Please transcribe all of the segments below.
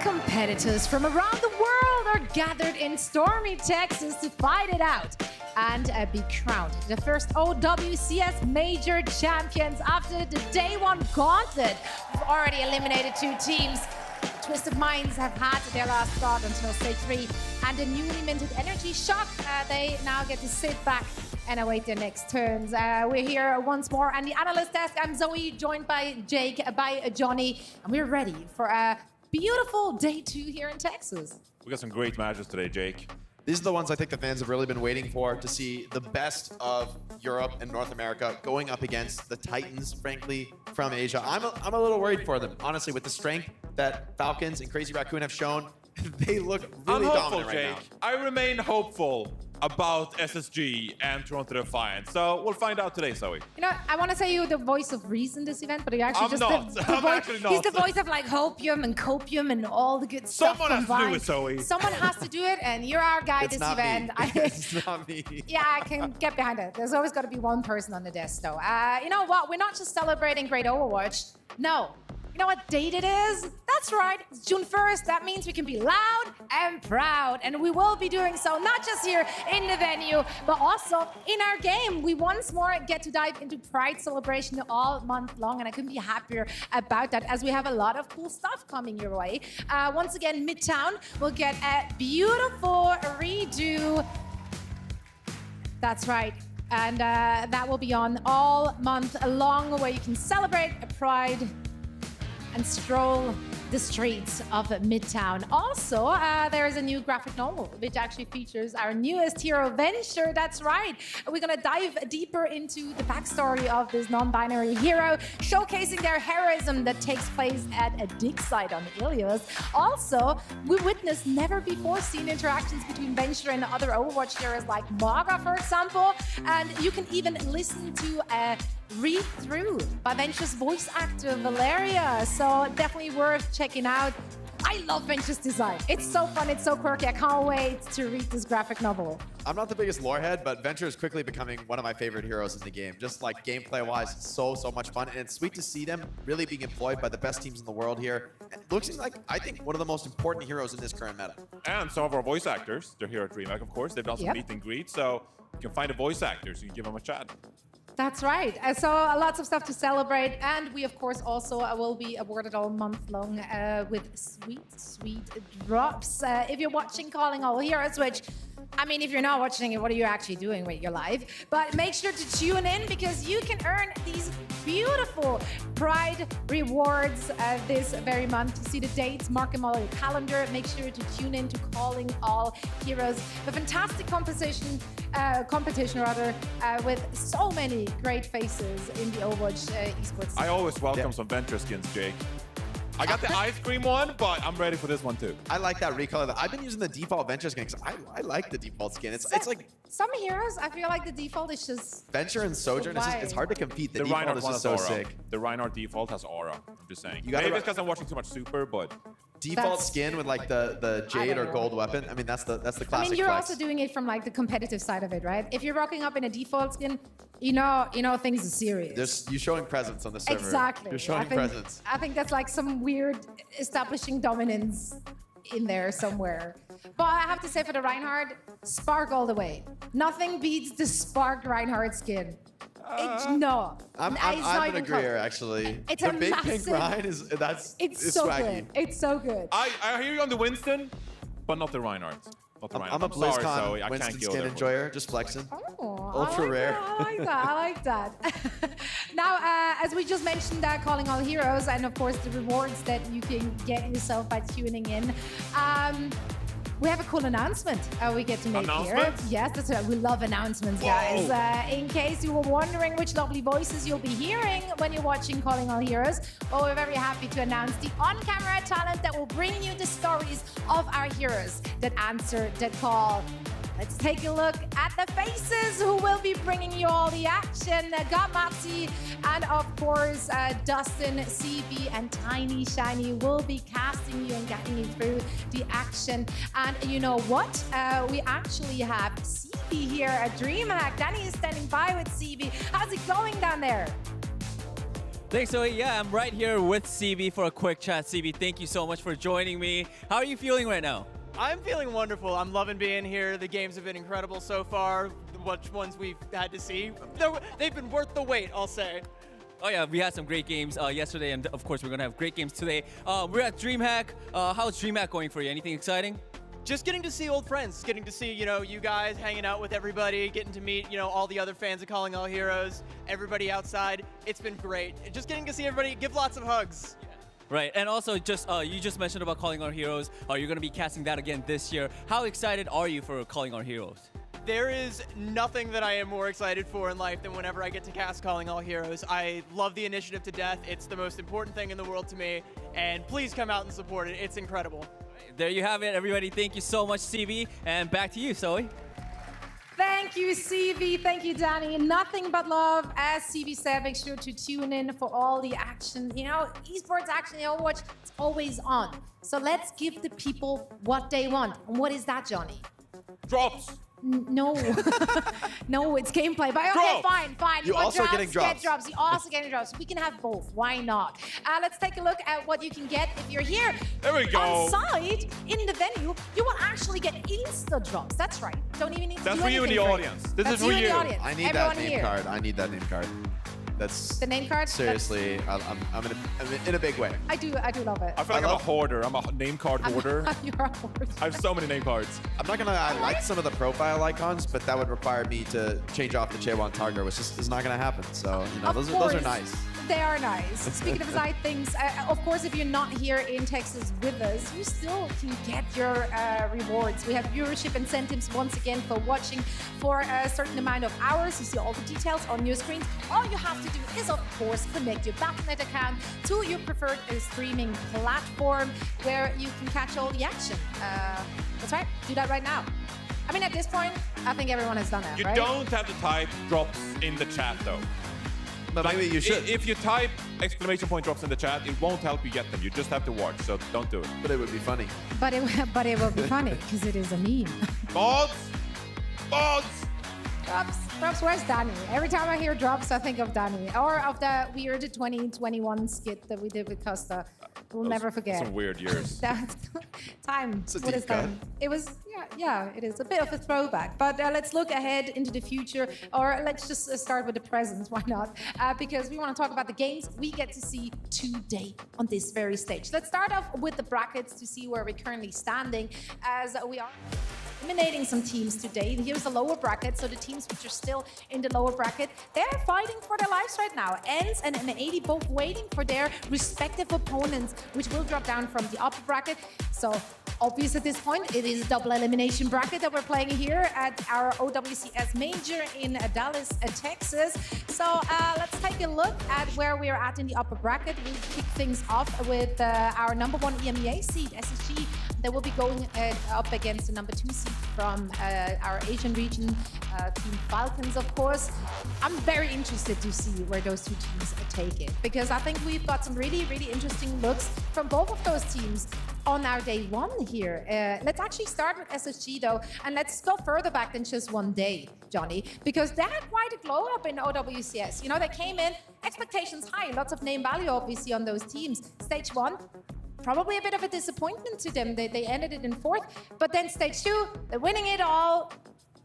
Competitors from around the world are gathered in stormy Texas to fight it out and be crowned the first OWCS Major champions after the day one gauntlet. We've already eliminated 2 teams. Twisted Minds have had their last start until stage 3, and the newly minted Energy Shock, they now get to sit back and await their next turns. We're here once more on the analyst desk. I'm Zoe, joined by Jake, by Johnny, and we're ready for a beautiful day 2 here in Texas. We got some great matches today, Jake. These are the ones I think the fans have really been waiting for, to see the best of Europe and North America going up against the Titans, frankly, from Asia. I'm a little worried for them, honestly, with the strength that Falcons and Crazy Raccoon have shown. They look really dominant right now. I remain hopeful about SSG and Toronto Defiant. So we'll find out today, Zoe. You know, I want to say you're the voice of reason this event, but you're actually I'm actually not. He's the voice of like hopium and copium and all the good stuff. Someone has to do it, Zoe. Someone has to do it, and you're our guy It's this not event. me. It's not me. Yeah, I can get behind it. There's always got to be one person on the desk, though. You know what? We're not just celebrating great Overwatch. No. You know what date it is? That's right, it's June 1st. That means we can be loud and proud. And we will be doing so, not just here in the venue, but also in our game. We once more get to dive into Pride celebration all month long, and I couldn't be happier about that, as we have a lot of cool stuff coming your way. Once again, Midtown will get a beautiful redo. That's right. And that will be on all month long, where you can celebrate a Pride and stroll the streets of Midtown. Also, there is a new graphic novel, which actually features our newest hero, Venture. That's right. We're gonna dive deeper into the backstory of this non-binary hero, showcasing their heroism that takes place at a dig site on Ilios. Also, we witnessed never-before-seen interactions between Venture and other Overwatch heroes like Maga, for example. And you can even listen to a read-through by Venture's voice actor, Valeria. So definitely worth checking out. I love Venture's design. It's so fun, it's so quirky. I can't wait to read this graphic novel. I'm not the biggest lore head, but Venture is quickly becoming one of my favorite heroes in the game. Just like gameplay-wise, so much fun. And it's sweet to see them really being employed by the best teams in the world here. It looks like, I think, one of the most important heroes in this current meta. And some of our voice actors, they're here at DreamHack, of course. They've done some meet and greet, so you can find the voice actors. You can give them a chat. That's right. So lots of stuff to celebrate. And we, of course, also will be awarded all month long with sweet drops. If you're watching Calling All Heroes, which, I mean, if you're not watching it, what are you actually doing with your life? But make sure to tune in, because you can earn these beautiful Pride rewards this very month. To see the dates, mark them all on your calendar. Make sure to tune in to Calling All Heroes. A fantastic competition with so many great faces in the Overwatch esports. I always welcome some Venture skins, Jake. I got the ice cream one, but I'm ready for this one too. I like that recolor. I've been using the default Venture skin because I like the default skin. It's like some heroes, I feel like the default is just Venture and Sojourn. It's hard to compete. The default is just so sick. The Reinhardt default has aura. I'm just saying. Maybe it's because I'm watching too much Super, but default skin with like the jade or gold weapon. I mean, that's the classic. I mean, you're flex. also doing it from like the competitive side of it, right? If you're rocking up in a default skin, you know things are serious. You're showing presence on the server. Exactly. You're showing presence. I think that's like some weird establishing dominance in there somewhere. But I have to say, for the Reinhardt, Spark all the way. Nothing beats the Spark Reinhardt skin. No. I'm an agreeer, actually. It's the big pink Rein is so swaggy. good. It's so good. I hear you on the Winston, but not the Reinhardt. I'm a BlizzCon Winston skin enjoyer, just flexing. Oh, Ultra rare. I like that. Now, as we just mentioned, Calling All Heroes, and of course the rewards that you can get yourself by tuning in. We have a cool announcement we get to make here. Yes, that's right. We love announcements, guys. In case you were wondering which lovely voices you'll be hearing when you're watching Calling All Heroes, well, we're very happy to announce the on-camera talent that will bring you the stories of our heroes that answer the call. Let's take a look at the faces who will be bringing you all the action. Gamatsi and, of course, Dustin, CB, and Tiny Shiny will be casting you and getting you through the action. And you know what? We actually have CB here at DreamHack. Danny is standing by with CB. How's it going down there? Thanks, Zoe. Yeah, I'm right here with CB for a quick chat. CB, thank you so much for joining me. How are you feeling right now? I'm feeling wonderful. I'm loving being here. The games have been incredible so far. Which ones we've had to see, they've been worth the wait, I'll say. Oh yeah, we had some great games yesterday, and of course we're gonna have great games today. We're at DreamHack. How's DreamHack going for you? Anything exciting? Just getting to see old friends, getting to see, you guys hanging out with everybody, getting to meet, all the other fans of Calling All Heroes, everybody outside. It's been great. Just getting to see everybody, give lots of hugs. Right, and also you just mentioned about Calling Our Heroes. You're going to be casting that again this year. How excited are you for Calling Our Heroes? There is nothing that I am more excited for in life than whenever I get to cast Calling All Heroes. I love the initiative to death. It's the most important thing in the world to me, and please come out and support it. It's incredible. There you have it, everybody. Thank you so much, CB, and back to you, Zoe. Thank you, CB. Thank you, Danny. Nothing but love. As CB said, make sure to tune in for all the action. Esports action in Overwatch, it's always on. So let's give the people what they want. And what is that, Johnny? Drops. No. No, it's gameplay. But okay, Drops. fine. You're want also getting drops. Get drops. You're also getting drops. We can have both. Why not? Let's take a look at what you can get if you're here. There we go. On site in the venue, you will actually get insta drops. That's right. Don't even need to That's do for you in the anything audience. This That's is for in the you. audience. I need Everyone that name here. card. I need that name card. That's The name card? seriously. I'm in a big way. I do love it. I feel like I'm a hoarder. I'm a name card hoarder. You're a hoarder. I have so many name cards. I'm not gonna lie, I like some of the profile icons, but that would require me to change off the Chewan Tiger, which is not gonna happen. So those are nice. They are nice. Speaking of side things, of course, if you're not here in Texas with us, you still can get your rewards. We have viewership incentives once again for watching for a certain amount of hours. You see all the details on your screens. All you have to do is, of course, connect your Battle.net account to your preferred streaming platform where you can catch all the action. That's right. Do that right now. I mean, at this point, I think everyone has done that, You right? don't have to type drops in the chat, though. But maybe you should. If you type exclamation point drops in the chat, it won't help you get them. You just have to watch, so don't do it. But it would be funny. But it will be funny because it is a meme. Mods! Mods! Drops, where's Danny? Every time I hear drops, I think of Danny. Or of the weird 2021 skit that we did with Costa. We'll never forget. Some weird years. That time. It's a What deep is that? cut. It was, yeah, it is a bit of a throwback. But let's look ahead into the future, or let's just start with the present. Why not? Because we want to talk about the games we get to see today on this very stage. Let's start off with the brackets to see where we're currently standing, as we are eliminating some teams today. Here's the lower bracket, so the teams which are still in the lower bracket, they're fighting for their lives right now. Ence and N80 both waiting for their respective opponents, which will drop down from the upper bracket. So obvious at this point, it is a double elimination bracket that we're playing here at our OWCS Major in Dallas, Texas. So let's take a look at where we're at in the upper bracket. We'll kick things off with our number 1 EMEA seed, SSG. They will be going up against the number 2 seed from our Asian region, Team Falcons, of course. I'm very interested to see where those two teams take it, because I think we've got some really, really interesting looks from both of those teams on our day one here. Let's actually start with SSG though, and let's go further back than just one day, Johnny, because they had quite a glow up in OWCS. They came in, expectations high, lots of name value obviously on those teams. Stage 1, probably a bit of a disappointment to them. They ended it in 4th, but then stage 2, they're winning it all.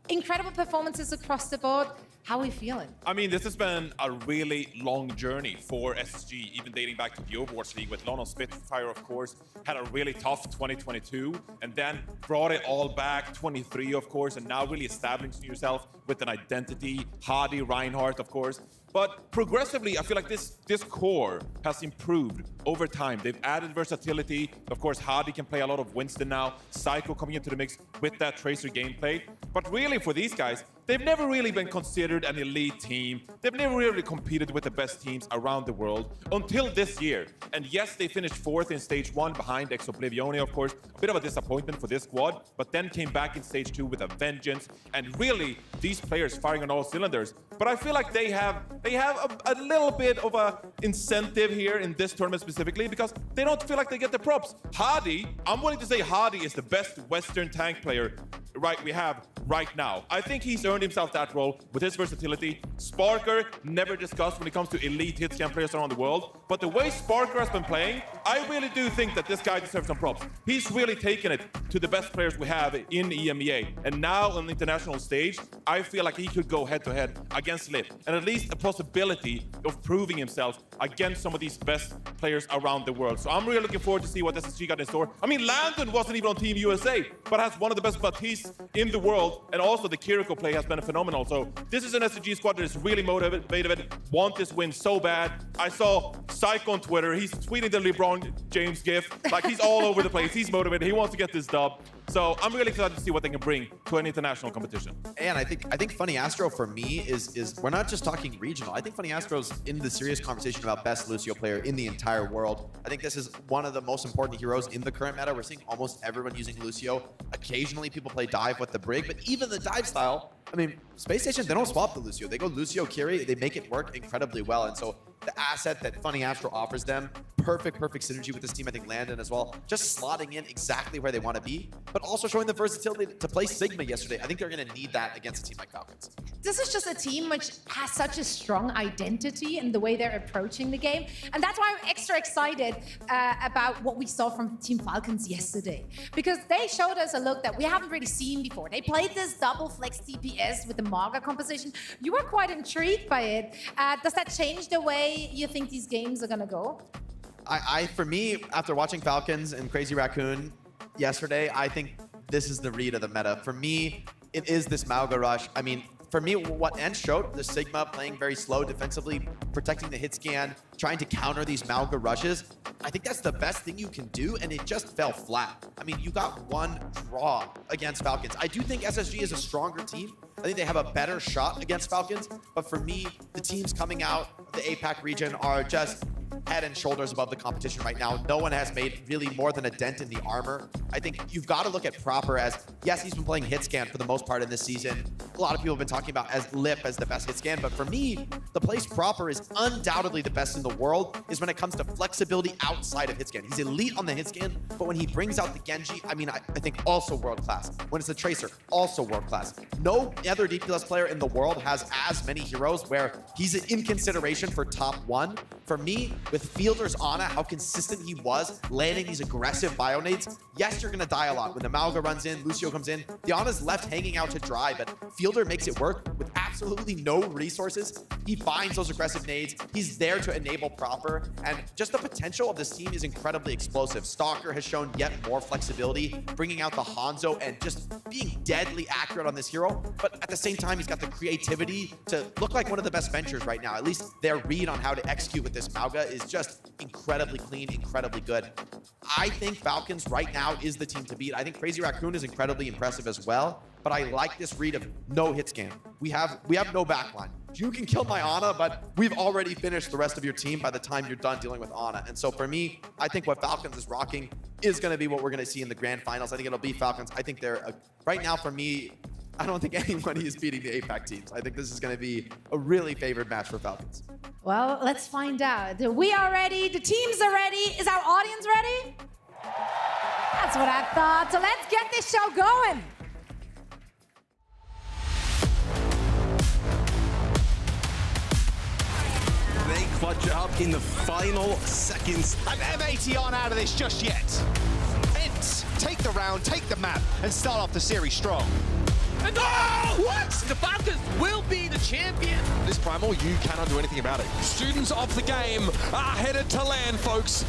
Incredible performances across the board. How are we feeling? I mean, this has been a really long journey for SSG, even dating back to the Overwatch League with London Spitfire, of course, had a really tough 2022, and then brought it all back, 23, of course, and now really establishing yourself with an identity, Hardy, Reinhardt, of course. But progressively, I feel like this core has improved over time. They've added versatility. Of course, Hardy can play a lot of Winston now. Psycho coming into the mix with that Tracer gameplay. But really, for these guys, they've never really been considered an elite team. They've never really competed with the best teams around the world until this year. And yes, they finished 4th in stage 1 behind Oblivione, of course. A bit of a disappointment for this squad, but then came back in stage 2 with a vengeance. And really, these players firing on all cylinders. But I feel like they have a little bit of a incentive here in this tournament specifically, because they don't feel like they get the props. Hardy, I'm willing to say Hardy is the best Western tank player we have right now. I think he's earned himself that role with his versatility. Sparker, never discussed when it comes to elite hit scan players around the world. But the way Sparker has been playing, I really do think that this guy deserves some props. He's really taken it to the best players we have in EMEA. And now on the international stage, I feel like he could go head-to-head against Lip. And at least a possibility of proving himself against some of these best players around the world. So I'm really looking forward to see what SSG got in store. I mean, Landon wasn't even on Team USA, but has one of the best Baptistes in the world. And also the Kiriko play has been phenomenal. So this is an SSG squad that is really motivated, want this win so bad. I saw Psycho on Twitter. He's tweeting the LeBron James gif. Like, he's all over the place. He's motivated. He wants to get this dub. So I'm really excited to see what they can bring to an international competition. And I think Funny Astro for me is we're not just talking regional. I think Funny Astro's in the serious conversation about best Lucio player in the entire world. I think this is one of the most important heroes in the current meta. We're seeing almost everyone using Lucio. Occasionally people play dive with the Brig, but even the dive style, I mean, Space Station, they don't swap the Lucio. They go Lucio, Kiri, they make it work incredibly well. And so the asset that Funny Astro offers them, perfect synergy with this team. I think Landon as well, just slotting in exactly where they want to be, but also showing the versatility to play Sigma yesterday. I think they're going to need that against a team like Falcons. This is just a team which has such a strong identity in the way they're approaching the game. And that's why I'm extra excited about what we saw from Team Falcons yesterday. Because they showed us a look that we haven't really seen before. They played this double flex DPS with the Maga composition. You were quite intrigued by it. Does that change the way you think these games are going to go? For me, after watching Falcons and Crazy Raccoon yesterday, I think this is the read of the meta. For me, it is this Mauga rush. I mean, for me, what Ence showed, the Sigma playing very slow defensively, protecting the hit scan, trying to counter these Mauga rushes, I think that's the best thing you can do, and it just fell flat. I mean, you got one draw against Falcons. I do think SSG is a stronger team. I think they have a better shot against Falcons, but for me, the teams coming out of the APAC region are just head and shoulders above the competition right now. No one has made really more than a dent in the armor. I think you've got to look at Proper as, yes, he's been playing hit scan for the most part in this season. A lot of people have been talking about as Lip as the best hit scan, but for me, the place Proper is undoubtedly the best in the world is when it comes to flexibility outside of hit scan. He's elite on the hit scan, but when he brings out the Genji, I mean, I think also world class. When it's the Tracer, also world class. No other DPS player in the world has as many heroes where he's in consideration for top one. For me, with Fielder's Ana, how consistent he was landing these aggressive bio-nades, yes, you're going to die a lot. When the Mauga runs in, Lucio comes in, the Ana's left hanging out to dry, but Fielder makes it work with absolutely no resources. He finds those aggressive nades. He's there to enable Proper, and just the potential of this team is incredibly explosive. Stalker has shown yet more flexibility, bringing out the Hanzo and just being deadly accurate on this hero, but at the same time, he's got the creativity to look like one of the best ventures right now. At least their read on how to execute with this Mauga is just incredibly clean, incredibly good. I think Falcons right now is the team to beat. I think Crazy Raccoon is incredibly impressive as well, but I like this read of no hit scan. We have no backline. You can kill my Ana, but we've already finished the rest of your team by the time you're done dealing with Ana. And so for me, I think what Falcons is rocking is going to be what we're going to see in the grand finals. I think it'll be Falcons. I think they're, right now for me, I don't think anybody is beating the APAC teams. I think this is going to be a really favored match for Falcons. Well, let's find out. We are ready. The teams are ready. Is our audience ready? That's what I thought. So let's get this show going. They clutch up in the final seconds. And M80 aren't out of this just yet. Ence, take the round, take the map, and start off the series strong. And what? The Falcons will be the champion. This Primal, you cannot do anything about it. Students of the game are headed to land, folks.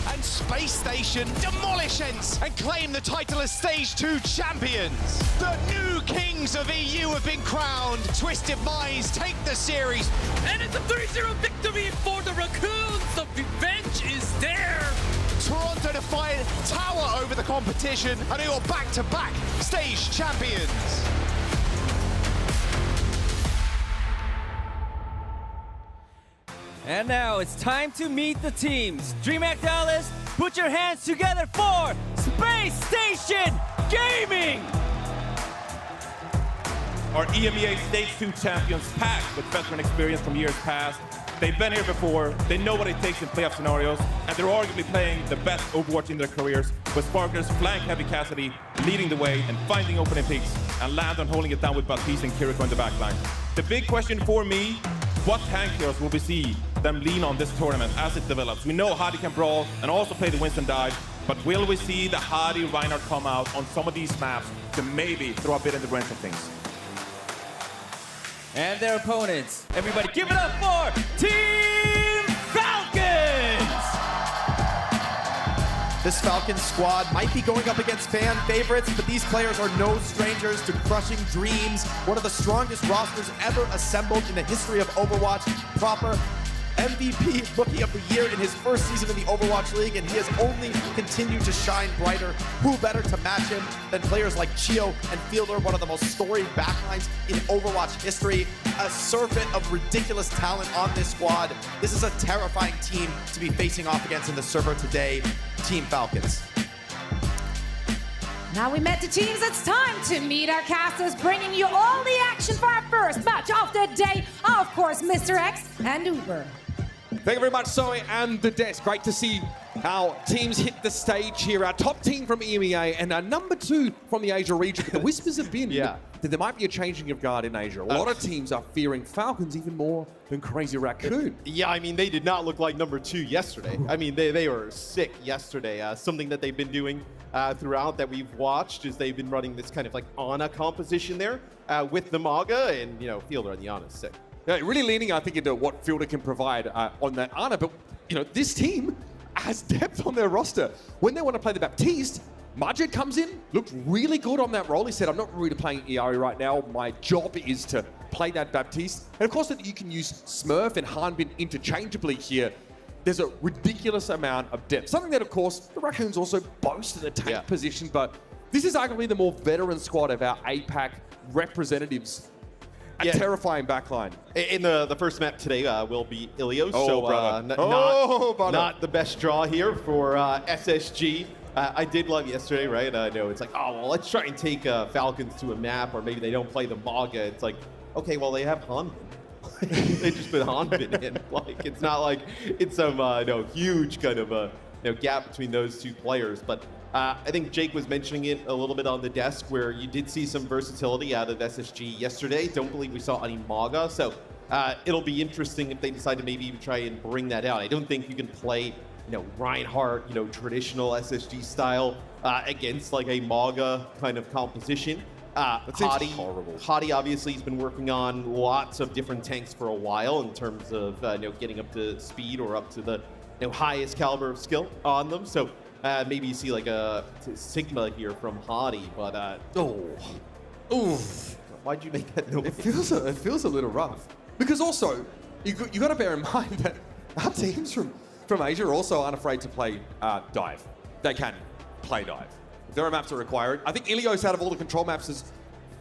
And Space Station demolish Ence and claim the title as Stage 2 champions. The new kings of EU have been crowned. Twisted Minds take the series. And it's a 3-0 victory for the Raccoons. The revenge is there. Toronto Defiant tower over the competition, and they are back-to-back stage champions. And now it's time to meet the teams. DreamHack Dallas, put your hands together for Space Station Gaming! Our EMEA Stage 2 champions, packed with veteran experience from years past. They've been here before, they know what it takes in playoff scenarios, and they're arguably playing the best Overwatch in their careers, with Sparkers flank Heavy Cassidy leading the way and finding opening picks, and Landon holding it down with Baptiste and Kiriko in the backline. The big question for me, what tank heroes will we see them lean on this tournament as it develops? We know Hadi can brawl and also play the Winston dive, but will we see the Hadi Reinhardt come out on some of these maps to maybe throw a bit in the wrench of things? And their opponents. Everybody give it up for Team Falcons! This Falcons squad might be going up against fan favorites, but these players are no strangers to crushing dreams. One of the strongest rosters ever assembled in the history of Overwatch. Proper MVP Rookie of the Year in his first season in the Overwatch League, and he has only continued to shine brighter. Who better to match him than players like Chio and Fielder, one of the most storied backlines in Overwatch history. A serpent of ridiculous talent on this squad. This is a terrifying team to be facing off against in the server today. Team Falcons. Now we met the teams, it's time to meet our casters, bringing you all the action for our first match of the day. Of course, Mr. X and Uber. Thank you very much, Zoe and the desk. Great to see how teams hit the stage here. Our top team from EMEA and our number 2 from the Asia region. But the whispers have been that there might be a changing of guard in Asia. A lot of teams are fearing Falcons even more than Crazy Raccoon. Yeah, I mean, they did not look like number 2 yesterday. I mean, they were sick yesterday. Something that they've been doing throughout that we've watched is they've been running this kind of like Ana composition there with the Maga, and, you know, Fielder and the Ana is sick. Yeah, really leaning, I think, into what Fielder can provide on that Ana. But, you know, this team has depth on their roster. When they want to play the Baptiste, Majid comes in, looked really good on that role. He said, I'm not really playing ERE right now. My job is to play that Baptiste. And, of course, that you can use Smurf and Hanbin interchangeably here. There's a ridiculous amount of depth. Something that, of course, the Raccoons also boast in the tank position. But this is arguably the more veteran squad of our APAC representatives. A terrifying backline. In the first map today will be Ilios. Oh, so brother. not the best draw here for SSG. I did love yesterday, right? I know it's like, oh, well, let's try and take Falcons to a map, or maybe they don't play the Maga. It's like, okay, well, they have Hanbin. They just put Hanbin in. Like, it's not like it's some huge kind of gap between those two players. But I think Jake was mentioning it a little bit on the desk, where you did see some versatility out of SSG yesterday. Don't believe we saw any Maga, so it'll be interesting if they decide to maybe even try and bring that out. I don't think you can play, Reinhardt, traditional SSG style against like a Maga kind of composition. That seems horrible. Hadi obviously has been working on lots of different tanks for a while in terms of getting up to speed or up to the highest caliber of skill on them. So maybe you see like a Sigma here from Hadi, but why'd you make that noise? It feels a little rough. Because also, you got to bear in mind that our teams from Asia also aren't afraid to play dive. They can play dive. If there are maps that require it. I think Ilios, out of all the control maps, is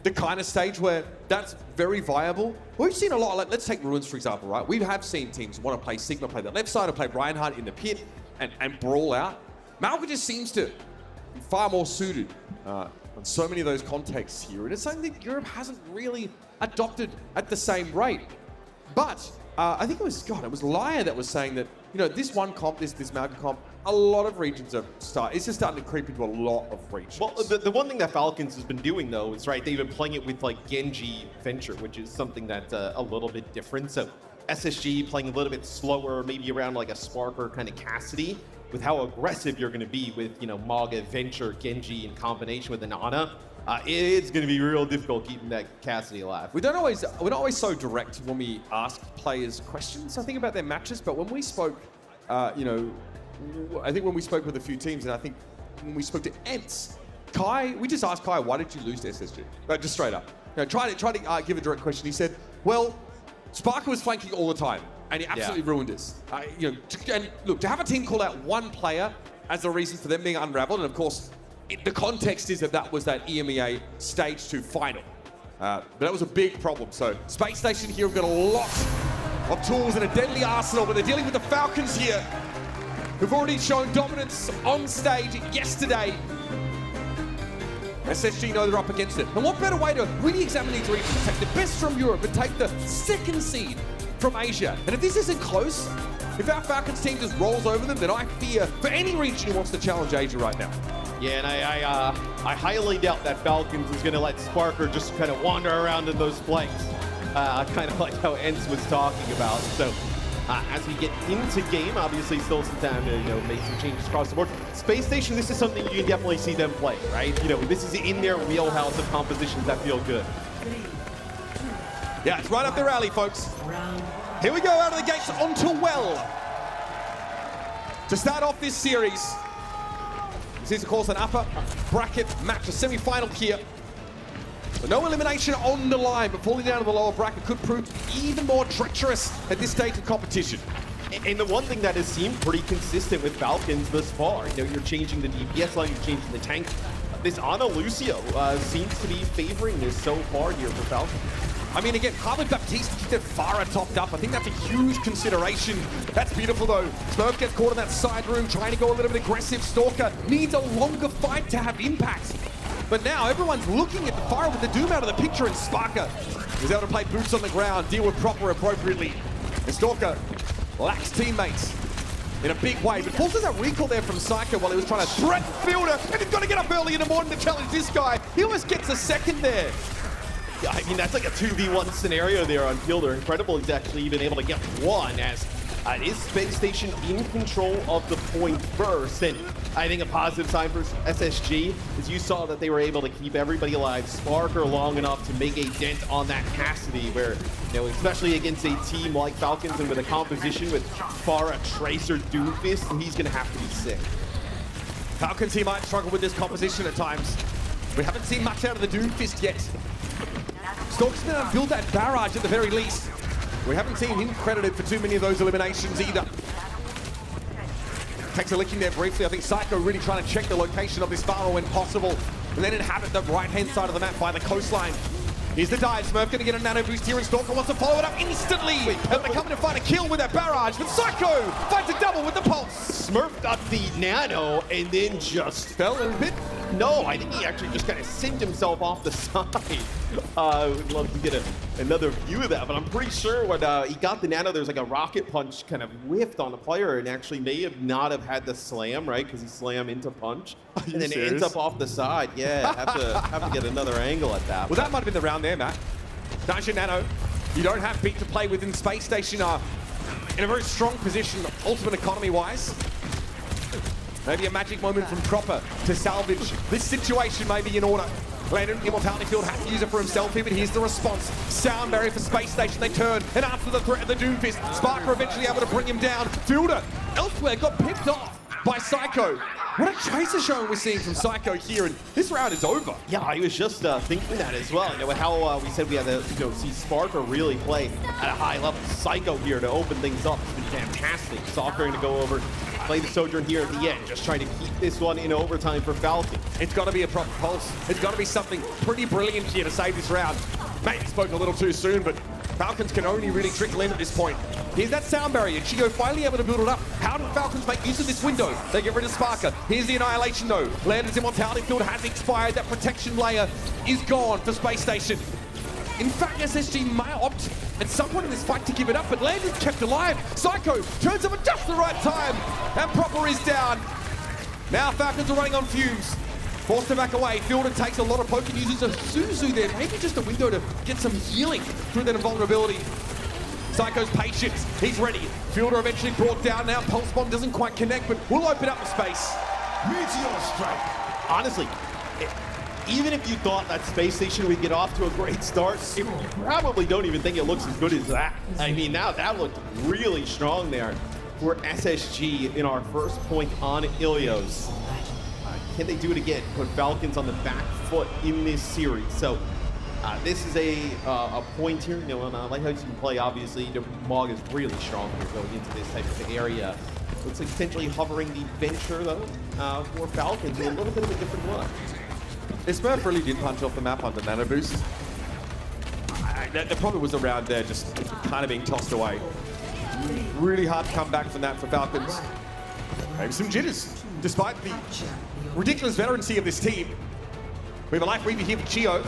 the kind of stage where that's very viable. We've seen a lot, like, let's take Ruins, for example, right? We have seen teams want to play Sigma, play the left side, or play Reinhardt in the pit and brawl out. Malka just seems to be far more suited on so many of those contexts here. And it's something that Europe hasn't really adopted at the same rate. But I think it was Laya that was saying that, this one comp, this Malka comp, a lot of regions it's just starting to creep into a lot of regions. Well, the one thing that Falcons has been doing, though, is, they've been playing it with, like, Genji Venture, which is something that's a little bit different. So SSG playing a little bit slower, maybe around, like, a Sparker kind of Cassidy, with how aggressive you're going to be with, Maga, Venture, Genji in combination with an Ana. It's going to be real difficult keeping that Cassidy alive. We're not always so direct when we ask players questions, I think, about their matches, but when we spoke, I think when we spoke with a few teams, and I think when we spoke to Ence, we just asked Kai, why did you lose to SSG? Just straight up. Try to give a direct question. He said, well, Sparker was flanking all the time, and he absolutely ruined us. And look, to have a team call out one player as the reason for them being unraveled, and of course, the context is that was that EMEA Stage 2 final. But that was a big problem. So Space Station here have got a lot of tools and a deadly arsenal, but they're dealing with the Falcons here, who've already shown dominance on stage yesterday. SSG know they're up against it. And what better way to really examine these regions, take the best from Europe and take the second seed from Asia. And if this isn't close, if our Falcons team just rolls over them, then I fear for any region who wants to challenge Asia right now. Yeah, and I highly doubt that Falcons is going to let Sparker just kind of wander around in those flanks, kind of like how Ence was talking about. So as we get into game, obviously still some time to make some changes across the board. Space Station, this is something you can definitely see them play, right? This is in their wheelhouse of compositions that feel good. Yeah, it's right up their alley, folks. Here we go, out of the gates onto Well. To start off this series, this is, of course, an upper bracket match, a semi-final here. But no elimination on the line, but falling down to the lower bracket could prove even more treacherous at this stage of competition. And the one thing that has seemed pretty consistent with Falcons thus far, you're changing the DPS line, you're changing the tank. This Ana Lucio seems to be favoring this so far here for Falcons. I mean, again, Harvard Baptiste keeps their Farah topped up. I think that's a huge consideration. That's beautiful, though. Smurf gets caught in that side room, trying to go a little bit aggressive. Stalker needs a longer fight to have impact. But now everyone's looking at the Farah with the Doom out of the picture, and Sparker is able to play boots on the ground, deal with Proper appropriately. And Stalker lacks teammates in a big way, but forces that recall there from Psycho while he was trying to threaten Fielder, and he's got to get up early in the morning to challenge this guy. He almost gets a second there. Yeah, I mean, that's like a 2v1 scenario there on Fielder. Incredible he's actually even able to get one, as is Space Station in control of the point first. And I think a positive sign for SSG is you saw that they were able to keep everybody alive, Sparker long enough to make a dent on that Cassidy, where, especially against a team like Falcons and with a composition with Farah, Tracer, Doomfist, and he's going to have to be sick. Falcons, he might struggle with this composition at times. We haven't seen much out of the Doomfist yet. Stalker's going to build that barrage at the very least. We haven't seen him credited for too many of those eliminations either. Takes a licking there briefly. I think Psycho really trying to check the location of this Farah when possible, and then inhabit the right-hand side of the map by the coastline. Here's the dive. Smurf going to get a nano boost here, and Stalker wants to follow it up instantly. Able to come in and find a kill with that barrage, but Psycho finds a double with the pulse. Smurf got the nano and then just fell a little bit. No, I think he actually just kind of sent himself off the side. Would love to get another view of that, but I'm pretty sure when he got the nano, there's like a rocket punch kind of whiffed on the player and actually may have not have had the slam, right? Because he slammed into punch and then ends up off the side. Yeah, have to get another angle at that. Well, that might have been the round there, Matt. Dungeon Nano, you don't have beat to play within Space Station, in a very strong position, ultimate economy-wise. Maybe a magic moment from Proper to salvage this situation maybe in order. Landon, Immortality Field has to use it for himself here, but here's the response. Sound barrier for Space Station, they turn, and after the threat of the Doomfist, Sparker eventually able to bring him down. Fielder, elsewhere, got picked off by Psycho. What a tracer showing we're seeing from Psycho here, and this round is over. Yeah, I was just thinking that as well. How we said we had to see Sparker really play at a high level. Psycho here to open things up. It's been fantastic. Stalker to go over, play the Sojourn here at the end, just trying to keep this one in overtime for Falcon. It's got to be a proper pulse. It's got to be something pretty brilliant here to save this round. Maybe spoke a little too soon, but Falcons can only really trickle in at this point. Here's that sound barrier. Chigo finally able to build it up. How do Falcons make use of this window? They get rid of Sparker. Here's the annihilation though. Landon's Immortality Field has expired. That protection layer is gone for Space Station. In fact, SSG might opt at some point in this fight to give it up, but Landon's kept alive. Psycho turns up at just the right time, and Proper is down. Now Falcons are running on fumes. Forced to back away. Fielder takes a lot of poke and uses a Suzu there. Maybe just a window to get some healing through that invulnerability. Psycho's patient. He's ready. Fielder eventually brought down now. Pulse Bomb doesn't quite connect, but we'll open up the space. Meteor strike. Honestly, even if you thought that Space Station would get off to a great start, you probably don't even think it looks as good as that. I mean, now that looked really strong there for SSG in our first point on Ilios. Can they do it again? Put Falcons on the back foot in this series. So this is a point here. And I like how you can play, obviously. Mog is really strong here going into this type of area. Looks like potentially hovering the venture, though, for Falcons in a little bit of a different look. Smurf really did punch off the map on the nano boost. There probably was a round there just kind of being tossed away. Really hard to come back from that for Falcons. Maybe some jitters, despite the ridiculous veterancy of this team. We have a life weaver here for Chio.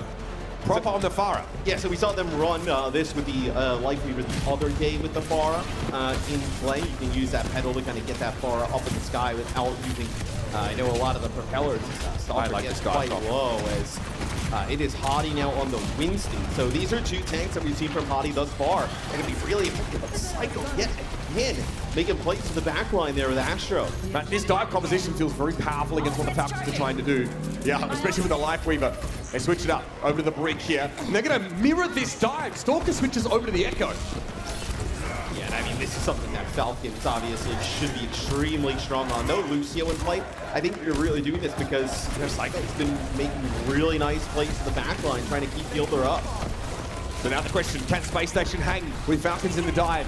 Proper on the Farah. Yeah, so we saw them run this with the Life Weaver the other day with the Farah in play. You can use that pedal to kind of get that Farah up in the sky without using, I know a lot of the propellers. I like this guy. Quite low as it is Hottie now on the Winston. So these are two tanks that we've seen from Hottie thus far. They're going to be really effective. But Psycho yet again making plays to the back line there with Astro. But this dive composition feels very powerful against what the Falcons are trying to do. Yeah, especially with the Life Weaver. They switch it up over to the brick here. And they're going to mirror this dive. Stalker switches over to the Echo. Yeah, and I mean, this is something that Falcons obviously should be extremely strong on. No Lucio in play. I think you're really doing this because their Psycho's been making really nice plays to the back line, trying to keep Fielder up. So now the question, can Space Station hang with Falcons in the dive?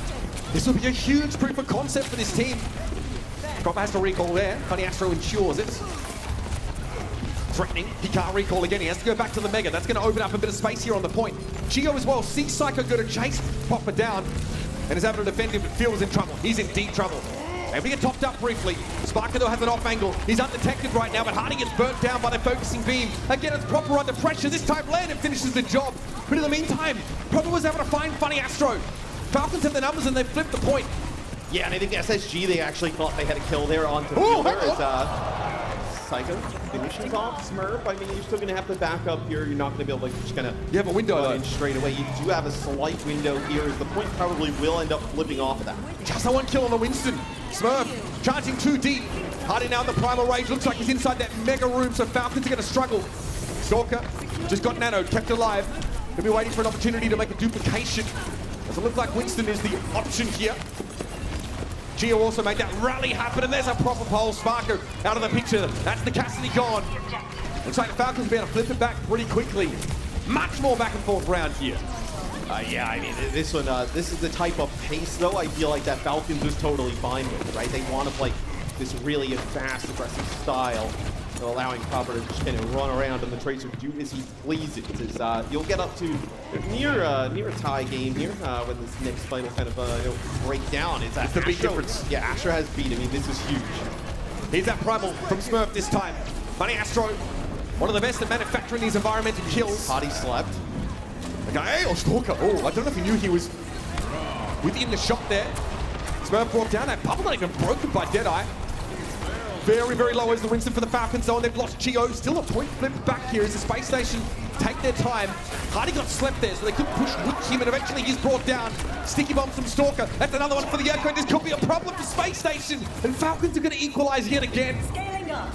This will be a huge proof of concept for this team. Proper has to recall there. Funny Astro ensures it. Threatening, he can't recall again. He has to go back to the Mega. That's going to open up a bit of space here on the point. Gio as well sees Psycho go to chase, pop it down, and is able to defend him, but feels in trouble. He's in deep trouble. And we get topped up briefly. Sparker though has an off angle. He's undetected right now, but Hardy gets burnt down by the focusing beam. Again, it's Proper under pressure. This time Landon finishes the job. But in the meantime, Proper was able to find Funny Astro. Falcons have the numbers and they've flipped the point. Yeah, and I think SSG, they actually thought they had a kill there onto the Ooh, Fielder as Psycho finishes off Smurf. I mean, you're still going to have to back up here. You're not going to be able to just kind of You have a window run though. in straight away. You do have a slight window here as the point probably will end up flipping off of that. Just the one kill on the Winston. Smurf charging too deep. Hardy now in the primal rage. Looks like he's inside that mega room, so Falcons are going to struggle. Stalker just got nanoed, kept alive. He'll be waiting for an opportunity to make a duplication. Does it look like Winston is the option here? Gio also made that rally happen, and there's a proper pole. Sparker out of the picture. That's the Cassidy gone. Looks like the Falcons will be able to flip it back pretty quickly. Much more back and forth round here. Yeah, I mean, this one, this is the type of pace, though, I feel like that Falcons is totally fine with, right? They want to play this really fast, aggressive style, allowing Proper to just kind of run around and the Tracer do as he pleases. You'll get up to near a tie game here when this next final kind of break down. It's the big difference. Yeah, Astro has beat. I mean, this is huge. Here's that primal from Smurf this time. Funny Astro, one of the best at manufacturing these environmental kills. Hardy slept. Okay, oh, Stalker. Oh, I don't know if he knew he was within the shot there. Smurf brought down that bubble, not even broken by Deadeye. Very, very low as the Winston for the Falcons though, and they've lost Gio. Still a point flipped back here as the Space Station take their time. Hardy got slept there, so they couldn't push with him, and eventually he's brought down. Sticky bomb from Stalker. That's another one for the Echo. This could be a problem for Space Station, and Falcons are going to equalize yet again. Scaling up.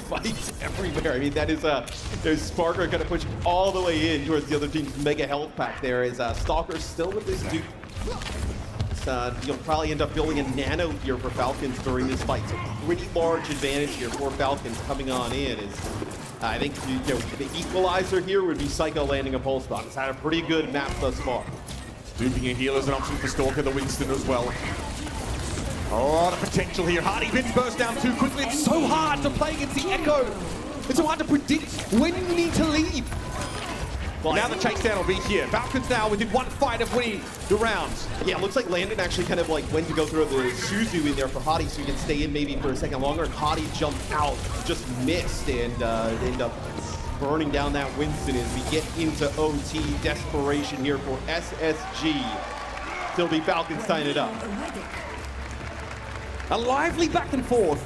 Fights everywhere. I mean, that is there's Sparker going to push all the way in towards the other team's mega health pack there. Is Stalker still with this dude? You'll probably end up building a nano here for Falcons during this fight. So pretty large advantage here for Falcons coming on in. I think the equalizer here would be Psycho landing a pulse bomb. It's had a pretty good map thus far. Looping a heal as an option for Stalker, the Winston as well. A lot of potential here. Hardy didn't burst down too quickly. It's so hard to play against the Echo. It's so hard to predict when you need to leave. Well, now the chase down will be here. Falcons now within one fight of winning the rounds. Yeah, it looks like Landon actually kind of like went to go throw the Suzu in there for Hottie so he can stay in maybe for a second longer. And Hottie jumped out, just missed, and ended up burning down that Winston as we get into OT. Desperation here for SSG. Still be Falcons tying it up. A lively back and forth.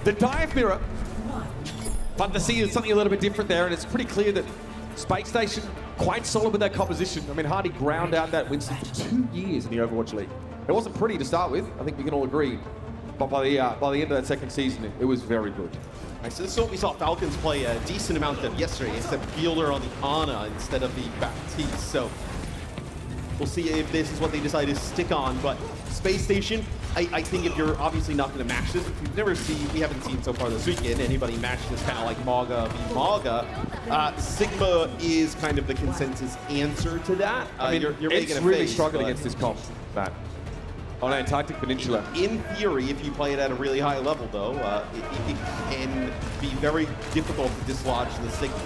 The dive mirror. Fun to see something a little bit different there, and it's pretty clear that Space Station quite solid with that composition. I mean, Hardy ground out that Winston for 2 years in the Overwatch League. It wasn't pretty to start with, I think we can all agree. But by the end of that second season, it was very good. Right, so this is what we saw Falcons play a decent amount of yesterday, except Fielder on the Ana instead of the Baptiste. So we'll see if this is what they decide to stick on. But Space Station, I think if you're obviously not going to match this, we haven't seen so far this weekend anybody match this kind of like Maga v Maga. Sigma is kind of the consensus answer to that. I mean, you're it's making a really face, struggled but against this comp, Matt. On Antarctic Peninsula. In theory, if you play it at a really high level, though, it can be very difficult to dislodge the Sigma.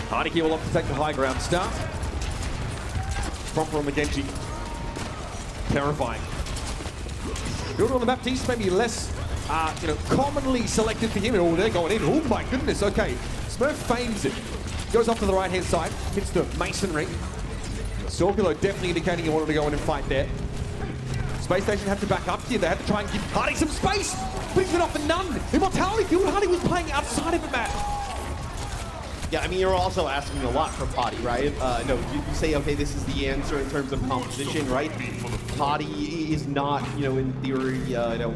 Hardy here will have to take the high ground start. Proper on the Genji. Terrifying. Builder on the Baptiste, maybe less, commonly selected for him. Oh, they're going in. Oh my goodness. Okay. Smurf feigns it. Goes off to the right-hand side, hits the masonry. Sorkulo definitely indicating he wanted to go in and fight there. Space Station had to back up here. They had to try and give Hardy some space, but he's been offered none. Immortality Field, Hardy was playing outside of it, Matt. Yeah, I mean, you're also asking a lot from Potty, right? No, you say, okay, this is the answer in terms of composition, right? Potty is not, in theory, a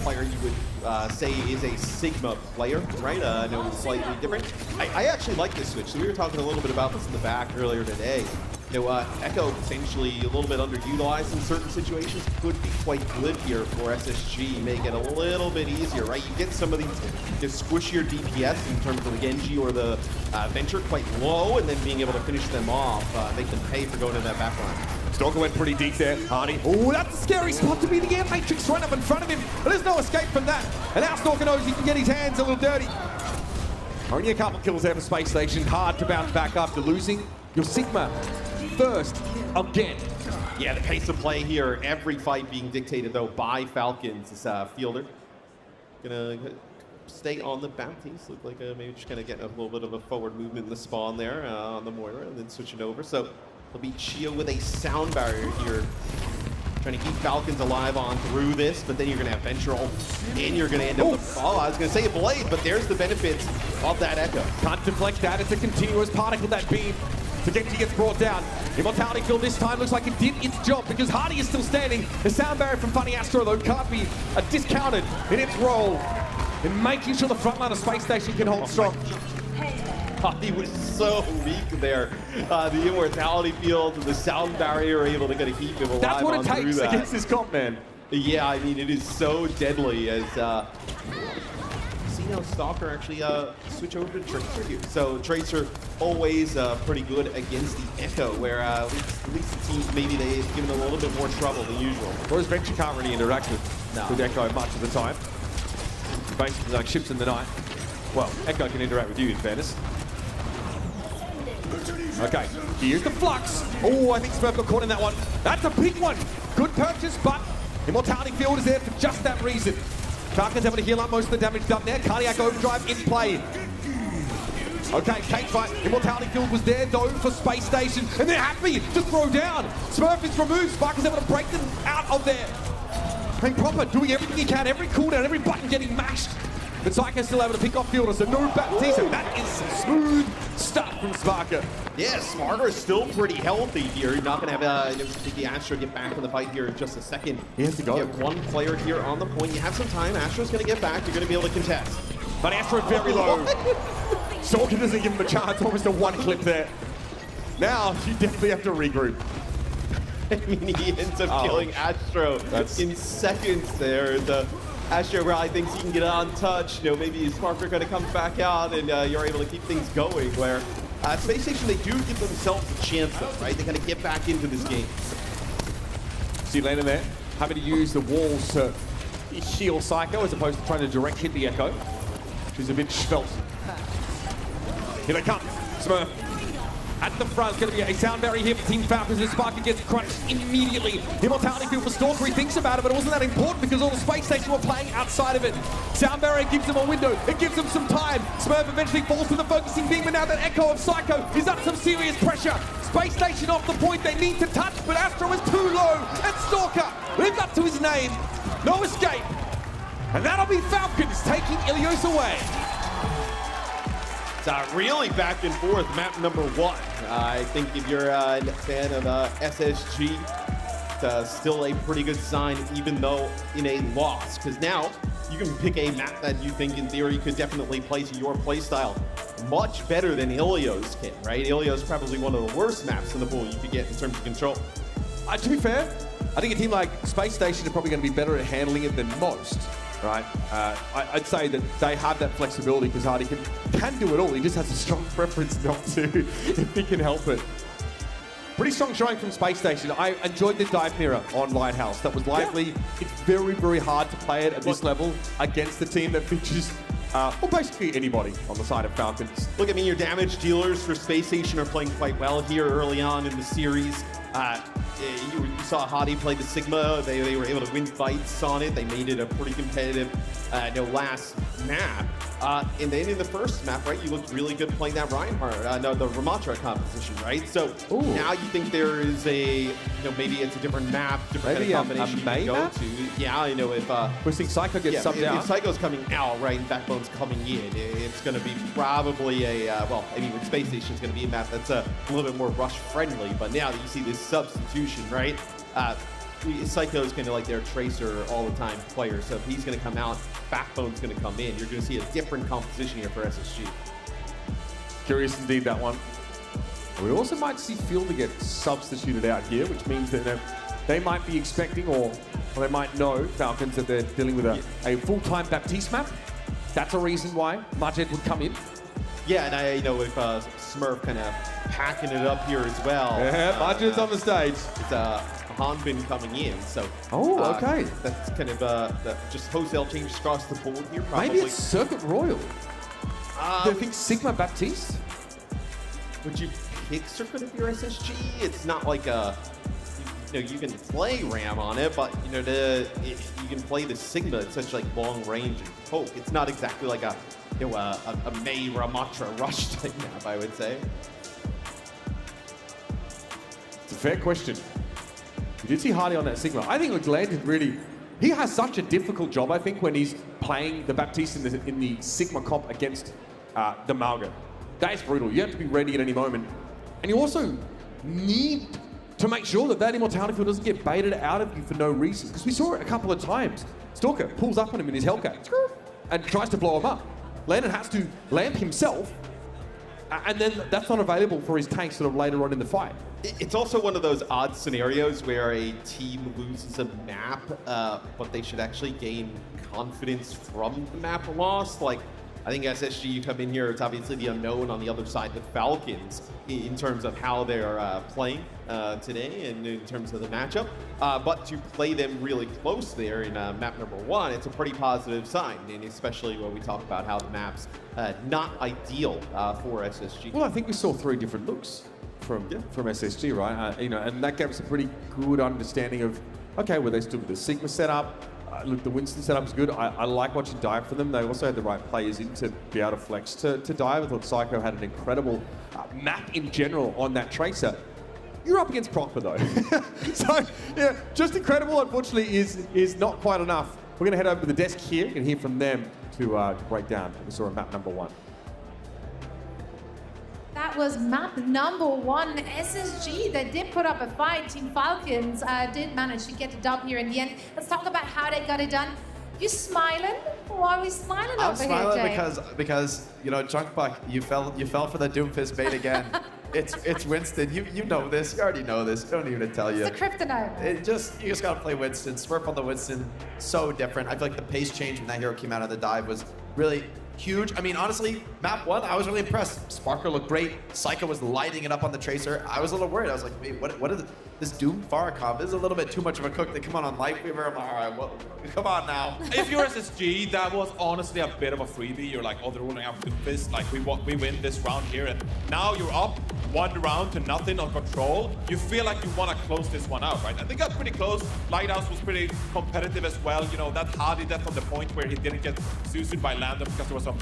player you would say is a Sigma player, right? No, it's slightly different. I actually like this switch. So we were talking a little bit about this in the back earlier today. Echo potentially a little bit underutilized in certain situations could be quite good here for SSG, make it a little bit easier, right? You get some of these squishier DPS in terms of the Genji or the Venture quite low, and then being able to finish them off, make them pay for going to that back line. Stalker went pretty deep there, Hardy. Oh, that's a scary spot to be. The Air Matrix right up in front of him, but there's no escape from that. And now Stalker knows he can get his hands a little dirty. Only a couple kills there for Space Station. Hard to bounce back after losing your Sigma first again. Yeah, the pace of play here, every fight being dictated though by Falcons. This fielder gonna stay on the bounties. Look like maybe just kind of getting a little bit of a forward movement in the spawn there on the Moira, and then switching over. So it'll be Chio with a sound barrier here, trying to keep Falcons alive on through this, but then you're gonna have Venture and you're gonna end up with, I was gonna say a Blade, but there's the benefits of that Echo. Can't deflect that, it's a continuous particle, that beam. Genji gets brought down. Immortality Field this time looks like it did its job because Hardy is still standing. The sound barrier from Funny Astro, though, can't be discounted in its role in making sure the front line of Space Station can hold strong. Hardy was so weak there. The Immortality Field, the sound barrier are able to kind of keep him alive. That's what it takes against this comp, man. Yeah, I mean, it is so deadly as Stalker actually switch over to Tracer here. So Tracer always pretty good against the Echo, where at least it seems maybe they've given a little bit more trouble than usual. Whereas Venture can't really interact with Echo much of the time. Basically like ships in the night. Well, Echo can interact with you in fairness. Okay, here's the Flux. Oh, I think Smurf got caught in that one. That's a big one. Good purchase, but Immortality Field is there for just that reason. Falcons able to heal up most of the damage done there. Cardiac Overdrive in play. Okay, cage fight. Immortality Field was there though for Space Station, and they're happy to throw down. Smurf is removed. Spark is able to break them out of there. Playing proper, doing everything he can, every cooldown, every button getting mashed. But Psycho's still able to pick off Fielder, so no Baptista. That is some smooth stuff from Sparker. Yeah, Smarter is still pretty healthy here. You're not going to have the Astro get back in the fight here in just a second. He has to go. You have one player here on the point. You have some time. Astro's going to get back. You're going to be able to contest. But Astro very low. Sorkin doesn't give him a chance. Almost a one clip there. Now, you definitely have to regroup. I mean, he ends up killing Astro in seconds there. The Astro probably thinks he can get untouched. Maybe Sparker kind of comes back out and you're able to keep things going. Where Space Station, they do give themselves a chance though, right? They kind of get back into this game. See Lana there, having to use the walls to heal Psycho as opposed to trying to direct hit the Echo, which is a bit svelte. Here they come. Smurf at the front. It's going to be a sound barrier here for Team Falcons as Sparker gets crunched immediately. Immortality Field for Stalker, he thinks about it, but it wasn't that important because all the Space Station were playing outside of it. Sound barrier gives him a window. It gives him some time. Smurf eventually falls to the focusing beam, but now that Echo of Psycho is under some serious pressure. Space Station off the point. They need to touch, but Astro is too low. And Stalker lives up to his name. No escape. And that'll be Falcons taking Ilios away. Really back and forth, map number 1. I think if you're a fan of SSG, it's still a pretty good sign, even though in a loss. Because now you can pick a map that you think in theory could definitely play to your playstyle. Much better than Ilios can, right? Ilios probably one of the worst maps in the pool you could get in terms of control. To be fair, I think a team like Space Station is probably going to be better at handling it than most. Right, I'd say that they have that flexibility because Hardy can do it all. He just has a strong preference not to, if he can help it. Pretty strong showing from Space Station. I enjoyed the dive mirror on Lighthouse. That was lively. Yeah. It's very, very hard to play it at this level against the team that features, well, basically anybody on the side of Falcons. Look, I mean, your damage dealers for Space Station are playing quite well here early on in the series. You saw Hardy play the Sigma. They were able to win fights on it. They made it a pretty competitive last map. And then in the first map, right, you looked really good playing that Reinhardt, the Ramatra composition, right? So now you think there is a, maybe it's a different map, different Maybe kind of combination a you can May go map? to. Yeah, if We're seeing Psycho get subbed out. if Psycho's coming out, right, and Backbone's coming in, it's going to be probably with Space Station, it's going to be a map that's a little bit more rush friendly. But now that you see this substitution, right? Psycho's kind of like their tracer all the time player. So if he's going to come out, Backbone's going to come in. You're going to see a different composition here for SSG. Curious indeed, that one. We also might see Fielder get substituted out here, which means that they might be expecting, or they might know, Falcons, that they're dealing with a full-time Baptiste map. That's a reason why Majed would come in. Yeah, and with Smurf kind of packing it up here as well. Yeah, Majed's on the stage. It's Hanbin coming in, so okay. That's kind of just wholesale changes across the board here. Probably. Maybe it's Circuit Royal. Do you think Sigma Baptiste? Would you pick Circuit if you're SSG? It's not like you can play Ram on it, but you can play the Sigma at such like long range and poke. It's not exactly like a May Ramatra rush type map, I would say. It's a fair question. You did see Hardy on that Sigma. I think Landon really, he has such a difficult job, I think, when he's playing the Baptiste in the Sigma comp against the Malga. That is brutal. You have to be ready at any moment. And you also need to make sure that immortality field doesn't get baited out of you for no reason. Because we saw it a couple of times. Stalker pulls up on him in his Hellcat and tries to blow him up. Landon has to lamp himself, and then that's not available for his tank sort of later on in the fight. It's also one of those odd scenarios where a team loses a map, but they should actually gain confidence from the map loss. Like, I think SSG, you come in here, it's obviously the unknown on the other side, the Falcons, in terms of how they're playing today and in terms of the matchup. But to play them really close there in map number 1, it's a pretty positive sign, and especially when we talk about how the map's not ideal for SSG. Well, I think we saw 3 different looks from SSG, right? And that gave us a pretty good understanding of, okay, well, they stood with the Sigma setup. Look, the Winston setup is good. I like watching Dive for them. They also had the right players in to be able to flex to Dive. I thought Psycho had an incredible map in general on that Tracer. You're up against Proctor, though. So, yeah, just incredible, unfortunately, is not quite enough. We're going to head over to the desk here and hear from them to break down. We saw map number 1. That was map number 1, SSG. They did put up a fight. Team Falcons did manage to get a dub here in the end. Let's talk about how they got it done. You smiling? Why are we smiling over here, Jay? I'm smiling because Junkbuck, you fell for the Doomfist bait again. It's Winston. You know this. You already know this. Don't even tell you. It's a kryptonite. You just gotta play Winston. Smurf on the Winston, so different. I feel like the pace change when that hero came out of the dive was really huge. I mean, honestly, map 1, I was really impressed. Sparker looked great. Psycho was lighting it up on the Tracer. I was a little worried. I was like, wait, what is this Doom Pharah comp? This is a little bit too much of a cook. They come on Lightweaver. I'm like, all right, well, come on now. If you're SSG, that was honestly a bit of a freebie. You're like, oh, they're rolling out Doomfist. Like, we win this round here, and now you're up 1 round to nothing on control. You feel like you want to close this one out, right? And they got pretty close. Lighthouse was pretty competitive as well. That Hardy death on the point where he didn't get suited by Landon because there was some,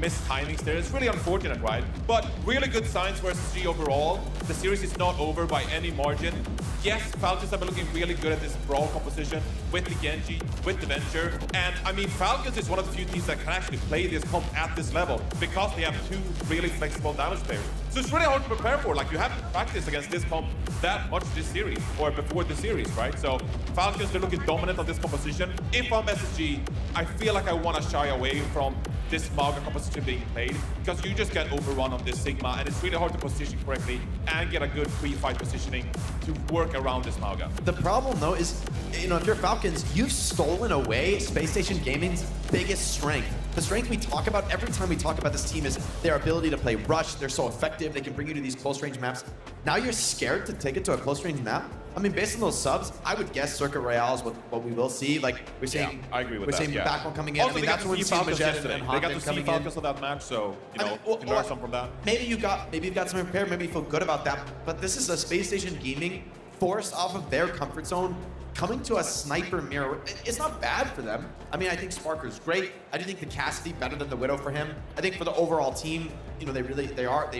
missed timings there. It's really unfortunate, right? But really good signs for SSG overall. The series is not over by any margin. Yes, Falcons have been looking really good at this brawl composition with the Genji, with the Venture. And I mean, Falcons is one of the few teams that can actually play this comp at this level because they have 2 really flexible damage players. So it's really hard to prepare for. Like, you haven't practiced against this comp that much this series or before the series, right? So Falcons, they're looking dominant on this composition. If I'm SSG, I feel like I want to shy away from this Malga composition being played because you just get overrun on this Sigma, and it's really hard to position correctly and get a good pre-fight positioning to work around this Malga. The problem, though, is, if you're Falcons, you've stolen away Space Station Gaming's biggest strength. The strength we talk about every time we talk about this team is their ability to play rush. They're so effective. They can bring you to these close range maps. Now you're scared to take it to a close range map? I mean, based on those subs, I would guess Circuit Royale is what we will see. Like, we're seeing, I agree with that. We're seeing Backbone coming in. Also, I mean, that's when we see Falcons Majet yesterday. and They got Honda to see coming in. Falcons on that match, so you can learn some from that. Maybe you've got something prepared. Maybe you feel good about that. But this is a Space Station Gaming forced off of their comfort zone coming to a sniper mirror, it's not bad for them. I mean, I think Sparker's great. I do think the Cassidy better than the Widow for him. I think for the overall team, you know, they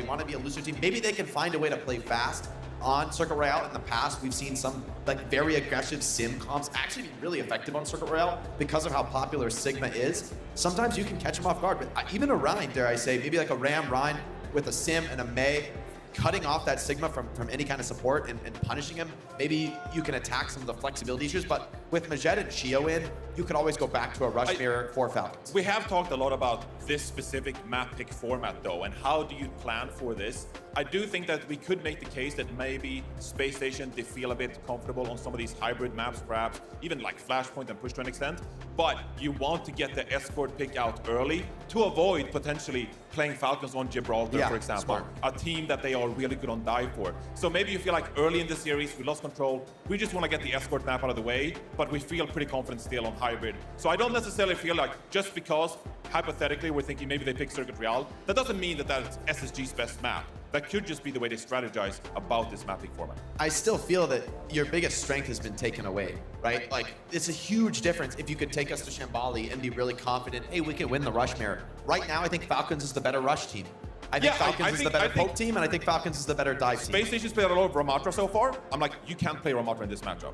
want to be a looser team. Maybe they can find a way to play fast. On Circuit Royale in the past, we've seen some like very aggressive sim comps actually be really effective on Circuit Royale because of how popular Sigma is. Sometimes you can catch them off guard, but even a Rhine, dare I say, maybe like a Ram Rhine with a sim and a Mei, cutting off that Sigma from any kind of support and punishing him, maybe you can attack some of the flexibility issues. But with Majed and Shio in, you could always go back to a rush mirror for Falcons. We have talked a lot about this specific map pick format though, and how do you plan for this? I do think that we could make the case that maybe Space Station, they feel a bit comfortable on some of these hybrid maps, perhaps even like Flashpoint and Push to an extent, but you want to get the escort pick out early to avoid potentially playing Falcons on Gibraltar, for example, a team that they are really good on dive for. So maybe you feel like early in the series, we lost control, we just want to get the escort map out of the way, but we feel pretty confident still on hybrid. So I don't necessarily feel like just because hypothetically we're thinking maybe they pick Circuit Real, that doesn't mean that that's SSG's best map. That could just be the way they strategize about this mapping format. I still feel that your biggest strength has been taken away, right? Like, it's a huge difference if you could take us to Shambali and be really confident, hey, we can win the rush mirror. Right now, I think Falcons is the better rush team. I think Falcons is the better poke team, and I think Falcons is the better dive team. Space Station's played a lot of Ramatra so far. I'm like, you can't play Ramatra in this matchup.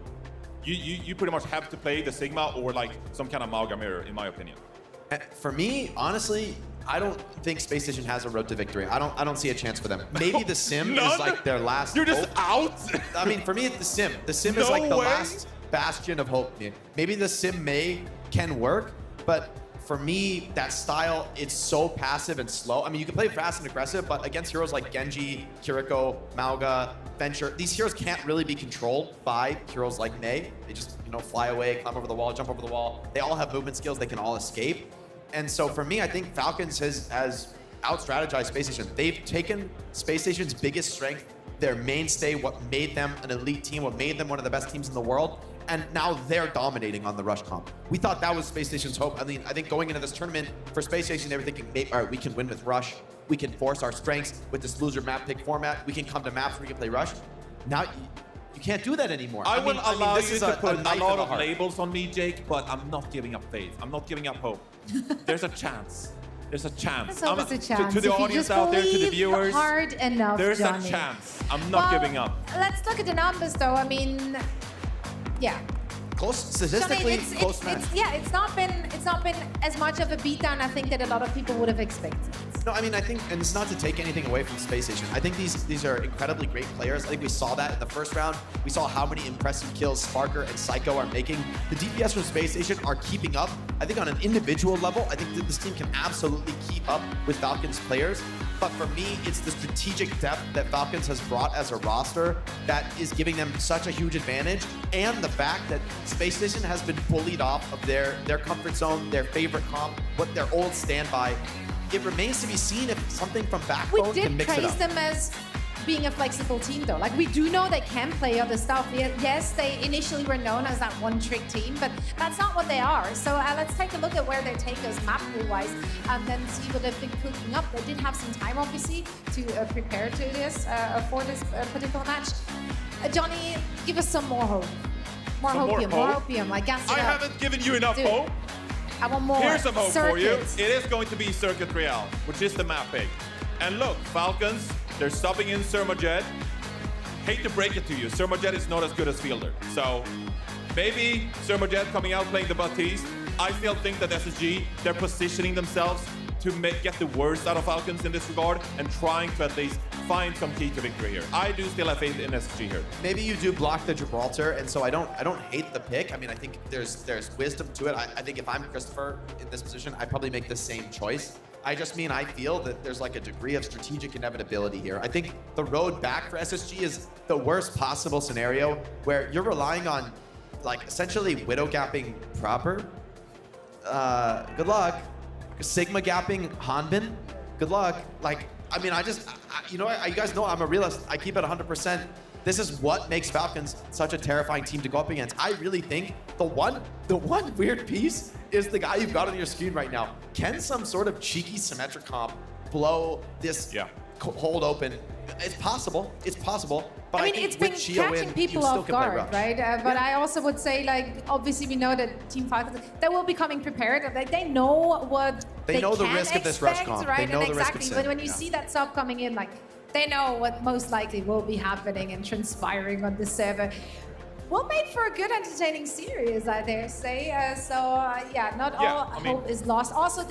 You pretty much have to play the Sigma or like some kind of Mauga mirror, in my opinion. For me, honestly, I don't think Space Station has a road to victory. I don't see a chance for them. Maybe the Sim is like their last You're just hope. out? I mean, for me, it's the Sim. The Sim is like the last bastion of hope. Maybe the Sim can work, but for me, that style, it's so passive and slow. I mean, you can play fast and aggressive, but against heroes like Genji, Kiriko, Mauga, Venture, these heroes can't really be controlled by heroes like Mei. They just, you know, fly away, climb over the wall, jump over the wall. They all have movement skills. They can all escape. And so for me, I think Falcons has out-strategized Space Station. They've taken Space Station's biggest strength, their mainstay, what made them an elite team, what made them one of the best teams in the world, and now they're dominating on the rush comp. We thought that was Space Station's hope. I mean, I think going into this tournament for Space Station, they were thinking, all right, we can win with rush. We can force our strengths with this loser map pick format. We can come to maps where we can play rush. Now, you can't do that anymore. I will allow you to put a lot of labels on me, Jake, but I'm not giving up faith. I'm not giving up hope. There's a chance. There's a chance. There's always a chance. To the If you audience just out there, to the believe viewers, hard enough, there's Johnny. a chance. I'm not giving up. Let's look at the numbers, though. I mean, yeah. Close, statistically, Johnny, close match. it's not been as much of a beatdown I think that a lot of people would have expected. No, I mean, I think, and it's not to take anything away from Space Station. I think these are incredibly great players. I think we saw that in the first round. We saw how many impressive kills Sparker and Psycho are making. The DPS from Space Station are keeping up. I think on an individual level, I think that this team can absolutely keep up with Falcons players. But for me, it's the strategic depth that Falcons has brought as a roster that is giving them such a huge advantage, and the fact that Space Station has been bullied off of their comfort zone, their favorite comp, what their old standby. It remains to be seen if something from Backbone can mix it up. We did praise them as being a flexible team, though. Like, we do know they can play other stuff. Yes, they initially were known as that one-trick team, but that's not what they are. So let's take a look at where they take us map-wise and then see what they've been cooking up. They did have some time, obviously, to prepare to this for this particular match. Johnny, give us some more hope. More hopium, like gas it I up. haven't given you enough hope. I want more. Here's some hope for you. Circuit. It is going to be Circuit Real, which is the map pick. And look, Falcons, they're subbing in Sermajed. Hate to break it to you, Sermajed is not as good as Fielder. So maybe Sermajed coming out playing the Baptiste. I still think that SSG, they're positioning themselves to get the worst out of Falcons in this regard and trying to at least find some key to victory here. I do still have faith in SSG here. Maybe you do block the Gibraltar, and so I don't hate the pick. I mean, I think there's wisdom to it. I think if I'm Christopher in this position, I'd probably make the same choice. I just mean I feel that there's like a degree of strategic inevitability here. I think the road back for SSG is the worst possible scenario where you're relying on like essentially widow gapping proper. Good luck. Sigma gapping Hanbin. Good luck. Like, I mean, you know, you guys know I'm a realist. I keep it 100%. This is what makes Falcons such a terrifying team to go up against. I really think the one weird piece is the guy you've got on your screen right now. Can some sort of cheeky symmetric comp blow this hold open It's possible. It's possible. But I mean, think it's been with Gio catching in, people you still off can play guard, Rush. right? But I also would say, like, obviously we know that Team Falcons, they will be coming prepared. Like, they know what They know the can risk of this Rush expect, comp. right? They know and the risk of exactly, Sim, but when you yeah. see that sub coming in, like, they know what most likely will be happening and transpiring on the server. Will make for a good, entertaining series, I dare say. Yeah, not all I mean- hope is lost. Also,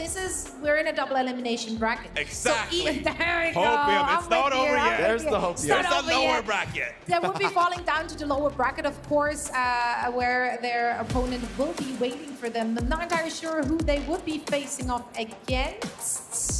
we're in a double elimination bracket. Exactly. So Ian, there we go. Hopium, it's I'm not with you, over I'm yet. with There's you. the hope. It's There's not the over lower yet. bracket. They will be falling down to the lower bracket, of course, where their opponent will be waiting for them. I'm not entirely sure who they would be facing off against.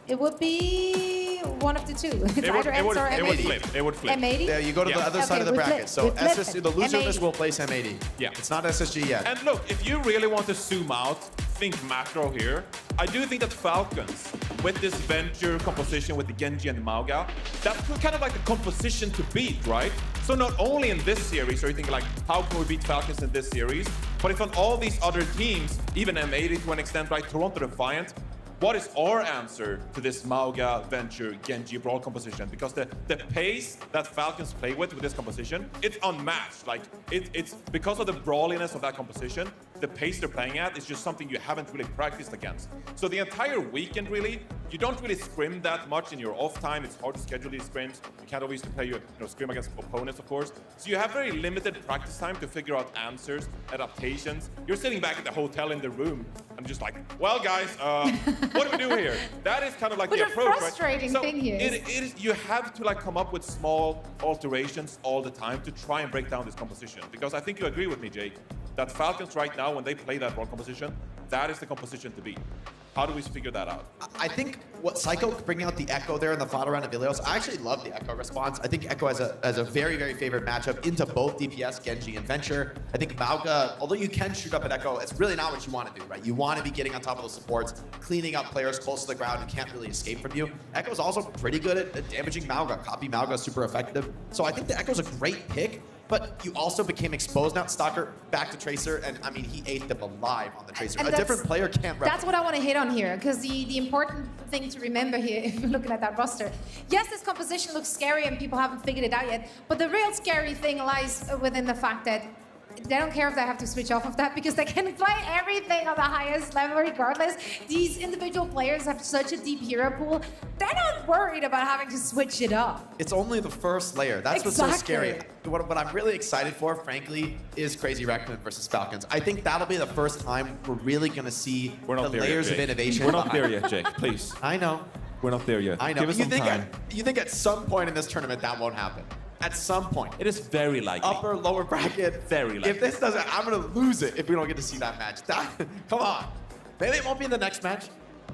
It would be one of the two. It's either Ence or it would M80. flip. It would flip. M80? Yeah, you go to the Yeah. other side of the we bracket. flip, So we flip SSG, it. the loser of this M80. will place M80. Yeah. It's not SSG yet. And look, if you really want to zoom out, think macro here, I do think that Falcons, with this venture composition with the Genji and the Mauga, that's kind of like a composition to beat, right? So not only in this series are you thinking like, how can we beat Falcons in this series? But if on all these other teams, even M80 to an extent, right, Toronto Defiant, what is our answer to this Mauga, Venture, Genji, Brawl composition? Because the pace that Falcons play with this composition, it's unmatched. Like, it's because of the brawliness of that composition, the pace they're playing at is just something you haven't really practiced against. So the entire weekend, really, you don't really scrim that much in your off time. It's hard to schedule these scrims. You can't always play your scrim against opponents, of course. So you have very limited practice time to figure out answers, adaptations. You're sitting back at the hotel in the room and just like, well, guys, what do we do here? That is kind of like But the the approach, frustrating right? So thing here it is you have to like come up with small alterations all the time to try and break down this composition. Because I think you agree with me, Jake, that Falcons right now, when they play that Brawl composition, that is the composition to beat. How do we figure that out? I think what Psycho bringing out the Echo there in the final round of Ilios, I actually love the Echo response. I think Echo has a very, very favorite matchup into both DPS, Genji, and Venture. I think Mauga, although you can shoot up at Echo, it's really not what you want to do, right? You want to be getting on top of those supports, cleaning up players close to the ground who can't really escape from you. Echo's also pretty good at damaging Mauga. Copy Mauga, super effective. So I think the Echo's a great pick. But you also became exposed now. Stalker back to Tracer, and I mean, he ate them alive on the Tracer. And A different player can't rep. That's what I want to hit on here, because the important thing to remember here, if you're looking at that roster, yes, this composition looks scary and people haven't figured it out yet, but the real scary thing lies within the fact that they don't care if they have to switch off of that because they can play everything on the highest level regardless. These individual players have such a deep hero pool. They're not worried about having to switch it up. It's only the first layer. That's what's so scary. Exactly. What I'm really excited for, frankly, is Crazy Raccoon versus Falcons. I think that'll be the first time we're really going to see We're not the there layers yet, of Jake. innovation. We're not there yet, Jake. Please. I know. We're not there yet. I know. Give us you some think time. you think at some point in this tournament that won't happen? At some point. It is very likely. Upper, lower bracket. Very likely. If this doesn't, I'm going to lose it if we don't get to see that match. Come on. Maybe it won't be in the next match.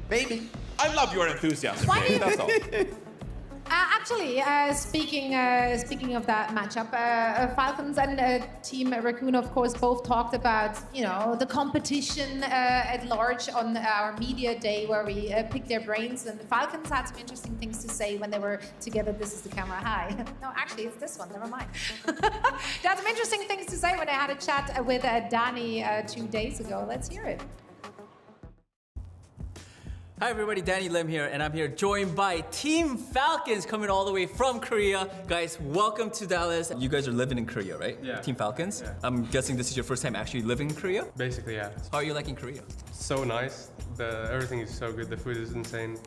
Maybe. I love your enthusiasm, Why Jake. do you- That's all. Actually, speaking of that matchup, Falcons and Team Raccoon, of course, both talked about the competition at large on our media day where we picked their brains. And the Falcons had some interesting things to say when they were together. This is the camera. Hi. No, actually, it's this one. Never mind. They had some interesting things to say when I had a chat with Danny 2 days ago. Let's hear it. Hi everybody, Danny Lim here, and I'm here joined by Team Falcons coming all the way from Korea. Guys, welcome to Dallas. You guys are living in Korea, right? Yeah. Team Falcons? Yeah. I'm guessing this is your first time actually living in Korea? Basically, yeah. How are you liking Korea? So nice. Everything is so good. The food is insane.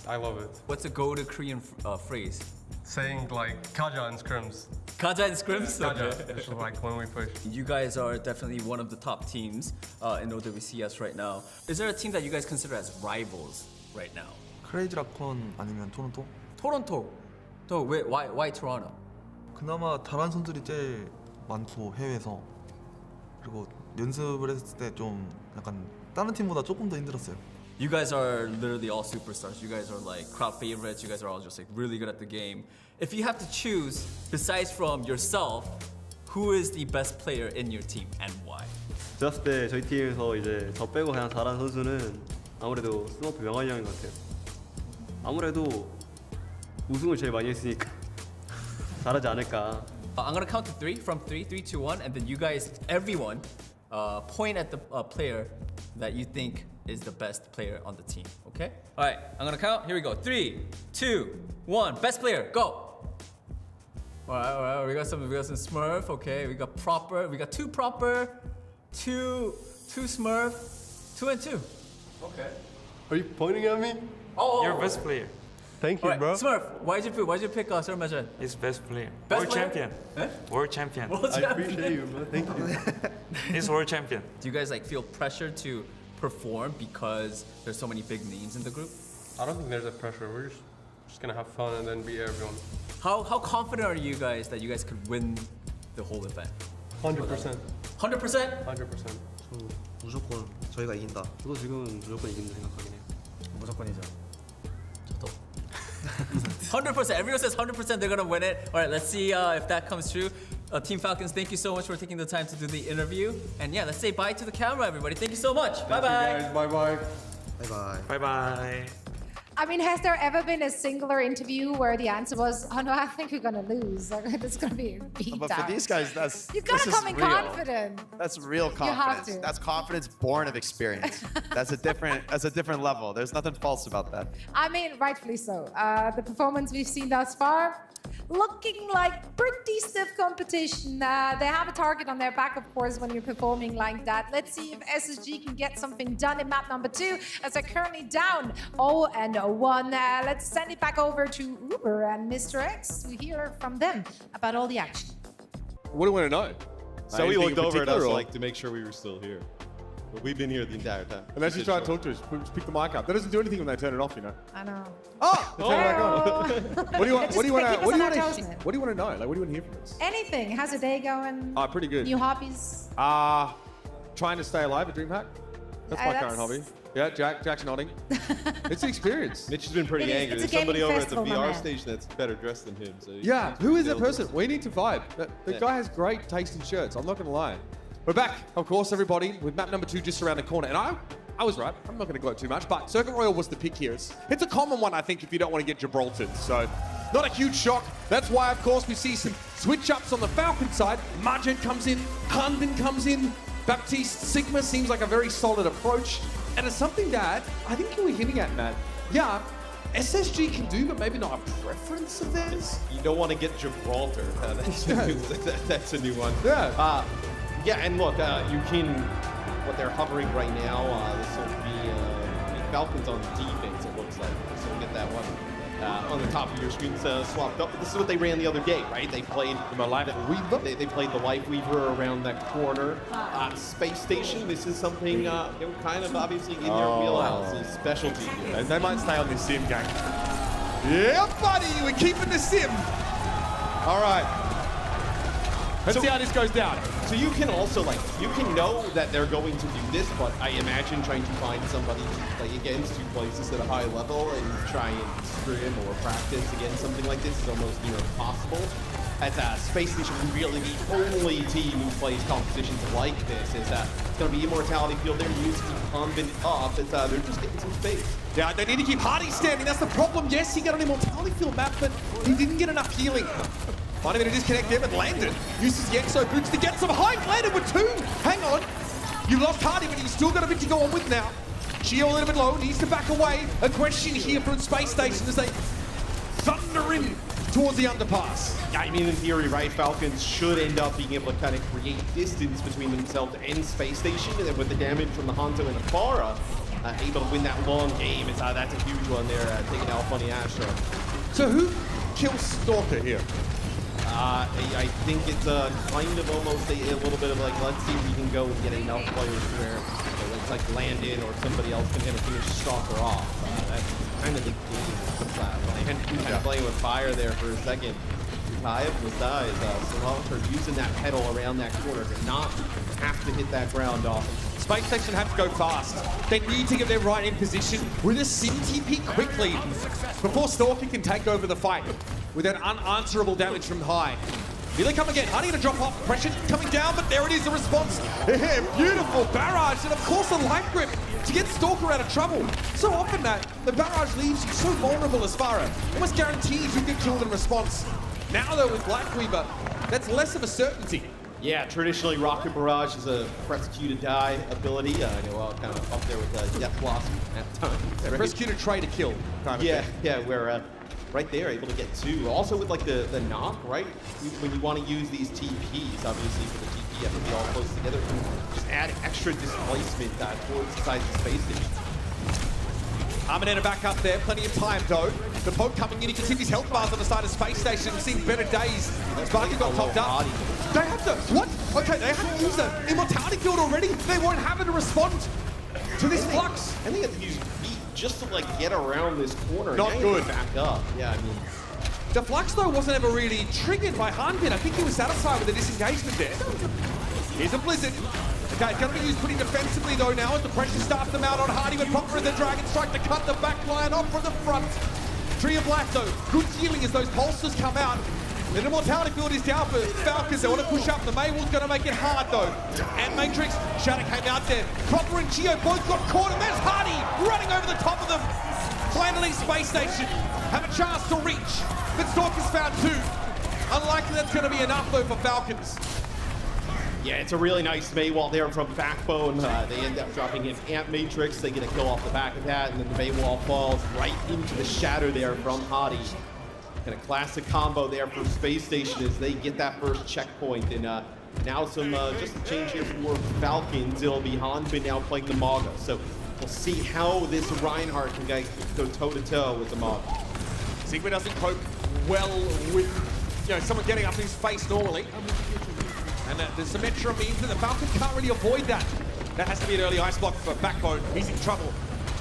I love it. What's a go-to Korean phrase? Saying like kaja and scrims. Kaja and scrims? Kaja, it's like when we push. You guys are definitely one of the top teams in OWCS right now. Is there a team that you guys consider as rivals right now? 크레이지 라콘 아니면 토론토? Toronto. Why Toronto? 그나마 잘하는 선수들이 제일 많고 해외에서 그리고 연습을 했을 때 좀 약간 다른 팀보다 조금 더 힘들었어요. You guys are literally all superstars. You guys are like crowd favorites. You guys are all just like really good at the game. If you have to choose, besides from yourself, who is the best player in your team and why? 들었을 때 저희 팀에서 이제 저 빼고 그냥 잘하는 선수는 아무래도 스머프 명환이 형인 것 같아요. 아무래도 우승을 제일 많이 했으니까 잘하지 않을까. I'm gonna count to three, from 3, 3, 2, 1, and then you guys, everyone, point at the player that you think is the best player on the team. Okay? All right, I'm gonna count. Here we go. 3, 2, 1. Best player, go. All right. We got some Smurf. Okay, we got proper. We got 2 proper, 2 Smurf, 2 and 2. Okay. Are you pointing at me? Oh, You're best player. Thank you, All right, bro. Smurf, why'd you pick Showmatch Match? He's best player. Best World player? champion. Eh? World champion. I appreciate you, bro. Thank you. He's world champion. Do you guys like feel pressure to perform because there's so many big names in the group? I don't think there's a pressure. We're just gonna have fun and then beat everyone. How confident are you guys that you guys could win the whole event? 100%. 100%? 100%. 무조건 저희가 이긴다. 저도 지금 무조건 이긴다 생각하긴 해요. 무조건이죠. 저도. 100%. Everyone says 100% they're gonna win it. All right, let's see if that comes true. Team Falcons, thank you so much for taking the time to do the interview. And yeah, let's say bye to the camera, everybody. Thank you so much. Bye bye. Bye bye. Bye bye. Bye bye. I mean, has there ever been a singular interview where the answer was, "Oh no, I think we're gonna lose. It's gonna be a beatdown." But for these guys, that's You've got to this is come in real. confident. That's real have confidence. to. That's confidence born of experience. That's a different level. There's nothing false about that. I mean, rightfully so. The performance we've seen thus far, looking like pretty stiff competition. They have a target on their back, of course, when you're performing like that. Let's see if SSG can get something done in map number 2, as they're currently down 0-1. Let's send it back over to Uber and Mr. X. We hear from them about all the action. What do you want to know? So he Anything looked in over at particular, us or- like to make sure we were still here. But we've been here the entire time. And as you try to talk to us, just pick the mic up. That doesn't do anything when they turn it off, you know. I know. Oh! They turn it back on. What do you want? Just What do you want? keep us What do you on want our to? toes, man. What do you want to know? Like, what do you want to hear from us? Anything. How's your day going? Pretty good. New hobbies? Trying to stay alive at DreamHack. That's my current hobby. Yeah, Jack's nodding. It's an experience. Mitch has been pretty It is. angry. It's a There's somebody gaming over at the festival, my VR man. station that's better dressed than him. So Yeah, who is that person? We need to vibe. The Yeah. guy has great taste in shirts. I'm not going to lie. We're back, of course, everybody, with map number 2 just around the corner. And I was right. I'm not going to gloat too much, but Circuit Royale was the pick here. It's a common one, I think, if you don't want to get Gibraltar. So, not a huge shock. That's why, of course, we see some switch-ups on the Falcon side. Margent comes in, Hanbin comes in, Baptiste, Sigma seems like a very solid approach. And it's something that I think you were hinting at, Matt. Yeah, SSG can do, but maybe not a preference of theirs. You don't want to get Gibraltar. That's a new one. Yeah. Yeah, and look, you can. What they're hovering right now. This will be Falcons on defense. It looks like. So we'll get that one on the top of your screen swapped up. But this is what they ran the other day, right? They played the Life Weaver. They played the Life Weaver around that corner. Space Station. This is something kind of obviously in your wheelhouse. It's specialty here. They might stay on this sim, gang. Yeah, buddy, we're keeping the sim. All right. Let's see how this goes down. So you can also, you can know that they're going to do this, but I imagine trying to find somebody to play against who plays this at a high level and try and scrim or practice against something like this is almost near impossible. As Space Station, really the only team who plays competitions like this is it's going to be Immortality Field. They're used to pumping up. They're just getting some space. Yeah, they need to keep Hardy standing. That's the problem. Yes, he got an Immortality Field map, but he didn't get enough healing. Finding a bit of disconnect there, but landed. Uses the Exo boots to get some height. Landed with 2. Hang on. You lost Hardy, but you've still got a bit to go on with now. Geo a little bit low, needs to back away. A question here from Space Station as they thunder in towards the underpass. Yeah, I mean, in theory, right, Falcons should end up being able to kind of create distance between themselves and Space Station, and then with the damage from the Hanto and the Pharah, able to win that long game. That's a huge one there, taking out Funny Astro. So who kills Stalker here? I think it's kind of almost a little bit of let's see if we can go and get enough players where it's like Landon or somebody else can finish Stalker off. That's kind of the game. And kind of playing with fire there for a second. Kayab was died. Stalker using that pedal around that corner to not have to hit that ground off. Space Station have to go fast. They need to get their right in position with a Sim TP quickly before Stalker can take over the fight with that unanswerable damage from high. Here they come again. Hardy gonna drop off. Pressure coming down, but there it is, the response. Yeah, beautiful barrage, and of course a life grip to get Stalker out of trouble. So often that the barrage leaves you so vulnerable as Farah. Almost guarantees you get killed in response. Now though with Blackweaver, that's less of a certainty. Yeah, traditionally Rocket Barrage is a press Q to die ability. Kind of up there with Death Blossom at times. Press Q to try to kill. Kind of thing. Yeah, where right there, able to get 2. Also with like the knock, right? When you want to use these TPs, obviously for the TP, you have to be all close together. Just add extra displacement towards the side of the space station. Armanetta back up there, plenty of time though. The poke coming in, you can see these health bars on the side of Space Station, seen better days. Sparky got topped up. They have to, what? Okay, they have to use the immortality field already. They won't have it to respond to this flux. And they have to use feet just to like get around this corner. Not good. Back up. Yeah, I mean. The flux though wasn't ever really triggered by Hanbin. I think he was satisfied with the disengagement there. Here's a Blizzard. Okay, it's going to be used pretty defensively though now as the pressure starts them out on Hardy with proper the Dragon Strike to cut the back line off from the front. Tree of Black though, good healing as those pulses come out. The immortality field is down for Falcons. They want to push up. The Maywall's going to make it hard though. And Matrix, Shadow came out there. Proper and Geo both got caught, and there's Hardy running over the top of them. Finally, Space Station have a chance to reach, but Stalker's found 2. Unlikely that's going to be enough though for Falcons. Yeah, it's a really nice Maywall there from Backbone. They end up dropping in Ant Matrix. They get a kill off the back of that, and then the Maywall falls right into the shatter there from Hadi. And a classic combo there for Space Station as they get that first checkpoint. And now some just a change here for Falcons. It'll be Hanbin now playing the Maga. So we'll see how this Reinhardt can go toe-to-toe with the Maga. Sigma doesn't cope well with someone getting up in his face normally. And the Symmetra means that the Falcon can't really avoid that. That has to be an early ice block for Backbone. He's in trouble.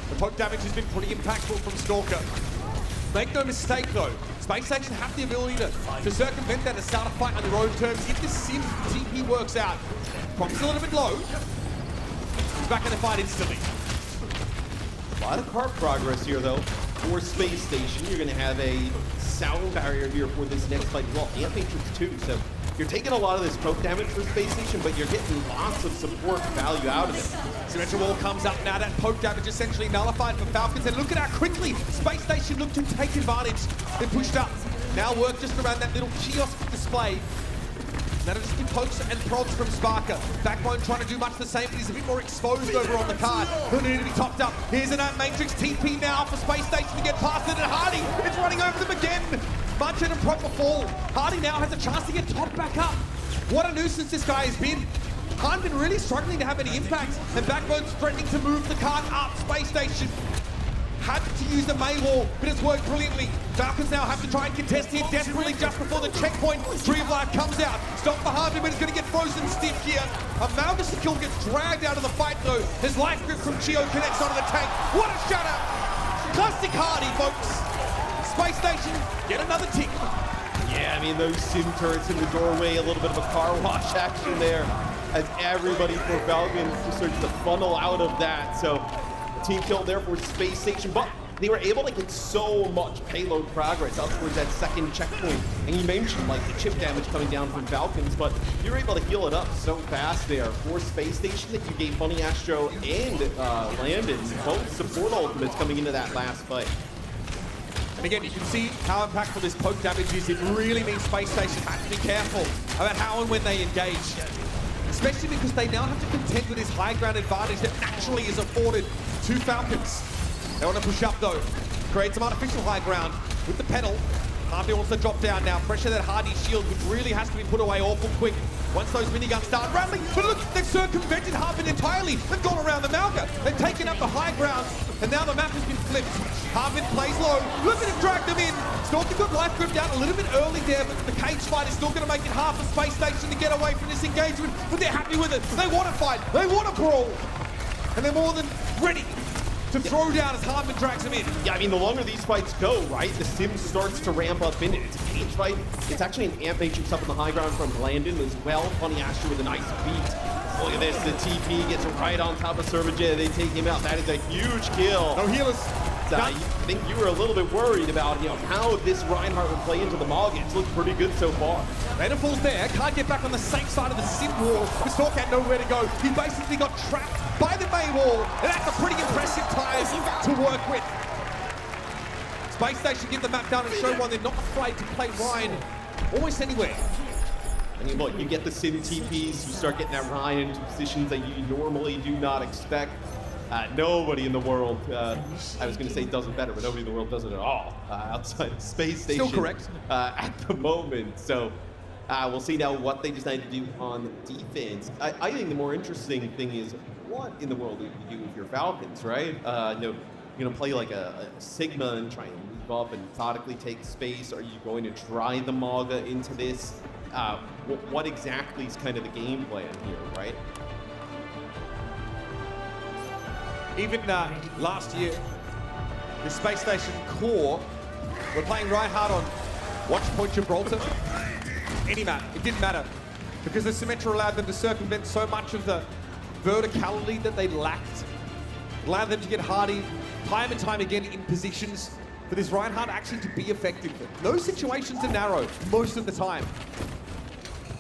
The poke damage has been pretty impactful from Stalker. Make no mistake though, Space Station have the ability to circumvent that and start a fight on their own terms. If the Sim TP works out, Croc's a little bit low. He's back in the fight instantly. A lot of card progress here though for Space Station. You're going to have a sound barrier here for this next fight as well. Ant Matrix 2, so you're taking a lot of this poke damage for Space Station, but you're getting lots of support value out of it. Symmetra Wall comes up now, that poke damage essentially nullified for Falcons, and look at how quickly Space Station looked to take advantage. They pushed up, now work just around that little kiosk display. That'll just be pokes and prods from Sparker. Backbone trying to do much the same, but he's a bit more exposed over on the card. He'll need to be topped up. Here's an Ant Matrix TP now for Space Station to get past it, and Hardy is running over them again. Munch and proper fall. Hardy now has a chance to get topped back up. What a nuisance this guy has been. Hanbin really struggling to have any impact, and Backbone's threatening to move the card up. Space Station had to use the Maywall, but it's worked brilliantly. Falcons now have to try and contest here desperately just before the checkpoint. Tree of Life comes out. Stop for Hanbin, but it's going to get frozen stiff here. Amalgus kill gets dragged out of the fight though. His life grip from Chio connects onto the tank. What a shutout! Classic Hardy, folks. Space Station, get another tick. Yeah, I mean, those Sim turrets in the doorway, a little bit of a car wash action there as everybody for Falcons just starts to funnel out of that. So team kill there for Space Station, but they were able to get so much payload progress up towards that second checkpoint. And you mentioned like the chip damage coming down from Falcons, but you were able to heal it up so fast there for Space Station that you gave Funny Astro and Landon both support ultimates coming into that last fight. And again, you can see how impactful this poke damage is. It really means Space Station have to be careful about how and when they engage. Especially because they now have to contend with this high ground advantage that naturally is afforded to Falcons. They want to push up though, create some artificial high ground with the pedal. Hardy wants to drop down now, pressure that Hardy's shield, which really has to be put away awful quick once those miniguns start rattling. But look, they've circumvented Harvin entirely. They've gone around the Malga. They've taken up the high ground, and now the map has been flipped. Harvin plays low. Look at him drag them in. Stalker got life grip down a little bit early there, but the cage fight is still going to make it hard for Space Station to get away from this engagement. But they're happy with it. They want to fight. They want to brawl. And they're more than ready to throw down as Harvin drags him in. Yeah, I mean, the longer these fights go, right, the Sim starts to ramp up in it. It's a cage fight. It's actually an Ant Matrix up on the high ground from Landon as well. Funny Astro with a nice beat. Look at this, the TP gets right on top of Servajet. They take him out. That is a huge kill. No healers. I think you were a little bit worried about, how this Reinhardt would play into the Mog. It's looked pretty good so far. Random falls there, can't get back on the same side of the Sim wall. The Stalk had nowhere to go. He basically got trapped by the Bay wall, and that's a pretty impressive tie to work with. Space Station get the map down and show one they're not afraid to play Ryan almost anywhere. I mean, look, you get the Sim TPs, you start getting that Ryan into positions that you normally do not expect. Nobody in the world, I was going to say does it better, but nobody in the world does it at all outside of Space Station. Still correct. At the moment. So we'll see now what they decide to do on defense. I think the more interesting thing is what in the world do you do with your Falcons, right? You're going to play like a Sigma and try and move up and methodically take space. Are you going to try the Maga into this? What exactly is kind of the game plan here, right? Even last year, the Space Station core were playing right hard on Watchpoint Gibraltar. Any map, it didn't matter. Because the Symmetra allowed them to circumvent so much of the verticality that they lacked. It allowed them to get hardy time and time again in positions for this Reinhardt actually to be effective. Those situations are narrow most of the time.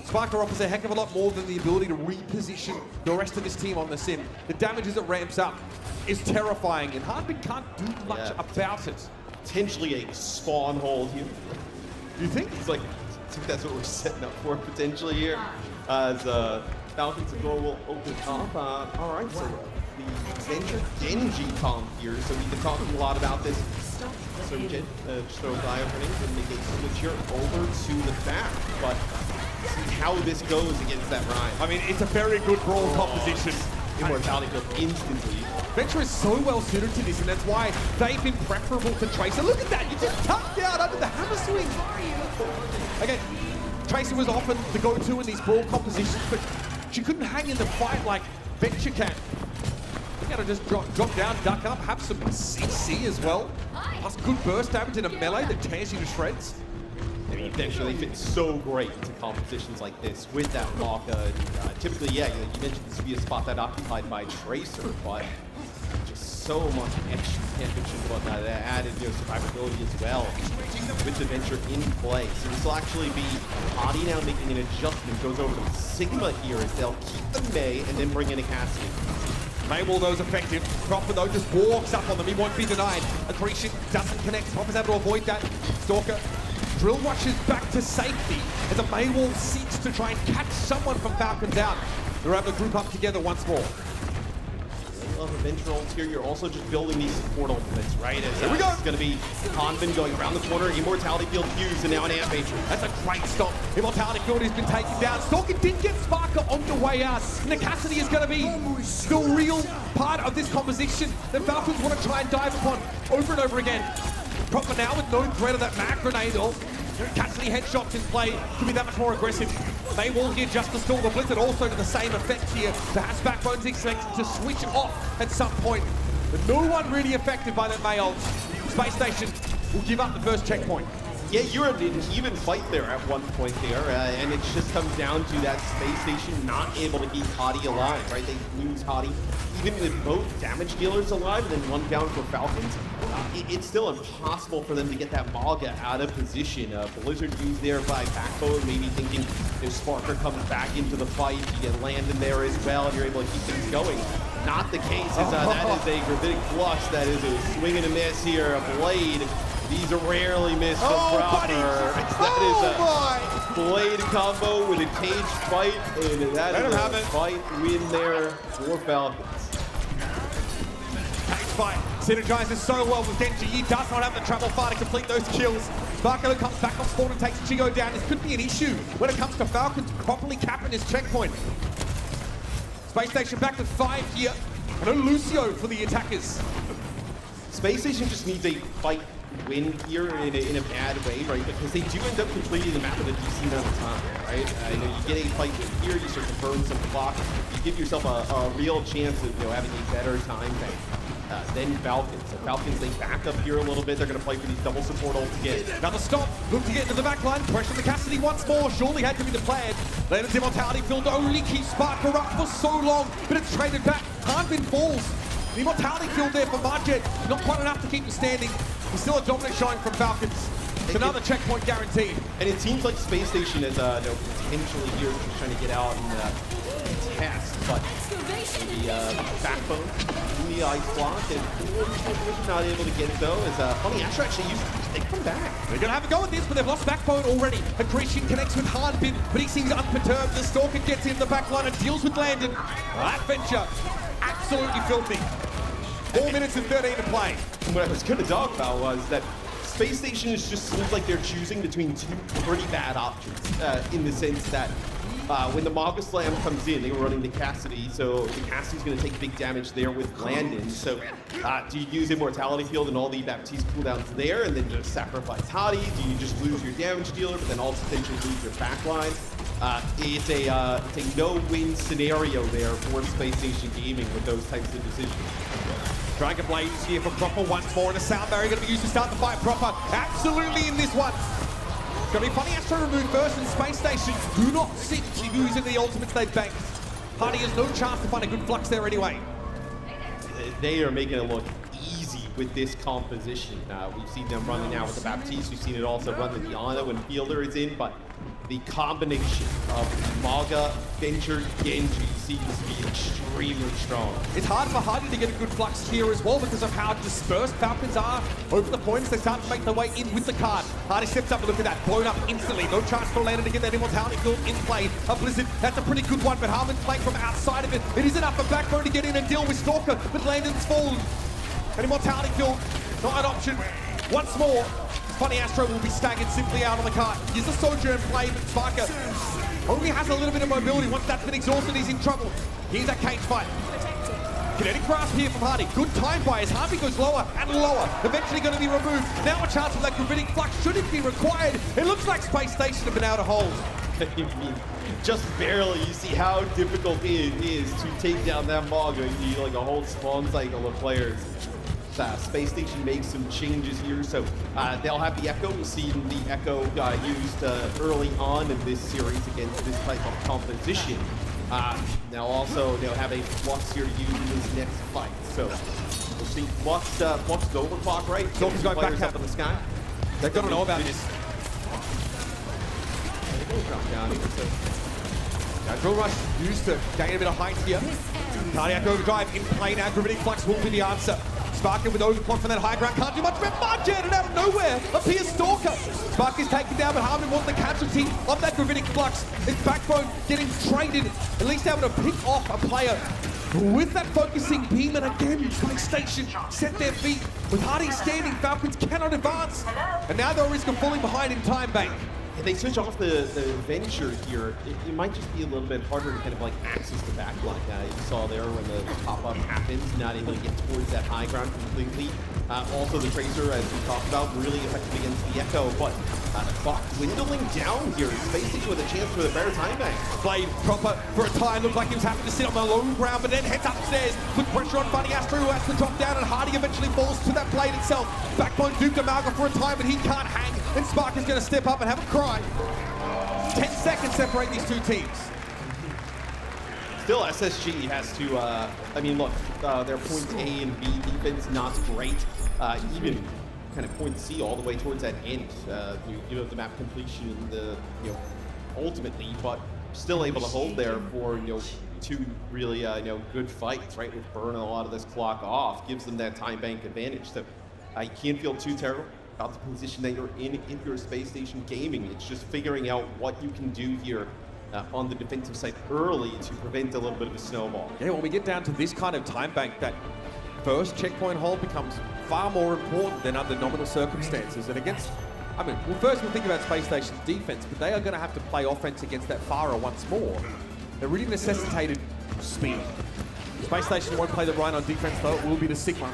Sparker offers a heck of a lot more than the ability to reposition the rest of this team on the sim. The damage as it ramps up is terrifying, and Hardbin can't do much about it. Potentially a spawn hole here. You think? It's like, I think that's what we're setting up for potentially here. As Falcons and Gore will open up. All right, so the Venture Genji comp here. So we've been talking a lot about this. So just throw by openings and make a switch here over to the back. But see how this goes against that Ryan. I mean, it's a very good brawl composition. Immortality goes instantly. Venture is so well suited to this, and that's why they've been preferable to Tracer. Look at that, you just tucked out under the hammer swing. Again, Tracer was often the go-to in these brawl compositions, but she couldn't hang in the fight like Venture can. You gotta just drop down, duck up, have some CC as well. Plus good burst damage in a melee that tears you to shreds. I mean, eventually they fit so great into compositions like this with that Maka. Typically, yeah, you mentioned this would be a spot that occupied by Tracer, but just so much extra damage and whatnot. That added survivability as well with the Venture in play. So this will actually be Adi now making an adjustment, goes over to Sigma here as they'll keep the May and then bring in a Cassidy. Maywall, though, is effective. Crawford, though, just walks up on them. He won't be denied. Accretion doesn't connect. Hopper's able to avoid that. Stalker drill rushes back to safety as a Maywall seeks to try and catch someone from Falcons out. They're able to group up together once more. Love Venture ults here. You're also just building these support ultimates, right? As, here we go. It's going to be Hanbin going around the corner, Immortality Field fused, and now an Ant Major. That's a great stop. Immortality Field has been taken down. Stalker did get Sparker on the way out. Necessity is going to be the real part of this composition that Falcons want to try and dive upon over and over again. Proper now with no threat of that mag grenade or Cassidy headshots in play to be that much more aggressive. Maywall here just to stall the Blizzard, also to the same effect here. Perhaps Backbone's expected to switch off at some point, but no one really affected by that May ult. Space Station will give up the first checkpoint. Yeah, you're in an even fight there at one point there, and it just comes down to that Space Station not able to keep Hadi alive, right? They lose Hadi, even with both damage dealers alive and then one down for Falcons. It's still impossible for them to get that Maga out of position. Blizzard used there by Backbone, maybe thinking if Sparker comes back into the fight, you get Landon there as well, and you're able to keep things going. Not the case, as that is a gravitic flush, that is a swing and a miss here, a blade. These are rarely missed from Proper. That is a blade combo with a cage fight, and that is a fight win there for Falcons. Cage fight synergizes so well with Genji. He does not have the travel far to complete those kills. Sparko comes back on spawn and takes Chigo down. This could be an issue when it comes to Falcons properly capping his checkpoint. Space Station back to 5 here. And a Lucio for the attackers. Space Station just needs a fight win here in a bad way, right? Because they do end up completing the map at a decent amount of time, right? You get a fight win here, you start to burn some clock, you give yourself a real chance of having a better time bank. Then Falcons. So Falcons, they back up here a little bit. They're going to play for these double support ults again. Another stop. Look to get into the back line. Pressure the Cassidy once more. Surely had to be the plan. Landon's Immortality Field only keeps Sparker up for so long, but it's traded back. Hanbin falls. The Immortality Field there for Marjet. Not quite enough to keep him standing. There's still a dominant showing from Falcons. It's another checkpoint guaranteed. And it seems like Space Station is potentially here just trying to get out and test, but the Backbone in the ice block, and not able to get it though. As funny, Asher actually used it. They come back. They're gonna have a go at this, but they've lost Backbone already. Accretion connects with Hanbin, but he seems unperturbed. The Stalker gets in the back line and deals with Landon. That Venture, absolutely filthy. 4 minutes and 13 to play. And what I was going to talk about was that Space Station just seems like they're choosing between two pretty bad options in the sense that when the Maga Slam comes in, they were running the Cassidy, so the Cassidy's going to take big damage there with Landon. So do you use Immortality Field and all the Baptiste cooldowns there and then just sacrifice Hadi? Do you just lose your damage dealer but then also potentially lose your backline? It's a no-win scenario there for Space Station Gaming with those types of decisions. Dragon Blades here for Proper once more, and a sound barrier going to be used to start the fight. Proper absolutely in this one. It's going to be Funny Astro removed first, and Space Station do not seek to use the ultimates they've banked. Hardy has no chance to find a good flux there anyway. They are making it look easy with this composition. We've seen them running now with the Baptiste. We've seen it also run the Diana when Fielder is in, but the combination of Maga, Venture, Genji seems to be extremely strong. It's hard for Hardy to get a good flux here as well because of how dispersed Falcons are over the points. They start to make their way in with the card. Hardy steps up and look at that, blown up instantly. No chance for Landon to get that Immortality Field in play. A Blizzard, that's a pretty good one, but Harman's playing from outside of it. It is enough for Backbone to get in and deal with Stalker, but Landon's fallen. An Immortality Field, not an option. Once more, Funny Astro will be staggered simply out on the cart. Here's a Sojourn play, but Sparker only has a little bit of mobility. Once that's been exhausted, he's in trouble. Here's that cage fight. Kinetic grasp here from Hardy. Good time by as Hardy goes lower and lower. Eventually going to be removed. Now a chance of that gravitic flux. Should it be required? It looks like Space Station have been able to hold. Just barely. You see how difficult it is to take down that Maga. You need like a whole spawn cycle of players. Space Station makes some changes here, so they'll have the Echo. We've seen the Echo used early on in this series against this type of composition. Now also they'll have a Flux here to use in this next fight. So we'll see Flux overclock, right? Stalker's going back up in the sky. They've got to know about this. Drop down here, so. Drill Rush used to gain a bit of height here. Cardiac Overdrive in play now. Gravitic Flux will be the answer. Sparker with overclock from that high ground, can't do much. But Marjan, and out of nowhere appears Stalker. Sparker's taken down, but Harman was the casualty of that Gravitic Flux. It's Backbone getting traded, at least able to pick off a player with that focusing beam. And again, Space Station set their feet. With Hardy standing, Falcons cannot advance. And now they'll risk of falling behind in time bank. If they switch off the Venture here, it might just be a little bit harder to kind of like access the backline. You saw there when the pop-up happens, not able to get towards that high ground completely. Also the Tracer, as we talked about, really effective against the Echo, but the clock dwindling down here. Space Station with a chance for the better time bank. Played Proper for a time, looked like he was having to sit on the low ground, but then heads upstairs with pressure on Funny Astro, who has to drop down, and Hardy eventually falls to that blade itself. Backbone duped Amalga for a time, but he can't hang, and Spark is going to step up and have a cry. 10 seconds separate these two teams. Still, SSG has to, I mean, look, their point A and B defense not great. Even kind of point C all the way towards that end. You know, the map completion, ultimately, but still able to hold there for, two really, good fights, right? With burning a lot of this clock off, gives them that time bank advantage. So you can't feel too terrible about the position that you're in if you're Space Station Gaming. It's just figuring out what you can do here on the defensive side early to prevent a little bit of a snowball. Yeah, when we get down to this kind of time bank, that first checkpoint hold becomes far more important than under nominal circumstances. And against, first we'll think about Space Station's defense, but they are going to have to play offense against that Pharah once more. They're really necessitated speed. Space Station won't play the Rhino on defense, though. It will be the Sigma.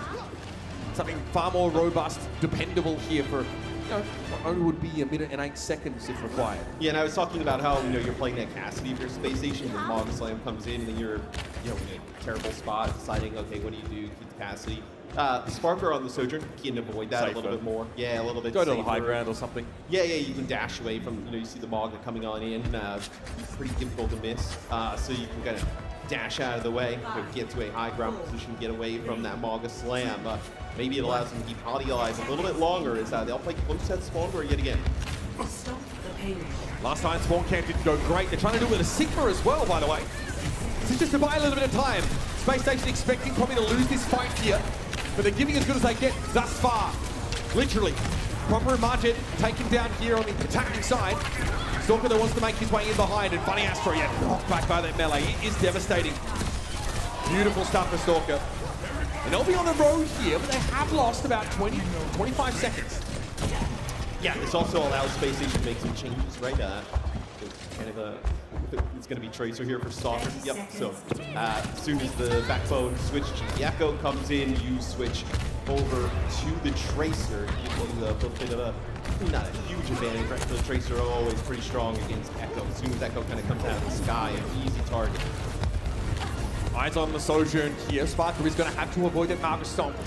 Something far more robust, dependable here for, what only would be a minute and 8 seconds if required. Yeah, and I was talking about how, you're playing that Cassidy for Space Station, when Maga Slam comes in, and then you're, in a terrible spot, deciding, okay, what do? Keep the Cassidy. The Sparker on the Sojourn can avoid that a little bit more. Yeah, a little bit Go to safer. the high ground or something. Yeah, you can dash away from, you see the Maga coming on in, pretty difficult to miss. So you can kind of dash out of the way, get to a high ground position, get away from that Maga Slam. Maybe it allows them to keep Hadi alive a little bit longer as they'll play close at Spawn yet again. Last time Spawn Camp didn't go great. They're trying to do it with a Sigma as well, by the way. This is just to buy a little bit of time. Space Station expecting probably to lose this fight here, but they're giving as good as they get thus far. Literally. Proper and Margin taken down here on the attacking side. Stalker that wants to make his way in behind, and Funny Astro, knocked back by that melee. It is devastating. Beautiful stuff for Stalker. And they'll be on the road here, but they have lost about 20, 25 seconds. Yeah, this also allows Space Station to make some changes, right? Kind of it's going to be Tracer here for Soccer. Yep, so as soon as the backbone switch to the Echo comes in, you switch over to the Tracer. You a little bit of a, not a huge advantage, right? The Tracer are always pretty strong against Echo. As soon as Echo kind of comes out of the sky, an easy target. Eyes on the Sojourn here. Sparker is going to have to avoid that Marcus Stomp.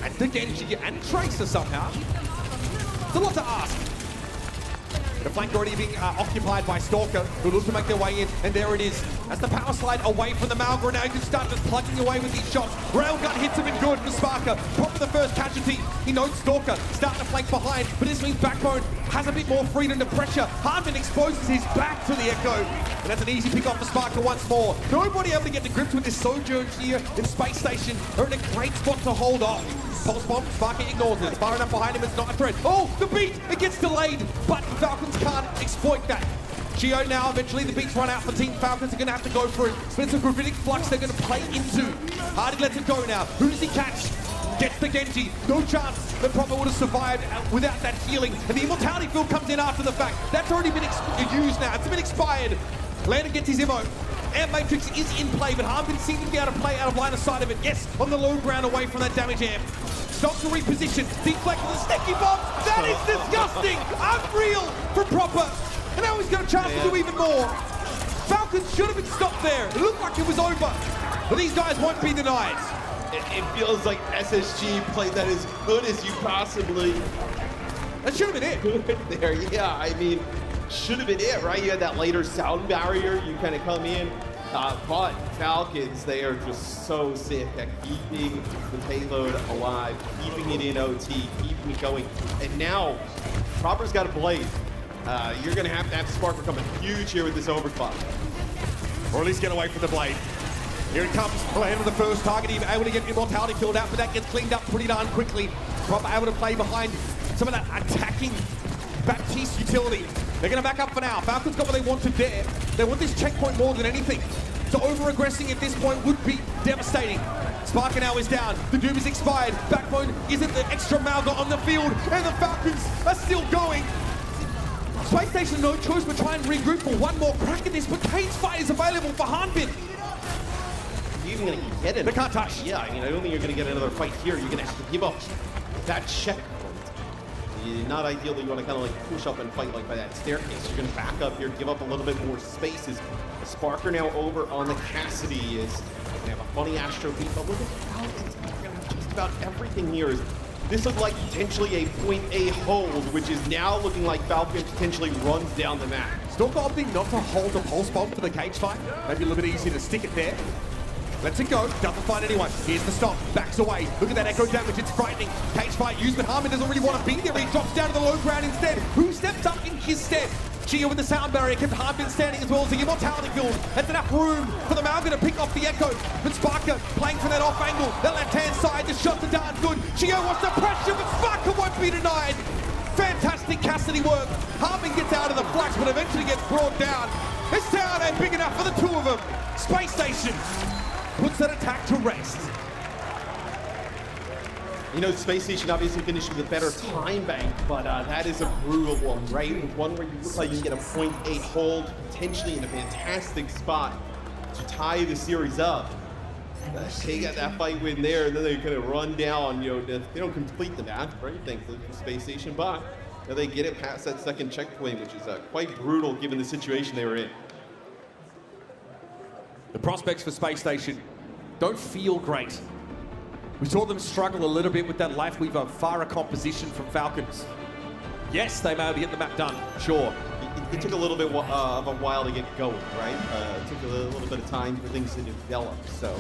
And the Genji and Tracer somehow. It's a lot to ask. The flank already being occupied by Stalker, who look to make their way in, and there it is. As the power slide away from the Malgore, now you can start just plugging away with these shots. Railgun hits him in good for Sparker. Probably the first casualty. He knows Stalker starting to flank behind, but this means Backbone has a bit more freedom to pressure. Harmon exposes his back to the Echo, and that's an easy pick off for Sparker once more. Nobody able to get to grips with this Sojourn here in Space Station. They're in a great spot to hold off. Pulse bomb, Sparker ignores it. Far enough behind him, it's not a threat. Oh, the beat! It gets delayed, but Falcons can't exploit that. Geo now, eventually the beats run out for Team Falcons. They're going to have to go for it. But it's a gravitic flux they're going to play into. Hardy lets it go now. Who does he catch? Gets the Genji. No chance that Proper would have survived without that healing. And the Immortality Field comes in after the fact. That's already been used now. It's been expired. Landon gets his ammo. Air Matrix is in play, but Harmon seems to be able to play out of line of sight of it. Yes, on the low ground away from that damage amp. Stops to reposition. Deflect with a sticky bomb. That is disgusting. Unreal from Proper. And now he's got a chance to do even more. Falcons should have been stopped there. It looked like it was over. But these guys won't be denied. It feels like SSG played that as good as you possibly... That should have been it. Could there, yeah. I mean, should have been it, right? You had that later sound barrier. You kind of come in. But Falcons, they are just so sick at keeping the payload alive, keeping it in OT, keeping it going. And now, Proper's got a blade. You're going to have Spark become huge here with this overclock. Or at least get away from the blade. Here it comes, land with the first target, even able to get Immortality killed out, but that gets cleaned up pretty darn quickly. Proper able to play behind some of that attacking Baptiste utility. They're going to back up for now. Falcons got what they wanted there. They want this checkpoint more than anything. So over-aggressing at this point would be devastating. Sparker now is down. The Doom is expired. Backbone isn't the extra Malga on the field, and the Falcons are still going. Space Station no choice but try and regroup for one more crack at this, but Cage Fight is available for Hanbin. You're even going to get it. They can't touch. Yeah, I mean, I don't think you're going to get another fight here. You're going to have to give up that checkpoint. Not ideally, you want to kind of like push up and fight like by that staircase. You're going to back up here, give up a little bit more spaces. Sparker now over on the Cassidy is going to have a funny Astro beat, but look at Falcons. They're going to have just about everything here. This looked like potentially a point A hold, which is now looking like Falcon potentially runs down the map. Still opting not to hold the pulse bomb for the Cage Fight. Maybe a little bit easier to stick it there. Lets it go, doesn't find anyone. Here's the stop, backs away. Look at that echo damage, it's frightening. Cage Fight used, but Harmon doesn't really want to be there. He drops down to the low ground instead. Who steps up in his stead? Chia with the sound barrier kept Harmon standing as well as the Immortality Field. That's enough room for the Malga to pick off the echo. But Sparker playing from that off angle. That left-hand side, the shots are darn good. Chia wants the pressure, but Sparker won't be denied. Fantastic Cassidy work. Harmon gets out of the flux, but eventually gets brought down. This town ain't big enough for the two of them. Space Station puts that attack to rest. You know, Space Station obviously finished with a better time bank, but that is a brutal one, right? One where you look like you can get a point 8 hold, potentially in a fantastic spot to tie the series up. They got that fight win there, and then they kind of run down, you know, they don't complete the match, right? Thankfully for Space Station, but you know, they get it past that second checkpoint, which is quite brutal given the situation they were in. The prospects for Space Station don't feel great. We saw them struggle a little bit with that Lifeweaver Farah composition from Falcons. Yes, they may be able to get the map done, sure. It took a little bit of a while to get going, right? It took a little bit of time for things to develop, so.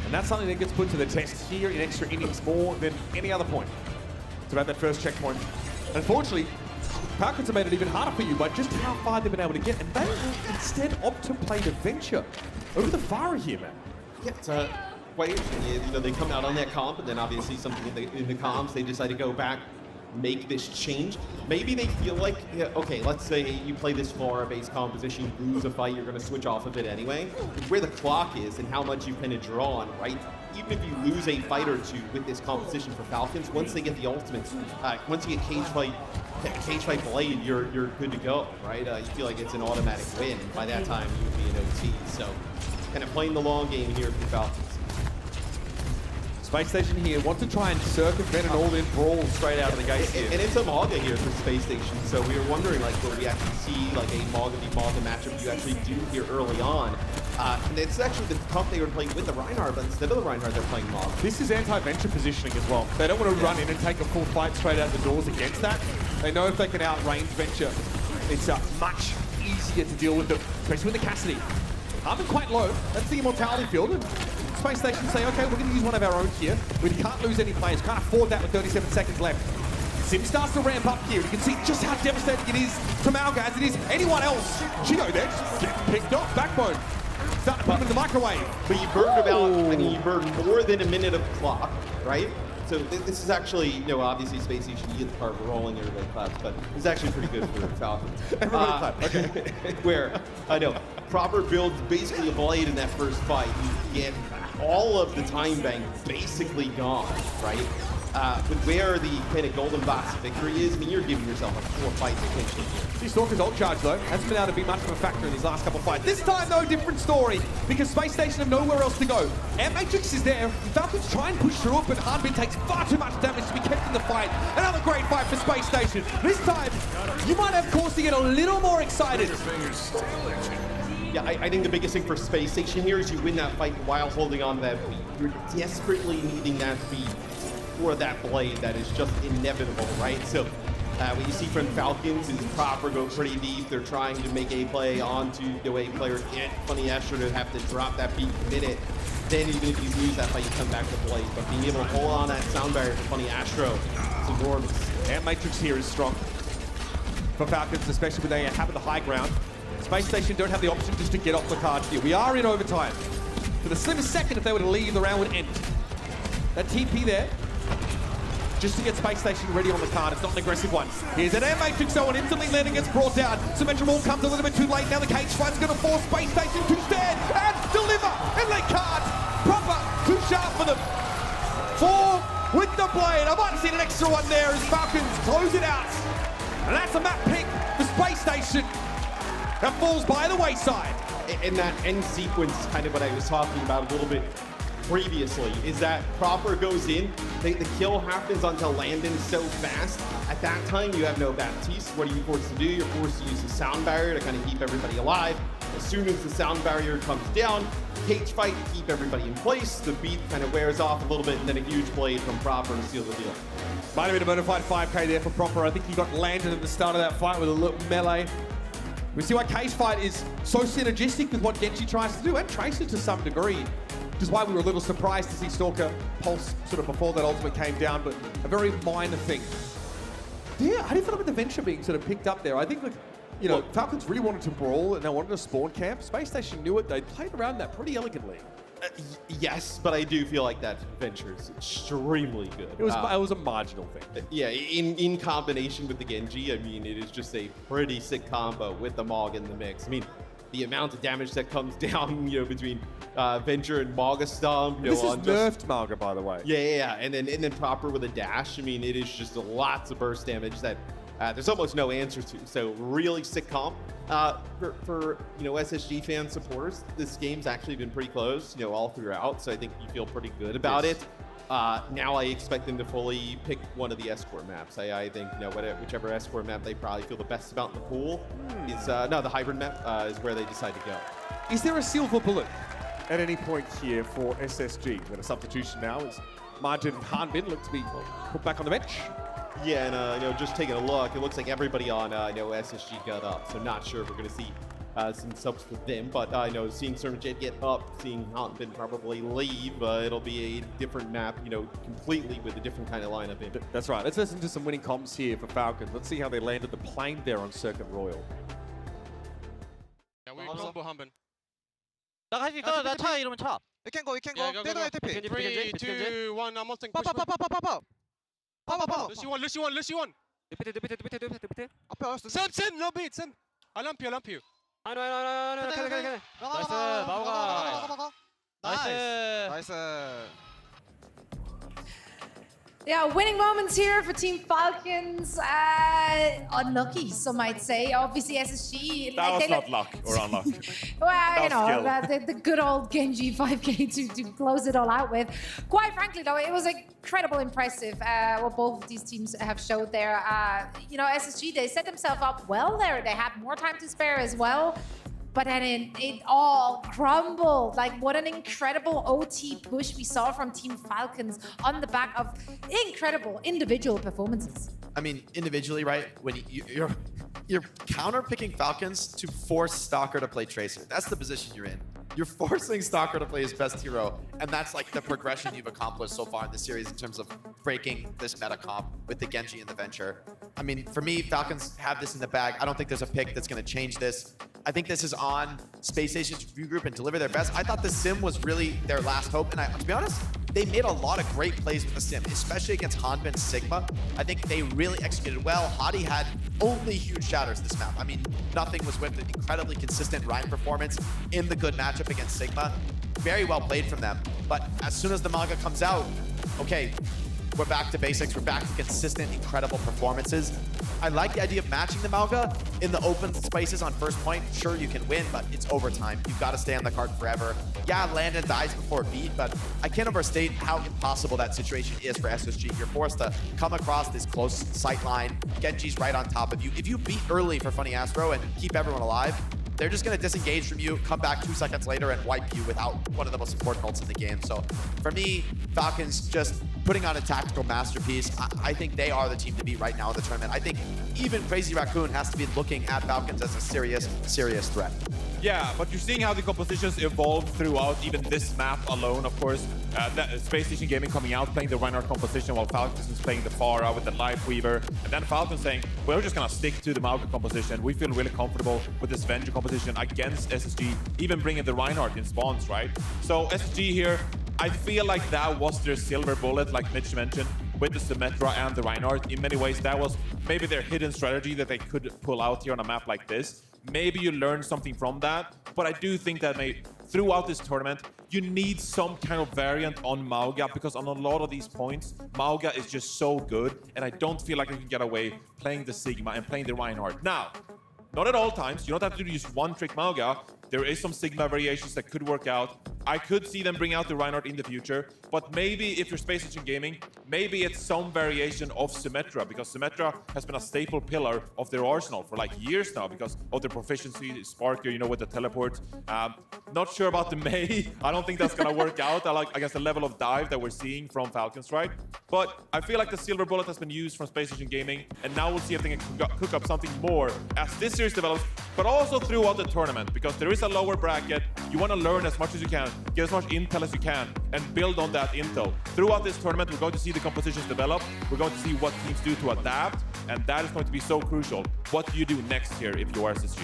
And that's something that gets put to the test here in extra innings more than any other point. It's about that first checkpoint. Unfortunately, Falcons have made it even harder for you by just how far they've been able to get, and they instead opt to play the Venture over the Farah here, man. Yeah, it's quite interesting. You know, they come out on that comp, and then obviously something in the comps, they decide to go back make this change. Maybe they feel like, yeah, okay, let's say you play this Flora-based composition, you lose a fight, you're going to switch off of it anyway. It's where the clock is and how much you kind of draw on, right? Even if you lose a fight or two with this composition for Falcons, once they get the ultimates, once you get cage fight blade, you're good to go, right? You feel like it's an automatic win. By that time, you would be an OT. So, kind of playing the long game here for Falcons. Space Station here want to try and circumvent an all-in brawl straight out of the gates here. And it's a Maga here for Space Station, so we were wondering, like, will we actually see like a Maga v Maga matchup you actually do here early on? And it's actually the comp they were playing with the Reinhardt, but instead of the Reinhardt, they're playing Maga. This is anti-venture positioning as well. They don't want to run in and take a full fight straight out the doors against that. They know if they can outrange Venture, it's much easier to deal with them, especially with the Cassidy. Armin quite low. That's the immortality field. And Space Station say, okay, we're going to use one of our own here. We can't lose any players. Can't afford that with 37 seconds left. Sim starts to ramp up here. You can see just how devastating it is to Malga as it is anyone else. Chico there just gets picked off. Backbone. Starting to put him in the microwave. But you burned about, I mean, you burned more than a minute of clock, right? So this is actually, you know, obviously Space Station, you get the part rolling, everybody claps, but it's actually pretty good for Falcons. Everybody clap, okay. Where, I know, proper builds basically a blade in that first fight. You get all of the time bank basically gone, right? But where the kind of golden box victory is, I mean, you're giving yourself a 4-fight potential here. See, Stalker's ult charge, though, hasn't been able to be much of a factor in these last couple of fights. This time, though, different story, because Space Station have nowhere else to go. Air Matrix is there. Falcons try and push through it, but Hanbin takes far too much damage to be kept in the fight. Another great fight for Space Station. This time, you might have cause to get a little more excited. Yeah, I think the biggest thing for Space Station here is you win that fight while holding on to that beat. You're desperately needing that beat for that blade that is just inevitable, right? So what you see from Falcons is proper go pretty deep. They're trying to make a play onto the A player. Get Funny Astro to have to drop that beat minute. Then even if you lose that fight, you come back to blade. But being able to hold on that sound barrier for Funny Astro is enormous. Air Matrix here is strong for Falcons, especially when they have the high ground. Space Station don't have the option just to get off the card here. We are in overtime. For the slimmest second, if they were to leave, the round would end. That TP there, just to get Space Station ready on the card. It's not an aggressive one. Here's an Air Matrix, so an instantly landing gets brought down. Symmetrical comes a little bit too late. Now the cage fight's going to force Space Station to stand and deliver. And they can't. Proper, too sharp for them. 4 with the blade. I might have seen an extra one there as Falcons close it out. And that's a map pick for Space Station. That falls by the wayside. And that end sequence is kind of what I was talking about a little bit previously, is that proper goes in, the kill happens until Landon so fast. At that time, you have no Baptiste. What are you forced to do? You're forced to use the sound barrier to kind of keep everybody alive. As soon as the sound barrier comes down, cage fight, keep everybody in place. The beat kind of wears off a little bit, and then a huge blade from Proper to seal the deal. Might have been a bona fide 5K there for Proper. I think he got landed at the start of that fight with a little melee. We see why Cage Fight is so synergistic with what Genji tries to do, and Tracer to some degree, which is why we were a little surprised to see Stalker pulse sort of before that ultimate came down, but a very minor thing. Yeah, how do you feel about the Venture being sort of picked up there? I think, like, you know, Falcons really wanted to brawl and they wanted to spawn camp. Space Station knew it. They played around that pretty elegantly. Yes, but I do feel like that Venture is extremely good. It was a marginal thing. Yeah, in combination with the Genji, I mean, it is just a pretty sick combo with the Mog in the mix. I mean, the amount of damage that comes down, you know, between Venture and Maga Stomp. You know, this is nerfed Maga, by the way. Yeah, and then Proper with a dash. I mean, it is just lots of burst damage that there's almost no answer to. So really sick comp. For you know, SSG fan supporters, this game's actually been pretty close, you know, all throughout. So I think you feel pretty good about it. Now I expect them to fully pick one of the escort maps. I think, you know, whichever escort map they probably feel the best about in the pool is the hybrid map is where they decide to go. Is there a silver bullet at any point here for SSG? We've got a substitution now as Margin and Hanbin look to be put back on the bench. Yeah, and you know, just taking a look, it looks like everybody on you know, SSG got up. So not sure if we're going to see some subs for them, but I know seeing Sermjet get up, seeing Hanbin probably leave, it'll be a different map, you know, completely with a different kind of lineup in. That's right. Let's listen to some winning comms here for Falcons. Let's see how they landed the plane there on Circuit Royal. Yeah, we combo Hanbin. 나갈 수 있어. 나 차 이러면 차. We can go. 3, 2, 1, I'm ulting. Push. 봐봐. 루시원. 밑에 앞에 왔어. 쌤 러빗 쌤. 알람피오. 아노 나이스 마오가 나이스 Yeah, winning moments here for Team Falcons. Unlucky, some might say. Obviously, SSG. That was not luck or unluck. Well, you know, skill. the good old Genji 5K to close it all out with. Quite frankly, though, it was incredible, impressive what both of these teams have showed there. You know, SSG, they set themselves up well there. They had more time to spare as well. But then it all crumbled. Like, what an incredible OT push we saw from Team Falcons on the back of incredible individual performances. I mean, individually, right? When you're counter picking Falcons to force Stalker to play Tracer. That's the position you're in. You're forcing Stalker to play his best hero, and that's like the progression you've accomplished so far in the series in terms of breaking this meta comp with the Genji and the Venture. I mean, for me, Falcons have this in the bag. I don't think there's a pick that's going to change this. I think this is on Space Station's review group and deliver their best. I thought the Sim was really their last hope, and to be honest, they made a lot of great plays with the Sim, especially against Hanbin and Sigma. I think they really executed well. Hadi had only huge shatters this map. I mean, nothing was with an incredibly consistent Ryan performance in the good matchup against Sigma. Very well played from them. But as soon as the manga comes out, okay, we're back to basics. We're back to consistent, incredible performances. I like the idea of matching the Malga in the open spaces on first point. Sure, you can win, but it's overtime. You've got to stay on the card forever. Yeah, Landon dies before beat, but I can't overstate how impossible that situation is for SSG. You're forced to come across this close sight line. Genji's right on top of you. If you beat early for Funny Astro and keep everyone alive, they're just going to disengage from you, come back 2 seconds later, and wipe you without one of the most important ults in the game. So for me, Falcons just putting on a tactical masterpiece. I think they are the team to beat right now in the tournament. I think even Crazy Raccoon has to be looking at Falcons as a serious, serious threat. Yeah, but you're seeing how the compositions evolve throughout even this map alone, of course. Space Station Gaming coming out, playing the Reinhardt composition, while Falcons is playing the Pharah with the Life Weaver. And then Falcons saying, we're just going to stick to the Mauga composition. We feel really comfortable with this Venture composition against SSG, even bringing the Reinhardt in spawns, right? So SSG here, I feel like that was their silver bullet, like Mitch mentioned, with the Symmetra and the Reinhardt. In many ways, that was maybe their hidden strategy that they could pull out here on a map like this. Maybe you learn something from that, but I do think that throughout this tournament, you need some kind of variant on Mauga, because on a lot of these points, Mauga is just so good, and I don't feel like you can get away playing the Sigma and playing the Reinhardt. Now, not at all times. You don't have to use one trick Mauga. There is some Sigma variations that could work out. I could see them bring out the Reinhardt in the future, but maybe if you're Space Station Gaming, maybe it's some variation of Symmetra, because Symmetra has been a staple pillar of their arsenal for like years now because of their proficiency, Sparker, you know, with the teleports. Not sure about the Mei. I don't think that's gonna work out. I guess the level of dive that we're seeing from Falcons, right? But I feel like the silver bullet has been used from Space Station Gaming, and now we'll see if they can cook up something more as this series develops, but also throughout the tournament, because there is a lower bracket. You want to learn as much as you can, get as much intel as you can, and build on that intel. Throughout this tournament, we're going to see the compositions develop. We're going to see what teams do to adapt, and that is going to be so crucial. What do you do next here if you are SSG?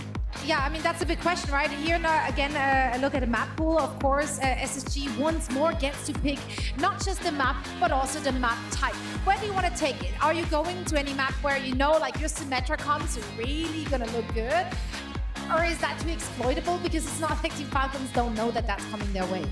Yeah, I mean, that's a big question, right? Here, again, a look at the map pool. Of course, SSG once more gets to pick not just the map, but also the map type. Where do you want to take it? Are you going to any map where you know, like, your Symmetra comps are really going to look good? Or is that too exploitable? Because it's not like Team Falcons don't know that that's coming their way.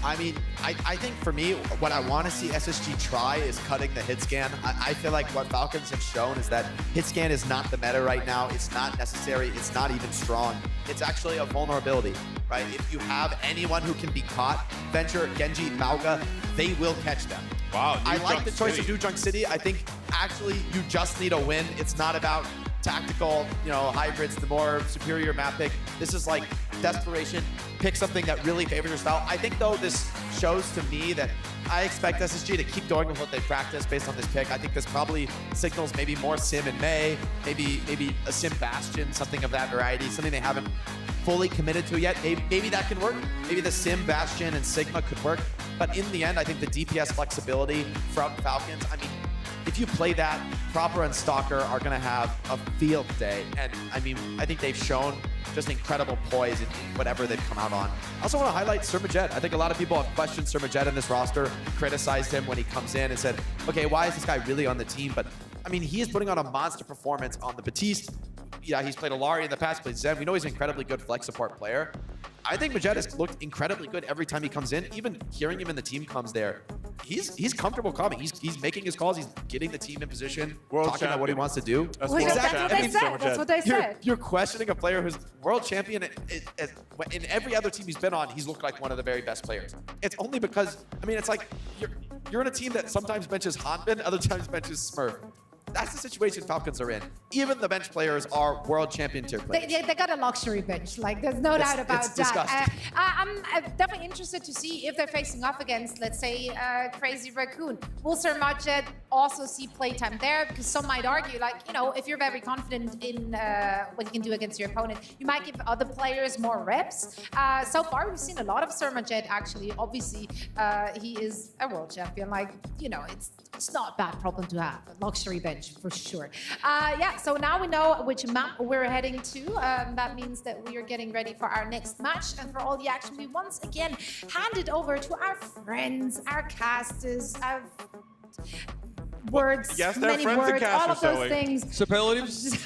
I mean, I think for me, what I want to see SSG try is cutting the hit scan. I feel like what Falcons have shown is that hit scan is not the meta right now. It's not necessary. It's not even strong. It's actually a vulnerability, right? If you have anyone who can be caught, Venture, Genji, Mauga, they will catch them. Wow, I like the choice of New Junk City. I think actually you just need a win. It's not about tactical, you know, hybrids, the more superior map pick. This is like desperation. Pick something that really favors your style. I think, though, this shows to me that I expect SSG to keep going with what they practice based on this pick. I think this probably signals maybe more Sim in May, maybe a Sim Bastion, something of that variety, something they haven't fully committed to yet. Maybe that can work. Maybe the Sim, Bastion, and Sigma could work. But in the end, I think the DPS flexibility from Falcons, I mean, if you play that, Proper and Stalker are going to have a field day. And I mean, I think they've shown just incredible poise in whatever they've come out on. I also want to highlight Surmajet. I think a lot of people have questioned Surmajet in this roster, criticized him when he comes in and said, okay, why is this guy really on the team? But I mean, he is putting on a monster performance on the Batiste. Yeah, he's played Alari in the past, played Zen. We know he's an incredibly good flex support player. I think Majed has looked incredibly good every time he comes in. Even hearing him in the team comms there, he's comfortable coming. He's making his calls. He's getting the team in position, talking about what he wants to do. That's what they said. That's what they said. You're questioning a player who's world champion. In every other team he's been on, he's looked like one of the very best players. It's only because, I mean, it's like you're in a team that sometimes benches Hanbin, other times benches Smurf. That's the situation Falcons are in. Even the bench players are world champion tier players. They got a luxury bench. Like, there's no doubt about that. Disgusting. I'm definitely interested to see if they're facing off against, let's say, Crazy Raccoon. Will Surmajet also see playtime there? Because some might argue, like, you know, if you're very confident in what you can do against your opponent, you might give other players more reps. So far, we've seen a lot of Surmajet, actually. Obviously, he is a world champion. Like, you know, it's not a bad problem to have. A luxury bench, for sure. Yeah, so now we know which map we're heading to. That means that we are getting ready for our next match. And for all the action, we once again hand it over to our friends, our casters, our words, yes, they're many friends and words, casters, all of those Zoe. things. Superlatives.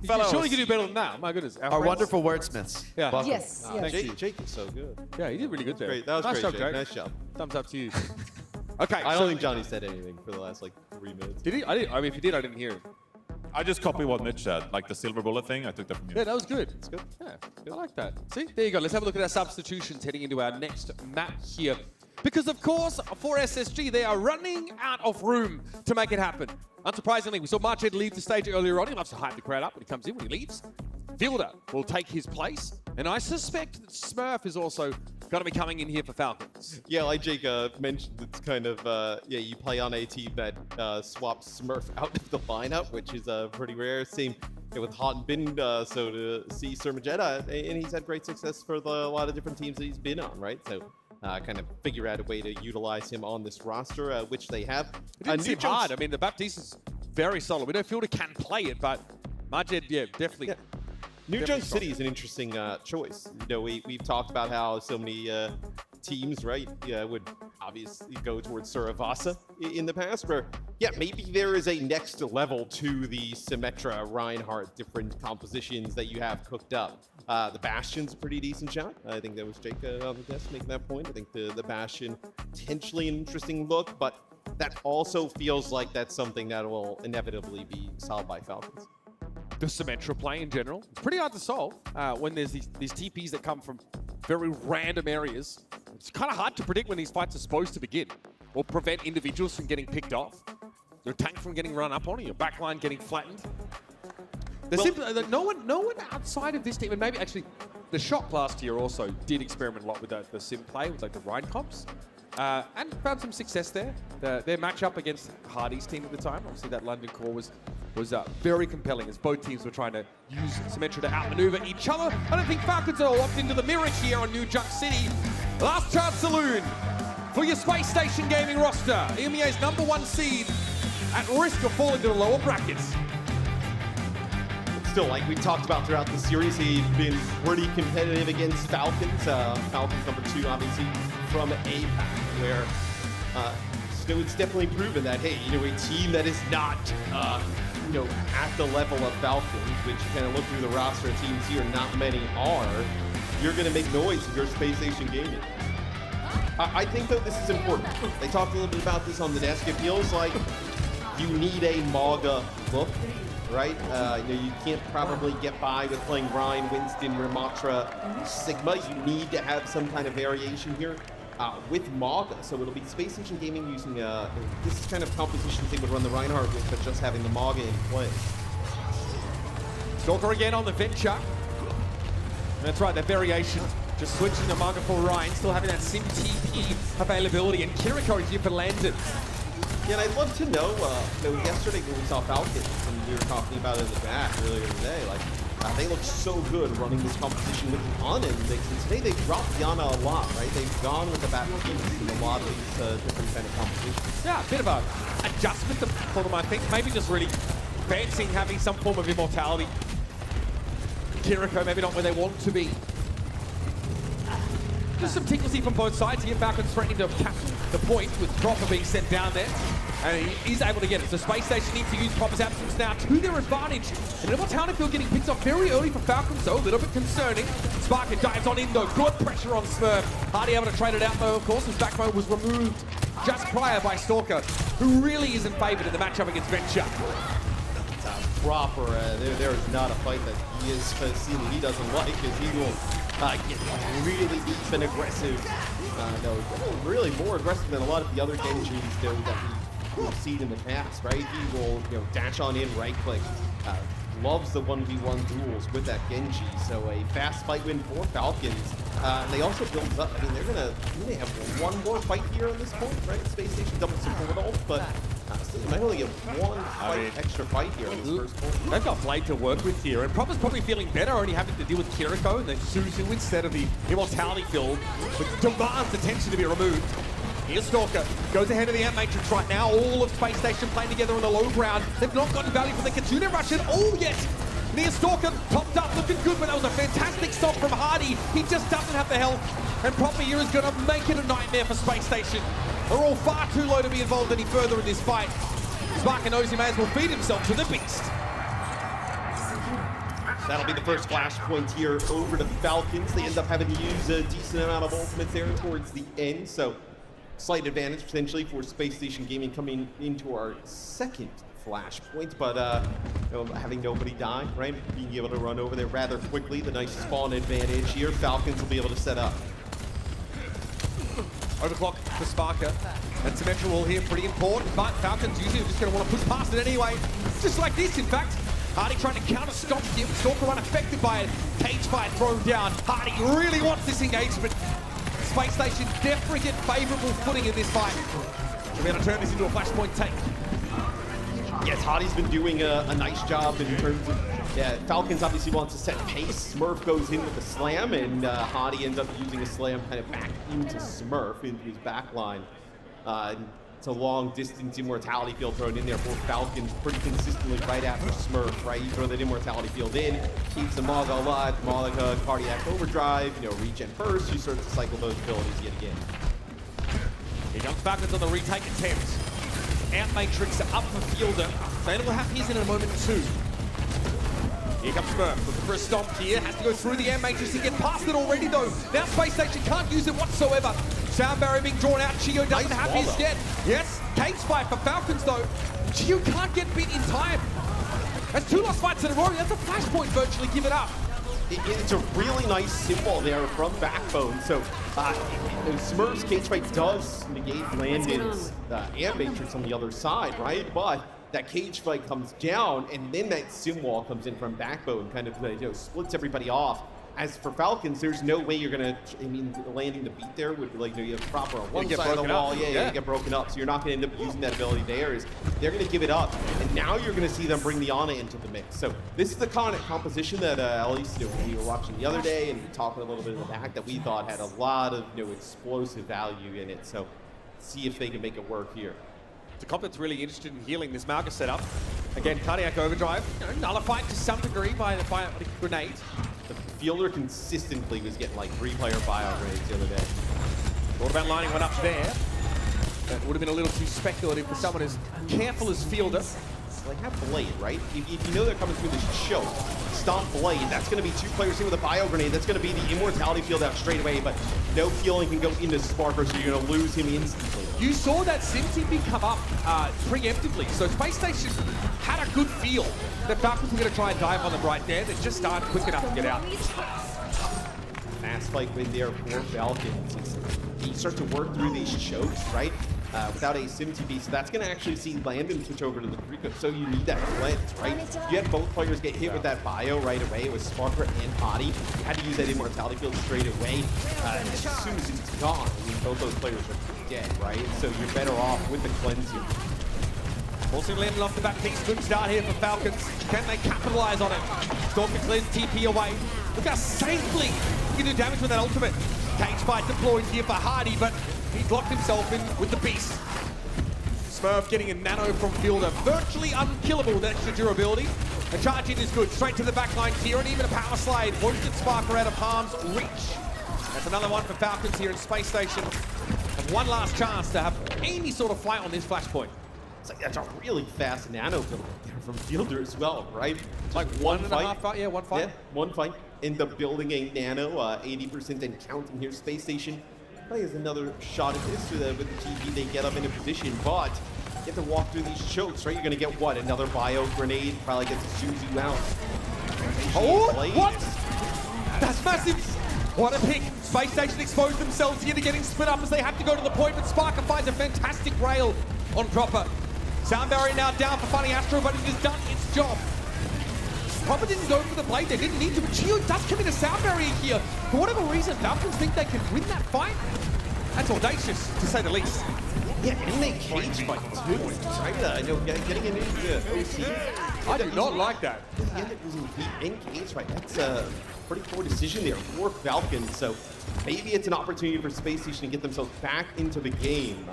Fellows. Surely you can do better than that. My goodness. Our wonderful wordsmiths. Yeah. Welcome. Yes, yes. Jake is so good. Yeah, you did really good there. Great. That was Nice great, job, Jake. Jake. Nice job. Thumbs up to you. Okay. I so don't think Johnny said anything for the last like 3 minutes. Did he? I mean, if he did, I didn't hear him. I just copied what Mitch said, like the silver bullet thing. I took that from you. Yeah, that was good. It's good. Yeah, I like that. See, there you go. Let's have a look at our substitutions heading into our next map here. Because, of course, for SSG, they are running out of room to make it happen. Unsurprisingly, we saw Marched leave the stage earlier on. He loves to hype the crowd up when he comes in, when he leaves. Fielder will take his place. And I suspect that Smurf is also going to be coming in here for Falcons. Yeah, like Jake mentioned, it's kind of, yeah, you play on a team that swaps Smurf out of the lineup, which is pretty rare. Same with Hot and Bin, so to see Surmagetta, and he's had great success for a lot of different teams that he's been on, right? So kind of figure out a way to utilize him on this roster, which they have. It didn't seem hard. I mean, the Baptiste is very solid. We know Fielder can play it, but Majed, yeah, definitely. Yeah. New Junk City is an interesting choice. You know, we've talked about how so many teams, right, would obviously go towards Suravasa in the past, where, yeah, maybe there is a next level to the Symmetra, Reinhardt, different compositions that you have cooked up. The Bastion's a pretty decent shot. I think that was Jake on the desk making that point. I think the Bastion, potentially an interesting look, but that also feels like that's something that will inevitably be solved by Falcons. The Symmetra play in general, it's pretty hard to solve when there's these TPs that come from very random areas. It's kind of hard to predict when these fights are supposed to begin or prevent individuals from getting picked off, your tank from getting run up on, or your backline getting flattened. No one outside of this team, and maybe actually the Shock last year also did experiment a lot with the sim play, with like the Rhine comps, and found some success there. Their matchup against Hardy's team at the time, obviously that London core was very compelling as both teams were trying to use Symmetra to outmaneuver each other. I don't think Falcons are locked into the mirror here on New Junk City. Last chance saloon for your Space Station Gaming roster. EMEA's #1 seed at risk of falling to the lower brackets. Still, like we talked about throughout the series, he's been pretty competitive against Falcons. Falcons #2, obviously, from APAC, where it's definitely proven that, hey, you know, a team that is not, you know, at the level of Falcons, which you kind of look through the roster of teams here, not many are, you're going to make noise in your Space Station Gaming. I think, though, this is important. They talked a little bit about this on the desk. It feels like you need a MAGA look, right? You know, you can't probably get by with playing Ryan, Winston, Ramatra, Sigma. You need to have some kind of variation here with MAGA. So it'll be Space Station Gaming using this kind of composition they would run the Reinhardt with, but just having the MAGA in play. Stalker again on the venture. That's right, that variation. Just switching the MAGA for Ryan, still having that Sim TP availability. And Kiriko is here for Landon. Yeah, and I'd love to know, yesterday when we saw Falcons, and we were talking about it in the back earlier today, like, they look so good running this competition with the Ana in the mix, and today they've dropped the Ana a lot, right? They've gone with the back piece in a lot of these different kind of competitions. Yeah, a bit of a adjustment for them, I think. Maybe just really fancying having some form of immortality. Kiriko maybe not where they want to be. Just some ticklesy from both sides here. Falcons threatening to capture the point with Proper being sent down there. And he is able to get it. So Space Station needs to use Proper's absence now to their advantage. And Immortality Field getting picked off very early for Falcons, so a little bit concerning. Sparker dives on in though. Good pressure on Smurf. Hardy able to trade it out though, of course. His backbone was removed just prior by Stalker, who really isn't favoured in the matchup against Venture. Proper, there is not a fight that he is seeing he doesn't like, as he will get really deep and aggressive. No, really more aggressive than a lot of the other Genjis though that we've seen in the past, right? He will, dash on in, right click. Loves the 1v1 duels with that Genji, so a fast fight win for Falcons. And they also build up. I mean, they have one more fight here on this point, right? Space Station double support ult, but still, they might only have one extra fight here on this first point. They've got Blade to work with here, and Proper's probably feeling better only having to deal with Kiriko and then Suzu instead of the Immortality Field, which demands attention to be removed. Here's Stalker, goes ahead of the Ant Matrix right now. All of Space Station playing together on the low ground. They've not gotten value from the Kitsune Rush at all yet. Near Stalker, popped up, looking good, but that was a fantastic stop from Hardy. He just doesn't have the health, and Proper here is going to make it a nightmare for Space Station. They're all far too low to be involved any further in this fight. Sparker knows he may as well feed himself to the beast. That'll be the first flashpoint here over to Falcons. They end up having to use a decent amount of ultimates there towards the end, so slight advantage potentially for Space Station Gaming coming into our second flashpoint, but having nobody die, right? Being able to run over there rather quickly, the nice spawn advantage here. Falcons will be able to set up. Overclock for Sparker. And Symmetra wall here, pretty important, but Falcons usually are just going to want to push past it anyway. Just like this, in fact. Hardy trying to counter stop him. Stalker unaffected by it. Cage fight thrown down. Hardy really wants this engagement. Space Station definitely get favourable footing in this fight. We're going to turn this into a flashpoint take. Yes, Hardy's been doing a nice job in terms of, Falcons obviously wants to set pace. Smurf goes in with a slam, and Hardy ends up using a slam kind of back into Smurf, into his back line. It's a long distance immortality field thrown in there for Falcons pretty consistently right after Smurf, right? You throw that immortality field in, keeps the Maga alive, Maga, cardiac overdrive, regen first, you start to cycle those abilities yet again. Here comes Falcons on the retake attempt. Ant Matrix up for Fielder. So will have his in a moment too. Here comes Smurf, looking for a stomp here, has to go through the Ant Matrix and get past it already though. Now Space Station can't use it whatsoever. Sound barrier being drawn out, Chio doesn't have his yet. Yes, cage fight for Falcons though. Chio can't get bit in time. That's 2 lost fights in a row, that's a flashpoint virtually, give it up. It's a really nice symbol there from Backbone. So Smurf's cage fight does negate Landon's Ant Matrix on the other side, right? But that cage fight comes down, and then that sim wall comes in from Backbone, kind of splits everybody off. As for Falcons, there's no way you're gonna. Landing the beat there would be like you have proper on one side of the wall. Yeah, you get broken up, so you're not gonna end up using that ability there. They're gonna give it up, and now you're gonna see them bring the Ana into the mix. So this is the kind of composition that at least we were watching the other day, and we talking a little bit in the back that we thought had a lot of explosive value in it. So see if they can make it work here. The comp that's really interested in healing this Malga setup. Again, cardiac overdrive, nullified to some degree by a grenade. The Fielder consistently was getting like 3-player bio grenades the other day. Thought about lining one up there. That would have been a little too speculative for someone as careful as Fielder. Like have Blade, right? If you know they're coming through this choke, stomp Blade, that's going to be 2 players in with a bio grenade. That's going to be the immortality field out straight away, but no healing can go into Sparker, so you're going to lose him instantly. You saw that Sim TP come up preemptively, so Space Station had a good feel that Falcons were going to try and dive on them right there. They just aren't quick enough to get out. Fast fight win there for Falcons. You start to work through these chokes, right? Without a Sim TP, so that's going to actually see Landon switch over to the Rico, so you need that cleanse, right? You had both players get hit with that bio right away. It was Sparker and Hardy. You had to use that immortality field straight away. As soon as it's gone, both those players are dead, right? So you're better off with the cleanse here. Also landing off the back piece. Good start here for Falcons. Can they capitalize on it? Stalker clears TP away. Look how safely he can do damage with that ultimate. Cage fight deployed here for Hardy, but he's locked himself in with the beast. Smurf getting a nano from Fielder. Virtually unkillable with extra durability. The charge in is good. Straight to the back line here, and even a power slide won't get Sparker out of harm's reach. That's another one for Falcons here in Space Station. And one last chance to have any sort of fight on this flashpoint. It's like that's a really fast nano build there from Fielder as well, right? Like one and a half fight, yeah, one fight. Yeah, one fight. End up building a nano, 80% and counting here. Space Station probably has another shot at this with the TV. They get up in a position, but you have to walk through these chokes, right? You're gonna get what? Another bio grenade, probably gets a Suzu out. Oh, what? That's massive. What a pick. Space Station exposed themselves here to getting split up as they have to go to the point, but Sparker finds a fantastic rail on Proper. Sound barrier now down for Funny Astro, but it has done its job. Proper didn't go for the blade, they didn't need to, but Gio does come in a sound barrier here. For whatever reason, Falcons think they can win that fight. That's audacious, to say the least. Yeah, and they cage fight too, right? I know getting into OC. I do not like that. He ended up losing heat in cage fight. That's a pretty poor decision there for Falcons. So maybe it's an opportunity for Space Station to get themselves back into the game.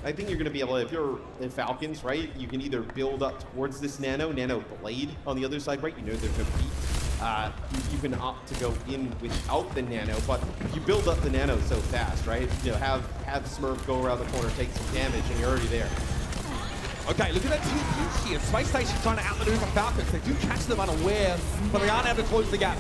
I think you're going to be able to, if you're the Falcons, right, you can either build up towards this nano blade on the other side, right? You know there's no beat. You can opt to go in without the nano, but you build up the nano so fast, right? You know, have Smurf go around the corner, take some damage, and you're already there. Okay, look at that TP here. Space Station trying to outmaneuver Falcons. They do catch them unaware, but they aren't able to close the gap.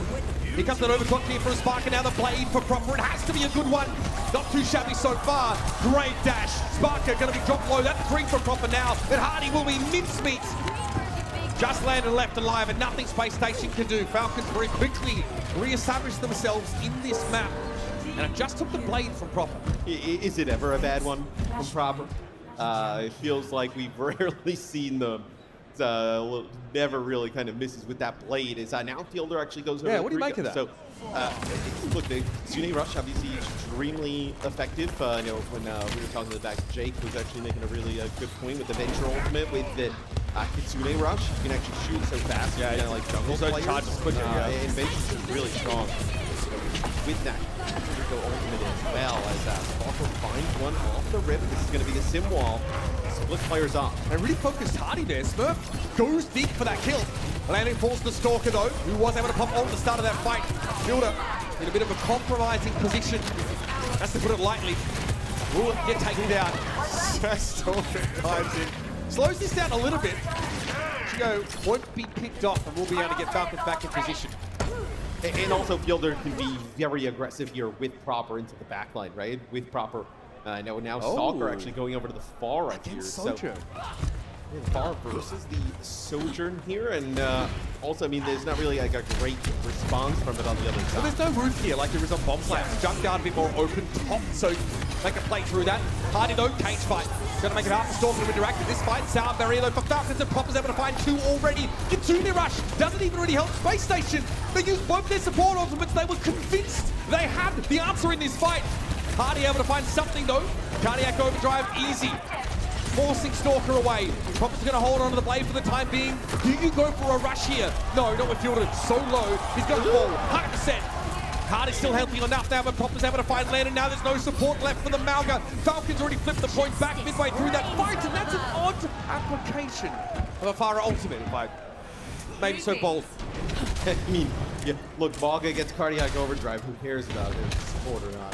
Here comes that overclock here for a Spark, and now the blade for Proper. It has to be a good one. Not too shabby so far. Great dash. Sparker going to be dropped low. That's 3 for Proper now. And Hardy will be mincemeat. Just landed left alive, and nothing Space Station can do. Falcons very quickly re-established themselves in this map. And it just took the blade from Proper. Is it ever a bad one from Proper? It feels like we've rarely seen them. Never really kind of misses with that blade. Is now Fielder actually goes over. Yeah, what do you make of that? So, look, the Tsune Rush obviously extremely effective. I know when we were talking about Jake was actually making a really good point with the Venture Ultimate with the Kitsune Rush. You can actually shoot so fast. Yeah, like jungle players. Charges quicker. And Venture's is really strong. With that Rico ultimate as well as Sparkle finds one off the rip. This is going to be the sim wall. Split players up. And really focused Hardy there. Smurf goes deep for that kill. Landing falls to Stalker though, who was able to pop on at the start of that fight. Fielder in a bit of a compromising position. That's to put it lightly. Will it get taken down? Stalker dives in. Slows this down a little bit. Chigo won't be picked off and we'll be able to get Falcons back in position. And also Fielder can be very aggressive here with Proper into the backline, right? With Proper. Now Stalker actually going over to the far right here. Sojourn. So far versus the Sojourn here, and also, I mean, there's not really like a great response from it on the other side. Well, there's no roof here like there is on Bomb Slams. Junkyard a bit more open top, so they can play through that. Hardy though, cage fight. Going to make it hard for Stalker to interact with this fight. Sound barrier though for Falcons, and Proper's able to find 2 already. Kitsune Rush doesn't even really help Space Station. They used both their support ultimates. They were convinced they had the answer in this fight. Hardy able to find something though. Cardiac overdrive easy. Forcing Stalker away. Proper's going to hold on to the blade for the time being. Do you go for a rush here? No, not with Fielder. So low. He's going to fall. 100%. Hardy's still healthy enough now, but Proper's able to find land, and now there's no support left for the Malga. Falcons already flipped the point back midway through that fight, and that's an odd application of a Farah ultimate, if I maybe so bold. I mean, yeah, look, Malga gets cardiac overdrive. Who cares about his support or not?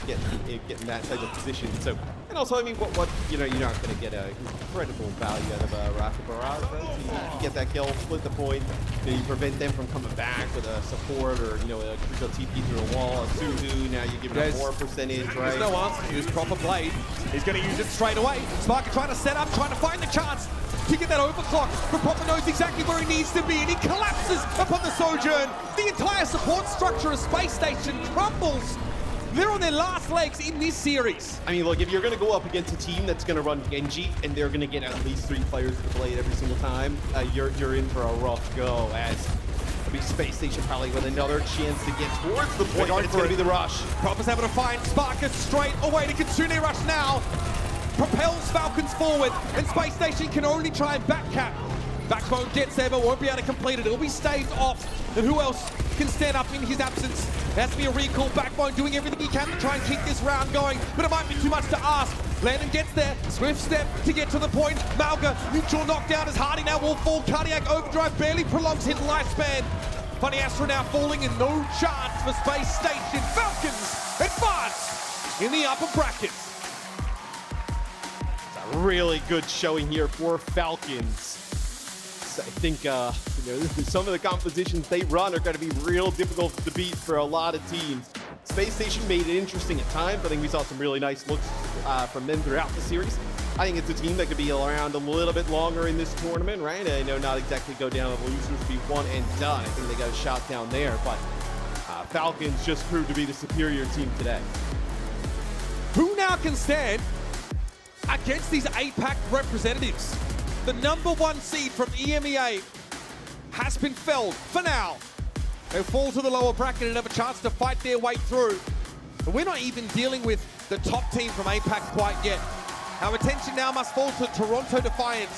Getting that type of position. So, and also, I mean, what you're not going to get a incredible value out of Rafa Baraz, right? You get that kill, split the point. You prevent them from coming back with a support or a crucial TP through a wall, a Suzu. Now you give it a more percentage, right? There's no answer to this Proper blade. He's going to use it straight away. Sparker trying to set up, trying to find the chance to get that overclock, but Proper knows exactly where he needs to be, and he collapses upon the Sojourn. The entire support structure of Space Station crumbles. They're on their last legs in this series. I mean, look, if you're going to go up against a team that's going to run Genji, and they're going to get at least 3 players to the blade every single time, you're in for a rough go, as Space Station probably with another chance to get towards the point, but it's going to be the rush. Proper's able to find Sparker straight away to Kitsune Rush now. propels Falcons forward, and Space Station can only try and backcap. Backbone gets there, but won't be able to complete it. It'll be staved off. And who else can stand up in his absence? It has to be a recall. Backbone doing everything he can to try and keep this round going, but it might be too much to ask. Landon gets there. Swift step to get to the point. Malga, neutral knockdown as Hardy now will fall. Cardiac overdrive barely prolongs his lifespan. Funny Astro now falling and no chance for Space Station. Falcons advance in the upper brackets. It's a really good showing here for Falcons. I think some of the compositions they run are going to be real difficult to beat for a lot of teams. Space Station made it interesting at times. I think we saw some really nice looks from them throughout the series. I think it's a team that could be around a little bit longer in this tournament, right? I know not exactly go down of losers, be one and done. I think they got a shot down there, but Falcons just proved to be the superior team today. Who now can stand against these APAC representatives? The #1 seed from EMEA has been felled for now. They fall to the lower bracket and have a chance to fight their way through. But we're not even dealing with the top team from APAC quite yet. Our attention now must fall to Toronto Defiant.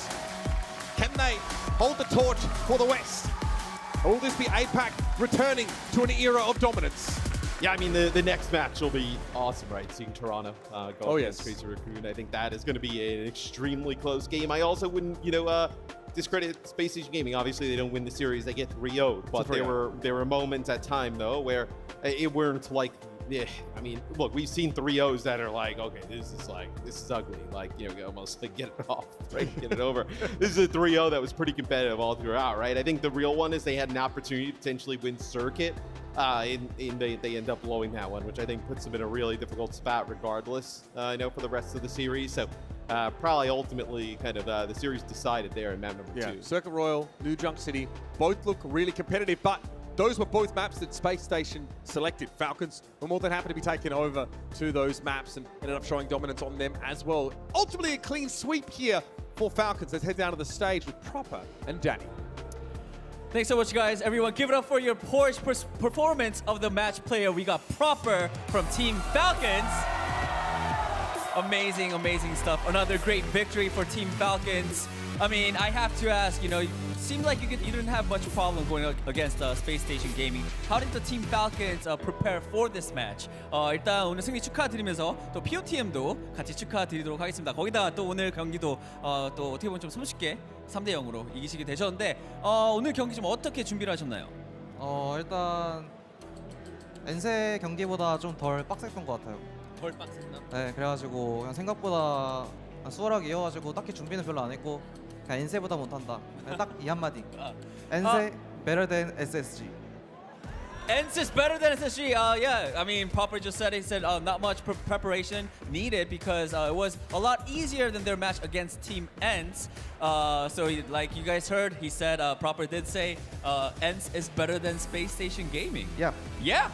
Can they hold the torch for the West? Or will this be APAC returning to an era of dominance? Yeah, I mean, the next match will be awesome, right? Seeing Toronto go against Crazy Raccoon. I think that is going to be an extremely close game. I also wouldn't, discredit Space Station Gaming. Obviously, they don't win the series. They get 3-0'd. But there were moments at time, though, where it weren't like, I mean, look, we've seen 3-0s that are like, okay, this is ugly. Like, almost like get it off, right? Get it over. This is a 3-0 that was pretty competitive all throughout, right? I think the real one is they had an opportunity to potentially win Circuit. They end up blowing that one, which I think puts them in a really difficult spot regardless, for the rest of the series. So probably ultimately kind of the series decided there in map number 2. Circuit Royal, New Junk City, both look really competitive, but those were both maps that Space Station selected. Falcons were more than happy to be taken over to those maps and ended up showing dominance on them as well. Ultimately a clean sweep here for Falcons. Let's head down to the stage with Proper and Danny. Thanks so much, guys. Everyone, give it up for your porsche performance of the match player. We got Proper from Team Falcons. Amazing, amazing stuff. Another great victory for Team Falcons. I mean, I have to ask, it seemed like you didn't have much problem going against Space Station Gaming. How did the Team Falcons prepare for this match? 일단 오늘 승리 축하드리면서 또 POTM도 같이 축하드리도록 하겠습니다. 거기다가 또 오늘 경기도 또 어떻게 보면 좀 손쉽게 3대0으로 이기시게 되셨는데 오늘 경기 좀 어떻게 준비를 하셨나요? 일단 엔세 경기보다 좀 덜 빡셌던 것 같아요. 덜 빡셌나? 네, 그래가지고 그냥 생각보다 수월하게 이어가지고 딱히 준비는 별로 안 했고 그냥 엔세보다 못한다. 딱 이 한마디. 엔세 better than SSG. Ence is better than SSG. Yeah, I mean, Proper just said, he said not much preparation needed because it was a lot easier than their match against Team Ence. So like you guys heard, he said, Proper did say Ence is better than Space Station Gaming. Yeah. Yeah.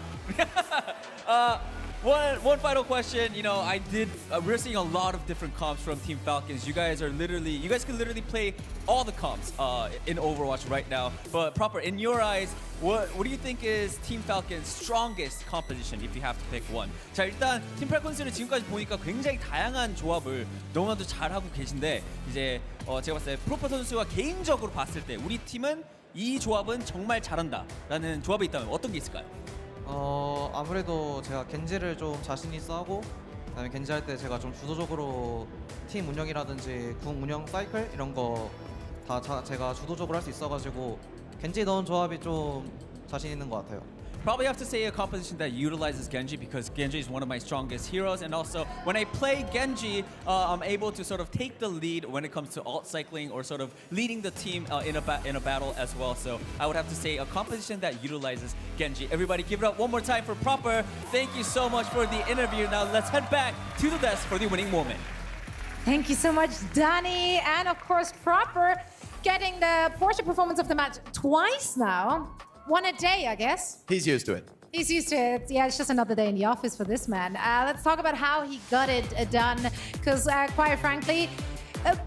One final question. We're seeing a lot of different comps from Team Falcons. You guys can literally play all the comps in Overwatch right now. But Proper, in your eyes, what do you think is Team Falcons' strongest composition if you have to pick one? 자, 일단 팀 팔콘스를 지금까지 보니까 굉장히 다양한 조합을 너무나도 잘하고 계신데 이제 제가 봤을 때 프로퍼 선수가 개인적으로 봤을 때 우리 팀은 이 조합은 정말 잘한다라는 조합이 있다면 어떤 게 있을까요? 아무래도 제가 겐지를 좀 자신 있어 하고 그다음에 겐지 할 때 제가 좀 주도적으로 팀 운영이라든지 궁 운영 사이클 이런 거 다 제가 주도적으로 할 수 있어가지고 겐지 넣은 조합이 좀 자신 있는 것 같아요. Probably have to say a composition that utilizes Genji because Genji is one of my strongest heroes, and also when I play Genji, I'm able to sort of take the lead when it comes to alt cycling or sort of leading the team in a battle as well. So I would have to say a composition that utilizes Genji. Everybody, give it up one more time for Proper. Thank you so much for the interview. Now let's head back to the desk for the winning moment. Thank you so much, Danny, and of course Proper getting the Porsche performance of the match twice now. One a day, I guess. He's used to it. He's used to it. Yeah, it's just another day in the office for this man. Let's talk about how he got it done. Because quite frankly,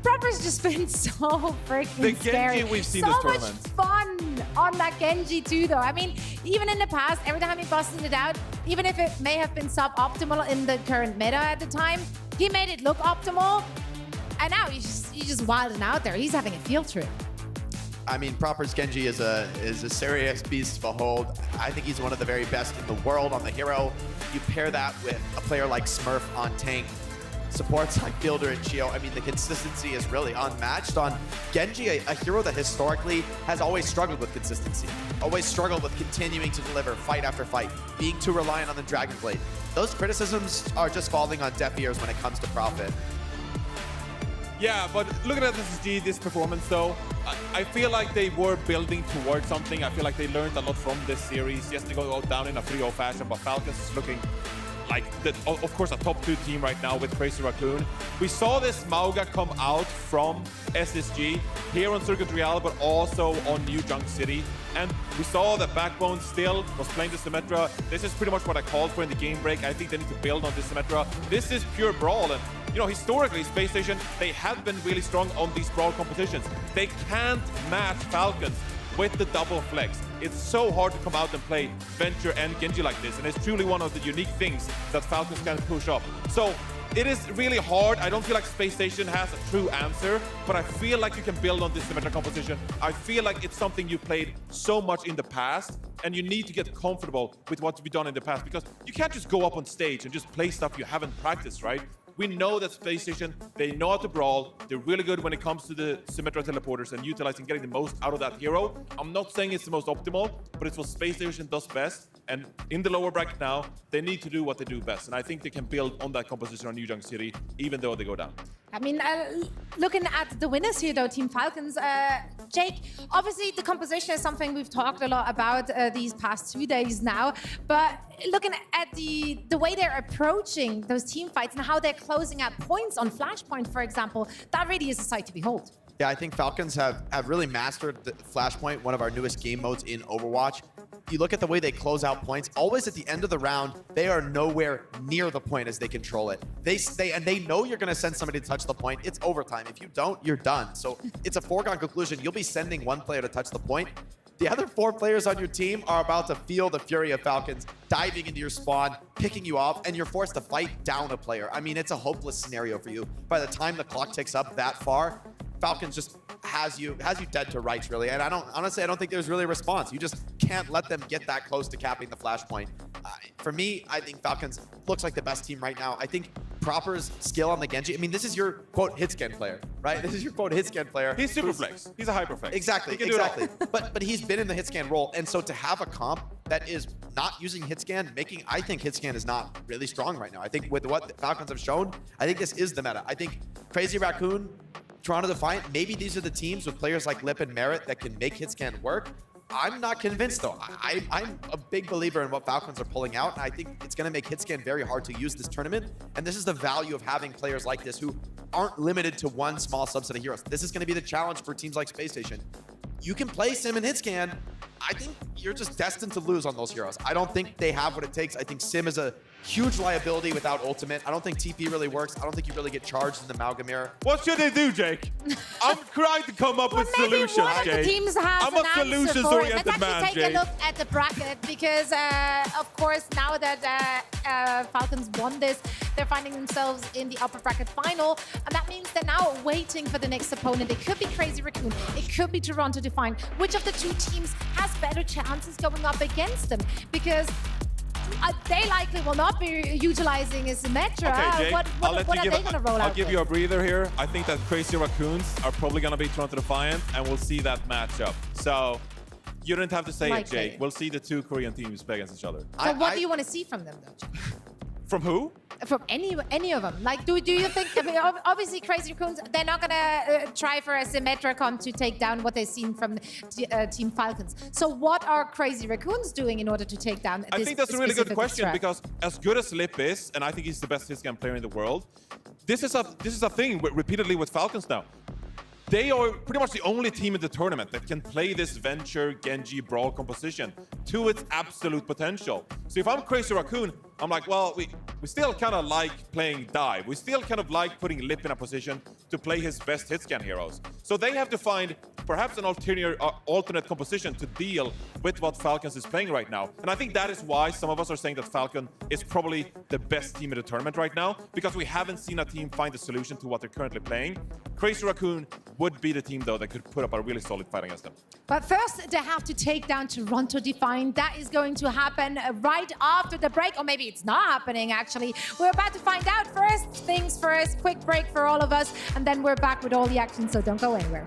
Proper's just been so freaking scary. The Genji we've seen so this much tournament. fun on that Genji too, though. I mean, even in the past, every time he busted it out, even if it may have been suboptimal in the current meta at the time, He made it look optimal, and now he's just wilding out there. He's having a field trip. I mean, Proper's Genji is a serious beast to behold. I think he's one of the very best in the world on the hero. You pair that with a player like Smurf on tank, supports like Fielder and Chio. I mean, the consistency is really unmatched on Genji, a hero that historically has always struggled with consistency, always struggled with continuing to deliver fight after fight, being too reliant on the Dragon Blade. Those criticisms are just falling on deaf ears when it comes to Prophet. Yeah, but looking at SSG, this performance though, I feel like they were building towards something. I feel like they learned a lot from this series. Yes, they go down in a 3-0 fashion, but Falcons is looking like, of course, a top 2 team right now with Crazy Raccoon. We saw this Mauga come out from SSG here on Circuit Real, but also on New Junk City. And we saw that Backbone still was playing the Symmetra. This is pretty much what I called for in the game break. I think they need to build on this Symmetra. This is pure brawl. And you know, historically, Space Station, they have been really strong on these brawl competitions. They can't match Falcons with the double flex. It's so hard to come out and play Venture and Genji like this, and it's truly one of the unique things that Falcons can push up. So it is really hard. I don't feel like Space Station has a true answer, but I feel like you can build on this Symmetra composition. I feel like it's something you played so much in the past, and you need to get comfortable with what you've done in the past, because you can't just go up on stage and just play stuff you haven't practiced, right? We know that Space Station, they know how to brawl. They're really good when it comes to the Symmetra teleporters and utilizing getting the most out of that hero. I'm not saying it's the most optimal, but it's what Space Station does best. And in the lower bracket now, they need to do what they do best. And I think they can build on that composition on New Junk City, even though they go down. I mean, looking at the winners here, though, Team Falcons, Jake, obviously the composition is something we've talked a lot about these past 2 days now. But looking at the way they're approaching those team fights and how they're closing out points on Flashpoint, for example, that really is a sight to behold. Yeah, I think Falcons have really mastered the Flashpoint, one of our newest game modes in Overwatch. You look at the way they close out points, always at the end of the round, they are nowhere near the point as they control it. They know you're going to send somebody to touch the point. It's overtime. If you don't, you're done. So it's a foregone conclusion. You'll be sending one player to touch the point. The other 4 players on your team are about to feel the fury of Falcons diving into your spawn, picking you off, and you're forced to fight down a player. I mean, it's a hopeless scenario for you. By the time the clock ticks up that far, Falcons just has you dead to rights, really. And I don't think there's really a response. You just can't let them get that close to capping the Flashpoint. For me, I think Falcons looks like the best team right now. I think Proper's skill on the Genji, I mean, this is your, quote, hit scan player, right? This is your, quote, hit scan player. He's super flex. He's a hyper flex. Exactly. But he's been in the hit scan role. And so to have a comp that is not using hit scan, I think hit scan is not really strong right now. I think with what the Falcons have shown, I think this is the meta. I think Crazy Raccoon, Toronto Defiant, maybe these are the teams with players like Lip and Merit that can make hit scan work. I'm not convinced, though. I'm a big believer in what Falcons are pulling out, and I think it's going to make hit scan very hard to use this tournament. And this is the value of having players like this who aren't limited to one small subset of heroes. This is going to be the challenge for teams like Space Station. You can play Sim and hit scan. I think you're just destined to lose on those heroes. I don't think they have what it takes. I think Sim is a huge liability without ultimate. I don't think TP really works. I don't think you really get charged in the Malgamir. What should they do, Jake? I'm trying to come up with solutions, one of Jake. the teams has I'm a solutions-oriented man, Let's actually take a look at the bracket because, of course, now that Falcons won this, they're finding themselves in the upper bracket final, and that means they're now waiting for the next opponent. It could be Crazy Raccoon. It could be Toronto Defiant. Which of the 2 teams has better chances going up against them? Because they likely will not be utilizing a Symmetra. Okay, Jake, what are they going to roll out? I'll give you a breather here. I think that Crazy Raccoons are probably going to be Toronto Defiant, and we'll see that matchup. So you don't have to say it, Jake. We'll see the 2 Korean teams play against each other. So what do you want to see from them, though? From who? From any of them. Like, do you think? I mean, obviously, Crazy Raccoons, they're not gonna try for a Symmetra comp to take down what they've seen from Team Falcons. So, what are Crazy Raccoons doing in order to take down this? I think that's a really good question threat? because as good as Lip is, and I think he's the best hit scan player in the world, this is a thing repeatedly with Falcons now. They are pretty much the only team in the tournament that can play this Venture, Genji, Brawl composition to its absolute potential. So if I'm Crazy Raccoon, I'm like, well, we still kind of like playing dive. We still kind of like putting Lip in a position to play his best hit scan heroes. So they have to find perhaps an alternate composition to deal with what Falcons is playing right now. And I think that is why some of us are saying that Falcon is probably the best team in the tournament right now, because we haven't seen a team find a solution to what they're currently playing. Crazy Raccoon would be the team, though, that could put up a really solid fight against them. But first, they have to take down Toronto Defiant. That is going to happen right after the break, or maybe it's not happening, actually. We're about to find out. First things first, quick break for all of us, and then we're back with all the action, so don't go anywhere.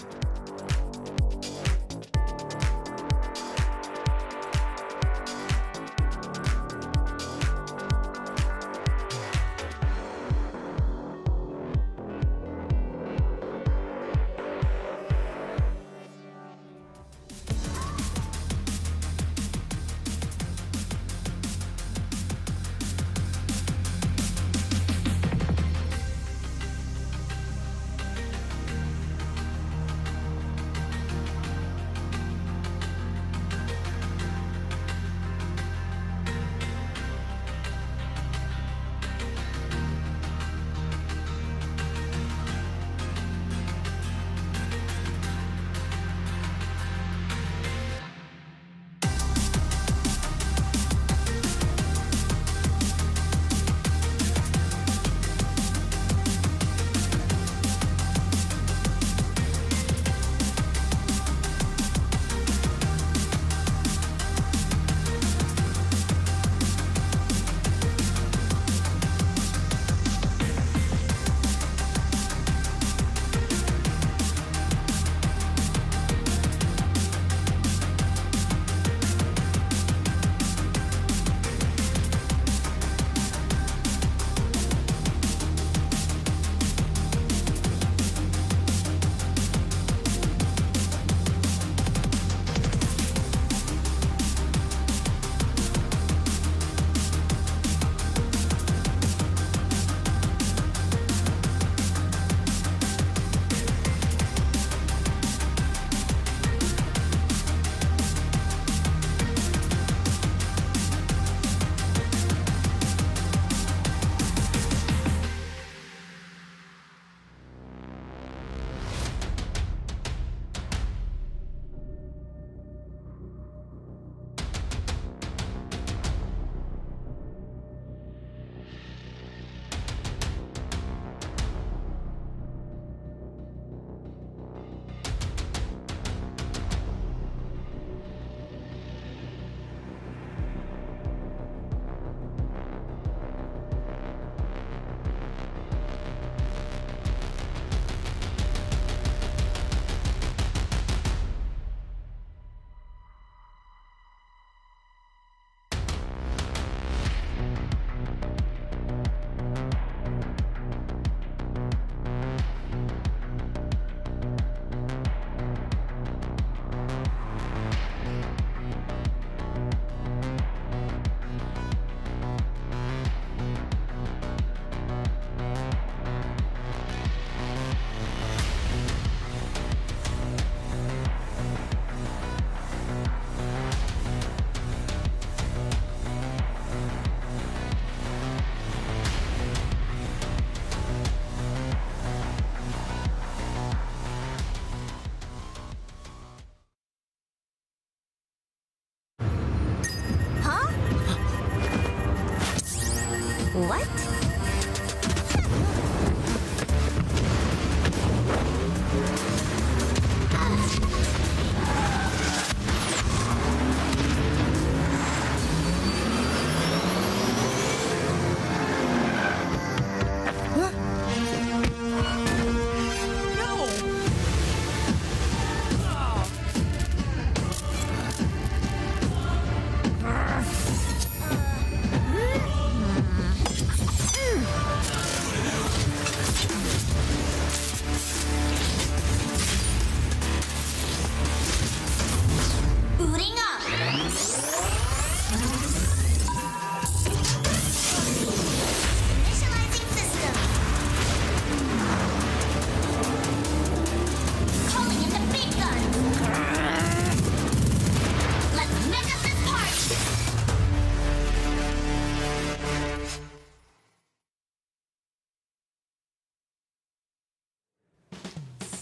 What?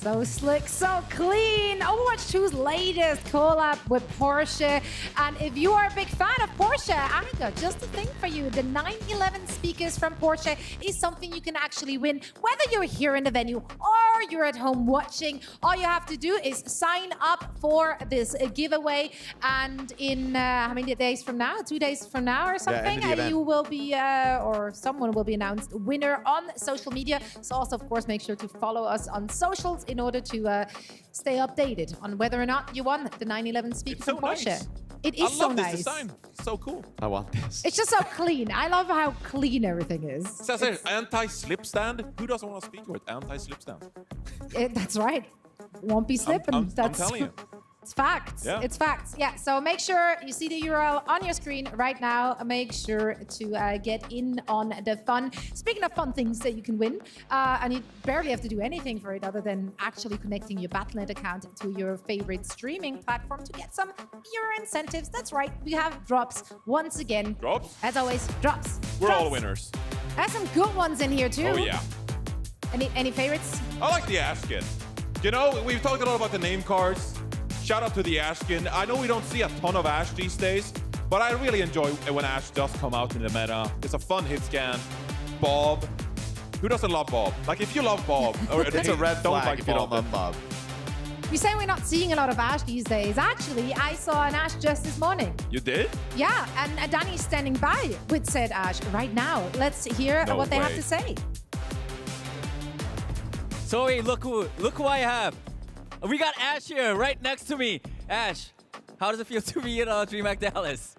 So slick, so clean. Overwatch 2's latest collab with Porsche. And if you are a big fan of Porsche, I got just a thing for you. The 911 speakers from Porsche is something you can actually win, whether you're here in the venue or you're at home watching. All you have to do is sign up for this giveaway. And in how many days from now? 2 days from now or something? You will be, or someone will be announced winner on social media. So also, of course, make sure to follow us on socials in order to stay updated on whether or not you won the 911 speaker from Porsche. Nice. It is so nice. I love this design. So cool. I want this. It's just so clean. I love how clean everything is. Says here, anti-slip stand. Who doesn't want to speak with anti-slip stand? That's right. Won't be slipping. I'm That's telling you. It's facts. Yeah. It's facts. Yeah. So make sure you see the URL on your screen right now. Make sure to get in on the fun. Speaking of fun things that you can win, and you barely have to do anything for it other than actually connecting your Battle.net account to your favorite streaming platform to get some pure incentives. That's right. We have drops once again. Drops? As always, drops. We're drops. all winners. There's some good ones in here too. Oh, yeah. Any favorites? I like the Ashkin. You know, we've talked a lot about the name cards. Shout out to the Ashkin. I know we don't see a ton of Ash these days, but I really enjoy when Ash does come out in the meta. It's a fun hit scan. Bob. Who doesn't love Bob? Like, if you love Bob, or It's a red don't flag like if you don't Bob, love Bob. You say we're not seeing a lot of Ash these days. Actually, I saw an Ash just this morning. You did? Yeah, and Danny's standing by with said Ash right now. Let's hear what they have to say. Zoe, look who I have. We got Ash here right next to me. Ash, how does it feel to be in DreamHack Dallas?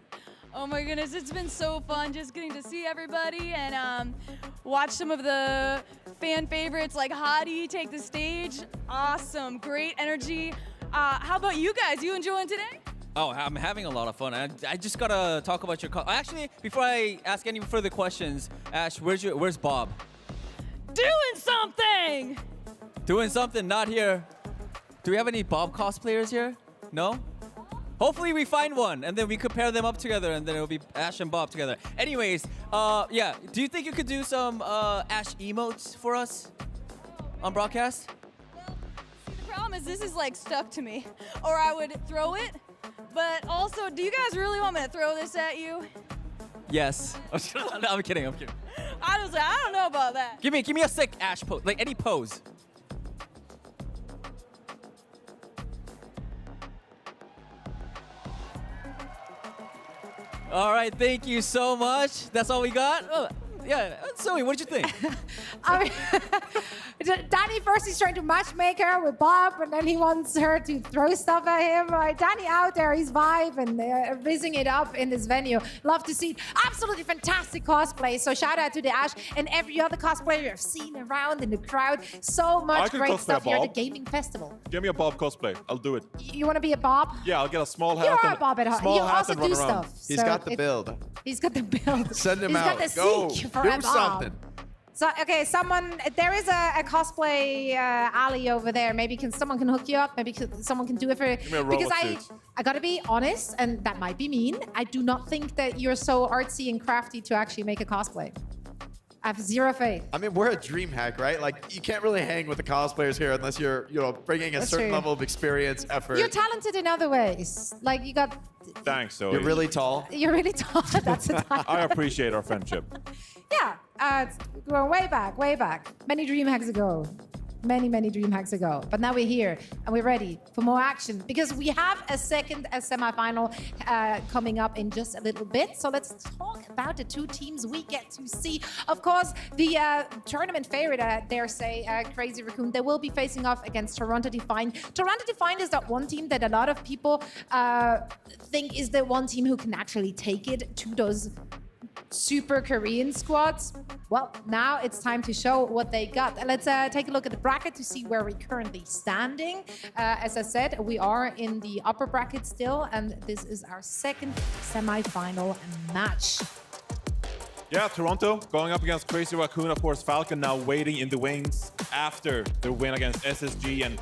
Oh my goodness, it's been so fun just getting to see everybody and watch some of the fan favorites like Hadi take the stage. Awesome, great energy. How about you guys? You enjoying today? Oh, I'm having a lot of fun. I just gotta talk about your actually, before I ask any further questions, Ash, where's Bob? Doing something! Doing something, not here. Do we have any Bob cosplayers here? No? Hopefully we find one, and then we could pair them up together, and then it'll be Ash and Bob together. Anyways, yeah, do you think you could do some Ash emotes for us on broadcast? Well, see, the problem is this is like stuck to me, or I would throw it. But also, do you guys really want me to throw this at you? Yes. No, I'm kidding. Honestly, I don't know about that. Give me a sick Ash pose, like any pose. All right, thank you so much. That's all we got? Oh, yeah, Zoe, what did you think? I mean, Danny first he's trying to matchmake her with Bob, and then he wants her to throw stuff at him. Danny out there, he's vibing, rizzing it up in this venue. Love to see it. Absolutely fantastic cosplay. So shout out to the Ash and every other cosplayer I've seen around in the crowd. So much great stuff here at the gaming festival. Give me a Bob cosplay. I'll do it. You want to be a Bob? Yeah, I'll get a small hat. You are a Bob at heart. You also do stuff. He's got the build. He's got the build. Send him He's out. got the Go. seek for Do a Bob. something. So, okay, there is a cosplay alley over there. Maybe someone can hook you up. Maybe someone can do it for you. Give me a Because robot suit. I gotta be honest, and that might be mean. I do not think that you're so artsy and crafty to actually make a cosplay. I have zero faith. I mean, we're a DreamHack, right? Like, you can't really hang with the cosplayers here unless you're, bringing a That's certain true. level of experience, effort. You're talented in other ways. Like you got. Thanks, Zoe. You're really tall. You're really tall. That's a I appreciate our friendship. Yeah, it's going way back. Many DreamHacks ago. Many DreamHacks ago. But now we're here and we're ready for more action because we have a semifinal coming up in just a little bit. So let's talk about the two teams we get to see. Of course, the tournament favorite, dare say, Crazy Raccoon, they will be facing off against Toronto Defiant. Toronto Defiant is that one team that a lot of people think is the one team who can actually take it to those super Korean squads. Well, now it's time to show what they got. Let's take a look at the bracket to see where we're currently standing. As I said, we are in the upper bracket still, and this is our second semi-final match. Yeah, Toronto going up against Crazy Raccoon. Of course, Falcon now waiting in the wings after their win against SSG. And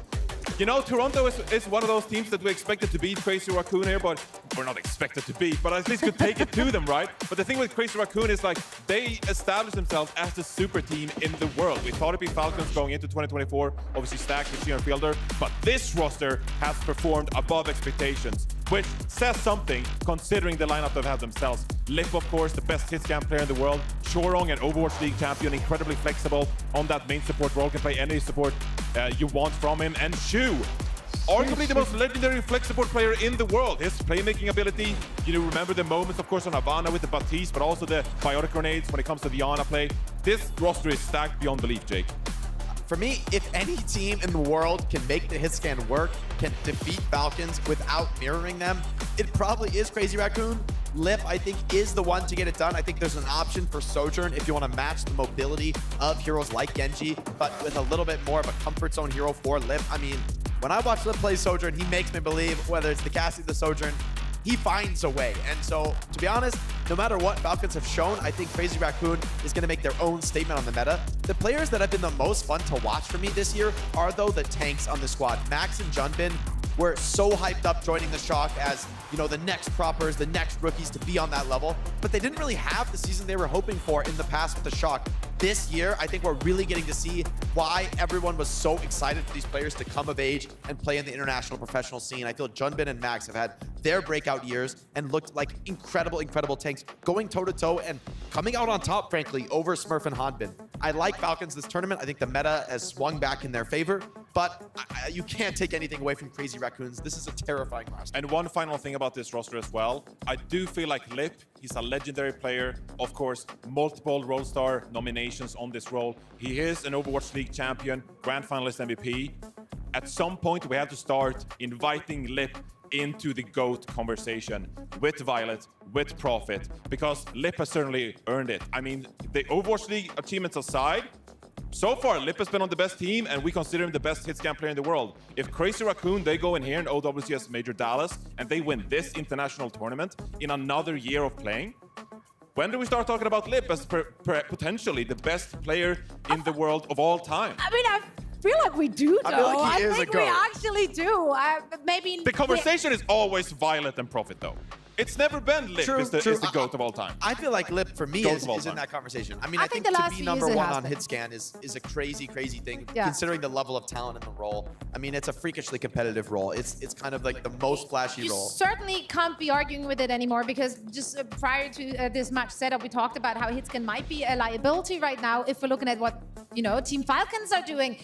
You know, Toronto is one of those teams that we expected to beat Crazy Raccoon here, but we're not expected to beat, but at least could take it to them, right? But the thing with Crazy Raccoon is like they established themselves as the super team in the world. We thought it'd be Falcons going into 2024, obviously stacked with Sheeran Fielder, but this roster has performed above expectations, which says something considering the lineup they've had themselves. Lip, of course, the best hit scan player in the world. Shorong, an Overwatch League champion, incredibly flexible on that main support role, can play any support you want from him. And Shu, arguably the most legendary flex support player in the world. His playmaking ability, you know, remember the moments, of course, on Havana with the Baptiste, but also the biotic grenades when it comes to the Ana play. This roster is stacked beyond belief, Jake. For me, if any team in the world can make the hit scan work, can defeat Falcons without mirroring them, it probably is Crazy Raccoon. Lip, I think, is the one to get it done. I think there's an option for Sojourn if you want to match the mobility of heroes like Genji, but with a little bit more of a comfort zone hero for Lip. I mean, when I watch Lip play Sojourn, he makes me believe, whether it's the casting of the Sojourn, he finds a way. And so, to be honest, no matter what Falcons have shown, I think Crazy Raccoon is going to make their own statement on the meta. The players that have been the most fun to watch for me this year are, though, the tanks on the squad. Max and Junbin were so hyped up joining the Shock as, you know, the next proppers, the next rookies to be on that level, but they didn't really have the season they were hoping for in the past with the Shock. This year, I think we're really getting to see why everyone was so excited for these players to come of age and play in the international professional scene. I feel Junbin and Max have had their breakout years and looked like incredible, incredible tanks, going toe-to-toe and coming out on top, frankly, over Smurf and Hanbin. I like Falcons this tournament. I think the meta has swung back in their favor, but you can't take anything away from Crazy Raccoons. This is a terrifying roster. And one final thing about this roster as well, I do feel like Lip, he's a legendary player. Of course, multiple Role Star nominations on this role. He is an Overwatch League champion, Grand Finalist MVP. At some point, we have to start inviting Lip into the GOAT conversation with Violet, with Profit, because Lip has certainly earned it. I mean, the Overwatch League achievements aside, so far, Lip has been on the best team, and we consider him the best hit scan player in the world. If Crazy Raccoon, they go in here in OWCS Major Dallas, and they win this international tournament in another year of playing, when do we start talking about Lip as potentially the best player in the world of all time? I mean, I feel like we do, though. I feel like he is a think we GOAT. actually do. Maybe The conversation is always Violet and Profit, though. It's never been Lip is the GOAT of all time. I feel like Lip, for me, GOAT is of all in time. that conversation. I mean, I I think think the to last be few number years it one has on been. hit scan is a crazy, crazy thing, Yeah. considering the level of talent in the role. I mean, it's a freakishly competitive role. It's kind of like the most flashy You role. certainly can't be arguing with it anymore because just prior to this match setup, we talked about how Hitscan might be a liability right now if we're looking at what, you know, Team Falcons are doing.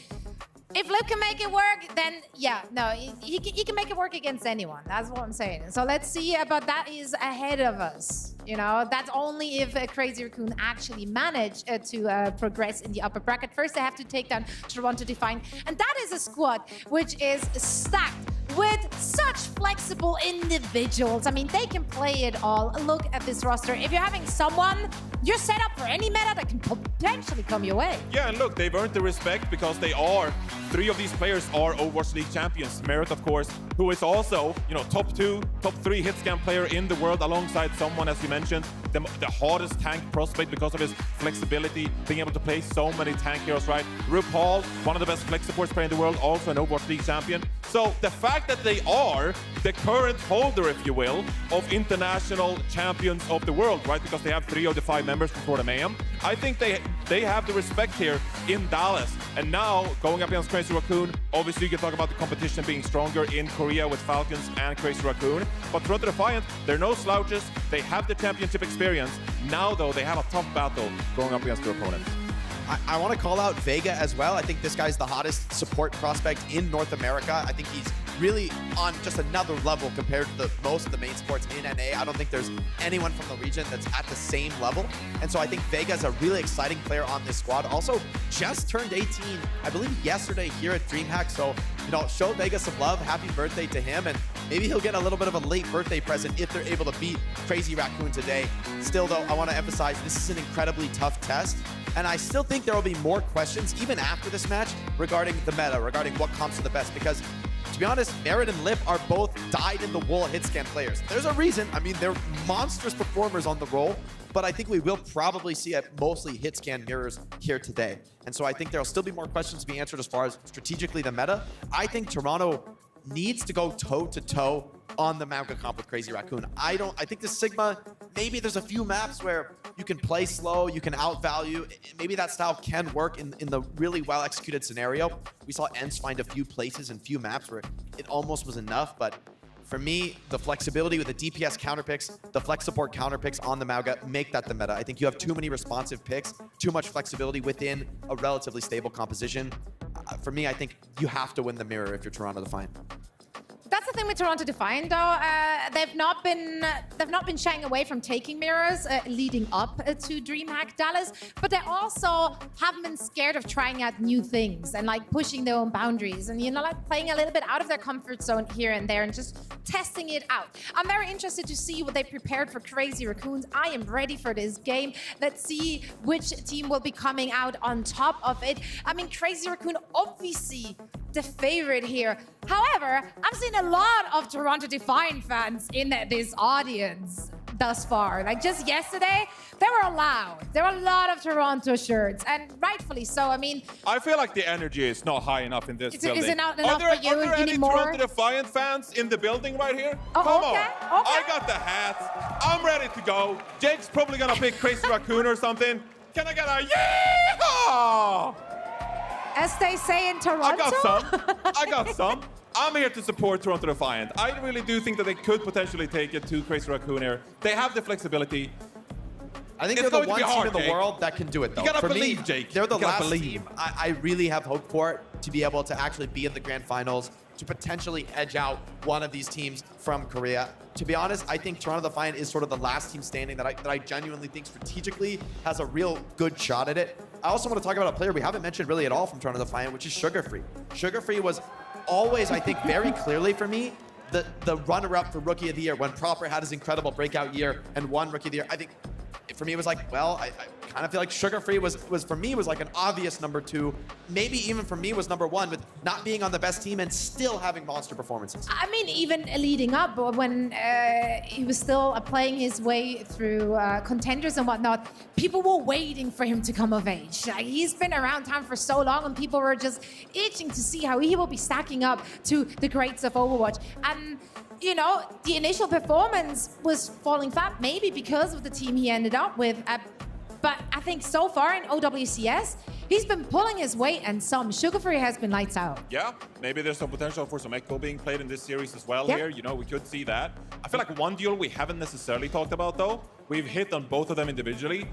If Lip can make it work, then yeah, no, he can make it work against anyone. That's what I'm saying. So let's see, but that is ahead of us. You know, that's only if Crazy Raccoon actually manage to progress in the upper bracket. First, they have to take down Toronto Defiant, and that is a squad which is stacked with such flexible individuals. I mean, they can play it all. Look at this roster. If you're having someone, you're set up for any meta that can potentially come your way. Yeah, and look, they've earned the respect because they are, three of these players are Overwatch League champions. Merit, of course, who is also, you know, top 2, top 3 hit scan player in the world alongside someone, as you mentioned, the hardest tank prospect because of his flexibility, being able to play so many tank heroes, right? RuPaul, one of the best flex supports player in the world, also an Overwatch League champion. So the fact that they are the current holder, if you will, of international champions of the world, right? Because they have 3 of the 5 members before the Mayhem. I think they have the respect here in Dallas. And now, going up against Crazy Raccoon, obviously you can talk about the competition being stronger in Korea with Falcons and Crazy Raccoon. But Toronto Defiant, they're no slouches. They have the championship experience. Now, though, they have a tough battle going up against their opponents. I want to call out Vega as well. I think this guy's the hottest support prospect in North America. I think he's really on just another level compared to most of the main sports in NA. I don't think there's anyone from the region that's at the same level. And so I think Vega's a really exciting player on this squad. Also, just turned 18, I believe yesterday here at DreamHack. So, you know, show Vega some love. Happy birthday to him. And maybe he'll get a little bit of a late birthday present if they're able to beat Crazy Raccoon today. Still, though, I want to emphasize this is an incredibly tough test. And I still think there will be more questions, even after this match, regarding the meta, regarding what comps are the best. Because, to be be honest, Merit and Lip are both dyed-in-the-wool hit-scan players. There's a reason. I mean, they're monstrous performers on the role, but I think we will probably see mostly hit-scan mirrors here today. And so I think there'll still be more questions to be answered as far as strategically the meta. I think Toronto needs to go toe-to-toe on the Mauga comp with Crazy Raccoon. I think the Sigma, maybe there's a few maps where you can play slow, you can outvalue. Maybe that style can work in the really well-executed scenario. We saw Ence find a few places and few maps where it almost was enough, but for me, the flexibility with the DPS counter picks, the flex support counter picks on the Mauga make that the meta. I think you have too many responsive picks, too much flexibility within a relatively stable composition. For me, I think you have to win the mirror if you're Toronto Defiant. That's the thing with Toronto Defiant, though. They've not been shying away from taking mirrors leading up to DreamHack Dallas, but they also haven't been scared of trying out new things and like pushing their own boundaries and like playing a little bit out of their comfort zone here and there and just testing it out. I'm very interested to see what they prepared for Crazy Raccoons. I am ready for this game. Let's see which team will be coming out on top of it. I mean, Crazy Raccoon obviously the favorite here. However, I've seen a lot of Toronto Defiant fans in this audience thus far. Like just yesterday, they were loud. There were a lot of Toronto shirts, and rightfully so. I mean, I feel like the energy is not high enough in this building. Is it not enough are for you? Are there You any need more? Toronto Defiant fans in the building right here? Oh, Come okay, on. okay. I got the hats. I'm ready to go. Jake's probably gonna pick Crazy Raccoon or something. Can I get a yeehaw? As they say in Toronto. I got some. I'm here to support Toronto Defiant. I really do think that they could potentially take it to Crazy Raccoon here. They have the flexibility. I think It's they're the going to one be team hard, in the Jake. world that can do it, though. You gotta For believe, me, Jake. They're the You gotta last believe. team I really have hope for to be able to actually be in the grand finals, to potentially edge out one of these teams from Korea. To be honest, I think Toronto Defiant is sort of the last team standing that I genuinely think strategically has a real good shot at it. I also want to talk about a player we haven't mentioned really at all from Toronto Defiant, which is Sugar Free. Sugar Free was always, I think, very clearly for me, the runner-up for Rookie of the Year when Proper had his incredible breakout year and won Rookie of the Year. I think for me it was like, well, I kind of feel like Sugar Free was for me was like an obvious #2. Maybe even for me was #1 with not being on the best team and still having monster performances. I mean, even leading up when he was still playing his way through contenders and whatnot, people were waiting for him to come of age. Like, he's been around town for so long and people were just itching to see how he will be stacking up to the greats of Overwatch. And you know, the initial performance was falling flat, maybe because of the team he ended up with. But I think so far in OWCS, he's been pulling his weight and some. Sugar Free has been lights out. Yeah, maybe there's some potential for some Echo being played in this series as well Yeah. here. You know, we could see that. I feel like one duel we haven't necessarily talked about, though. We've hit on both of them individually,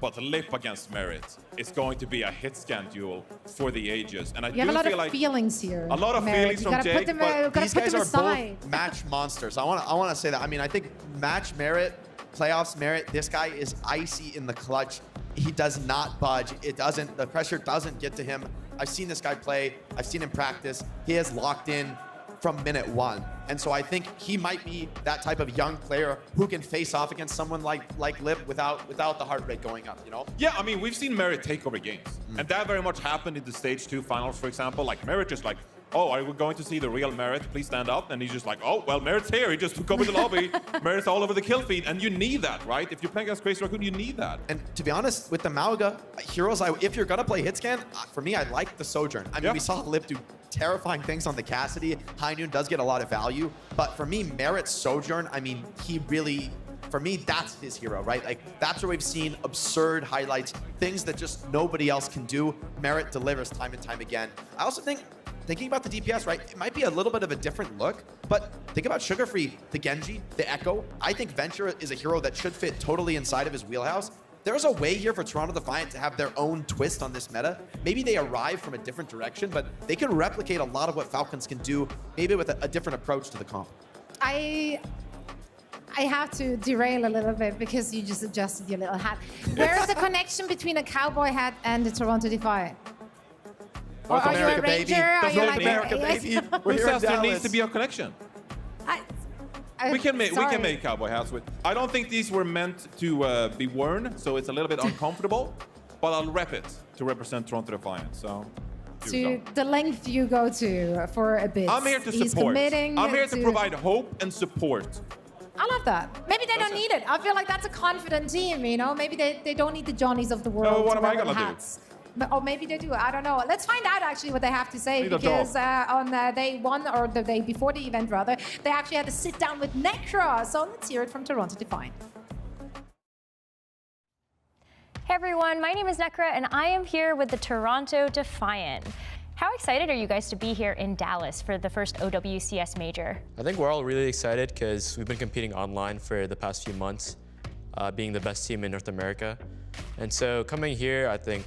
but Lip against Merit is going to be a hit scan duel for the ages. And I You have a do lot feel of like feelings here. a lot of Merit. feelings You from gotta Jake, put them, but gotta These put guys them are aside. both match monsters. I want to say that. I mean, I think match Merit, playoffs Merit, this guy is icy in the clutch. He does not budge. The pressure doesn't get to him. I've seen this guy play. I've seen him practice. He has locked in from minute one. And so I think he might be that type of young player who can face off against someone like Lip without the heart rate going up, you know? yeah, I mean, we've seen Merit take over games. And that very much happened in the Stage 2 finals, for example. Like, Merit just like, oh, are we going to see the real Merit? Please stand up. And he's just like, oh, well, Merit's here. He just took over the lobby. Merit's all over the kill feed. And you need that, right? If you're playing against Crazy Raccoon, you need that. And to be honest, with the Mauga heroes, if you're gonna play hitscan, for me, I like the Sojourn. I mean, we saw Lip do terrifying things on the Cassidy. High Noon does get a lot of value, but for me, Merit's Sojourn, I mean, he really, for me, that's his hero, right? Like, that's where we've seen absurd highlights, things that just nobody else can do. Merit delivers time and time again. I also think, thinking about the DPS, right, it might be a little bit of a different look, but think about Sugar Free, the Genji, the Echo. I think Venture is a hero that should fit totally inside of his wheelhouse. There's a way here for Toronto Defiant to have their own twist on this meta. Maybe they arrive from a different direction, but they can replicate a lot of what Falcons can do, maybe with a different approach to the comp. I have to derail a little bit because you just adjusted your little hat. Where is the connection between a cowboy hat and the Toronto Defiant? Or North are you a America, baby. ranger? Are you North like America, baby. We're Who here in says there Dallas. needs to be a connection? We can make cowboy hats with. I don't think these were meant to be worn, so it's a little bit uncomfortable. But I'll rep it to represent Toronto Defiant. So to the length you go to for a bit. I'm here to He's support. committing I'm here to provide hope and support. I love that. Maybe they don't need it. I feel like that's a confident team, you know? Maybe they don't need the Johnnies of the world. what to am I wear gonna do? hats. But, or maybe they do. I don't know. Let's find out actually what they have to say, Need a because on day one, or the day before the event rather, they actually had to sit down with Necra. So let's hear it from Toronto Defiant. Hey everyone, my name is Necra and I am here with the Toronto Defiant. How excited are you guys to be here in Dallas for the first OWCS Major? I think we're all really excited because we've been competing online for the past few months, being the best team in North America. And so coming here, I think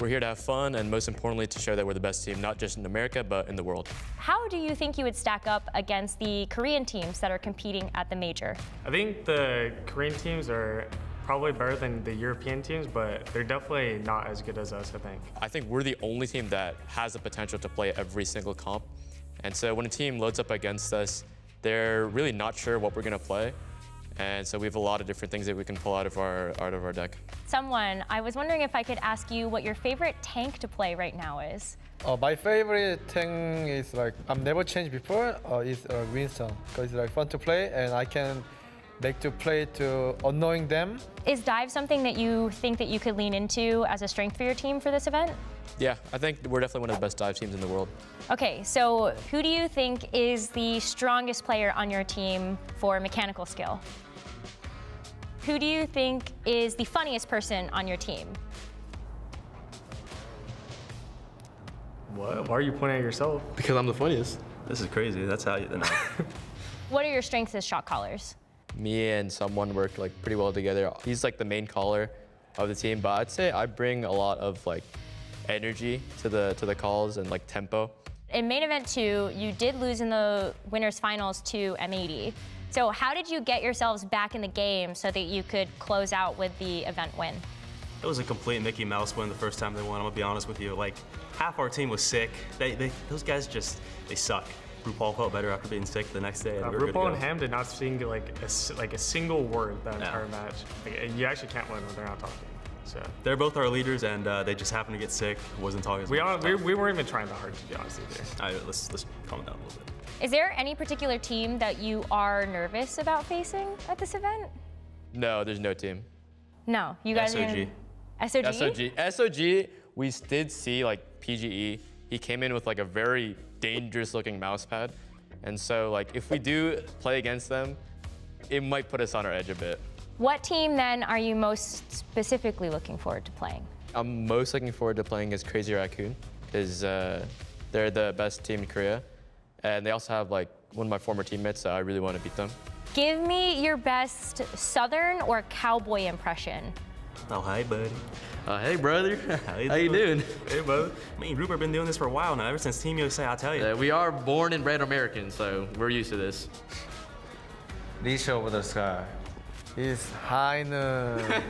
we're here to have fun and most importantly to show that we're the best team, not just in America, but in the world. How do you think you would stack up against the Korean teams that are competing at the Major? I think the Korean teams are probably better than the European teams, but they're definitely not as good as us, I think. I think we're the only team that has the potential to play every single comp. And so when a team loads up against us, they're really not sure what we're going to play. And so we have a lot of different things that we can pull out of our deck. I was wondering if I could ask you what your favorite tank to play right now is. My favorite tank is like I've never changed before. Is Winston, because it's like fun to play and I can make to play to annoying them. Is dive something that you think that you could lean into as a strength for your team for this event? Yeah, I think we're definitely one of the best dive teams in the world. Okay, so who do you think is the strongest player on your team for mechanical skill? Who do you think is the funniest person on your team? What? Why are you pointing at yourself? Because I'm the funniest. This is crazy. That's how you know. What are your strengths as shot callers? Me and someone work like pretty well together. He's like the main caller of the team, but I'd say I bring a lot of like energy to the calls and like tempo. In main event 2, you did lose in the winners finals to M80. So how did you get yourselves back in the game so that you could close out with the event win? It was a complete Mickey Mouse win the first time they won. I'm gonna be honest with you. Like half our team was sick. Those guys they suck. RuPaul felt better after being sick the next day. RuPaul and Ham did not sing like a single word that entire match. Like, you actually can't win when they're not talking. So they're both our leaders, and they just happened to get sick. Wasn't talking as much. We weren't even trying that hard, to be honest with you. All right, let's calm down a little bit. Is there any particular team that you are nervous about facing at this event? No, there's no team. No, you guys SOG. are SOG? SOG, we did see like PGE. He came in with like a very dangerous looking mouse pad. And so like if we do play against them, it might put us on our edge a bit. What team then are you most specifically looking forward to playing? I'm most looking forward to playing as Crazy Raccoon because they're the best team in Korea. And they also have like one of my former teammates, so I really want to beat them. Give me your best Southern or cowboy impression. Oh, hi, buddy. Hey, brother. How you doing? Hey, brother. Me and Rupert been doing this for a while now, ever since Team USA, I'll tell you. We are born and bred Americans, so we're used to this. Reach over the sky. It's high noon.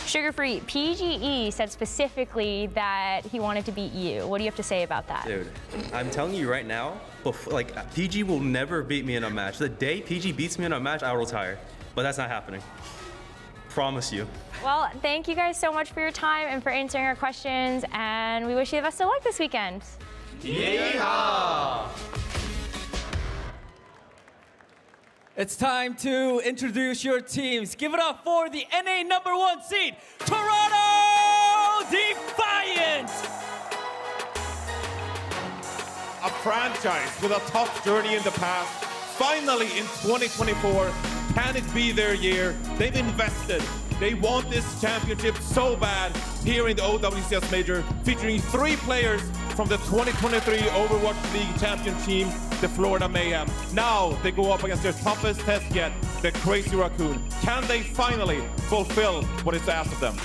Sugar-free, PGE said specifically that he wanted to beat you. What do you have to say about that? Dude, I'm telling you right now, like PG will never beat me in a match. The day PG beats me in a match, I'll retire. But that's not happening. Promise you. Well, thank you guys so much for your time and for answering our questions, and we wish you the best of luck this weekend. Yeehaw! It's time to introduce your teams. Give it up for the NA #1 seed, Toronto Defiant! A franchise with a tough journey in the past. Finally, in 2024, can it be their year? They've invested. They want this championship so bad here in the OWCS Major, featuring 3 players from the 2023 Overwatch League champion team, the Florida Mayhem. Now they go up against their toughest test yet, the Crazy Raccoon. Can they finally fulfill what is asked of them?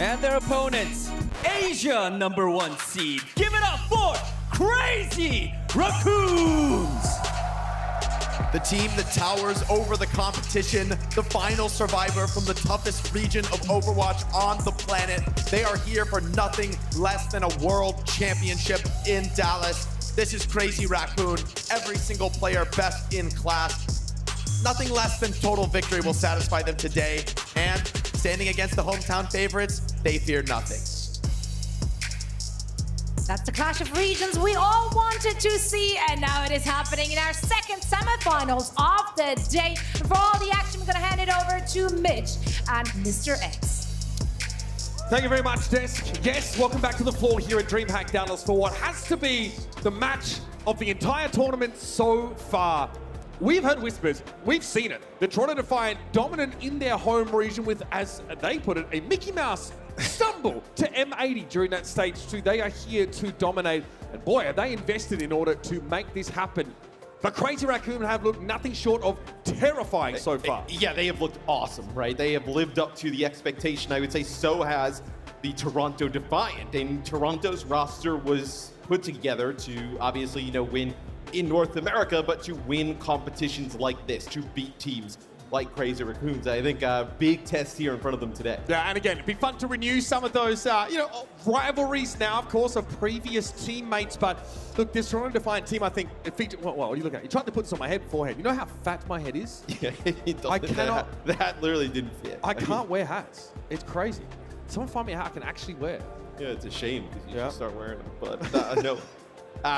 And their opponents, Asia #1 seed. Give it up for Crazy Raccoons! The team that towers over the competition, the final survivor from the toughest region of Overwatch on the planet. They are here for nothing less than a world championship in Dallas. This is Crazy Raccoon. Every single player best in class. Nothing less than total victory will satisfy them today. And standing against the hometown favorites, they fear nothing. That's the clash of regions we all wanted to see, and now it is happening in our second semifinals of the day. For all the action, we're going to hand it over to Mitch and Mr. X. Thank you very much, Desk. Yes, welcome back to the floor here at DreamHack Dallas for what has to be the match of the entire tournament so far. We've heard whispers, we've seen it. The Toronto Defiant dominant in their home region with, as they put it, a Mickey Mouse stumble to M80 during that stage 2. They are here to dominate, and boy, are they invested in order to make this happen. But Crazy Raccoon have looked nothing short of terrifying so far. Yeah, they have looked awesome, right? They have lived up to the expectation. I would say so has the Toronto Defiant. And Toronto's roster was put together to obviously, you know, win in North America, but to win competitions like this, to beat teams like Crazy Raccoons. I think a big test here in front of them today. Yeah, and again, it'd be fun to renew some of those, rivalries now, of course, of previous teammates. But look, this Toronto Defiant team, I think, it featured. Well, what are you looking at? You tried to put this on my forehead. You know how fat my head is? Yeah, I cannot. That literally didn't fit. I can't wear hats. It's crazy. Someone find me a hat I can actually wear. Yeah, it's a shame because you should start wearing them. But no.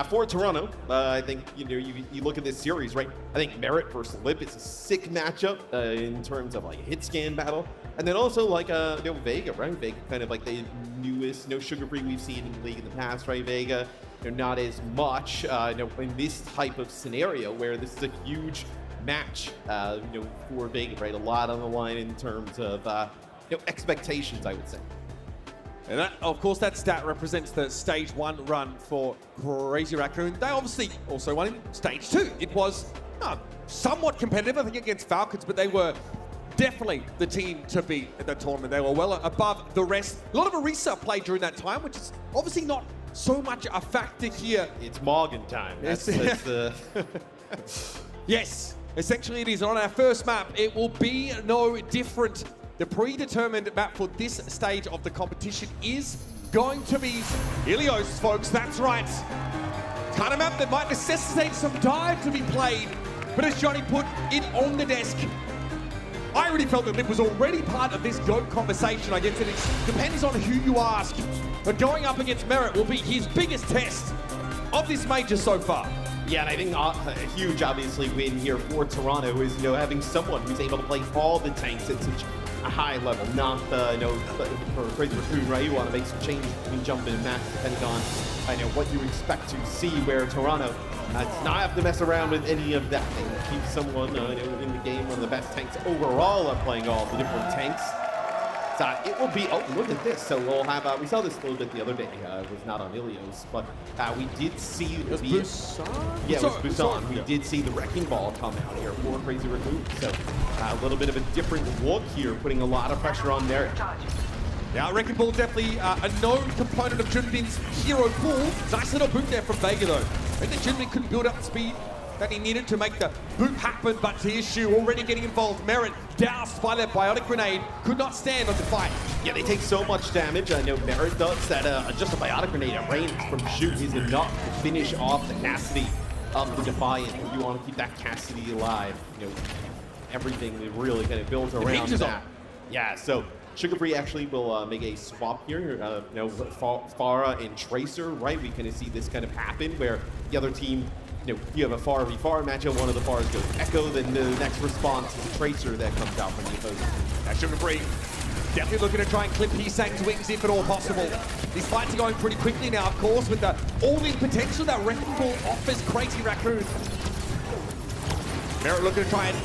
For Toronto, I think you look at this series, right? I think Merit versus Lip is a sick matchup in terms of like hit scan battle, and then also like Vega, right? Vega kind of like the newest Sugar Free we've seen in the league in the past, right? Vega, not as much in this type of scenario where this is a huge match, for Vega, right? A lot on the line in terms of expectations, I would say. And that, of course, that stat represents the stage 1 run for Crazy Raccoon. They obviously also won in stage 2. It was somewhat competitive, I think, against Falcons, but they were definitely the team to beat at the tournament. They were well above the rest. A lot of Orisa played during that time, which is obviously not so much a factor here. It's Morgan time. That's Yes, essentially it is. On our first map, it will be no different. The predetermined map for this stage of the competition is going to be Ilios, folks. That's right. Kind of map that might necessitate some dive to be played. But as Johnny put it on the desk, I already felt that Lip was already part of this GOAT conversation. I guess it depends on who you ask. But going up against Merit will be his biggest test of this major so far. Yeah, and I think a huge, obviously, win here for Toronto is, having someone who's able to play all the tanks at such a high level, not, for Crazy Raccoon, right? You want to make some changes between jumping and max depending on, what you expect to see, where Toronto does not have to mess around with any of that. They keep someone, in the game, one of the best tanks overall are playing all the different tanks. So it will be, look at this. So we'll have, we saw this a little bit the other day. It was not on Ilios, but we did see Busan? Yeah, it was Busan. We did see the Wrecking Ball come out here for Crazy Raccoon. So a little bit of a different look here, putting a lot of pressure on Merit. Yeah, Wrecking Ball definitely a known component of Junbin's hero pool. Nice little boot there from Vega, though. I think that Junbin couldn't build up the speed that he needed to make the boot happen, but to issue already getting involved. Merit doused by that biotic grenade, could not stand on the fight. Yeah, they take so much damage. I know Merit does that. Just a biotic grenade at range from Shoot is enough to finish off the Cassidy of the Defiant. If you want to keep that Cassidy alive, everything really kind of builds around that. Yeah, so Sugar Free actually will make a swap here. Pharah and Tracer, right? We kind of see this kind of happen where the other team, you have a Pharah v Pharah matchup, one of the Pharahs goes Echo, then the next response is a Tracer that comes out from the opponent. That's Sugar Free definitely looking to try and clip Hisang's wings if at all possible. These fights are going pretty quickly now, of course, with the all-in potential that Wrecking Ball offers Crazy Raccoon. Merit looking to try and,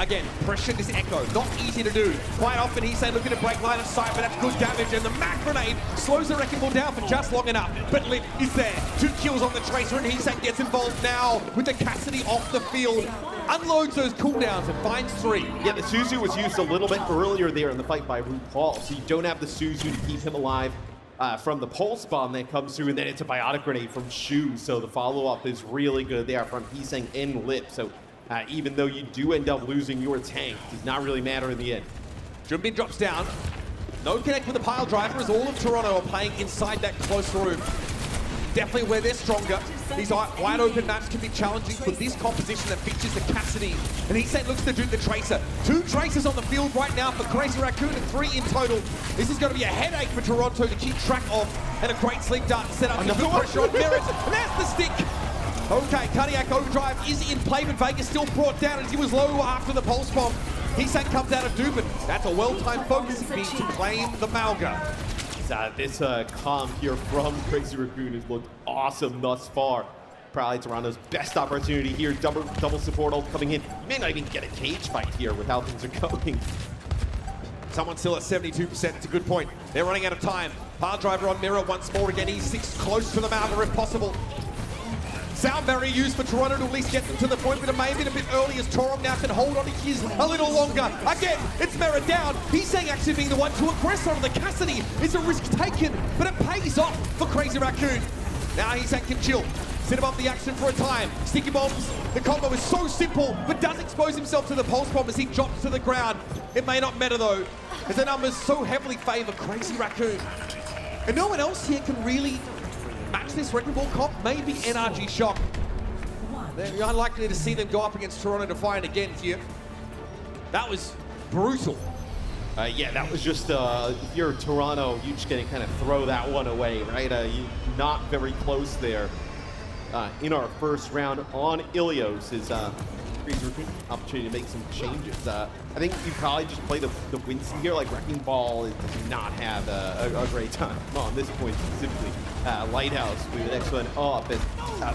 again, pressure this Echo. Not easy to do. Quite often Hisang looking to break line of sight, but that's good damage, and the Mac Grenade slows the Wrecking Ball down for just long enough. But Lip is there. 2 kills on the Tracer, and Hisang gets involved now with the Cassidy off the field. Unloads those cooldowns and finds 3. Yeah, the Suzu was used a little bit earlier there in the fight by RuPaul, so you don't have the Suzu to keep him alive from the Pulse Bomb that comes through, and then it's a biotic grenade from Shu, so the follow-up is really good there from Hisang and Lip. So even though you do end up losing your tank, it does not really matter in the end. Junbin drops down. No connect with the pile driver as all of Toronto are playing inside that close room. Definitely where they're stronger. These wide open maps can be challenging for this composition that features the Cassidy. And Heesang looks to do the Tracer. 2 Tracers on the field right now for Crazy Raccoon and 3 in total. This is going to be a headache for Toronto to keep track of. And a great sleep dart set up. Good pressure on Mirrors. And there's the stick. Okay, Cardiac Overdrive is in play, but Vegas still brought down as he was low after the pulse bomb. Heesang comes out of Dubin. That's a well-timed focusing beat to claim the Malga. This comp here from Crazy Raccoon has looked awesome thus far. Probably Toronto's best opportunity here. Double support ult coming in. You may not even get a cage fight here with how things are going. Someone's still at 72%. It's a good point. They're running out of time. Hard driver on Mirror once more again. He's 6 close to the Malga if possible. Sound barrier used for Toronto to at least get them to the point, but it may have been a bit early as Torom now can hold on to his a little longer. Again, it's Mirror down. Heesang actually being the one to aggress on the Cassidy. It's a risk taken, but it pays off for Crazy Raccoon. Now Heesang can chill. Sit above the action for a time. Sticky bombs. The combo is so simple, but does expose himself to the pulse bomb as he drops to the ground. It may not matter though, as the numbers so heavily favor Crazy Raccoon. And no one else here can really match this Wrecking Ball comp. Maybe NRG Shock. You're unlikely to see them go up against Toronto Defiant again here. That was brutal. Yeah, that was just, if you're Toronto, you're just gonna kind of throw that one away, right? You're not very close there. In our first round on Ilios is Crazy Raccoon opportunity to make some changes. I think you probably just play the Winston here. Like Wrecking Ball does not have a great time on this point specifically. Lighthouse with an excellent up, and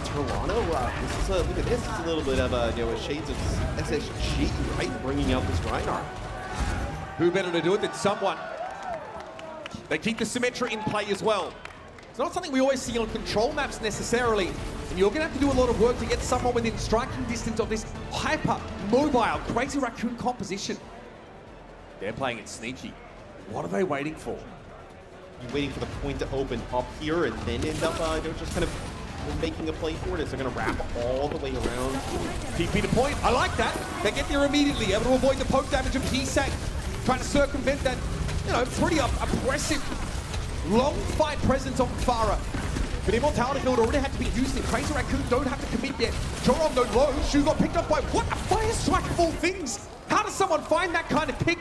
Toronto. This is look at this. It's a little bit of a shades of SSG, right? Bringing out this Reinhardt. Who better to do it than someone? They keep the Symmetra in play as well. It's not something we always see on control maps necessarily, and you're going to have to do a lot of work to get someone within striking distance of this hyper mobile Crazy Raccoon composition. They're playing it sneaky. What are they waiting for? You're waiting for the point to open up here and then end up just kind of making a play for it. As they're going to wrap all the way around. TP to point. I like that. They get there immediately, able to avoid the poke damage of Heesang. Trying to circumvent that, pretty oppressive long fight presence on Farah. But Immortality Field already had to be used in. Crazy Raccoon don't have to commit yet. Joron don't low. Shu got picked up by what? A fire strike of all things. How does someone find that kind of pick?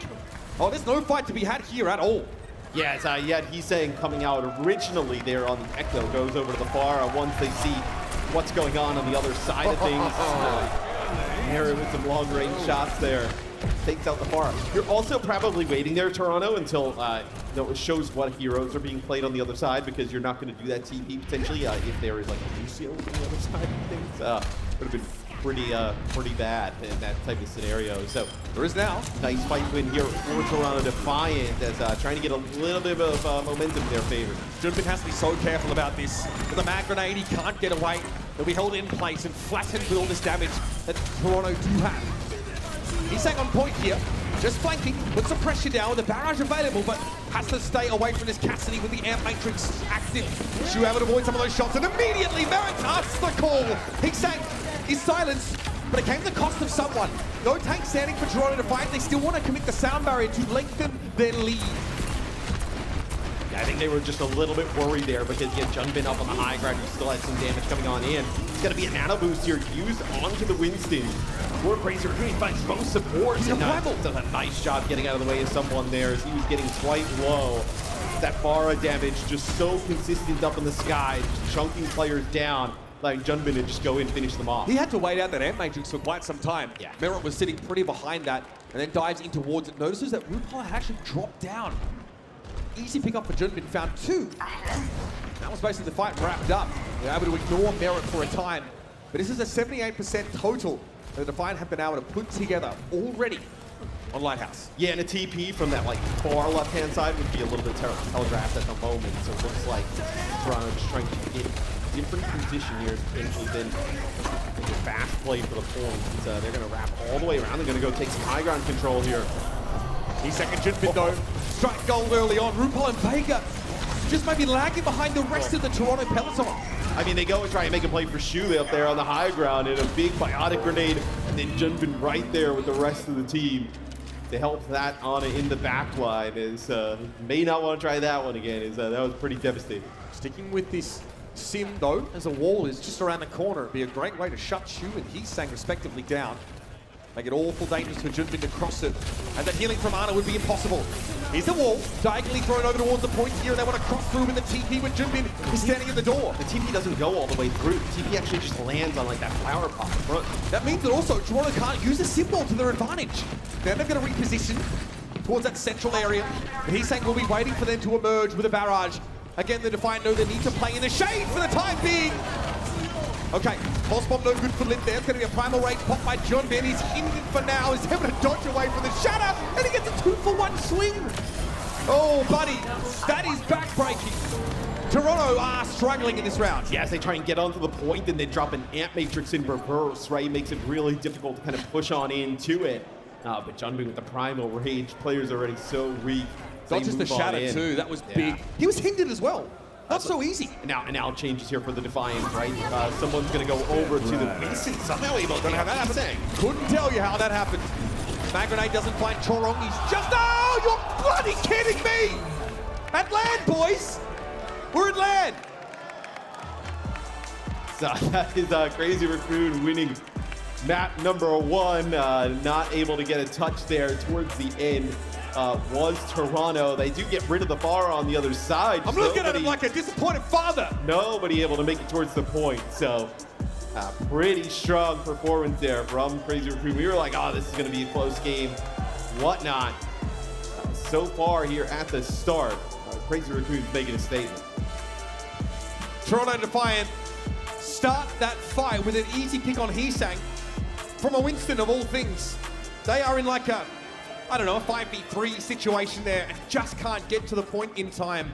Oh, there's no fight to be had here at all. Yeah, he's saying coming out originally there on the Echo, goes over to the Farah once they see what's going on the other side of things. Harry with some long range shots there. Takes out the Farah. You're also probably waiting there, Toronto, until it shows what heroes are being played on the other side, because you're not going to do that TP potentially if there is like a Lucio on the other side of things. Would have been pretty bad in that type of scenario. So there is now nice fight win here for Toronto Defiant, as trying to get a little bit of momentum in their favor. Junpin has to be so careful about this. With the mag grenade, he can't get away. He'll be held in place and flattened with all this damage that Toronto do have. He's staying on point here, just flanking, puts some pressure down with the barrage available, but has to stay away from this Cassidy with the Amp Matrix active. Shu able to avoid some of those shots, and immediately Merritt asks the call. Heesang is silenced, but it came at the cost of someone. No tank standing for Toronto Defiant. They still want to commit the sound barrier to lengthen their lead. Yeah, I think they were just a little bit worried there, because you had Junbin up on the high ground. You still had some damage coming on in. It's going to be a nano boost here used onto the Winston. More Crazy Raccoon finds both supports. And does a nice job getting out of the way of someone there, as he was getting quite low. That Farah damage just so consistent up in the sky, just chunking players down, letting Junbin to just go in and finish them off. He had to wait out that Amp Matrix for quite some time. Yeah. Merritt was sitting pretty behind that, and then dives in towards it. Notices that RuPaul had actually dropped down. Easy pick up for Junbin, found 2. That was basically the fight wrapped up. They're able to ignore Merritt for a time. But this is a 78% total that the Defiant have been able to put together already on Lighthouse. Yeah, and a TP from that far left-hand side would be a little bit telegraphed at the moment. So it looks like Toronto just trying to get a different position here, potentially than a fast play for the point. They're going to wrap all the way around. They're going to go take some high ground control here. He's second Junbin though. Strike gold early on. RuPaul and Vega just maybe lagging behind the rest of the Toronto peloton. I mean, they go and try and make a play for Shu up there on the high ground, and a big biotic grenade, and then Junbin right there with the rest of the team to help that Ana in the back line. May not want to try that one again. That was pretty devastating. Sticking with this Sim, though, as a wall is just around the corner. It'd be a great way to shut Shu and Heesang respectively down. Make it awful dangerous for Junbin to cross it. And that healing from Ana would be impossible. Here's the wall, diagonally thrown over towards the point here, and they want to cross through with the TP with Junbin. He's standing at the door. The TP doesn't go all the way through. The TP actually just lands on like that flower pot in front. That means that also Toronto can't use the symbol to their advantage. Then they're going to reposition towards that central area. But Heesang will be waiting for them to emerge with a barrage. Again, the Defiant know they need to play in the shade for the time being. Okay, Pulse Bomb no good for Lit there. It's going to be a Primal Rage pop by Junbin. He's hindered for now. He's able to dodge away from the shatter, and he gets a 2-for-1 swing. Oh, buddy, that is backbreaking. Toronto are struggling in this round. Yes, they try and get onto the point, and they drop an Amp Matrix in reverse, right? It makes it really difficult to kind of push on into it. But Junbin with the Primal Rage, players are already so weak. Not just the shatter too, that was big. He was hindered as well. Not so easy. Now changes here for the Defiant, right? Someone's going to go over to the basin. Somehow able to have that happen. Couldn't tell you how that happened. Mag Grenade doesn't find Chorong. He's just... Oh, you're bloody kidding me! At land, boys! We're at land! So that is Crazy Raccoon winning map number 1. Not able to get a touch there towards the end. Was Toronto. They do get rid of the bar on the other side. I'm looking at him like a disappointed father. Nobody able to make it towards the point. So pretty strong performance there from Crazy Raccoon. We were like, oh, this is going to be a close game, whatnot. So far here at the start, Crazy Raccoon's making a statement. Toronto Defiant start that fight with an easy pick on Heesang from a Winston of all things. They are in like a, I don't know, a 5v3 situation there and just can't get to the point in time.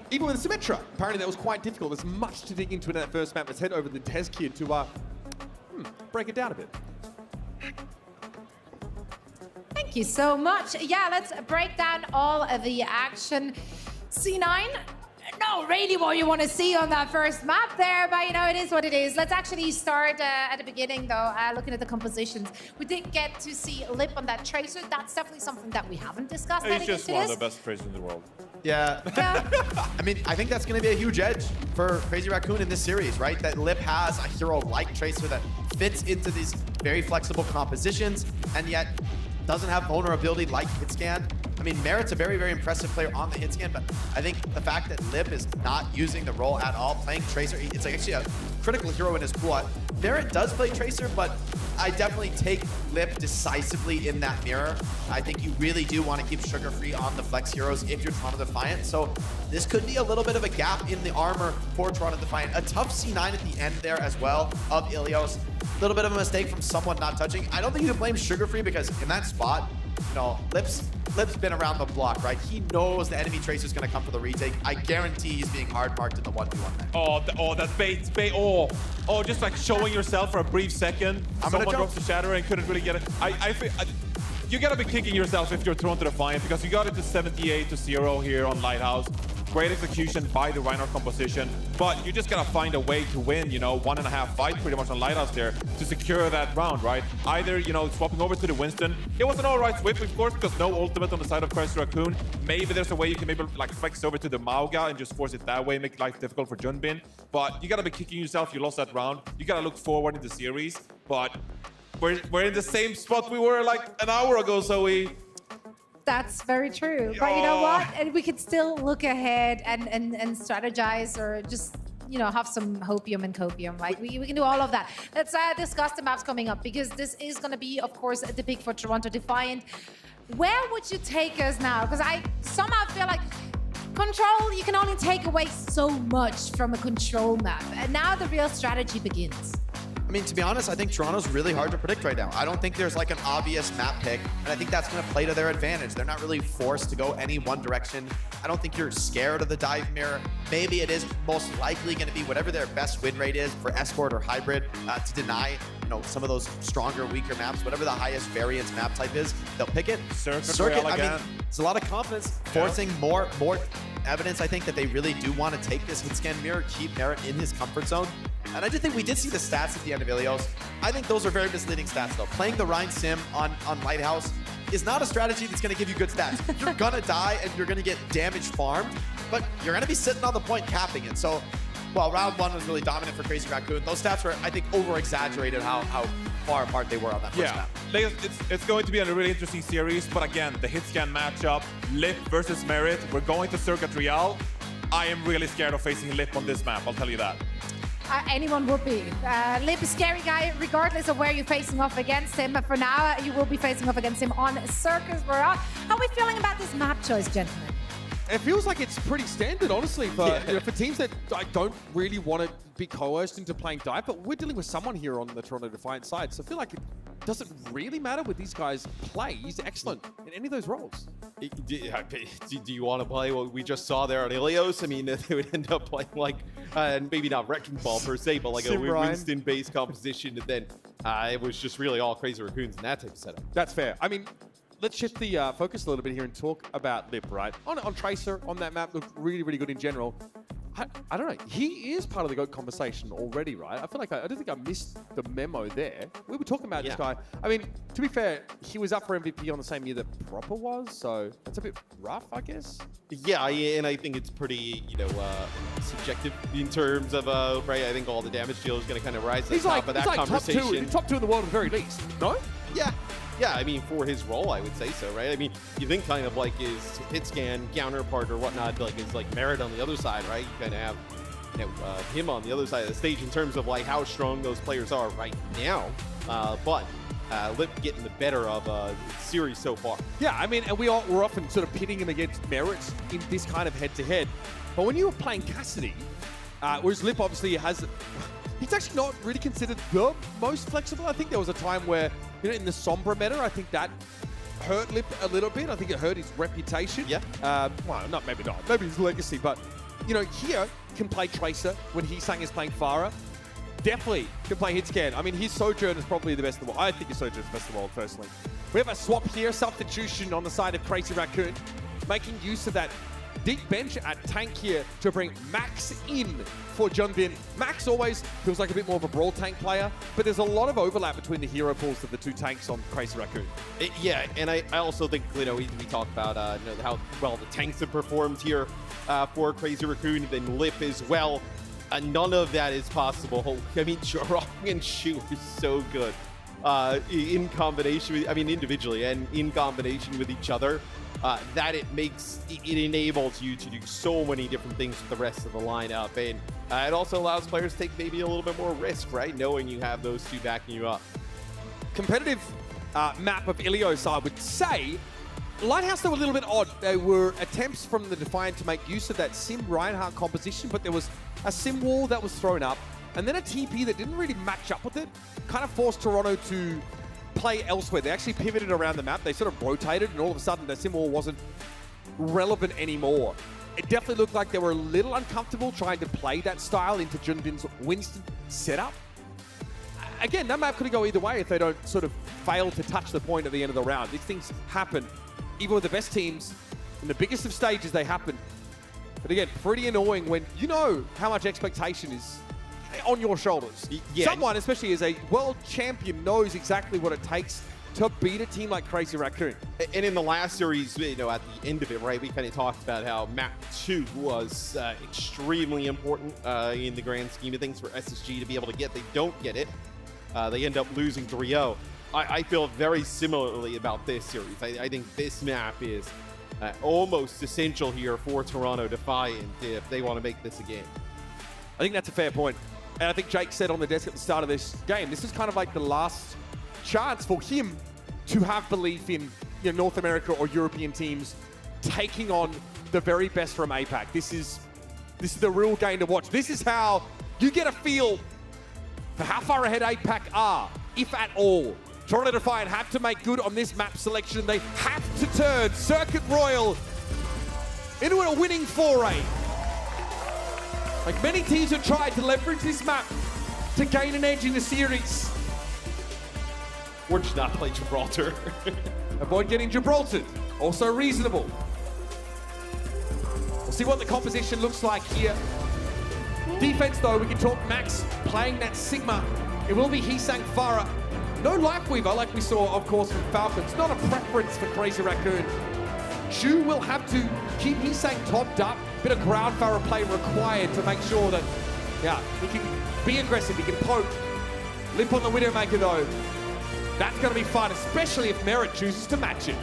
Even with Symmetra, apparently that was quite difficult. There's much to dig into in that first map. Let's head over to the Tez Kid to break it down a bit. Thank you so much. Yeah, let's break down all of the action. C9, not really what you want to see on that first map there, but you know, it is what it is. Let's actually start at the beginning though, looking at the compositions. We did get to see Lip on that Tracer. That's definitely something that we haven't discussed. He's just one of the best Tracers in the world. Yeah. I mean, I think that's going to be a huge edge for Crazy Raccoon in this series, right? That Lip has a hero like Tracer that fits into these very flexible compositions and yet doesn't have vulnerability like Hitscan. I mean, Merit's a very, very impressive player on the Hitscan, but I think the fact that Lip is not using the role at all, playing Tracer, it's like actually a critical hero in his pool. Merit does play Tracer, but I definitely take Lip decisively in that mirror. I think you really do want to keep Sugar free on the flex heroes if you're Toronto Defiant. So this could be a little bit of a gap in the armor for Toronto Defiant. A tough C9 at the end there as well of Ilios. A little bit of a mistake from someone not touching. I don't think you can blame Sugar Free because in that spot, you know, Lip's been around the block, right? He knows the enemy Tracer's going to come for the retake. I guarantee he's being hard marked in the 1v1 there. Oh, that's bait. Oh, just like showing yourself for a brief second. Someone drops the shatter and couldn't really get it. I feel you gotta be kicking yourself if you're Toronto Defiant because you got it to 78-0 here on Lighthouse. Great execution by the Reinhardt composition, but you just gotta find a way to win, you know, 1.5 fight pretty much on Lighthouse there to secure that round, right? Either, you know, swapping over to the Winston. It was an alright switch, of course, because no ultimate on the side of Crazy Raccoon. Maybe there's a way you can maybe like flex over to the Mauga and just force it that way, make life difficult for Junbin. But you gotta be kicking yourself, you lost that round. You gotta look forward in the series, but we're in the same spot we were like an hour ago, so That's very true. But you know what? And we could still look ahead and strategize or just, you know, have some hopium and copium. Like we can do all of that. Let's discuss the maps coming up because this is going to be, of course, the pick for Toronto Defiant. Where would you take us now? Because I somehow feel like Control, you can only take away so much from a Control map. And now the real strategy begins. I mean, to be honest, I think Toronto's really hard to predict right now. I don't think there's like an obvious map pick, and I think that's going to play to their advantage. They're not really forced to go any one direction. I don't think you're scared of the dive mirror. Maybe it is most likely going to be whatever their best win rate is for Escort or Hybrid to deny, you know, some of those stronger, weaker maps. Whatever the highest variance map type is, they'll pick it. Circuit, I mean, it's a lot of confidence, forcing more evidence, I think, that they really do want to take this hit scan mirror, keep Merit in his comfort zone. And I just think we did see the stats at the end of Ilios. I think those are very misleading stats, though. Playing the Rhine Sim on Lighthouse is not a strategy that's going to give you good stats. You're going to die and you're going to get damage farmed, but you're going to be sitting on the point capping it. So well, round one was really dominant for Crazy Raccoon. Those stats were, I think, over-exaggerated how far apart they were on that first map. It's going to be a really interesting series, but again, the hit scan matchup, Lip versus Merit. We're going to Circuit Real. I am really scared of facing Lip on this map, I'll tell you that. Anyone would be. Lip is a scary guy, regardless of where you're facing off against him. But for now, you will be facing off against him on Circus Real. How are we feeling about this map choice, gentlemen? It feels like it's pretty standard, honestly, for for teams that don't really want to be coerced into playing dive. But we're dealing with someone here on the Toronto Defiant side, so I feel like it doesn't really matter what these guys play. He's excellent in any of those roles. Do you want to play what we just saw there on Ilios? I mean, they would end up playing like, and maybe not Wrecking Ball per se, but like a Winston-based composition. And then it was just really all Crazy Raccoons in that type of setup. That's fair. I mean, let's shift the focus a little bit here and talk about Lip, right? On Tracer, on that map, looked really, really good in general. I don't know. He is part of the GOAT conversation already, right? I feel like I don't think I missed the memo there. We were talking about this guy. I mean, to be fair, he was up for MVP on the same year that Proper was, so that's a bit rough, I guess. Yeah, and I think it's pretty, subjective in terms of, right? I think all the damage deal is going to kind of rise to the top of that conversation. Top two in the world at the very least, no? Yeah, I mean, for his role, I would say so, right? I mean, you think kind of like his hit scan counterpart or whatnot, like is like Merit on the other side, right? You kind of have, him on the other side of the stage in terms of like how strong those players are right now. But Lip getting the better of the series so far. Yeah, I mean, and we're often sort of pitting him against Merit in this kind of head-to-head. But when you were playing Cassidy, whereas Lip obviously has... He's actually not really considered the most flexible. I think there was a time where, in the Sombra meta, I think that hurt Lip a little bit. I think it hurt his reputation. Yeah. Well, maybe not. Maybe his legacy. But, here can play Tracer when Heesang is playing Farah. Definitely can play Hitscan. I mean, his Sojourn is probably the best in the world. I think his Sojourn is the best in the world, personally. We have a swap here, substitution on the side of Crazy Raccoon, making use of that deep bench at tank here to bring Max in for Junbin. Max always feels like a bit more of a brawl tank player, but there's a lot of overlap between the hero pools of the two tanks on Crazy Raccoon. Yeah, and I also think, we talk about how well the tanks have performed here for Crazy Raccoon, and then Lip as well. None of that is possible. I mean, Jorong and Shu is so good in combination with, individually and in combination with each other. That it enables you to do so many different things with the rest of the lineup, and it also allows players to take maybe a little bit more risk, right? Knowing you have those two backing you up. Competitive map of Ilios, I would say. Lighthouse, they were a little bit odd. There were attempts from the Defiant to make use of that Sim Reinhardt composition, but there was a Sim wall that was thrown up, and then a TP that didn't really match up with it. Kind of forced Toronto to play elsewhere. They actually pivoted around the map. They sort of rotated, and all of a sudden the Sim wall wasn't relevant anymore. It definitely looked like they were a little uncomfortable trying to play that style into Junbin's Winston setup. Again, that map could go either way if they don't sort of fail to touch the point at the end of the round. These things happen. Even with the best teams, in the biggest of stages, they happen. But again, pretty annoying when you know how much expectation is on your shoulders. Yeah. Someone, especially as a world champion, knows exactly what it takes to beat a team like Crazy Raccoon. And in the last series, at the end of it, right, we kind of talked about how map 2 was extremely important in the grand scheme of things for SSG to be able to get. They don't get it. They end up losing 3-0. I feel very similarly about this series. I think this map is almost essential here for Toronto Defiant if they want to make this a game. I think that's a fair point. And I think Jake said on the desk at the start of this game, this is kind of like the last chance for him to have belief in North America or European teams taking on the very best from APAC. This is the real game to watch. This is how you get a feel for how far ahead APAC are, if at all. Toronto Defiant have to make good on this map selection. They have to turn Circuit Royal into a winning foray. Like many teams have tried to leverage this map to gain an edge in the series. Or just not play Gibraltar. Avoid getting Gibraltar. Also reasonable. We'll see what the composition looks like here. Defense, though, we can talk Max playing that Sigma. It will be Heesang Farah. No Lifeweaver like we saw, of course, from Falcons. Not a preference for Crazy Raccoon. Shu will have to keep Heesang topped up. Bit of crowd Farah play required to make sure that Yeah, he can be aggressive, he can poke. Lip on the Widowmaker though. That's going to be fun, especially if Merit chooses to match it.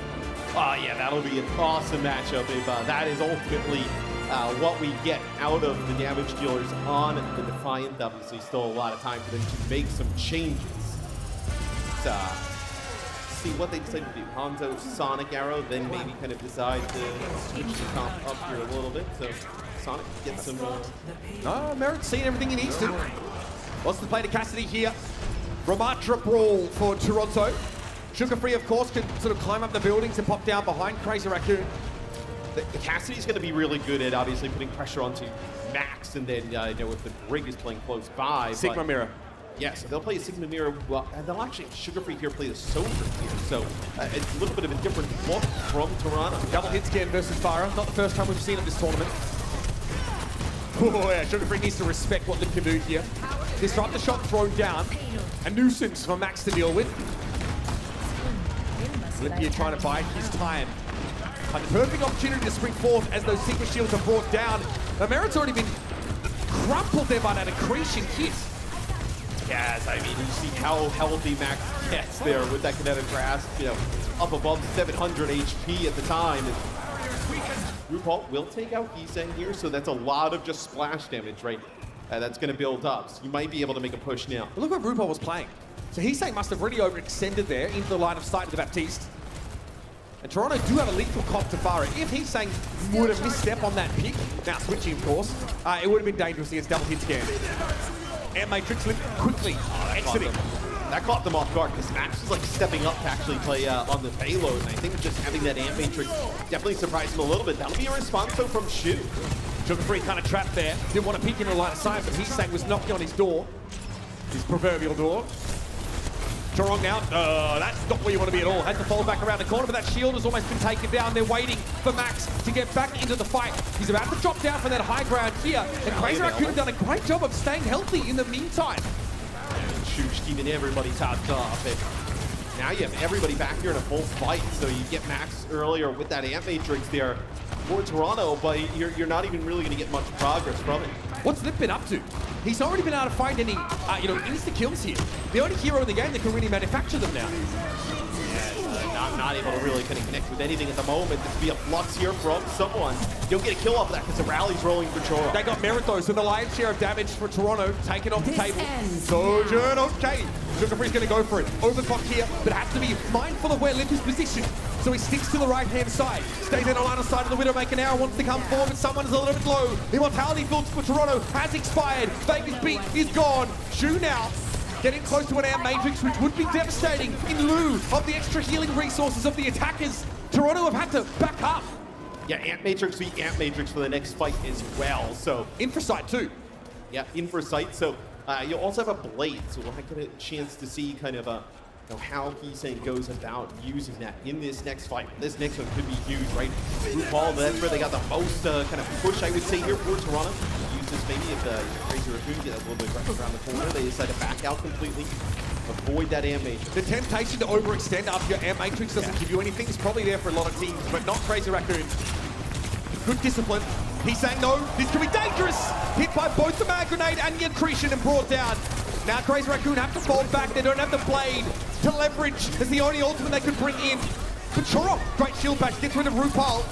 Oh yeah, that'll be an awesome matchup if that is ultimately what we get out of the damage dealers on the Defiant. Obviously still a lot of time for them to make some changes. See what they decide to do. Hanzo, Sonic Arrow, then maybe kind of decide to switch the comp up here a little bit. So Sonic gets some... No, Merit's seen everything he needs to. Wants to play to Cassidy here. Ramatra Brawl for Toronto. Sugar Free, of course, can sort of climb up the buildings and pop down behind Crazy Raccoon. The Cassidy's going to be really good at obviously putting pressure onto Max, and then I know if the Brig is playing close by. Sigma Mirror. Yeah, so they'll play a Sigma Mirror, well, and they'll actually, Sugar Free here, play the Soldier here. So it's a little bit of a different look from Toronto. Double hit scan versus Farah. Not the first time we've seen it this tournament. Oh yeah, Sugar Free needs to respect what Lip can do here. Disrupt the shot thrown down. A nuisance for Max to deal with. Olympia trying to buy his time. A perfect opportunity to spring forth as those Sigma shields are brought down. Now Merit's already been crumpled there by that accretion hit. Yes, I mean, you see how healthy Max gets there with that kinetic grasp, you know, up above 700 HP at the time. And RuPaul will take out Heesang here, so that's a lot of just splash damage, right? That's going to build up. So you might be able to make a push now. But look what RuPaul was playing. So Heesang must have really overextended there into the line of sight of the Baptiste. And Toronto do have a lethal comp to Farah. If Heesang would have misstep on that pick, now switching of course, it would have been dangerous against double hit scan. And Matrix Lip quickly exiting. That caught them off guard because Max was like stepping up to actually play on the payload. And I think just having that Amp Matrix definitely surprised him a little bit. That'll be a response though from Shu. Sugar Free kind of trapped there. Didn't want to peek into the line of sight, but Heesang was knocking on his door. His proverbial door. Chorong now. That's not where you want to be at all. Had to fall back around the corner, but that shield has almost been taken down. They're waiting for Max to get back into the fight. He's about to drop down from that high ground here. And Crazy Raccoon have done a great job of staying healthy in the meantime. Shush keeping everybody topped off. And now you have everybody back here in a full fight. So you get Max earlier with that Amp Matrix there for Toronto, but you're not even really going to get much progress from it. What's Lip been up to? He's already been able to find any, insta-kills here. The only hero in the game that can really manufacture them now. Yeah, not able to really kind of connect with anything at the moment. There's be a flux here from someone. You'll get a kill off of that because the rally's rolling for Toronto. They got Merit though, so the lion's share of damage for Toronto taken off the table. Sojourn, okay. Sugar Free's going to go for it. Overclock here, but has to be mindful of where Lip is positioned. So he sticks to the right-hand side. Stays in the line of sight of the Widowmaker now. Wants to come forward, but someone is a little bit low. The Immortality builds for Toronto has expired. Vegas beat is gone. Shu now getting close to an Amp Matrix, which would be devastating in lieu of the extra healing resources of the attackers. Toronto have had to back up. Yeah, Amp Matrix beat Amp Matrix for the next fight as well. So Infrasight too. Yeah, Infrasight. So you'll also have a Blade, so we'll get a chance to see kind of how Heesang goes about using that in this next fight. This next one could be huge, right? RuPaul, that's where they got the most kind of push, I would say, here for Toronto. Use this maybe if Crazy Raccoon get a little bit aggressive around the corner. They decide to back out completely, avoid that Amp Matrix. The temptation to overextend after your Amp Matrix doesn't give you anything. It's probably there for a lot of teams, but not Crazy Raccoon. Good discipline. He's saying no, this could be dangerous. Hit by both the mag grenade and the accretion and brought down. Now Crazy Raccoon have to fall back. They don't have the blade to leverage. It's the only ultimate they could bring in. But Chorong, great shield bash, gets rid of RuPaul.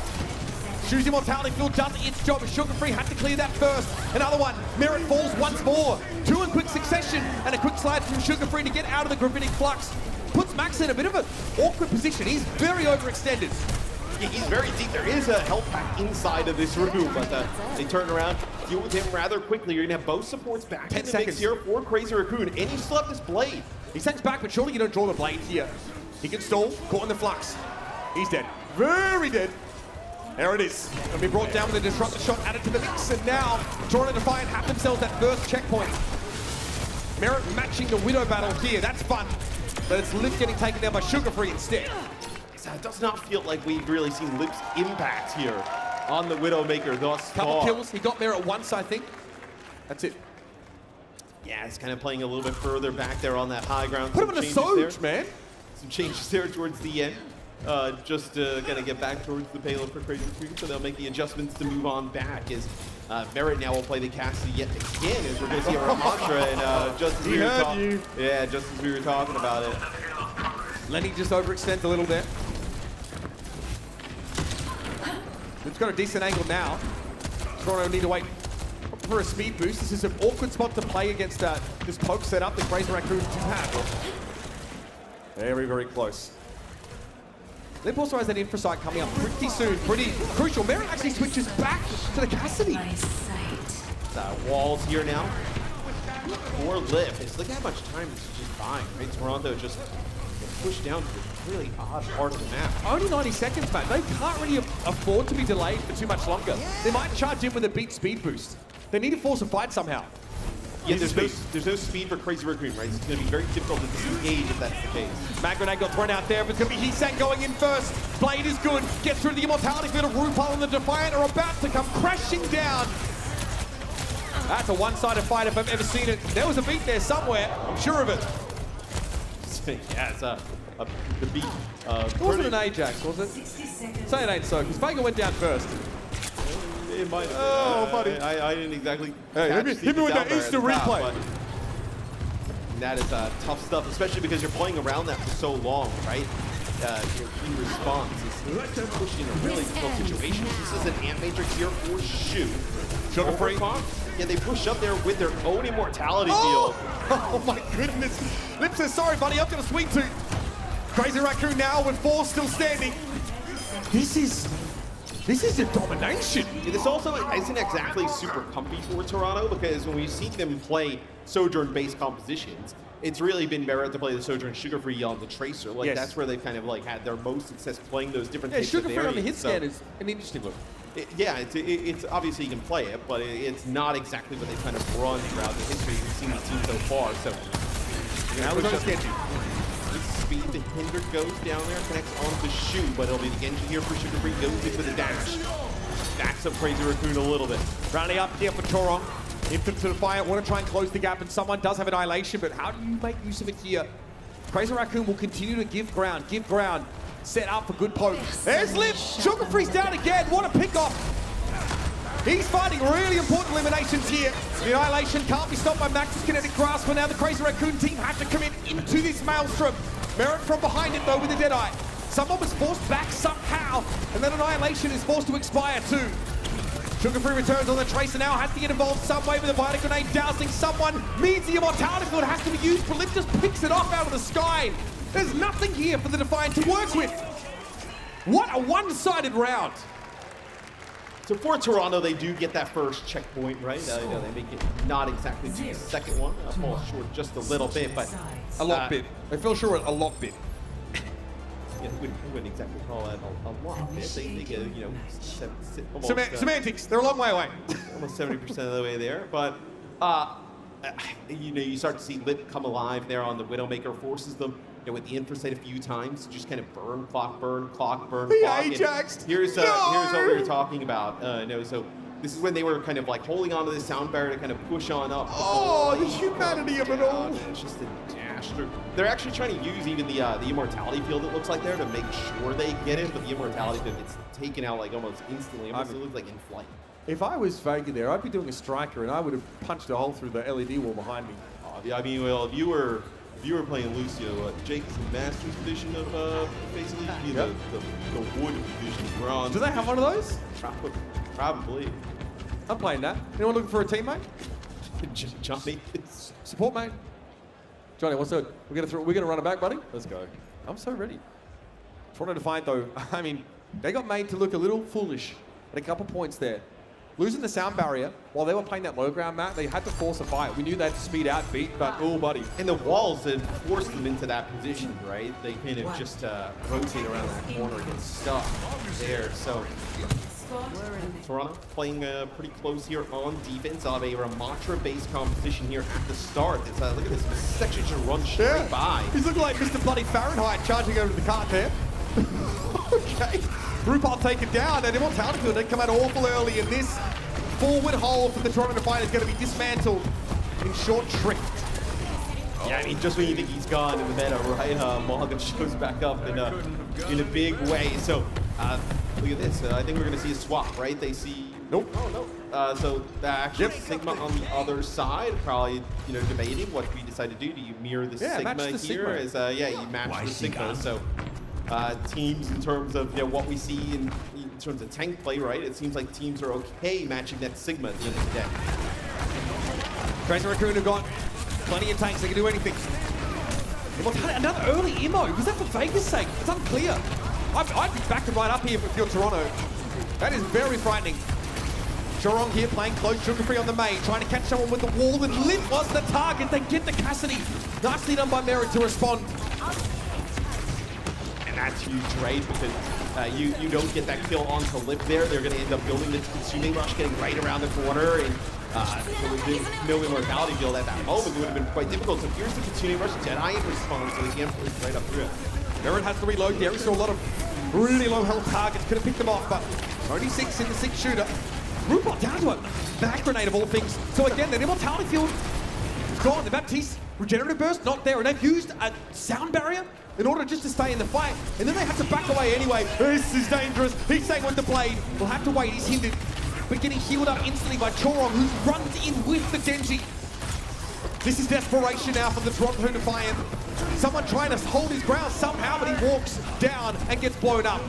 Shu's Immortality Field does its job. Sugar Free had to clear that first. Another one. Merit falls once more. Two in quick succession. And a quick slide from Sugar Free to get out of the gravitic flux. Puts Max in a bit of an awkward position. He's very overextended. Yeah, he's very deep. There is a health pack inside of this room, but they turn around, deal with him rather quickly. You're gonna have both supports back 10 in the seconds mix here for Crazy Raccoon, and you still have this blade. He sends back, but surely you don't draw the blade here. He can stall, caught in the flux. He's dead, very dead. There it is. Gonna be brought down with a disruptor shot added to the mix, and now Toronto Defiant have themselves that first checkpoint. Merit matching the Widow battle here, that's fun. But it's Lip getting taken down by Sugar Free instead. It does not feel like we've really seen Lip's impact here on the Widowmaker thus far. Couple kills, he got Merit once, I think. That's it. Yeah, it's kind of playing a little bit further back there on that high ground. Put him in a Soj, man. Some changes there towards the end. just gonna get back towards the payload for Crazy Raccoon, so they'll make the adjustments to move on back. As Merit now will play the Cassidy yet again, as we're gonna see a Ramatra, and just as we were talking about it. Lenny just overextends a little there. It's got a decent angle now. Toronto need to wait for a speed boost. This is an awkward spot to play against this poke setup that Crazy Raccoon do have. Very, very close. Lip also has that infra sight coming up pretty soon, pretty crucial. Merit actually switches back to the Cassidy. Walls here now for Lip. Look how much time this is just buying, right? Toronto just pushed down to this really odd part of the map. Only 90 seconds, man. They can't really afford to be delayed for too much longer. They might charge in with a beat speed boost. They need to force a fight somehow. Yeah, there's no speed for Crazy Raccoon, right? So it's going to be very difficult to disengage if that's the case. Mag grenade got thrown out there, but it's going to be Heesang going in first. Blade is good. Gets through the Immortality field of RuPaul, and the Defiant are about to come crashing down. That's a one-sided fight if I've ever seen it. There was a beat there somewhere. I'm sure of it. Yeah, it's the beat. It wasn't an Ajax, was it? Say it ain't so, because Vega went down first. It might. Buddy. I didn't exactly. Hey, hit me with that instant replay. That is tough stuff, especially because you're playing around that for so long, right? Your key response is pushing in a really difficult situation. This is an Ant Major here for Shu. Sugar free. Yeah, they push up there with their own immortality field. Oh my goodness. Lip says, sorry, buddy, I've got a sweet tooth. Crazy Raccoon now with 4 still standing. This is a domination. Yeah, this also isn't exactly super comfy for Toronto, because when we've seen them play Sojourn-based compositions, it's really been Merit to play the Sojourn Sugar-Free on the Tracer. Like, that's where they've kind of like had their most success playing those different types of Sugar-Free on the hit scan is an interesting look. It's obviously you can play it, but it's not exactly what they've kind of run throughout the history we've seen the team so far. So now we're just sketchy. Speed, the Hinder goes down there, connects on the Shu, but it'll be the Genji here for Sugar Free, goes into the dash. Backs up Crazy Raccoon a little bit. Rounding up here for Torong. Infant to Defiant, want to try and close the gap, and someone does have Annihilation, but how do you make use of it here? Crazy Raccoon will continue to give ground, set up for good poke. There's Lip, Sugar Free's down again, what a pick off. He's fighting really important eliminations here. The Annihilation can't be stopped by Max's Kinetic Grasp, but now the Crazy Raccoon team have to commit into this Maelstrom. Merit from behind it though with the Deadeye. Someone was forced back somehow, and then Annihilation is forced to expire too. Sugar Free returns on the Tracer now, has to get involved some way with a Bionic Grenade, dousing someone, means the Immortality Field has to be used, but Lip just picks it off out of the sky. There's nothing here for the Defiant to work with. What a one-sided round. So for Toronto, they do get that first checkpoint, right? They make it not exactly to the second one. Fall short just a little bit, but... A lot bit. They fell short a lot bit. Yeah, I wouldn't exactly call that a lot bit. They get, almost... Semantics, they're a long way away. Almost 70% of the way there, but... you start to see Lip come alive there on the Widowmaker, forces them with the infrasight a few times, just kind of burn, clock, burn, clock, burn, clock. Ajax! Here's what we were talking about. So this is when they were kind of like holding onto the sound barrier to kind of push on up. Oh, the humanity of it all. It's just a dash through. They're actually trying to use even the Immortality field, it looks like there, to make sure they get it, but the Immortality field gets taken out like almost instantly. It looks like in flight. If I was Vega there, I'd be doing a striker and I would have punched a hole through the LED wall behind me. I mean, well, if you were playing Lucio, Jake's the Masters edition of basically the wood edition. Bronze. Do they have one of those? Probably. I'm playing that. Anyone looking for a teammate? Johnny. Support mate. Johnny, what's up? We're gonna run it back, buddy. Let's go. I'm so ready. Toronto Defiant though, I mean, they got made to look a little foolish at a couple points there. Losing the sound barrier while they were playing that low ground map, they had to force a fight. We knew they had to speed out, beat, but oh, buddy. And the walls had forced them into that position, right? They kind of just rotate around that corner and get stuck there. So Toronto playing pretty close here on defense. I'll have a Ramatra-based competition here at the start. Look at this. This actually just runs straight by. He's looking like Mr. Bloody Fahrenheit charging over to the cart there. Okay. RuPaul take it down, and Immortality Field didn't come out awful early, and this forward hole for the Toronto Defiant is going to be dismantled in short shrift. Yeah, I mean, just when you think he's gone in the meta, right? Morgan shows back up in a big way. So look at this. I think we're going to see a swap, right? They see... Nope. Oh, no. So actually Sigma on the other side, probably, you know, debating what we decide to do. Do you mirror the Sigma match the here? Sigma. Yeah, you match the Sigma. So teams, in terms of what we see in terms of tank play, right? It seems like teams are okay matching that Sigma at the end of the day. Crazy Raccoon have got plenty of tanks. They can do anything. Another early immo. Was that for Vegas' sake? It's unclear. I'd be backing right up here if you're Toronto. That is very frightening. Chorong here playing close, sugar-free on the main, trying to catch someone with the wall, and Lip was the target. They get the Cassidy. Nicely done by Merit to respond. And that's huge, right? Because you don't get that kill onto Lip there. They're going to end up building the Consuming Rush, getting right around the corner, and with no immortality build at that moment, it would have been quite difficult. So here's the Consuming Rush. Defiant responds, so he can't right up through it. Merit has to reload there. He saw a lot of really low health targets. Could have picked them off, but only 6 in the 6 shooter. Rupert down to a back grenade of all things. So again, the immortality field is gone. The Baptiste regenerative burst not there, and they've used a sound barrier in order just to stay in the fight. And then they have to back away anyway. This is dangerous. He's staying with the blade. We'll have to wait. He's hindered, but getting healed up instantly by Chorong, who runs in with the Genji. This is desperation now for the Toronto Defiant. Someone trying to hold his ground somehow, but he walks down and gets blown up.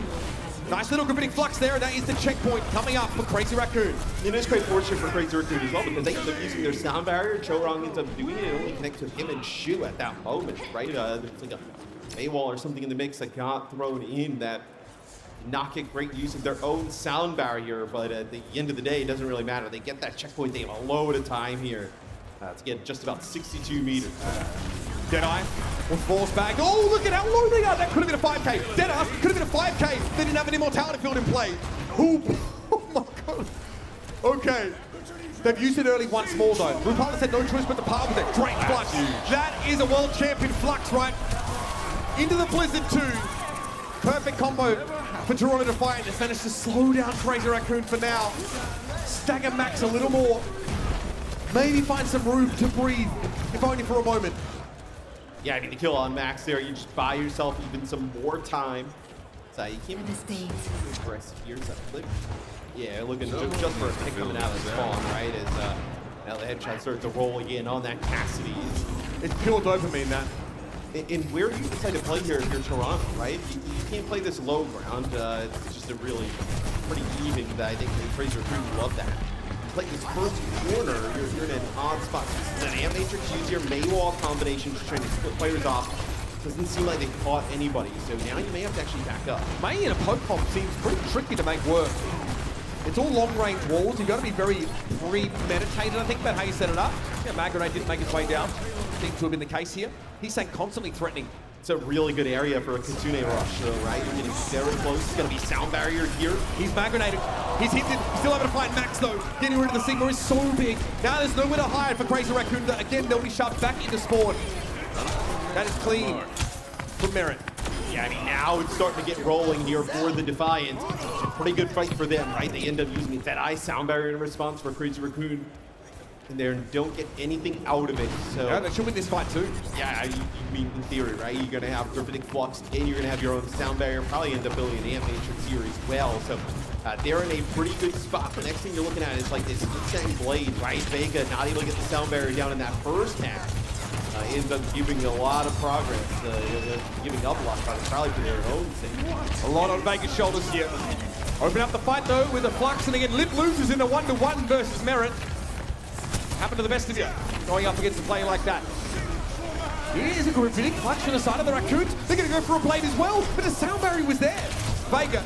Nice little gravitic flux there, and that is the checkpoint coming up for Crazy Raccoon. It is quite fortunate for Crazy Raccoon as well, because they end up using their sound barrier. Chorong ends up doing it. It only connects with him and Shu at that moment, right? There's like a Maywall or something in the mix that got thrown in that not get great use of their own sound barrier, but at the end of the day, it doesn't really matter. They get that checkpoint. They have a load of time here to get just about 62 meters. Deadeye was forced back. Oh, look at how low they are. That could have been a 5K. Deadeye could have been a 5K. They didn't have an immortality field in play. Ooh. Oh my god. Okay. They've used it early once more though. Rupala had no choice but to par with it. Great Flux. That is a world champion Flux, right? Into the Blizzard 2. Perfect combo for Toronto Defiant. They managed to slow down Crazy Raccoon for now. Stagger Max a little more. Maybe find some room to breathe, if only for a moment. Yeah, I mean, the kill on Max there, you just buy yourself even some more time. So you can't even aggressive here. Yeah, looking just for a pick coming out of the spawn, right? As now the headshot starts to roll again on that Cassidy. It's pure dopamine, that. And where do you decide to play here if you're Toronto, right? You can't play this low ground. It's just a really pretty even. I think the Crazy Raccoon love that. Like this first corner, you're in an odd spot. An Amp Matrix, use your Maywall combination, just trying to split players off. Doesn't seem like they caught anybody, so now you may have to actually back up. May in a poke comp seems pretty tricky to make work. It's all long-range walls. You've got to be very premeditated, I think, about how you set it up. Yeah, Magranate didn't make its way down. Seems to have been the case here. He's saying constantly threatening. It's a really good area for a Kitsune rush, though, right? You're getting very close. It's going to be sound barrier here. He's Magranated. He's hinted. He's still able to find Max, though. Getting rid of the Sigma is so big. Now there's nowhere to hide for Crazy Raccoon. Again, they'll be shoved back into spawn. That is clean from Merit. Yeah, I mean, now it's starting to get rolling here for the Defiant. It's a pretty good fight for them, right? They end up using that eye sound barrier in response for Crazy Raccoon. And they don't get anything out of it, so... Yeah, they should win this fight too. Yeah, you mean in theory, right? You're going to have Gravitic Flux, and you're going to have your own sound barrier, probably end up building an Amp Matrix here as well, so they're in a pretty good spot. The next thing you're looking at is like this insane blade, right? Vega not able to get the sound barrier down in that first half. Ends up giving a lot of progress, giving up a lot of progress, probably for their own sake. A lot on Vega's shoulders here. Open up the fight though with a Flux, and again, Lip loses in a 1-to-1 versus Merit. Happen to the best of you, going up against a player like that. Here's a gravitic clutch on the side of the Raccoons. They're going to go for a blade as well, but the sound barrier was there. Vega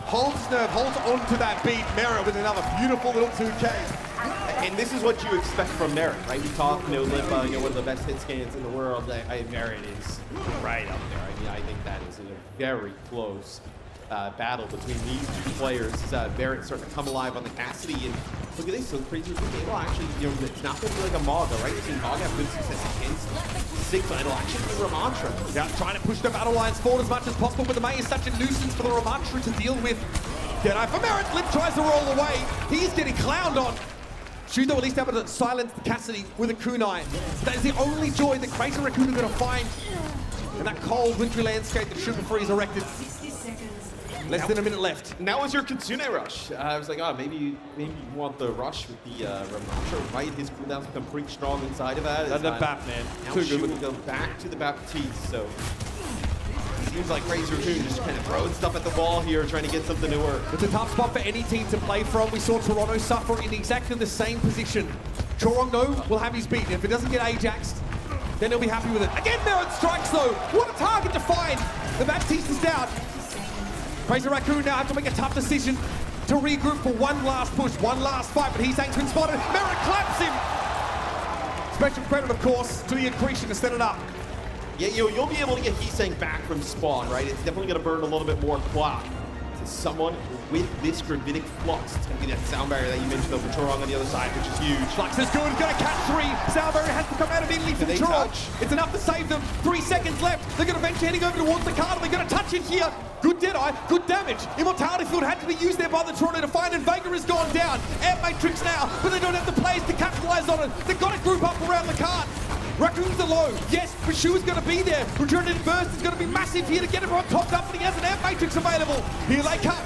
holds nerve, holds on to that beat. Merit with another beautiful little 2K. And this is what you expect from Merit, right? We talk, Lip, one of the best hit scans in the world. Merit is right up there. I mean, I think that is a very close battle between these two players. Merit starting to come alive on the Cassidy, and look at this. So Crazy Raccoon, well, actually, it's not going to be like a Maga, right? You've seen Maga have good success against Sigma. It'll actually be Ramantra. Yeah, trying to push the battle lines forward as much as possible, but the May is such a nuisance for the Ramantra to deal with. Deadeye for Merit. Lip tries to roll away. He's getting clowned on. Shudo at least able to silence the Cassidy with a kunai. That is the only joy that Crazy Raccoon are going to find in that cold, wintry landscape that Sugar Free has erected. Less than a minute left. Now is your Kitsune rush. I was like, oh, maybe you want the rush with the Ramacho, right? His cooldown's become pretty strong inside of that. And the BAP, man. Now Too Shu good. will go back to the Baptiste, so seems like Crazy Raccoon just kind of throwing stuff at the wall here, trying to get something to work. It's a tough spot for any team to play from. We saw Toronto suffer in exactly the same position. Chorong, though, will have his beat. If it doesn't get Ajaxed, then he'll be happy with it. Again, Merit strikes, though. What a target to find. The Baptiste is down. Crazy Raccoon now have to make a tough decision to regroup for one last push, one last fight, but he's anchored and spotted. Merit claps him. Special credit, of course, to the accretion to set it up. Yeah, you'll be able to get Heesang back from spawn, right? It's definitely going to burn a little bit more clock. To someone with this gravitic flux, it's going to be that sound barrier that you mentioned over Chorong on the other side, which is huge. Flux is good, going to catch 3. Sound barrier has to come out immediately from they Chorong. touch? It's enough to save them. 3 seconds left. They're going to venture heading over towards the card. They're going to touch it here. Good Deadeye, good damage. Immortality Field had to be used there by the Toronto Defiant, and Vega has gone down. Air Matrix now, but they don't have the players to capitalize on it. They've got to group up around the card. Raccoons are low, yes, but Shu is going to be there. Returning burst is going to be massive here to get everyone topped up, but he has an Air Matrix available. Here they come.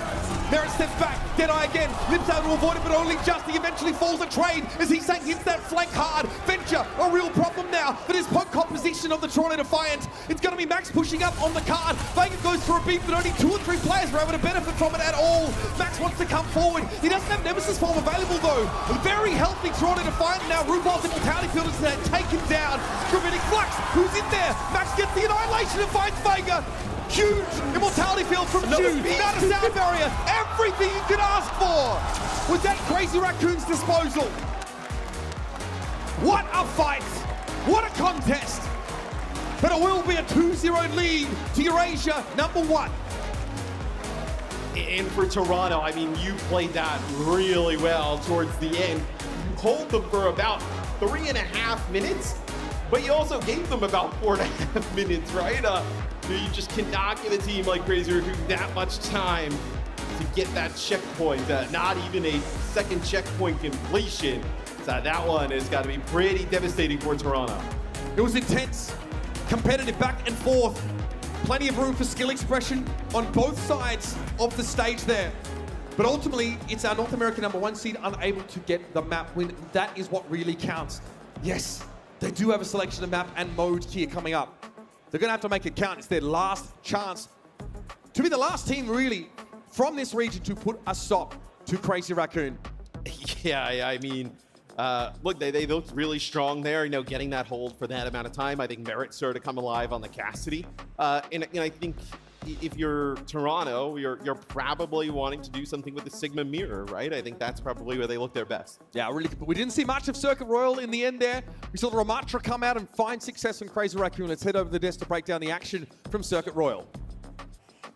Merit steps back, Deadeye again, lips out to avoid it, but only just. He eventually falls a trade as Heesang hits that flank hard. Venture, a real problem now for this poke composition of the Toronto Defiant. It's going to be Max pushing up on the card. Vega goes for a beat, but only 2 or 3 players were able to benefit from it at all. Max wants to come forward. He doesn't have Nemesis form available though. A very healthy Toronto Defiant now. RuPaul's Immortality Field is taken down. Gravitic Flux, who's in there? Max gets the annihilation and finds Vega. Huge Immortality Field from Shu. Not a sound barrier. Everything you could ask for was at Crazy Raccoon's disposal. What a fight. What a contest. But it will be a 2-0 lead to Eurasia #1. And for Toronto, I mean, you played that really well towards the end. You hold them for about 3.5 minutes, but you also gave them about 4.5 minutes, right? You just cannot give a team like Crazy Raccoon that much time to get that checkpoint. Not even a second checkpoint completion. So that one has got to be pretty devastating for Toronto. It was intense, competitive back and forth. Plenty of room for skill expression on both sides of the stage there. But ultimately, it's our North American #1 seed unable to get the map win. That is what really counts. Yes, they do have a selection of map and mode here coming up. They're going to have to make it count. It's their last chance to be the last team, really, from this region to put a stop to Crazy Raccoon. Yeah, I mean, look, they looked really strong there, you know, getting that hold for that amount of time. I think Merit started to come alive on the Cassidy. And I think if you're Toronto, you're probably wanting to do something with the Sigma Mirror, right? I think that's probably where they look their best. Yeah, really. We didn't see much of Circuit Royal in the end there. We saw the Ramatra come out and find success on Crazy Raccoon. Let's head over the desk to break down the action from Circuit Royal.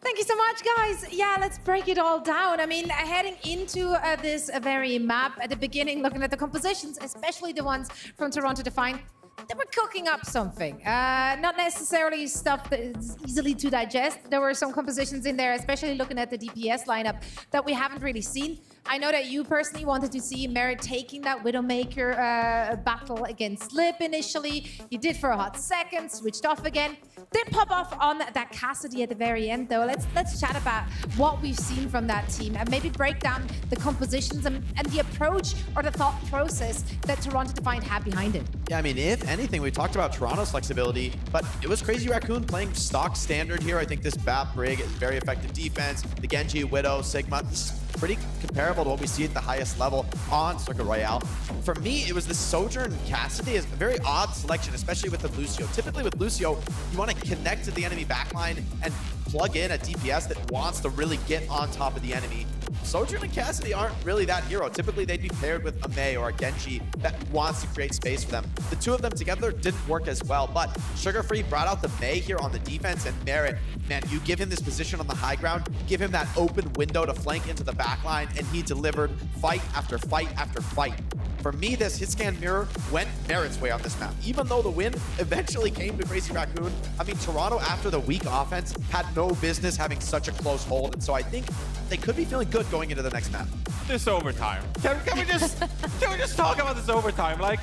Thank you so much, guys. Yeah, let's break it all down. I mean, heading into this very map at the beginning, looking at the compositions, especially the ones from Toronto Defiant, they were cooking up something. Not necessarily stuff that is easily to digest. There were some compositions in there, especially looking at the DPS lineup, that we haven't really seen. I know that you personally wanted to see Merit taking that Widowmaker battle against Lip initially. You did for a hot second, switched off again. Did pop off on that Cassidy at the very end, though. Let's chat about what we've seen from that team and maybe break down the compositions and the approach or the thought process that Toronto Defiant had behind it. Yeah, I mean, if anything, we talked about Toronto's flexibility, but it was Crazy Raccoon playing stock standard here. I think this BAP rig is very effective defense. The Genji, Widow, Sigma, this is pretty comparable to what we see at the highest level on Circuit Royale. For me, it was the Sojourn Cassidy is a very odd selection, especially with the Lucio. Typically with Lucio, you want to connect to the enemy backline and plug in a DPS that wants to really get on top of the enemy. Sojourn and Cassidy aren't really that hero. Typically, they'd be paired with a Mei or a Genji that wants to create space for them. The two of them together didn't work as well, but Sugar Free brought out the Mei here on the defense, and Merit, man, you give him this position on the high ground, give him that open window to flank into the backline, and he delivered fight after fight after fight. For me, this hit scan mirror went Merit's way on this map. Even though the win eventually came to Crazy Raccoon, I mean, Toronto, after the weak offense, had no business having such a close hold. And so I think they could be feeling good going into the next map. This overtime. Can we just talk about this overtime? Like,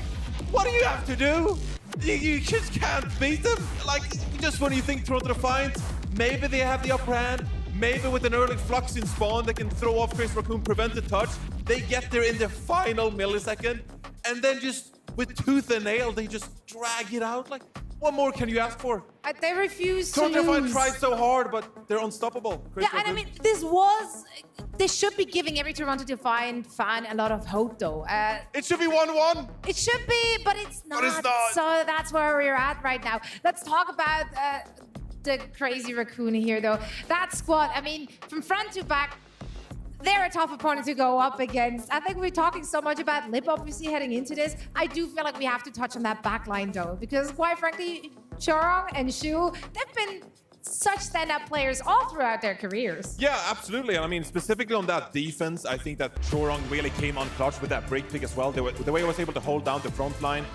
what do you have to do? You just can't beat them. Like, just when you think Toronto Defiant, maybe they have the upper hand. Maybe with an early flux in spawn, they can throw off Chris Raccoon, prevent the touch. They get there in the final millisecond, and then just with tooth and nail, they just drag it out. Like, what more can you ask for? They refuse to Toronto Defiant lose. tried so hard, but they're unstoppable. Chris Yeah, and I Raccoon. mean, they should be giving every Toronto Defiant fan a lot of hope, though. It should be 1-1. It should be, but it's not. But it's not. So that's where we're at right now. Let's talk about the crazy Raccoon here, though. That squad, I mean, from front to back, they're a tough opponent to go up against. I think we're talking so much about Lip, obviously, heading into this. I do feel like we have to touch on that back line, though, because quite frankly, Chorong and Shu, they've been such stand-up players all throughout their careers. Yeah, absolutely. And I mean, specifically on that defense, I think that Chorong really came on clutch with that break pick as well. The way he was able to hold down the front line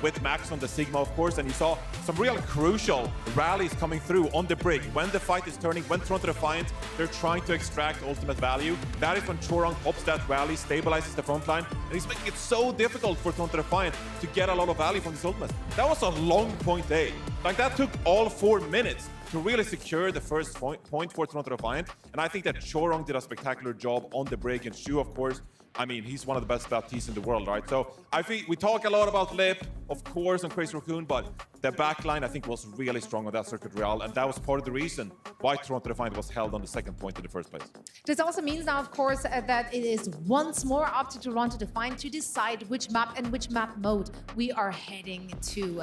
with Max on the Sigma, of course. And you saw some real crucial rallies coming through on the break. When the fight is turning, when Toronto Defiant, they're trying to extract ultimate value. That is when Chorong pops that rally, stabilizes the front line, and he's making it so difficult for Toronto Defiant to get a lot of value from this ultimate. That was a long point A. Like, that took all 4 minutes to really secure the first point for Toronto Defiant. And I think that Chorong did a spectacular job on the break. And Shu, of course, I mean, he's one of the best Baptistes in the world, right? So I think we talk a lot about Lip, of course, and Crazy Raccoon, but the backline, I think, was really strong on that Circuit Real. And that was part of the reason why Toronto Defiant was held on the second point in the first place. This also means now, of course, that it is once more up to Toronto Defiant to decide which map and which map mode we are heading to.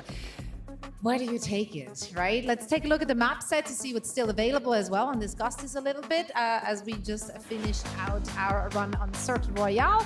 Where do you take it, right? Let's take a look at the map set to see what's still available as well and discuss this a little bit as we just finished out our run on Circuit Royale.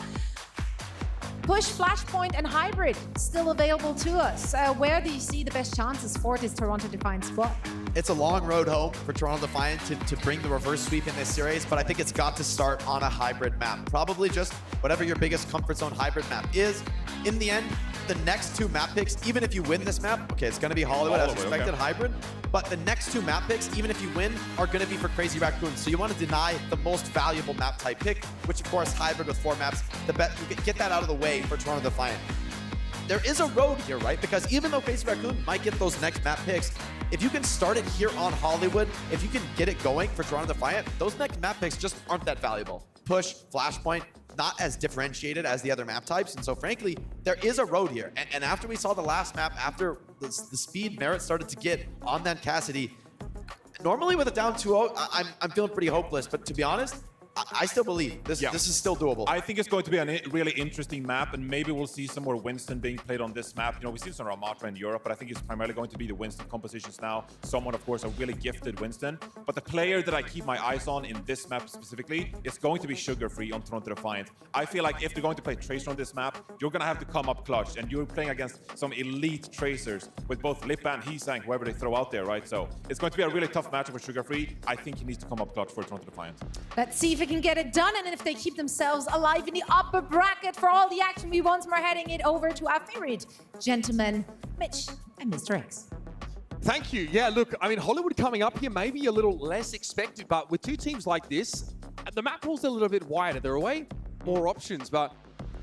Push, Flashpoint, and Hybrid still available to us. Where do you see the best chances for this Toronto Defiant squad? It's a long road home for Toronto Defiant to bring the reverse sweep in this series, but I think it's got to start on a hybrid map. Probably just whatever your biggest comfort zone hybrid map is. In the end, the next 2 map picks, even if you win this map, okay, it's going to be Hollywood as expected, okay. hybrid, but the next 2 map picks, even if you win, are going to be for Crazy Raccoon. So you want to deny the most valuable map type pick, which of course hybrid with 4 maps. The bet you get that out of the way for Toronto Defiant. There is a road here, right? Because even though Crazy Raccoon might get those next map picks, if you can start it here on Hollywood, if you can get it going for Toronto Defiant, those next map picks just aren't that valuable. Push, Flashpoint, not as differentiated as the other map types. And so frankly, there is a road here. And after we saw the last map, after the speed Merit started to get on that Cassidy, normally with a down 2-0, I'm feeling pretty hopeless. But to be honest, I still believe this is still doable. I think it's going to be a really interesting map, and maybe we'll see some more Winston being played on this map. You know, we've seen some Ramatra in Europe, but I think it's primarily going to be the Winston compositions now. Someone, of course, a really gifted Winston. But the player that I keep my eyes on in this map specifically is going to be Sugar Free on Toronto Defiant. I feel like if they're going to play Tracer on this map, you're going to have to come up clutch, and you're playing against some elite Tracers with both Lip and Heesang, whoever they throw out there, right? So it's going to be a really tough matchup for Sugar Free. I think he needs to come up clutch for Toronto Defiant. Let's see if we can get it done, and if they keep themselves alive in the upper bracket for all the action, we once more heading it over to our favorite gentlemen, Mitch and Mr. X. Thank you. Yeah, look, I mean, Hollywood coming up here may be a little less expected, but with 2 teams like this, the map pool's a little bit wider. There are way more options, but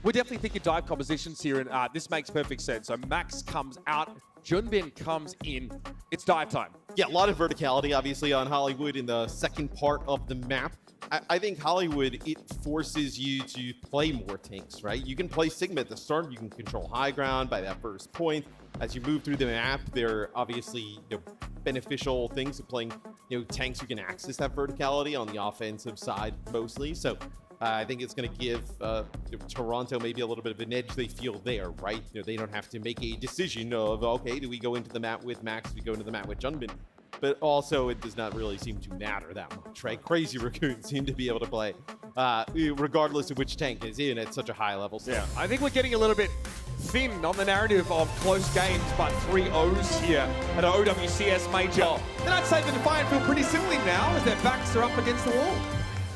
we're definitely thinking dive compositions here, and this makes perfect sense. So Max comes out, Junbin comes in. It's dive time. Yeah, a lot of verticality, obviously, on Hollywood in the second part of the map. I think Hollywood, it forces you to play more tanks, right? You can play Sigma at the start. You can control high ground by that first point. As you move through the map, there are obviously beneficial things of playing tanks who can access that verticality on the offensive side mostly. So I think it's going to give Toronto maybe a little bit of an edge they feel there, right? They don't have to make a decision of, okay, do we go into the map with Max? Do we go into the map with Junbin? But also, it does not really seem to matter that much, right? Crazy Raccoon seem to be able to play regardless of which tank is in at such a high level. So. Yeah, I think we're getting a little bit thin on the narrative of close games, but 3 O's here at OWCS Major. Then I'd say the Defiant feel pretty similarly now as their backs are up against the wall.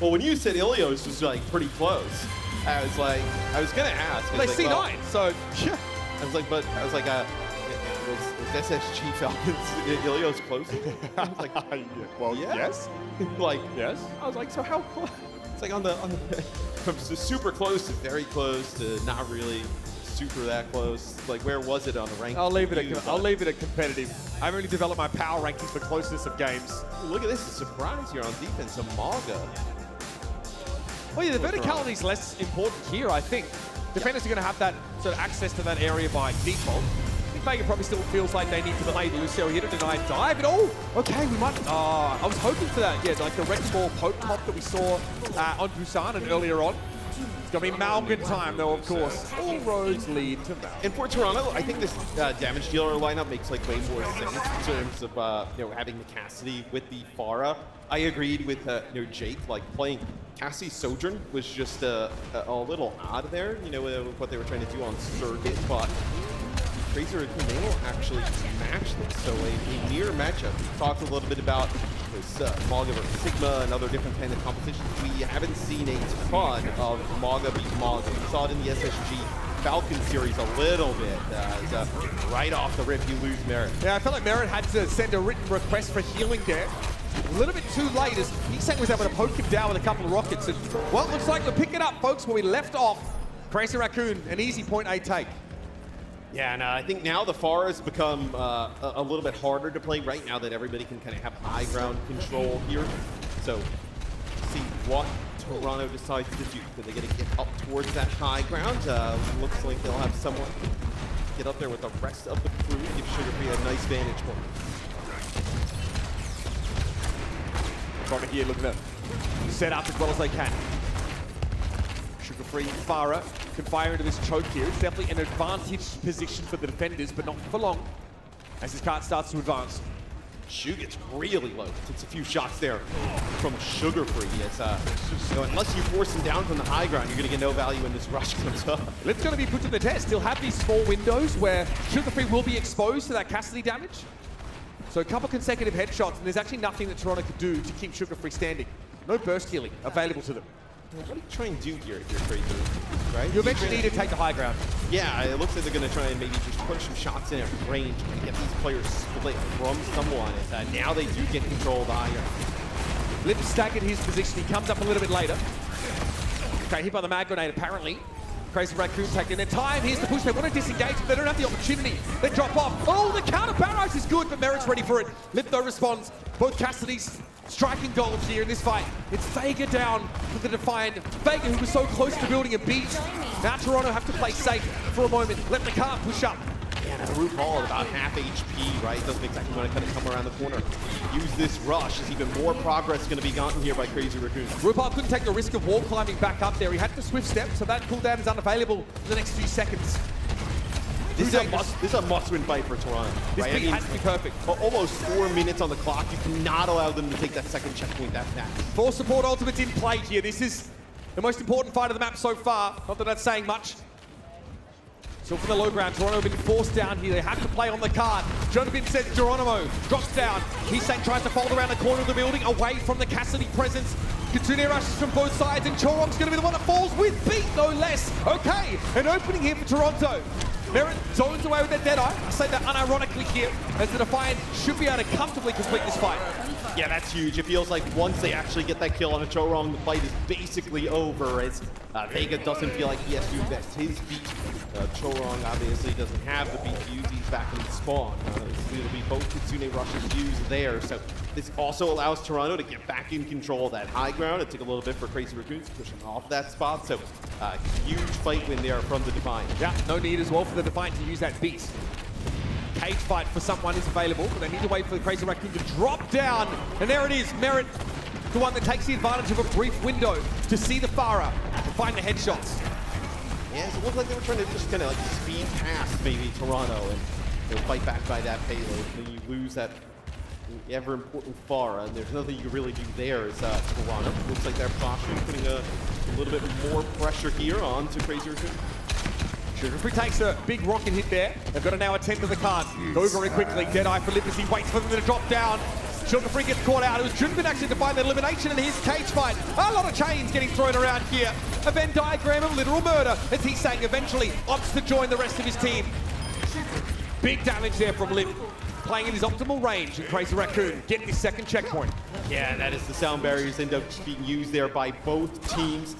Well, when you said Ilios was like pretty close, I was going to ask. They C9, so yeah. I was like, was SSG Falcons Ilios close? I was like, well, yeah. yes. Like, yes. I was like, so how close? It's like on the from super close to very close to not really super that close. Like, where was it on the ranking? I'll leave it at competitive. I've only developed my power rankings for closeness of games. Look at this, a surprise here on defense, a Maga. Well, yeah, the verticality is less important here, I think. Defenders are going to have that sort of access to that area by default. I think Vega probably still feels like they need to delay the Lucio here to deny dive. And oh, okay, we might. I was hoping for that. Yeah, like the Rex Ball poke pop that we saw on Busan and earlier on. It's going to be Malgan time, though, of course. All roads lead to Malgan. And for Toronto, I think this damage dealer lineup makes like way more sense in terms of having the Cassidy with the Pharah. I agreed with Jake, like playing Cassidy's Sojourn was just a little odd there, with what they were trying to do on circuit, but Crazy Raccoon, they will actually match this. So a near matchup. We talked a little bit about this Maga versus Sigma and other different kind of competitions. We haven't seen a ton of Maga beat Maga. We saw it in the SSG Falcons series a little bit. Right off the rip, you lose Merit. Yeah, I felt like Merit had to send a written request for healing there. A little bit too late as Heesang was able to poke him down with a couple of rockets. And, well, it looks like we're picking up, folks, where we left off. Crazy Raccoon, an easy point A take. Yeah, and I think now the Pharah has become a little bit harder to play right now that everybody can kind of have high ground control here. So, see what Toronto decides to do. Are they going to get up towards that high ground? Looks like they'll have someone get up there with the rest of the crew, give Sugarfree a nice vantage point. From here, looking at set up as well as they can. Sugarfree, Pharah can fire into this choke here. It's definitely an advantaged position for the defenders, but not for long as this card starts to advance. Shu gets really low. Takes a few shots there from Sugarfree. It's, unless you force him down from the high ground, you're going to get no value when this rush comes up. It's going to be put to the test. He'll have these small windows where Sugarfree will be exposed to that Cassidy damage. So a couple consecutive headshots, and there's actually nothing that Toronto could do to keep Sugarfree standing. No burst healing available to them. What do you try and do here if you're Crazy, right? You eventually need to take the high ground. Yeah, it looks like they're going to try and maybe just push some shots in at range to get these players split from someone. And now they do get control of the high ground. Lip staggered his position. He comes up a little bit later. Okay, hit by the mag grenade apparently. Crazy Raccoon taking their time. Here's the push. They want to disengage, but they don't have the opportunity. They drop off. Oh, the counter barrage is good, but Merit's ready for it. Lip though responds. Both Cassidy's striking gold here in this fight. It's Vega down for the Defiant. Vega, who was so close to building a beat. Now Toronto have to play safe for a moment. Let the car push up. Yeah, the Root Ball at about half HP, right? Doesn't exactly want to kind of come around the corner. Use this rush. There's even more progress going to be gotten here by Crazy Raccoon. Root Ball couldn't take the risk of wall climbing back up there. He had to swift step, so that cooldown is unavailable for the next few seconds. This is a must-win fight for Toronto. This right? has to be perfect. Almost 4 minutes on the clock. You cannot allow them to take that second checkpoint that fast. 4 support ultimates in play here. This is the most important fight of the map so far. Not that that's saying much. So for the low ground, Toronto have been forced down here. They have to play on the card. Jonathan says Geronimo drops down. Heesang tries to fold around the corner of the building, away from the Cassidy presence. Kitsune rushes from both sides, and Chorong's going to be the one that falls with beat, no less. Okay, an opening here for Toronto. Merit zones away with their Deadeye. I say that unironically here, as the Defiant should be able to comfortably complete this fight. Yeah, that's huge. It feels like once they actually get that kill on a Chorong, the fight is basically over, as Vega doesn't feel like he has to invest his beat. Chorong obviously doesn't have the beat to use. He's back in the spawn. It'll be both Kitsune rushes used there. So this also allows Toronto to get back in control of that high ground. It took a little bit for Crazy Raccoons to push him off that spot. So huge fight win there from the Defiant. Yeah, no need as well for the Defiant to use that beat. Cage fight for someone is available, but they need to wait for the Crazy Raccoon to drop down. And there it is, Merit, the one that takes the advantage of a brief window to see the Pharah and find the headshots. Yeah, so it looked like they were trying to just kind of like speed past maybe Toronto and they'll fight back by that payload. And then you lose that ever important Pharah, and there's nothing you can really do there as Toronto. Looks like they're possibly putting a little bit more pressure here onto Crazy Raccoon. Sugarfree takes a big rocket hit there. They've got to now attend to the card. Go very quickly. Deadeye for Liberty waits for them to drop down. Sugarfree gets caught out. It was Junbin actually to find that elimination, and here's Cage fight. A lot of chains getting thrown around here. A Venn diagram of literal murder as Heesang eventually opts to join the rest of his team. Big damage there from Lim. Playing in his optimal range, and Crazy Raccoon getting his second checkpoint. Yeah, and that is the sound barriers end up being used there by both teams.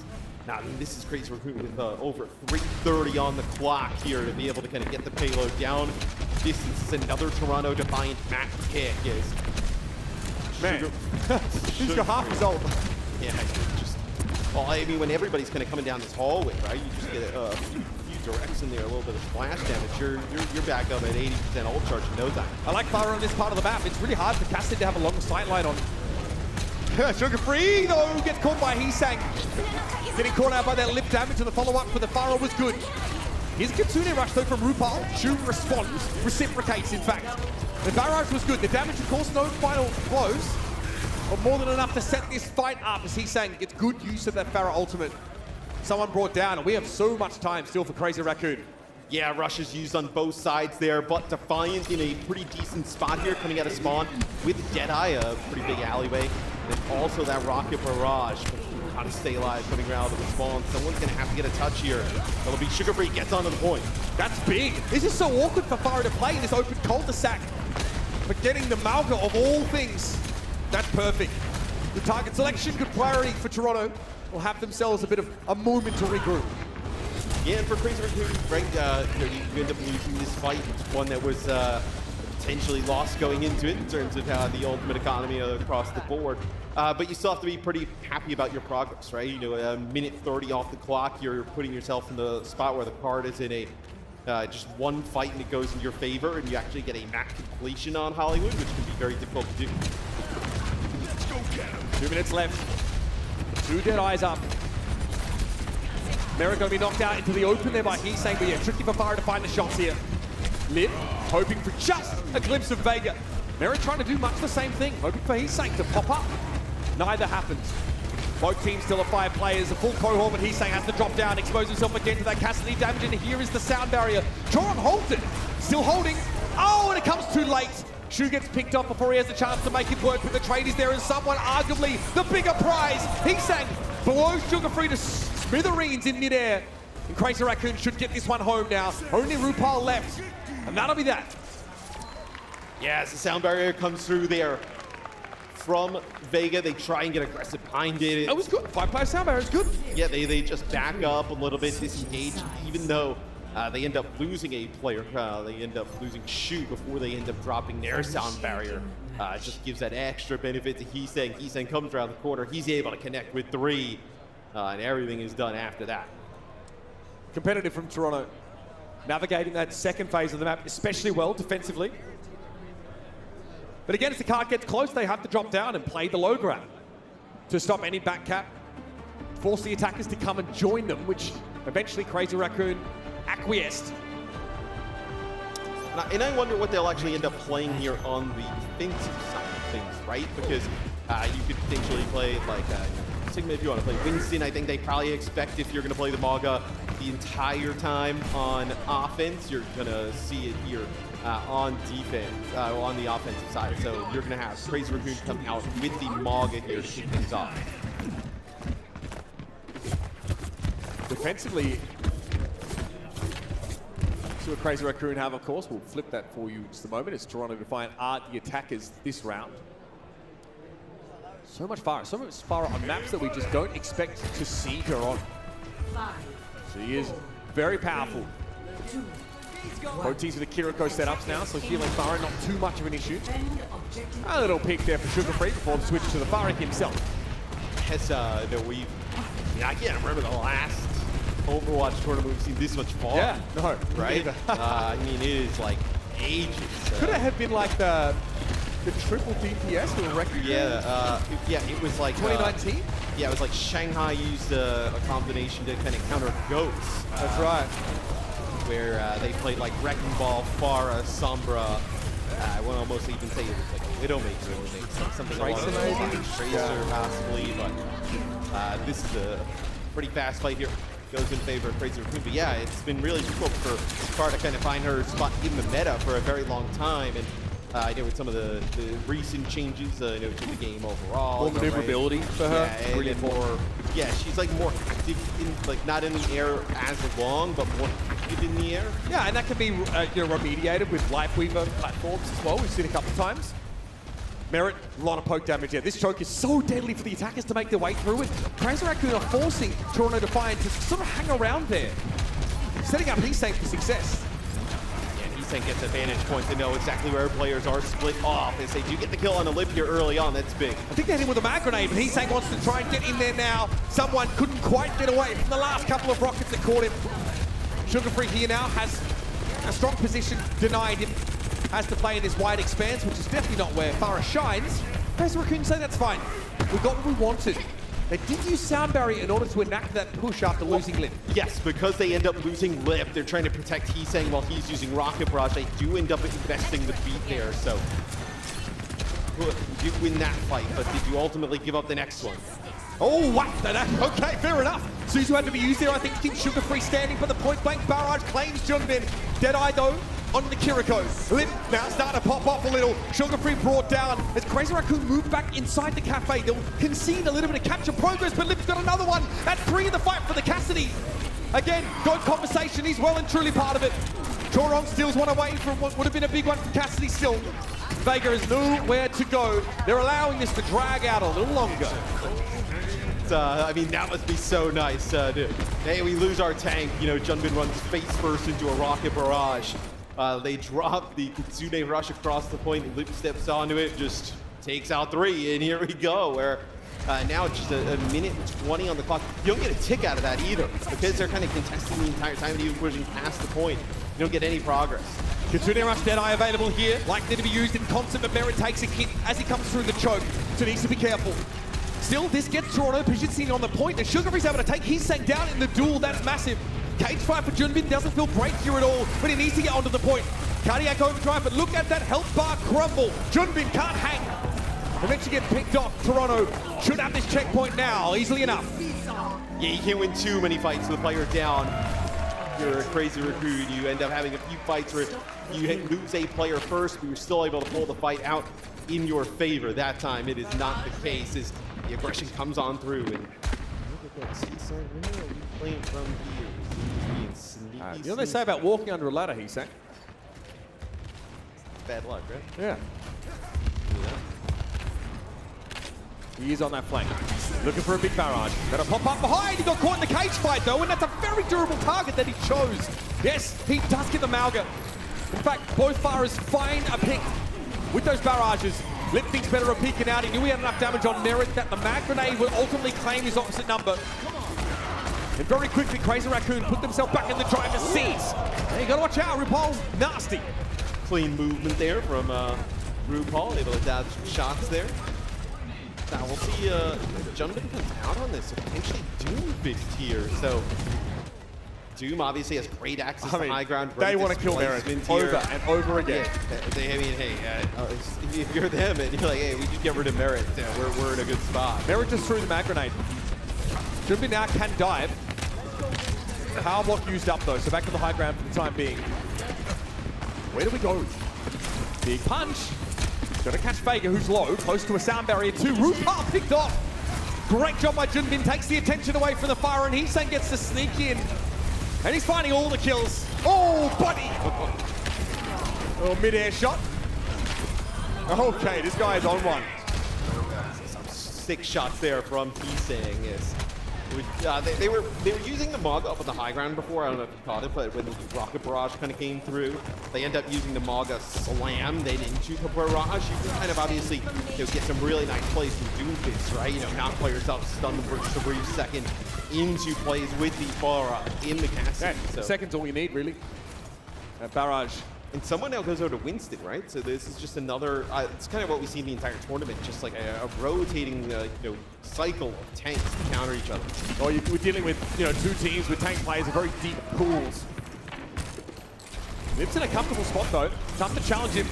Now, this is Crazy Raccoon with over 3:30 on the clock here to be able to kind of get the payload down. This is another Toronto Defiant match pick. Man, he's got half his ult. Yeah, just, well, I mean, when everybody's kind of coming down this hallway, right? You just get a few directs in there, a little bit of splash damage. You're back up at 80% ult charge in no time. I like Farah on this part of the map. It's really hard for Cassid to have a long sight line on. Sugar Free, though, gets caught by Heesang. Getting caught out by that lip damage, and the follow-up for the Farah was good. Here's a Kitsune rush, though, from Rupal. Shu responds, reciprocates, in fact. The barrage was good. The damage, of course, no final blows, but more than enough to set this fight up, as Heesang gets good use of that Farah ultimate. Someone brought down, and we have so much time still for Crazy Raccoon. Yeah, rush is used on both sides there, but Defiant in a pretty decent spot here coming out of spawn with Deadeye, a pretty big alleyway. And also that rocket barrage. How to stay alive coming around the spawn. Someone's going to have to get a touch here. It'll be Sugar Free gets onto the point. That's big. This is so awkward for Farah to play in this open cul-de-sac. But getting the Malga of all things, that's perfect. The target selection, good priority for Toronto. Will have themselves a bit of a moment to regroup. Yeah, and for Crazy Raccoon, right, you end up losing this fight. It's one that was potentially lost going into it in terms of the ultimate economy across the board. But you still have to be pretty happy about your progress, right? You know, a minute 30 off the clock, you're putting yourself in the spot where the card is in a just one fight and it goes in your favor, and you actually get a match completion on Hollywood, which can be very difficult to do. 2 minutes left. 2 dead eyes up. Mera going to be knocked out into the open there by Heesang, but yeah, tricky for Farah to find the shots here. Lip hoping for just a glimpse of Vega. Mera trying to do much the same thing, hoping for Heesang to pop up. Neither happens. Both teams still have 5 players, a full cohort, but Heesang has to drop down, expose himself again to that Cassidy damage, and here is the sound barrier. Joran holds it, still holding. Oh, and it comes too late. Shu gets picked up before he has the chance to make it work, but the trade is there, and someone arguably the bigger prize. Heesang below Sugar Free to smithereens in midair. And Crazy Raccoon should get this one home now. Only Rupal left, and that'll be that. Yeah, as the sound barrier comes through there from Vega, they try and get aggressive behind it. That was good. 5-player sound barrier is good. Yeah, they just back up a little bit, disengage, even though they end up losing a player. They end up losing Shu before they end up dropping their sound barrier. It just gives that extra benefit to Heesang. Heesang comes around the corner. He's able to connect with 3, and everything is done after that. Competitive from Toronto. Navigating that second phase of the map especially well defensively. But again, as the card gets close, they have to drop down and play the low grab to stop any back cap, force the attackers to come and join them, which eventually Crazy Raccoon acquiesced. And I wonder what they'll actually end up playing here on the defensive side of things, right? Because you could potentially play like Sigma if you want to play Winston. I think they probably expect if you're going to play the Maga the entire time on offense, you're going to see it here on defense, on the offensive side. So you're going to have Crazy Raccoon come out with the Maga here to kick things off. Defensively, see what Crazy Raccoon have, of course. We'll flip that for you in just a moment as Toronto Defiant are the attackers this round. So much Farah on maps that we just don't expect to see her on. She is very powerful. Both teams with the Kiriko setups now, so healing Farah not too much of an issue. A little peek there for Sugar Free before the switch to the Farah himself. Yes, I can't remember the last Overwatch tournament we've seen this much far. Yeah, no, right? I mean, it is like ages. Could it have been like the triple DPS or record? Yeah, it was like 2019. Yeah, it was like Shanghai used a combination to kind of counter Ghosts. That's right. Where they played like Wrecking Ball, Farah, Sombra. I would almost even say it was like a Widowmaker, something along those lines. Tracer, possibly, but this is a pretty fast fight here. Goes in favor of Crazy Raccoon. But yeah, it's been really difficult for Farah to kind of find her spot in the meta for a very long time. And I know with some of the recent changes, to the game overall. More maneuverability for her. Yeah, really more. Yeah, she's like more active, not in the air as long, but more suspended in the air. Yeah, and that can be remediated with Life Weaver platforms as well. We've seen a couple of times. Merit, a lot of poke damage here. This choke is so deadly for the attackers to make their way through it. Crazy Raccoon are forcing Toronto Defiant to sort of hang around there, setting up Heesang for success. Heesang gets a vantage point to know exactly where players are split off. As they do get the kill on a lip here early on, that's big. I think they hit him with a mag grenade, but Heesang wants to try and get in there now. Someone couldn't quite get away from the last couple of rockets that caught him. Sugar Free here now has a strong position, denied him. Has to play in this wide expanse, which is definitely not where Farah shines. Crazy Raccoon say that's fine. We got what we wanted. They did use Sound Barrier in order to enact that push after losing Lip. Yes, because they end up losing Lip, they're trying to protect Heesang while he's using Rocket Barrage. They do end up investing the beat there, so you win that fight, but did you ultimately give up the next one? Oh, what? Okay, fair enough. Suzu had to be used there, I think, to keep Sugar Free standing, but the point-blank barrage claims Junbin. Deadeye, though, on the Kiriko. Lip now starting to pop off a little. Sugar Free brought down as Crazy Raccoon moved back inside the cafe. They'll concede a little bit of capture progress, but Lip's got another one. That's 3 in the fight for the Cassidy. Again, good conversation. He's well and truly part of it. Chorong steals one away from what would have been a big one for Cassidy still. Vega has nowhere to go. They're allowing this to drag out a little longer. I mean, that must be so nice. Hey, we lose our tank. You know, Junbin runs face first into a rocket barrage. They drop the Kitsune rush across the point. Lip steps onto it, just takes out 3, and here we go. Where now just a minute and 20 on the clock. You don't get a tick out of that either, because they're kind of contesting the entire time and even pushing past the point. You don't get any progress. Kitsune Rush Deadeye available here, likely to be used in concert, but Merit takes a hit as he comes through the choke, so needs to be careful. Still, this gets Toronto positioning on the point, and Sugar Free's able to take Heesang down in the duel. That's massive. Cage fight for Junbin doesn't feel great here at all, but he needs to get onto the point. Cardiac overdrive, but look at that health bar crumble. Junbin can't hang. Eventually get picked off. Toronto should have this checkpoint now, easily enough. Yeah, you can't win too many fights with a player down. You're a Crazy Raccoon. You end up having a few fights where you lose a player first, but you're still able to pull the fight out in your favor. That time, it is not the case as the aggression comes on through. And look at that. Heesang, where are you playing from here? You know what they say about walking under a ladder, Heesang? Bad luck, right? Yeah. He is on that flank. Looking for a big barrage. Better pop up behind. He got caught in the cage fight, though, and that's a very durable target that he chose. Yes, he does get the Malga. In fact, both Farahs find a pick with those barrages. Lip thinks better of peeking out. He knew he had enough damage on Merit that the mag grenade will ultimately claim his opposite number. And very quickly, Crazy Raccoon put themselves back in the driver's seats. Hey, you gotta watch out, RuPaul. Nasty. Clean movement there from RuPaul, able to dodge shots there. Now we'll see Junbin comes out on this, potentially Doom fixed here. So Doom obviously has great access to high ground. They want to kill Merit over and over again. Yeah, I mean, hey, if you're them and you're like, hey, we just get rid of Merit, we're in a good spot. Merit just threw the mag grenade. Junbin now can dive. Power block used up though, so back to the high ground for the time being. Where do we go? Big punch. Gonna catch Vega, who's low, close to a sound barrier too. RuPaul picked off. Great job by Junbin, takes the attention away from the fire, and Heesang gets to sneak in. And he's finding all the kills. Oh, buddy! Oh, mid-air shot. Okay, this guy is on one. Some sick shots there from Heesang. Yes. They were using the Mog up on the high ground before. I don't know if you caught it, but when the Rocket Barrage kind of came through, they end up using the Maga Slam then into the Barrage. You can kind of obviously get some really nice plays from Doomfist, right? You know, knock players up, stun them for just a brief second into plays with the Farah in the Cassidy. Yeah, so second's all you need, really. Barrage. And someone now goes over to Winston, right? So this is just another, it's kind of what we see in the entire tournament, just like a rotating cycle of tanks to counter each other. Oh, we're dealing with two teams with tank players in very deep pools. Lip's in a comfortable spot though. Tough to challenge him.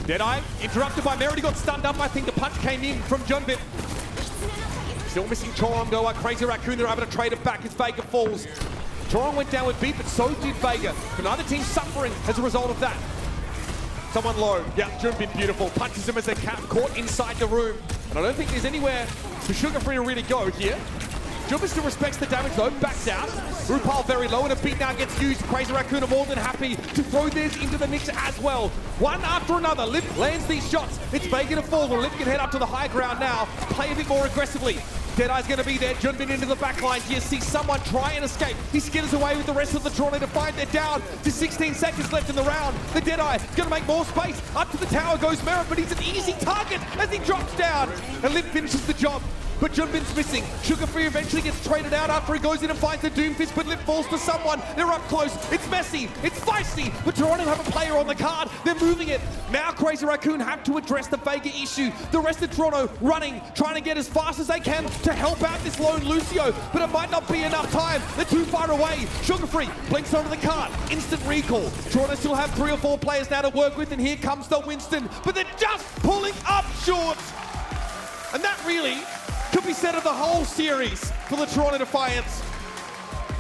Deadeye interrupted by Merit. He got stunned up. I think the punch came in from Junbin. Still missing Chorong though. Crazy Raccoon, they're able to trade it back as Vega falls. Chorong went down with beat, but so did Vega. But neither team suffering as a result of that. Someone low. Yeah, Junbin beautiful. Punches him as they caught inside the room. And I don't think there's anywhere for Sugar Free to really go here. Junbin still respects the damage though, backs out. Rupal very low and a beat now gets used. Crazy Raccoon are more than happy to throw theirs into the mix as well. One after another, Lip lands these shots. It's making a fall, and Lip can head up to the high ground now, play a bit more aggressively. Deadeye's going to be there. Junbin into the back line. You see someone try and escape. He skitters away with the rest of the Toronto Defiant. They're down to 16 seconds left in the round. The Deadeye going to make more space. Up to the tower goes Merritt, but he's an easy target as he drops down. And Lip finishes the job. But Junbin's missing. Sugar-Free eventually gets traded out after he goes in and finds the Doomfist, but Lip falls to someone. They're up close. It's messy. It's feisty. But Toronto have a player on the card. They're moving it. Now Crazy Raccoon have to address the Vega issue. The rest of Toronto running, trying to get as fast as they can to help out this lone Lucio, but it might not be enough time. They're too far away. Sugar-Free blinks onto the card. Instant recall. Toronto still have 3 or 4 players now to work with, and here comes the Winston, but they're just pulling up short. And that really could be said of the whole series for the Toronto Defiants.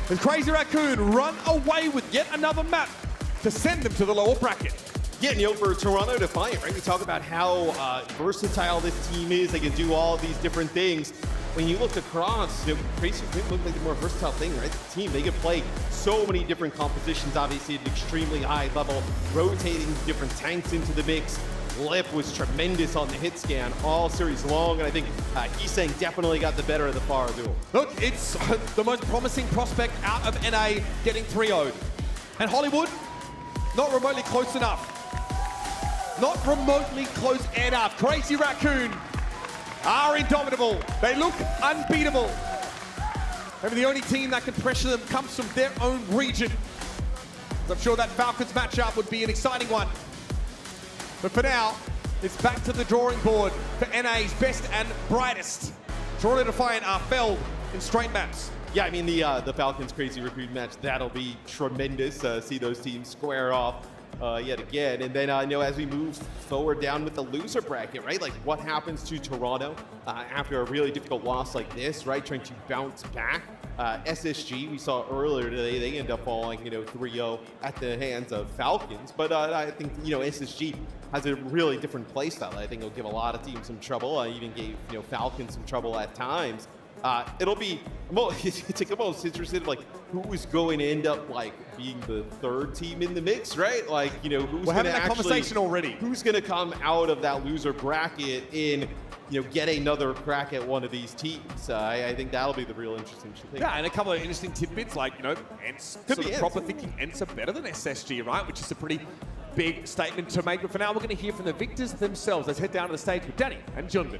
And Crazy Raccoon run away with yet another map to send them to the lower bracket. Yeah, and, for Toronto Defiant, right? We talk about how versatile this team is. They can do all these different things. When you look across, Crazy Raccoon look like the more versatile thing, right? The team, they can play so many different compositions, obviously at an extremely high level, rotating different tanks into the mix. Lip was tremendous on the hit scan all series long, and I think Iseng definitely got the better of the Far duel. Look, it's the most promising prospect out of NA getting 3-0'd. And Hollywood, not remotely close enough. Not remotely close enough. Crazy Raccoon are indomitable. They look unbeatable. Maybe the only team that can pressure them comes from their own region. So I'm sure that Falcons matchup would be an exciting one. But for now, it's back to the drawing board for NA's best and brightest. Toronto Defiant are felled in straight maps. Yeah, I mean, the Falcons Crazy Raccoon match, that'll be tremendous. See those teams square off yet again. And then, as we move forward down with the loser bracket, right? Like, what happens to Toronto after a really difficult loss like this, right? Trying to bounce back. SSG, we saw earlier today, they end up falling, 3-0 at the hands of Falcons. But I think, SSG has a really different play style. I think it'll give a lot of teams some trouble. I even gave, Falcons some trouble at times. It'll be, it's like almost interested, like, who is going to end up, like, being the third team in the mix, right? Like, who's going to having that conversation already. Who's going to come out of that loser bracket in, get another crack at one of these teams? I think that'll be the real interesting thing. Yeah, and a couple of interesting tidbits, like, Ence, sort of proper thinking Ence are better than SSG, right? Which is a pretty big statement to make. But for now, we're going to hear from the victors themselves. Let's head down to the stage with Danny and Junbin.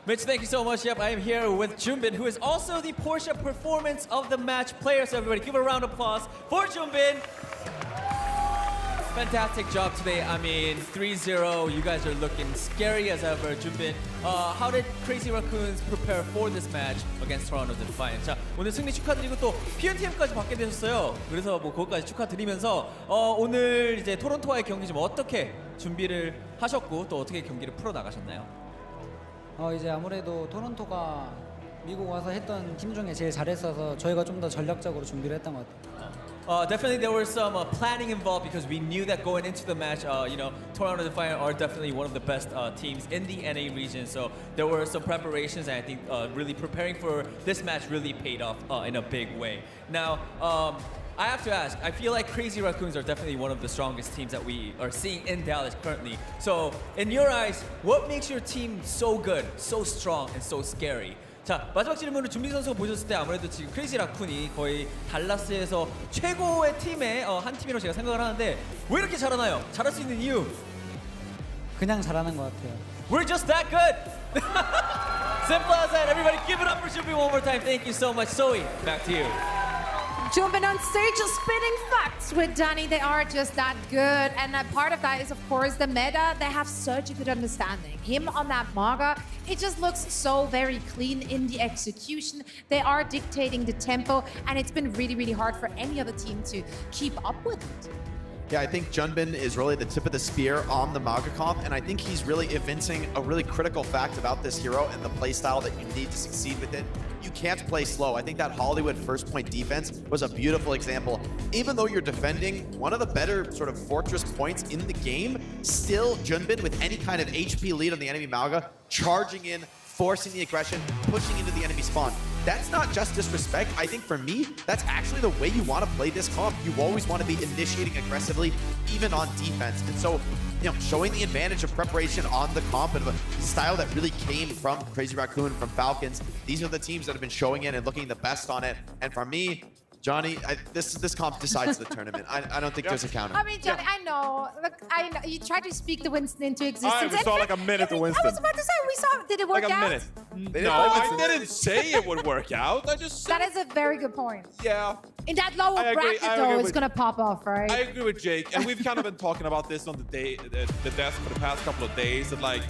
Mitch, thank you so much. Yep, I am here with Junbin, who is also the Porsche Performance of the Match player. So everybody, give a round of applause for Junbin. Fantastic job today. I mean, 3-0. You guys are looking scary as ever. Junbin, how did Crazy Raccoons prepare for this match against Toronto Defiant? 자, 오늘 승리 축하드리고 또 PNTM까지 받게 되셨어요. 그래서 뭐 그것까지 축하드리면서 오늘 이제 토론토와의 경기 좀 어떻게 준비를 하셨고 또 어떻게 경기를 풀어 나가셨나요? 이제 아무래도 토론토가 미국 와서 했던 팀 중에 제일 잘했어서 저희가 좀 더 전략적으로 준비를 했던 것 같아요. Definitely there was some planning involved because we knew that going into the match, Toronto Defiant are definitely one of the best teams in the NA region. So there were some preparations, and I think really preparing for this match really paid off in a big way. Now, I have to ask, I feel like Crazy Raccoons are definitely one of the strongest teams that we are seeing in Dallas currently. So in your eyes, what makes your team so good, so strong, and so scary? 자, 마지막 질문을 준비 선수가 보셨을 때 아무래도 지금 크레이지 라쿤이 거의 달라스에서 최고의 팀의 한 팀이라고 제가 생각을 하는데 왜 이렇게 잘하나요? 잘할 수 있는 이유? 그냥 잘하는 것 같아요. We're just that good. Simple as that. Everybody give it up for Junbin one more time. Thank you so much. Zoe, back to you. Jumping on stage, just spitting facts with Danny. They are just that good. And part of that is, of course, the meta. They have such a good understanding. Him on that Maga, it just looks so very clean in the execution. They are dictating the tempo, and it's been really, really hard for any other team to keep up with it. Yeah, I think Junbin is really the tip of the spear on the Maga comp, and I think he's really evincing a really critical fact about this hero and the playstyle that you need to succeed with it. You can't play slow. I think that Hollywood first point defense was a beautiful example. Even though you're defending one of the better sort of fortress points in the game, still Junbin with any kind of HP lead on the enemy Maga, charging in, forcing the aggression, pushing into the enemy spawn. that's not just disrespect. I think for me, that's actually the way you want to play this comp. You always want to be initiating aggressively, even on defense. And so, you know, showing the advantage of preparation on the comp and a style that really came from Crazy Raccoon, from Falcons. These are the teams that have been showing it and looking the best on it. And for me, Johnny, this comp decides the tournament. I don't think there's a counter. I mean, Johnny, I know. Look, I know. You tried to speak the Winston into existence. We saw like a minute of Winston. I was about to say, we saw. Did it work like a out? minute. No, I didn't say it would work out. I just said. That is a very good point. Yeah. In that lower bracket, though, it's gonna pop off, right? I agree with Jake, and we've kind of been talking about this on the desk for the past couple of days. That like,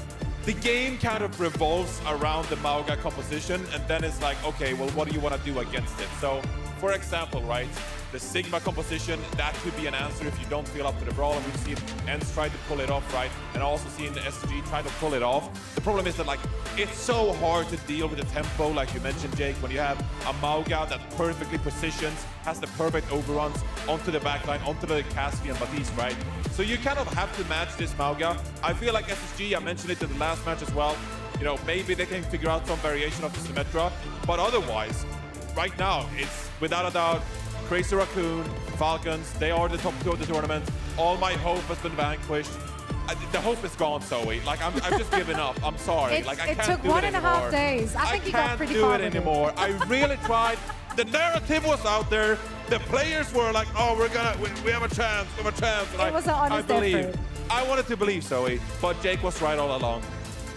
the game kind of revolves around the Mauga composition, and then it's like, okay, well, what do you want to do against it? So, for example, right, the Sigma composition, that could be an answer if you don't feel up to the brawl, and we've seen Ence try to pull it off, right, and also seen the SSG try to pull it off. The problem is that, like, it's so hard to deal with the tempo, like you mentioned, Jake, when you have a Mauga that perfectly positions, has the perfect overruns onto the backline, onto the Caspian Batiste, right? So you kind of have to match this Mauga. I feel like SSG, I mentioned it in the last match as well, you know, maybe they can figure out some variation of the Symmetra, but otherwise, right now, it's without a doubt Crazy Raccoon, Falcons, they are the top two of the tournament. All my hope has been vanquished. The hope is gone, Zoe. Like, I'm just giving up. I'm sorry. Like, I can't do it anymore. It took 1.5 days. I think you got pretty far. I can't do it anymore. I really tried. The narrative was out there. The players were like, oh, we have a chance, we have a chance. And it was an honest effort. I wanted to believe, Zoe, but Jake was right all along.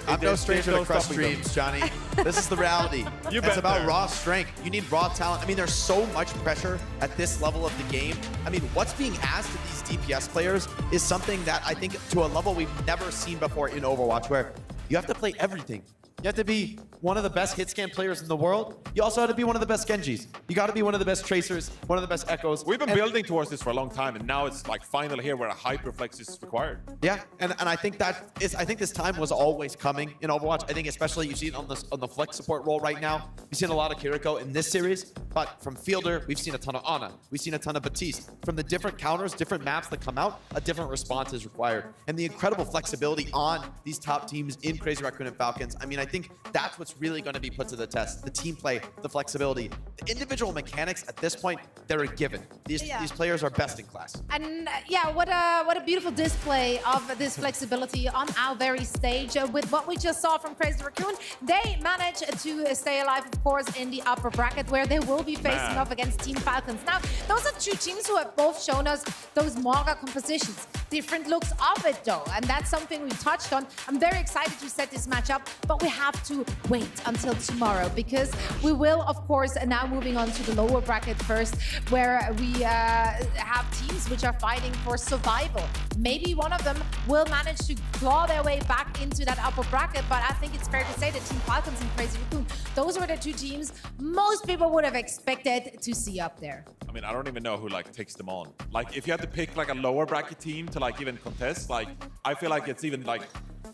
I'm no stranger to crush dreams, Johnny. This is the reality. It's about raw strength. You need raw talent. I mean, there's so much pressure at this level of the game. I mean, what's being asked of these DPS players is something that I think to a level we've never seen before in Overwatch, where you have to play everything. You have to be one of the best hit scan players in the world. You also have to be one of the best Genjis. You got to be one of the best Tracers, one of the best Echoes. We've been building towards this for a long time, and now it's like finally here where a Hyperflex is required. Yeah, and I think I think this time was always coming in Overwatch. I think especially you see it on the flex support role right now. We've seen a lot of Kiriko in this series, but from Fielder, we've seen a ton of Ana. We've seen a ton of Batiste. From the different counters, different maps that come out, a different response is required. And the incredible flexibility on these top teams in Crazy Raccoon and Falcons. I mean, I think that's what's really going to be put to the test. The team play, the flexibility, the individual mechanics at this point, they're a given. These players are best in class. And yeah, what a beautiful display of this flexibility on our very stage. With what we just saw from Crazy Raccoon, they managed to stay alive, of course, in the upper bracket where they will be facing off against Team Falcons. Now, those are two teams who have both shown us those Mauga compositions. Different looks of it, though, and that's something we touched on. I'm very excited to set this match up, but we have to wait until tomorrow because we will, of course, now moving on to the lower bracket first, where we have teams which are fighting for survival. Maybe one of them will manage to claw their way back into that upper bracket, but I think it's fair to say that Team Falcons and Crazy Raccoon, those were the two teams most people would have expected to see up there. I mean, I don't even know who like takes them on. Like, if you had to pick like a lower bracket team to like even contest, like I feel like it's even like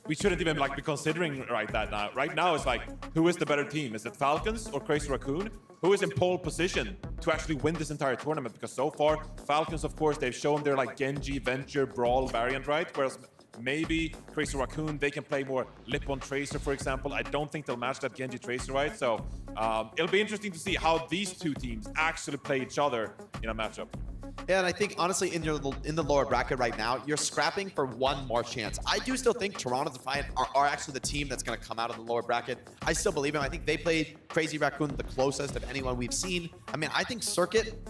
we shouldn't even like be considering that now. Right now, it's like, who is the better team? Is it Falcons or Crazy Raccoon? Who is in pole position to actually win this entire tournament? Because so far, Falcons, of course, they've shown their like Genji, Venture, Brawl variant, right? Whereas maybe Crazy Raccoon, they can play more Lip on Tracer, for example. I don't think they'll match that Genji Tracer, right? So it'll be interesting to see how these two teams actually play each other in a matchup. Yeah, and I think, honestly, in the lower bracket right now, you're scrapping for one more chance. I do still think Toronto Defiant are actually the team that's going to come out of the lower bracket. I still believe in them. I think they played Crazy Raccoon the closest of anyone we've seen. I mean, I think Circuit,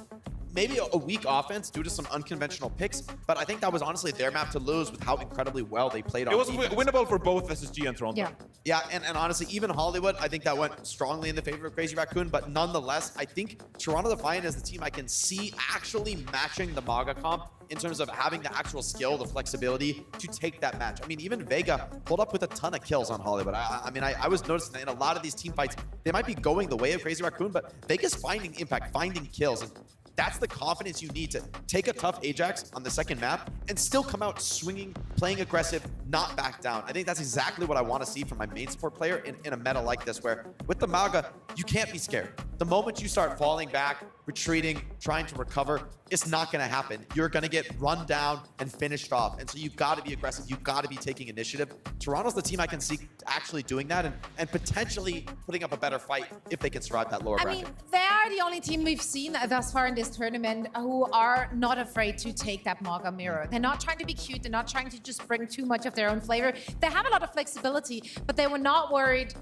maybe a weak offense due to some unconventional picks, but I think that was honestly their map to lose with how incredibly well they played on defense. It was winnable for both SSG and Toronto. Yeah, and honestly, even Hollywood, I think that went strongly in the favor of Crazy Raccoon, but nonetheless, I think Toronto Defiant is the team I can see actually matching the Mauga comp in terms of having the actual skill, the flexibility to take that match. I mean, even Vega pulled up with a ton of kills on Hollywood. I mean, I was noticing that in a lot of these team fights, they might be going the way of Crazy Raccoon, but Vega's finding impact, finding kills. And That's the confidence you need to take a tough Ajax on the second map and still come out swinging, playing aggressive, not back down. I think that's exactly what I want to see from my main support player in a meta like this, where with the Mauga, you can't be scared. The moment you start falling back, retreating, trying to recover, it's not going to happen. You're going to get run down and finished off. And so you've got to be aggressive. You've got to be taking initiative. Toronto's the team I can see actually doing that and potentially putting up a better fight if they can survive that lower bracket. I mean, they are the only team we've seen thus far in this tournament who are not afraid to take that Mauga mirror. They're not trying to be cute. They're not trying to just bring too much of their own flavor. They have a lot of flexibility, but they were not worried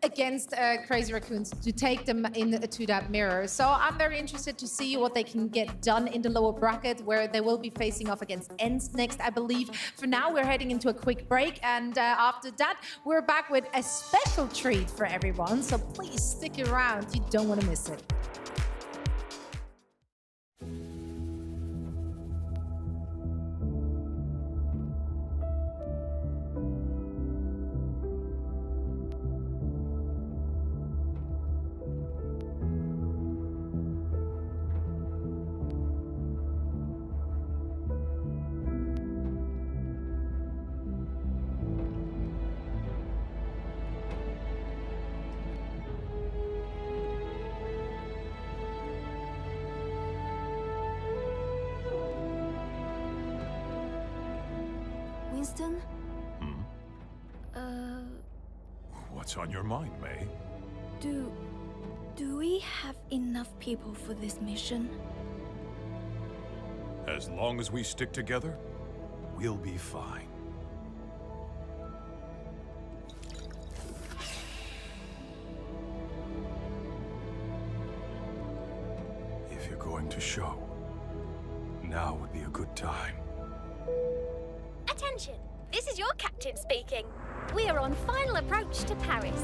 against Crazy Raccoons to take them into that mirror. So I'm very interested to see what they can get done in the lower bracket, where they will be facing off against Ence next, I believe. For now, we're heading into a quick break, and after that, we're back with a special treat for everyone. So please stick around. You don't want to miss it. Winston? What's on your mind, May? Do we have enough people for this mission? As long as we stick together, we'll be fine. If you're going to show, now would be a good time. Attention! This is your captain speaking. We are on final approach to Paris.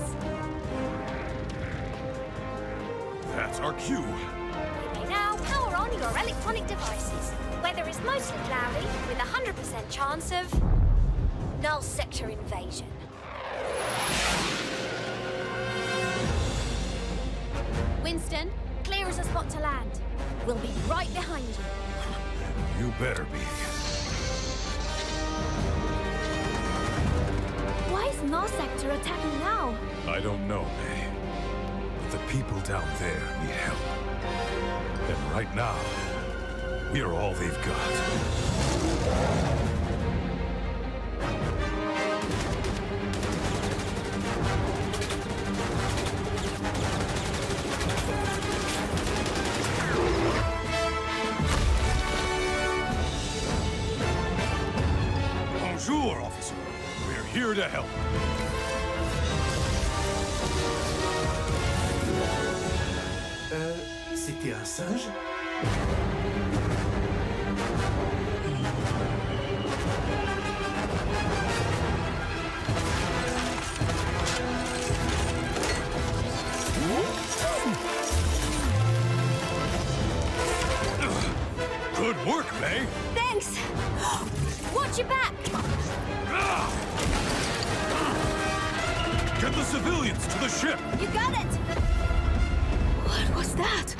That's our cue. You may now power on your electronic devices. Weather is mostly cloudy, with a 100% chance of null sector invasion. Winston, clear as a spot to land. We'll be right behind you. You better be. Why is null sector attacking now? I don't know, May. But the people down there need help. And right now, we're all they've got. Bonjour, officer. We're here to help. C'était un singe? Good work, May. Thanks! Watch your back! Get the civilians to the ship! You got it! What was that?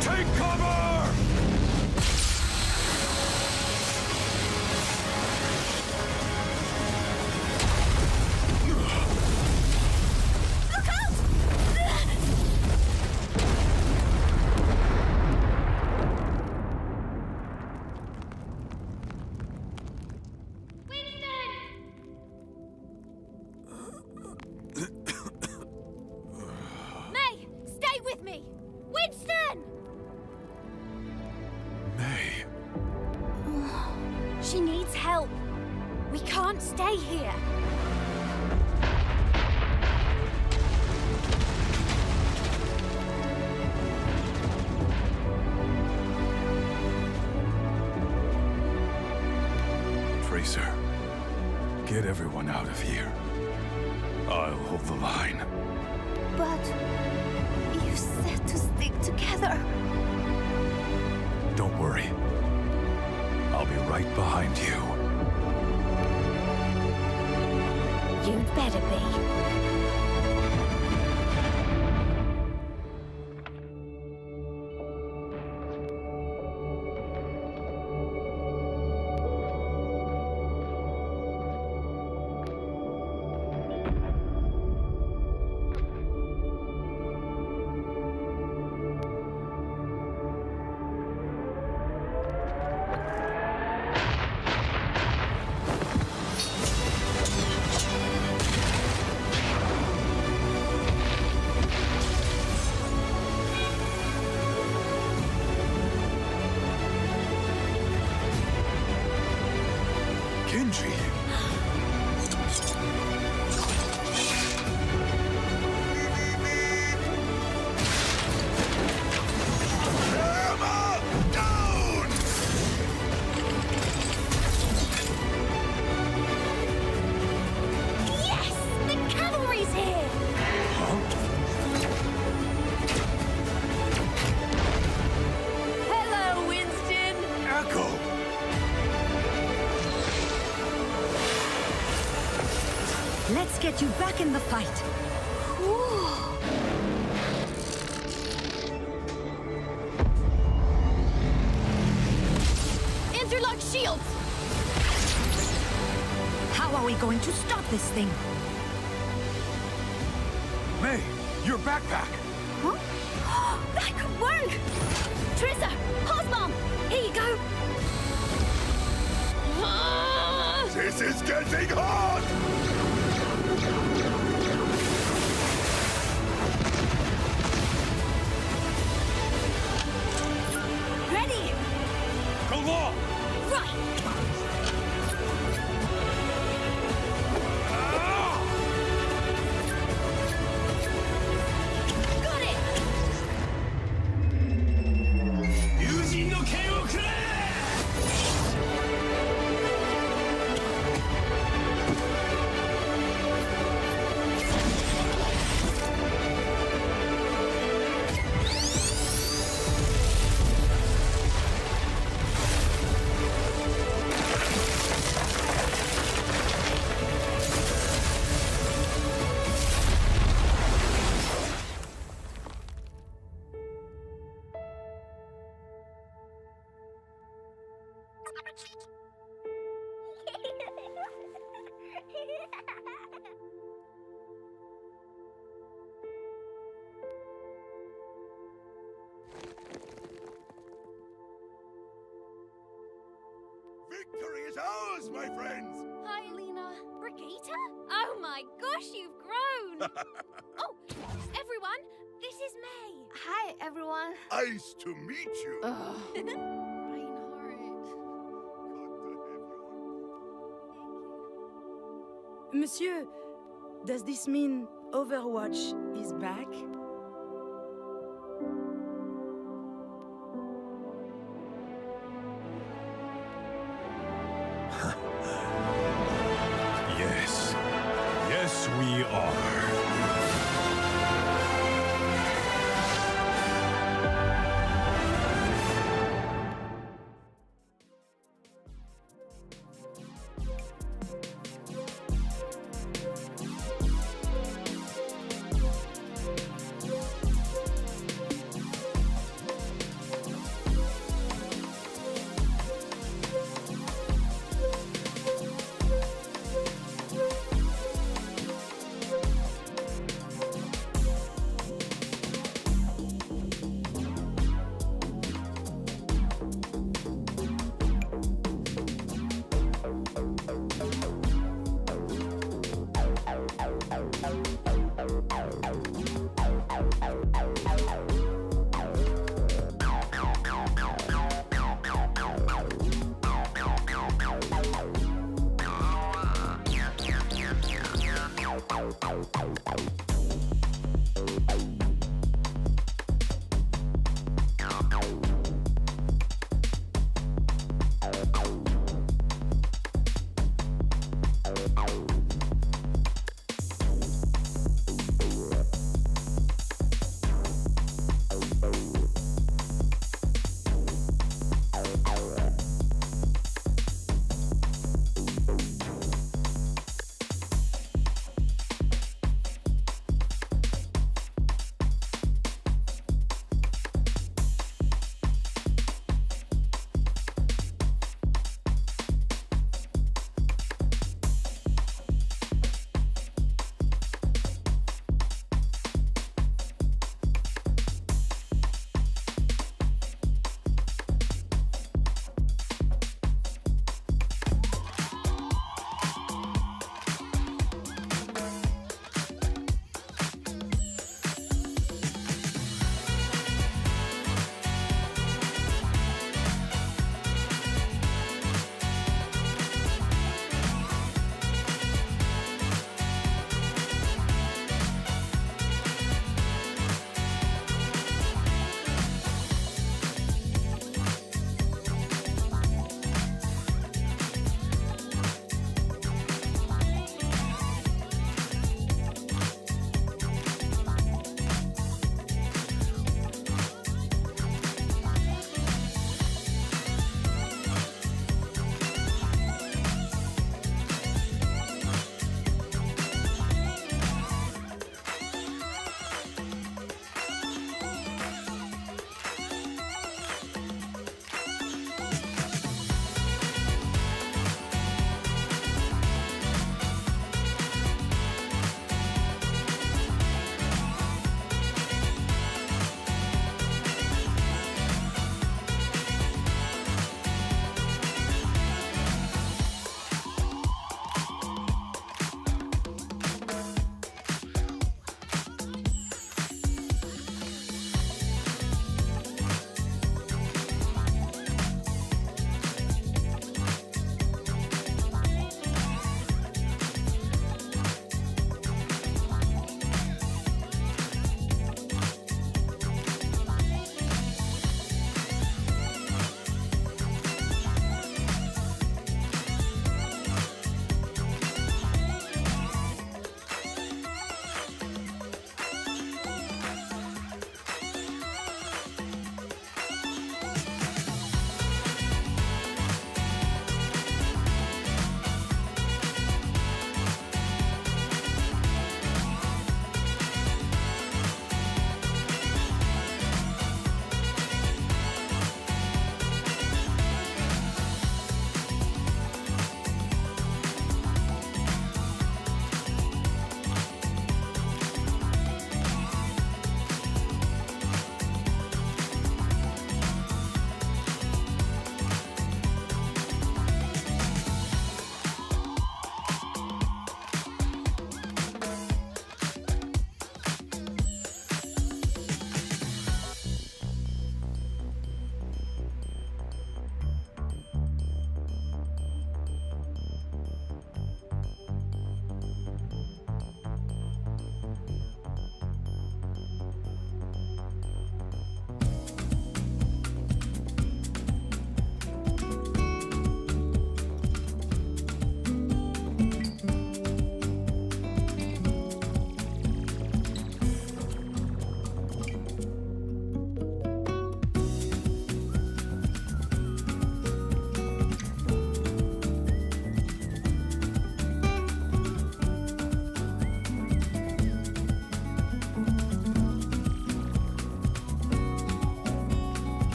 Take cover! Look out! May, stay with me! Winston! May. She needs help. We can't stay here. Tracer, get everyone out of here. I'll hold the line. But you said to stick together. Don't worry. I'll be behind you. You'd better be. Genji! Hammer down! Yes! The cavalry's here! Hello, Winston! Echo! Let's get you back in the fight. Interlock shields! How are we going to stop this thing? May, your backpack! Huh? That could work! Trissa, pause bomb! Here you go! This is getting hot! Ready! Go on! Right! Got it! Victory is ours, my friends! Hi, Lena. Brigitte? Oh my gosh, you've grown! Oh, everyone, this is May. Hi, everyone. Nice to meet you. Monsieur, does this mean Overwatch is back? Yes. Yes, we are.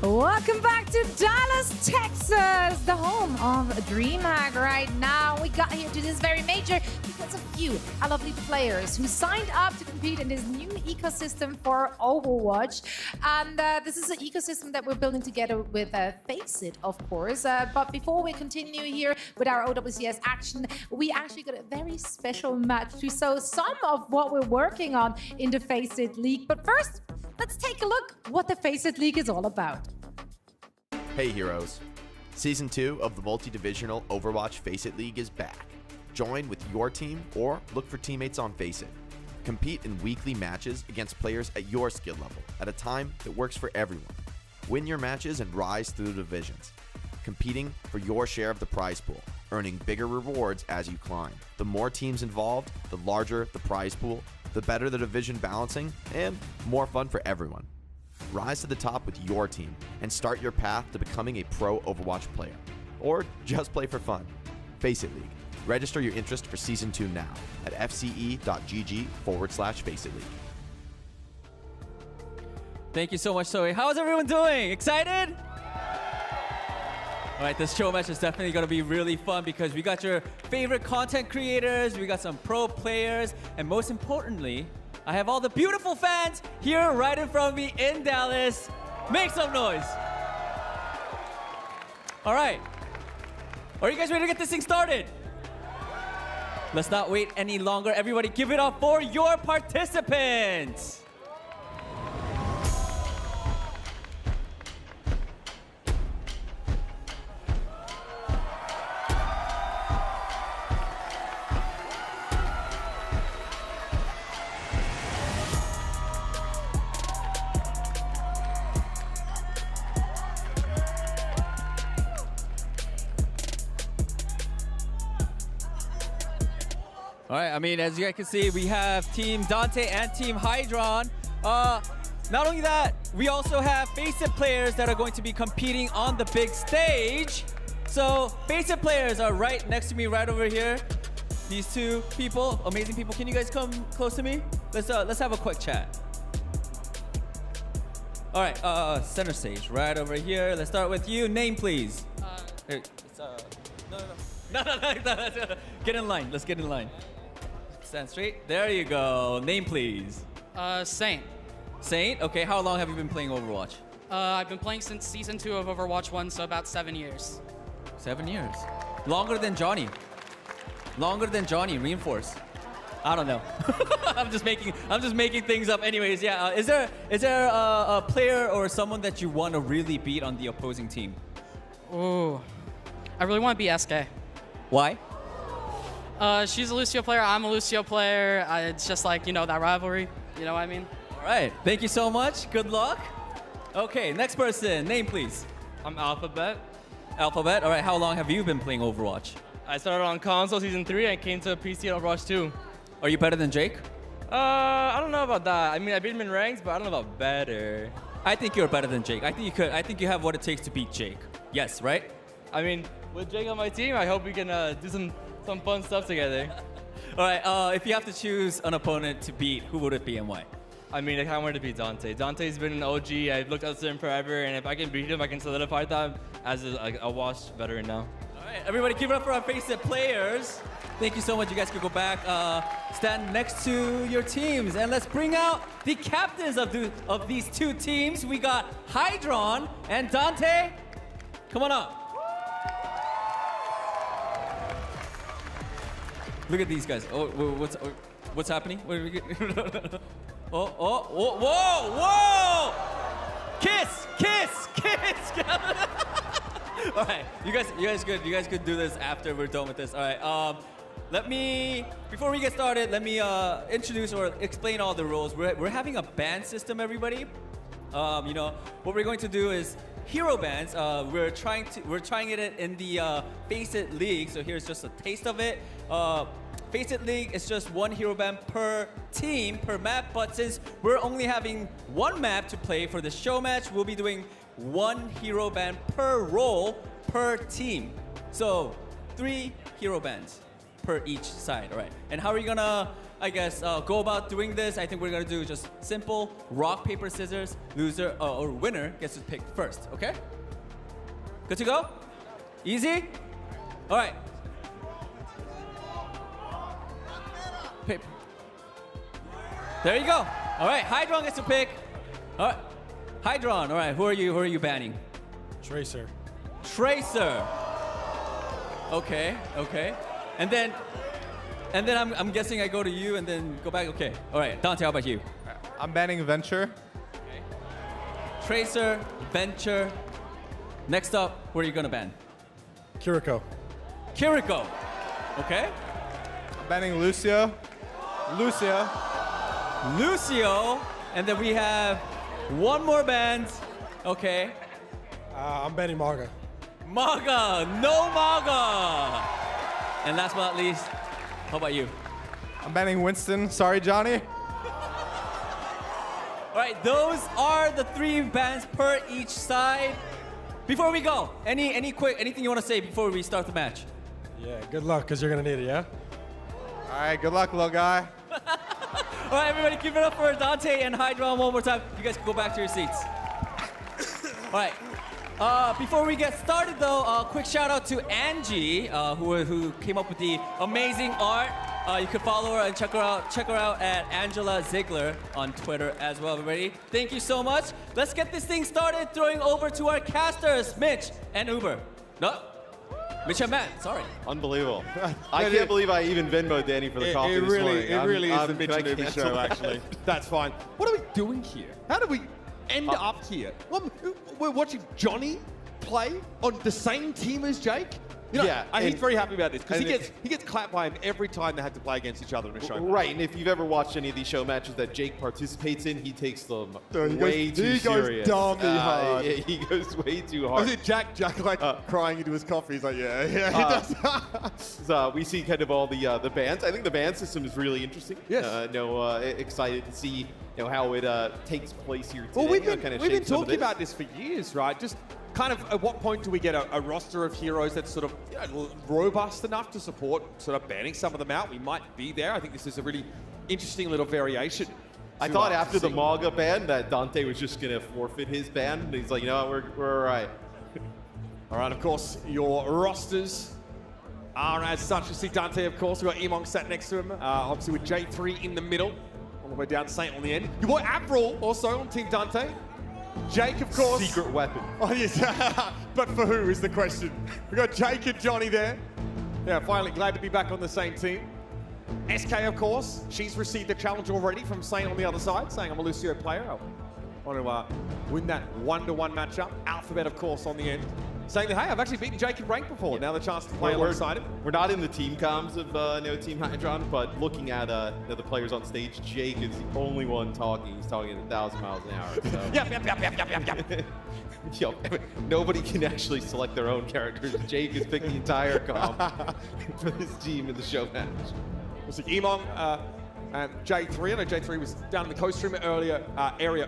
Welcome back to Dallas, Texas, the home of DreamHack right now. We got here to this very major because of you, our lovely players who signed up to compete in this new ecosystem for Overwatch. And this is an ecosystem that we're building together with Faceit, of course. But before we continue here with our OWCS action, we actually got a very special match to show some of what we're working on in the Faceit League. But first, let's take a look what the Faceit League is all about. Hey heroes. Season 2 of the multi-divisional Overwatch Faceit League is back. Join with your team or look for teammates on Faceit. Compete in weekly matches against players at your skill level at a time that works for everyone. Win your matches and rise through the divisions. Competing for your share of the prize pool, earning bigger rewards as you climb. The more teams involved, the larger the prize pool, the better the division balancing, and more fun for everyone. Rise to the top with your team and start your path to becoming a pro Overwatch player. Or just play for fun. Faceit League. Register your interest for Season 2 now at fce.gg/Faceit League. Thank you so much, Zoe. How's everyone doing? Excited? All right, this show match is definitely going to be really fun because we got your favorite content creators, we got some pro players, and most importantly, I have all the beautiful fans here right in front of me in Dallas. Make some noise. All right. Are you guys ready to get this thing started? Let's not wait any longer. Everybody give it up for your participants. All right, I mean, as you guys can see, we have Team Dante and Team Hydron. Not only that, we also have Faceit players that are going to be competing on the big stage. So Faceit players are right next to me, right over here. These two people, amazing people. Can you guys come close to me? Let's have a quick chat. All right, center stage, right over here. Let's start with you. Name, please. No. Get in line. Let's get in line. Stand straight. There you go. Name, please. Saint. Saint? Okay, how long have you been playing Overwatch? I've been playing since Season 2 of Overwatch 1, so about 7 years. 7 years. Longer than Johnny. Longer than Johnny, reinforce. I don't know. I'm just making things up anyways. Yeah, is there a player or someone that you want to really beat on the opposing team? Ooh. I really want to beat SK. Why? She's a Lucio player, I'm a Lucio player. It's just like, that rivalry. You know what I mean? All right. Thank you so much. Good luck. Okay, next person. Name, please. I'm Alphabet. Alphabet. All right. How long have you been playing Overwatch? I started on console Season 3 and came to PC at Overwatch 2. Are you better than Jake? I don't know about that. I mean, I beat him in ranks, but I don't know about better. I think you're better than Jake. I think you could. I think you have what it takes to beat Jake. Yes, right? I mean, with Jake on my team, I hope we can do some fun stuff together. All right, if you have to choose an opponent to beat, who would it be and why? I mean, I kind of wanted to beat Dante. Dante's been an OG. I've looked up to him forever, and if I can beat him, I can solidify that as a washed veteran now. All right, everybody give it up for our Faceit players. Thank you so much. You guys can go back, stand next to your teams, and let's bring out the captains of these two teams. We got Hydron and Dante. Come on up. Look at these guys. Oh, what's happening? Whoa! Kiss! All right, you guys could do this after we're done with this. All right, before we get started, let me introduce or explain all the rules. We're having a ban system, everybody. What we're going to do is hero bans. We're trying it in the Faceit League. So here's just a taste of it. Faceit League is just one hero ban per team, per map. But since we're only having one map to play for the show match, we'll be doing one hero ban per role per team. So 3 hero bans per each side, all right? And how are you gonna I guess, go about doing this, I think we're gonna do just simple rock, paper, scissors. Loser or winner gets to pick first, okay? Good to go? Easy? All right. Paper. There you go. All right, Hydron gets to pick. All right, Hydron. All right, who are you banning? Tracer. Tracer. Okay. And then I'm guessing I go to you and then go back. Okay. All right, Dante, how about you? I'm banning Venture. Tracer, Venture. Next up, who are you gonna ban? Kiriko. Kiriko. Okay. I'm banning Lucio. Lucio. And then we have one more band. Okay. I'm banning Maga. Maga. No Maga. And last but not least, how about you? I'm banning Winston. Sorry, Johnny. All right, those are the 3 bans per each side. Before we go, anything you want to say before we start the match? Yeah, good luck, because you're going to need it, yeah? All right, good luck, little guy. All right, everybody, give it up for Dante and Hydron one more time. You guys can go back to your seats. All right. Before we get started, though, quick shout out to Angie, who came up with the amazing art. You can follow her and check her out at Angela Ziegler on Twitter as well, everybody. Thank you so much. Let's get this thing started. Throwing over to our casters, Mitch and Uber. No, Mitch and Matt. Sorry. Unbelievable. I can't believe I even Venmoed Danny for the coffee this morning. It really is the Mitch can I and Uber cancel show, that? actually. That's fine. What are we doing here? How did we end up here? Well, we're watching Johnny play on the same team as Jake? You know, Yeah, he's and- very happy about this because and he gets clapped by him every time they have to play against each other in a show. Right, and if you've ever watched any of these show matches that Jake participates in, he takes them way too he serious. goes dummy hard. He goes way too hard. Was it Jack like crying into his coffee? He's like, yeah, he does. So we see kind of all the bans. I think the ban system is really interesting. Yes. Excited to see how it takes place here today. Well, we've kind been of talking about this for years, right? Just kind of at what point do we get a roster of heroes that's sort of robust enough to support sort of banning some of them out? We might be there. I think this is a really interesting little variation. I thought after the Maga ban that Dante was just going to forfeit his ban. He's like, you know what, we're all right. All right, of course, your rosters are as such. You see Dante, of course. We've got Emong sat next to him. Obviously with J3 in the middle. All the way down Saint on the end. Your boy Avril also on Team Dante. Jake, of course. Secret weapon. Oh, yes. But for who is the question? We've got Jake and Johnny there. Yeah, finally glad to be back on the same team. SK, of course. She's received the challenge already from Saint on the other side, saying I'm a Lucio player. I want to win that 1-to-1 matchup. Alphabet, of course, on the end. Saying that, hey, I've actually beaten Jake in rank before. Now the chance to play alongside him. We're not in the team comms of Team Hydron, but looking at the players on stage, Jake is the only one talking. He's talking at 1,000 miles an hour. So. Yep. Yo, nobody can actually select their own characters. Jake has picked the entire comp for this team in the show match. We'll see Emong and J3. I know J3 was down in the co-stream area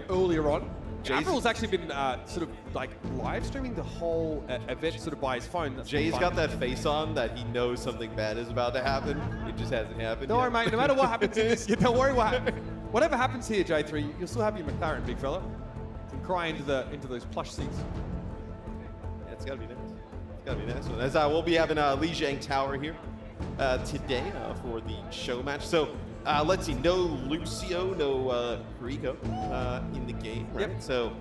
earlier on. Avril's actually been sort of like live streaming the whole event sort of by his phone. That's Jay's fun. got that face on that he knows something bad is about to happen. It just hasn't happened Don't yet. worry, mate. No matter what happens in this, don't worry whatever happens here, J3, you'll still have your McLaren, big fella. You can cry into those plush seats. Yeah, it's gotta be nice. It's gotta be nice. As we'll be having Li Jiang Tower here today for the show match. So let's see, no Lucio, no Rico in the game, right? Yep. So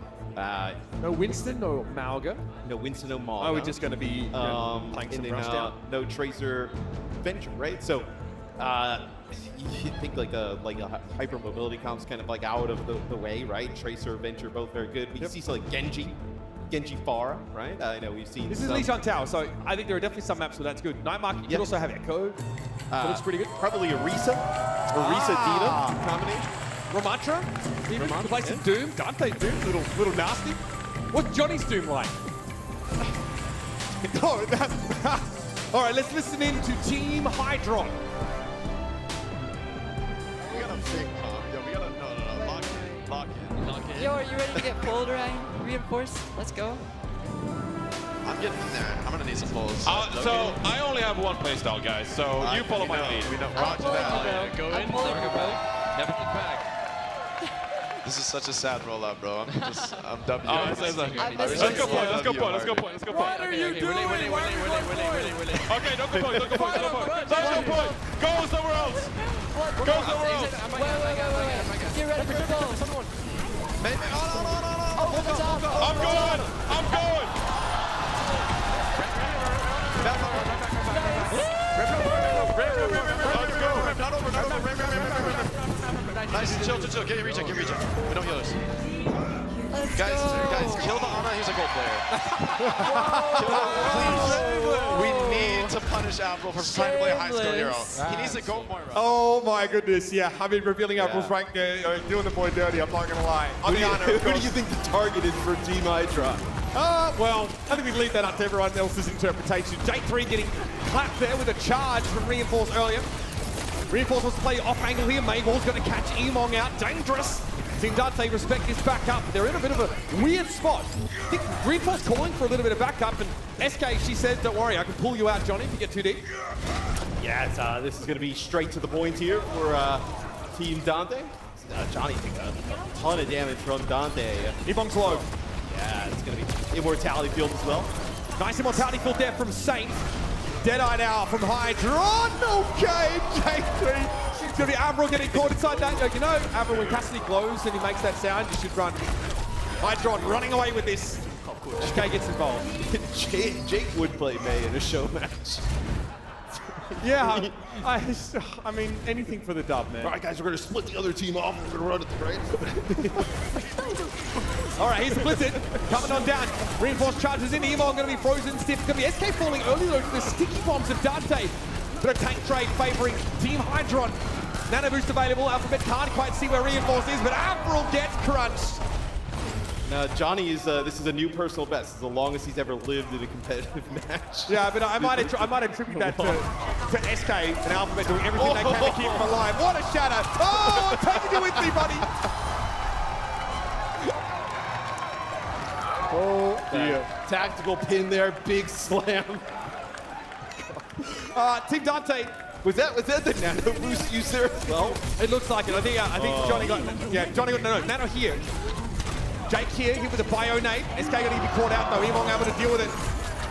no Winston, no Malga. No Winston, no Malga. Oh, we're just going to be playing some rush down. No Tracer Venture, right? So you think like a hyper mobility comp's kind of like out of the way, right? Tracer, Venture, both very good. We see some like Genji Farah, right? I know we've seen. This is Li Jiang Tower, so I think there are definitely some maps where that's good. Night Market, you could also have Echo. That looks pretty good. Probably Dina combination. Ramatra, even to play some Doom. Dante Doom, little nasty. What's Johnny's Doom like? All right, let's listen in to Team Hydron. We got a big comp. Yo, we got a no. Lock in. Yo, are you ready to get pulled, Ryan? Reinforced? Let's go. I I'm getting in there. I'm gonna need some pulls. So I only have one playstyle, guys. So you follow my lead. We know. Roger that. Go in, never go back. Never look back. This is such a sad rollout, bro. I'm W. Let's go point. Let's go point. What are you doing? Okay, don't go point. Don't go point. Go somewhere else. Go somewhere else. Get ready for the goal. Someone. I'm going. Nice, chill. Get your reject. We don't heal us. Guys, kill the Ana. He's a goal player. Please. We need to punish Avril for trying to play a high-skill hero. He needs to go more. Oh my goodness, yeah. I mean, revealing Avril's rank, doing the boy dirty, I'm not going to lie. On the Ana, Who do you think the target is for Team Hydra? Well, I think we leave that up to everyone else's interpretation. J3 getting clapped there with a charge from Reinforce earlier. Reinforce wants to play off angle here. Mayball's going to catch Emong out. Dangerous. Team Dante respect his backup. They're in a bit of a weird spot. I think Reinforce calling for a little bit of backup, and SK, she said, don't worry, I can pull you out, Johnny, if you get too deep. Yeah, this is going to be straight to the point here for Team Dante. Johnny taking a ton of damage from Dante. Emong's low. Yeah, it's going to be Immortality Field as well. Nice Immortality Field there from Saint. Deadeye now from Hydron. Okay, J3. It's going to be Avril getting caught inside that. You know, Avril, when Cassidy glows and he makes that sound, you should run. Hydron running away with this. SK gets involved. Jake would play May in a show match. Yeah, I mean, anything for the dub, man. All right, guys, we're going to split the other team off and we're going to run at the right. All right, he's split it. Coming on down. Reinforced charges in. Emong going to be frozen stiff. It's going to be SK falling early though to the sticky bombs of Dante. But a tank trade favoring Team Hydron. Nano boost available. Alphabet can't quite see where Reinforce is, but Avril gets crunched. Now, Johnny is, this is a new personal best. This is the longest he's ever lived in a competitive match. Yeah, but I might attribute that to SK and Alphabet doing everything they can to keep him alive. What a shatter. Oh, I'm taking you with me, buddy. Oh, dear. Tactical pin there, big slam. Team Dante. Was that the nano boost used there as well? It looks like it. I think Johnny got nano here. Jake here, hit with a bio nade. SK going to be caught out though. Emong able to deal with it.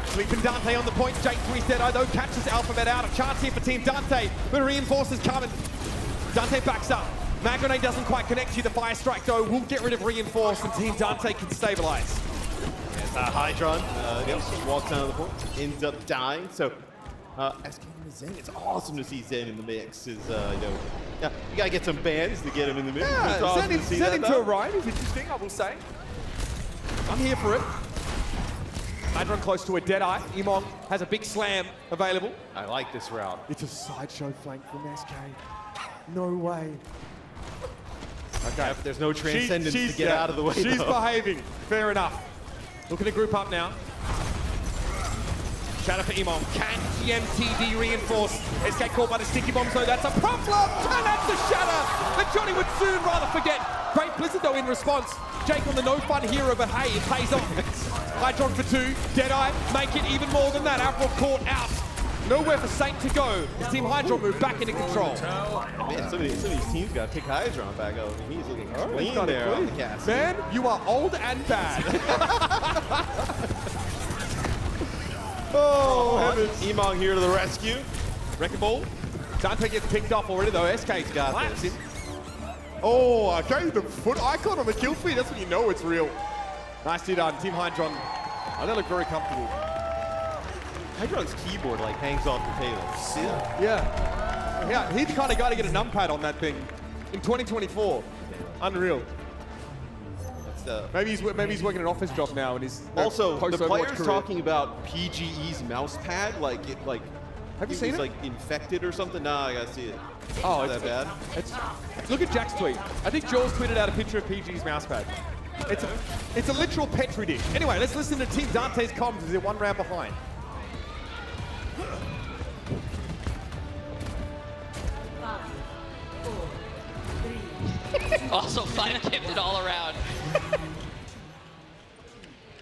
Sleeping Dante on the point. Jake 3 Deadeye though catches Alphabet out. A chance here for Team Dante. But Reinforces coming. Dante backs up. Mag Grenade doesn't quite connect you. The Fire Strike though will get rid of Reinforce and Team Dante can stabilize. Yes, Hydron walks down to the point, ends up dying. So SK and Zen, it's awesome to see Zen in the mix. Is you gotta get some bans to get him in the mix. Yeah, it's awesome to see Zen that, into a ride is interesting, I will say. I'm here for it. Hydron close to a Deadeye. Emong has a big slam available. I like this route. It's a sideshow flank from SK. No way. Okay. Yep, there's no transcendence to get out of the way. She's though. behaving. Fair enough. Looking to group up now. Shatter for Emong. Can TMTD reinforce? SK caught by the sticky bombs though. That's a problem. And that's the shatter that Johnny would soon rather forget. Great Blizzard though in response. Jake on the no fun hero, but hey, it pays off. Hydron for 2. Deadeye make it even more than that. Avril caught out. Nowhere for Saint to go. His Team Hydron move back into control. Man, some of these teams got to pick Hydron back up. I mean, he's looking clean there on the cast. Man, you are old and bad. Oh, heavens. Emong here to the rescue. Wrecking ball. Dante gets picked off already though. SK's got this. Oh, okay, the foot icon on the kill feed. That's when you know it's real. Nicely done, Team Hydron. Oh, they look very comfortable. Hydron's keyboard like hangs off the table. Yeah, he's the kind of guy to get a numpad on that thing in 2024. Unreal. Maybe he's working an office job now and he's also the players career. Talking about PGE's mouse pad have you seen it? Like infected or something? No, I gotta see it. Oh, it's that bad. Look at Jack's tweet. I think Jules tweeted out a picture of PG's mousepad. It's a literal petri dish. Anyway, let's listen to Team Dante's comms as they're 1 round behind. Also, Final kept it all around.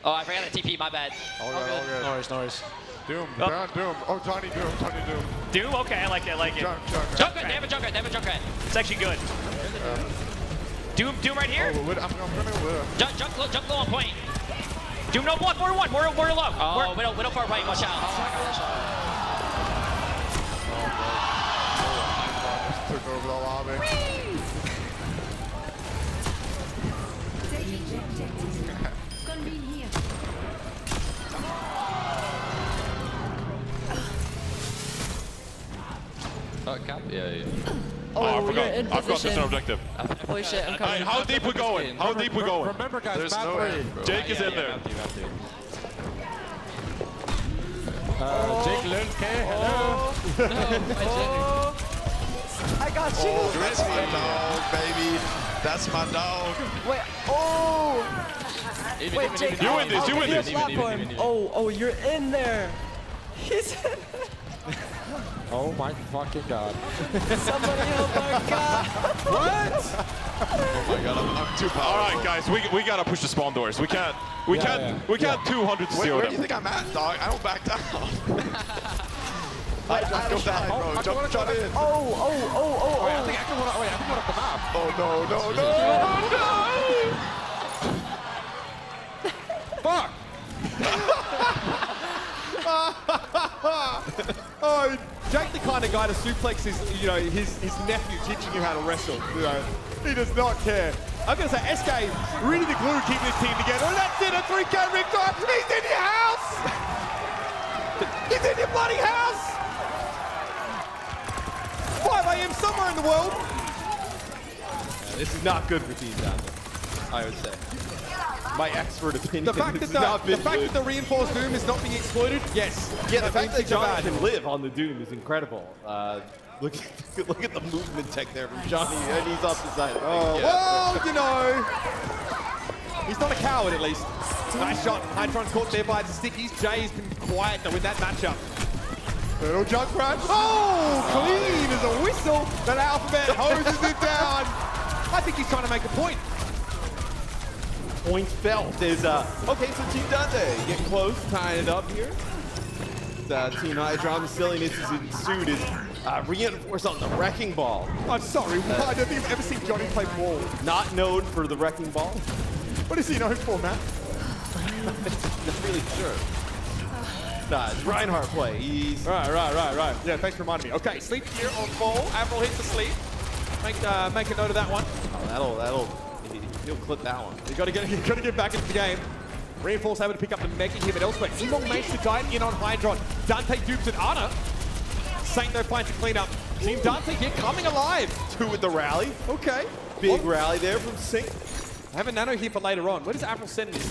Oh, I forgot the TP, my bad. All good. No worries. Doom, Oh. Doom. Oh, Johnny Doom. Doom? Okay, I like it, Junkrat, they have a Junkrat. It's actually good. Doom right here? Oh, I'm gonna Junk low on point. Doom no block, Warrior 1, Warrior low. Oh, Widow far right, watch out. took over the lobby. Oh, cap? Yeah. Oh, I forgot there's an objective. Holy shit, I'm coming. How deep we going? How deep we going? Remember, guys, There's map no three. end, bro. Jake is in there. Jake Lundke, hello. I got you. Oh, that's my dog, baby. That's my dog. Wait, oh! Wait, Jake, You win this, you win this. Platform. Oh, you're in there. He's in there. Oh my fucking god. Somebody help our guy. What? Oh my god, I'm too powerful. All right, guys, we gotta push the spawn doors. We can't 200 to Wait, zero where them. do you think I'm at, dog? I don't back down. Wait, Go back, bro. Jump in. Oh. Wait, I think I can run up the map. Oh no. Fuck. Oh, Jake the kind of guy to suplex his nephew, teaching him how to wrestle. He does not care. I'm going to say SK really the glue keeping his team together. And that's it, a 3K rig drop. He's in your house. He's in your bloody house. 5 a.m. somewhere in the world. Yeah, this is not good for Team Down there, I would say. My expert opinion. The fact that the reinforced Doom is not being exploited, yes. Yeah, the fact that Johnny can live on the Doom is incredible. Look at the movement tech there from Johnny, and he's off the side. Oh, well, he's not a coward at least. Nice shot. Hydron's caught there by the stickies. Jay's been quiet to win that matchup. Little Junkrat. Oh, clean as a whistle. That Alphabet hoses it down. I think he's trying to make a point. Point felt is, okay, so Team Dante getting close, tying it up here. Team Hydron, the silliness is ensued is reinforced on the Wrecking Ball. I'm sorry, I don't think I've ever seen Johnny play ball. Not known for the Wrecking Ball. What is he known for, Matt? Not really sure. Reinhardt play, he's... Right. Yeah, thanks for reminding me. Okay, sleep here on full. Avril hits the sleep. Make a note of that one. Oh, he'll clip that one. You gotta get back into the game. Reinforce able to pick up the mega hit, but elsewhere, Emong managed to dive in on Hydron. Dante dupes at Ana. Saint though finds a clean up. Team Dante here coming alive. 2 with the rally. Okay. Big rally there from Saint. I have a nano here for later on. Where does Avril send this?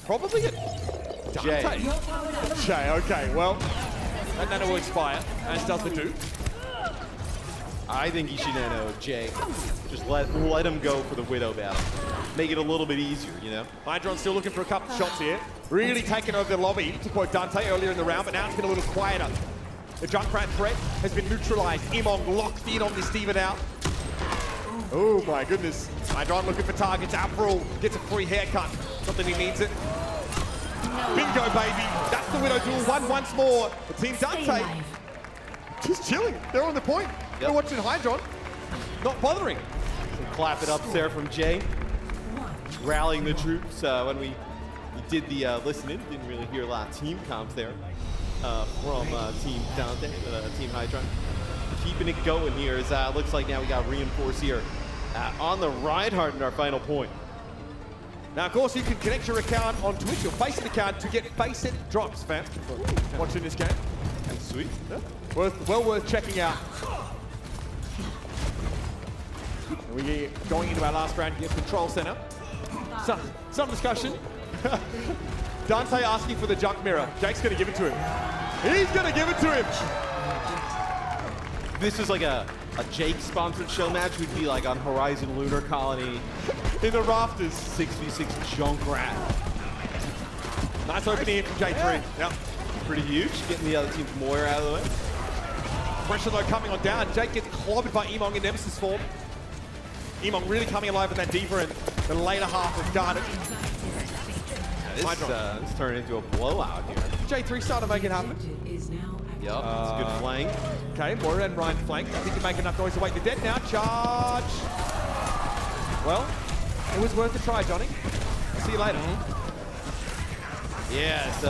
Probably at Dante. Jay, okay, well, that nano will expire, as does the dupe. I think he should nano Jay. Just let him go for the Widow battle. Make it a little bit easier, Hydron's still looking for a couple of shots here. Really taking over the lobby, to quote Dante earlier in the round, but now it's been a little quieter. The Junkrat threat has been neutralized. Emong locked in on this Steven out. Oh my goodness. Hydron looking for targets. Avril gets a free haircut. Something he needs it. Bingo, baby. That's the Widow duel. Once more. The Team Dante just chilling. They're on the point. Yep. They're watching Hydron. Not bothering. So clap it up there from Jay. Rallying the troops. When we did the listening, didn't really hear a lot of team comms there from Team Dante, Team Hydron. Keeping it going here as looks like now we got reinforce here on the Reinhardt in our final point. Now, of course, you can connect your account on Twitch, your Faceit account, to get Faceit drops, fam. Watching this game. That's sweet. Yeah. Well worth checking out. We're going into our last round against Control Center. Some discussion. Dante asking for the junk mirror. Jake's going to give it to him. He's going to give it to him. This is like a Jake-sponsored show match. We'd be like on Horizon Lunar Colony. In the rafters. 6v6 Junkrat. Nice opening here from J3. Yep. Pretty huge. Getting the other team's Moira out of the way. Pressure though coming on down. Jake gets clobbered by Emong in Nemesis form. Emong really coming alive with that D.Va in the later half of Garden. this turned into a blowout here. J3 starting to make it happen. Yep, that's a good flank. Okay, Moira and Ryan flanked. I think you make enough noise to wake the dead now. Charge. Well, it was worth a try, Johnny. I'll see you later. Yes,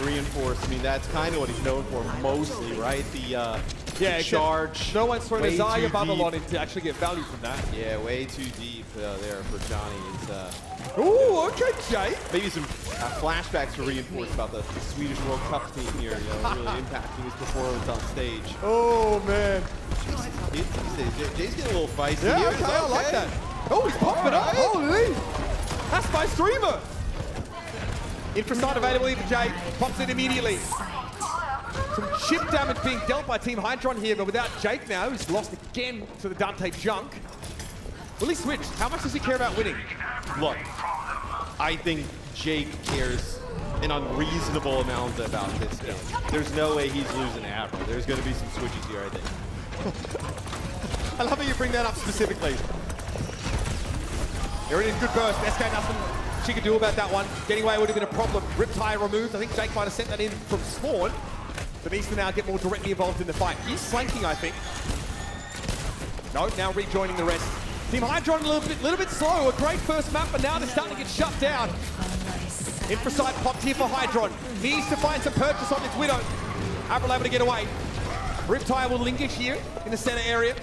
reinforce. I mean, that's kind of what he's known for mostly, right? The charge. No one's thrown a way Zarya too bubble deep. on him to actually get value from that. Yeah, way too deep there for Johnny. Ooh, okay, Jay. Maybe some flashbacks to reinforce about the Swedish World Cup team here, really impacting his performance on stage. Oh, man. Jay's getting a little feisty Yeah, here. okay, I like that. Oh, he's popping up. Holy. That's my streamer. Infraside available here for Jay. Pops it immediately. Some chip damage being dealt by Team Hydron here, but without Jake now, who's lost again to the Dante junk. Will he switch? How much does he care about winning? Look, I think Jake cares an unreasonable amount about this game. There's no way he's losing Abra. There's going to be some switches here, I think. I love how you bring that up specifically. Here it is, good burst. SK nothing she could do about that one. Getting away would have been a problem. Riptire removed. I think Jake might have sent that in from spawn. But needs to now get more directly involved in the fight. He's flanking, I think. No, now rejoining the rest. Team Hydron a little bit slow. A great first map, but now they're starting to get shut down. Infraside popped here for Hydron. Needs to find some purchase on this Widow. Avril able to get away. Riptire will linger here in the center area.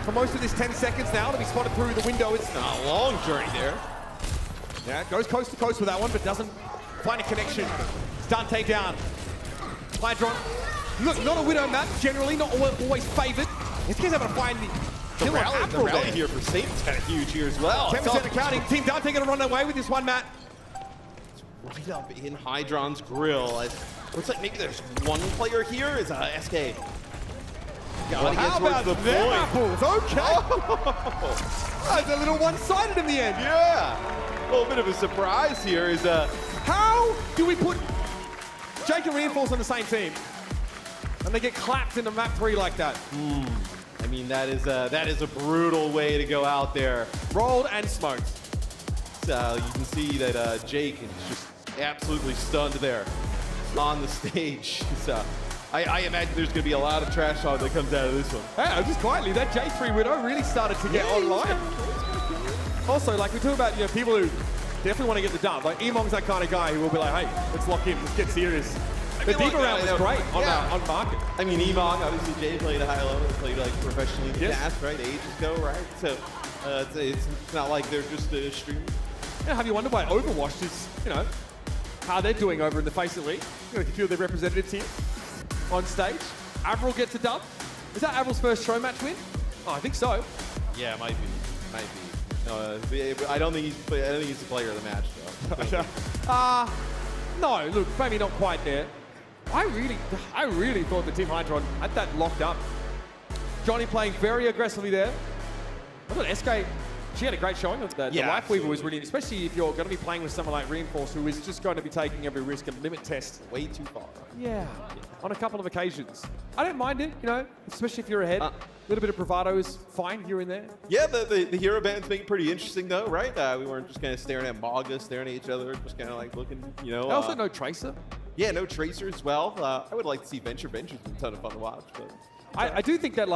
For most of this 10 seconds now to be spotted through the window. It's a long journey there. Yeah, goes coast to coast with that one, but doesn't find a connection. It's Dante down. Hydron. Look, not a Widow map, generally, not always favored. This guy's able to find the rally here for Satan's kind of huge here as well. 10% accounting. Team Dante going to run away with this one, Matt. It's right up in Hydron's grill. It looks like maybe there's one player here. Is SK. Well, how about them apples? Okay. That's a little one-sided in the end. Yeah. A little bit of a surprise here is how do we put Jake and Reinforce on the same team? And they get clapped into map 3 like that. I mean, that is a brutal way to go out there. Rolled and smoked. So you can see that Jake is just absolutely stunned there on the stage. So I imagine there's going to be a lot of trash talk that comes out of this one. Hey, just quietly, that J3 Widow really started to get online. Also, like we talk about, people who definitely want to get the dub. Like Emong's that kind of guy who will be like, hey, let's lock in, let's get serious. The deep round was great on market. I mean, Emong, obviously Jay played a high level, played like professionally in the past, right? Ages ago, right? So it's not like they're just a streamer. Yeah, have you wondered why Overwatch is, how they're doing over in the Face It League? A few of their representatives here on stage. Avril gets a dub. Is that Avril's first Showmatch win? Oh, I think so. Yeah, it might be. I don't think he's the player of the match, though. No, look, maybe not quite there. I really thought the Team Hydron had that locked up. Johnny playing very aggressively there. I thought SK, she had a great showing. The Life Weaver was really, especially if you're going to be playing with someone like Reinforce, who is just going to be taking every risk and limit test. Way too far. Yeah, on a couple of occasions. I don't mind it, especially if you're ahead. A little bit of bravado is fine here and there. Yeah, the hero bands make it pretty interesting, though, right? We weren't just kind of staring at Maga, staring at each other, just kind of like looking, Also, no Tracer. Yeah, no Tracer as well. I would like to see Venture. Venture's been a ton of fun to watch. But I do think that,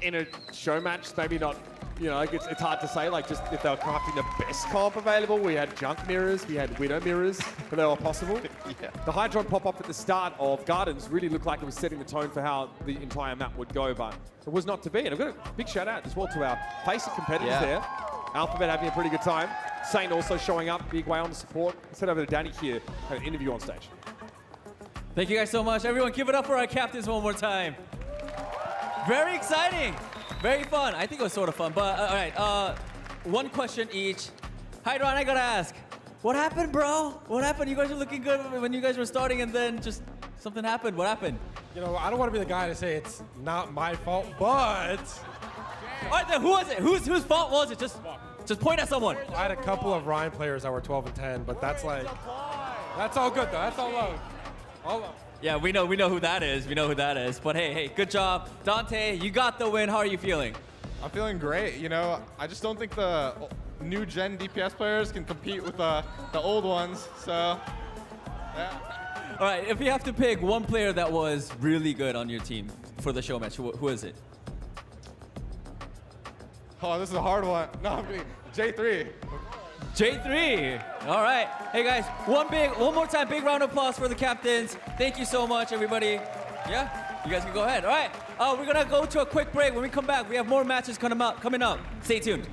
in a show match, maybe not, it's hard to say, just if they were crafting the best comp available. We had Junk mirrors, we had Widow mirrors, but they were possible. Yeah. The Hydron pop-up at the start of Gardens really looked like it was setting the tone for how the entire map would go, but it was not to be. And I've got a big shout out as well to our Faceit competitors there. Alphabet having a pretty good time. Saint also showing up, big way on the support. Let's head over to Danny here, had an interview on stage. Thank you guys so much. Everyone, give it up for our captains one more time. Very exciting. Very fun. I think it was sort of fun, but all right. One question each. Hydron, I gotta ask. What happened, bro? What happened? You guys were looking good when you guys were starting, and then just something happened. What happened? I don't want to be the guy to say it's not my fault, but... All right, then who was it? Whose fault was it? Just point at someone. I had a couple of Ryan players that were 12 and 10, but that's all good though. That's all love. All love. Yeah, we know who that is. We know who that is. But hey, good job. Dante, you got the win. How are you feeling? I'm feeling great. I just don't think the new gen DPS players can compete with the old ones. So, yeah. All right, if you have to pick one player that was really good on your team for the show match, who is it? Oh, this is a hard one. No, J3. J3. All right. Hey guys, one more time, big round of applause for the captains. Thank you so much, everybody. Yeah, you guys can go ahead. All right. We're gonna go to a quick break. When we come back, we have more matches coming up. Stay tuned.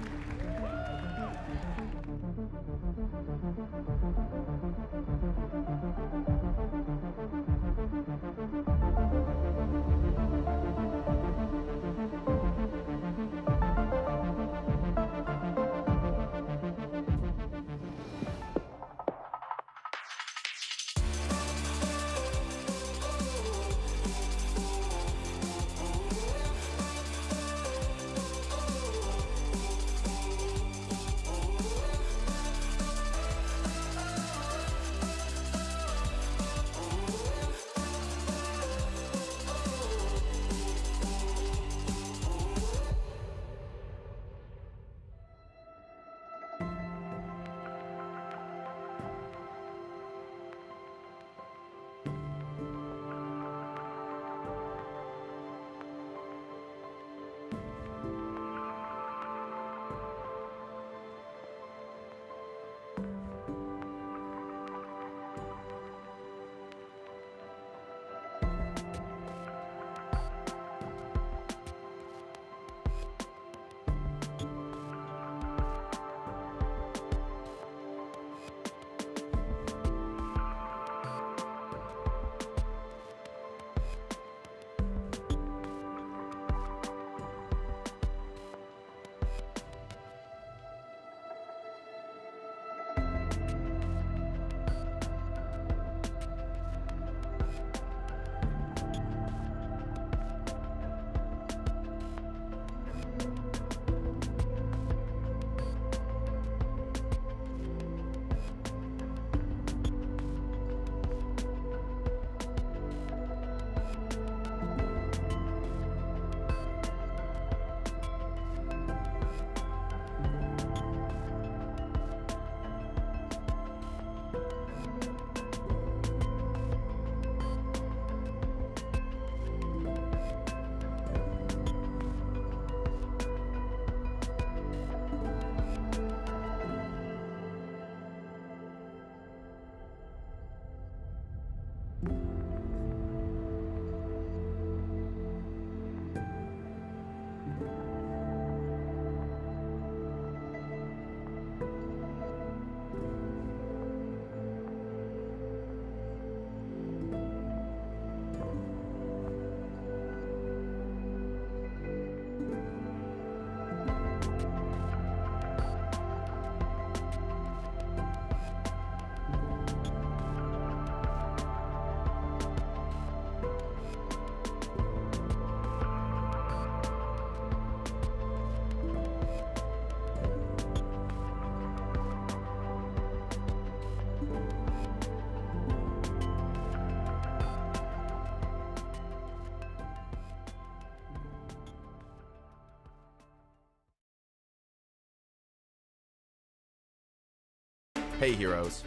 Hey heroes,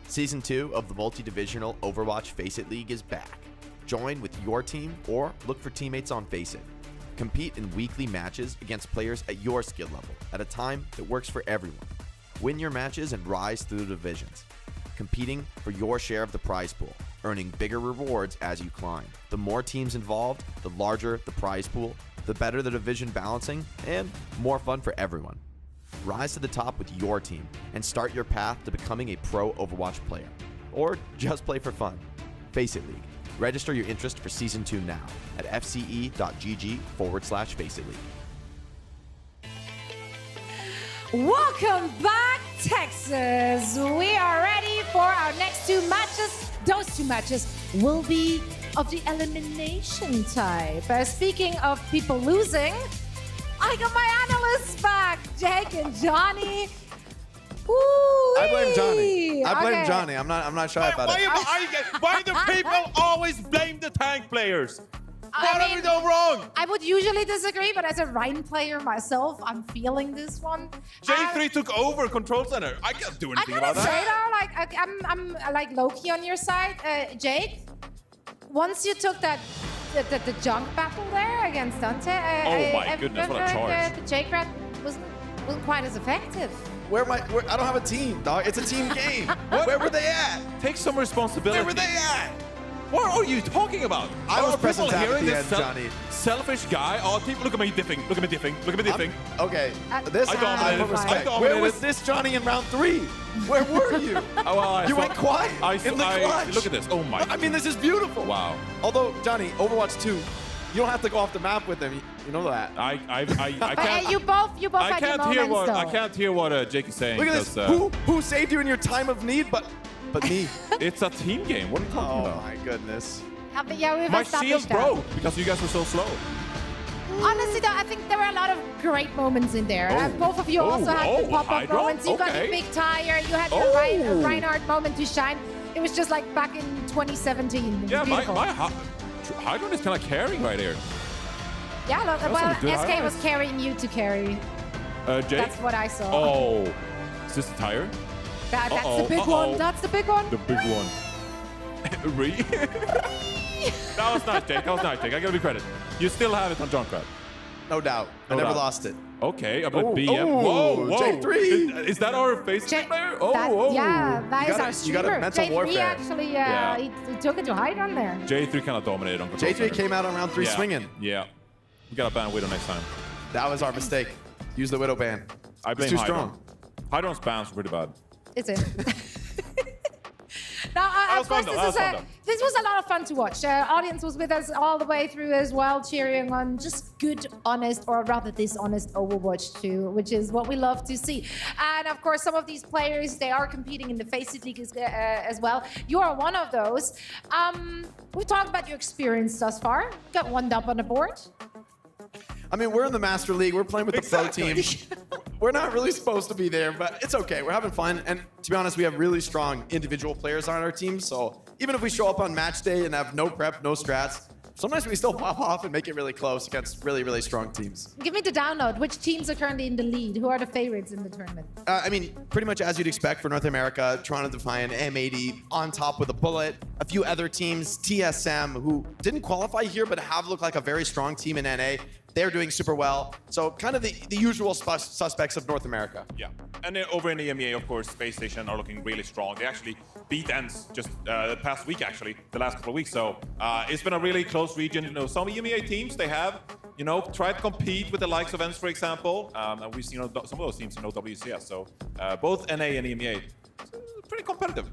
Season 2 of the multi-divisional Overwatch Faceit League is back. Join with your team or look for teammates on Faceit. Compete in weekly matches against players at your skill level at a time that works for everyone. Win your matches and rise through the divisions, competing for your share of the prize pool, earning bigger rewards as you climb. The more teams involved, the larger the prize pool, the better the division balancing, and more fun for everyone. Rise to the top with your team and start your path to becoming a pro Overwatch player. Or just play for fun. Faceit League. Register your interest for Season 2 now at fce.gg/Faceit League. Welcome back, Texas. We are ready for our next two matches. Those two matches will be of the elimination type. Speaking of people losing, I got my analysts back, Jake and Johnny. I blame Johnny. I blame Johnny. I'm not shy about it. Why do people always blame the tank players? What have we done wrong? I would usually disagree, but as a Rhine player myself, I'm feeling this one. J3 took over Control Center. I can't do anything about I say that. though, I'm like low-key on your side. Jake, once you took the junk battle there against Dante, Oh my goodness, what a charge. The Jake rat wasn't quite as effective. I don't have a team, dog. It's a team game. Where were they at? Take some responsibility. Where were they at? What are you talking about? I was pressing people tab at hearing the this end, Johnny. selfish guy? Oh, people, look at me dipping. Look at me dipping. Look at me dipping. Okay, this I dominated. put respect. I dominated. Where was this Johnny in round 3? Where were you? You went quiet in the clutch. Look at this. Oh my. I mean, this is beautiful. Wow. Although, Johnny, Overwatch 2, you don't have to go off the map with them. You know that. I But can't. you both I had your can't hear moments, what though. I can't hear what Jake is saying. Look at this. 'cause, Who saved you in your time of need? But me. It's a team game. What are you talking Oh about? my goodness. But yeah, we've My established shield that. broke because you guys were so slow. Honestly, though, I think there were a lot of great moments in there. Both of you also had the pop-up Hydra? moments. You got Okay. the big tire. You had your Reinhardt moment to shine. It was just like back in 2017. It was Yeah, beautiful. my Hydron is kind of carrying right here. Yeah, look, That's well, some good SK was highlights. carrying you to carry. Jake? That's what I saw. Oh, is this the tire? That's Uh-oh, the big uh-oh. one. That's the big one. The big one. Re? That was nice, Jake. That was nice, Jake. I give you credit. You still have it on Junkrat. No doubt. I never lost it. Okay, I'm gonna Oh, BM. oh, Whoa, whoa. J3. Is that our face player? Oh, whoa. Yeah, that You is got our it. You got streamer. it. Mental J3 warfare. actually, Yeah. he took it to hide on there. J3 kind of dominated on Control J3 Center. came out on round 3 Yeah. swinging. Yeah. We gotta ban Widow next time. That was our mistake. Use the Widow ban. I blame it's too Hydron. strong. Hydron's bans were pretty bad. It's it. Now, That was of course, fun, though. That was fun, though. this was a lot of fun to watch. Audience was with us all the way through as well, cheering on just good, honest, or rather dishonest Overwatch 2, which is what we love to see. And of course, some of these players, they are competing in the Faceit League as well. You are one of those. We talked about your experience thus far. Got one dub on the board. I mean, we're in the Master League. We're playing with the pro team. We're not really supposed to be there, but it's okay. We're having fun. And to be honest, we have really strong individual players on our team. So even if we show up on match day and have no prep, no strats, sometimes we still pop off and make it really close against really, really strong teams. Give me the download. Which teams are currently in the lead? Who are the favorites in the tournament? I mean, pretty much as you'd expect for North America, Toronto Defiant, M80 on top with a bullet. A few other teams, TSM, who didn't qualify here but have looked like a very strong team in NA. They're doing super well. So kind of the usual suspects of North America. Yeah. And then over in the EMEA, of course, Space Station are looking really strong. They actually beat Ence just the past week, actually, the last couple of weeks. So it's been a really close region. You know, some EMEA teams, they have, you know, tried to compete with the likes of Ence, for example. And we've seen some of those teams in OWCS. So both NA and EMEA, pretty competitive.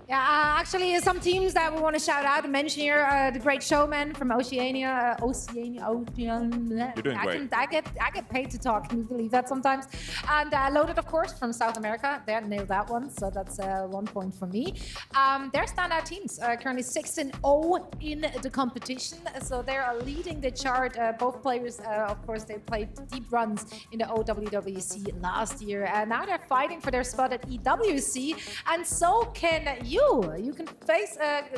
Yeah, actually, some teams that we want to shout out and mention here: the Great Showman from Oceania. You're doing great. I get paid to talk. Can you believe that sometimes? And Loaded, of course, from South America. They nailed that one, so that's 1 point for me. They're standout teams. Currently 6-0 in the competition, so they are leading the chart. Both players, of course, they played deep runs in the OWCS last year, and now they're fighting for their spot at EWC, and so can you. You can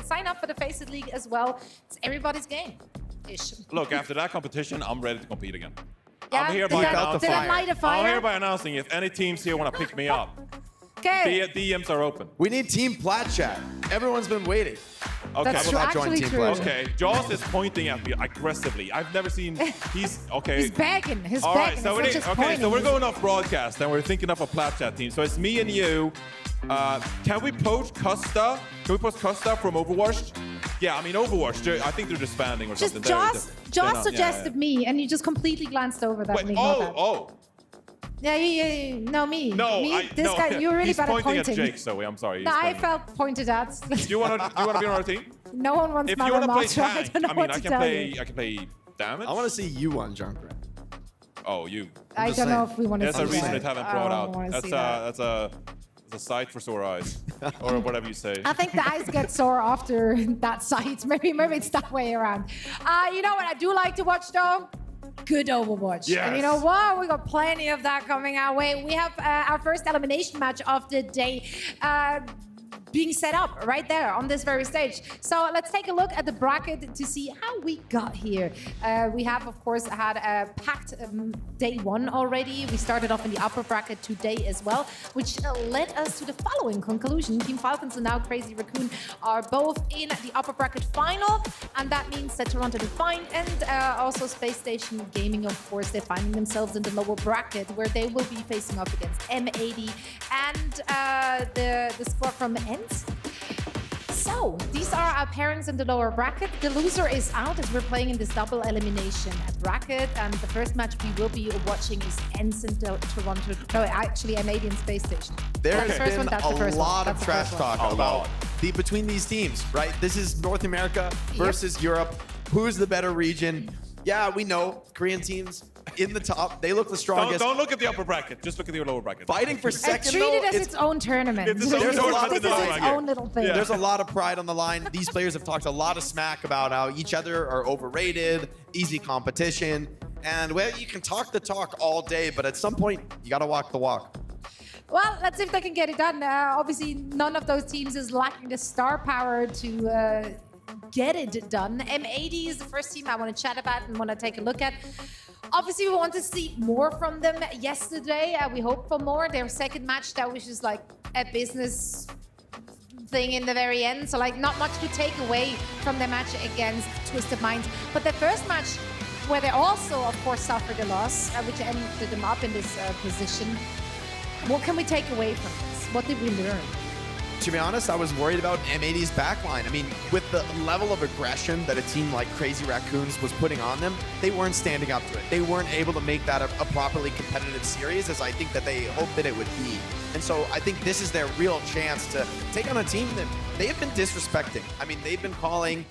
sign up for the Faceit League as well. It's everybody's game. Ish. Look, after that competition, I'm ready to compete again. Yeah, I'm hereby announcing. did I light a fire? I'm hereby announcing if any teams here want to pick me up, Okay. DMs are open. We need Team Plat chat. Everyone's been waiting. Okay. That's true, actually true. Okay, Jaws is pointing at me aggressively. I've never seen. He's okay. He's begging. He's All begging. right, so It's not just pointing. so we're going off broadcast and we're thinking of a plat chat team. So it's me and you. Can we post Costa? Can we post Costa from Overwatch? Yeah, I mean Overwatch. I think they're disbanding or Just something. Joss suggested me, and you just completely glanced over that. Wait, oh. Yeah, no, me. No, me, this guy, you're really he's bad at pointing pointing. at Jake, so I'm sorry. No, I felt pointed at. Do you want to be on our team? No one wants If my you want to play remote, I tank, don't know what to tell you. I can play damage. I want to see you on Junkrat. Oh, you. I don't know if we want to see That's a reason that. it haven't I brought don't out. wanna see That's a sight for sore eyes, or whatever you say. I think the eyes get sore after that sight. Maybe it's that way around. You know what I do like to watch though? Good Overwatch. Yes. And you know what? We got plenty of that coming our way. We have our first elimination match of the day. being set up right there on this very stage. So let's take a look at the bracket to see how we got here. We have, of course, had a packed day one already. We started off in the upper bracket today as well, which led us to the following conclusion. Team Falcons and now Crazy Raccoon are both in the upper bracket final, and that means that Toronto Defiant and also Space Station Gaming, of course, they're finding themselves in the lower bracket where they will be facing up against M80 and the squad from Ence. So, these are our pairings in the lower bracket. The loser is out as we're playing in this double elimination bracket. And the first match we will be watching is Ence in Toronto. No, actually, M80 and Space Station. There has been a lot of trash talk about between these teams, right? This is North America versus Europe. Who's the better region? Yeah, we know Korean teams in the top. They look the strongest. Don't look at the upper bracket. Just look at the lower bracket. Fighting for second, treat it as its own tournament. It's its own little thing. There's a lot of pride on the line. These players have talked a lot of smack about how each other are overrated, easy competition. And, well, you can talk the talk all day, but at some point, you got to walk the walk. Well, let's see if they can get it done. Obviously, none of those teams is lacking the star power to get it done. M80 is the first team I want to chat about and want to take a look at. Obviously, we want to see more from them yesterday. We hope for more. Their second match, that was just like a business thing in the very end. So, like, not much to take away from their match against Twisted Minds. But their first match, where they also, of course, suffered a loss, which ended them up in this position. What can we take away from this? What did we learn? To be honest, I was worried about M80's backline. I mean, with the level of aggression that a team like Crazy Raccoons was putting on them, they weren't standing up to it. They weren't able to make that a properly competitive series as I think that they hoped that it would be. And so I think this is their real chance to take on a team that they have been disrespecting. I mean, they've been calling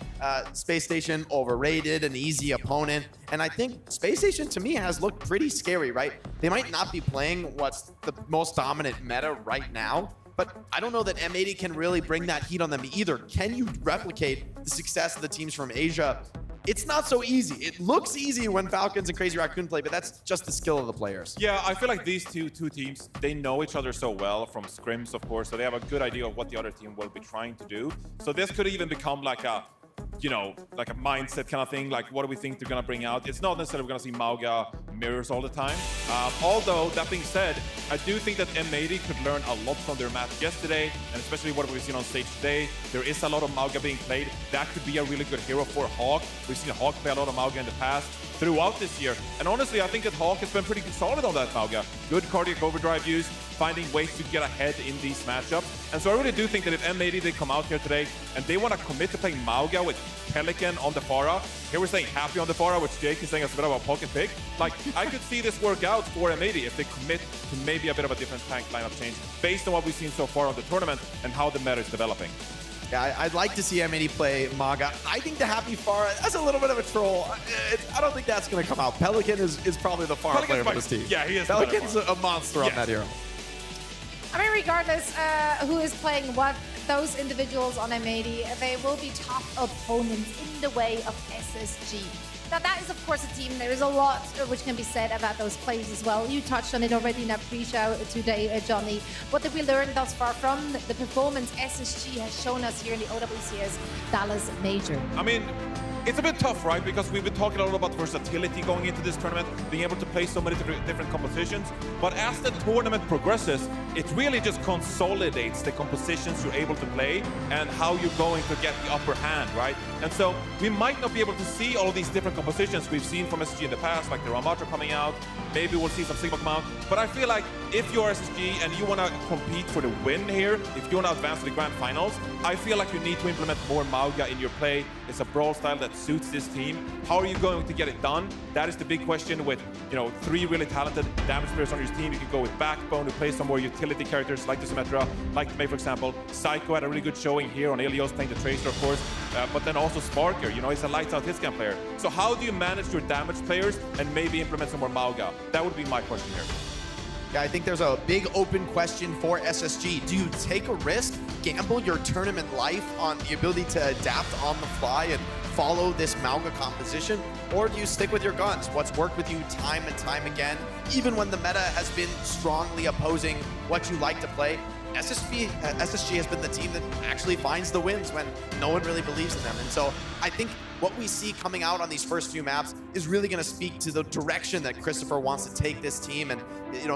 Space Station overrated, an easy opponent. And I think Space Station, to me, has looked pretty scary, right? They might not be playing what's the most dominant meta right now, but I don't know that M80 can really bring that heat on them either. Can you replicate the success of the teams from Asia? It's not so easy. It looks easy when Falcons and Crazy Raccoon play, but that's just the skill of the players. Yeah, I feel like these two teams, they know each other so well from scrims, of course, so they have a good idea of what the other team will be trying to do. So this could even become like a, you know, like a mindset kind of thing, like what do we think they're going to bring out? It's not necessarily we're going to see Mauga mirrors all the time. Although, that being said, I do think that M80 could learn a lot from their match yesterday, and especially what we've seen on stage today. There is a lot of Mauga being played. That could be a really good hero for Hawk. We've seen Hawk play a lot of Mauga in the past throughout this year. And honestly, I think that Hawk has been pretty solid on that Mauga. Good cardiac overdrive use, finding ways to get ahead in these matchups. And so I really do think that if M80 they come out here today and they want to commit to playing Mauga with Pelican on the Pharah, here we're saying Happy on the Pharah, which Jake is saying is a bit of a pocket pick. Like, I could see this work out for M80 if they commit to maybe a bit of a different tank lineup change based on what we've seen so far on the tournament and how the meta is developing. Yeah, I'd like to see M80 play Mauga. I think the Happy Pharah, that's a little bit of a troll. I don't think that's going to come out. Pelican is probably the Pharah player for this team. Yeah, he is. Pelican's a monster on that hero. I mean, regardless who is playing what, those individuals on M80, they will be tough opponents in the way of SSG. Now, that is, of course, a team. There is a lot which can be said about those players as well. You touched on it already in that pre-show today, Johnny. What did we learn thus far from the performance SSG has shown us here in the OWCS Dallas Major? I mean, it's a bit tough, right? Because we've been talking a lot about versatility going into this tournament, being able to play so many different compositions. But as the tournament progresses, it really just consolidates the compositions you're able to play and how you're going to get the upper hand, right? And so we might not be able to see all of these different compositions we've seen from SSG in the past, like the Ramatra coming out. Maybe we'll see some Sigma come out. But I feel like if you're SSG and you want to compete for the win here, if you want to advance to the grand finals, I feel like you need to implement more Mauga in your play. It's a brawl style that suits this team. How are you going to get it done? That is the big question with, you know, 3 really talented damage players on your team. You could go with Backbone, who plays some more utility characters like the Symmetra, like May, for example. Psycho had a really good showing here on Ilios, playing the Tracer, of course, but then also Sparker, you know, he's a lights out hitscan player. So how do you manage your damage players and maybe implement some more Mauga? That would be my question here. Yeah, I think there's a big open question for SSG. Do you take a risk, gamble your tournament life on the ability to adapt on the fly and follow this Mauga composition, or do you stick with your guns? What's worked with you time and time again, even when the meta has been strongly opposing what you like to play? SSG has been the team that actually finds the wins when no one really believes in them. And so I think what we see coming out on these first few maps is really going to speak to the direction that Christopher wants to take this team, and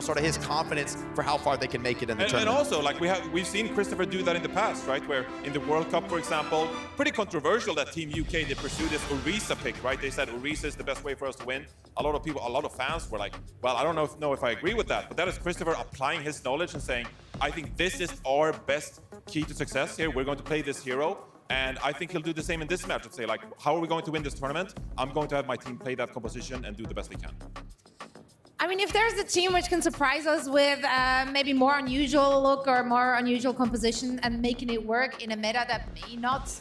sort of his confidence for how far they can make it in the tournament. And also, like we've seen Christopher do that in the past, right? Where in the World Cup, for example, pretty controversial that Team UK, they pursued this Orisa pick, right? They said Orisa is the best way for us to win. A lot of fans were like, well, I don't know if I agree with that, but that is Christopher applying his knowledge and saying, I think this is our best key to success here. We're going to play this hero. And I think he'll do the same in this match and say, like, how are we going to win this tournament? I'm going to have my team play that composition and do the best they can. I mean, if there's a team which can surprise us with maybe more unusual look or more unusual composition and making it work in a meta that may not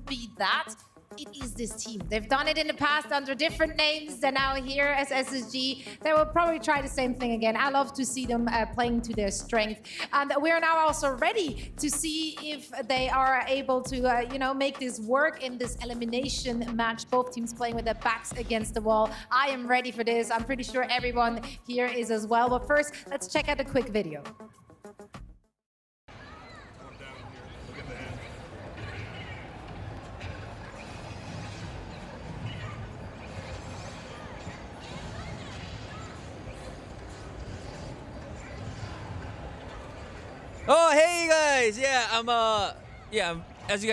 be that, it is this team. They've done it in the past under different names. They're now here as SSG. They will probably try the same thing again. I love to see them playing to their strength. And we are now also ready to see if they are able to, make this work in this elimination match. Both teams playing with their backs against the wall. I am ready for this. I'm pretty sure everyone here is as well. But first, let's check out a quick video. Oh, hey guys! Yeah, I'm as you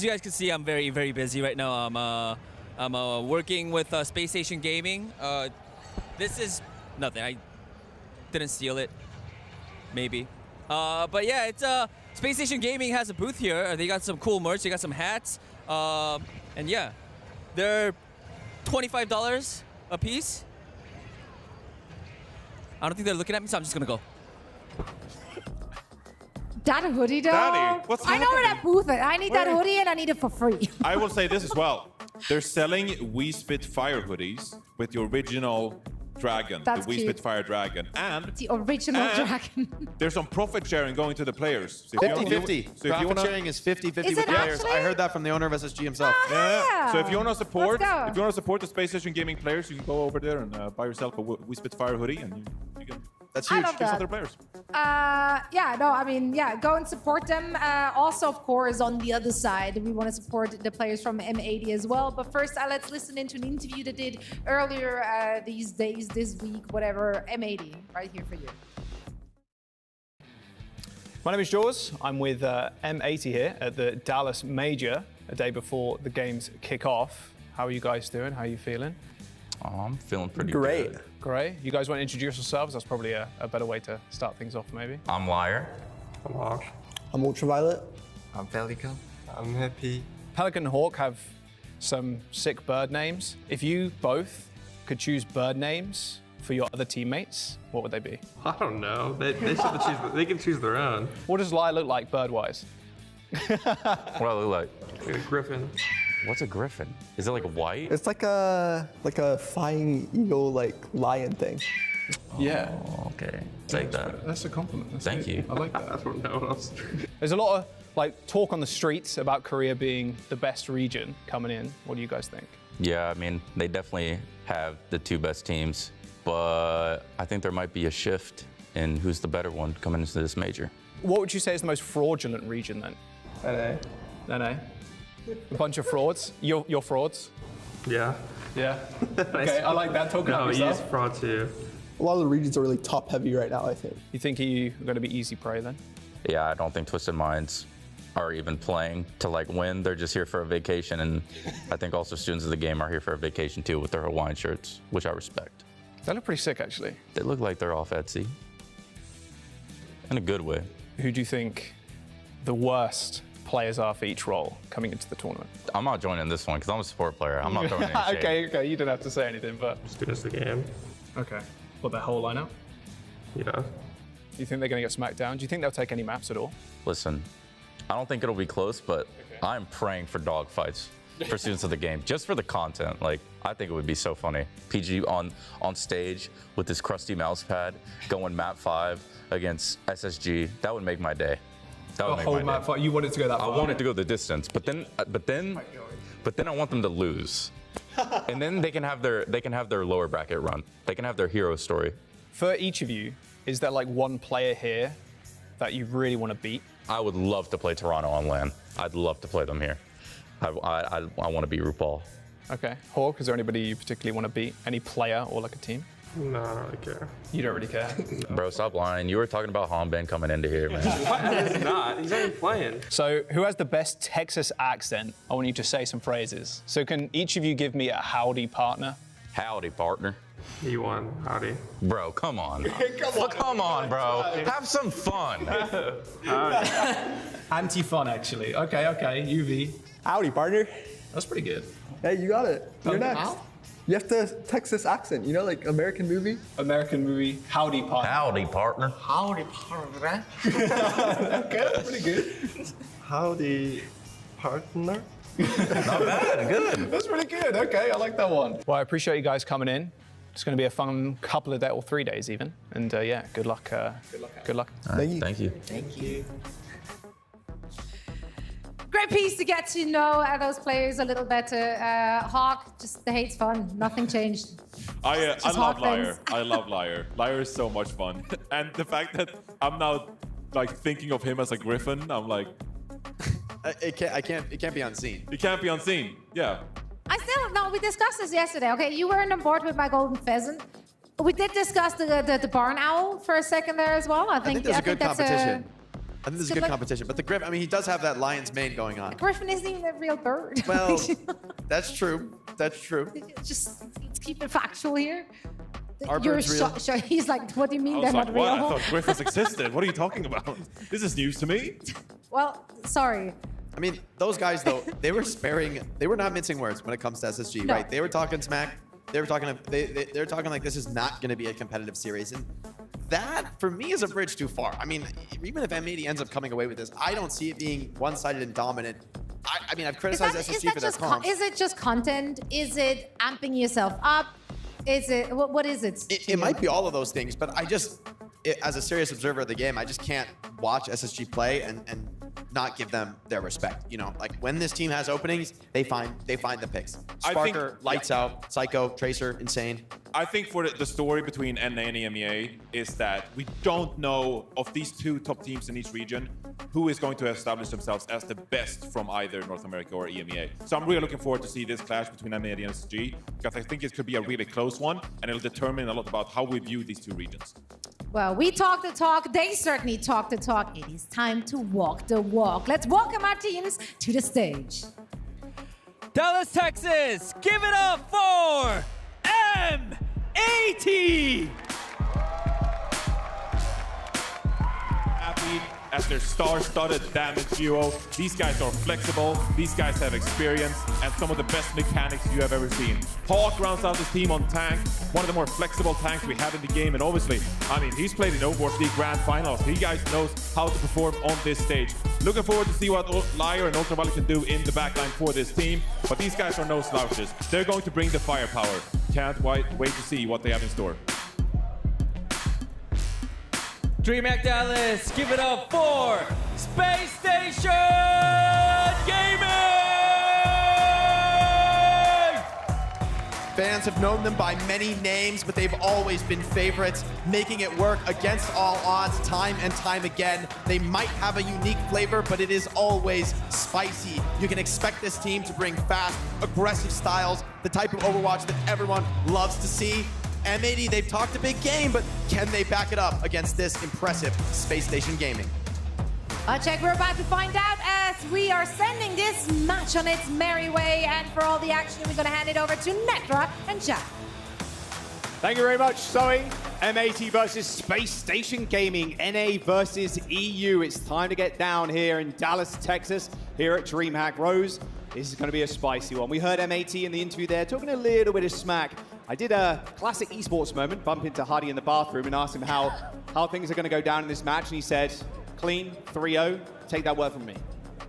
guys can see, I'm very, very busy right now. I'm working with Space Station Gaming. This is nothing. I didn't steal it, maybe. But yeah, it's Space Station Gaming has a booth here. They got some cool merch. They got some hats. And yeah, they're $25 a piece. I don't think they're looking at me, so I'm just gonna go. That hoodie though? Daddy, what's I know where that booth is. I need that hoodie and I need it for free. I will say this as well. They're selling We Spitfire hoodies with the original dragon, That's the We cute. Spitfire dragon. And The original dragon. there's some profit sharing going to the players. So 50-50. Profit sharing is 50-50 Is with it players. actually? I heard that from the owner of SSG himself. Yeah. So if you want to support, Let's go. the Space Station Gaming players, you can go over there and buy yourself a We Spitfire hoodie, and you can. That's I huge. love Give that. other players. Go and support them. Also, of course, on the other side, we want to support the players from M80 as well. But first, let's listen into an interview they did earlier these days, this week, whatever. M80, right here for you. My name is Jaws. I'm with M80 here at the Dallas Major, a day before the games kick off. How are you guys doing? How are you feeling? Oh, I'm feeling pretty Great. good. Great. You guys want to introduce yourselves? That's probably a better way to start things off, maybe. I'm Liar. I'm Hawk. I'm Ultraviolet. I'm Pelican. I'm Happy. Pelican and Hawk have some sick bird names. If you both could choose bird names for your other teammates, what would they be? I don't know. They should choose. They can choose their own. What does Liar look like bird-wise? What do I look like? A griffin. What's a griffin? Is it like white? It's like a flying eagle, like lion thing. Yeah. Oh, okay. Take that. That's a compliment. That's Thank you. I like that. I don't know what else. There's a lot of talk on the streets about Korea being the best region coming in. What do you guys think? Yeah, I mean, they definitely have the two best teams, but I think there might be a shift in who's the better one coming into this major. What would you say is the most fraudulent region then? NA. NA. A bunch of frauds. You're frauds. Yeah. Yeah. Okay, I like that. Talking about he's yourself. fraud too. A lot of the regions are really top heavy right now, I think. You think you're going to be easy prey then? Yeah, I don't think Twisted Minds are even playing to win. They're just here for a vacation, and I think also students of the game are here for a vacation too with their Hawaiian shirts, which I respect. They look pretty sick actually. They look like they're off Etsy. In a good way. Who do you think the worst players are for each role coming into the tournament? I'm not joining this one because I'm a support player. I'm not throwing any shade. Okay, you don't have to say anything, but... Students of the game. Okay. What, their whole lineup? Yeah. Do you think they're going to get smacked down? Do you think they'll take any maps at all? Listen, I don't think it'll be close, but I'm praying for dogfights for students of the game, just for the content. I think it would be so funny. PG on stage with his crusty mouse pad going map 5 against SSG. That would make my day. That would make my day. You wanted to go that far? I wanted to go the distance, but then but then I want them to lose. And then they can have their lower bracket run. They can have their hero story. For each of you, is there like one player here that you really want to beat? I would love to play Toronto on LAN. I'd love to play them here. I want to beat RuPaul. Okay. Hawk, is there anybody you particularly want to beat? Any player or like a team? No, I don't really care. You don't really care? Bro, stop lying. You were talking about Hanbin coming into here, man. He's not. He's not even playing. So who has the best Texas accent? I want you to say some phrases. So can each of you give me a howdy partner? Howdy, partner. You won. Howdy. Bro, come on. Come on, bro. Have some fun. Anti-fun, actually. Okay, UV. Howdy, partner. That's pretty good. Hey, you got it. You're next. How? You have the Texas accent, you know, like American movie? American movie, howdy partner. Howdy, partner. Howdy partner. Okay, that's pretty good. Howdy, partner. Not bad, good. That's pretty good. Okay, I like that one. Well, I appreciate you guys coming in. It's going to be a fun couple of days, or 3 days even. And yeah, good luck. Good luck. Right, thank you. Thank you. Great piece to get to know those players a little better. Hawk just hates fun. Nothing changed. I Just love Hawk Liar. things. I love Liar. Liar is so much fun. And the fact that I'm now like thinking of him as a griffin, I'm like, It can't be unseen. it can't be unseen. Yeah. We discussed this yesterday. Okay, you weren't on board with my golden pheasant. We did discuss the barn owl for a second there as well. I think there's a good that's competition. I think there's a good good luck. competition. But the griffin, I mean, he does have that lion's mane going on. Griffin isn't even a real bird. Well, that's true. That's true. Just let's keep it factual here. Are birds real? He's like, what do you mean I they're was not like, real? what? I thought griffins existed. What are you talking about? This is news to me. Well, sorry. I mean, those guys though, they were not mincing words when it comes to SSG, No. right? They were talking smack. They were talking. They're talking like this is not going to be a competitive series, and that for me is a bridge too far. I mean, even if M80 ends up coming away with this, I don't see it being one-sided and dominant. I mean, I've criticized SSG for their comps. Is it just content? Is it amping yourself up? Is it what is it? It might be all of those things, but as a serious observer of the game, I just can't watch SSG play and not give them their respect. You know, like when this team has openings, they find the picks. Sparker, lights out, Psycho, Tracer, insane. I think for the story between NA and EMEA is that we don't know of these two top teams in each region who is going to establish themselves as the best from either North America or EMEA. So I'm really looking forward to see this clash between NA and SSG because I think it could be a really close one and it'll determine a lot about how we view these two regions. Well, we talk the talk. They certainly talk the talk. It is time to walk the walk. Let's welcome our teams to the stage. Dallas, Texas, give it up for M80! Happy as their star-studded damage duo. These guys are flexible, these guys have experience, and some of the best mechanics you have ever seen. Hawk rounds out his team on tank, one of the more flexible tanks we have in the game, and obviously, I mean, he's played in Overwatch League Grand Finals. He guys knows how to perform on this stage. Looking forward to see what Liar and Ultraviolet can do in the backline for this team, but these guys are no slouches. They're going to bring the firepower. Can't wait to see what they have in store. DreamHack Dallas, give it up for Space Station Gaming! Fans have known them by many names, but they've always been favorites, making it work against all odds time and time again. They might have a unique flavor, but it is always spicy. You can expect this team to bring fast, aggressive styles, the type of Overwatch that everyone loves to see. M80, they've talked a big game, but can they back it up against this impressive Space Station Gaming? Check, we're about to find out as we are sending this match on its merry way. And for all the action, we're going to hand it over to Netra and Jack. Thank you very much, Zoe. M80 versus Space Station Gaming, NA versus EU. It's time to get down here in Dallas, Texas, here at DreamHack Rose. This is going to be a spicy one. We heard M80 in the interview there talking a little bit of smack. I did a classic esports moment, bump into Hardy in the bathroom and asked him how things are going to go down in this match, and he said, clean, 3-0, take that word from me.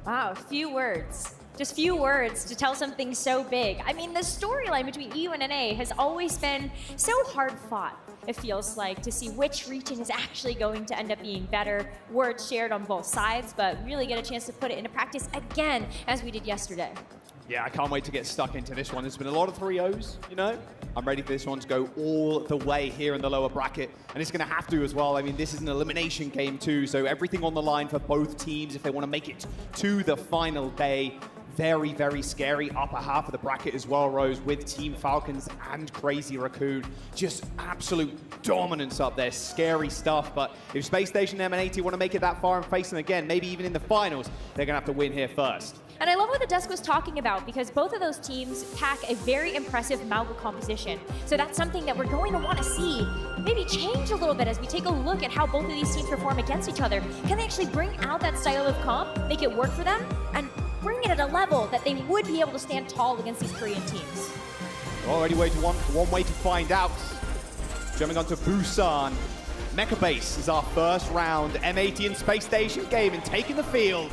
Wow, few words. Just few words to tell something so big. I mean, the storyline between EU and NA has always been so hard fought, it feels like, to see which region is actually going to end up being better. Words shared on both sides, but really get a chance to put it into practice again, as we did yesterday. Yeah, I can't wait to get stuck into this one. There's been a lot of 3-0s, you know? I'm ready for this one to go all the way here in the lower bracket. And it's going to have to as well. I mean, this is an elimination game too, so everything on the line for both teams if they want to make it to the final day. Very, very scary upper half of the bracket as well, Rose, with Team Falcons and Crazy Raccoon. Just absolute dominance up there. Scary stuff. But if Space Station M&AT want to make it that far and face them again, maybe even in the finals, they're going to have to win here first. And I love what the desk was talking about because both of those teams pack a very impressive Mauga composition. So that's something that we're going to want to see maybe change a little bit as we take a look at how both of these teams perform against each other. Can they actually bring out that style of comp, make it work for them, and bring it at a level that they would be able to stand tall against these Korean teams? Already one way to find out. Jumping on to Busan. Mecha Base is our first round M80 and Space Station game and taking the field.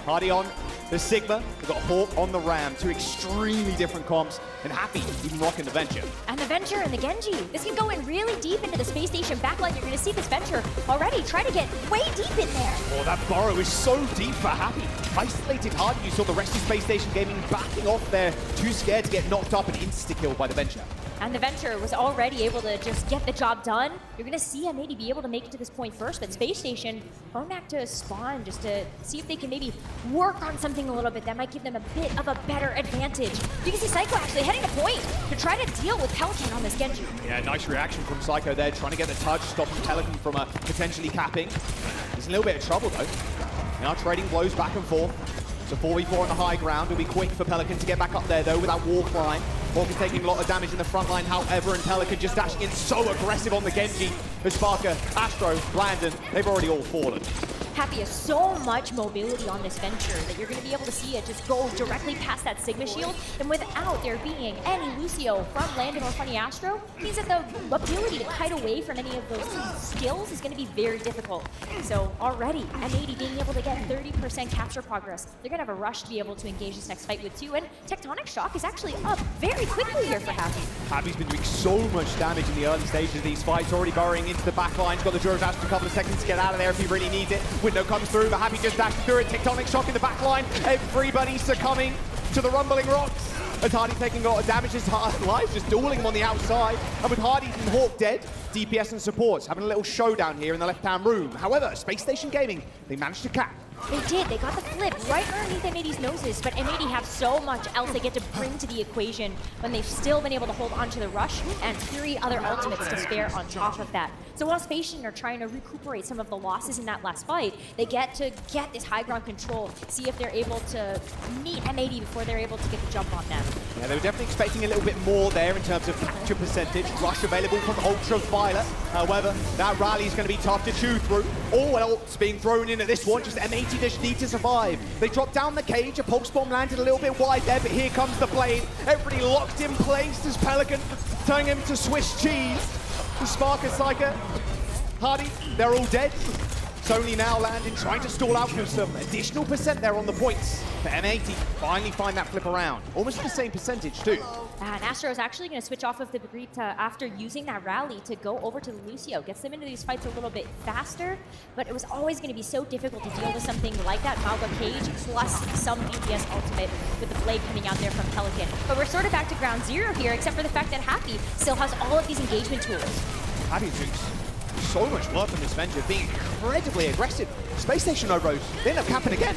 Hardy on the Sigma, we've got Hawk on the Ram, two extremely different comps, and Happy even rocking the Venture. And the Venture and the Genji. This can go in really deep into the Space Station backline. You're going to see this Venture already try to get way deep in there. Oh, that burrow is so deep for Happy. Isolated Hardy, you saw the rest of Space Station Gaming backing off there, too scared to get knocked up and insta-killed by the Venture. And the Venture was already able to just get the job done. You're going to see him maybe be able to make it to this point first, but Space Station going back to spawn just to see if they can maybe work on something a little bit that might give them a bit of a better advantage. You can see Psycho actually heading to point to try to deal with Pelican on this Genji. Yeah, nice reaction from Psycho there, trying to get the touch, stopping Pelican from potentially capping. He's in a little bit of trouble though. Now trading blows back and forth. So 4v4 on the high ground. It'll be quick for Pelican to get back up there though with that wall climb. Hawk is taking a lot of damage in the front line, however, and Pelican just dashing in so aggressive on the Genji. With Sparker, Astro, Blandon, they've already all fallen. Happy has so much mobility on this Venture that you're going to be able to see it just go directly past that Sigma shield, and without there being any Lucio from Landon or Funny Astro, means that the ability to kite away from any of those skills is going to be very difficult. So already, M80 being able to get 30% capture progress, they're going to have a rush to be able to engage this next fight with 2, and Tectonic Shock is actually up very quickly here for Happy. Happy's been doing so much damage in the early stages of these fights, already burrowing into the back line. He's got the Juro Dash for a couple of seconds to get out of there if he really needs it. Window comes through, but Happy just dashed through it. Tectonic Shock in the back line. Everybody succumbing to the rumbling rocks. As Hardy taking a lot of damage, his life just dueling him on the outside. And with Hardy and Hawk dead, DPS and supports having a little showdown here in the left-hand room. However, Space Station Gaming, they managed to cap. They did. They got the flip right underneath M80's noses, but M80 have so much else they get to bring to the equation when they've still been able to hold on to the rush and 3 other ultimates to spare on top of that. So while Space Station are trying to recuperate some of the losses in that last fight, they get to get this high ground control, see if they're able to meet M80 before they're able to get the jump on them. Yeah, they were definitely expecting a little bit more there in terms of capture percentage. Rush available from Ultraviolet. However, that rally is going to be tough to chew through. All else being thrown in at this one, just M80 just need to survive. They dropped down the cage, a pulse bomb landed a little bit wide there, but here comes the blade. Everybody locked in place as Pelican turning him to Swiss cheese. The Sparker, Psyker, Hardy, they're all dead. Sony now landing, trying to stall out for some additional percent there on the points. But M80 finally find that flip around. Almost the same percentage too. And Astro is actually going to switch off of the Brita after using that rally to go over to the Lucio. Gets them into these fights a little bit faster, but it was always going to be so difficult to deal with something like that Mauga cage plus some DPS ultimate with the blade coming out there from Pelican. But we're sort of back to ground zero here, except for the fact that Happy still has all of these engagement tools. Happy drinks so much work on this Venture, being incredibly aggressive. Space Station no Rose, they end up capping again.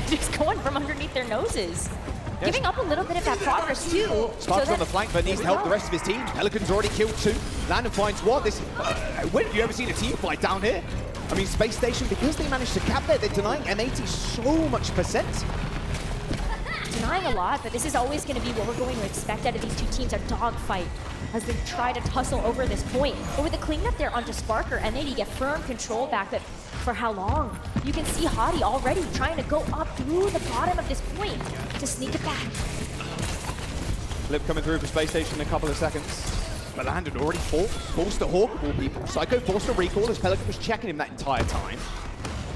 Just going from underneath their noses. Yes. Giving up a little bit of that progress too. Sparks on the flank, but needs to help the rest of his team. Pelican's already killed 2. Landon finds what? This. When have you ever seen a team fight down here? I mean, Space Station, because they managed to cap there, they're denying M80 so much percent. Denying a lot, but this is always going to be what we're going to expect out of these two teams, a dogfight as they try to tussle over this point. But with the cleanup there onto Sparker, and they get firm control back, but for how long? You can see Hadi already trying to go up through the bottom of this point to sneak it back. Flip coming through for Space Station in a couple of seconds. But Landon already forced the Hawk of all people. Psycho forced a recall as Pelican was checking him that entire time.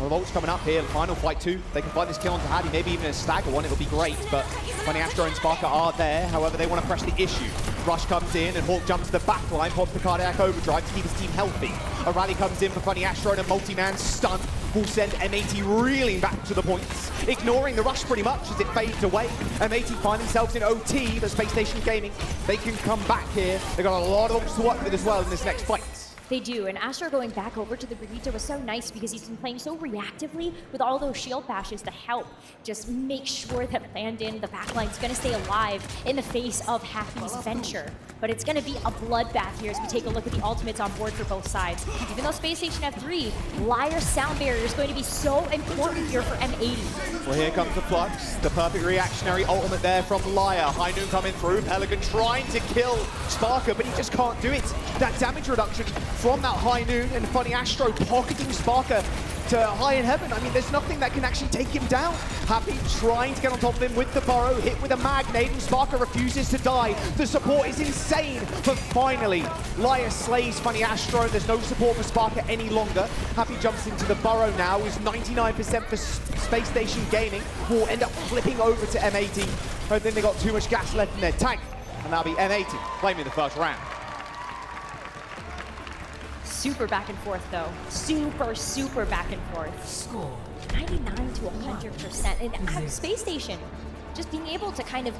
Revolt's coming up here, final fight 2. They can find this kill onto Hadi, maybe even a stagger one, it'll be great. But Funny Astro and Sparker are there, however they want to press the issue. Rush comes in and Hawk jumps to the back line, pops the cardiac overdrive to keep his team healthy. A rally comes in for Funny Astro and a multi-man stun will send M80 reeling back to the points, ignoring the rush pretty much as it fades away. M80 find themselves in OT, but Space Station Gaming, they can come back here. They've got a lot of options to work with as well in this next fight. They do, and Astro going back over to the Burrito was so nice because he's been playing so reactively with all those shield bashes to help just make sure that Landon, the backline's gonna stay alive in the face of Happy's venture. But it's gonna be a bloodbath here as we take a look at the ultimates on board for both sides. Even though Space Station have 3, Liar's sound barrier is going to be so important here for M80. Well, here comes the Flux, the perfect reactionary ultimate there from Liar. High Noon coming through, Pelican trying to kill Sparker, but he just can't do it. That damage reduction from that High Noon, and Funny Astro pocketing Sparker to High in Heaven. I mean, there's nothing that can actually take him down. Happy trying to get on top of him with the burrow, hit with a magnate, and Sparker refuses to die. The support is insane, but finally, Liar slays Funny Astro, and there's no support for Sparker any longer. Happy jumps into the burrow now, is 99% for Space Station Gaming, who will end up flipping over to M80. I think they got too much gas left in their tank, and that'll be M80 claiming the first round. Super back and forth though. Super back and forth. Score 99 to 100%. And Space Station just being able to kind of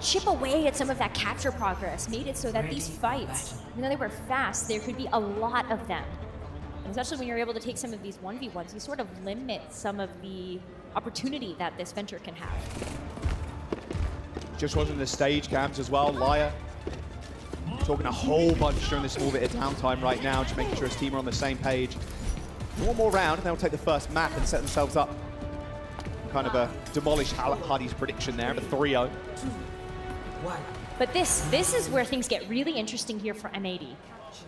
chip away at some of that capture progress made it so that these fights, even though they were fast, there could be a lot of them. And especially when you're able to take some of these 1v1s, you sort of limit some of the opportunity that this venture can have. Just watching the stage cams as well, Liar talking a whole bunch during this small bit of downtime right now, just making sure his team are on the same page. One more round, and they'll take the first map and set themselves up. Kind of a demolish Hardy's prediction there, of a 3-0. But this is where things get really interesting here for M80.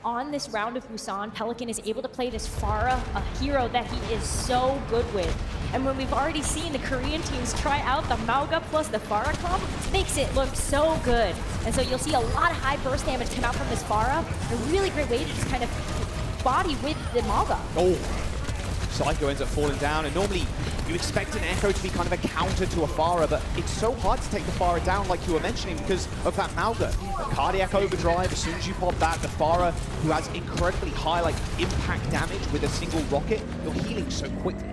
On this round of Busan, Pelican is able to play this Pharah, a hero that he is so good with. And when we've already seen the Korean teams try out the Mauga plus the Pharah comp, makes it look so good. And so you'll see a lot of high burst damage come out from this Pharah. A really great way to just kind of body with the Mauga. Oh, Psycho ends up falling down, and normally you expect an Echo to be kind of a counter to a Pharah, but it's so hard to take the Pharah down like you were mentioning because of that Mauga. A cardiac overdrive, as soon as you pop that, the Pharah, who has incredibly high impact damage with a single rocket, you're healing so quickly.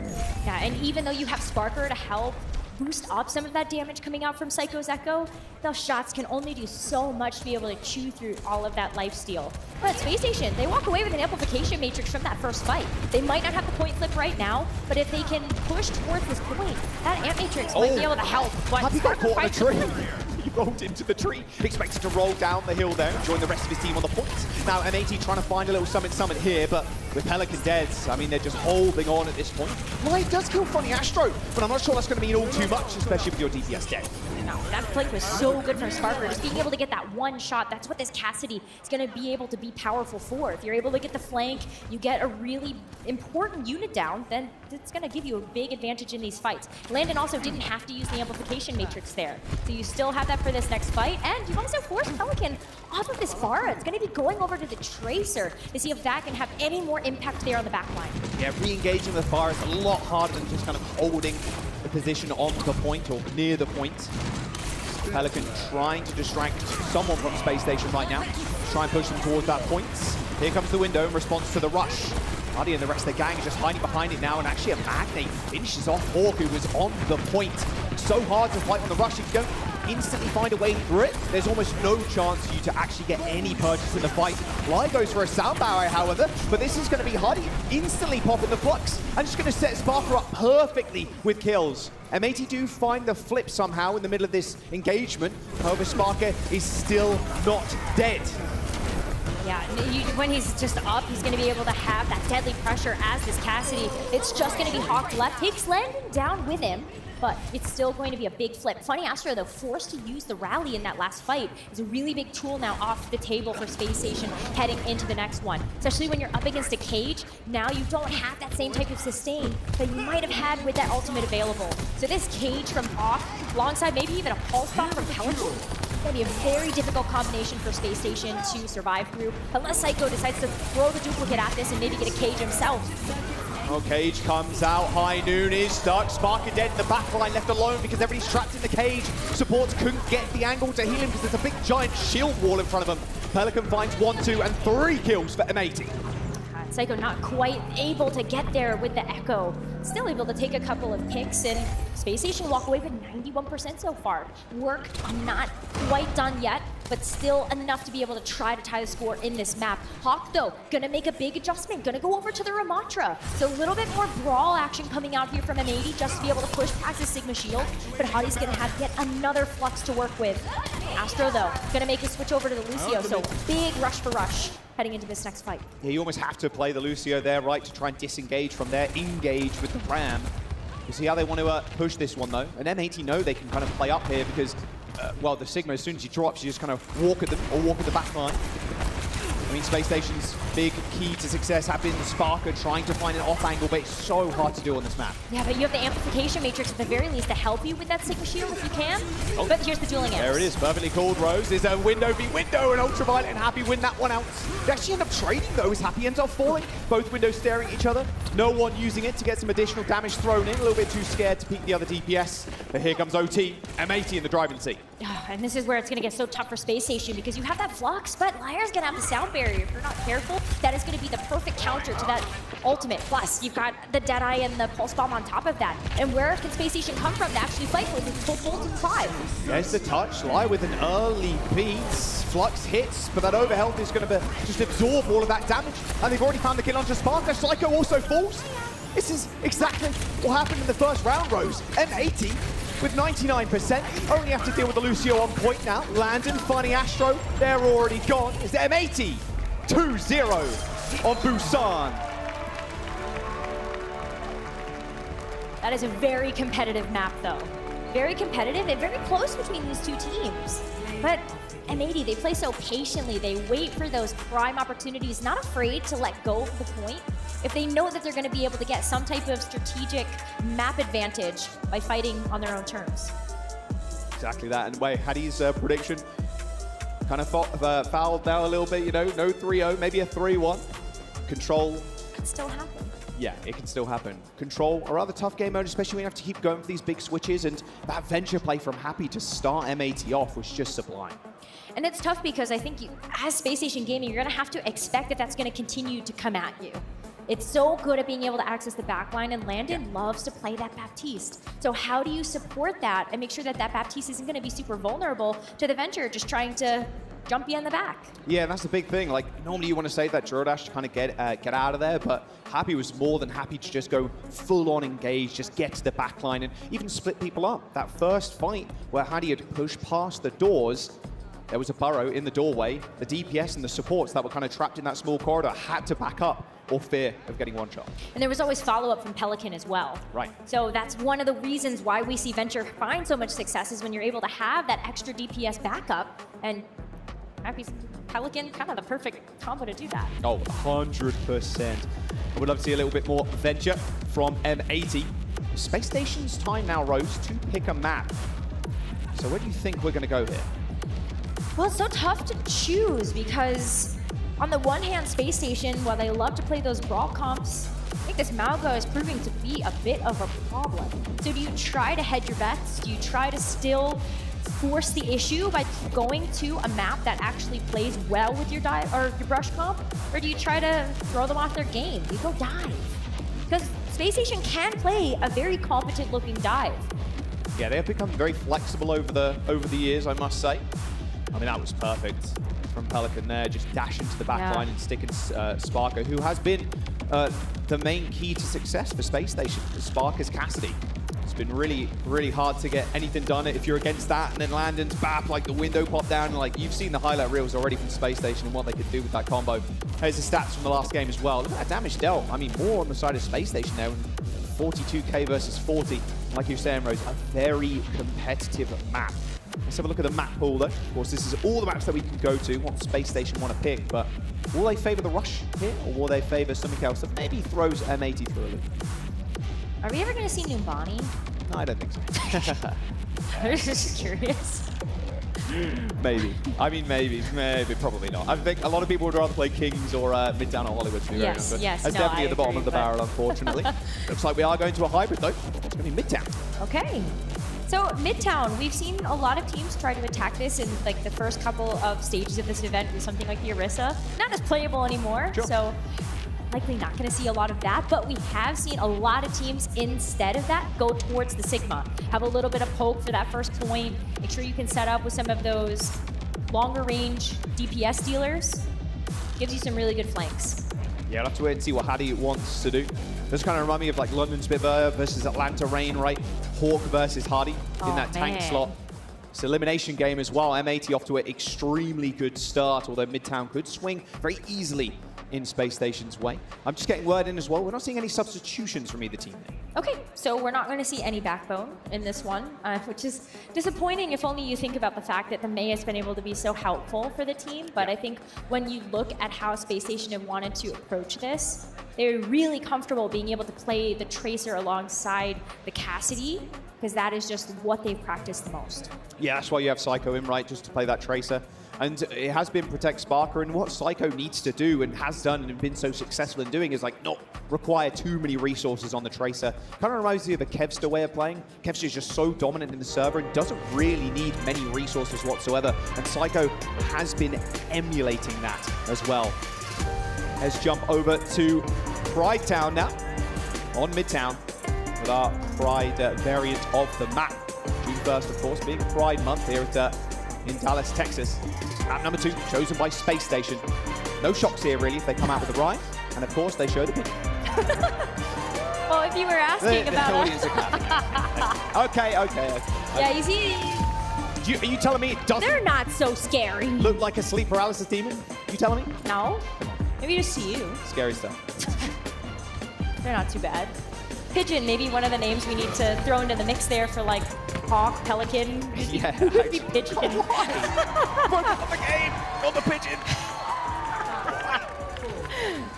Yeah, and even though you have Sparker to help boost up some of that damage coming out from Psycho's Echo, those shots can only do so much to be able to chew through all of that lifesteal. But Space Station, they walk away with an amplification matrix from that first fight. They might not have the point flip right now, but if they can push towards this point, that amp matrix might be able to help. But Happy got caught in a tree. He rolled into the tree, expected to roll down the hill there and join the rest of his team on the points. Now M80 trying to find a little summit here, but with Pelican dead, I mean, they're just holding on at this point. Live does kill Funny Astro, but I'm not sure that's going to mean all too much, especially with your DPS dead. No, that flank was so good from Sparker. Just being able to get that one shot, that's what this Cassidy is going to be able to be powerful for. If you're able to get the flank, you get a really important unit down, then it's going to give you a big advantage in these fights. Landon also didn't have to use the amplification matrix there. So you still have that for this next fight, and you've also forced Pelican off of this Pharah. It's going to be going over to the Tracer to see if that can have any more impact there on the back line. Yeah, re-engaging the Pharah is a lot harder than just kind of holding the position on the point or near the point. Pelican trying to distract someone from Space Station right now. Try and push them towards that point. Here comes the window in response to the rush. Buddy and the rest of the gang are just hiding behind it now, and actually a Magnate finishes off Hawk, who was on the point. So hard to fight on the rush. If you don't instantly find a way through it, there's almost no chance for you to actually get any purchase in the fight. Live goes for a sound barrier, however, but this is going to be Hardy instantly popping the flux and just going to set Sparker up perfectly with kills. M80 do find the flip somehow in the middle of this engagement. However, Sparker is still not dead. Yeah, when he's just up, he's going to be able to have that deadly pressure as this Cassidy. It's just going to be Hawk left. Takes Landon down with him, but it's still going to be a big flip. Funny Astro, though, forced to use the rally in that last fight is a really big tool now off the table for Space Station heading into the next one. Especially when you're up against a cage, now you don't have that same type of sustain that you might have had with that ultimate available. So this cage from Hawk, alongside maybe even a pulse bomb from Pelican, going to be a very difficult combination for Space Station to survive through, unless Psycho decides to throw the duplicate at this and maybe get a cage himself. Oh, Cage comes out, High Noon is stuck, Sparker dead in the back line, left alone because everybody's trapped in the cage. Supports couldn't get the angle to heal him because there's a big giant shield wall in front of him. Pelican finds 1, 2, and 3 kills for M80. Psycho not quite able to get there with the Echo. Still able to take a couple of picks, and Space Station walk away with 91% so far. Work not quite done yet, but still enough to be able to try to tie the score in this map. Hawk, though, gonna make a big adjustment, gonna go over to the Ramatra. So a little bit more brawl action coming out here from M80 just to be able to push past the Sigma Shield, but Hadi's gonna have yet another Flux to work with. Astro, though, gonna make a switch over to the Lucio, so big rush for rush heading into this next fight. Yeah, you almost have to play the Lucio there, right, to try and disengage from there, engage with the Ram. You see how they want to push this one, though. And M80 know they can kind of play up here because, well, the Sigma, as soon as he drops, you just kind of walk at them or walk at the back line. I mean, Space Station's big key to success have been the Sparker trying to find an off angle, but it's so hard to do on this map. Yeah, but you have the amplification matrix at the very least to help you with that Sigma Shield if you can. Oh. But here's the dueling Ence. There it is, perfectly called, Rose. There's a window v window, and Ultraviolet and Happy win that one out. They actually end up trading, though, as Happy ends up falling. Both windows staring at each other. No one using it to get some additional damage thrown in. A little bit too scared to peek the other DPS. But here comes OT, M80 in the driving seat. And this is where it's going to get so tough for Space Station because you have that Flux, but Lyre's going to have the sound barrier. If you're not careful, that is going to be the perfect counter to that ultimate. Plus, you've got the Deadeye and the Pulse Bomb on top of that. And where can Space Station come from to actually fight with this full Bolt and 5? There's the touch. Lie with an early beat. Flux hits, but that overhealth is going to just absorb all of that damage. And they've already found the kill onto Sparker. Psycho also falls. This is exactly what happened in the first round, Rose. M80 with 99%. Only have to deal with the Lucio on point now. Landon finding Astro. They're already gone. It's M80 2-0 on Busan. That is a very competitive map, though. Very competitive and very close between these two teams. But M80, they play so patiently. They wait for those prime opportunities, not afraid to let go of the point if they know that they're going to be able to get some type of strategic map advantage by fighting on their own terms. Exactly that. And wait, Hattie's prediction kind of fouled now a little bit, you know, no 3-0, maybe a 3-1. Control. Could still happen. Yeah, it can still happen. Control, a rather tough game mode, especially when you have to keep going for these big switches, and that venture play from Happy to start M80 off was just sublime. And it's tough because I think as Space Station Gaming, you're going to have to expect that that's going to continue to come at you. It's so good at being able to access the backline, and Landon loves to play that Baptiste. So how do you support that and make sure that that Baptiste isn't going to be super vulnerable to the Venture just trying to jump you in the back? Yeah, and that's the big thing. Like, normally you want to say that Jordash to kind of get out of there, but Happy was more than happy to just go full-on engage, just get to the backline and even split people up. That first fight where Hadi had pushed past the doors, there was a burrow in the doorway. The DPS and the supports that were kind of trapped in that small corridor had to back up or fear of getting one shot. And there was always follow-up from Pelican as well. Right. So that's one of the reasons why we see Venture find so much success is when you're able to have that extra DPS backup, and Happy's Pelican, kind of the perfect combo to do that. Oh, 100%. I would love to see a little bit more Venture from M80. Space Station's time now, Rose, to pick a map. So where do you think we're going to go here? Well, it's so tough to choose because on the one hand, Space Station, while they love to play those brawl comps, I think this Malgo is proving to be a bit of a problem. So do you try to hedge your bets? Do you try to still force the issue by going to a map that actually plays well with your dive or your brush comp? Or do you try to throw them off their game? Do you go dive? Because Space Station can play a very competent looking dive. Yeah, they have become very flexible over the years, I must say. I mean, that was perfect from Pelican there, just dash into the back line and stick in Sparker, who has been the main key to success for Space Station. Sparker's Cassidy. It's been really, really hard to get anything done if you're against that, and then Landon's bap, like the window pop down, and like you've seen the highlight reels already from Space Station and what they could do with that combo. Here's the stats from the last game as well. Look at that damage dealt. I mean, more on the side of Space Station there, 42k versus 40. Like you were saying, Rose, a very competitive map. Let's have a look at the map pool, though. Of course, this is all the maps that we can go to, what Space Station want to pick, but will they favor the rush here, or will they favor something else that maybe throws M80 through a loop? Are we ever going to see Numbani? No, I don't think so. I was just curious. Maybe. I mean, maybe, probably not. I think a lot of people would rather play Kings or Midtown or Hollywood, to be very honest. Yes, that's definitely at the bottom of the barrel, unfortunately. Looks like we are going to a hybrid, though. It's going to be Midtown. Okay. So Midtown, we've seen a lot of teams try to attack this in like the first couple of stages of this event with something like the Orisa. Not as playable anymore. Sure. So likely not going to see a lot of that, but we have seen a lot of teams instead of that go towards the Sigma. Have a little bit of poke for that first point. Make sure you can set up with some of those longer range DPS dealers. Gives you some really good flanks. Yeah, I'll have to wait and see what Hadi wants to do. This kind of remind me of like London Spitfire versus Atlanta Rain, right? Hawk versus Hadi in that tank slot. It's an elimination game as well. M80 off to an extremely good start, although Midtown could swing very easily in Space Station's way. I'm just getting word in as well. We're not seeing any substitutions from either team. Okay, so we're not going to see any backbone in this one, which is disappointing if only you think about the fact that the May has been able to be so helpful for the team. But I think when you look at how Space Station have wanted to approach this, they're really comfortable being able to play the Tracer alongside the Cassidy, because that is just what they've practiced the most. Yeah, that's why you have Psycho in, right, just to play that Tracer. And it has been protect Sparker, and what Psycho needs to do and has done and been so successful in doing is like not require too many resources on the Tracer. Kind of reminds me of a Kevster way of playing. Kevster is just so dominant in the server and doesn't really need many resources whatsoever, and Psycho has been emulating that as well. Let's jump over to Pride Town now on Midtown with our Pride variant of the map. June 1st, of course, being Pride Month here at in Dallas, Texas. Map number 2, chosen by Space Station. No shocks here, really, if they come out with the ride. And of course, they show the pin. Well, if you were asking about it. Okay. Yeah, you see. Are you telling me it doesn't? They're not so scary. Look like a sleep paralysis demon? You telling me? No. Maybe just see you. Scary stuff. They're not too bad. Pigeon, maybe one of the names we need to throw into the mix there for like Hawk, Pelican. Yeah. Would be Pigeon. Not the game, not the Pigeon.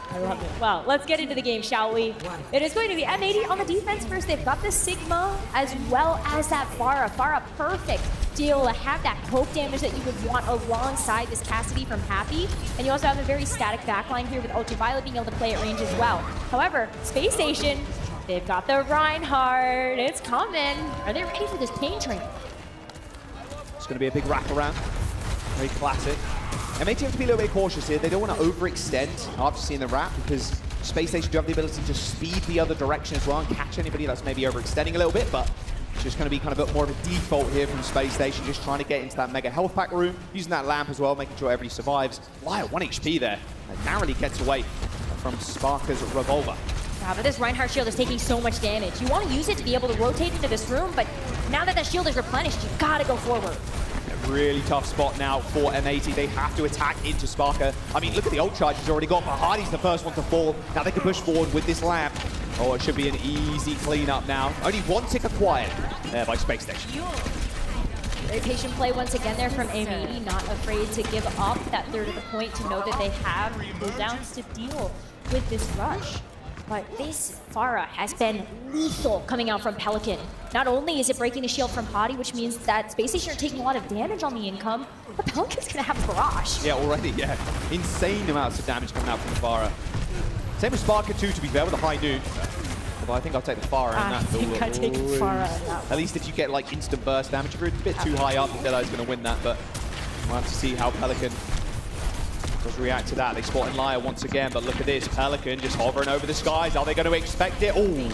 I love it. Well, let's get into the game, shall we? It is going to be M80 on the defense first. They've got the Sigma as well as that Pharah. Pharah, perfect deal to have that poke damage that you would want alongside this Cassidy from Happy. And you also have a very static backline here with Ultraviolet being able to play at range as well. However, Space Station, they've got the Reinhardt. It's coming. Are they ready for this pain train? It's going to be a big wraparound. Very classic. M80 have to be a little bit cautious here. They don't want to overextend after seeing the wrap, because Space Station do have the ability to speed the other direction as well and catch anybody that's maybe overextending a little bit, but it's just going to be kind of more of a default here from Space Station, just trying to get into that mega health pack room, using that lamp as well, making sure everybody survives. Liar, 1 HP there, and narrowly gets away from Sparker's revolver. Yeah, but this Reinhardt shield is taking so much damage. You want to use it to be able to rotate into this room, but now that that shield is replenished, you've got to go forward. A really tough spot now for M80. They have to attack into Sparker. I mean, look at the ult charge he's already got, but Hardy's the first one to fall. Now they can push forward with this lamp. Oh, it should be an easy cleanup now. Only 1 tick acquired there by Space Station. Very patient play once again there from M80, not afraid to give up that third of the point to know that they have cooldowns to deal with this rush. But this Pharah has been lethal coming out from Pelican. Not only is it breaking the shield from Hadi, which means that Space Station are taking a lot of damage on the income, but Pelican's gonna have Barrage. Yeah, already, yeah. Insane amounts of damage coming out from Pharah. Same with Sparker too, to be fair, with a high nuke. But I think I'll take the Pharah in that. I think I take Pharah in that. At least if you get like instant burst damage, if you're a bit too high up, then is gonna win that, but we'll have to see how Pelican does react to that. They spot in Liar once again, but look at this. Pelican just hovering over the skies. Are they going to expect it? Oh,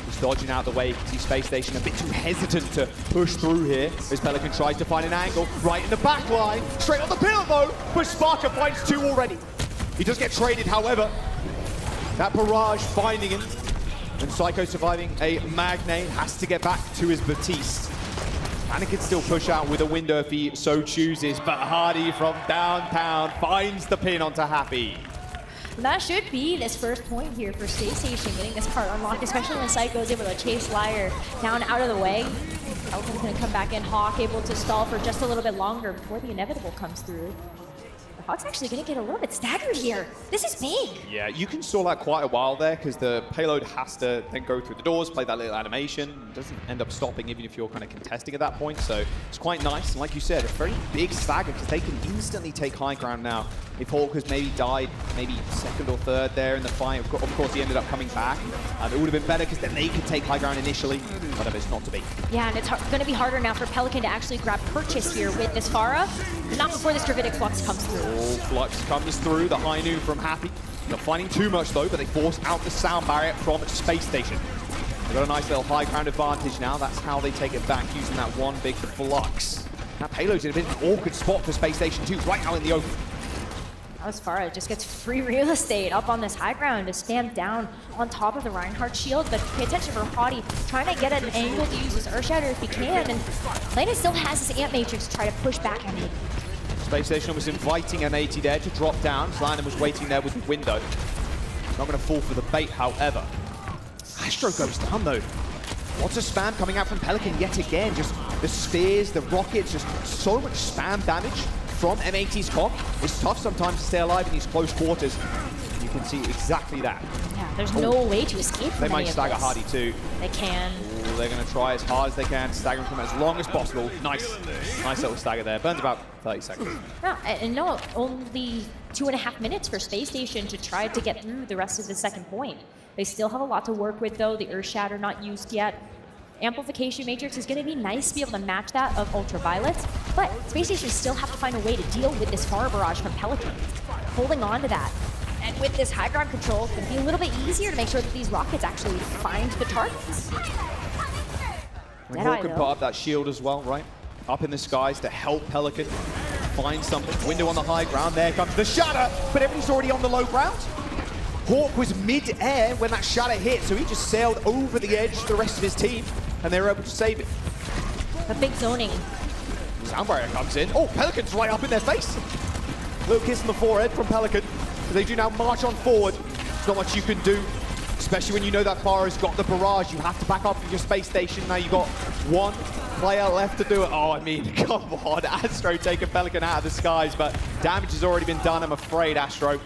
just dodging out the way. See Space Station a bit too hesitant to push through here as Pelican tries to find an angle right in the back line. Straight on the pillar though, but Sparker finds 2 already. He does get traded, however. That barrage finding him. And Psycho surviving a Magnate has to get back to his Batiste. And he can still push out with a window if he so chooses, but Hardy from downtown finds the pin onto Happy. That should be this first point here for Space Station, getting this card unlocked, especially when Psycho is able to chase Liar down out of the way. Pelican's going to come back in, Hawk able to stall for just a little bit longer before the inevitable comes through. Hawk's actually going to get a little bit staggered here. This is big. Yeah, you can stall out quite a while there because the payload has to then go through the doors, play that little animation. It doesn't end up stopping even if you're kind of contesting at that point. So it's quite nice. And like you said, a very big stagger because they can instantly take high ground now. If Hawk has maybe died maybe 2nd or 3rd there in the fight, of course he ended up coming back. It would have been better because then they could take high ground initially, but it's not to be. Yeah, and it's going to be harder now for Pelican to actually grab purchase here with this Pharah. Not before this Dravidic Flux comes through. Oh, Flux comes through, the high noon from Happy. Not finding too much though, but they force out the sound barrier from Space Station. They've got a nice little high ground advantage now. That's how they take it back, using that one big flux. That payload's in a bit of an awkward spot for Space Station 2, right now in the open. Asfara just gets free real estate up on this high ground to stand down on top of the Reinhardt shield, but pay attention for Hottie, trying to get an angle to use his Earthshatter if he can, and Lena still has his Ant Matrix to try to push back on him. Space Station was inviting M80 there to drop down. Slanham was waiting there with the window. Not going to fall for the bait, however. Astro goes down though. Lots of spam coming out from Pelican yet again. Just the spheres, the rockets, just so much spam damage from M80's cock. It's tough sometimes to stay alive in these close quarters. You can see exactly that. Yeah, there's no way to escape from They might stagger this. Hardy too. They can. Ooh, they're going to try as hard as they can to stagger him as long as possible. Nice little stagger there. Burns about 30 seconds. Yeah, and no, only 2.5 minutes for Space Station to try to get through the rest of the second point. They still have a lot to work with though. The Earthshatter not used yet. Amplification Matrix is going to be nice to be able to match that of Ultraviolet, but Space Station still have to find a way to deal with this fire barrage from Pelican. Holding on to that. And with this high ground control, it can be a little bit easier to make sure that these rockets actually find the targets. Hawk can put up that shield as well, right? Up in the skies to help Pelican find something. Window on the high ground, there comes the shatter, but everybody's already on the low ground. Hawk was mid-air when that shatter hit, so he just sailed over the edge to the rest of his team, and they were able to save it. A big zoning. Sound barrier comes in. Oh, Pelican's right up in their face. Little kiss on the forehead from Pelican. They do now march on forward. There's not much you can do, especially when you know that Fara's got the barrage. You have to back up with your Space Station. Now you've got one player left to do it. Oh, I mean, come on. Astro taking Pelican out of the skies, but damage has already been done, I'm afraid, Astro.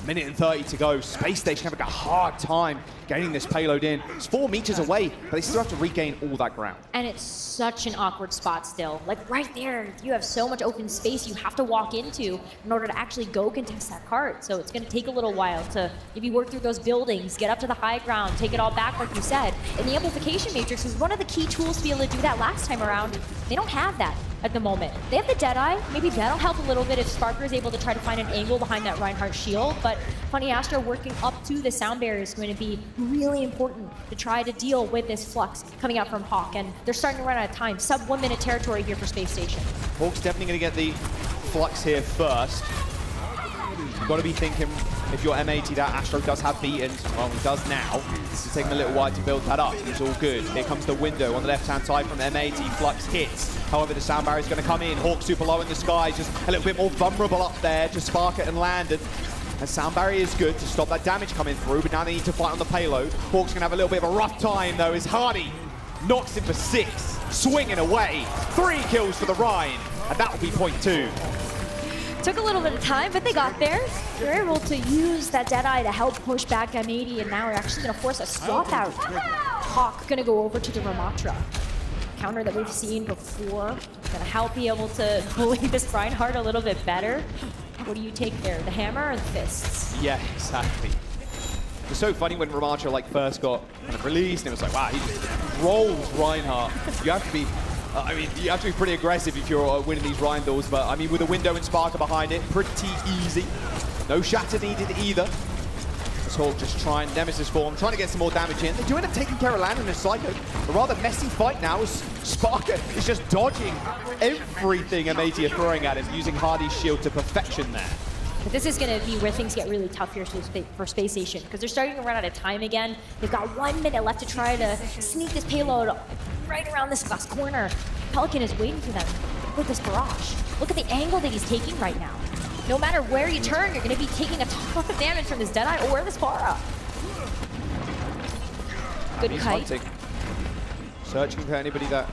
Minute and 30 to go. Space Station having a hard time getting this payload in. It's 4 meters away, but they still have to regain all that ground. And it's such an awkward spot still. Like right there, you have so much open space you have to walk into in order to actually go contest that cart. So it's going to take a little while to maybe work through those buildings, get up to the high ground, take it all back like you said. And the Amplification Matrix was one of the key tools to be able to do that last time around. They don't have that at the moment. They have the Deadeye. Maybe that'll help a little bit if Sparker is able to try to find an angle behind that Reinhardt shield. But Funny Astro working up to the sound barrier is going to be really important to try to deal with this flux coming out from Hawk. And they're starting to run out of time. Sub 1 minute territory here for Space Station. Hawk's definitely going to get the flux here first. You've got to be thinking, if you're M80, that Astro does have beaten. Well, he does now. It's taking a little while to build that up. It's all good. Here comes the window on the left-hand side from M80. Flux hits. However, the sound barrier is going to come in. Hawk super low in the sky, just a little bit more vulnerable up there to spark it and land it. And sound barrier is good to stop that damage coming through, but now they need to fight on the payload. Hawk's going to have a little bit of a rough time, though, as Hardy knocks him for 6, swinging away. 3 kills for the Rhine, and that will be point 2. Took a little bit of time, but they got there. They're able to use that Deadeye to help push back M80, and now we're actually going to force a swap out. Hawk going to go over to the Ramatra. Counter that we've seen before. Going to help be able to bully this Reinhardt a little bit better. What do you take there, the hammer or the fists? Yeah, exactly. It was so funny when Ramatra first got kind of released, and it was like, wow, he just rolls Reinhardt. You have to be, you have to be pretty aggressive if you're winning these Rhindals, but I mean, with a window and Sparker behind it, pretty easy. No shatter needed either. This Hawk just trying Nemesis form, trying to get some more damage in. They do end up taking care of Landon and Psycho. A rather messy fight now as Sparker is just dodging everything M80 are throwing at him, using Hardy's shield to perfection there. But this is going to be where things get really tough here for Space Station, because they're starting to run out of time again. They've got 1 minute left to try to sneak this payload right around this glass corner. Pelican is waiting for them with this barrage. Look at the angle that he's taking right now. No matter where you turn, you're going to be taking a ton of damage from this Deadeye or this Para. Good He's kite. hunting. Searching for anybody that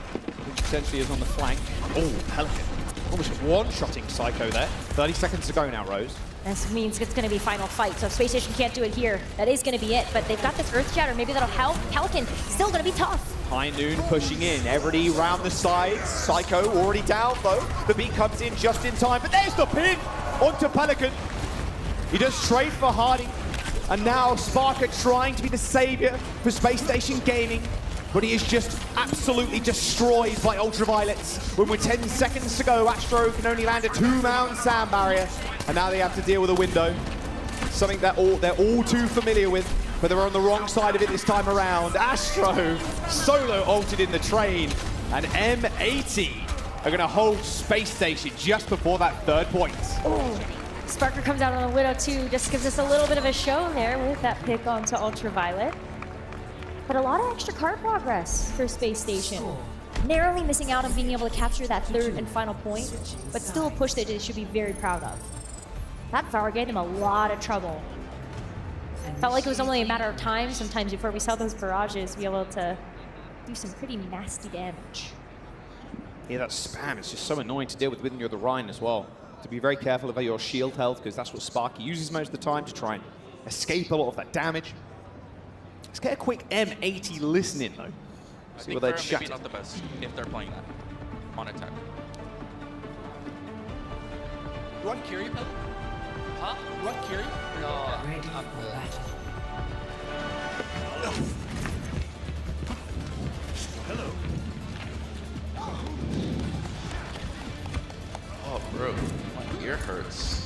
potentially is on the flank. Oh, Pelican. Almost one-shotting Psycho there. 30 seconds to go now, Rose. This means it's going to be final fight, so if Space Station can't do it here, that is going to be it. But they've got this Earth Shatter, maybe that'll help. Pelican still going to be tough. High Noon pushing in. Everybody round the sides. Psycho already down, though. The beat comes in just in time, but there's the pin onto Pelican. He does trade for Hardy. And now Sparker trying to be the savior for Space Station Gaming. But he is just absolutely destroyed by Ultraviolets. When with 10 seconds to go, Astro can only land a 2-man sound barrier. And now they have to deal with a window. something that they're all too familiar with, but they're on the wrong side of it this time around. Astro solo ulted in the train, and M80 are going to hold Space Station just before that third point. Oh, Sparker comes out on the Widow too, just gives us a little bit of a show there with that pick onto Ultraviolet. But a lot of extra card progress for Space Station. Narrowly missing out on being able to capture that third and final point, but still a push that they should be very proud of. That Pharah gave them a lot of trouble. Felt like it was only a matter of time sometimes before we saw those barrages be able to do some pretty nasty damage. Yeah, that spam is just so annoying to deal with when you're the Rhine as well. To be very careful about your shield health, because that's what Sparky uses most of the time to try and escape a lot of that damage. Let's get a quick M80 listen in though. See what they're chatting. Maybe not the best if they're playing that on attack. You want Kiri, Pell? Huh? You want Kiri? No. Ready for battle. Hello. Oh, bro, my ear hurts.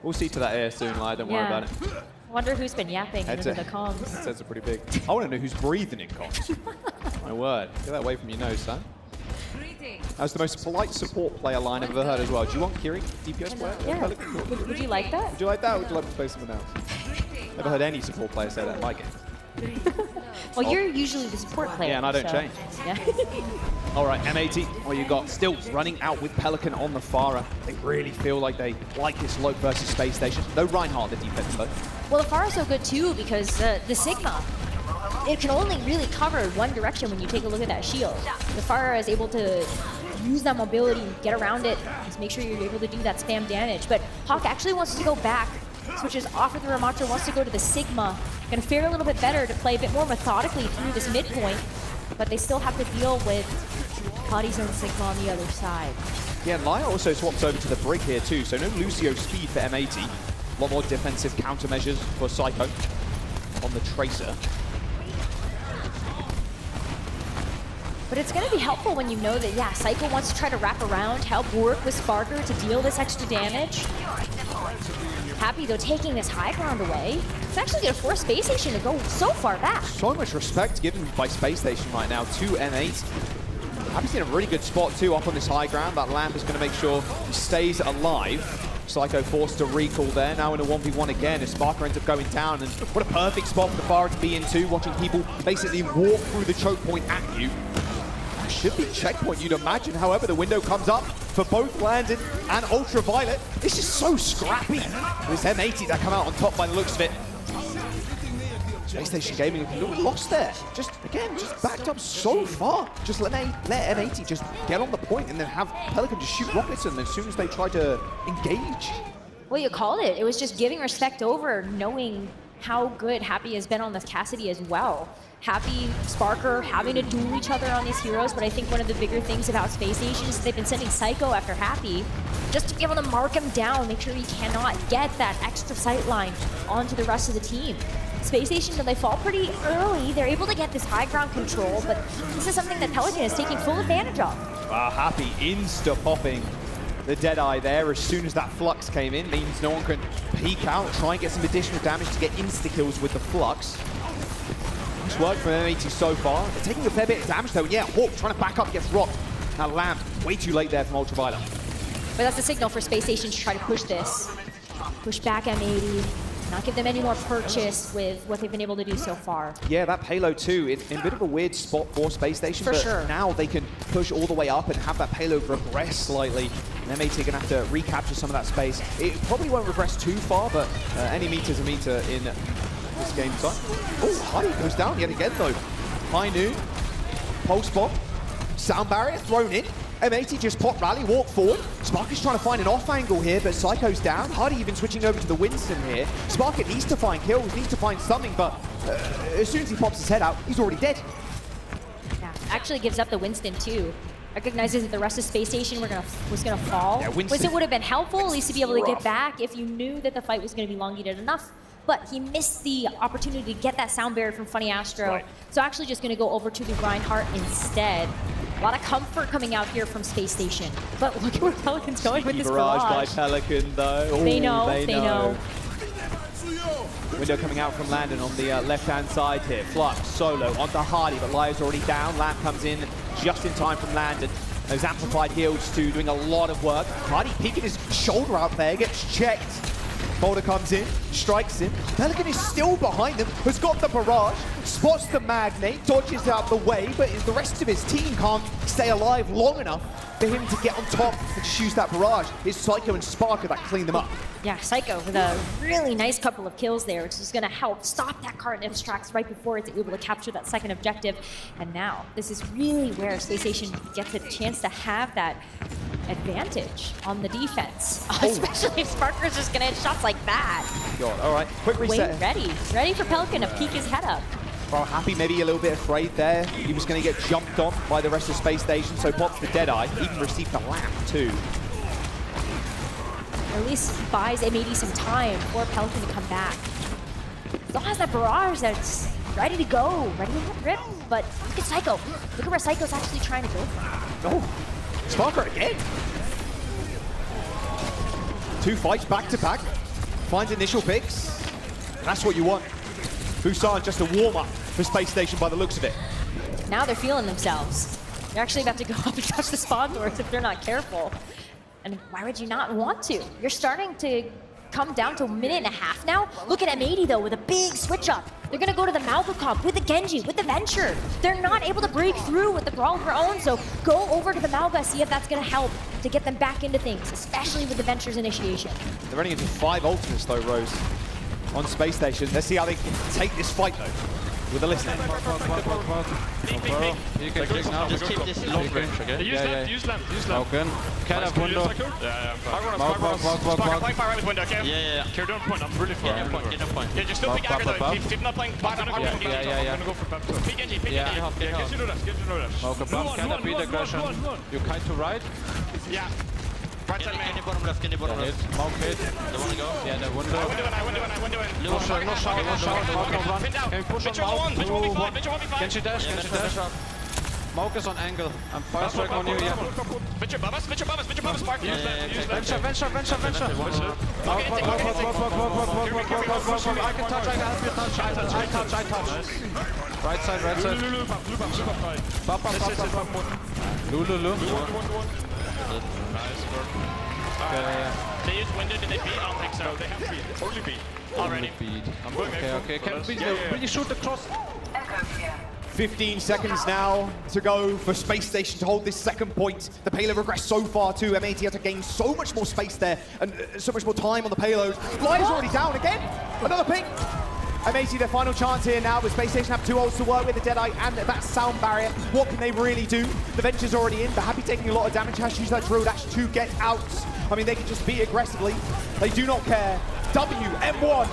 We'll see to that air soon, Lai. Don't worry about it. I wonder who's been yapping into the comms. Headsets are pretty big. I want to know who's breathing in comms. My word. Get that away from your nose, son. That was the most polite support player line I've ever heard as well. Do you want Kiri, DPS player? Yeah. Would you like that? Would you like that, or would you like to play someone else? Never heard any support player say that like it. Well, you're usually the support player. Yeah, and I don't so, change. Yeah. All right, M80, what you got? Still running out with Pelican on the Pharah. They really feel like they like this Loke versus Space Station. No Reinhardt, the defense, though. Well, the Pharah's so good, too, because the Sigma, it can only really cover one direction when you take a look at that shield. The Pharah is able to use that mobility, get around it, just make sure you're able to do that spam damage. But Hawk actually wants to go back, switches off of the Ramattra, wants to go to the Sigma. Going to fare a little bit better to play a bit more methodically through this midpoint, but they still have to deal with Body's own Sigma on the other side. Yeah, and Laya also swaps over to the Brig here too, so no Lucio speed for M80. A lot more defensive countermeasures for Psycho on the Tracer. But it's going to be helpful when you know that, yeah, Psycho wants to try to wrap around, help work with Sparker to deal this extra damage. Happy, though, taking this high ground away. It's actually going to force Space Station to go so far back. So much respect given by Space Station right now to M8. Happy's in a really good spot, too, up on this high ground. That lamp is going to make sure he stays alive. Psycho forced to recall there, now in a 1v1 again as Sparker ends up going down. And what a perfect spot for the Pharah to be in, too, watching people basically walk through the choke point at you. Should be checkpoint, you'd imagine. However, the window comes up for both Landon and Ultraviolet. This is so scrappy. This M80 that come out on top by the looks of it. Space Station Gaming a little lost there. Just, again, just backed up so far. Just let M80 just get on the point and then have Pelican just shoot rockets at them as soon as they try to engage. Well, you called it. It was just giving respect over, knowing how good Happy has been on this Cassidy as well. Happy, Sparker having to duel each other on these heroes, but I think one of the bigger things about Space Station is they've been sending Psycho after Happy just to be able to mark him down, make sure he cannot get that extra sight line onto the rest of the team. Space Station, though they fall pretty early, they're able to get this high ground control, but this is something that Pelican is taking full advantage of. Wow, Happy insta-popping the Deadeye there as soon as that Flux came in. Means no one can peek out, try and get some additional damage to get insta-kills with the Flux. It's worked for M80 so far. They're taking a fair bit of damage though. Yeah, Hawk trying to back up, gets rocked. Now Lamp, way too late there from Ultraviolet. But that's a signal for Space Station to try to push this. Push back M80, not give them any more purchase with what they've been able to do so far. Yeah, that payload too, in a bit of a weird spot for Space Station. For but sure. Now they can push all the way up and have that payload regress slightly. And M80 gonna have to recapture some of that space. It probably won't regress too far, but any meter's a meter in this game time. Oh, Hardy goes down yet again though. High noon, pulse bomb, sound barrier thrown in. M80 just pop rally, walk forward. Spark is trying to find an off angle here, but Psycho's down. Hardy even switching over to the Winston here. Spark needs to find kills, needs to find something, but as soon as he pops his head out, he's already dead. Yeah, actually gives up the Winston too. Recognizes that the rest of Space Station was gonna fall. Yeah, Winston would have been helpful, at least to be able to get back if you knew that the fight was gonna be elongated enough. but he missed the opportunity to get that sound barrier from Funny Astro. So actually just going to go over to the Reinhardt instead. A lot of comfort coming out here from Space Station. But look at where Pelican's going with this barrage by barrage. Pelican, though. They Ooh, know, they know. Window coming out from Landon on the left-hand side here. Flux, solo, onto Hardy, but Lyo's already down. Lamp comes in just in time from Landon. Those amplified heals too, doing a lot of work. Hardy peeking his shoulder out there, gets checked. Boulder comes in, strikes him. Pelican is still behind him, has got the barrage, spots the Magnate, dodges out the way, but the rest of his team can't stay alive long enough for him to get on top and just use that barrage. It's Psycho and Sparker that clean them up. Yeah, Psycho with a really nice couple of kills there, which is going to help stop that Carnif's tracks right before it's able to capture that second objective. And now, this is really where Space Station gets a chance to have that advantage on the defense. Especially if Sparker's just going to hit shots like that. God, all right, quick reset. Wait, ready for Pelican to peek his head up. Well, Happy maybe a little bit afraid there. He was going to get jumped on by the rest of Space Station, so pops the Deadeye, even received the Lamp too. Or at least buys M80 some time for Pelican to come back. Still has that barrage that's ready to go, ready to rip, but look at Psycho. Look at where Psycho's actually trying to go from. Oh, Sparker again. 2 fights back to back. Finds initial picks. That's what you want. Busan just a warm-up for Space Station by the looks of it. Now they're feeling themselves. They're actually about to go up and touch the spawn doors if they're not careful. And why would you not want to? You're starting to come down to a minute and a half now. Look at M80 though with a big switch up. They're gonna go to the Malco comp with the Genji, with the Venture. They're not able to break through with the Brawl of their own, so go over to the Malga, see if that's gonna help to get them back into things, especially with the Venture's initiation. They're running into 5 ultimates though, Rose, on Space Station. Let's see how they can take this fight though. With a listener. You can click now. Just keep this long range, okay? Use lamp. Falcon. Can have window. Playing fire right with window, okay? Yeah. Care don't point, I'm really far. Get a point. Yeah, just still pick aggro though. Keep not playing back on the ground. I'm gonna go for pump. Pick Genji, pick Genji. Get you rush. Smoke above. Can have beat aggression. You kite to right. Yeah. Right side main. Can you bottom left? Can you bottom left? Smoke hit. They wanna go? Yeah, the window. I window in. No shower. Pin down. Can we push on mouth? Bitch 1v5. Can she dash? Smoke is on angle. I'm fire strike on you, yeah. Bitch above us, Spark. Use that. Venture. I can touch, I can help you touch. I touch. Right side. Lulu. Nice work. They use window, did they beat? I don't think so. They have beat. Only beat. Already. Okay. Can we really shoot across? 15 seconds now to go for Space Station to hold this second point. The payload regressed so far too. M80 had to gain so much more space there and so much more time on the payload. Lyo's already down again. Another ping. M80 their final chance here now, but Space Station have 2 ults to work with, the Deadeye and that sound barrier. What can they really do? The Venture's already in, but Happy taking a lot of damage. Has to use that drill dash to get out. I mean, they can just beat aggressively. They do not care. M1.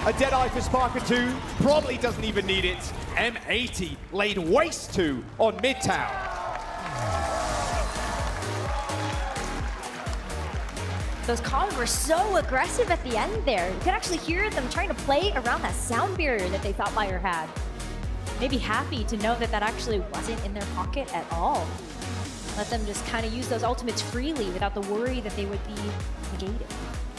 A Deadeye for Sparker 2. Probably doesn't even need it. M80 laid waste to on Midtown. Those comms were so aggressive at the end there. You could actually hear them trying to play around that sound barrier that they thought Fire had. Maybe happy to know that that actually wasn't in their pocket at all. Let them just kind of use those ultimates freely without the worry that they would be negated.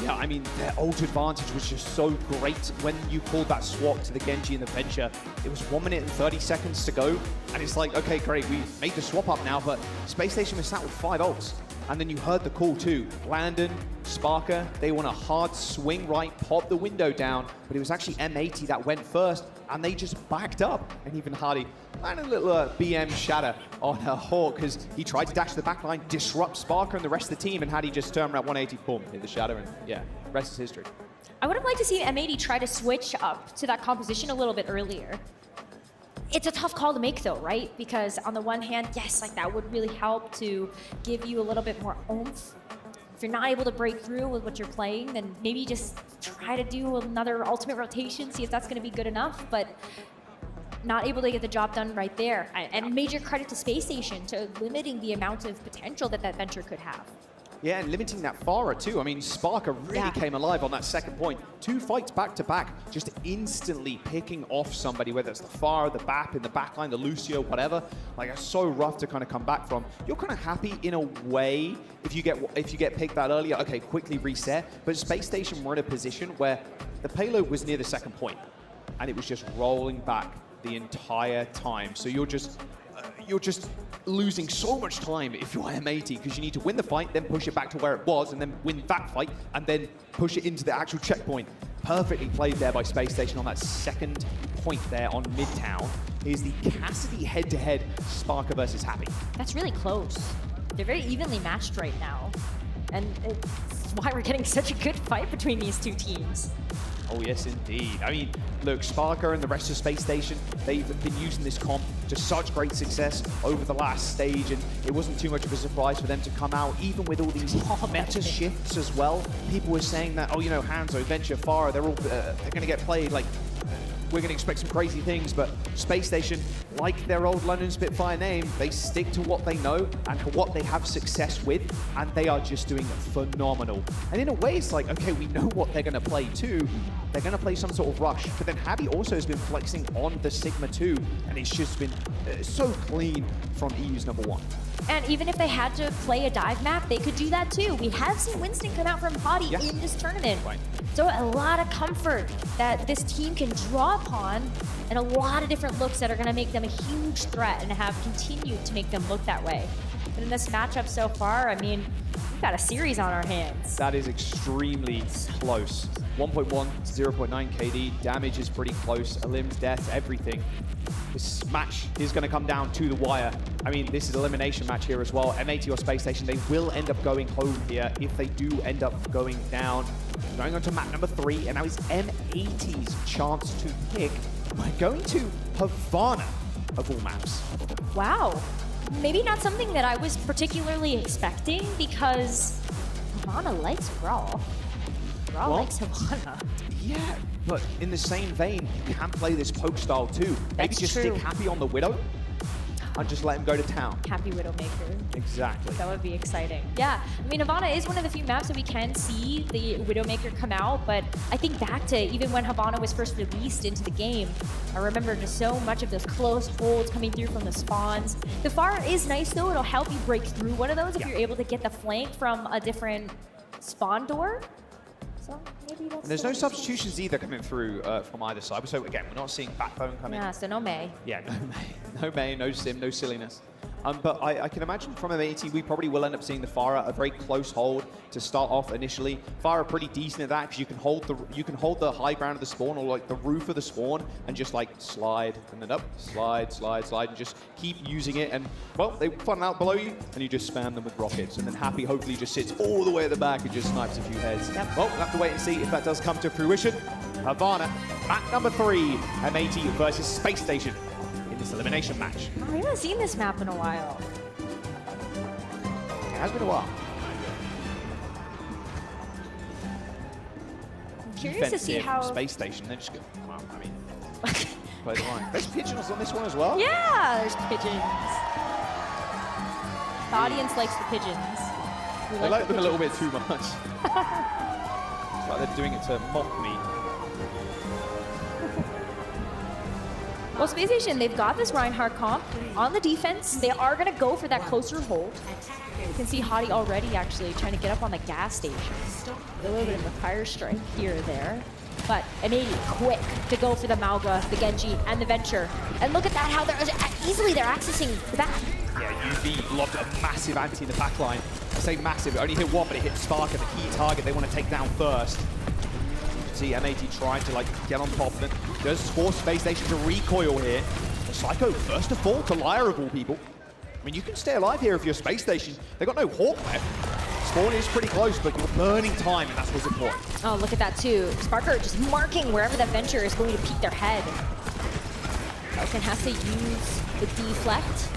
Yeah, I mean, their ult advantage was just so great when you pulled that swap to the Genji and the Venture. It was 1 minute and 30 seconds to go, and it's like, okay, great, we made the swap up now, but Space Station was sat with 5 ults. And then you heard the call too. Landon, Sparker, they want a hard swing right, pop the window down, but it was actually M80 that went first, and they just backed up. And even Hardy landed a little BM shatter on Hawk, because he tried to dash to the back line, disrupt Sparker and the rest of the team, and Hardy just turned around 180, boom, hit the shatter, and yeah, rest is history. I would have liked to see M80 try to switch up to that composition a little bit earlier. It's a tough call to make though, right? Because on the one hand, yes, like that would really help to give you a little bit more oomph. If you're not able to break through with what you're playing, then maybe just try to do another ultimate rotation, see if that's gonna be good enough, but not able to get the job done right there. And major credit to Space Station to limiting the amount of potential that that Venture could have. Yeah, and limiting that Farah too. I mean, Sparker really came alive on that second point. 2 fights back to back, just instantly picking off somebody, whether it's the Farah, the BAP in the backline, the Lucio, whatever. Like, it's so rough to kind of come back from. You're kind of happy in a way if you get picked that earlier. Okay, quickly reset. But Space Station were in a position where the payload was near the second point, and it was just rolling back the entire time. So you're just losing so much time if you're M80 because you need to win the fight, then push it back to where it was, and then win that fight, and then push it into the actual checkpoint. Perfectly played there by Space Station on that second point there on Midtown. Is the Cassidy head-to-head Sparker versus Happy. That's really close. They're very evenly matched right now. And it's why we're getting such a good fight between these two teams. Oh, yes, indeed. I mean, look, Sparker and the rest of Space Station, they've been using this comp to such great success over the last stage, and it wasn't too much of a surprise for them to come out, even with all these meta shifts as well. People were saying that, oh, you know, Hanzo, Venture, Farah, they're all they're going to get played like we're going to expect some crazy things, but Space Station, like their old London Spitfire name, they stick to what they know and what they have success with, and they are just doing phenomenal. And in a way, it's like, okay, we know what they're going to play too. They're going to play some sort of rush, but then Happy also has been flexing on the Sigma 2, and it's just been so clean from EU's number 1. And even if they had to play a dive map, they could do that too. We have seen Winston come out from Hottie in this tournament. Right. So a lot of comfort that this team can draw upon, and a lot of different looks that are going to make them a huge threat and have continued to make them look that way. But in this matchup so far, I mean, we've got a series on our hands. That is extremely close. 1.1 to 0.9 KD. Damage is pretty close. Elims, death, everything. This match is going to come down to the wire. I mean, this is elimination match here as well. M80 or Space Station, they will end up going home here if they do end up going down. Going on to map number 3, and now it's M80's chance to pick. We're going to Havana of all maps. Wow. Maybe not something that I was particularly expecting, because Havana likes Brawl. Brawl likes Havana. Yeah, but in the same vein, you can play this poke style too. Maybe just stick Happy on the Widow and just let him go to town. Happy Widowmaker. Exactly. That would be exciting. Yeah, I mean, Havana is one of the few maps that we can see the Widowmaker come out, but I think back to even when Havana was first released into the game, I remember just so much of those close holds coming through from the spawns. The Farah is nice though, it'll help you break through one of those if you're able to get the flank from a different spawn door. So maybe that's. And there's no substitutions either coming through from either side. So again, we're not seeing Backbone coming. Yeah, so no May. Yeah, no May. No May, no Sim, no silliness. But I can imagine from M80, we probably will end up seeing the Farah, a very close hold to start off initially. Farah pretty decent at that because you can hold the high ground of the spawn, or like the roof of the spawn, and just like slide and then up, slide, slide, slide, and just keep using it. And well, they funnel out below you, and you just spam them with rockets. And then Happy hopefully just sits all the way at the back and just snipes a few heads. Well, we'll have to wait and see if that does come to fruition. Havana, map number 3, M80 versus Space Station in this elimination match. Oh, I haven't seen this map in a while. It has been a while. I'm curious to see how Space Station. They're just go. Well, I mean, play the line. There's pigeons on this one as well. Yeah, there's pigeons. The audience likes the pigeons. They like them a little bit too much. It's like they're doing it to mock me. Well, Space Station, they've got this Reinhardt comp on the defense. They are going to go for that closer hold. You can see Hottie already actually trying to get up on the gas station. A little bit of a fire strike here or there. But M80 quick to go for the Mauga, the Genji, and the Venture. And look at that, how they're easily they're accessing the back. Yeah, UV lobbed a massive anti in the back line. I say massive, it only hit one, but it hit Sparker, the key target they want to take down first. See M80 trying to like get on top of it. Does force Space Station to recoil here. The Psycho first to fall to Lyra of all people. I mean, you can stay alive here if you're Space Station. They got no Hawk left. Spawn is pretty close, but you're burning time, and that's what's important. Oh, look at that too. Sparker just marking wherever that Venture is going to peek their head. Falcon has to use the deflect.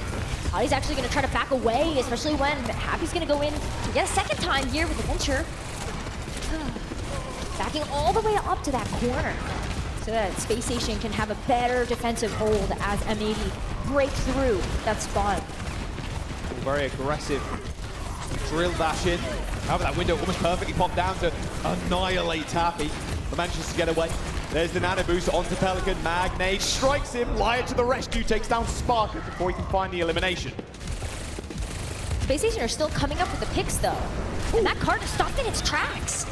Hottie's actually going to try to back away, especially when Happy's going to go in yet a second time here with the Venture. Backing all the way up to that corner so that Space Station can have a better defensive hold as M80 break through that spawn. Very aggressive. Drill dash in. However, that window almost perfectly popped down to annihilate Tappy, but manages to get away. There's the nano boost onto Pelican. Magnate strikes him. Liar to the rescue, takes down Sparker before he can find the elimination. Space Station are still coming up with the picks though. And that card is stopped in its tracks.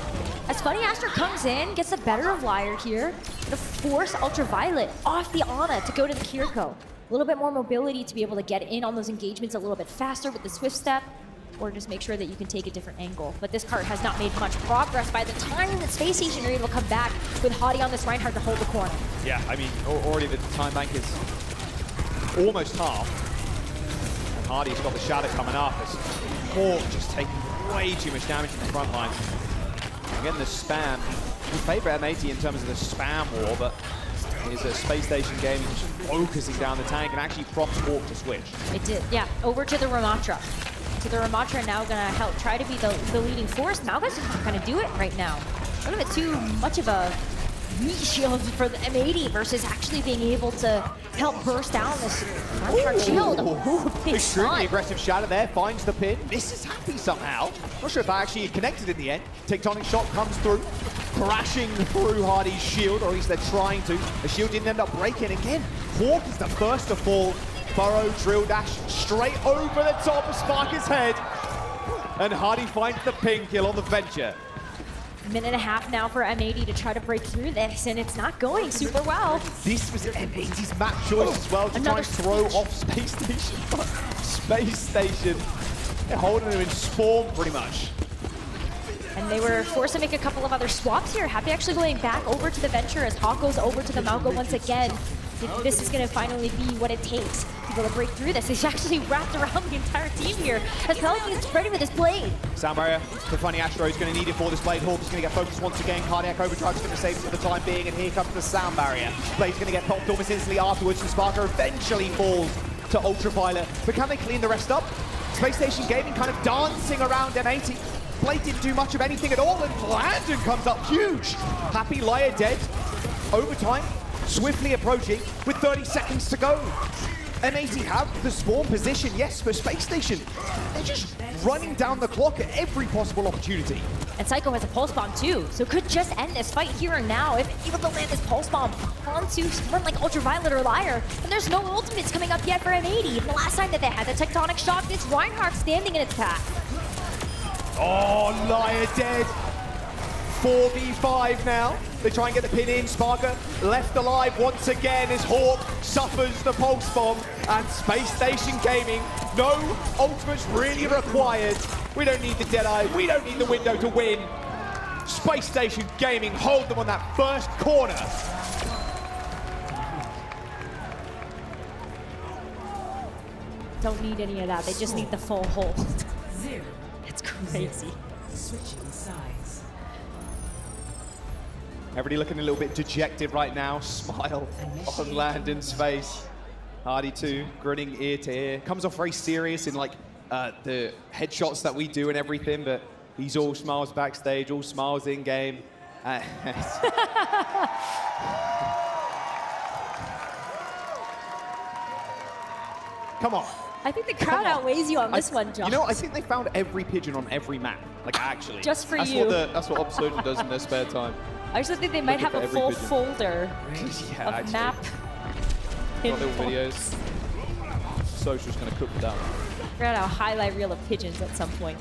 As Funny Astro comes in, gets the better of Liar here, to force Ultraviolet off the Ana to go to the Kiriko. A little bit more mobility to be able to get in on those engagements a little bit faster with the Swift Step, or just make sure that you can take a different angle. But this card has not made much progress. By the time that Space Station are able to come back with Hottie on this Reinhardt to hold the corner. Yeah, I mean, already the time bank is almost half. And Hardy's got the shadow coming up as Hawk just taking way too much damage in the front line. Again, the spam. We favor M80 in terms of the spam war, but is a Space Station Gaming just focusing down the tank and actually prompts Hawk to switch. It did, yeah. Over to the Ramatra. So the Ramatra now gonna help try to be the leading force. Malgus is gonna do it right now. A little bit too much of a meat shield for the M80 versus actually being able to help burst down this Ramatra shield. Extremely aggressive shadow there, finds the pin, misses Happy somehow. Not sure if that actually connected in the end. Tectonic shot comes through, crashing through Hardy's shield, or at least they're trying to. The shield didn't end up breaking again. Hawk is the first to fall. Burrow drill dash straight over the top of Sparker's head. And Hardy finds the pin kill on the Venture. Minute and a half now for M80 to try to break through this, and it's not going super well. This was M80's map choice as well to try and throw off Space Station. Space Station, they're holding him in spawn pretty much. And they were forced to make a couple of other swaps here. Happy actually going back over to the Venture as Hawk goes over to the Malco once again. If this is going to finally be what it takes to be able to break through this. He's actually wrapped around the entire team here as Pelican is ready with his blade. Sound barrier for Funny Astro is going to need it for this blade. Hawk is going to get focused once again. Cardiac Overdrive is going to save it for the time being, and here comes the sound barrier. Blade's going to get popped almost instantly afterwards, and Sparker eventually falls to Ultraviolet. But can they clean the rest up? Space Station Gaming kind of dancing around M80. Blade didn't do much of anything at all, and Landon comes up huge. Happy Liar dead. Overtime. Swiftly approaching with 30 seconds to go. M80 have the spawn position, yes, but Space Station, they're just running down the clock at every possible opportunity. And Psycho has a pulse bomb too, so could just end this fight here and now if able to land this pulse bomb onto someone like Ultraviolet or Liar. And there's no ultimates coming up yet for M80. The last time that they had the Tectonic Shock, it's Reinhardt standing in its path. Oh, Liar dead. 4v5 now. They try and get the pin in. Sparker left alive once again as Hawk suffers the pulse bomb. And Space Station Gaming, no ultimates really required. We don't need the Deadeye. We don't need the window to win. Space Station Gaming hold them on that first corner. Don't need any of that. They just need the full hold. It's crazy. Switching sides. Everybody looking a little bit dejected right now. Smile on Landon's face. Hardy too, grinning ear to ear. Comes off very serious in like the headshots that we do and everything, but he's all smiles backstage, all smiles in game. Come on. I think the crowd outweighs you on this one, Josh. You know, I think they found every pigeon on every map. Like, actually. Just for you. That's what Obsurgeon does in their spare time. I actually think they might have a full folder Yeah, of actually. map. Got little videos. Social's going to cook that. We're gonna have a highlight reel of pigeons at some point.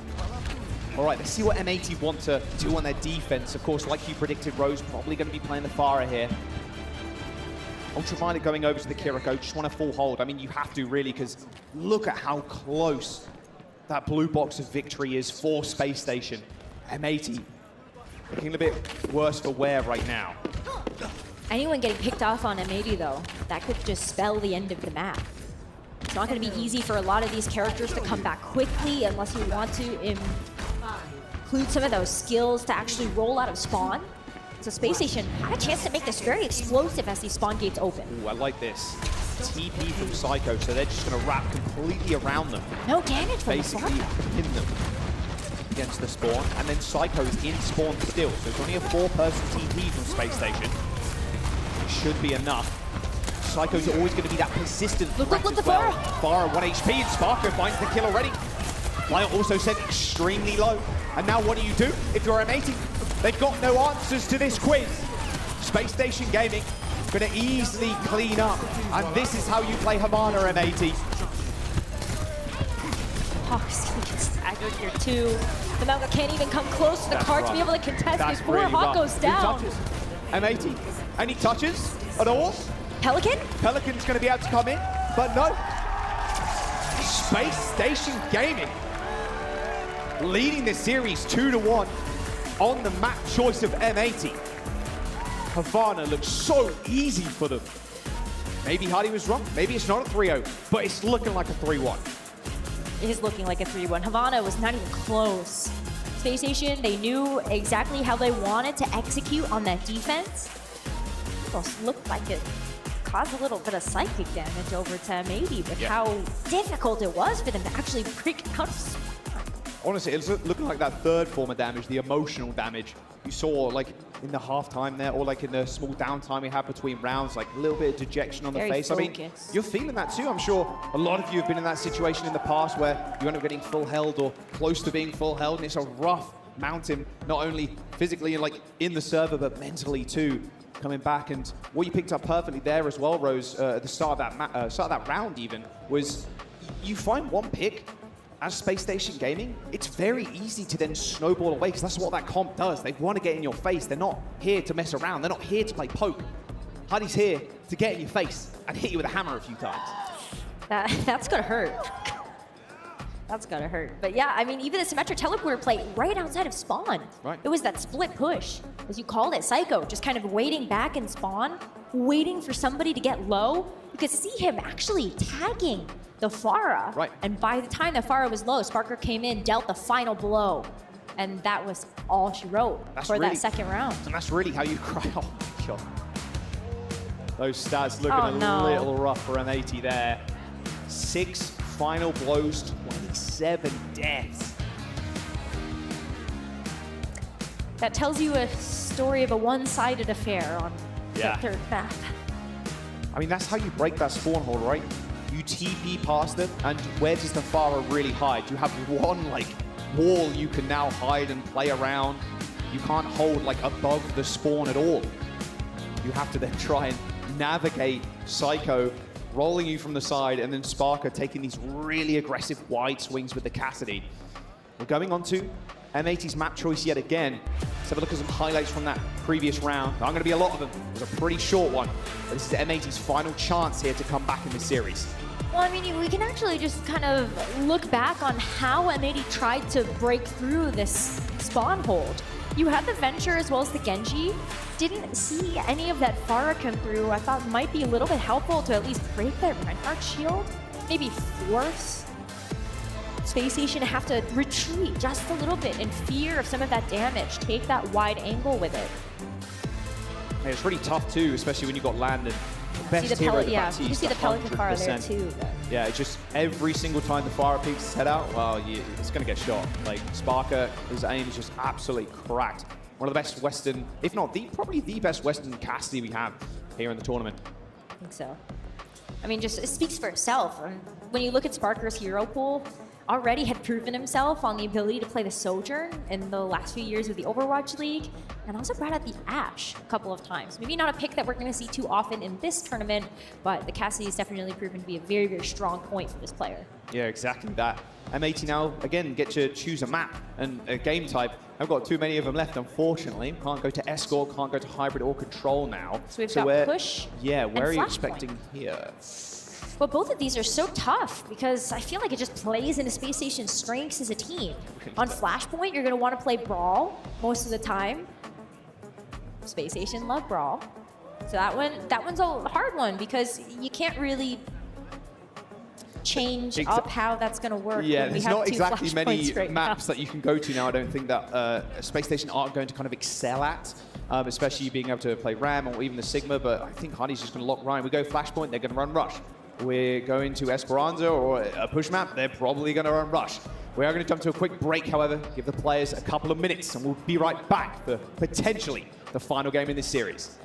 All right, let's see what M80 want to do on their defense. Of course, like you predicted, Rose probably going to be playing the Pharah here. Ultraviolet going over to the Kiriko, just want a full hold. I mean, you have to really, because look at how close that blue box of victory is for Space Station. M80 looking a bit worse for wear right now. Anyone getting picked off on M80 though, that could just spell the end of the map. It's not going to be easy for a lot of these characters to come back quickly unless you want to include some of those skills to actually roll out of spawn. So Space Station had a chance to make this very explosive as these spawn gates open. Ooh, I like this. TP from Psycho, so they're just going to wrap completely around them. No damage from basically the pin them against the spawn, and then Psycho's in spawn still. So it's only a 4-person TP from Space Station. It should be enough. Psycho's always going to be that persistent threat as well. Pharah 1 HP, and Sparko finds the kill already. Player also set extremely low. And now what do you do if you're M80? They've got no answers to this quiz. Space Station Gaming gonna easily clean up. And this is how you play Havana, M80. Hawk's gonna get staggered here too. The Malga can't even come close to the card to be able to contest before Hawk goes down. Who touches? M80. Any touches at all? Pelican? Pelican's gonna be able to come in, but no. Space Station Gaming leading the series 2-1 on the map choice of M80. Havana looks so easy for them. Maybe Hardy was wrong. Maybe it's not a 3-0, but it's looking like a 3-1. It is looking like a 3-1. Havana was not even close. Space Station, they knew exactly how they wanted to execute on that defense. Almost looked like it caused a little bit of psychic damage over to M80 with how difficult it was for them to actually break out of spawn. Honestly, it's looking like that third form of damage, the emotional damage you saw like in the halftime there, or like in the small downtime we had between rounds, like a little bit of dejection on the face. I mean, you're feeling that too. I'm sure a lot of you have been in that situation in the past where you end up getting full held or close to being full held, and it's a rough mountain, not only physically and like in the server, but mentally too. Coming back, and what you picked up perfectly there as well, Rose, at the start of that round even, was you find one pick as Space Station Gaming, it's very easy to then snowball away, because that's what that comp does. They want to get in your face. They're not here to mess around. They're not here to play poke. Hardy's here to get in your face and hit you with a hammer a few times. That's gonna hurt. That's gonna hurt. But yeah, I mean, even the Symmetric Teleporter play right outside of spawn. Right. It was that split push, as you called it, Psycho, just kind of waiting back in spawn, waiting for somebody to get low. You could see him actually tagging the Pharah. Right. And by the time the Pharah was low, Sparker came in, dealt the final blow. And that was all she wrote for that second round. And that's really how you cry. Oh my God. Those stats looking a little rough for M80 there. 6 final blows, 27 deaths. That tells you a story of a one-sided affair on the third map. I mean, that's how you break that spawn hold, right? You TP past them, and where does the Pharah really hide? You have one like wall you can now hide and play around. You can't hold like above the spawn at all. You have to then try and navigate Psycho rolling you from the side, and then Sparker taking these really aggressive wide swings with the Cassidy. We're going on to M80's map choice yet again. Let's have a look at some highlights from that previous round. There aren't going to be a lot of them. It was a pretty short one. But this is M80's final chance here to come back in the series. Well, I mean, we can actually just kind of look back on how M80 tried to break through this spawn hold. You had the Venture as well as the Genji. Didn't see any of that Pharah come through. I thought might be a little bit helpful to at least break that Reinhardt shield. Maybe force Space Station to have to retreat just a little bit in fear of some of that damage. Take that wide angle with it. Yeah, it's really tough too, especially when you got Landon. Best hero at the back you see the Pelican Pharah there too. Yeah, it's just every single time the Pharah peeks his head out, well, it's going to get shot. Like, Sparker, his aim is just absolutely cracked. One of the best Western, if not probably the best Western Cassidy we have here in the tournament. I think so. I mean, just it speaks for itself. When you look at Sparker's hero pool, already had proven himself on the ability to play the Sojourn in the last few years of the Overwatch League, and also brought out the Ashe a couple of times. Maybe not a pick that we're going to see too often in this tournament, but the Cassidy has definitely proven to be a very, very strong point for this player. Yeah, exactly that. M80 now, again, get to choose a map and a game type. I've got too many of them left, unfortunately. Can't go to Escort, can't go to Hybrid or Control now. So we've got Push. Yeah, where are you Flashpoint. expecting here? But both of these are so tough because I feel like it just plays into Space Station's strengths as a team. On Flashpoint, you're going to want to play Brawl most of the time. Space Station love Brawl. So that one's a hard one because you can't really change up how that's going to work. Yeah, there's not exactly many right maps now. that you can go to now, I don't think, that Space Station aren't going to kind of excel at, especially being able to play Ram or even the Sigma, but I think Hardy's just going to lock Ryan. We go Flashpoint, they're going to run Rush. We're going to Esperanza or a push map, they're probably going to run Rush. We are going to jump to a quick break, however, give the players a couple of minutes, and we'll be right back for potentially the final game in this series.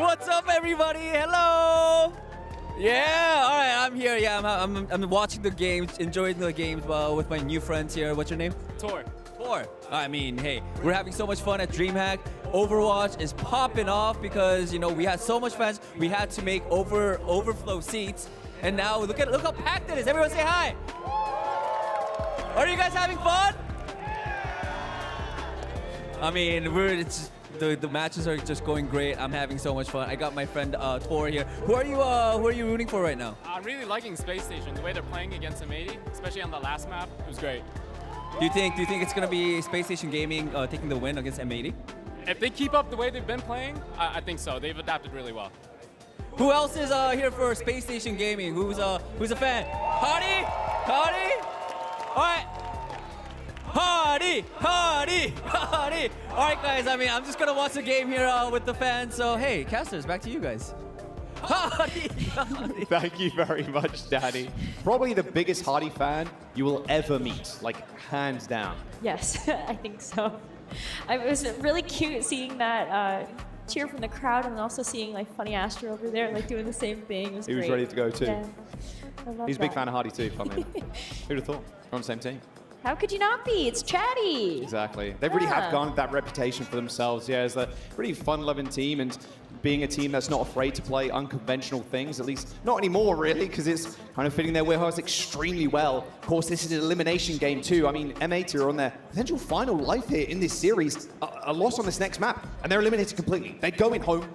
What's up, everybody? Hello. Yeah. All right. I'm here. Yeah. I'm watching the games, enjoying the games with my new friends here. What's your name? Tor. I mean, hey, we're having so much fun at DreamHack. Overwatch is popping off because we had so much fans. We had to make overflow seats, and now look how packed it is. Everyone say hi. Are you guys having fun? I mean, the matches are just going great. I'm having so much fun. I got my friend Tor here. Who are you rooting for right now? I'm really liking Space Station. The way they're playing against M80, especially on the last map, it was great. Do you think it's gonna be Space Station Gaming taking the win against M80? If they keep up the way they've been playing, I think so. They've adapted really well. Who else is here for Space Station Gaming? Who's a fan? Hardy? All right. Hardy! All right, guys. I mean, I'm just gonna watch the game here with the fans. So hey, casters, back to you guys. Hardy! Thank you very much, Danny. Probably the biggest Hardy fan you will ever meet, like hands down. Yes, I think so. It was really cute seeing that cheer from the crowd and also seeing like Funny Astro over there like doing the same thing. It was He was great. ready to go too. Yeah. I love He's a big that. fan of Hardy too, funnily enough. Who'd have thought? We're on the same team. How could you not be? It's chatty. Exactly. They really have garnered that reputation for themselves, as a pretty fun-loving team and being a team that's not afraid to play unconventional things, at least not anymore, really, because it's kind of fitting their wheelhouse extremely well. Of course, this is an elimination game, too. I mean, M80 are on their potential final life here in this series. A loss on this next map, and they're eliminated completely. They're going home.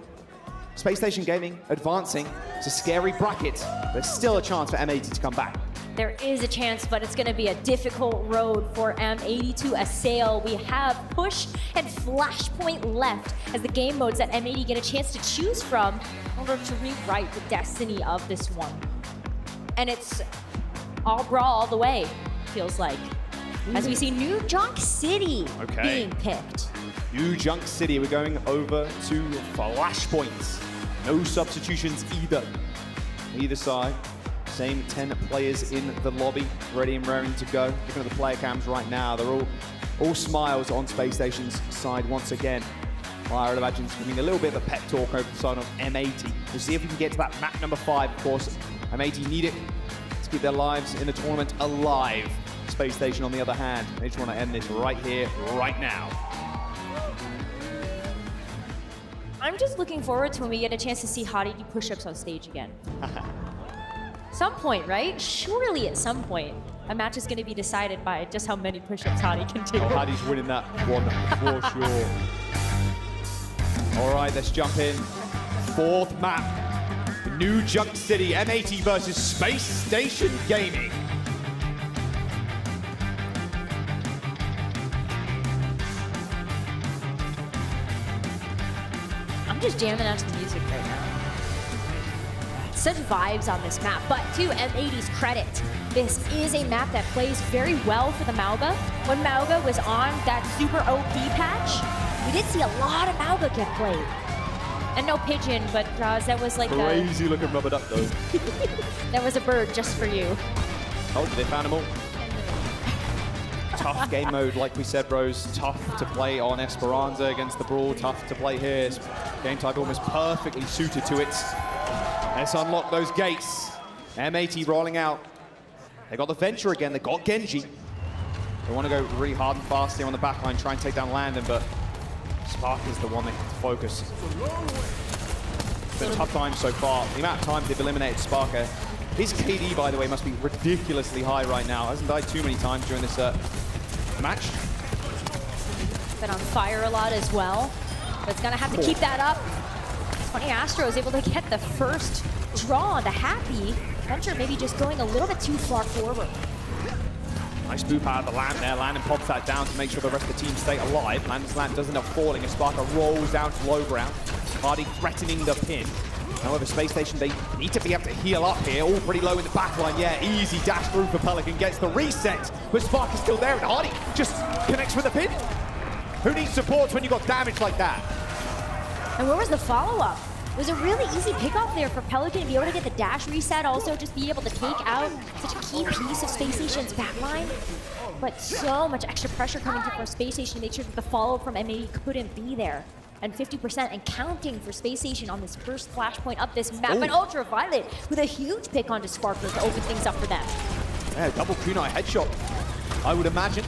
Space Station Gaming advancing. It's a scary bracket. There's still a chance for M80 to come back. There is a chance, but it's going to be a difficult road for M80 to assail. We have push and flashpoint left as the game modes that M80 get a chance to choose from in order to rewrite the destiny of this one. And it's all brawl all the way, feels like. As we see New Junk City being picked. New Junk City, we're going over to flashpoints. No substitutions either side. Same 10 players in the lobby, ready and raring to go. Looking at the player cams right now, they're all smiles on Space Station's side once again. I would imagine it's giving a little bit of a pep talk over the side of M80. We'll see if we can get to that map number 5, of course. M80 need it to keep their lives in the tournament alive. Space Station, on the other hand, they just want to end this right here, right now. I'm just looking forward to when we get a chance to see Hottie do push-ups on stage again. Some point, right? Surely at some point, a match is going to be decided by just how many push-ups Hottie can do. Oh, Hottie's winning that one for sure. All right, let's jump in. 4th map, New Junk City, M80 versus Space Station Gaming. I'm just jamming out to the music right now. Such vibes on this map, but to M80's credit, this is a map that plays very well for the Mauga. When Mauga was on that super OP patch, we did see a lot of Mauga get played. And no pigeon, but that was like Crazy looking rubber duck though. that was a bird just for you. Oh, they found them all. Tough game mode, like we said, bros. Tough to play on Esperanza against the Brawl. Tough to play here. Game type almost perfectly suited to it. Let's unlock those gates. M80 rolling out. They got the Venture again. They got Genji. They want to go really hard and fast here on the backline, try and take down Landon, but Spark is the one they have to focus. It's been a tough time so far. The amount of times they've eliminated Sparker. His KD, by the way, must be ridiculously high right now. Hasn't died too many times during this match. Been on fire a lot as well, but it's gonna have to keep that up. Funny Astro is able to get the first draw on the Happy. Venture maybe just going a little bit too far forward. Nice boop out of the Land there. Landon pops that down to make sure the rest of the team stay alive. Landon's Land does end up falling as Sparker rolls down to low ground. Hardy threatening the pin. However, Space Station, they need to be able to heal up here. All pretty low in the backline. Yeah, easy dash through for Pelican. Gets the reset, but Spark is still there, and Hardy just connects with the pin. Who needs supports when you got damage like that? And where was the follow-up? It was a really easy pickoff there for Pelican to be able to get the dash reset, also just be able to take out such a key piece of Space Station's backline. But so much extra pressure coming through from Space Station to make sure that the follow-up from M80 couldn't be there. and 50% and counting for Space Station on this first flashpoint up this map. Ooh. And Ultraviolet with a huge pick onto Sparkler to open things up for them. Yeah, double kunai headshot, I would imagine.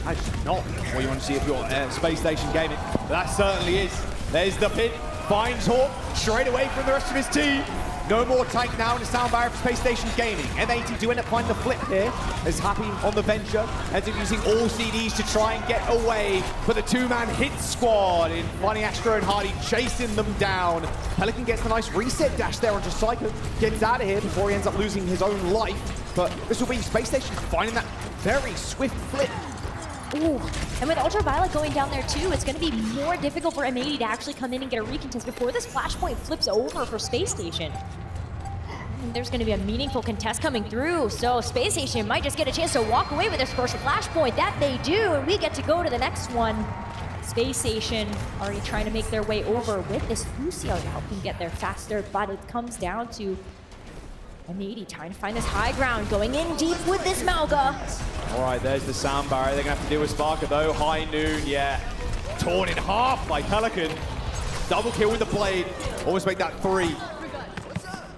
That's not what you want to see if you're Space Station Gaming. But that certainly is. There's the pin. Finds Hawk straight away from the rest of his team. No more tank now in the sound barrier for Space Station Gaming. M80 do end up finding the flip here. Is Happy on the venture. Ends up using all CDs to try and get away. But the two-man hit squad in finding Astro and Hardy chasing them down. Pelican gets a nice reset dash there onto Psycho. Gets out of here before he ends up losing his own life. But this will be Space Station finding that very swift flip. Ooh, and with Ultraviolet going down there too, it's going to be more difficult for M80 to actually come in and get a recontest before this flashpoint flips over for Space Station. And there's going to be a meaningful contest coming through, so Space Station might just get a chance to walk away with this first flashpoint. That they do, and we get to go to the next one. Space Station already trying to make their way over with this Lucio to help them get there faster, but it comes down to M80 trying to find this high ground, going in deep with this Malga. All right, there's the sound barrier. They're gonna have to deal with Sparker though. High Noon, yeah. Torn in half by Pelican. Double kill with the blade. Almost make that 3.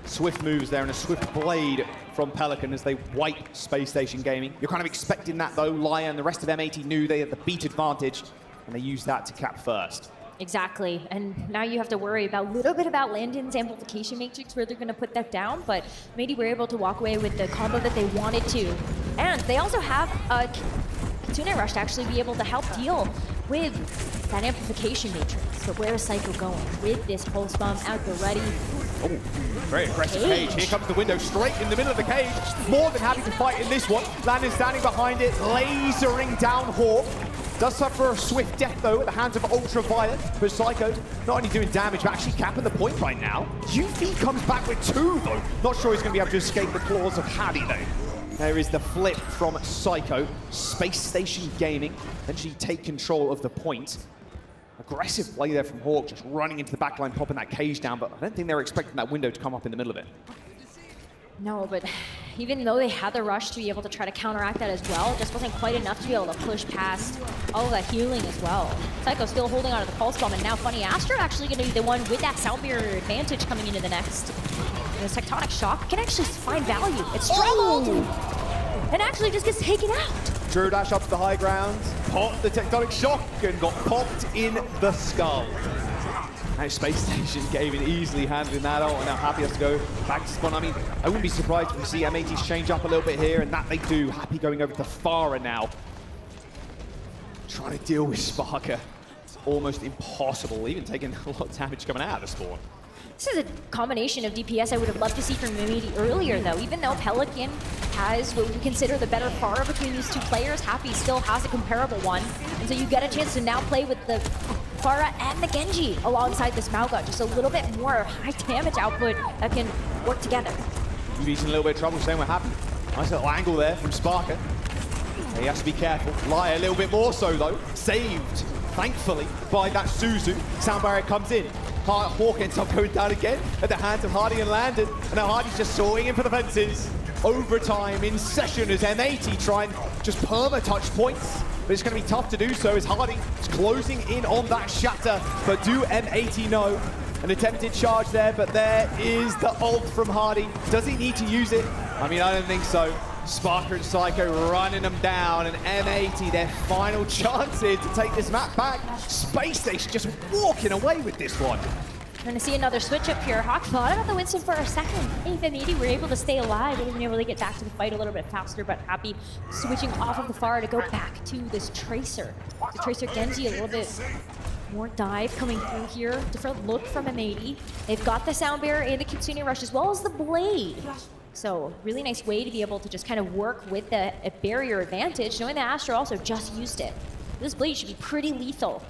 Swift moves there and a swift blade from Pelican as they wipe Space Station Gaming. You're kind of expecting that though. Laya and the rest of M80 knew they had the beat advantage and they used that to cap first. Exactly, and now you have to worry about a little bit about Landon's amplification matrix, where they're going to put that down, but maybe we're able to walk away with the combo that they wanted to. And they also have a Kitsune Rush to actually be able to help deal with that amplification matrix. But where is Psycho going with this pulse bomb out there ready? Oh, very aggressive cage. Here comes the window straight in the middle of the cage. More than happy to fight in this one. Landon standing behind it, lasering down Hawk. Does suffer a swift death, though, at the hands of Ultraviolet. But Psycho not only doing damage, but actually capping the point right now. UV comes back with 2, though. Not sure he's going to be able to escape the claws of Hattie, though. There is the flip from Psycho. Space Station Gaming. Eventually take control of the point. Aggressive play there from Hawk, just running into the backline, popping that cage down. But I don't think they were expecting that window to come up in the middle of it. No, but even though they had the rush to be able to try to counteract that as well, it just wasn't quite enough to be able to push past all of that healing as well. Psycho still holding on to the pulse bomb, and now Funny Astro actually going to be the one with that sound barrier advantage coming into the next. And this Tectonic Shock can actually find value. It's struggled, and actually just gets taken out. Drew dash up to the high ground, popped the Tectonic Shock, and got popped in the skull. Now Space Station Gaming easily handling that out, and now Happy has to go back to spawn. I mean, I wouldn't be surprised if we see M80s change up a little bit here, and that they do. Happy going over to Farah now. Trying to deal with Sparker. It's almost impossible, even taking a lot of damage coming out of the spawn. This is a combination of DPS I would have loved to see from M80 earlier, though. Even though Pelican has what we consider the better Farah between these two players, Happy still has a comparable one. And so you get a chance to now play with the Farah and the Genji alongside this Malga. Just a little bit more high damage output that can work together. UV's in a little bit of trouble, same what happened. Nice little angle there from Sparker. He has to be careful. Lie a little bit more so though. Saved, thankfully, by that Suzu. Sound barrier comes in. Hawk ends up going down again at the hands of Hardy and Landon. And now Hardy's just soaring in for the fences. Overtime in session as M80 try and just perma-touch points. But it's going to be tough to do so as Hardy is closing in on that shatter. But do M80 know? An attempted charge there, but there is the ult from Hardy. Does he need to use it? I mean, I don't think so. Sparker and Psycho running them down, and M80, their final chance here to take this map back. Space Station just walking away with this one. We're going to see another switch up here. Hawk thought about the Winston for a second. If M80 were able to stay alive, they would have been able to get back to the fight a little bit faster, but Happy switching off of the Farah to go back to this Tracer. The Tracer Genji, a little bit more dive coming through here. Different look from M80. They've got the sound barrier and the Kitsune Rush as well as the blade. So really nice way to be able to just kind of work with a barrier advantage, knowing that Astro also just used it. This blade should be pretty lethal.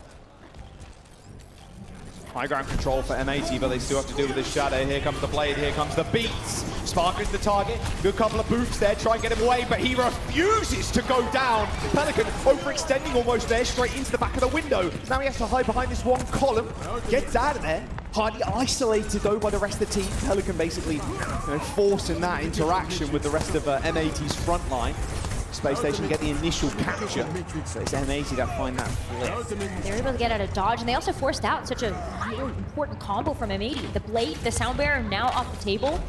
High ground control for M80, but they still have to deal with this shadow. Here comes the blade, here comes the beats. Sparker's the target. Good couple of boots there, try and get him away, but he refuses to go down. Pelican overextending almost there, straight into the back of the window. Now he has to hide behind this one column. Gets out of there. Hardy isolated though by the rest of the team. Pelican basically forcing that interaction with the rest of M80's front line. Space Station get the initial capture. So it's M80 that find that flip. They were able to get out of dodge, and they also forced out such a really important combo from M80. The Blade, the Sound Barrier now off the table.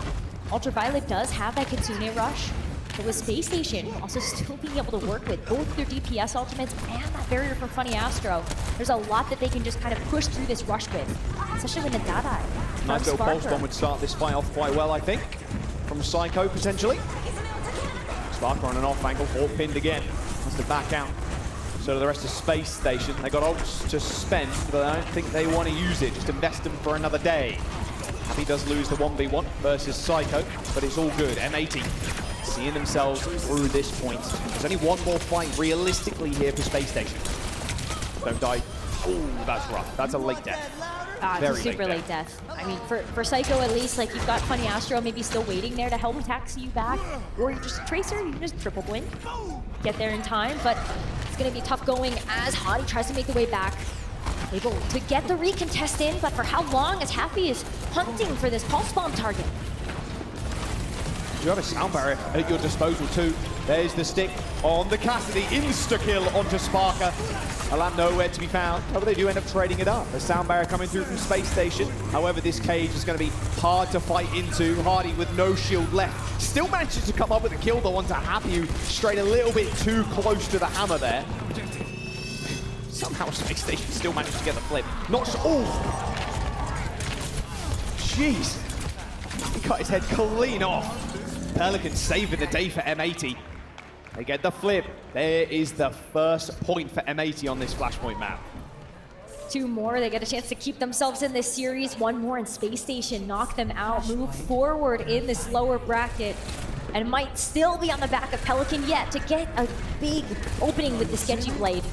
Ultraviolet does have that Kitsune Rush, but with Space Station also still being able to work with both their DPS ultimates and that barrier from Funny Astro, there's a lot that they can just kind of push through this rush with, especially when the Dadai. Nice little pulse bomb would start this fight off quite well, I think, from Psycho potentially. Sparker on an off angle, Hawk pinned again, has to back out. So do the rest of Space Station. They got ults to spend, but I don't think they want to use it, just invest them for another day. Happy does lose the 1v1 versus Psycho, but it's all good. M80 seeing themselves through this point. There's only one more fight realistically here for Space Station. Don't die. Oh, that's rough. That's a late death. It's a super late death. I mean, for Psycho at least, like, you've got Funny Astro maybe still waiting there to help taxi you back, or you're just a Tracer, you can just triple blink, get there in time, but it's gonna be tough going as Hottie tries to make the way back. Able to get the recontest in, but for how long as Happy is hunting for this pulse bomb target? You have a Sound Barrier at your disposal too. There's the stick on the Cassidy, insta-kill onto Sparker. Alam nowhere to be found. However, they do end up trading it up. The Sound Barrier coming through from Space Station. However, this cage is going to be hard to fight into. Hardy with no shield left. Still manages to come up with a kill though onto Happy, who strayed a little bit too close to the hammer there. Somehow Space Station still managed to get the flip. Not so, oh! Jeez. He cut his head clean off. Pelican saving the day for M80. They get the flip. There is the first point for M80 on this Flashpoint map. 2 more, they get a chance to keep themselves in this series. 1 more in Space Station, knock them out, move forward in this lower bracket, and might still be on the back of Pelican yet to get a big opening with the Sketchy Blade.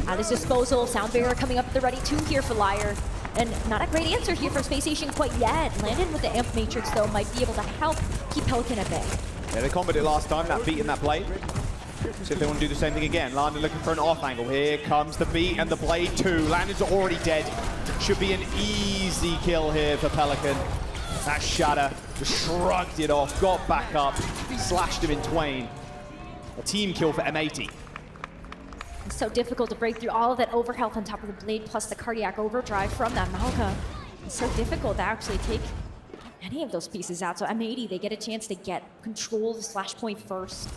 At his disposal, Sound Barrier coming up at the ready too here for Liar. And not a great answer here from Space Station quite yet. Landon with the Amp Matrix though might be able to help keep Pelican at bay. Yeah, they comboed it last time, that beat and that blade. See if they want to do the same thing again. Landon looking for an off angle. Here comes the beat and the blade too. Landon's already dead. Should be an easy kill here for Pelican. That Shatter just shrugged it off, got back up, slashed him in twain. A team kill for M80. It's so difficult to break through all of that overhealth on top of the blade plus the cardiac overdrive from that Malka. It's so difficult to actually take any of those pieces out. So M80, they get a chance to get control of the Flashpoint first.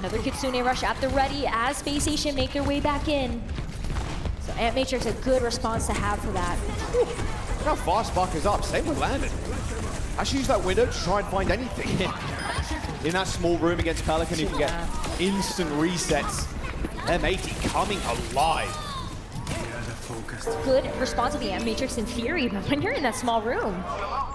Another Kitsune Rush at the ready as Space Station make their way back in. So Amp Matrix, a good response to have for that. Look how fast Sparker's up, same with Landon. Actually use that window to try and find anything in that small room against Pelican, you can get instant resets. M80 coming alive. Good response to the Amp Matrix in theory, but when you're in that small room,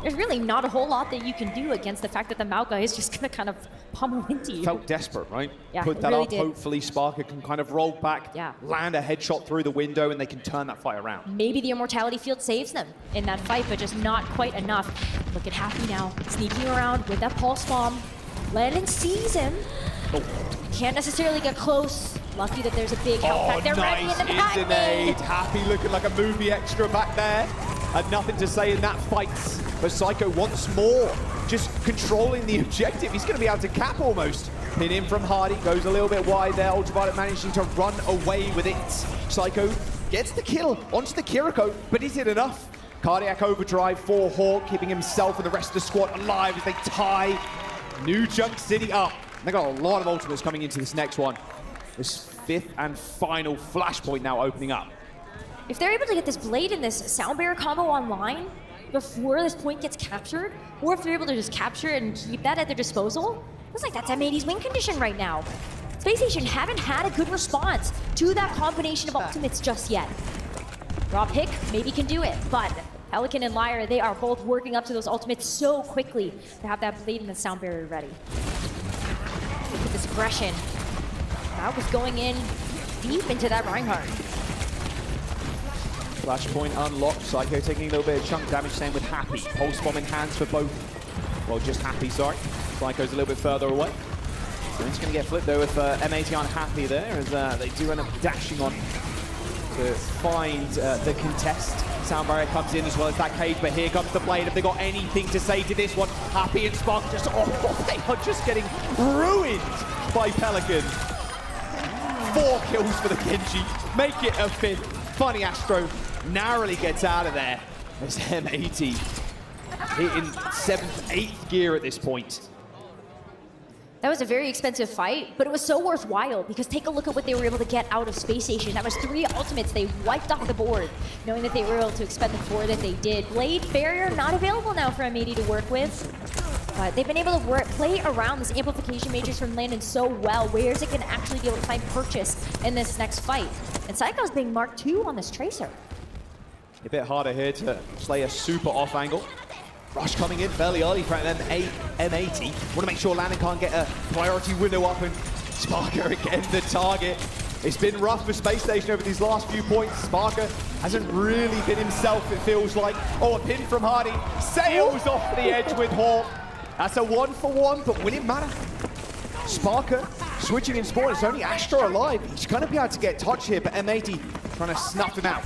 there's really not a whole lot that you can do against the fact that the Malka is just gonna kind of pummel into you. Felt desperate, right? Yeah, Put that really up, did. hopefully Sparker can kind of roll back, land a headshot through the window, and they can turn that fight around. Maybe the Immortality Field saves them in that fight, but just not quite enough. Look at Happy now, sneaking around with that Pulse Bomb. Landon sees him. Can't necessarily get close. Lucky that there's a big health pack there. Nice ready in the Indonade. Happy looking like a movie extra back there. Had nothing to say in that fight. But Psycho once more, just controlling the objective. He's going to be able to cap almost. Pin in from Hardy, goes a little bit wide there. Ultraviolet managing to run away with it. Psycho gets the kill onto the Kiriko, but is it enough? Cardiac overdrive for Hawk, keeping himself and the rest of the squad alive as they tie New Junk City up. They got a lot of ultimates coming into this next one. This 5th and final Flashpoint now opening up. If they're able to get this Blade and this Sound Barrier combo online before this point gets captured, or if they're able to just capture it and keep that at their disposal, looks like that's M80's win condition right now. Space Station haven't had a good response to that combination of ultimates just yet. Raw Pick maybe can do it, but Pelican and Liar, they are both working up to those ultimates so quickly to have that Blade and the Sound Barrier ready. Look at this aggression. That was going in deep into that Reinhardt. Flashpoint unlocked. Psycho taking a little bit of chunk damage, same with Happy. Pulse bomb in hands for both. Well, just Happy, sorry. Psycho's a little bit further away. So it's going to get flipped though with M80 on Happy there, as they do end up dashing on to find the contest. Sound Barrier comes in as well as that cage, but here comes the Blade. Have they got anything to say to this one? Happy and Spark just, oh, they are just getting ruined off by Pelican. 4 kills for the Genji. Make it a 5th. Funny Astro narrowly gets out of there. As M80 hitting 7th, 8th gear at this point. That was a very expensive fight, but it was so worthwhile because take a look at what they were able to get out of Space Station. That was 3 ultimates they wiped off the board, knowing that they were able to expend the 4 that they did. Blade Barrier not available now for M80 to work with. But they've been able to play around this amplification matrix from Landon so well. Where is it going to actually be able to find purchase in this next fight? And Psycho's being marked 2 on this Tracer. A bit harder here to slay a super off angle. Rush coming in fairly early for M80. Want to make sure Landon can't get a priority window up, and Sparker again the target. It's been rough for Space Station over these last few points. Sparker hasn't really been himself, it feels like. Oh, a pin from Hardy. Sails off the edge with Hawk. That's a 1-for-1, but will it matter? Sparker switching in spawn. It's only Astro alive. He's going to be able to get touch here, but M80 trying to snuff him out.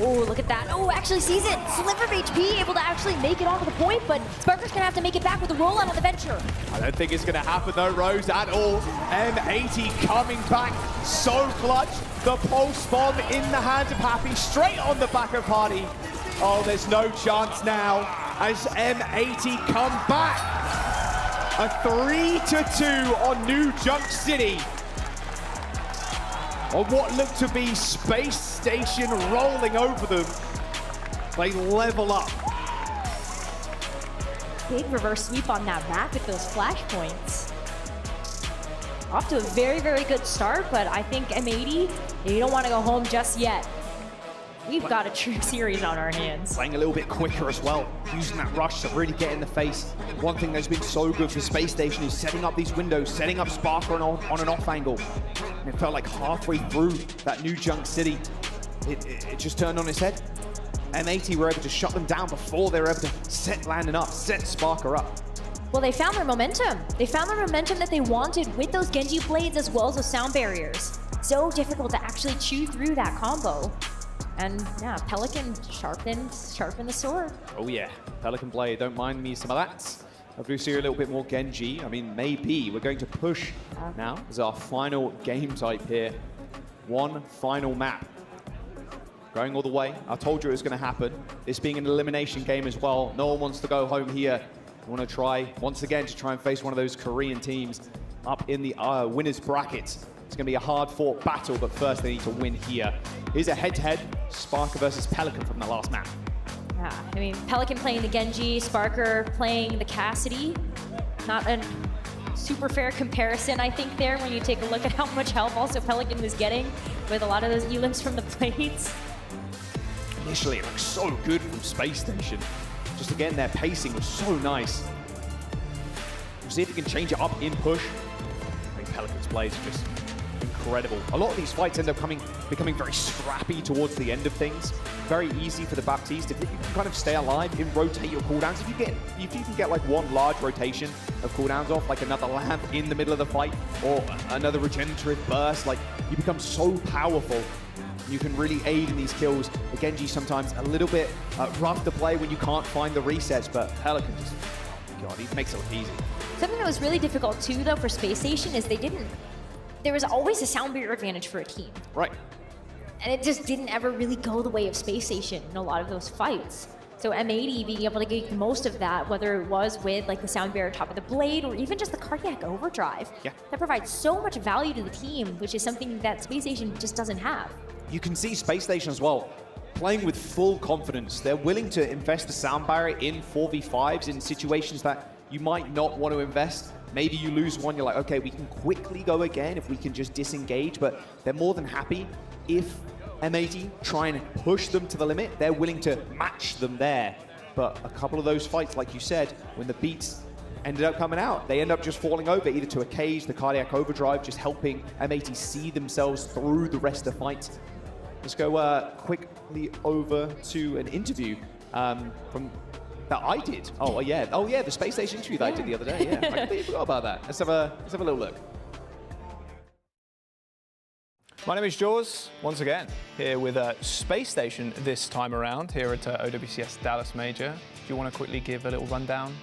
Oh, look at that. Oh, actually sees it. Sliver of HP, able to actually make it onto the point, but Sparker's going to have to make it back with a rollout on the Venture. I don't think it's going to happen though, Rose, at all. M80 coming back so clutch. The pulse bomb in the hands of Happy, straight on the back of Hardy. Oh, there's no chance now as M80 come back. A 3-2 on New Junk City. On what looked to be Space Station rolling over them. They level up. Big reverse sweep on that back with those flashpoints. Off to a very, very good start, but I think M80, you don't want to go home just yet. We've got a true series on our hands. Playing a little bit quicker as well, using that rush to really get in the face. One thing that's been so good for Space Station is setting up these windows, setting up Sparker on an off angle. And it felt like halfway through that New Junk City, it just turned on its head. M80 were able to shut them down before they were able to set Landon up, set Sparker up. Well, they found their momentum. They found the momentum that they wanted with those Genji blades as well as those sound barriers. So difficult to actually chew through that combo. And yeah, Pelican sharpen the sword. Oh yeah, Pelican Blade, don't mind me some of that. Hopefully we see a little bit more Genji. I mean, maybe we're going to push now as our final game type here. One final map. Going all the way. I told you it was going to happen. This being an elimination game as well. No one wants to go home here. We want to try, once again, to try and face one of those Korean teams up in the winners bracket. It's going to be a hard-fought battle, but first they need to win here. Here's a head-to-head, Sparker versus Pelican from the last map. Yeah, I mean, Pelican playing the Genji, Sparker playing the Cassidy. Not a super fair comparison, I think, there, when you take a look at how much help also Pelican was getting with a lot of those elims from the blades. Initially, it looked so good from Space Station. Just again, their pacing was so nice. We'll see if you can change it up in push. I think Pelican's blades are just incredible. A lot of these fights end up becoming very scrappy towards the end of things. Very easy for the Baptiste if you can kind of stay alive and rotate your cooldowns. If you can get like one large rotation of cooldowns off, like another lamp in the middle of the fight or another regenerative burst, like you become so powerful. You can really aid in these kills. The Genji sometimes a little bit rough to play when you can't find the resets, but Pelican just, oh God, he makes it look easy. Something that was really difficult too, though, for Space Station is there was always a sound barrier advantage for a team. Right. And it just didn't ever really go the way of Space Station in a lot of those fights. So M80 being able to get the most of that, whether it was with like the sound barrier top of the blade or even just the cardiac overdrive, that provides so much value to the team, which is something that Space Station just doesn't have. You can see Space Station as well, playing with full confidence. They're willing to invest the sound barrier in 4v5s in situations that you might not want to invest. Maybe you lose one, you're like, okay, we can quickly go again if we can just disengage, but they're more than happy if M80 try and push them to the limit. They're willing to match them there. But a couple of those fights, like you said, when the beats ended up coming out, they end up just falling over, either to a cage, the cardiac overdrive, just helping M80 see themselves through the rest of the fight. Let's go quickly over to an interview from that I did. Oh yeah, the Space Station interview that I did the other day. Yeah, I completely forgot about that. Let's have a little look. My name is Jaws, once again, here with Space Station this time around, here at OWCS Dallas Major. Do you want to quickly give a little rundown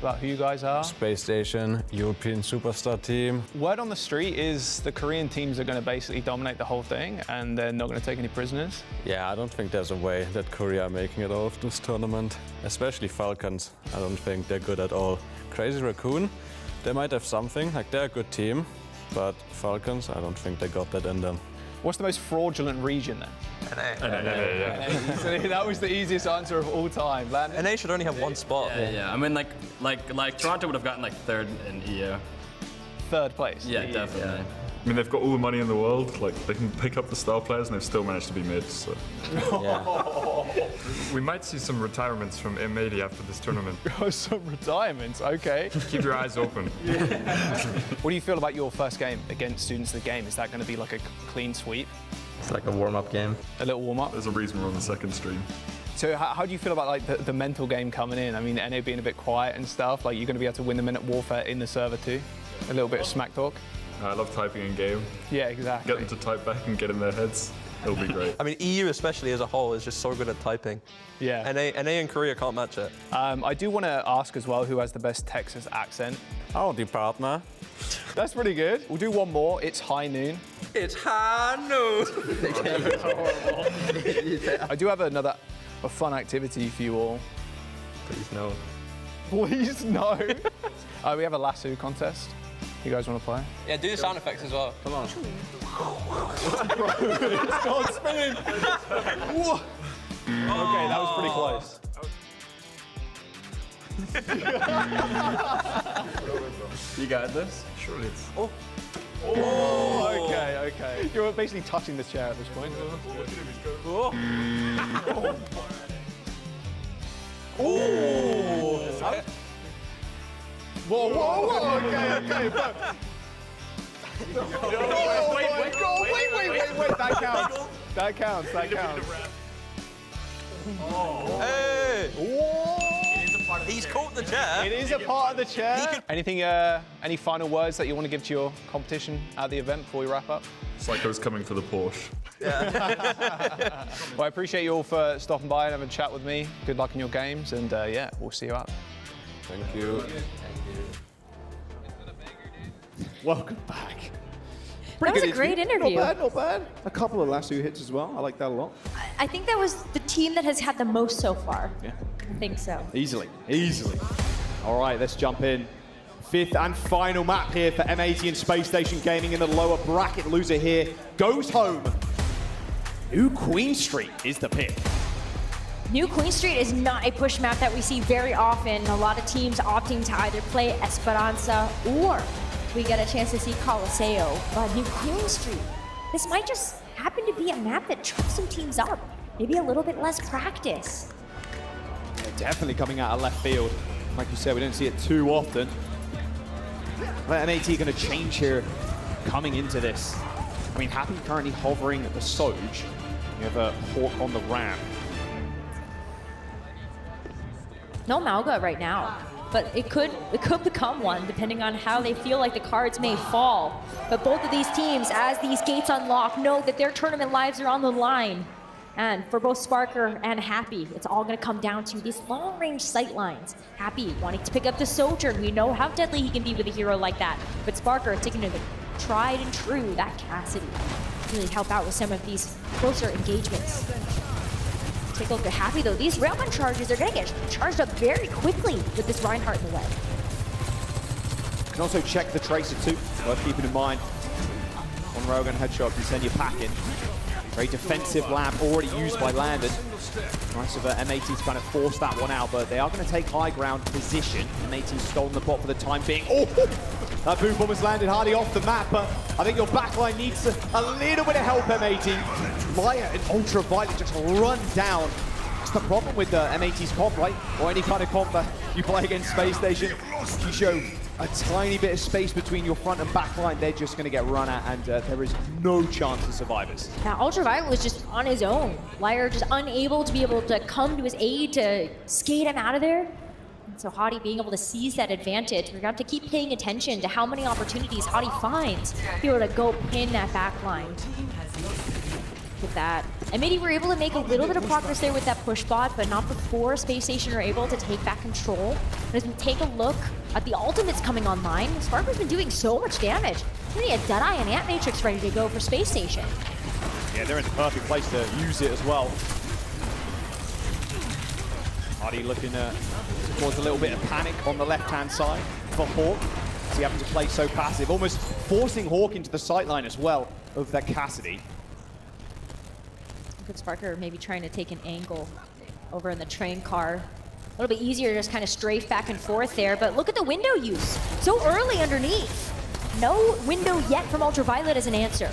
about who you guys are? Space Station, European superstar team. Word on the street is the Korean teams are going to basically dominate the whole thing and they're not going to take any prisoners. Yeah, I don't think there's a way that Korea are making it out of this tournament. Especially Falcons. I don't think they're good at all. Crazy Raccoon, they might have something, like they're a good team, but Falcons, I don't think they got that in them. What's the most fraudulent region then? NA. So that was the easiest answer of all time. Landon? NA should only have one spot. Yeah. I mean, like Toronto would have gotten like third in EU. Third place? Yeah, definitely. I mean, they've got all the money in the world. Like, they can pick up the star players, and they've still managed to be mid. So. We might see some retirements from M80 after this tournament. Some retirements, okay. Keep your eyes open. What do you feel about your first game against Students of the Game? Is that going to be like a clean sweep? It's like a warm-up game. A little warm-up? There's a reason we're on the second stream. So how do you feel about like the mental game coming in? I mean, NA being a bit quiet and stuff. Like, you're going to be able to win the minute warfare in the server too? A little bit of smack talk? I love typing in game. Yeah, exactly. Get them to type back and get in their heads. It'll be great. I mean, EU especially as a whole is just so good at typing. Yeah. NA and Korea can't match it. I do want to ask as well who has the best Texas accent. Oh, the partner. That's pretty good. We'll do one more. It's high noon. It's high noon. I do have a fun activity for you all. Please no. Please no. We have a lasso contest. You guys want to play? Yeah, do the sound effects as well. Come on. It's not spinning. Okay, that was pretty close. You got this? Surely it's... Oh, okay. You're basically touching the chair at this point. Whoa, okay. Wait, that counts. Hey! He's caught the chair. It is a part of the chair. Any final words that you want to give to your competition at the event before we wrap up? Psycho's coming for the Porsche. Well, I appreciate you all for stopping by and having a chat with me. Good luck in your games, and yeah, we'll see you out there. Thank you. Welcome back. That was a great interview. Not bad. A couple of lasso hits as well. I like that a lot. I think that was the team that has had the most so far. Yeah. I think so. Easily. All right, let's jump in. Fifth and final map here for M80 and Space Station Gaming in the lower bracket. Loser here goes home. New Queen Street is the pick. New Queen Street is not a push map that we see very often. A lot of teams opting to either play Esperanza or we get a chance to see Colosseo. But New Queen Street, this might just happen to be a map that trips some teams up. Maybe a little bit less practice. Yeah, definitely coming out of left field. Like you said, we don't see it too often. But M80 going to change here coming into this. I mean, Happy currently hovering at the Soj. You have a Hawk on the ramp. No Malga right now, but it could become one depending on how they feel like the cards may fall. But both of these teams, as these gates unlock, know that their tournament lives are on the line. And for both Sparker and Happy, it's all going to come down to these long-range sight lines. Happy wanting to pick up the Sojourn. We know how deadly he can be with a hero like that. But Sparker taking to the tried and true, that Cassidy. Really help out with some of these closer engagements. Take a look at Happy though. These Railgun charges are going to get charged up very quickly with this Reinhardt in the way. You can also check the Tracer too, worth keeping in mind. One Railgun headshot can send you packing. Very defensive lamp already used by Landon. Nice of M80 to kind of force that one out, but they are going to take high ground position. M80 stolen the bot for the time being. Oh, that boom bomb has landed hardly off the map, but I think your backline needs a little bit of help, M80. Maya and Ultraviolet just run down. That's the problem with M80's comp, right? Or any kind of comp that you play against Space Station. You show a tiny bit of space between your front and back line, they're just going to get run at, and there is no chance of survivors. Now, Ultraviolet was just on his own. Liar just unable to be able to come to his aid to skate him out of there. And so Hadi being able to seize that advantage. We're going to have to keep paying attention to how many opportunities Hadi finds to be able to go pin that back line. Look at that. And maybe we're able to make a little bit of progress there with that push bot, but not before Space Station are able to take back control. And as we take a look at the ultimates coming online, Sparker's been doing so much damage. Really a Deadeye and Ant Matrix ready to go for Space Station. Yeah, they're in the perfect place to use it as well. Hardy looking to cause a little bit of panic on the left-hand side for Hawk. He happens to play so passive, almost forcing Hawk into the sightline as well of that Cassidy. Look at Sparker maybe trying to take an angle over in the train car. A little bit easier to just kind of strafe back and forth there, but look at the window use. So early underneath. No window yet from Ultraviolet as an answer.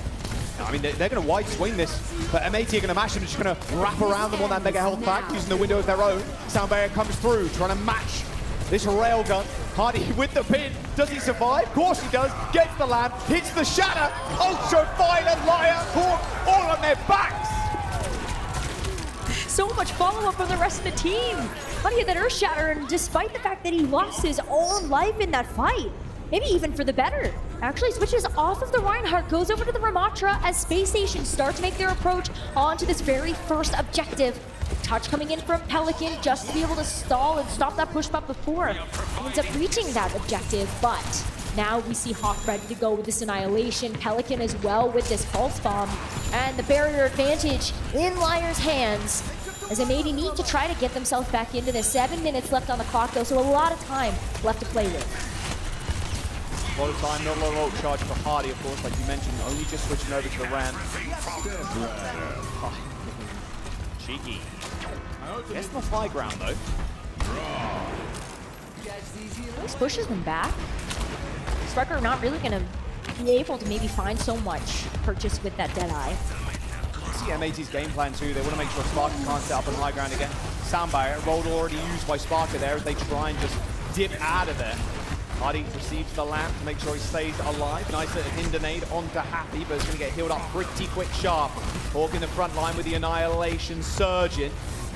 I mean, they're going to wide swing this, but M80 are going to mash them, just going to wrap around them on that mega health pack, using the window of their own. Sound barrier comes through, trying to match this railgun. Hardy with the pin. Does he survive? Of course he does. Gets the land, hits the shatter. Ultraviolet, Liar, Hawk, all on their backs. So much follow-up from the rest of the team. Hardy had that Earth Shatter, and despite the fact that he lost his own life in that fight, maybe even for the better, actually switches off of the Reinhardt, goes over to the Ramatra as Space Station start to make their approach onto this very first objective. Touch coming in from Pelican just to be able to stall and stop that push bot before. Ends up reaching that objective, but now we see Hawk ready to go with this Annihilation. Pelican as well with this Pulse Bomb. And the barrier advantage in Liar's hands as they maybe need to try to get themselves back into this. 7 minutes left on the clock though, so a lot of time left to play with. A lot of time, not a lot of ult charge for Hardy, of course, like you mentioned, only just switching over to the ramp. Cheeky. Gets the high ground though. This pushes them back. Sparker not really going to be able to maybe find so much purchase with that Deadeye. See M80's game plan too. They want to make sure Sparker can't set up on high ground again. Sound barrier, rolled already used by Sparker there as they try and just dip out of there. Hardy receives the lamp to make sure he stays alive. Nice little Hindenade onto Happy, but it's going to get healed up pretty quick sharp. Hawk in the front line with the Annihilation surging.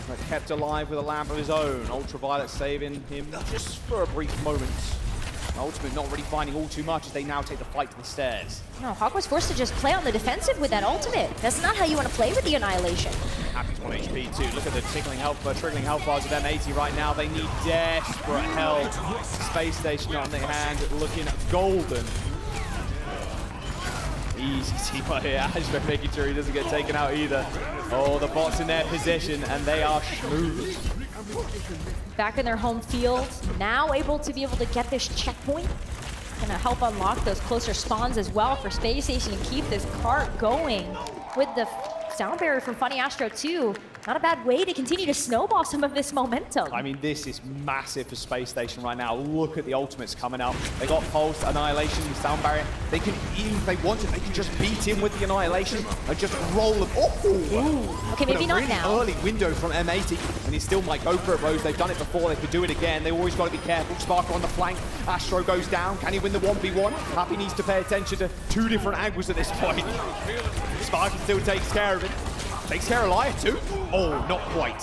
But kept alive with a lamp of his own. Ultraviolet saving him just for a brief moment. Ultimate not really finding all too much as they now take the fight to the stairs. No, Hawk was forced to just play on the defensive with that ultimate. That's not how you want to play with the Annihilation. Happy's 1 HP too. Look at the trickling health bars of M80 right now. They need desperate help. Space Station on their hand, looking golden. Easy team right here. Astro making sure he doesn't get taken out either. Oh, the bot's in their position and they are smooth. Back in their home field, now able to be able to get this checkpoint. Gonna help unlock those closer spawns as well for Space Station and keep this cart going with the sound barrier from Funny Astro too. Not a bad way to continue to snowball some of this momentum. I mean, this is massive for Space Station right now. Look at the ultimates coming out. They got Pulse, Annihilation, the sound barrier. They can, even if they wanted, they can just beat him with the Annihilation and just roll them. Oh! Okay, maybe not really now. Early window from M80, and he still might go for it, Rose. They've done it before, they could do it again. They always got to be careful. Sparker on the flank. Astro goes down. Can he win the 1v1? Happy needs to pay attention to two different angles at this point. Sparker still takes care of it. Takes care of Liar too. Oh, not quite.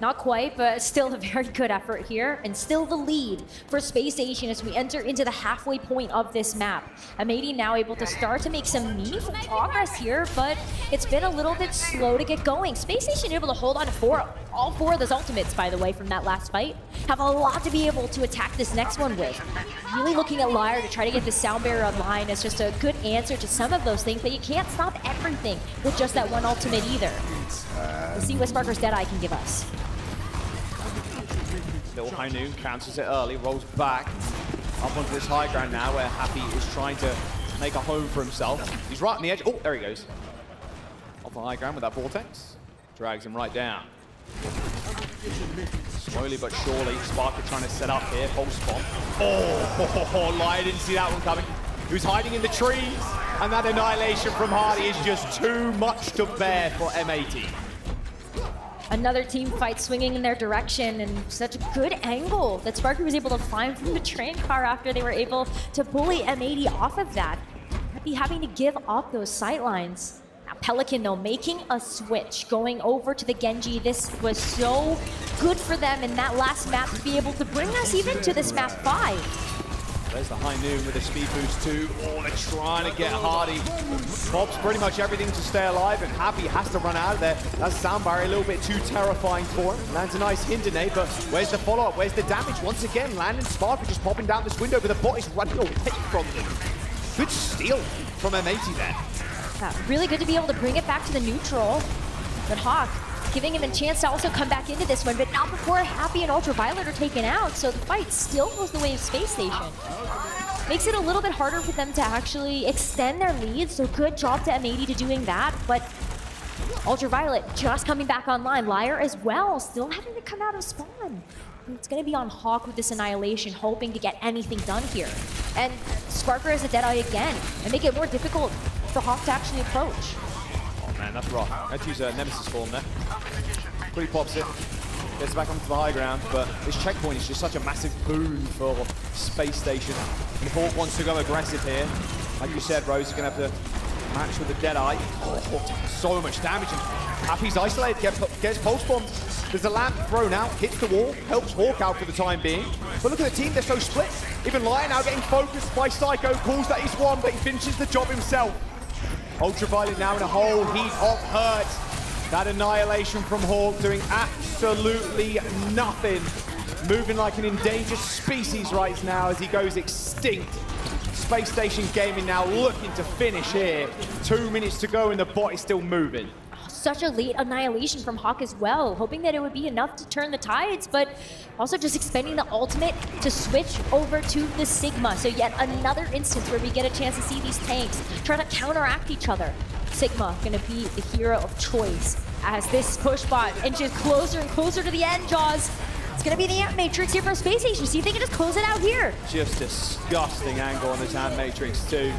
Not quite, but still a very good effort here, and still the lead for Space Station as we enter into the halfway point of this map. M80 now able to start to make some meaningful progress here, but it's been a little bit slow to get going. Space Station able to hold on to all four of those ultimates, by the way, from that last fight. Have a lot to be able to attack this next one with. Really looking at Liar to try to get the sound barrier online as just a good answer to some of those things, but you can't stop everything with just that one ultimate either. Let's see what Sparker's Deadeye can give us. Little High Noon cancels it early, rolls back up onto this high ground now where Happy is trying to make a home for himself. He's right on the edge. Oh, there he goes. Off the high ground with that Vortex. Drags him right down. Slowly but surely, Sparker trying to set up here. Pulse bomb. Oh, Liar didn't see that one coming. He was hiding in the trees. And that Annihilation from Hardy is just too much to bear for M80. Another team fight swinging in their direction, and such a good angle that Sparky was able to find from the train car after they were able to bully M80 off of that. Happy having to give up those sightlines. Now Pelican though making a switch, going over to the Genji. This was so good for them in that last map to be able to bring us even to this map 5. There's the high noon with a speed boost too. Oh, they're trying to get Hardy. Bob's pretty much everything to stay alive, and Happy has to run out of there. That sound barrier a little bit too terrifying for him. Lands a nice Hindernate, but where's the follow-up? Where's the damage? Once again, Landon Spark just popping down this window, but the bot is running away from them. Good steal from M80 there. Yeah, really good to be able to bring it back to the neutral. But Hawk giving him a chance to also come back into this one, but not before Happy and Ultraviolet are taken out, so the fight still goes the way of Space Station. Makes it a little bit harder for them to actually extend their lead, so good job to M80 to doing that, but Ultraviolet just coming back online. Liar as well, still having to come out of spawn. It's going to be on Hawk with this Annihilation, hoping to get anything done here. And Sparker has a Deadeye again, and make it more difficult for Hawk to actually approach. Oh man, that's rough. Let's use a Nemesis form there. Quickly pops it, gets back onto the high ground, but this checkpoint is just such a massive boon for Space Station. And Hawk wants to go aggressive here. Like you said, Rose is going to have to match with the Deadeye. Oh, so much damage. And Happy's isolated, gets pulse bombed. There's a lamp thrown out, hits the wall, helps Hawk out for the time being. But look at the team, they're so split. Even Lion now getting focused by Psycho, calls that he's won, but he finishes the job himself. Ultraviolet now in a whole heap of hurt. That Annihilation from Hawk doing absolutely nothing. Moving like an endangered species right now as he goes extinct. Space Station Gaming now looking to finish here. 2 minutes to go and the bot is still moving. Such a late Annihilation from Hawk as well, hoping that it would be enough to turn the tides, but also just expending the ultimate to switch over to the Sigma. So yet another instance where we get a chance to see these tanks try to counteract each other. Sigma gonna be the hero of choice as this push bot inches closer and closer to the end, Jaws. It's gonna be the Ant Matrix here from Space Station. See if they can just close it out here. Just disgusting angle on this Ant Matrix too.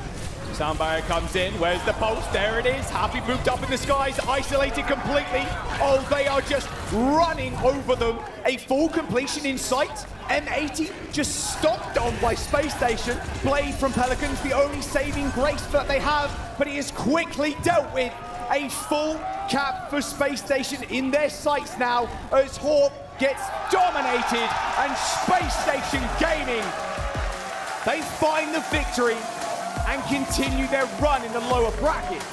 Sound barrier comes in. Where's the pulse? There it is. Happy moved up in the skies, isolated completely. Oh, they are just running over them. A full completion in sight. M80 just stomped on by Space Station. Blade from Pelicans, the only saving grace that they have, but he is quickly dealt with. A full cap for Space Station in their sights now as Hawk gets dominated and Space Station Gaming, they find the victory and continue their run in the lower brackets.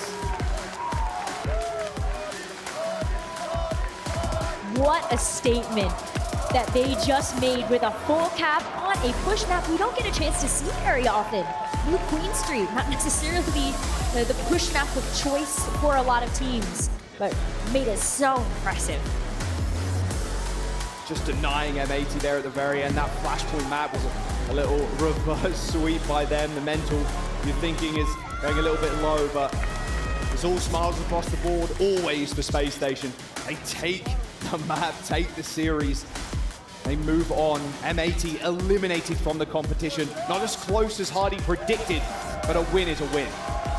What a statement that they just made with a full cap on a push map we don't get a chance to see very often. New Queen Street, not necessarily the push map of choice for a lot of teams, but made it so impressive. Just denying M80 there at the very end. That flashpoint map was a little reverse sweep by them. The mental, you're thinking, is going a little bit low, but it's all smiles across the board, always for Space Station. They take the map, take the series. They move on. M80 eliminated from the competition. Not as close as Hardy predicted, but a win is a win.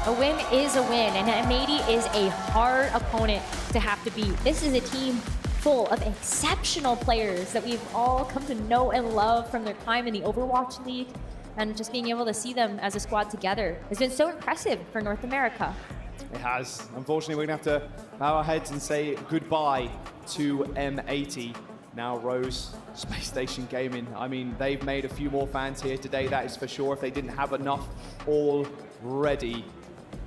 A win is a win, and M80 is a hard opponent to have to beat. This is a team full of exceptional players that we've all come to know and love from their time in the Overwatch League, and just being able to see them as a squad together has been so impressive for North America. It has. Unfortunately, we're going to have to bow our heads and say goodbye to M80. Now Rose, Space Station Gaming. I mean, they've made a few more fans here today, that is for sure, if they didn't have enough already.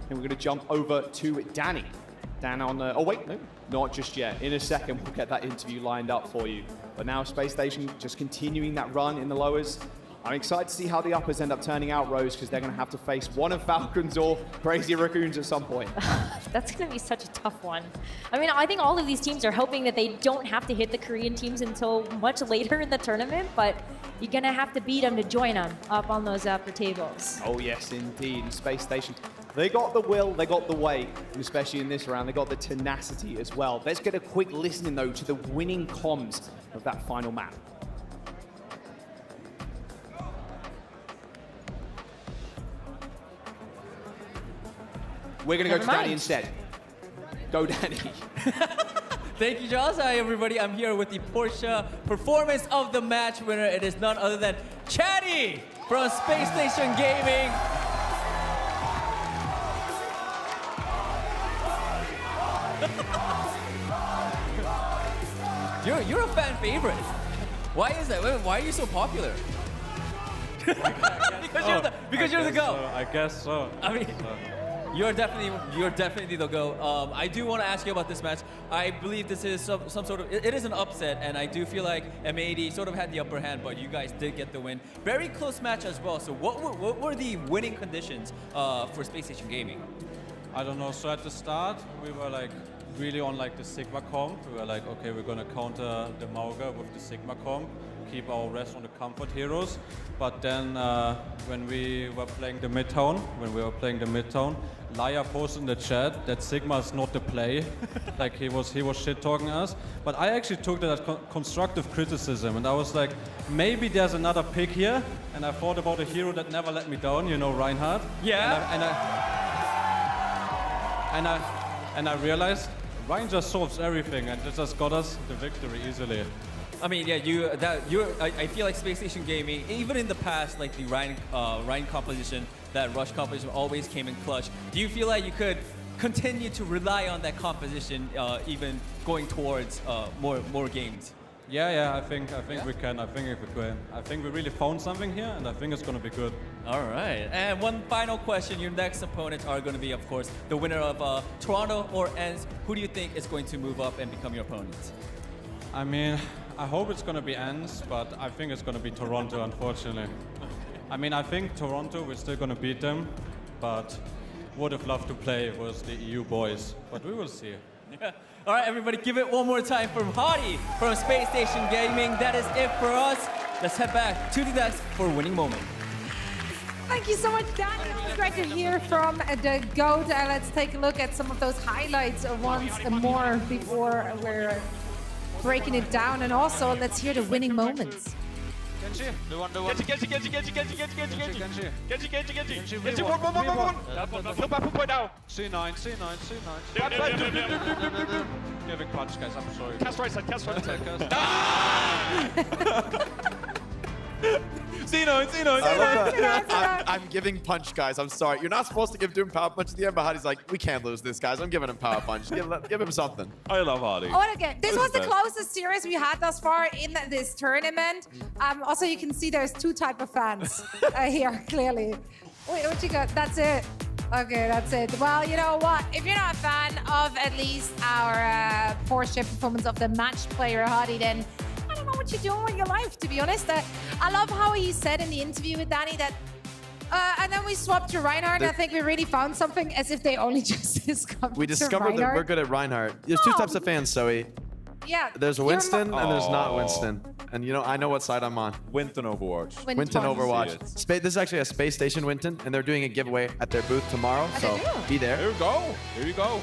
And we're going to jump over to Danny. Dan on the... Oh, wait, no, not just yet. In a second, we'll get that interview lined up for you. But now Space Station just continuing that run in the lowers. I'm excited to see how the uppers end up turning out, Rose, because they're going to have to face one of Falcons or Crazy Raccoons at some point. That's going to be such a tough one. I mean, I think all of these teams are hoping that they don't have to hit the Korean teams until much later in the tournament, but you're going to have to beat them to join them up on those upper tables. Oh, yes, indeed. Space Station, they got the will, they got the way, and especially in this round, they got the tenacity as well. Let's get a quick listening, though, to the winning comms of that final map. We're going to go to Danny instead. Go, Danny. Thank you, Jaws. Hi, everybody. I'm here with the Porsche Performance of the Match winner. It is none other than Chatty from Space Station Gaming. You're a fan favorite. Why is that? Why are you so popular? because you're the GOAT. So, I guess so. I mean, you're definitely the GOAT. I do want to ask you about this match. I believe this is some sort of, it is an upset, and I do feel like M80 sort of had the upper hand, but you guys did get the win. Very close match as well. So what were the winning conditions for Space Station Gaming? I don't know. So at the start, we were like really on like the Sigma comp. We were like, okay, we're gonna counter the Mauga with the Sigma comp, keep our rest on the comfort heroes. But then when we were playing the Midtown, Laya posted in the chat that Sigma is not the play. Like he was shit talking us. But I actually took that as constructive criticism, and I was like, maybe there's another pick here. And I thought about a hero that never let me down, you know, Reinhardt. Yeah. And I realized Ryan just solves everything, and it just got us the victory easily. I mean, yeah, I feel like Space Station Gaming, even in the past, like the Ryan composition, that Rush composition always came in clutch. Do you feel like you could continue to rely on that composition, even going towards more games? Yeah, I think we can. I think we can. I think we really found something here, and I think it's going to be good. All right. And one final question. Your next opponents are going to be, of course, the winner of Toronto or Ence. Who do you think is going to move up and become your opponents? I mean, I hope it's going to be Ence, but I think it's going to be Toronto, unfortunately. I mean, I think Toronto, we're still going to beat them, but would have loved to play with the EU boys, but we will see. Yeah. All right, everybody, give it one more time from Hadi from Space Station Gaming. That is it for us. Let's head back to the desk for winning moment. Thank you so much, Daniel. It's great to hear from the GOAT. Let's take a look at some of those highlights once more before we're breaking it down. And also, let's hear the winning moments. Genji, the one. Genji, one. Put down. C9. Giving punch, guys, I'm sorry. Cast right side. C9. I'm giving punch, guys. I'm sorry. You're not supposed to give Doom power punch at the end, but Hadi's like, we can't lose this, guys. I'm giving him power punch. Give him something. I love Hadi. Oh, and again, this was the closest series we had thus far in this tournament. Also, you can see there's two types of fans here, clearly. Wait, what you got? That's it. Okay, that's it. Well, you know what? If you're not a fan of at least our poor-ship performance of the match player, Hadi, then I don't know what you're doing with your life, to be honest. I love how he said in the interview with Danny that, and then we swapped to Reinhardt. I think we really found something, as if they only just discovered We discovered that we're good at Reinhardt. There's two types of fans, Zoe. Yeah. There's Winston and there's not Winston. And you know, I know what side I'm on. Winton Overwatch. Winton Overwatch. This is actually a Space Station Winton, and they're doing a giveaway at their booth tomorrow. So be there. Here you go.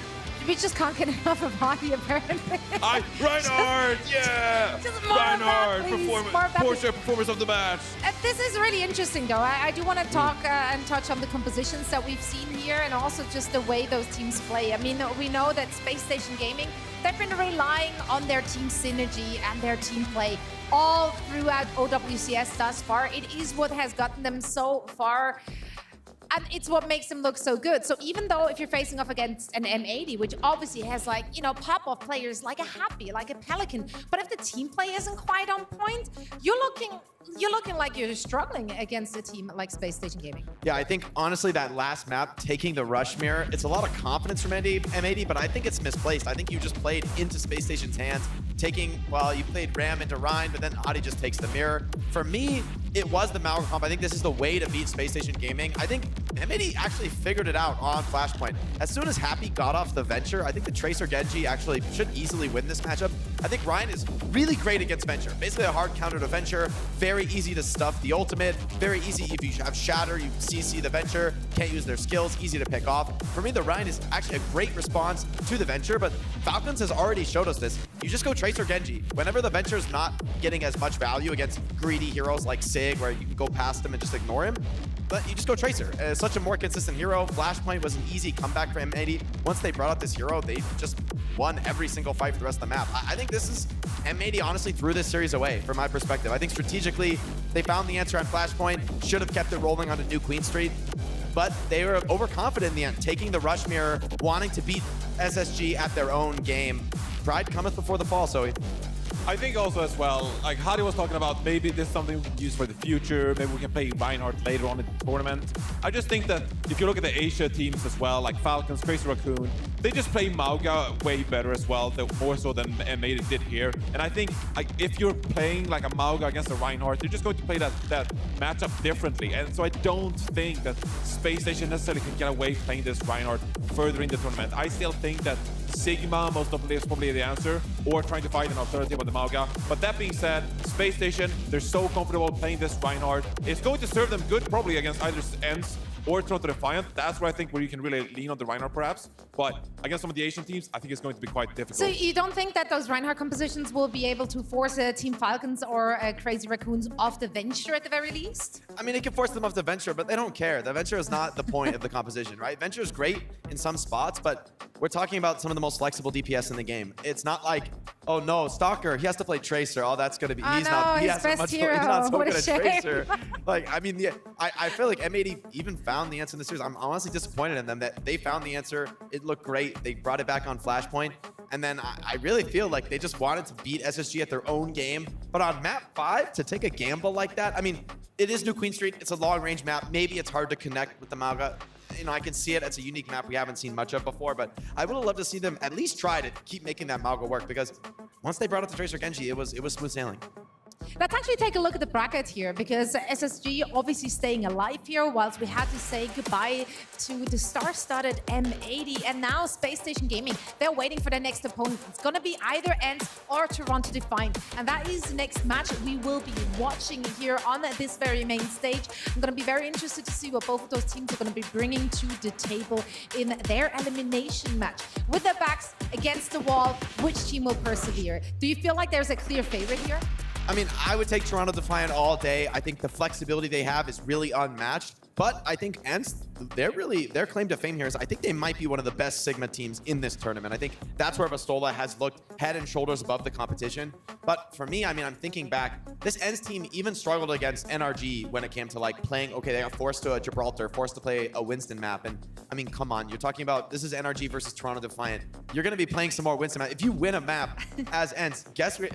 We just can't get enough of Hadi, apparently. Reinhardt, yeah! Reinhardt, performance of the match. This is really interesting, though. I do want to talk and touch on the compositions that we've seen here, and also just the way those teams play. I mean, we know that Space Station Gaming, they've been relying on their team synergy and their team play all throughout OWCS thus far. It is what has gotten them so far. And it's what makes them look so good. So even though if you're facing off against an M80, which obviously has like, you know, pop-off players like a Happy, like a Pelican, but if the team play isn't quite on point, you're looking like you're struggling against a team like Space Station Gaming. Yeah, I think honestly that last map, taking the rush mirror, it's a lot of confidence from M80, but I think it's misplaced. I think you just played into Space Station's hands, you played Ram into Ryan, but then Hadi just takes the mirror. For me, it was the Malware comp. I think this is the way to beat Space Station Gaming. I think M80 actually figured it out on Flashpoint. As soon as Happy got off the Venture, I think the Tracer Genji actually should easily win this matchup. I think Ryan is really great against Venture. Basically a hard counter to Venture, very easy to stuff the ultimate, very easy if you have Shatter, you CC the Venture, can't use their skills, easy to pick off. For me, the Ryan is actually a great response to the Venture, but Falcons has already showed us this. You just go Tracer Genji. Whenever the Venture is not getting as much value against greedy heroes like Sig, where you can go past him and just ignore him, but you just go Tracer. Such a more consistent hero. Flashpoint was an easy comeback for M80. Once they brought out this hero, they just won every single fight for the rest of the map. I think this is M80 honestly threw this series away from my perspective. I think strategically, they found the answer on Flashpoint, should have kept it rolling onto New Queen Street, but they were overconfident in the end, taking the rush mirror, wanting to beat SSG at their own game. Pride cometh before the fall, Zoe. I think also as well, like Hadi was talking about, maybe this is something we can use for the future. Maybe we can play Reinhardt later on in the tournament. I just think that if you look at the Asia teams as well, like Falcons, Crazy Raccoon, they just play Mauga way better as well, more so than M80 did here. And I think like if you're playing like a Mauga against a Reinhardt, you're just going to play that matchup differently. And so I don't think that Space Station necessarily can get away playing this Reinhardt further in the tournament. I still think that Sigma most of is probably the answer, or trying to find an alternative on the Mauga. But that being said, Space Station, they're so comfortable playing this Reinhardt. It's going to serve them good probably against either Ence or Toronto Defiant. That's where I think where you can really lean on the Reinhardt perhaps. But against some of the Asian teams, I think it's going to be quite difficult. So you don't think that those Reinhardt compositions will be able to force Team Falcons or Crazy Raccoons off the Venture at the very least? I mean, it can force them off the Venture, but they don't care. The Venture is not the point of the composition, right? Venture is great in some spots, but we're talking about some of the most flexible DPS in the game. It's not like, oh no, Stalker, he has to play Tracer. Oh, that's going to be, he's not so good at Tracer. Like, I mean, yeah, I feel like M80 even found the answer in the series. I'm honestly disappointed in them that they found the answer. It looked great. They brought it back on Flashpoint. And then I really feel like they just wanted to beat SSG at their own game. But on map 5, to take a gamble like that, I mean, it is New Queen Street. It's a long-range map. Maybe it's hard to connect with the Mauga. You know, I can see it. It's a unique map we haven't seen much of before, but I would have loved to see them at least try to keep making that Mauga work, because once they brought up the Tracer Genji, it was smooth sailing. Let's actually take a look at the bracket here, because SSG obviously staying alive here, whilst we had to say goodbye to the star-studded M80, and now Space Station Gaming, they're waiting for their next opponent. It's going to be either Ence or Toronto Defiant, and that is the next match we will be watching here on this very main stage. I'm going to be very interested to see what both of those teams are going to be bringing to the table in their elimination match. With their backs against the wall, which team will persevere? Do you feel like there's a clear favorite here? I mean, I would take Toronto Defiant all day. I think the flexibility they have is really unmatched. But I think Ence, their claim to fame here is I think they might be one of the best Sigma teams in this tournament. I think that's where Vastola has looked head and shoulders above the competition. But for me, I mean, I'm thinking back, this Ence team even struggled against NRG when it came to like playing, okay, they got forced to a Gibraltar, forced to play a Winston map. And I mean, come on, you're talking about, this is NRG versus Toronto Defiant. You're going to be playing some more Winston map. If you win a map as Ence,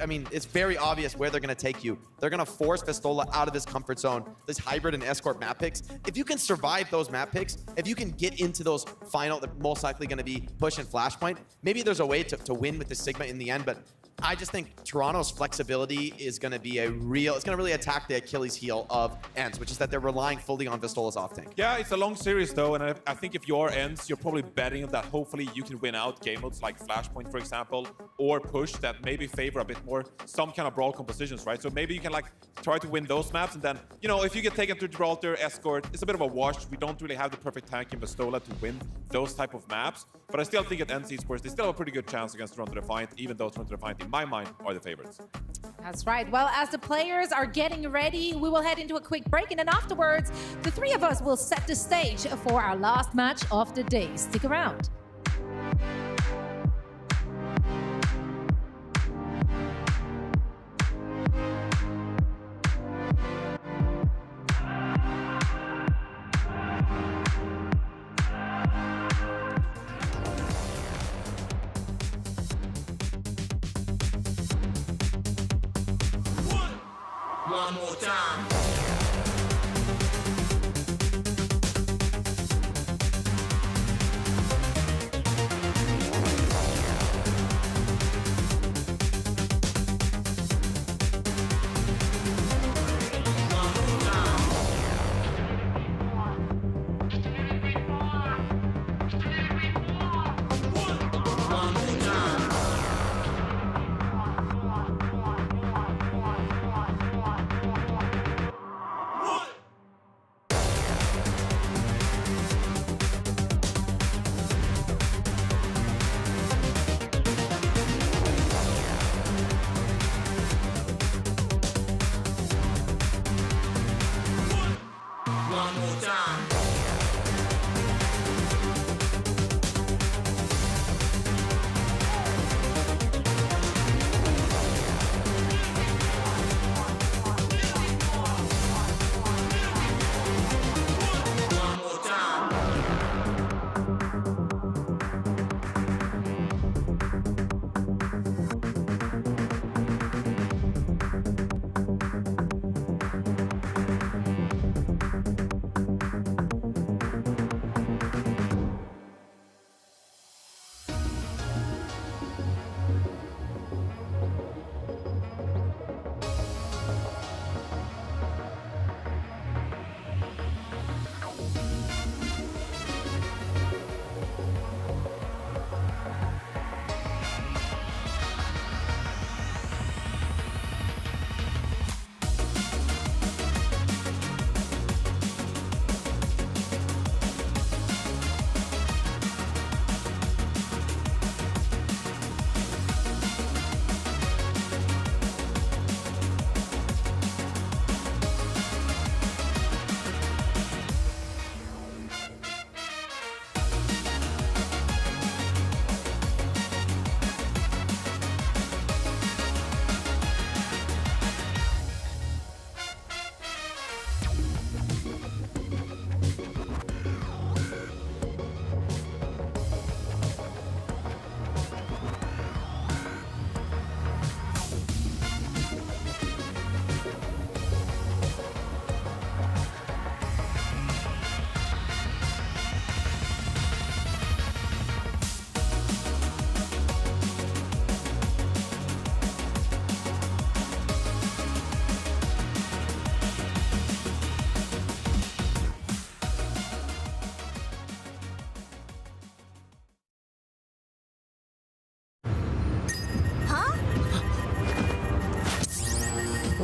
I mean, it's very obvious where they're going to take you. They're going to force Vastola out of this comfort zone, this hybrid and escort map picks. If you can survive those map picks, if you can get into those final, they're most likely going to be push and Flashpoint, maybe there's a way to win with the Sigma in the end, but I just think Toronto's flexibility is going to be it's going to really attack the Achilles heel of Ence, which is that they're relying fully on Vistola's off-tank. Yeah, it's a long series though, and I think if you're Ence, you're probably betting that hopefully you can win out game modes like Flashpoint, for example, or push that maybe favor a bit more some kind of brawl compositions, right? So maybe you can like try to win those maps, and then, you know, if you get taken to Gibraltar, Escort, it's a bit of a wash. We don't really have the perfect tank in Vastola to win those type of maps, but I still think at Ence Esports, they still have a pretty good chance against Toronto Defiant, even though Toronto Defiant, in my mind, are the favorites. That's right. Well, as the players are getting ready, we will head into a quick break, and then afterwards, the three of us will set the stage for our last match of the day. Stick around. One more time.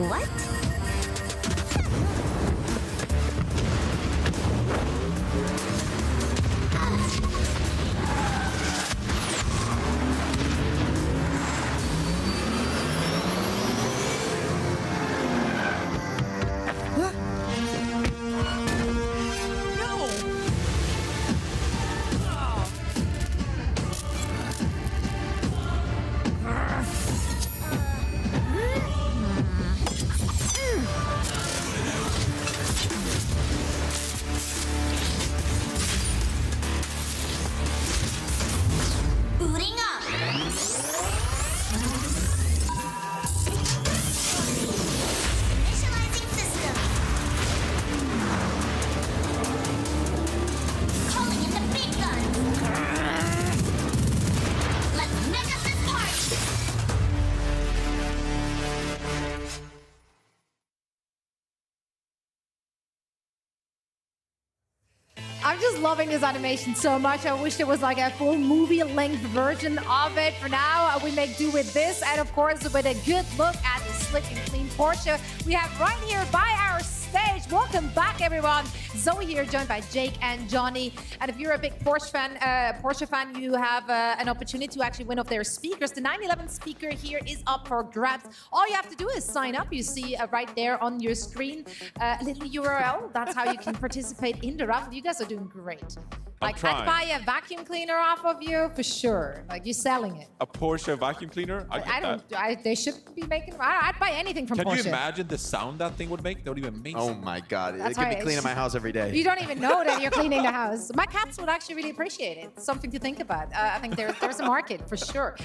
What? Booting up. Initializing system. Calling in the big guns. Let's make up this party. I'm just loving this animation so much. I wish there was like a full movie-length version of it. For now, we make do with this, and of course, with a good look at the slick and clean Porsche we have right here by our stage. Welcome back, everyone. Zoe here, joined by Jake and Johnny. And if you're a big Porsche fan, you have an opportunity to actually win off their speakers. The 911 speaker here is up for grabs. All you have to do is sign up. You see right there on your screen a little URL. That's how you can participate in the raffle. You guys are doing great. Like, I'd buy a vacuum cleaner off of you for sure. Like, you're selling it. A Porsche vacuum cleaner? They should be making. I'd buy anything from Porsche. Can you imagine the sound that thing would make? That would be amazing. Oh my God! That's it could be right. cleaning my house every day. You don't even know that you're cleaning the house. My cats would actually really appreciate it. It's something to think about. I think there's a market for sure.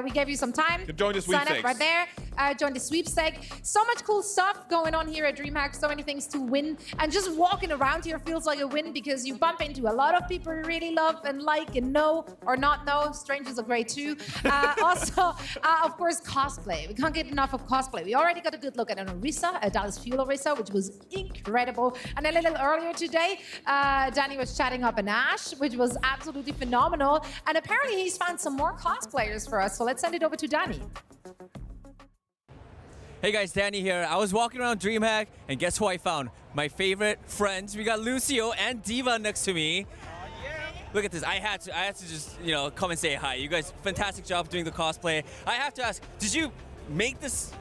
We gave you some time. Join the Sign sweepstakes. up right there. Join the sweepstake. So much cool stuff going on here at DreamHack. So many things to win. And just walking around here feels like a win because you bump into a lot of people you really love and like and know or not know. Strangers are great too. Of course, cosplay. We can't get enough of cosplay. We already got a good look at an Orisa, a Dallas Fuel Orisa, which was incredible. And a little earlier today, Danny was chatting up an Ash, which was absolutely phenomenal. And apparently he's found some more cosplayers for us. So let's send it over to Danny. Hey guys, Danny here. I was walking around DreamHack, and guess who I found? My favorite friends. We got Lucio and Diva next to me. Look at this. I had to just, come and say hi. You guys, fantastic job doing the cosplay. I have to ask, did you make this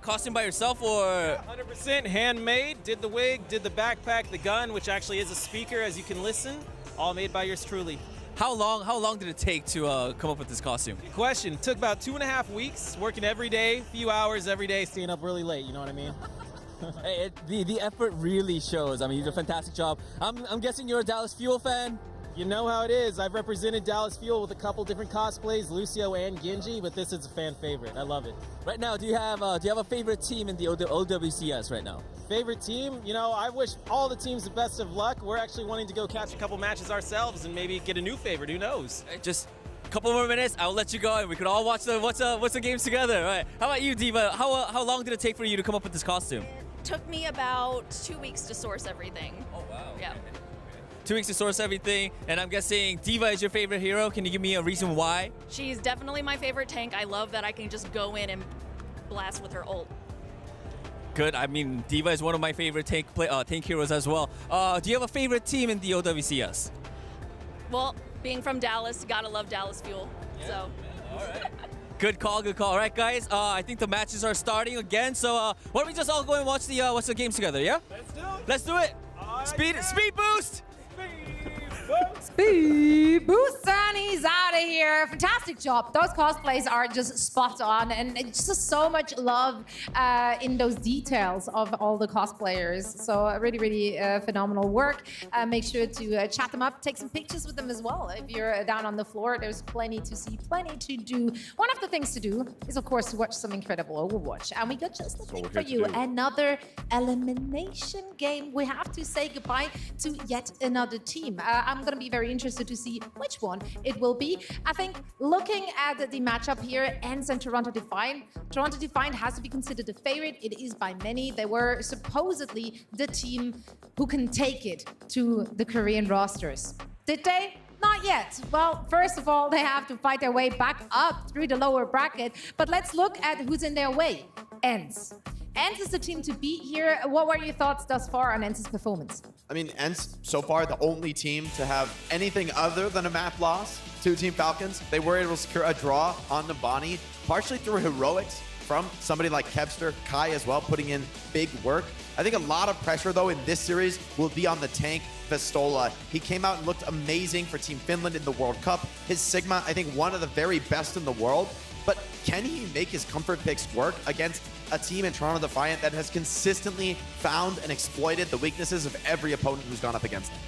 costume by yourself or? 100% handmade. Did the wig, did the backpack, the gun, which actually is a speaker, as you can listen. All made by yours truly. How long did it take to come up with this costume? Good question. Took about 2.5 weeks, working every day, few hours every day, staying up really late. You know what I mean? Hey, the effort really shows. I mean, you did a fantastic job. I'm guessing you're a Dallas Fuel fan. You know how it is. I've represented Dallas Fuel with a couple different cosplays, Lucio and Genji, but this is a fan favorite. I love it. Right now, do you have a favorite team in the OWCS right now? Favorite team? I wish all the teams the best of luck. We're actually wanting to go catch a couple matches ourselves and maybe get a new favorite. Who knows? Just a couple more minutes. I'll let you go, and we can all watch the what's the games together. All right. How about you, Diva? How long did it take for you to come up with this costume? Took me about 2 weeks to source everything. Oh wow. Yeah. 2 weeks to source everything, and I'm guessing Diva is your favorite hero. Can you give me a reason why? She's definitely my favorite tank. I love that I can just go in and blast with her ult. Good. I mean, Diva is one of my favorite tank heroes as well. Do you have a favorite team in the OWCS? Well, being from Dallas, gotta love Dallas Fuel. Yeah. So. All right. Good call. All right, guys. I think the matches are starting again. So why don't we just all go and watch the games together? Yeah. Let's do it. Speed boost. Speed boost, and he's out of here. Fantastic job. Those cosplays are just spot on, and it's just so much love in those details of all the cosplayers. So really, really phenomenal work. Make sure to chat them up, take some pictures with them as well. If you're down on the floor, there's plenty to see, plenty to do. One of the things to do is, of course, to watch some incredible Overwatch. And we got just the thing for you, another elimination game. We have to say goodbye to yet another team. I'm going to be very interested to see which one it will be. I think looking at the matchup here, Ence and Toronto Defiant. Toronto Defiant has to be considered the favorite. It is by many. They were supposedly the team who can take it to the Korean rosters. Did they? Not yet. Well, first of all, they have to fight their way back up through the lower bracket. But let's look at who's in their way. Ence. Ence is the team to beat here. What were your thoughts thus far on Ence's performance? I mean, Ence, so far, the only team to have anything other than a map loss to Team Falcons. They were able to secure a draw on Nabani, partially through heroics from somebody like Kevster, Kai as well, putting in big work. I think a lot of pressure, though, in this series will be on the tank, Vestola. He came out and looked amazing for Team Finland in the World Cup. His Sigma, I think, one of the very best in the world. But can he make his comfort picks work against a team in Toronto Defiant that has consistently found and exploited the weaknesses of every opponent who's gone up against them?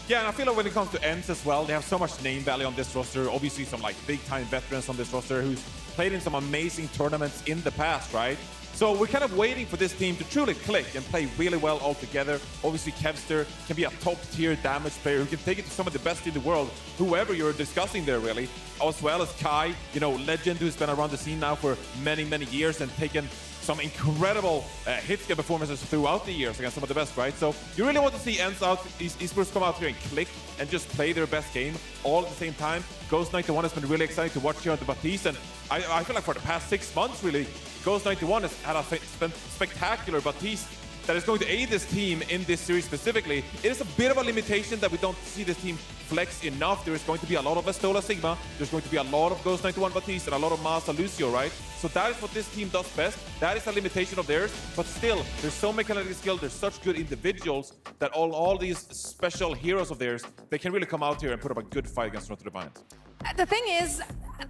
Yeah, and I feel like when it comes to Ence as well, they have so much name value on this roster. Obviously, some like big-time veterans on this roster who's played in some amazing tournaments in the past, right? So we're kind of waiting for this team to truly click and play really well all together. Obviously, Kevster can be a top-tier damage player who can take it to some of the best in the world, whoever you're discussing there, really. As well as Kai, you know, legend who's been around the scene now for many, many years and taken some incredible hit scale performances throughout the years against some of the best, right? So you really want to see Ence out, Esports come out here and click and just play their best game all at the same time. Ghost 91 has been really exciting to watch here on the Batiste, and I feel like for the past 6 months, really, Ghost 91 has had a spectacular Batiste that is going to aid this team in this series specifically. It is a bit of a limitation that we don't see this team flex enough. There is going to be a lot of Vestola Sigma, there's going to be a lot of Ghost 91 Batiste, and a lot of Masa Lucio, right? So that is what this team does best. That is a limitation of theirs, but still, there's so mechanical skill, there's such good individuals that all these special heroes of theirs, they can really come out here and put up a good fight against Toronto Defiant. The thing is,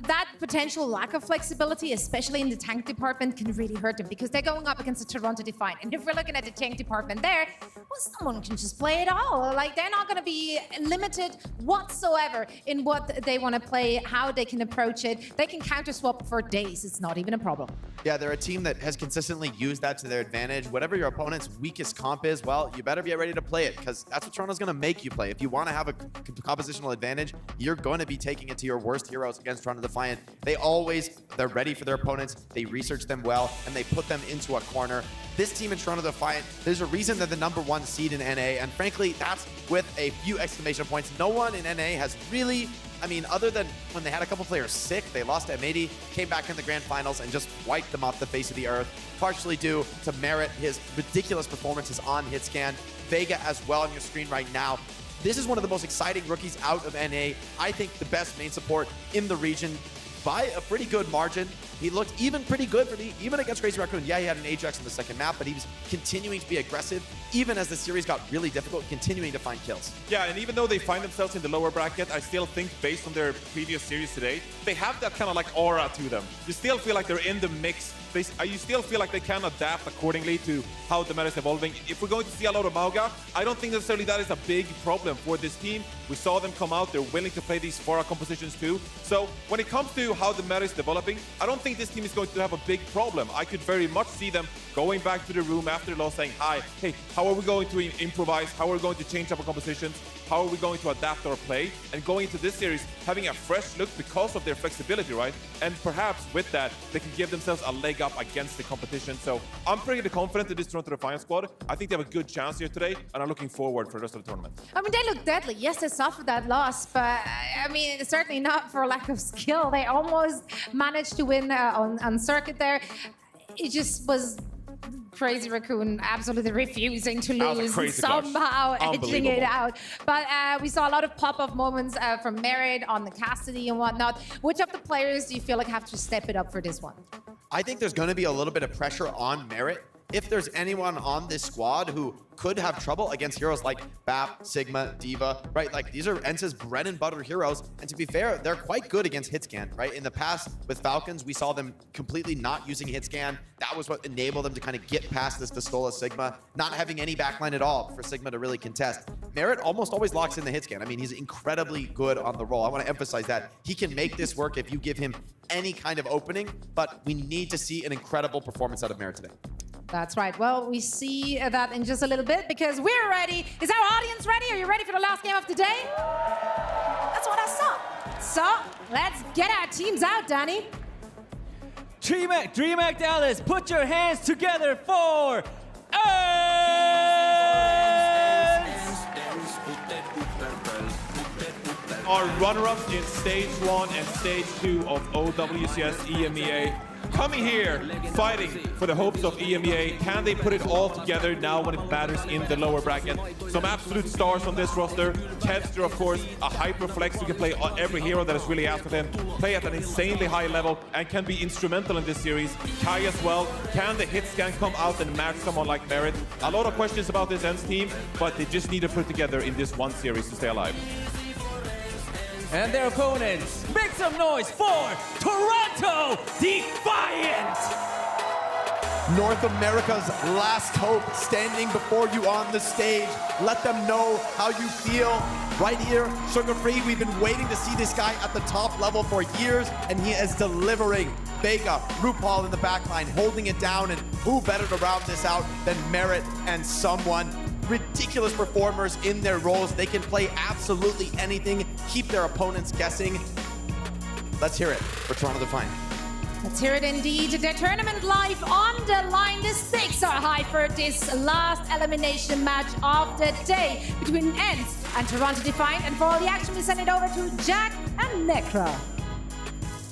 that potential lack of flexibility, especially in the tank department, can really hurt them because they're going up against the Toronto Defiant. And if we're looking at the tank department there, well, someone can just play it all. Like, they're not going to be limited whatsoever in what they want to play, how they can approach it. They can counter swap for days. It's not even a problem. Yeah, they're a team that has consistently used that to their advantage. Whatever your opponent's weakest comp is, well, you better be ready to play it because that's what Toronto's going to make you play. If you want to have a compositional advantage, you're going to be taking it to your worst heroes against Toronto Defiant. They're ready for their opponents. They research them well, and they put them into a corner. This team in Toronto Defiant, there's a reason they're the #1 seed in NA, and frankly, that's with a few exclamation points. No one in NA has really, I mean, other than when they had a couple players sick, they lost M80, came back in the grand finals, and just wiped them off the face of the earth, partially due to Merit, his ridiculous performances on Hitscan, Vega as well on your screen right now. This is one of the most exciting rookies out of NA. I think the best main support in the region by a pretty good margin. He looked even pretty good for me, even against Crazy Raccoon. Yeah, he had an Ajax in the second map, but he was continuing to be aggressive, even as the series got really difficult, continuing to find kills. Yeah, and even though they find themselves in the lower bracket, I still think, based on their previous series today, they have that kind of like aura to them. You still feel like they're in the mix. You still feel like they can adapt accordingly to how the meta is evolving. If we're going to see a lot of Mauga, I don't think necessarily that is a big problem for this team. We saw them come out, they're willing to play these far compositions too. So when it comes to how the meta is developing, I don't think this team is going to have a big problem. I could very much see them going back to the room after the loss saying, hi, hey, how are we going to improvise? How are we going to change up our compositions? How are we going to adapt our play? And going into this series, having a fresh look because of their flexibility, right? And perhaps with that, they can give themselves a leg up against the competition. So I'm pretty confident in this Toronto Defiant squad. I think they have a good chance here today, and I'm looking forward for the rest of the tournament. I mean, they look deadly. Yes, they suffered that loss, but I mean, certainly not for lack of skill. They almost managed to win on circuit there. It just was Crazy Raccoon absolutely refusing to lose, somehow edging it out. But we saw a lot of pop-up moments from Merit on the Cassidy and whatnot. Which of the players do you feel like have to step it up for this one? I think there's going to be a little bit of pressure on Merit. If there's anyone on this squad who could have trouble against heroes like BAP, Sigma, Diva, right? Like, these are Ence's bread and butter heroes. And to be fair, they're quite good against Hitscan, right? In the past with Falcons, we saw them completely not using Hitscan. That was what enabled them to kind of get past this Vestola Sigma, not having any backline at all for Sigma to really contest. Merit almost always locks in the Hitscan. I mean, he's incredibly good on the roll. I want to emphasize that. He can make this work if you give him any kind of opening, but we need to see an incredible performance out of Merit today. That's right. Well, we see that in just a little bit because we're ready. Is our audience ready? Are you ready for the last game of the day? That's what I saw. So, let's get our teams out, Danny. DreamHack Dallas, put your hands together for Ence! Our runner-ups in Stage 1 and Stage 2 of OWCS EMEA. coming here, fighting for the hopes of EMEA. Can they put it all together now when it matters in the lower bracket? Some absolute stars on this roster. Tedster, of course, a hyperflex who can play on every hero that is really asked of him, play at an insanely high level, and can be instrumental in this series. Kai as well. Can the hit scan come out and match someone like Merit? A lot of questions about this Ence team, but they just need to put together in this one series to stay alive. And their opponents, make some noise for Toronto Defiant! North America's last hope standing before you on the stage. Let them know how you feel. Right here, Sugar Free, we've been waiting to see this guy at the top level for years, and he is delivering. Vega, RuPaul in the backline, holding it down, and who better to round this out than Merit and someone. Ridiculous performers in their roles. They can play absolutely anything, keep their opponents guessing. Let's hear it for Toronto Defiant. Let's hear it indeed. The tournament live on the line. The stakes are high for this last elimination match of the day between Ence and Toronto Defiant. And for all the action, we send it over to Jack and Necra.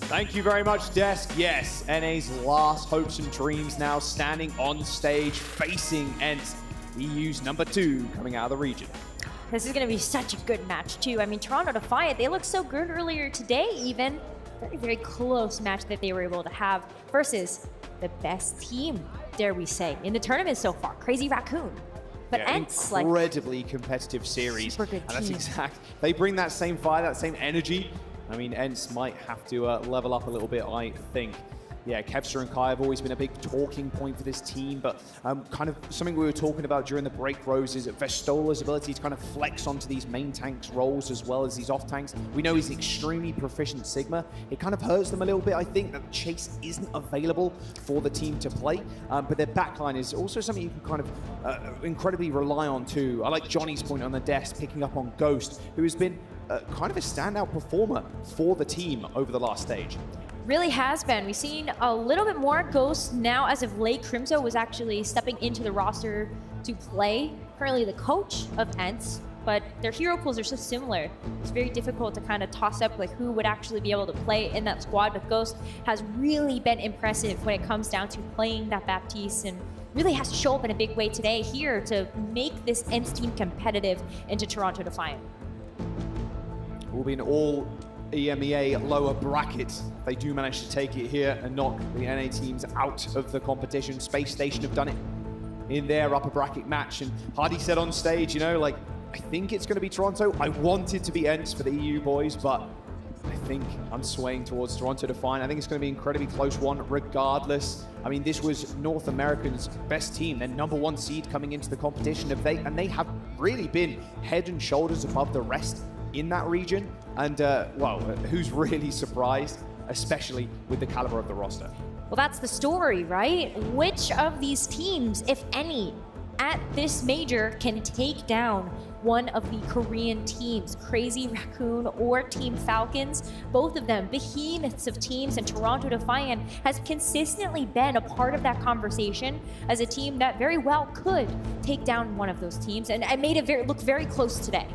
Thank you very much, Desk. Yes, NA's last hopes and dreams now standing on stage facing Ence, EU's #2 coming out of the region. This is going to be such a good match, too. I mean, Toronto Defiant, they looked so good earlier today, even. Very, very close match that they were able to have versus the best team, dare we say, in the tournament so far, Crazy Raccoon. But yeah, Ence, like, incredibly competitive series. Super good and that's team. exact. They bring that same fire, that same energy. I mean, Ence might have to level up a little bit, I think. Yeah, Kevster and Kai have always been a big talking point for this team, but kind of something we were talking about during the break, Rose, is Vestola's ability to kind of flex onto these main tanks roles as well as these off tanks. We know he's extremely proficient Sigma. It kind of hurts them a little bit, I think, that Chase isn't available for the team to play, but their backline is also something you can kind of incredibly rely on too. I like Johnny's point on the desk, picking up on Ghost, who has been kind of a standout performer for the team over the last stage. Really has been. We've seen a little bit more Ghost now as of late. Crimzo was actually stepping into the roster to play. Currently the coach of Ence, but their hero pools are so similar. It's very difficult to kind of toss up like who would actually be able to play in that squad, but Ghost has really been impressive when it comes down to playing that Baptiste and really has to show up in a big way today here to make this Ence team competitive into Toronto Defiant. Will be an all EMEA lower bracket. They do manage to take it here and knock the NA teams out of the competition. Space Station have done it in their upper bracket match. And Hardy said on stage, you know, like, I think it's going to be Toronto. I wanted to be Ence for the EU boys, but I think I'm swaying towards Toronto Defiant. I think it's going to be an incredibly close one regardless. I mean, this was North America's best team, their #1 seed coming into the competition. And they have really been head and shoulders above the rest in that region. And, well, who's really surprised, especially with the caliber of the roster? Well, that's the story, right? Which of these teams, if any, at this major can take down one of the Korean teams, Crazy Raccoon or Team Falcons? Both of them, behemoths of teams, and Toronto Defiant has consistently been a part of that conversation as a team that very well could take down one of those teams, and made it look very close today.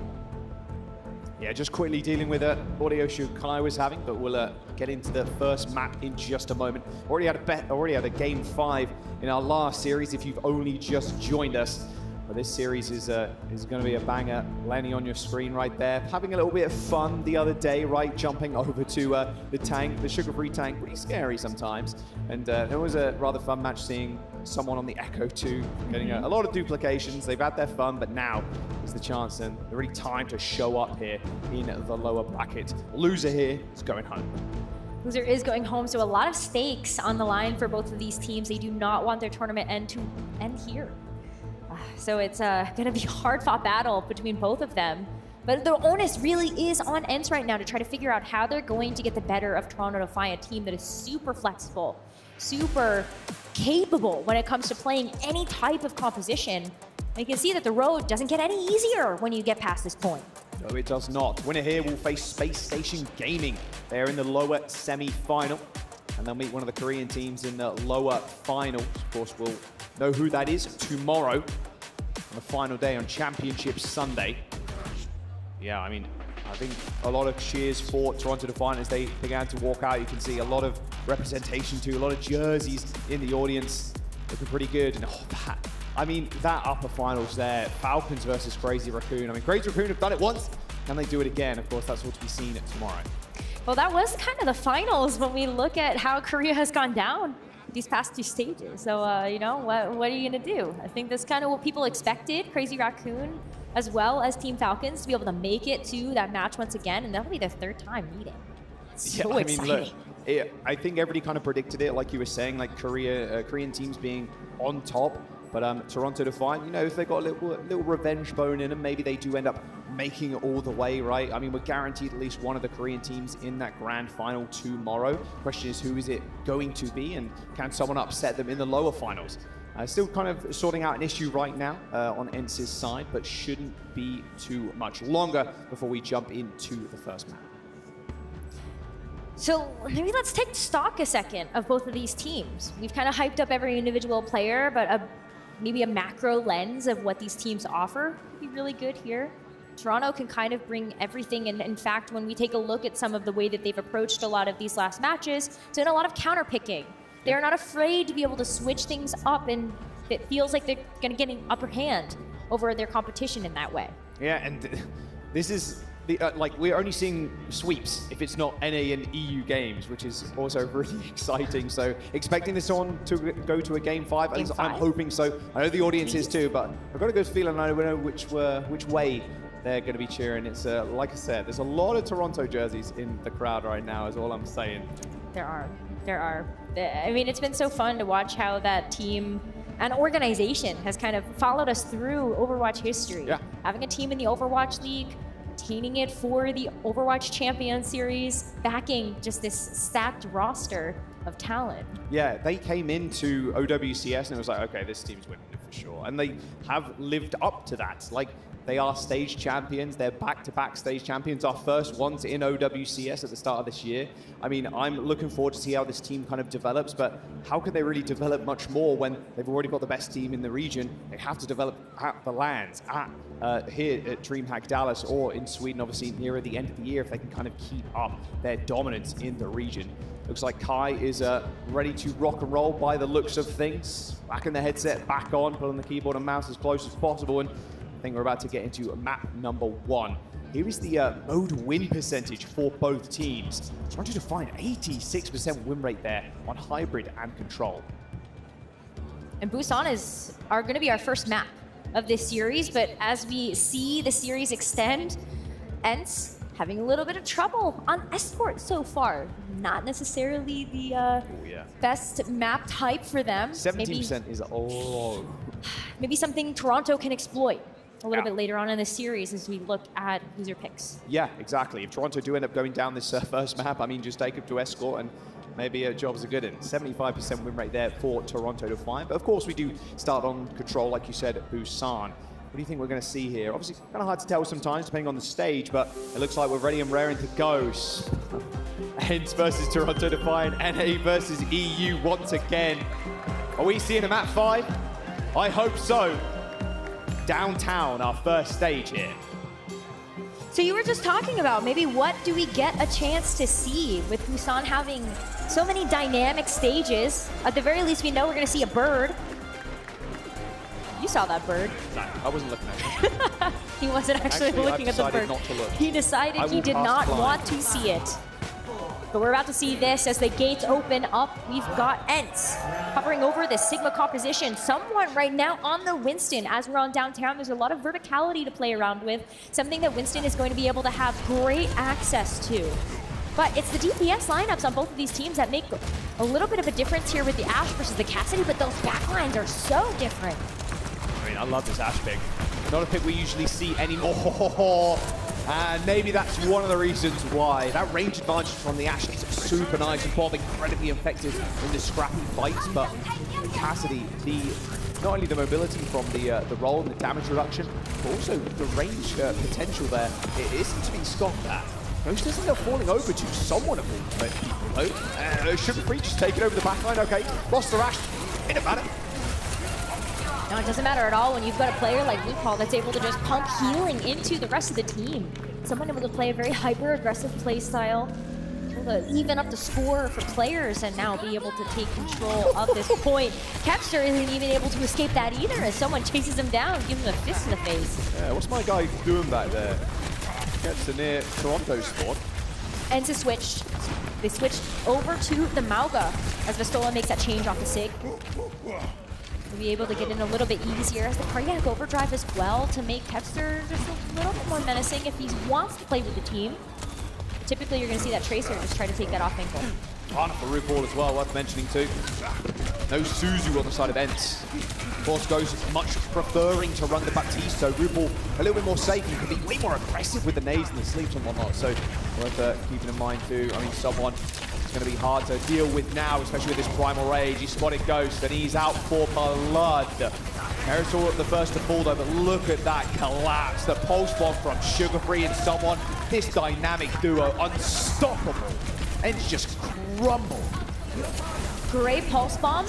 Yeah, just quickly dealing with audio issue Kai was having, but we'll get into the first map in just a moment. Already had a game 5 in our last series if you've only just joined us. But this series is going to be a banger. Landing on your screen right there. Having a little bit of fun the other day, right? Jumping over to the tank, the sugar-free tank. Pretty scary sometimes. And there was a rather fun match seeing someone on the Echo too, getting a lot of duplications. They've had their fun, but now is the chance and really time to show up here in the lower bracket. Loser here is going home. Loser is going home, so a lot of stakes on the line for both of these teams. They do not want their tournament to end here. So it's going to be a hard-fought battle between both of them. But the onus really is on Ence right now to try to figure out how they're going to get the better of Toronto Defiant, a team that is super flexible, super capable when it comes to playing any type of composition. And you can see that the road doesn't get any easier when you get past this point. No, it does not. Winner here will face Space Station Gaming. They're in the lower semi-final, and they'll meet one of the Korean teams in the lower finals. Of course, we'll know who that is tomorrow on the final day on Championship Sunday. Yeah, I mean, I think a lot of cheers for Toronto Defiant as they began to walk out. You can see a lot of representation too. A lot of jerseys in the audience, looking pretty good. And that upper finals there, Falcons versus Crazy Raccoon. I mean, Crazy Raccoon have done it once, can they do it again? Of course, that's all to be seen tomorrow. Well, that was kind of the finals when we look at how Korea has gone down these past 2 stages. So, you know, what are you going to do? I think that's kind of what people expected. Crazy Raccoon, as well as Team Falcons, to be able to make it to that match once again, and that'll be their 3rd time meeting. So exciting. Look, I think everybody kind of predicted it, like you were saying, like Korean teams being on top. But Toronto Defiant, you know, if they got a little revenge bone in them, maybe they do end up making it all the way, right? I mean, we're guaranteed at least one of the Korean teams in that grand final tomorrow. Question is, who is it going to be, and can someone upset them in the lower finals? Still kind of sorting out an issue right now on Ence's side, but shouldn't be too much longer before we jump into the first map. So maybe let's take stock a second of both of these teams. We've kind of hyped up every individual player, but maybe a macro lens of what these teams offer would be really good here. Toronto can kind of bring everything, and in fact, when we take a look at some of the way that they've approached a lot of these last matches, it's been a lot of counter picking. They're not afraid to be able to switch things up, and it feels like they're going to get an upper hand over their competition in that way. Yeah, and this is like, we're only seeing sweeps if it's not NA and EU games, which is also really exciting. So expecting this one to go to a game 5, at least I'm hoping so. I know the audience is too, but I've got a good feeling I know which way they're going to be cheering. It's like I said, there's a lot of Toronto jerseys in the crowd right now, is all I'm saying. There are. I mean, it's been so fun to watch how that team and organization has kind of followed us through Overwatch history. Yeah. Having a team in the Overwatch League, retaining it for the Overwatch Champions Series, backing just this stacked roster of talent. Yeah, they came into OWCS and it was like, okay, this team's winning it for sure. And they have lived up to that. Like, they are stage champions. They're back-to-back stage champions. Our first ones in OWCS at the start of this year. I mean, I'm looking forward to see how this team kind of develops, but how could they really develop much more when they've already got the best team in the region? They have to develop at the lands, here at DreamHack Dallas, or in Sweden, obviously, nearer the end of the year, if they can kind of keep up their dominance in the region. Looks like Kai is ready to rock and roll by the looks of things. Back in the headset, back on, pulling the keyboard and mouse as close as possible, and I think we're about to get into map number 1. Here is the mode win percentage for both teams. Toronto Defiant, 86% win rate there on hybrid and control. And Busan are going to be our first map of this series, but as we see the series extend, Ence having a little bit of trouble on Esports so far. Not necessarily the best map type for them. 17% is low. Maybe something Toronto can exploit a little bit later on in the series as we look at user picks. Yeah, exactly. If Toronto do end up going down this first map, I mean, just take them to escort and maybe jobs are good in. 75% win rate there for Toronto Defiant. But of course, we do start on control, like you said, at Busan. What do you think we're going to see here? Obviously, kind of hard to tell sometimes, depending on the stage, but it looks like we're ready and raring to go. Ence versus Toronto Defiant, NA versus EU once again. Are we seeing a map 5? I hope so. Downtown, our first stage here. So you were just talking about maybe what do we get a chance to see with Busan having so many dynamic stages. At the very least, we know we're going to see a bird. You saw that bird. No, I wasn't looking at it. He wasn't actually looking at the bird. Not to look. He decided he did not want to see it. But we're about to see this as the gates open up. We've got Ence hovering over the Sigma composition. Someone right now on the Winston. As we're on downtown, there's a lot of verticality to play around with. Something that Winston is going to be able to have great access to. But it's the DPS lineups on both of these teams that make a little bit of a difference here with the Ashe versus the Cassidy, but those backlines are so different. I mean, I love this Ashe pick. Not a pick we usually see anymore. And maybe that's one of the reasons why. That range advantage from the Ashe is super nice and both incredibly effective in the scrappy fights, but Cassidy, not only the mobility from the roll and the damage reduction, but also the range potential there, it isn't to be scoffed at. Ghost doesn't end up falling over to someone of them, but Sugar Free just taking over the backline. Okay, lost the Ashe, it doesn't matter. No, it doesn't matter at all when you've got a player like Loophole that's able to just pump healing into the rest of the team. Someone able to play a very hyper-aggressive play style. able to even up the score for players and now be able to take control of this point. Kepster isn't even able to escape that either as someone chases him down, gives him a fist in the face. Yeah, what's my guy doing back there? Gets to near Toronto's spot. Ence is switched. They switched over to the Mauga as Vistola makes that change off the Sig. We'll be able to get in a little bit easier as the cardiac overdrive as well to make Kepster just a little bit more menacing if he wants to play with the team. Typically, you're going to see that Tracer just try to take that off ankle. On for RuPaul as well, worth mentioning too. No Suzu on the side of Ence. Of course, goes much preferring to run the Baptiste, so RuPaul a little bit more safe. You can be way more aggressive with the nades and the sleeps and whatnot, so worth keeping in mind too. I mean, someone it's going to be hard to deal with now, especially with this Primal Rage. He spotted Ghost and he's out for blood. Marisol the first to fall though, but look at that collapse. The pulse bomb from Sugar Free and someone. This dynamic duo, unstoppable. Ence just crumbled. Great pulse bomb.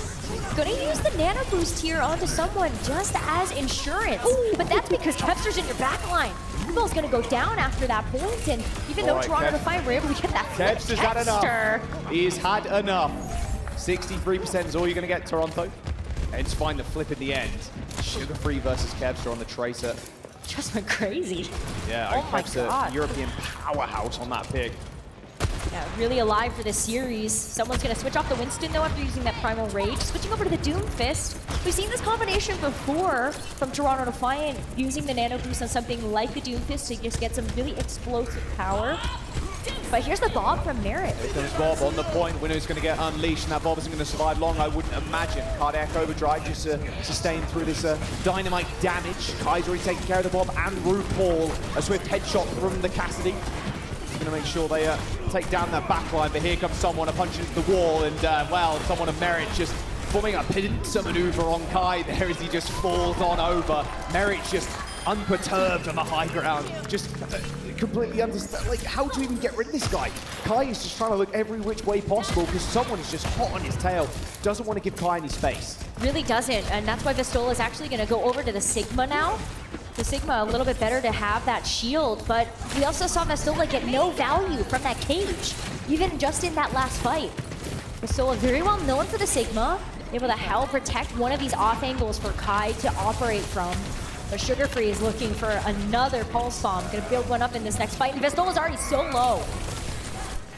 Gonna use the nano boost here onto someone just as insurance. But that's because Kepster's in your back line. RuPaul's gonna go down after that point, and even though Toronto Defiant were able to get that flip, Kepster's had enough. He's had enough. 63% is all you're gonna get, Toronto. Ence find the flip in the end. Sugar Free versus Kepster on the Tracer. Just went crazy. Yeah, oh my Kepster, God. European powerhouse on that pick. Yeah, really alive for this series. Someone's going to switch off the Winston, though, after using that Primal Rage. Switching over to the Doom Fist. We've seen this combination before from Toronto Defiant, using the Nano Boost on something like the Doom Fist to just get some really explosive power. But here's the Bob from Merit. Here comes Bob on the point. Winner's going to get unleashed, and that Bob isn't going to survive long, I wouldn't imagine. Cardiac Overdrive just sustained through this dynamite damage. Kai's already taking care of the Bob, and RuPaul. A swift headshot from the Cassidy. Going to make sure they take down that backline, but here comes someone, a punch into the wall, and well, someone of Merit just forming a pincer maneuver on Kai there as he just falls on over. Merit just unperturbed on the high ground, just completely understand, like, how do you even get rid of this guy? Kai is just trying to look every which way possible because someone is just hot on his tail. Doesn't want to give Kai any space. Really doesn't, and that's why Vistola is actually going to go over to the Sigma now. The Sigma a little bit better to have that shield, but we also saw Vistola get no value from that cage, even just in that last fight. Vistola very well known for the Sigma, able to help protect one of these off angles for Kai to operate from. But Sugar Free is looking for another pulse bomb, gonna build one up in this next fight, and Vistola's already so low.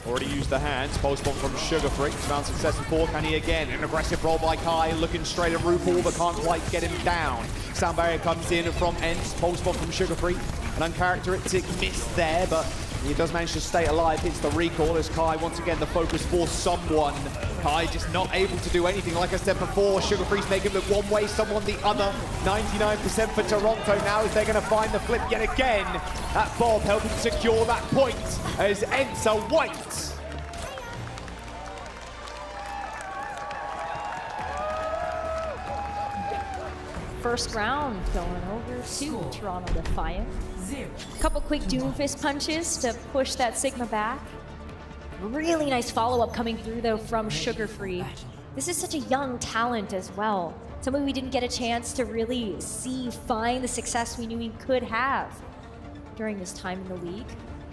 Already used the hands, pulse bomb from Sugar Free. Found success before, can he again? An aggressive roll by Kai, looking straight at RuPaul, but can't quite get him down. Sound barrier comes in from Ence, pulse bomb from Sugar Free. An uncharacteristic miss there, but he does manage to stay alive, hits the recall as Kai, once again, the focus for someone. Kai just not able to do anything. Like I said before, Sugar Free's making him look one way, someone the other. 99% for Toronto now as they're going to find the flip yet again. That Bob helping secure that point as Ence are white. First round going over to Toronto Defiant. A couple quick Doomfist punches to push that Sigma back. Really nice follow-up coming through though from Sugar Free. This is such a young talent as well. Someone we didn't get a chance to really find the success we knew he could have during this time in the league.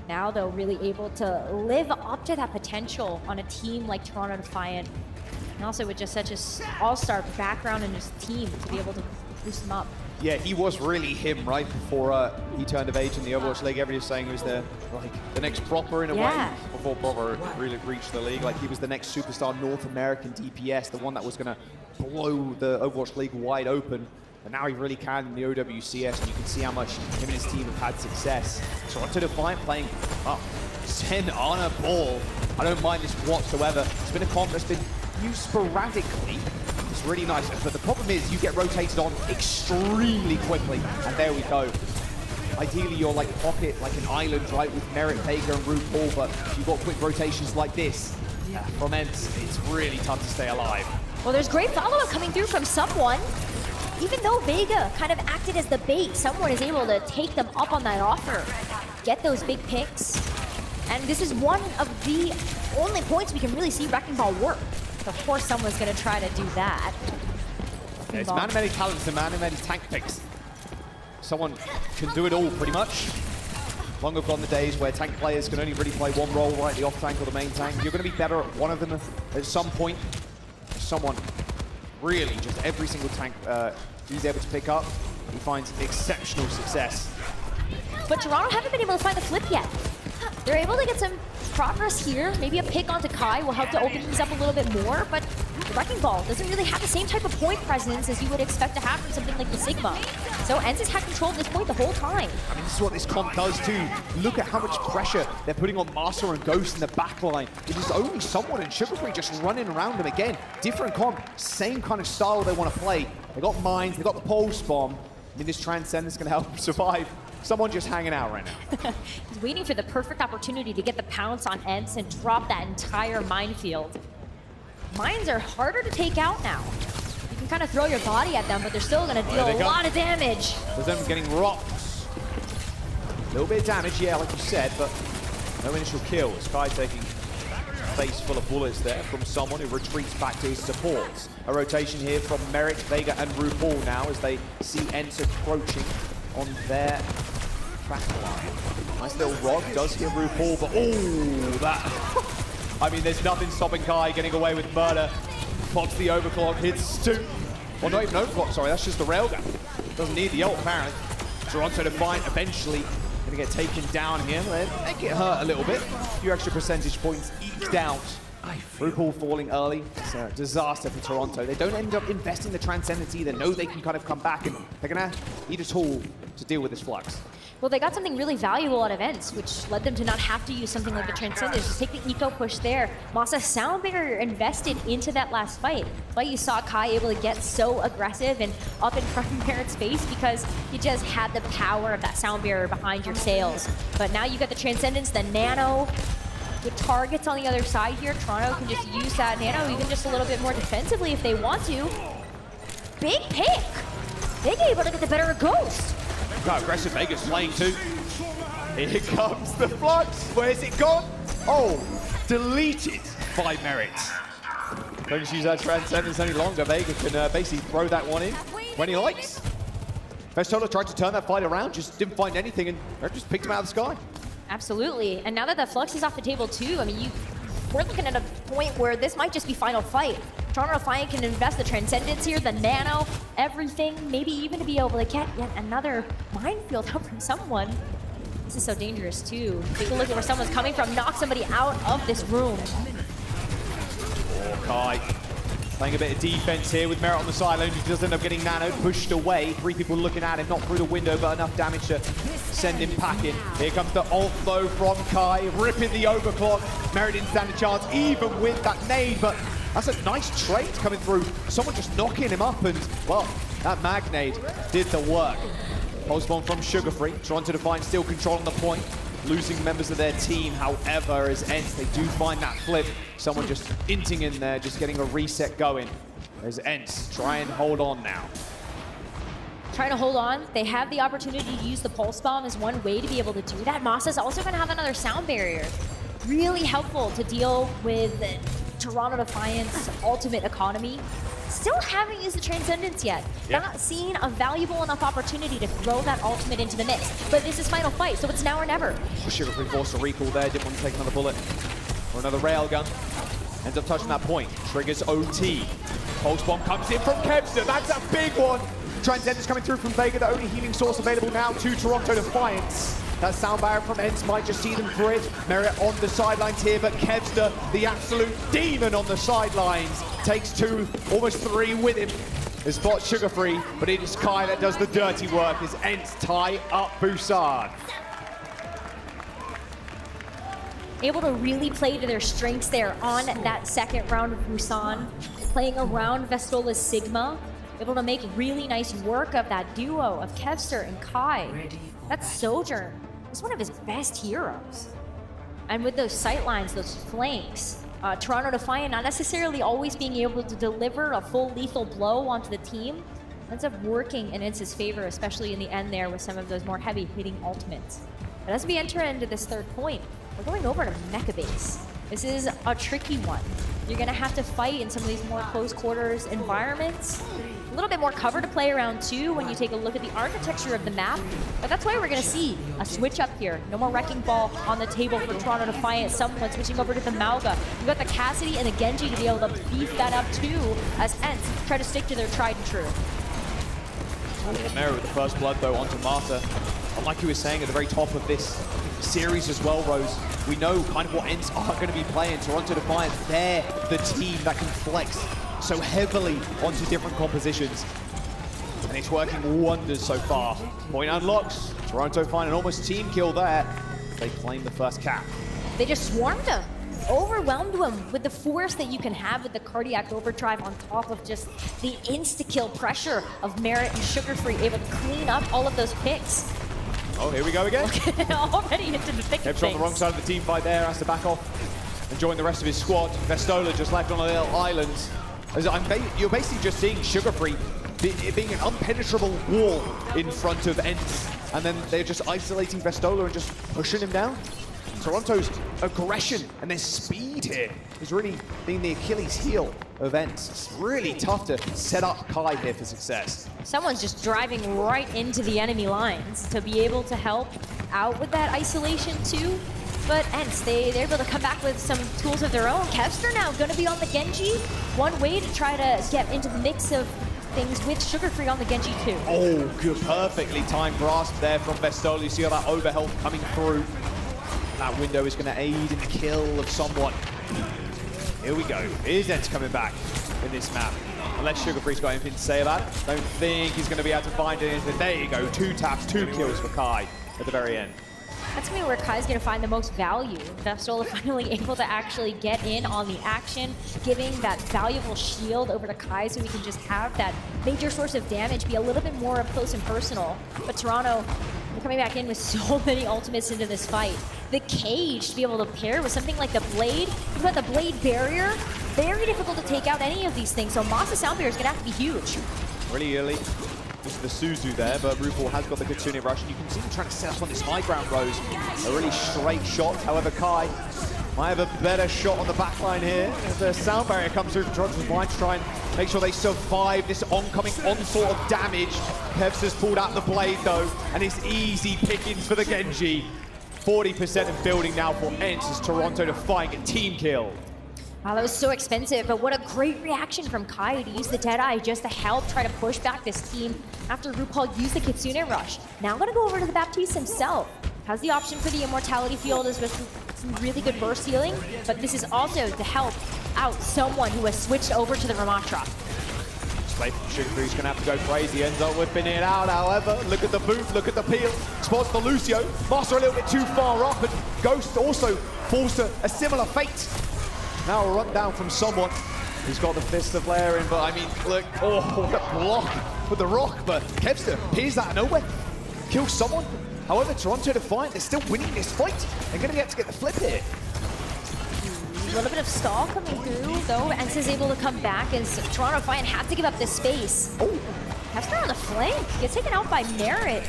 Now though, really able to live up to that potential on a team like Toronto Defiant. And also with just such an all-star background in his team to be able to boost him up. Yeah, he was really him right before he turned of age in the Overwatch League. Everybody was saying he was the next Proper in a way. Before Proper really reached the league. Like he was the next superstar North American DPS, the one that was going to blow the Overwatch League wide open. But now he really can in the OWCS, and you can see how much him and his team have had success. Toronto Defiant playing Zen on a ball. I don't mind this whatsoever. It's been a comp that's been used sporadically. It's really nice, but the problem is you get rotated on extremely quickly, and there we go. Ideally, you're like pocket, like an island, right, with Merit, Vega, and RuPaul, but you've got quick rotations like this from Ence. It's really tough to stay alive. Well, there's great follow-up coming through from someone. Even though Vega kind of acted as the bait, someone is able to take them up on that offer, get those big picks. And this is one of the only points we can really see Wrecking Ball work. Of course, someone's going to try to do that. Yeah, it's man of many talents and man of many tank picks. Someone can do it all, pretty much. Long have gone the days where tank players can only really play one role, right? The off tank or the main tank. You're going to be better at one of them at some point. Someone really just every single tank he's able to pick up, he finds exceptional success. But Toronto haven't been able to find the flip yet. They're able to get some progress here. Maybe a pick onto Kai will help to open things up a little bit more, but the Wrecking Ball doesn't really have the same type of point presence as you would expect to have from something like the Sigma. So Ence has had control of this point the whole time. I mean, this is what this comp does too. Look at how much pressure they're putting on Master and Ghost in the backline. It is only someone in Sugarfree just running around them again. Different comp, same kind of style they want to play. They got mines, they got the pulse bomb. I mean, this Transcend is going to help them survive. Someone just hanging out right now. He's waiting for the perfect opportunity to get the pounce on Ence and drop that entire minefield. Mines are harder to take out now. You can kind of throw your body at them, but they're still going to deal a lot of damage. There's them getting rocks. A little bit of damage, yeah, like you said, but no initial kills. Kai taking a face full of bullets there from someone who retreats back to his supports. A rotation here from Merrick, Vega, and RuPaul now as they see Ence approaching on their track line. Nice little rod, does hit RuPaul, but oh, that... I mean, there's nothing stopping Kai getting away with murder. Pops the overclock, hits Stu. Well, not even overclock, sorry, that's just the railgun. Doesn't need the ult, apparently. Toronto Defiant eventually gonna get taken down here. They get hurt a little bit. A few extra percentage points eked out. RuPaul falling early. It's a disaster for Toronto. They don't end up investing the Transcendence either. Know they can kind of come back, and they're gonna need a tool to deal with this flux. Well, they got something really valuable out of Ence, which led them to not have to use something like the Transcendence. Just take the eco push there. Masa Sound Barrier invested into that last fight. But you saw Kai able to get so aggressive and up in front of Merritt's face because he just had the power of that Sound Barrier behind your sails. But now you got the Transcendence, the Nano, with targets on the other side here. Toronto can just use that Nano even just a little bit more defensively if they want to. Big pick! They get able to get the better of Ghost. Got aggressive Vegas playing too. Here comes the flux. Where's it gone? Oh, deleted by Merritt. Don't just use that Transcendence any longer. Vega can basically throw that one in when he likes. Festola tried to turn that fight around, just didn't find anything, and Merritt just picked him out of the sky. Absolutely. And now that the flux is off the table too, I mean, we're looking at a point where this might just be final fight. Toronto Defiant can invest the Transcendence here, the Nano, everything, maybe even to be able to get yet another minefield out from someone. This is so dangerous too. Take a look at where someone's coming from, knock somebody out of this room. Oh, Kai playing a bit of defense here with Merritt on the sideline. He does end up getting Nano pushed away. 3 people looking at him, not through the window, but enough damage to send him packing. Here comes the ult though from Kai, ripping the overclock. Merritt didn't stand a chance, even with that nade, but that's a nice trade coming through. Someone just knocking him up, and, well, that mag nade did the work. Pulse bomb from Sugarfree. Toronto Defiant still controlling the point. Losing members of their team, however, as Ence, they do find that flip. Someone just inting in there, just getting a reset going. As Ence try and hold on now. Trying to hold on. They have the opportunity to use the Pulse Bomb as one way to be able to do that. Masa's also going to have another Sound Barrier. Really helpful to deal with Toronto Defiant's ultimate economy. Still haven't used the Transcendence yet. Not seeing a valuable enough opportunity to throw that ultimate into the mix. But this is final fight, so it's now or never. Sugarfree forced a recall there, didn't want to take another bullet. Or another railgun. Ends up touching that point. Triggers OT. Pulse bomb comes in from Kevster. That's a big one. Transcendence coming through from Vega, the only healing source available now to Toronto Defiants. That Sound Barrier from Ence might just see them through it. Merritt on the sidelines here, but Kevster, the absolute demon on the sidelines, takes 2, almost 3 with him. They spot Sugarfree, but it is Kai that does the dirty work as Ence tie up Busan. Able to really play to their strengths there on that second round of Busan, playing around Vestola's Sigma, able to make really nice work of that duo of Kevster and Kai. That's Sojourn. It's one of his best heroes. And with those sightlines, those flanks, Toronto Defiant not necessarily always being able to deliver a full lethal blow onto the team, ends up working in Ence's favor, especially in the end there with some of those more heavy-hitting ultimates. But as we enter into this third point, we're going over to Mecha Base. This is a tricky one. You're gonna have to fight in some of these more close quarters environments A little bit more cover to play around too when you take a look at the architecture of the map. But that's why we're going to see a switch up here. No more Wrecking Ball on the table for Toronto Defiant. Someone switching over to the Mauga. You've got the Cassidy and the Genji to be able to beef that up too as Ence try to stick to their tried and true. Merit with the first blood though onto Marta. And like you were saying at the very top of this series as well, Rose, we know kind of what Ence are going to be playing. Toronto Defiant, they're the team that can flex so heavily onto different compositions. And it's working wonders so far. Point unlocks. Toronto find an almost team kill there. They claim the first cap. They just swarmed him, overwhelmed him with the force that you can have with the cardiac overdrive on top of just the insta-kill pressure of Merit and Sugar Free, able to clean up all of those picks. Oh, here we go again. Already into the thick of Kev's things. on the wrong side of the team fight there, has to back off and join the rest of his squad. Vestola just left on a little island. You're basically just seeing Sugar Free being an impenetrable wall in front of Ence, and then they're just isolating Vestola and just pushing him down. Toronto's aggression and their speed here is really being the Achilles heel of Ence. It's really tough to set up Kai here for success. Someone's just driving right into the enemy lines to be able to help out with that isolation too. But Ence, they're able to come back with some tools of their own. Kevster now going to be on the Genji. One way to try to get into the mix of things with Sugar Free on the Genji too. Oh, good, perfectly timed grasp there from Vestola. You see all that overhealth coming through. That window is going to aid in the kill of someone. Here we go. Here's Ence coming back in this map. Unless Sugar Free's got anything to say about it. Don't think he's going to be able to find anything. There you go. 2 taps, 2 kills for Kai at the very end. That's going to be where Kai's going to find the most value. Vestola finally able to actually get in on the action, giving that valuable shield over to Kai so we can just have that major source of damage be a little bit more up close and personal. But Toronto, they're coming back in with so many ultimates into this fight. The cage to be able to pair with something like the blade. You've got the blade barrier. Very difficult to take out any of these things. So Masa Sound Barrier is going to have to be huge. Really early. This is the Suzu there, but RuPaul has got the Kitsune Rush, and you can see him trying to set up on this high ground, Rose. A really straight shot. However, Kai might have a better shot on the back line here. As the sound barrier comes through from Toronto Defiant to try and make sure they survive this oncoming onslaught of damage. Kevs has pulled out the blade, though, and it's easy pickings for the Genji. 40% of building now for Ence as Toronto Defiant a team kill. Wow, that was so expensive, but what a great reaction from Kai to use the Deadeye just to help try to push back this team after RuPaul used the Kitsune Rush. Now gonna go over to the Baptiste himself. Has the option for the Immortality Field as with some really good burst healing, but this is also to help out someone who has switched over to the Ramatra. Sugar Free's gonna have to go crazy, ends up whipping it out, however. Look at the boot, look at the peel. Spots the Lucio. Master a little bit too far up, and Ghost also falls to a similar fate. Now a run down from someone who's got the Fist of Flare in, but I mean, look, oh, what a block with the rock, but Kevster appears out of nowhere. Kills someone. However, Toronto Defiant, they're still winning this fight. They're gonna get to get the flip here. A little bit of stall coming through, though. Ence is able to come back as Toronto Defiant have to give up this space. Oh, Kevster on the flank. Gets taken out by Merit.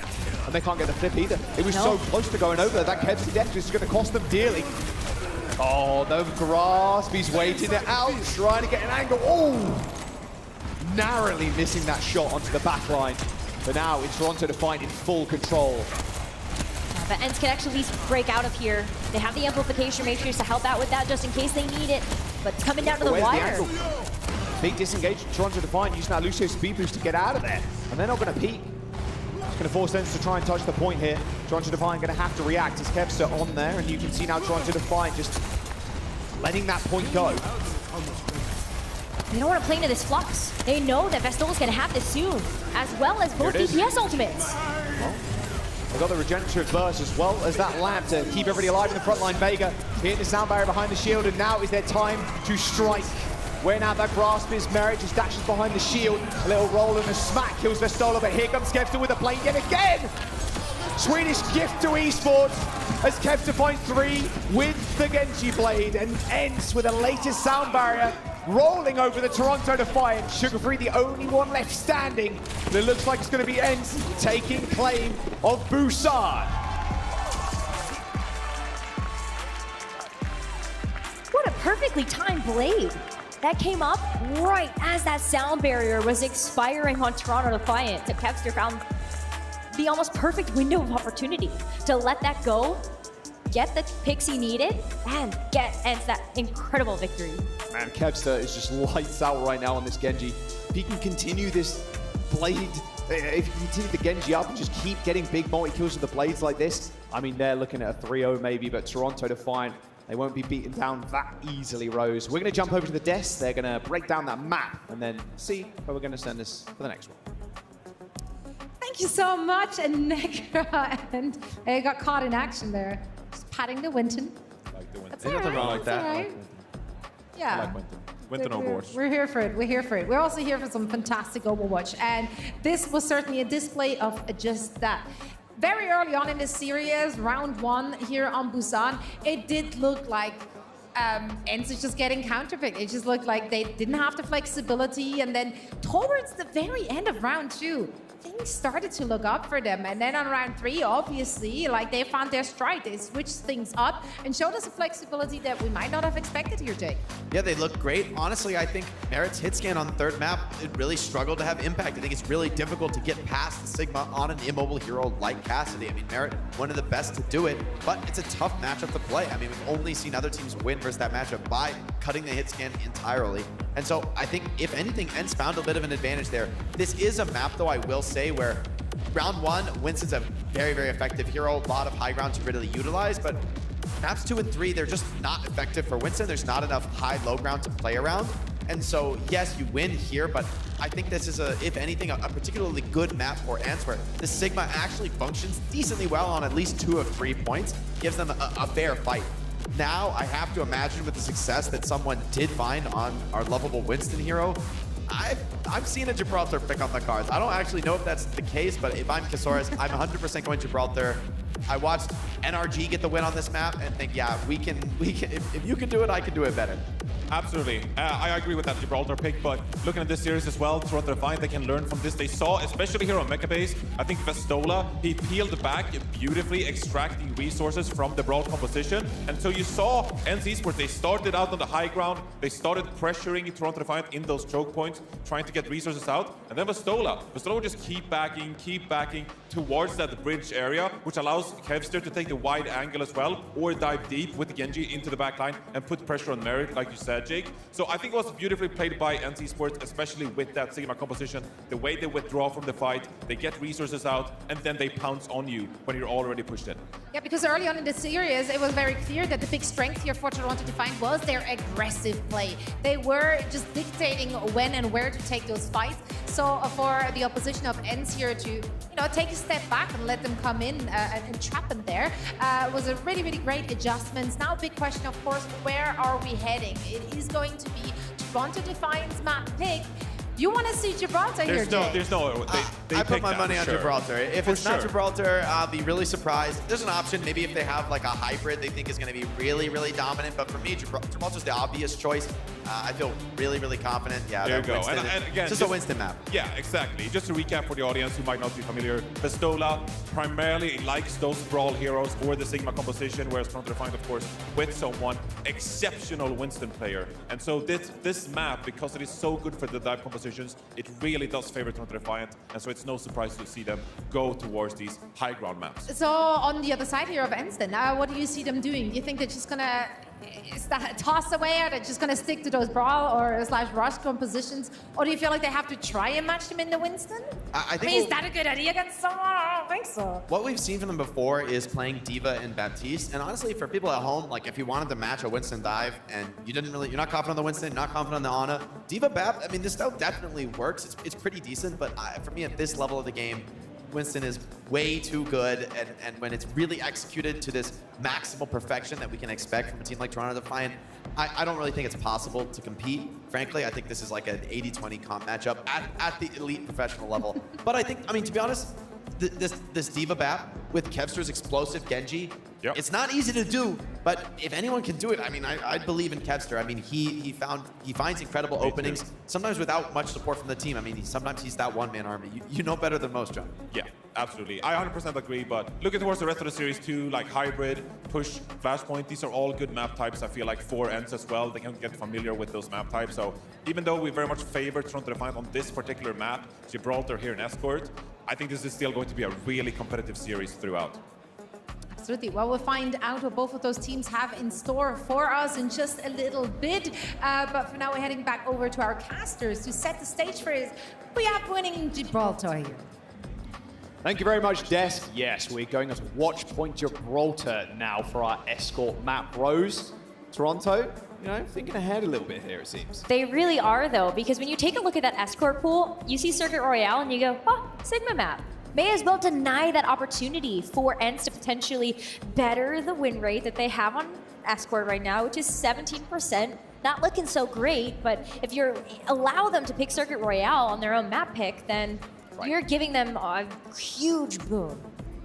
And they can't get the flip either. It was so close to going over there. That Kevster death is gonna cost them dearly. Oh, the grasp, he's waiting it out, trying to get an angle. Oh, narrowly missing that shot onto the back line. But now it's Toronto Defiant in full control. But Ence can actually at least break out of here. They have the amplification matrix to help out with that just in case they need it. But it's coming down to the wire. Big disengage from Toronto Defiant using that Lucio speed boost to get out of there. And they're not going to peek. It's going to force Ence to try and touch the point here. Toronto Defiant going to have to react as Kevster on there, and you can see now Toronto Defiant just letting that point go. They don't want to play into this flux. They know that Vestola's going to have this soon, as well as both DPS ultimates. Well, they've got the regenerative burst as well as that lamp to keep everybody alive in the front line. Vega hitting the sound barrier behind the shield, and now is their time to strike. Where now that grasp is, Merit just dashes behind the shield. A little roll and a smack kills Vestola, but here comes Kevster with a blade yet again. Swedish gift to Esports as Kevster finds 3 with the Genji blade, and Ence with the latest sound barrier rolling over the Toronto Defiant. Sugar Free the only one left standing, but it looks like it's going to be Ence taking claim of Busan. What a perfectly timed blade. That came up right as that sound barrier was expiring on Toronto Defiant. So Kevster found the almost perfect window of opportunity to let that go, get the picks he needed, and get Ence that incredible victory. Man, Kevster is just lights out right now on this Genji. If he can continue this blade, if he can continue the Genji up and just keep getting big multi-kills with the blades like this, I mean, they're looking at a 3-0 maybe, but Toronto Defiant, they won't be beaten down that easily, Rose. We're going to jump over to the desk. They're going to break down that map and then see where we're going to send this for the next one. Thank you so much, Negra. And I got caught in action there. Just patting the Winton. Like the Winton. That's all right. like that. All right. Yeah. I like Winton. Winton Overwatch. We're here for it. We're here for it. We're also here for some fantastic Overwatch. And this was certainly a display of just that. Very early on in this series, round 1 here on Busan, it did look like Ence is just getting counterpicked. It just looked like they didn't have the flexibility. And then towards the very end of round 2, things started to look up for them. And then on round 3, obviously, like they found their stride. They switched things up and showed us a flexibility that we might not have expected here, Jake. Yeah, they look great. Honestly, I think Merit's hit scan on the 3rd map, it really struggled to have impact. I think it's really difficult to get past the Sigma on an immobile hero like Cassidy. I mean, Merit, one of the best to do it, but it's a tough matchup to play. I mean, we've only seen other teams win versus that matchup by cutting the hit scan entirely. And so I think, if anything, Ence found a bit of an advantage there. This is a map, though, I will say, where round 1, Winston's a very, very effective hero. A lot of high ground to really utilize, but maps 2 and 3, they're just not effective for Winston. There's not enough high-low ground to play around. And so, yes, you win here, but I think this is, if anything, a particularly good map for Ence, where the Sigma actually functions decently well on at least 2 of 3 points, gives them a fair fight. Now, I have to imagine with the success that someone did find on our lovable Winston hero, I've seen a Gibraltar pick on the cards. I don't actually know if that's the case, but if I'm Casaurus, I'm 100% going Gibraltar. I watched NRG get the win on this map and think, yeah, we can. If you can do it, I can do it better. Absolutely. I agree with that Gibraltar pick, but looking at this series as well, Toronto Defiant, they can learn from this. They saw, especially here on Mecha Base, I think Vestola, he peeled back beautifully, extracting resources from the broad composition. And so you saw Ence Esports, they started out on the high ground, they started pressuring Toronto Defiant in those choke points, trying to get resources out. And then Vestola would just keep backing towards that bridge area, which allows Kevster to take the wide angle as well, or dive deep with the Genji into the backline and put pressure on Merit, like you said, Jake. So I think it was beautifully played by Ence Esports, especially with that Sigma composition. The way they withdraw from the fight, they get resources out, and then they pounce on you when you're already pushed in. Yeah, because early on in the series, it was very clear that the big strength here for Toronto Defiant was their aggressive play. They were just dictating when and where to take those fights. So for the opposition of Ence here to, take a step back and let them come in and trap them there was a really, really great adjustment. Now, big question, of course, where are we heading? It is going to be Toronto Defiant's map pick. You want to see Gibraltar here, Jay? I put my money on Gibraltar. If it's not Gibraltar, I'll be really surprised. There's an option, maybe if they have like a hybrid they think is going to be really, really dominant. But for me, Gibraltar's the obvious choice. I feel really, really confident. Yeah, there you go. Winston, and again, just a Winston map. Yeah, exactly. Just to recap for the audience who might not be familiar, Vestola primarily likes those brawl heroes or the Sigma composition, whereas Toronto Defiant, of course, with someone exceptional Winston player. And so this map, because it is so good for the dive compositions, it really does favor Toronto Defiant. And so it's no surprise to see them go towards these high ground maps. So on the other side here of Ence, what do you see them doing? Do you think they're just gonna toss away, or they're just gonna stick to those brawl or / rush compositions, or do you feel like they have to try and match them into Winston? I think is that a good idea against someone? I don't think so. What we've seen from them before is playing D.Va and Baptiste, and honestly, for people at home, like if you wanted to match a Winston dive and you're not confident on the Winston, not confident on the Ana, D.Va Bap, I mean, this style definitely works. It's pretty decent, but for me at this level of the game, Winston is way too good, and when it's really executed to this maximal perfection that we can expect from a team like Toronto Defiant, I don't really think it's possible to compete. Frankly, I think this is like an 80-20 comp matchup at the elite professional level. But I think, to be honest, this D.Va Bap with Kevster's explosive Genji, it's not easy to do, but if anyone can do it, I believe in Kevster. He finds incredible openings, sometimes without much support from the team. Sometimes he's that one-man army. You know better than most, John. Yeah. absolutely. I 100% agree, but looking towards the rest of the series too, like Hybrid, Push, Flashpoint, these are all good map types, I feel like, for Ence as well. They can get familiar with those map types. So even though we very much favor Toronto Defiant on this particular map, Gibraltar here in Escort, I think this is still going to be a really competitive series throughout. Absolutely. Well, we'll find out what both of those teams have in store for us in just a little bit. But for now, we're heading back over to our casters to set the stage for this. We have winning Gibraltar here. Thank you very much, Des. Yes, we're going to Watchpoint Gibraltar now for our escort map. Rose, Toronto, you know, thinking ahead a little bit here, it seems. They really are, though, because when you take a look at that escort pool, you see Circuit Royale and you go, oh, Sigma map. May as well deny that opportunity for Ence to potentially better the win rate that they have on Escort right now, which is 17%. Not looking so great, but if you allow them to pick Circuit Royale on their own map pick, then you're giving them a huge boon.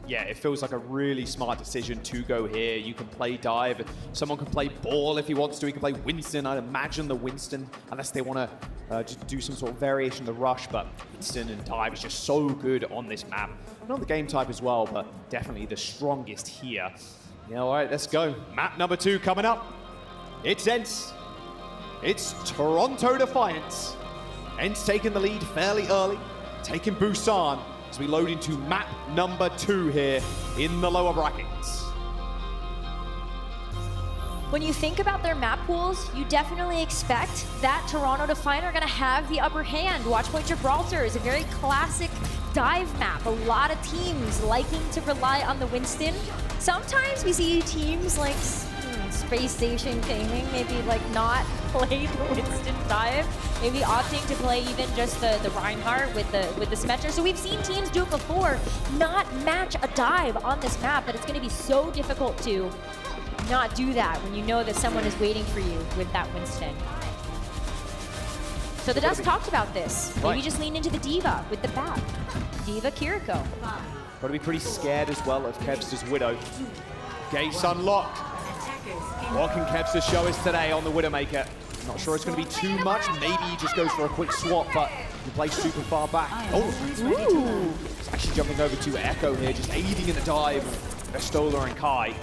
Yeah, it feels like a really smart decision to go here. You can play dive. Someone can play ball if he wants to. He can play Winston. I'd imagine the Winston, unless they want to just do some sort of variation of the rush, but Winston and dive is just so good on this map. Not the game type as well, but definitely the strongest here. Yeah, all right, let's go. Map number 2 coming up. It's Ence. It's Toronto Defiant. Ence taking the lead fairly early, taking Busan, as we load into map number 2 here in the lower brackets. When you think about their map pools, you definitely expect that Toronto Defiant are going to have the upper hand. Watchpoint Gibraltar is a very classic dive map. A lot of teams liking to rely on the Winston. Sometimes we see teams like Space Station Gaming maybe like not play the Winston dive, maybe opting to play even just the Reinhardt with the Symmetra. So we've seen teams do it before, not match a dive on this map, but it's going to be so difficult to not do that when you know that someone is waiting for you with that Winston. So the Dust talked about this. Maybe just lean into the Diva with the bat. Diva Kiriko. Got to be pretty scared as well of Kevster's Widow. Gates unlocked. What can Kevster show us today on the Widowmaker? Not sure it's going to be too much. Maybe he just goes for a quick swap, but he plays super far back. Oh, ooh. He's actually jumping over to Echo here, just aiding in the dive. Vestola and Kai.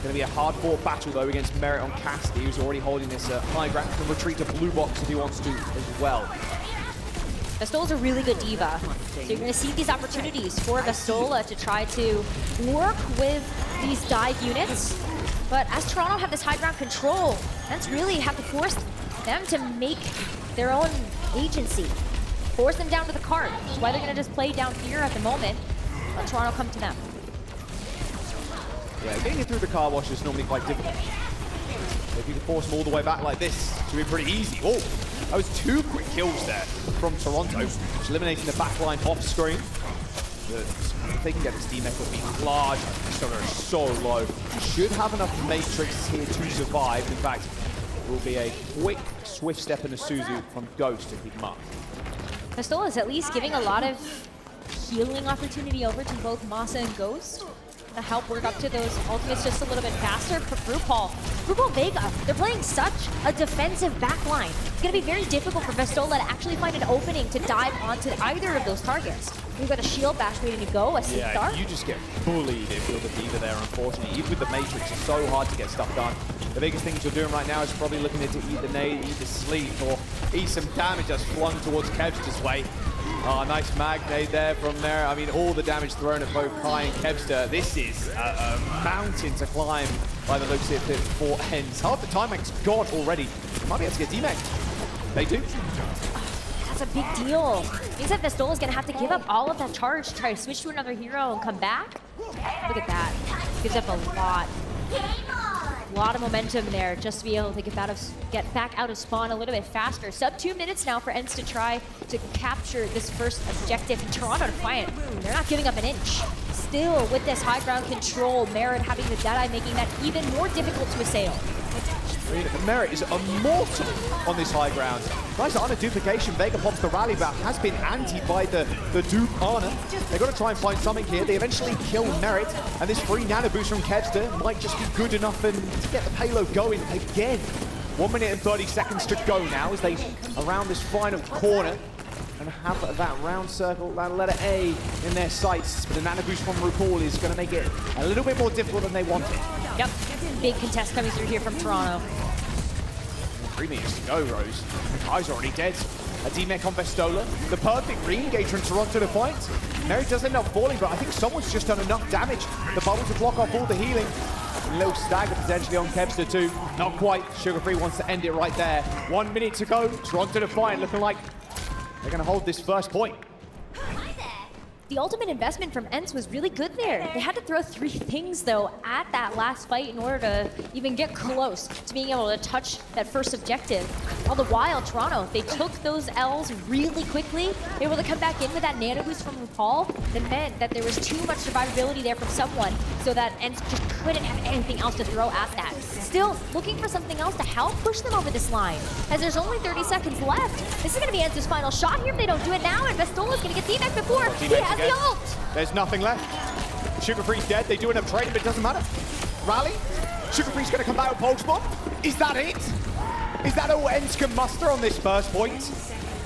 Going to be a hard-fought battle, though, against Merit on Cassidy, who's already holding this high ground. Can retreat to blue box if he wants to as well. Vestola's a really good Diva. So you're going to see these opportunities for Vestola to try to work with these dive units. But as Toronto have this high ground control, that's really have to force them to make their own agency. Force them down to the cart. That's why they're going to just play down here at the moment. Let Toronto come to them. Yeah, getting it through the car wash is normally quite difficult. If you can force them all the way back like this, it should be pretty easy. Oh, that was 2 quick kills there from Toronto, just eliminating the backline off screen. If they can get this D-Mech, it'll be large. Vestola is so low. Should have enough Matrix here to survive. In fact, it will be a quick swift step in the Suzu from Ghost to keep him up. Vestola is at least giving a lot of healing opportunity over to both Masa and Ghost. To help work up to those ultimates just a little bit faster. RuPaul Vega, they're playing such a defensive backline. It's going to be very difficult for Vestola to actually find an opening to dive onto either of those targets. We've got a shield bash waiting to go, a Yeah, you just get bullied if you're the Diva there, unfortunately. Even with the Matrix, it's so hard to get stuff done. The biggest things you're doing right now is probably looking to either nade, either sleep, or eat some damage that's flung towards Kevster's way. Oh, nice mag nade there from there. I mean, all the damage thrown at both Kai and Kevster. This is a mountain to climb by the looks of it for Ence. Half the time is gone already. Might be able to get D-Mech. They do. That's a big deal. Means that Vestola is going to have to give up all of that charge to try to switch to another hero and come back. Look at that. Gives up a lot of momentum there just to be able to get back out of spawn a little bit faster. Sub 2 minutes now for Ence to try to capture this first objective. And Toronto Defiant, they're not giving up an inch. Still with this high ground control, Merit having the Deadeye, making that even more difficult to assail. Merit is immortal on this high ground. Nice Ana duplication. Vega pops the rally back. Has been antied by the dupe Ana. They've got to try and find something here. They eventually kill Merit. And this free nano boost from Kevster might just be good enough to get the payload going again. 1 minute and 30 seconds to go now as they around this final corner. and have that round circle, that letter A in their sights. But the nano boost from RuPaul is going to make it a little bit more difficult than they wanted. Yep, big contest coming through here from Toronto. 3 minutes to go, Rose. The guy's already dead. A DreamHack on Vestola. The perfect re-engage from Toronto Defiant. Mary does end up falling, but I think someone's just done enough damage. The bubble to block off all the healing. A little stagger potentially on Kevster too. Not quite. Sugar Free wants to end it right there. 1 minute to go. Toronto Defiant looking like they're going to hold this first point. The ultimate investment from Ence was really good there. They had to throw 3 things, though, at that last fight in order to even get close to being able to touch that first objective. All the while, Toronto, they took those L's really quickly. They were able to come back in with that nano boost from RuPaul that meant that there was too much survivability there from someone, so that Ence just couldn't have anything else to throw at that. Still, looking for something else to help push them over this line, as there's only 30 seconds left. This is going to be Ence's final shot here if they don't do it now, and Vestola's going to get DreamHack before he has the ult. There's nothing left. Sugar Free's dead. They do end up trading, but it doesn't matter. Rally. Sugar Free's going to come back with Pulse Bomb. Is that it? Is that all Ence can muster on this first point?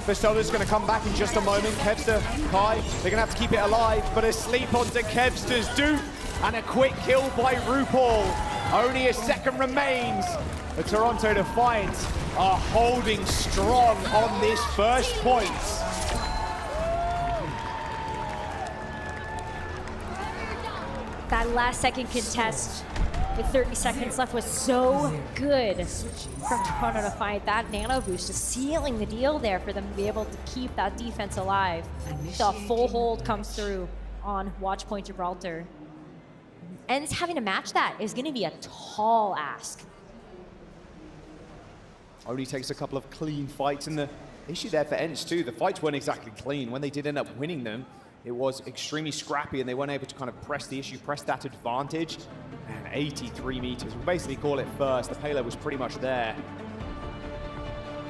Vestola's going to come back in just a moment. Kevster, Kai, they're going to have to keep it alive, but a sleep onto Kevster's dupe and a quick kill by RuPaul. Only a second remains. The Toronto Defiant are holding strong on this first point. That last second contest with 30 seconds left was so good from Toronto to fight that nano boost, just sealing the deal there for them to be able to keep that defense alive. The full hold comes through on Watchpoint Gibraltar. Ence having to match that is going to be a tall ask. Only takes a couple of clean fights, and the issue there for Ence too, the fights weren't exactly clean. When they did end up winning them, it was extremely scrappy, and they weren't able to kind of press the issue, press that advantage. And 83 meters, we'll basically call it first. The payload was pretty much there.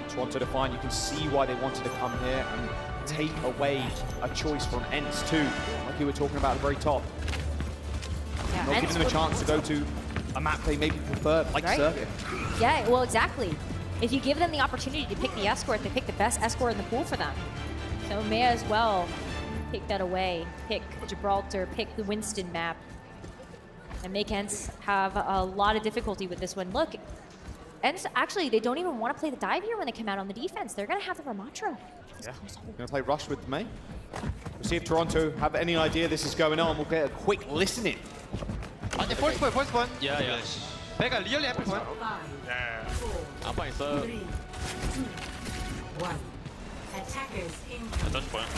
Toronto Defiant, you can see why they wanted to come here and take away a choice from Ence too, like you were talking about at the very top. Yeah, Not giving them a chance to go to a map they maybe prefer, like Circuit. Yeah, well, exactly. If you give them the opportunity to pick the escort, they pick the best escort in the pool for them. So may as well take that away, pick Gibraltar, pick the Winston map, and make Ence have a lot of difficulty with this one. Look, Ence, actually, they don't even want to play the dive here when they come out on the defense. They're going to have the Ramatra. Yeah, going to play Rush with May. We'll see if Toronto have any idea this is going on. We'll get a quick listening. First point. Yeah. Vega, really happy point. Yeah. Apa 있어. Attackers in. touch point.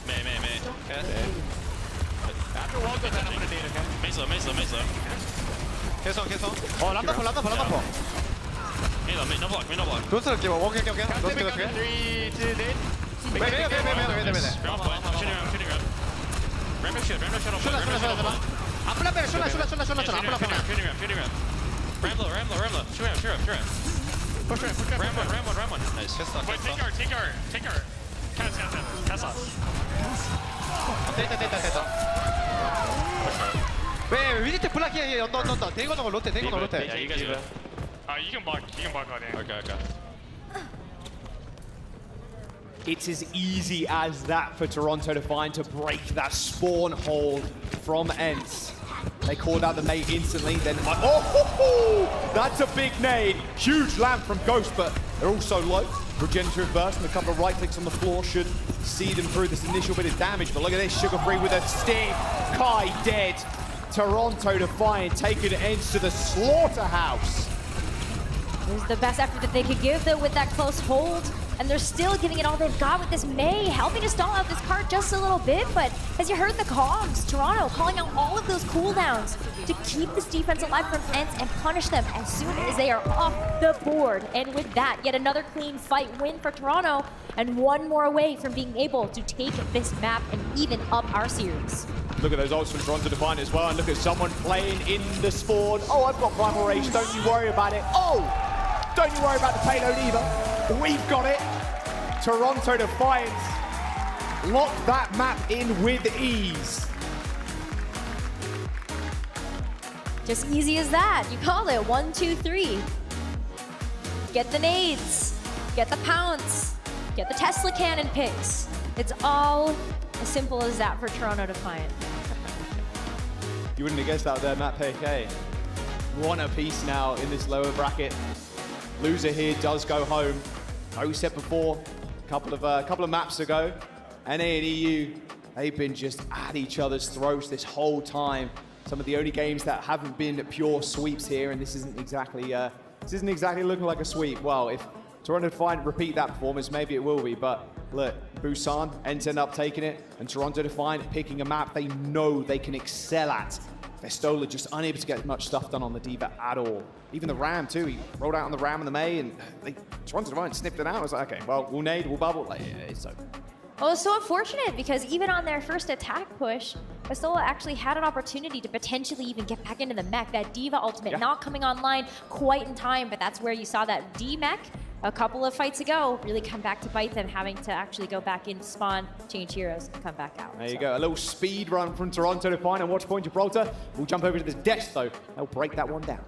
May. After walk, then I'm gonna need it. Mesa. 계속. 람다포. No block. 도스를 끼워. 오케이. 3, 2, 넷. 매매. Shooting ram. Rambo shot. 앞플라 빼. 슛라. Shooting ram. Rambo. Shoot him. Push ram 1. Nice. Wait, take our. Cast off. 됐다. 왜 위디트 블락이야? 언더. 대건너가 롯데. Yeah, you guys do it. You can block on it. Okay. It's as easy as that for Toronto Defiant to break that spawn hold from Ence. They called out the nade instantly, then that's a big nade. Huge lamp from Ghost, but they're also low. Regenerative burst and a couple of right clicks on the floor should see them through this initial bit of damage. But look at this, Sugar Free with a stick. Kai dead. Toronto Defiant taking Ence to the slaughterhouse. It was the best effort that they could give, though, with that close hold. And they're still giving it all they've got with this May, helping to stall out this card just a little bit. But as you heard the comms, Toronto calling out all of those cooldowns to keep this defense alive from Ence and punish them as soon as they are off the board. And with that, yet another clean fight win for Toronto, and one more away from being able to take this map and even up our series. Look at those ults from Toronto Defiant as well, and look at someone playing in the spawn. Oh, I've got Primal Rage, don't you worry about it. Oh, don't you worry about the payload either. We've got it. Toronto Defiant lock that map in with ease. Just easy as that. You call it 1, 2, 3. Get the nades, get the pounce, get the Tesla cannon picks. It's all as simple as that for Toronto Defiant. You wouldn't have guessed that there, Matt PK. One apiece now in this lower bracket. Loser here does go home. Like we said before, a couple of maps ago, NA and EU, they've been just at each other's throats this whole time. Some of the only games that haven't been pure sweeps here, and this isn't exactly looking like a sweep. Well, if Toronto Defiant repeat that performance, maybe it will be, but look, Busan, Ence end up taking it, and Toronto Defiant picking a map they know they can excel at. Vestola just unable to get much stuff done on the D.Va at all. Even the Ram too, he rolled out on the Ram and the Mei, and Toronto Defiant snipped it out. I was like, okay, well, we'll nade, we'll bubble. Like, yeah, it's over. Well, it's so unfortunate because even on their first attack push, Vestola actually had an opportunity to potentially even get back into the mech. That D.Va ultimate not coming online quite in time, but that's where you saw that D-mech a couple of fights ago really come back to bite them, having to actually go back in, spawn, change heroes, and come back out. There you go, a little speed run from Toronto Defiant and Watchpoint Gibraltar. We'll jump over to the desk though. They'll break that one down.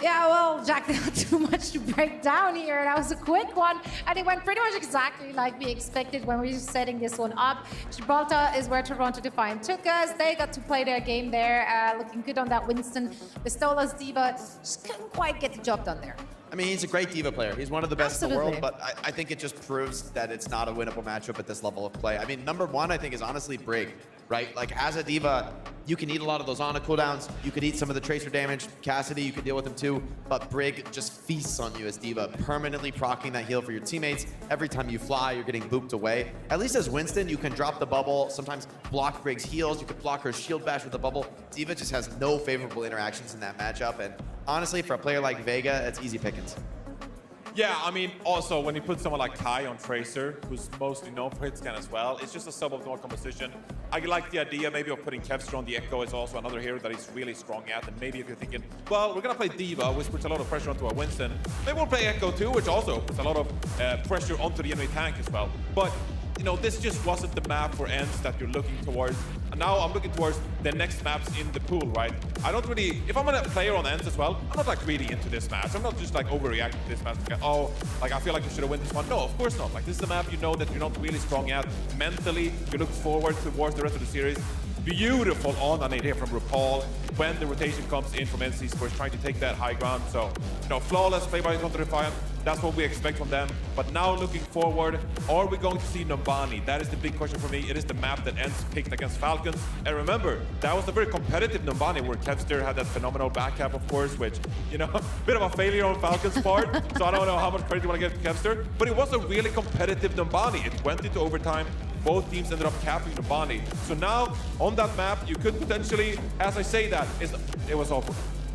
Yeah, well, Jack, not too much to break down here. That was a quick one, and it went pretty much exactly like we expected when we were setting this one up. Gibraltar is where Toronto Defiant took us. They got to play their game there, looking good on that Winston. Vistola's D.Va just couldn't quite get the job done there. I mean, he's a great D.Va player. He's one of the best in the world, Absolutely. but I think it just proves that it's not a winnable matchup at this level of play. I mean, number one, I think, is honestly Brig, right? Like, as a D.Va, you can eat a lot of those Ana cooldowns. You could eat some of the Tracer damage. Cassidy, you could deal with him too, but Brig just feasts on you as D.Va, permanently proccing that heal for your teammates. Every time you fly, you're getting booped away. At least as Winston, you can drop the bubble, sometimes block Brig's heals. You could block her shield bash with the bubble. D.Va just has no favorable interactions in that matchup, and honestly, for a player like Vega, it's easy pickings. Yeah, I mean, also, when you put someone like Kai on Tracer, who's mostly known for hitscan as well, it's just a suboptimal composition. I like the idea maybe of putting Kevster on the Echo is also another hero that he's really strong at, and maybe if you're thinking, well, we're gonna play D.Va, which puts a lot of pressure onto a Winston, maybe we'll play Echo too, which also puts a lot of pressure onto the enemy tank as well. But, you know, this just wasn't the map for Ence that you're looking towards. And now I'm looking towards the next maps in the pool, right? I don't really, if I'm a player on Ence as well, I'm not like really into this match. I'm not just like overreacting to this match. Like, oh, like I feel like you should have won this one. No, of course not. Like this is a map you know that you're not really strong at. Mentally, you look forward towards the rest of the series. Beautiful on-nade here from RuPaul when the rotation comes in from Ence Esports, trying to take that high ground. So, you know, flawless play by Toronto Defiant. That's what we expect from them. But now looking forward, are we going to see Numbani? That is the big question for me. It is the map that Ence picked against Falcons. And remember, that was a very competitive Numbani where Kevster had that phenomenal back cap, of course, which, you know, a bit of a failure on Falcons' part. So I don't know how much credit you want to give to Kevster. But it was a really competitive Numbani. It went into overtime. Both teams ended up capping Numbani. So now, on that map, you could potentially, as I say that, it was all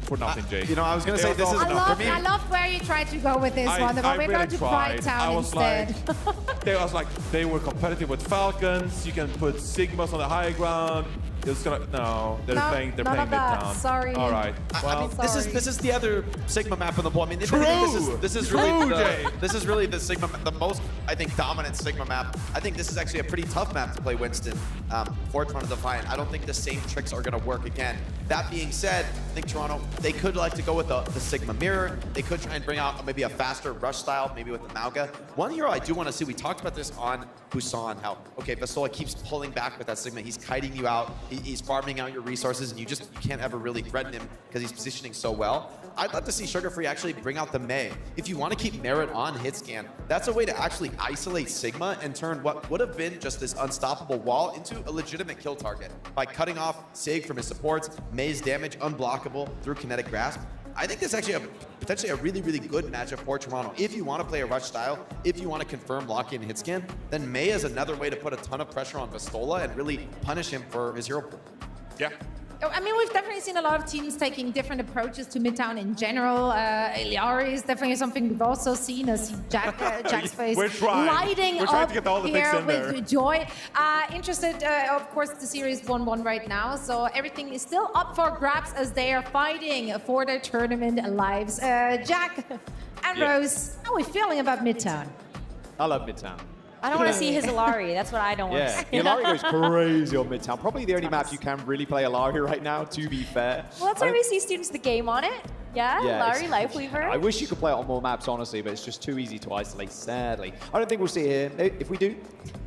for nothing, Jay. You know, I was going to say this is for me. I love where you tried to go with this one, but we're going to Pride Town instead. They were competitive with Falcons. You can put Sigmas on the high ground. It's gonna they're playing Midtown. Sorry. All right. Well, I mean, this is the other Sigma map on the board. I mean, this is really the Sigma, the most I think dominant Sigma map. I think this is actually a pretty tough map to play Winston for Toronto Defiant. I don't think the same tricks are gonna work again. That being said, I think Toronto, they could like to go with the Sigma mirror. They could try and bring out maybe a faster rush style, maybe with the Mauga. One hero I do want to see, we talked about this on Busan, how, okay, Vestola keeps pulling back with that Sigma. He's kiting you out. He's farming out your resources, and you can't ever really threaten him because he's positioning so well. I'd love to see Sugar Free actually bring out the Mei. If you want to keep Merit on hit scan, that's a way to actually isolate Sigma and turn what would have been just this unstoppable wall into a legitimate kill target by cutting off Sig from his supports, Mei's damage unblockable through kinetic grasp. I think this is actually potentially a really, really good matchup for Toronto. If you want to play a rush style, if you want to confirm lock-in hit scan, then Mei is another way to put a ton of pressure on Vestola and really punish him for his hero pool. Yeah. I mean, we've definitely seen a lot of teams taking different approaches to Midtown in general. Iliari is definitely something we've also seen as Jack's face lighting up here with joy. Interested, of course, the series 1-1 right now, so everything is still up for grabs as they are fighting for their tournament lives. Jack and Rose, how are we feeling about Midtown? I love Midtown. I don't want to see his Ilari. That's what I don't want to see. Yeah, Ilari goes crazy on Midtown. Probably the only map you can really play Ilari right now, to be fair. Well, that's why we see students the game on it. Yeah, Ilari, Lifeweaver. I wish you could play it on more maps, honestly, but it's just too easy to isolate, sadly. I don't think we'll see it here. If we do,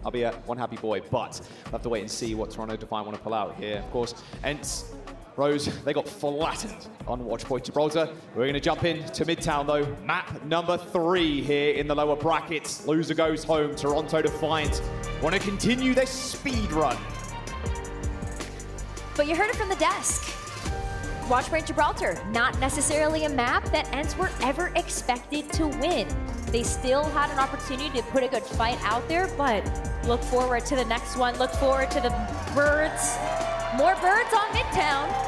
I'll be one happy boy, but we'll have to wait and see what Toronto Defiant want to pull out here. Of course, Ence, Rose, they got flattened on Watchpoint Gibraltar. We're going to jump into Midtown, though. Map number 3 here in the lower brackets. Loser goes home. Toronto Defiant want to continue their speed run. But you heard it from the desk. Watchpoint Gibraltar, not necessarily a map that Ence were ever expected to win. They still had an opportunity to put a good fight out there, but look forward to the next one. Look forward to the birds. More birds on Midtown.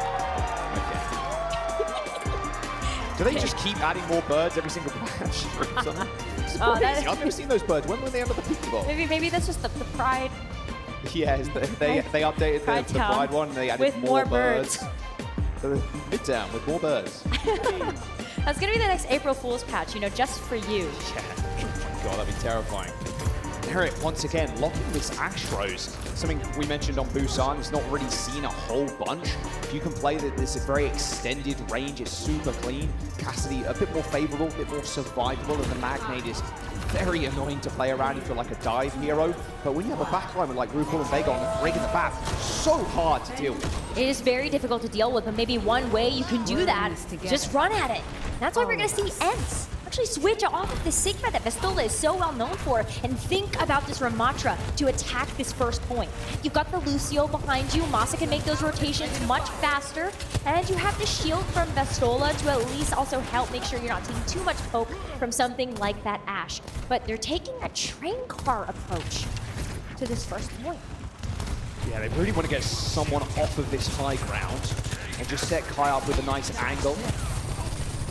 Do they just keep adding more birds every single match? I've never seen those birds. When were they under the Pokeball? Maybe that's just the Pride. Yeah, they updated the Pride one and they added with more birds. Midtown with more birds. That's gonna be the next April Fool's patch, you know, just for you. Yeah. Oh my god, that'd be terrifying. Eric, once again, locking this Astros. Something we mentioned on Busan, it's not really seen a whole bunch. If you can play this at very extended range, it's super clean. Cassidy, a bit more favorable, a bit more survivable, and the Magnate is very annoying to play around if you're like a dive hero. But when you have a backline with like Raccoon and Vega on the break in the back, so hard to deal with. It is very difficult to deal with, but maybe one way you can do that, just run at it. That's why we're gonna see Ence actually switch off of the Sigma that Vestola is so well known for and think about this Ramatra to attack this first point. You've got the Lucio behind you. Masa can make those rotations much faster, and you have the shield from Vestola to at least also help make sure you're not taking too much poke from something like that Ashe. But they're taking a train car approach to this first point. Yeah, they really want to get someone off of this high ground and just set Kai up with a nice angle.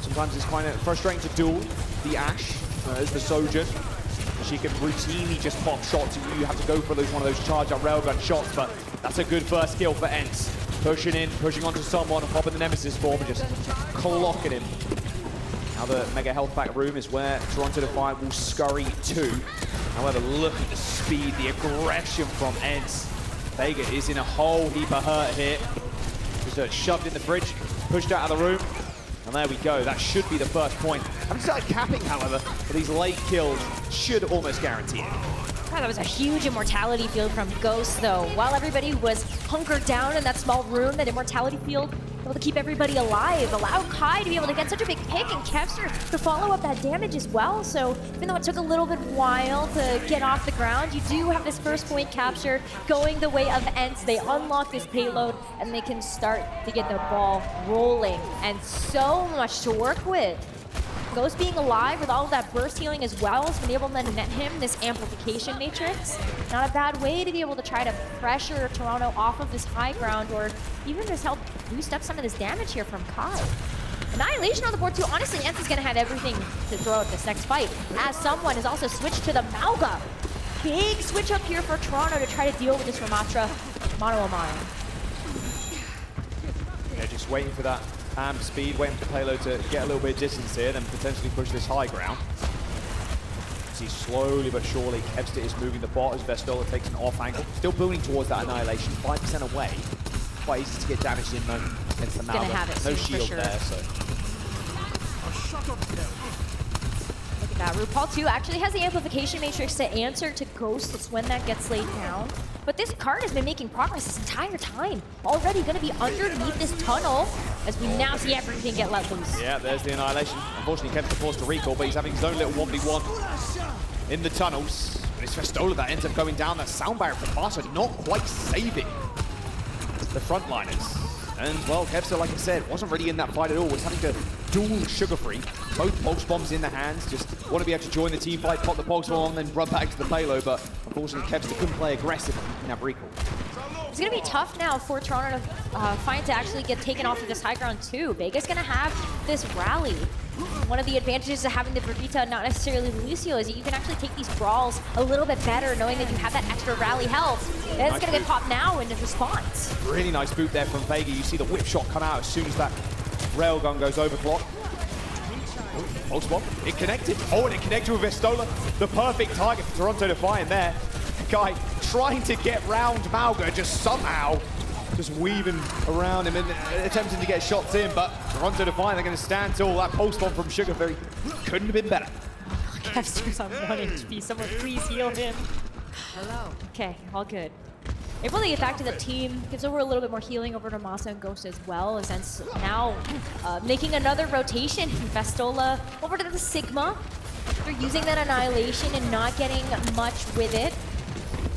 Sometimes it's kind of frustrating to duel the Ashe as the Sojourn. She can routinely just pop shots and you have to go for one of those charge up railgun shots, but that's a good first kill for Ence. Pushing in, pushing onto someone, popping the Nemesis form and just clocking him. Now the Mega Health Pack room is where Toronto Defiant will scurry to. However, look at the speed, the aggression from Ence. Vega is in a whole heap of hurt here. Just shoved in the fridge, pushed out of the room. And there we go, that should be the first point. I'm started capping, however, for these late kills should almost guarantee it. Wow, that was a huge immortality field from Ghost, though. While everybody was hunkered down in that small room, that immortality field able to keep everybody alive, allowed Kai to be able to get such a big pick and Kevster to follow up that damage as well. So even though it took a little bit while to get off the ground, you do have this first point capture going the way of Ence. They unlock this payload and they can start to get the ball rolling. And so much to work with. Ghost being alive with all of that burst healing as well has been able to net him this amplification matrix. Not a bad way to be able to try to pressure Toronto off of this high ground or even just help boost up some of this damage here from Kai. Annihilation on the board too. Honestly, Ence is going to have everything to throw at this next fight as someone has also switched to the Mauga. Big switch up here for Toronto to try to deal with this Ramatra mono a mano. Yeah, just waiting for that amp speed, waiting for the payload to get a little bit of distance here, then potentially push this high ground. See, slowly but surely, Kevster is moving the bot as Vestola takes an off angle. Still building towards that Annihilation, 5% away. Quite easy to get damaged in though against the Malva. No shield there, so. Look at that. RuPaul 2 actually has the amplification matrix to answer to Ghosts when that gets laid down. But this card has been making progress this entire time. Already going to be underneath this tunnel as we now see everything get let loose. Yeah, there's the Annihilation. Unfortunately, Kevster forced to recall, but he's having his own little 1v1 in the tunnels. But it's Vestola that ends up going down. That sound barrier from Barca not quite saving the frontliners. And, well, Kevster, like I said, wasn't really in that fight at all. Was having to duel Sugar-Free. Both pulse bombs in the hands. Just want to be able to join the team fight, pop the pulse bomb, and then run back to the payload. But unfortunately, Kevster couldn't play aggressively in that recall. It's going to be tough now for Toronto to find to actually get taken off of this high ground too. Vega's going to have this rally. One of the advantages of having the Brigitte, not necessarily Lucio, is that you can actually take these brawls a little bit better knowing that you have that extra rally health. And it's going to get popped now in response. Really nice boot there from Vega. You see the whip shot come out as soon as that railgun goes overclock. Pulse bomb, it connected. Oh, and it connected with Vestola. The perfect target for Toronto Defiant there. Guy trying to get round Mauga, just somehow just weaving around him and attempting to get shots in, but Toronto Defiant, they're going to stand tall. That pulse bomb from Sugarberry couldn't have been better. Kevster's on 1 HP. Someone please heal him. Hello. Okay, all good. Able to get back to the team, gives over a little bit more healing over to Masa and Ghost as well, as Ence now making another rotation. Vestola over to the Sigma. They're using that Annihilation and not getting much with it.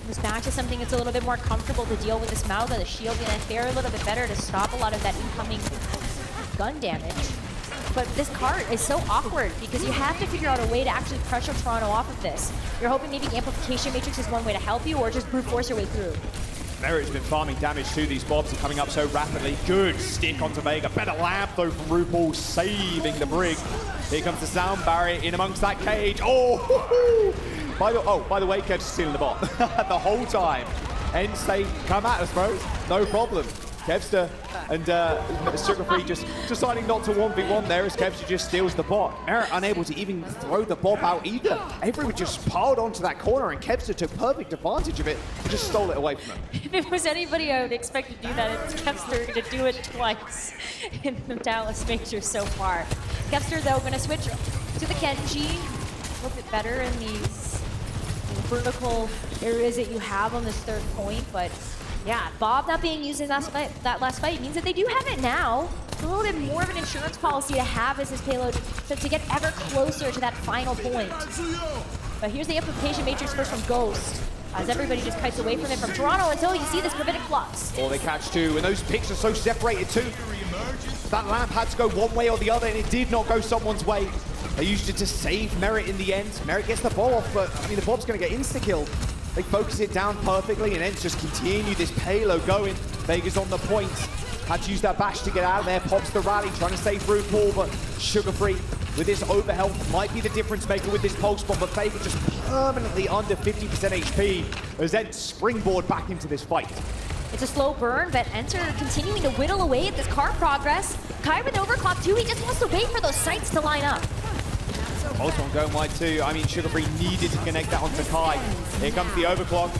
This match is something that's a little bit more comfortable to deal with this Mauga. The shield gonna fare a little bit better to stop a lot of that incoming gun damage. But this card is so awkward because you have to figure out a way to actually pressure Toronto off of this. You're hoping maybe Amplification Matrix is one way to help you, or just brute force your way through. Merit's been farming damage too. These bombs are coming up so rapidly. Good stick onto Vega. Better lamp though from RuPaul, saving the Brig. Here comes the sound barrier in amongst that cage. Oh! By the way, Kev's stealing the bot the whole time. Ence say, come at us, bro. No problem. Kevster and Sugarfree just deciding not to 1v1 there as Kevster just steals the bot. Merit unable to even throw the bomb out either. Everyone just piled onto that corner and Kevster took perfect advantage of it and just stole it away from him. If it was anybody I would expect to do that, it's Kevster to do it twice in the Dallas Major so far. Kevster though gonna switch to the Kenji. A little bit better in these vertical areas that you have on this third point, but yeah, Bob not being used in that last fight means that they do have it now. It's a little bit more of an insurance policy to have as his payload to get ever closer to that final point. But here's the Amplification Matrix first from Ghost, as everybody just kites away from it from Toronto until you see this Gravitic Flux. Or they catch two, and those picks are so separated too. That lamp had to go one way or the other, and it did not go someone's way. They used it to save Merit in the end. Merit gets the ball off, but I mean, the bob's going to get insta-killed. They focus it down perfectly, and Ence just continue this payload going. Vega's on the point. Had to use that bash to get out of there. Pops the rally, trying to save RuPaul, but Sugarfree with this overhealth might be the difference maker with this pulse bomb, but Vega just permanently under 50% HP as Ence springboard back into this fight. It's a slow burn, but Ence are continuing to whittle away at this car progress. Kai with overclock too, he just wants to wait for those sights to line up. Pulse bomb going wide too. I mean, Sugarfree needed to connect that onto Kai. Here comes the overclock.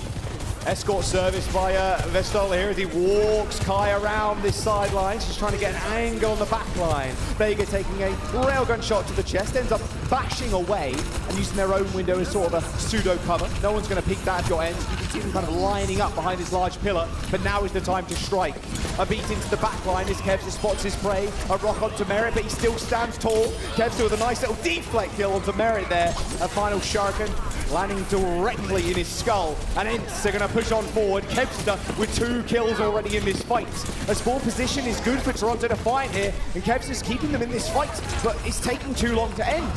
Escort service by Vestola here as he walks Kai around this sideline. She's trying to get an angle on the back line. Vega taking a railgun shot to the chest, ends up bashing away and using their own window as sort of a pseudo cover. No one's going to peek that at your end. You can see them kind of lining up behind this large pillar, but now is the time to strike. A beat into the back line as Kevster spots his prey. A rock onto Merit, but he still stands tall. Kevster with a nice little deflect kill onto Merit there. A final Shuriken landing directly in his skull. And Ence are going to push on forward. Kevster with 2 kills already in this fight. A small position is good for Toronto Defiant here, and Kevster's keeping them in this fight, but it's taking too long to end.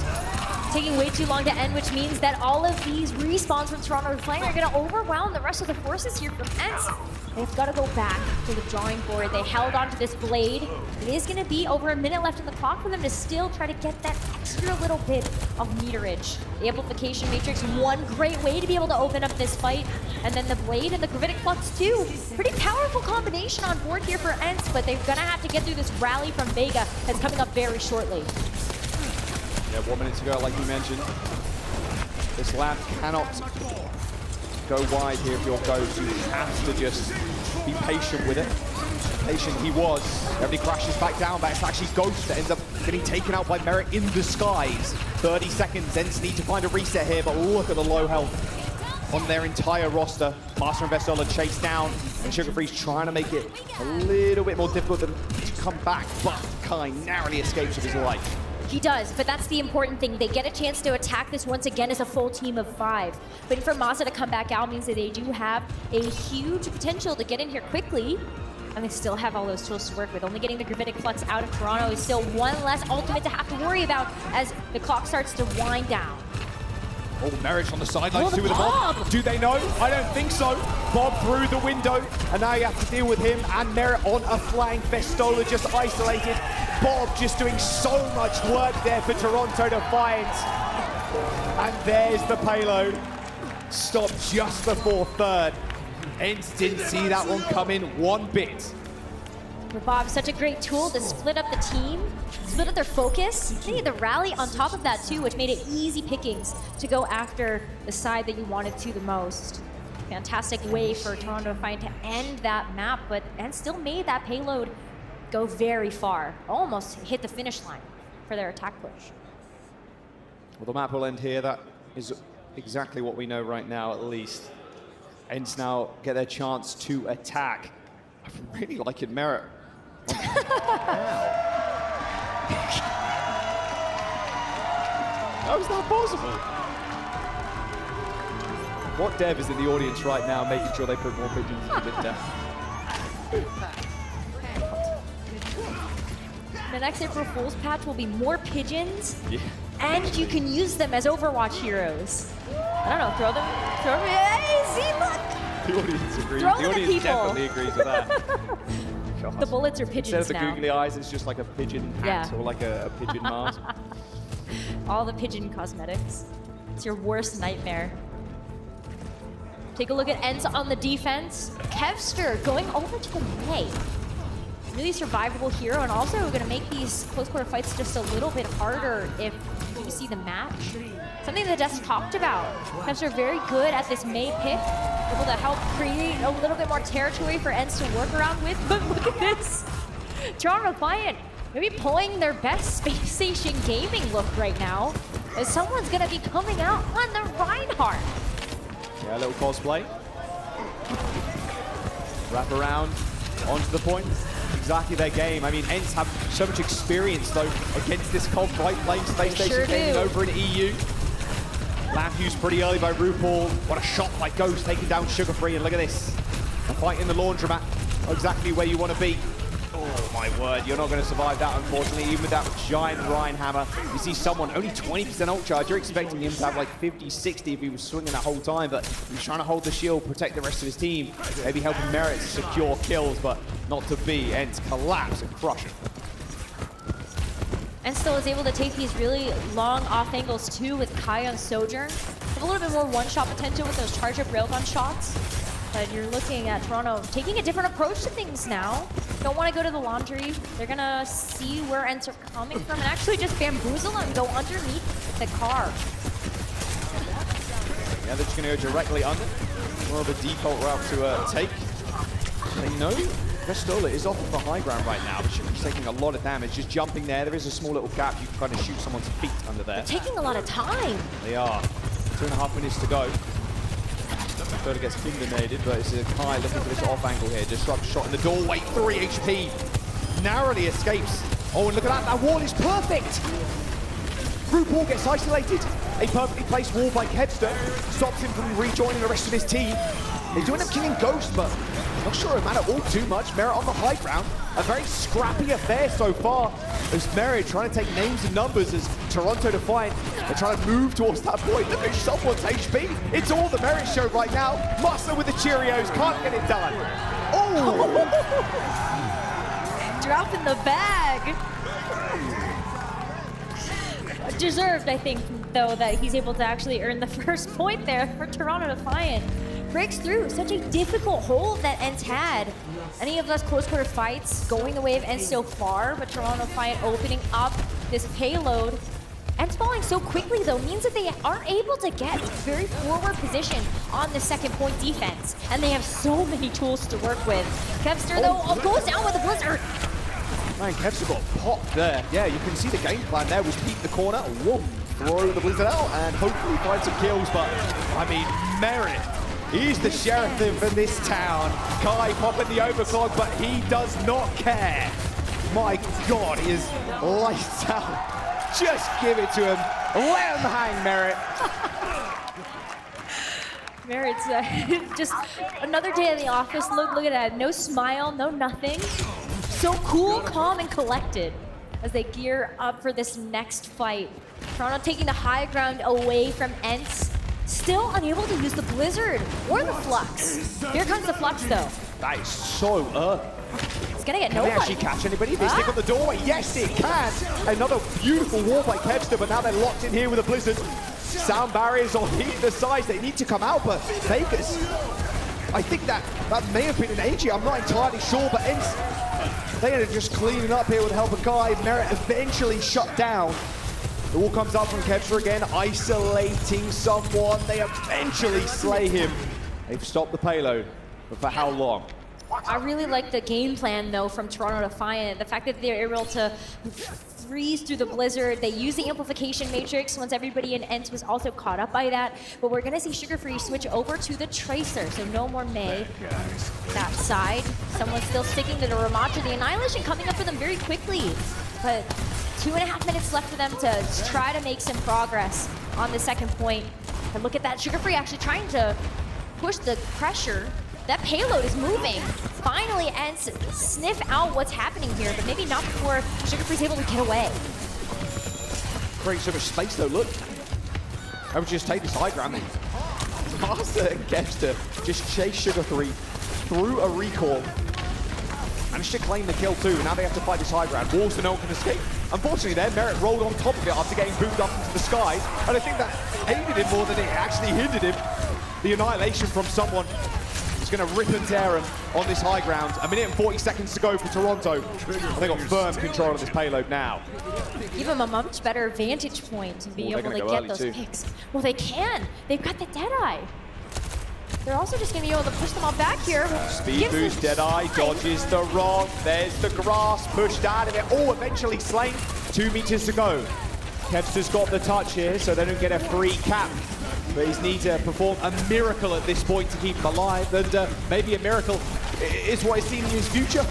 Taking way too long to end, which means that all of these respawns from Toronto Defiant are going to overwhelm the rest of the forces here from Ence. They've got to go back to the drawing board. They held onto this blade. It is going to be over a minute left in the clock for them to still try to get that extra little bit of meterage. The Amplification Matrix, one great way to be able to open up this fight. And then the blade and the Gravitic Flux too. Pretty powerful combination on board here for Ence, but they're going to have to get through this rally from Vega that's coming up very shortly. Yeah, 1 minute to go, like you mentioned. This lamp cannot go wide here if you're Ghost. You have to just be patient with it. Patient he was. Everybody crashes back down, but it's actually Ghost that ends up getting taken out by Merit in the skies. 30 seconds, Ence need to find a reset here, but look at the low health on their entire roster. Master and Vestola chase down, and Sugarfree's trying to make it a little bit more difficult to come back, but Kai narrowly escapes with his life. He does, but that's the important thing. They get a chance to attack this once again as a full team of 5. But for Masa to come back out means that they do have a huge potential to get in here quickly. And they still have all those tools to work with. Only getting the Gravitic Flux out of Toronto is still one less ultimate to have to worry about as the clock starts to wind down. Oh, Merit on the sidelines too with the Bob. Do they know? I don't think so. Bob through the window, and now you have to deal with him and Merit on a flank. Vestola just isolated. Bob just doing so much work there for Toronto Defiant. And there's the payload. Stopped just before third. Ence didn't see that one coming one bit. But Bob, such a great tool to split up the team, split up their focus. They need the rally on top of that too, which made it easy pickings to go after the side that you wanted to the most. Fantastic way for Toronto Defiant to end that map, but and still made that payload go very far. Almost hit the finish line for their attack push. Well, the map will end here. That is exactly what we know right now, at least. Ence now get their chance to attack. I'm really liking Merit. How is that possible? What dev is in the audience right now making sure they put more pigeons in the Midtown? The next April Fool's patch will be more pigeons, and you can use them as Overwatch heroes. I don't know, throw them, hey, see, look! The audience agrees. Throw The them at audience people. definitely agrees with that. God. The bullets are pigeons Instead of the now. googly eyes, it's just like a pigeon hat or like a pigeon mask. All the pigeon cosmetics. It's your worst nightmare. Take a look at Ence on the defense. Kevster going over to the May. Really survivable hero, and also going to make these close quarter fights just a little bit harder if you see the match. Something that Des talked about. Kevster very good at this May pick, able to help create a little bit more territory for Ence to work around with. But look at this, Toronto Defiant maybe pulling their best Space Station Gaming look right now, as someone's going to be coming out on the Reinhardt. Yeah, a little cosplay. Wrap around, onto the point. Exactly their game. I mean, Ence have so much experience, though, against this cold fight playing Space Station Gaming over in EU. Lamp used pretty early by RuPaul. What a shot by Ghost, taking down Sugar Free. And look at this. A fight in the laundromat. Exactly where you want to be. Oh, my word. You're not going to survive that, unfortunately. Even with that giant Rhine hammer, you see someone only 20% ult charge. You're expecting him to have like 50, 60 if he was swinging that whole time. But he's trying to hold the shield, protect the rest of his team. Maybe helping Merit to secure kills, but not to be. Ence collapse and crush it. And still is able to take these really long off angles too with Kai on Sojourn. Have a little bit more one-shot potential with those charge-up railgun shots. But you're looking at Toronto taking a different approach to things now. Don't want to go to the laundry. They're going to see where Ence are coming from and actually just bamboozle and go underneath the car. Yeah, they're just going to go directly under. More of a default route to take. They know Vestola is off of the high ground right now, but she's taking a lot of damage. Just jumping there. There is a small little gap. You can kind of shoot someone's feet under there. They're taking a lot of time. They are. 2.5 minutes to go. Vestola gets eliminated, but it's a Kai looking for this off angle here. Disrupt shot in the doorway. 3 HP. Narrowly escapes. Oh, and look at that. That wall is perfect. RuPaul gets isolated. A perfectly placed wall by Kevster stops him from rejoining the rest of his team. They do end up killing Ghost, but not sure it mattered all too much. Merit on the high ground. A very scrappy affair so far. As Merit trying to take names and numbers as Toronto Defiant. They're trying to move towards that point. Look at someone's HP. It's all the Merit show right now. Muscle with the Cheerios. Can't get it done. Oh! Dropping the bag. Deserved, I think, though, that he's able to actually earn the first point there for Toronto Defiant. Breaks through such a difficult hold that Ence had. Any of those close quarter fights going the way of Ence so far, but Toronto Defiant opening up this payload. Ence falling so quickly, though, means that they aren't able to get very forward position on the second point defense. And they have so many tools to work with. Kevster, though, goes down with a blizzard. Man, Kevster got popped there. Yeah, you can see the game plan there was peek the corner, whoom, throw the blizzard out, and hopefully find some kills. But, I mean, Merit, he's the sheriff of this town. Kai popping the overclock, but he does not care. My God, he is lights out. Just give it to him. Let him hang, Merit. Merit's just another day in the office. Look at that. No smile, no nothing. So cool, calm, and collected as they gear up for this next fight. Toronto taking the high ground away from Ence. Still unable to use the Blizzard or the Flux. Here comes the Flux, though. That is so early. It's gonna get Can nobody. they actually catch anybody? They stick on the doorway. Yes, it can. Another beautiful wall by Kevster, but now they're locked in here with a Blizzard. Sound barriers on either side. They need to come out, but Vegas, I think that may have been an AG. I'm not entirely sure, but Ence They ended up just cleaning up here with the help of Kai. Merit eventually shut down. The wall comes up from Kevster again, isolating someone. They eventually slay him. They've stopped the payload, but for how long? I really like the game plan, though, from Toronto Defiant. The fact that they're able to freeze through the blizzard. They use the amplification matrix once everybody in Ence was also caught up by that. But we're going to see Sugar Free switch over to the Tracer, so no more Mei. That side, someone's still sticking to the Ramacha. The Annihilation coming up for them very quickly. But 2.5 minutes left for them to try to make some progress on the second point. And look at that, Sugar Free actually trying to push the pressure. That payload is moving. Finally, Ence sniff out what's happening here, but maybe not before Sugar Free's able to get away. Create so much space though, look. I would just take this high ground. Master and Kevster just chase Sugar Free through a recall. Managed to claim the kill too, and now they have to fight this high ground. Walls so no one can escape. Unfortunately there, Merit rolled on top of it after getting boomed up into the sky, and I think that aided him more than it actually hindered him. The Annihilation from someone is going to rip and tear him on this high ground. 1 minute and 40 seconds to go for Toronto. And they got firm control of this payload now. Give them a much better vantage point to be able to get those picks. Well, they can. They've got the Deadeye. They're also just going to be able to push them all back here. Speed boost, Deadeye dodges the rock. There's the grass pushed out, and they're all eventually slain. 2 meters to go. Kevster's got the touch here, so they don't get a free cap. But he's need to perform a miracle at this point to keep him alive, and maybe a miracle is what is seen in his future.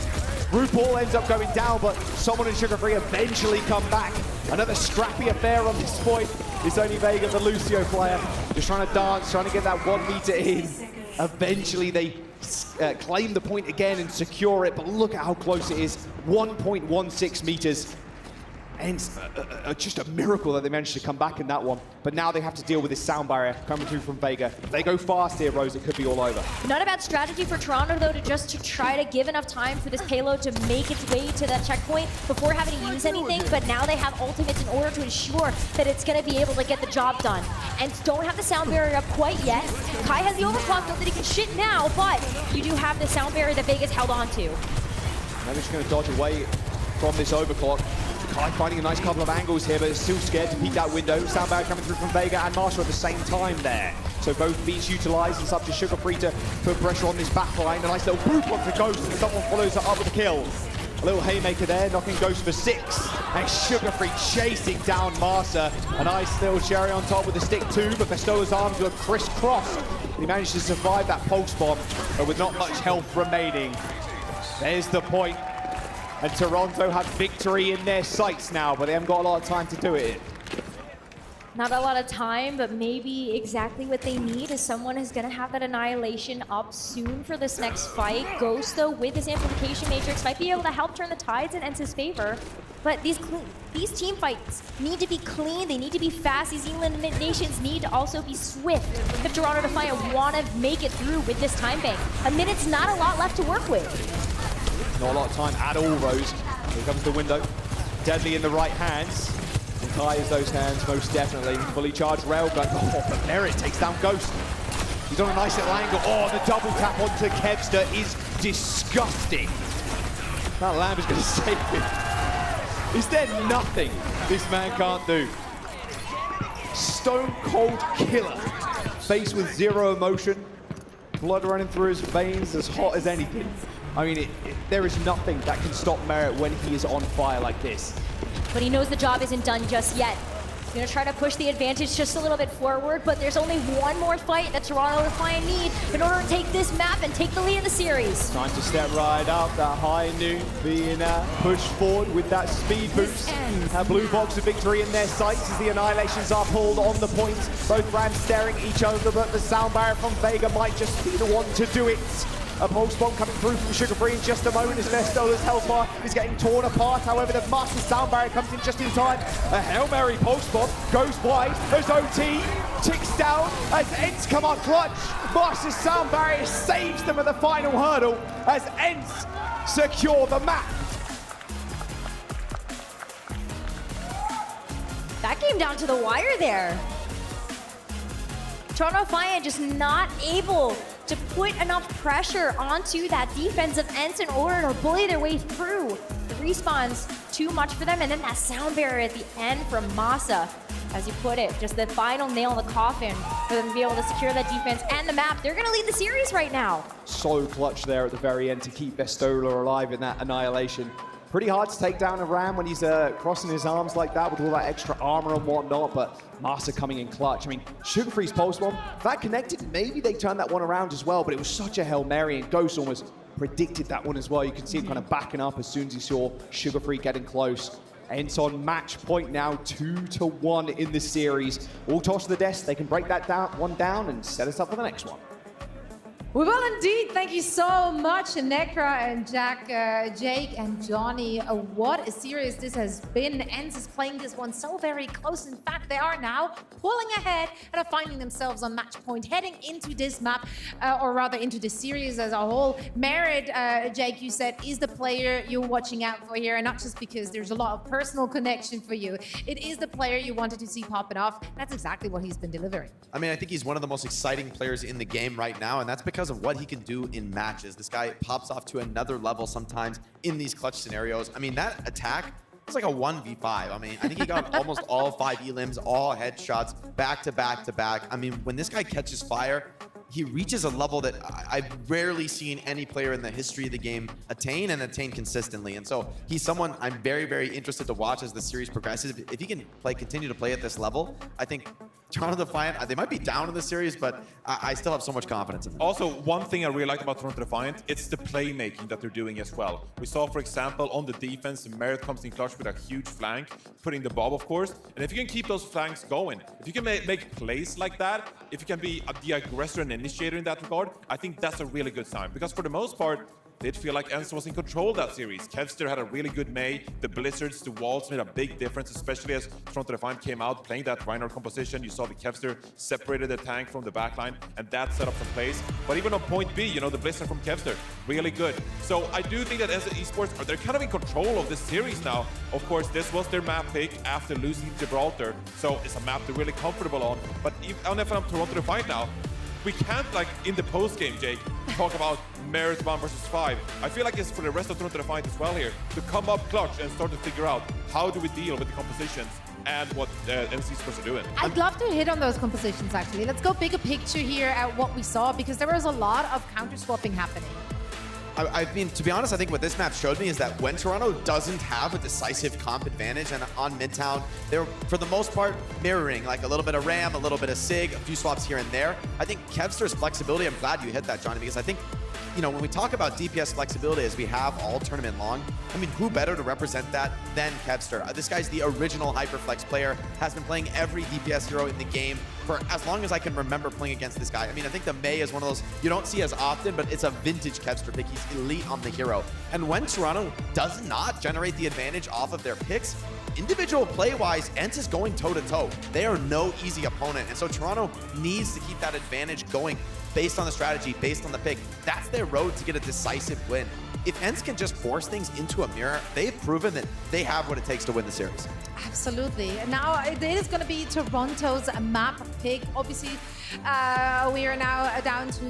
RuPaul ends up going down, but someone in Sugar Free eventually come back. Another scrappy affair on this point. It's only Vega, the Lucio player, just trying to dance, trying to get that 1 meter in. Eventually they claim the point again and secure it, but look at how close it is. 1.16 meters. And just a miracle that they managed to come back in that one. But now they have to deal with this sound barrier coming through from Vega. If they go fast here, Rose, it could be all over. Not a bad strategy for Toronto, though, to try to give enough time for this payload to make its way to that checkpoint before having to use anything. But now they have ultimates in order to ensure that it's going to be able to get the job done. And don't have the sound barrier up quite yet. Kai has the overclock build that he can shit now, but you do have the sound barrier that Vega's held on to. Now they're just going to dodge away from this overclock. Kai finding a nice couple of angles here, but is still scared to peek that window. Sound barrier coming through from Vega and Marshall at the same time there. So both beats utilised. It's up to Sugar Free to put pressure on this back line. A nice little boop onto Ghost, and someone follows it up with a kill. A little haymaker there, knocking Ghost for 6. And Sugar Free chasing down Master. A nice little cherry on top with the stick too, but Bestower's arms were crisscrossed. He managed to survive that pulse bomb, but with not much health remaining. There's the point. And Toronto have victory in their sights now, but they haven't got a lot of time to do it in. Not a lot of time, but maybe exactly what they need is someone who's going to have that Annihilation up soon for this next fight. Ghost, though, with his amplification matrix, might be able to help turn the tides in Ence's favor. But these team fights need to be clean, they need to be fast, these eliminations need to also be swift if Toronto Defiant want to make it through with this time bank. A minute's not a lot left to work with. Not a lot of time at all, Rose. Here comes the window. Deadly in the right hands. And Kai is those hands, most definitely. Fully charged railgun. Oh, but Merit takes down Ghost. He's on a nice little angle. Oh, the double tap onto Kevster is disgusting. That lamb is going to save him. Is there nothing this man can't do? Stone cold killer. Face with zero emotion. Blood running through his veins, as hot as anything. I mean, there is nothing that can stop Merit when he is on fire like this. But he knows the job isn't done just yet. He's going to try to push the advantage just a little bit forward, but there's only one more fight that Toronto Defiant need in order to take this map and take the lead in the series. Time to step right up, that high noon being pushed forward with that speed boost. A blue box of victory in their sights as the Annihilations are pulled on the point. Both brands staring at each other, but the sound barrier from Vega might just be the one to do it. A pulse bomb coming through from Sugar Free in just a moment as Vestola's health bar is getting torn apart. However, the Master sound barrier comes in just in time. A Hail Mary pulse bomb goes wide as OT ticks down as Ence come up clutch. Master's sound barrier saves them at the final hurdle as Ence secure the map. That came down to the wire there. Toronto Defiant just not able to put enough pressure onto that defensive Ence in order to bully their way through. The respawn's too much for them, and then that sound barrier at the end from Masa, as you put it, just the final nail in the coffin for them to be able to secure that defense and the map. They're gonna lead the series right now. So clutch there at the very end to keep Vestola alive in that annihilation. Pretty hard to take down a Ram when he's crossing his arms like that with all that extra armor and whatnot, but Master coming in clutch. I mean, Sugar Free's post bomb, if that connected, maybe they turned that one around as well, but it was such a Hail Mary, and Ghost almost predicted that one as well. You can see him kind of backing up as soon as he saw Sugar Free getting close. Ence on match point now, 2-1 in the series. All toss to the desk, they can break that one down and set us up for the next one. We will indeed. Thank you so much, Nekra and Jack, Jake and Johnny. What a series this has been. Ence is playing this one so very close. In fact, they are now pulling ahead and are finding themselves on match point, heading into this map, or rather into the series as a whole. Merit, Jake, you said, is the player you're watching out for here, and not just because there's a lot of personal connection for you. It is the player you wanted to see popping off. That's exactly what he's been delivering. I mean, I think he's one of the most exciting players in the game right now, and that's because of what he can do in matches. This guy pops off to another level sometimes in these clutch scenarios. I mean, that attack, it's like a 1v5. I mean, I think he got almost all 5 elims, all headshots, back to back to back. I mean, when this guy catches fire, he reaches a level that I've rarely seen any player in the history of the game attain and attain consistently. And so he's someone I'm very, very interested to watch as the series progresses. If he can continue to play at this level, I think Toronto Defiant, they might be down in the series, but I still have so much confidence in them. Also, one thing I really like about Toronto Defiant, it's the playmaking that they're doing as well. We saw, for example, on the defense, Merit comes in clutch with a huge flank, putting the bob, of course. And if you can keep those flanks going, if you can make plays like that, if you can be the aggressor and initiator in that regard, I think that's a really good sign. Because for the most part, did feel like Ence was in control of that series. Kevster had a really good May. The blizzards, the walls made a big difference, especially as Toronto Defiant came out playing that Reinhardt composition. You saw the Kevster separated the tank from the backline, and that set up some plays. But even on point B, you know, the blizzard from Kevster, really good. So I do think that as Esports, they're kind of in control of this series now. Of course, this was their map pick after losing Gibraltar, so it's a map they're really comfortable on. But even if I'm Toronto Defiant now, we can't, like, in the post-game, Jake, talk about Merit 1 versus 5. I feel like it's for the rest of Toronto Defiant as well here to come up clutch and start to figure out how do we deal with the compositions and what NC Sports are doing. I'd love to hit on those compositions, actually. Let's go bigger picture here at what we saw, because there was a lot of counter-swapping happening. I mean, to be honest, I think what this map showed me is that when Toronto doesn't have a decisive comp advantage and on Midtown, they're, for the most part, mirroring, like a little bit of Ram, a little bit of Sig, a few swaps here and there. I think Kevster's flexibility, I'm glad you hit that, Johnny, because I think, you know, when we talk about DPS flexibility as we have all tournament long, I mean, who better to represent that than Kevster? This guy's the original Hyperflex player, has been playing every DPS hero in the game for as long as I can remember playing against this guy. I mean, I think the May is one of those you don't see as often, but it's a vintage Kevster pick. He's elite on the hero. And when Toronto does not generate the advantage off of their picks, individual play-wise, Ence is going toe-to-toe. They are no easy opponent. And so Toronto needs to keep that advantage going based on the strategy, based on the pick. That's their road to get a decisive win. If Ence can just force things into a mirror, they've proven that they have what it takes to win the series. Absolutely. Now it is going to be Toronto's map pick. Obviously, we are now down to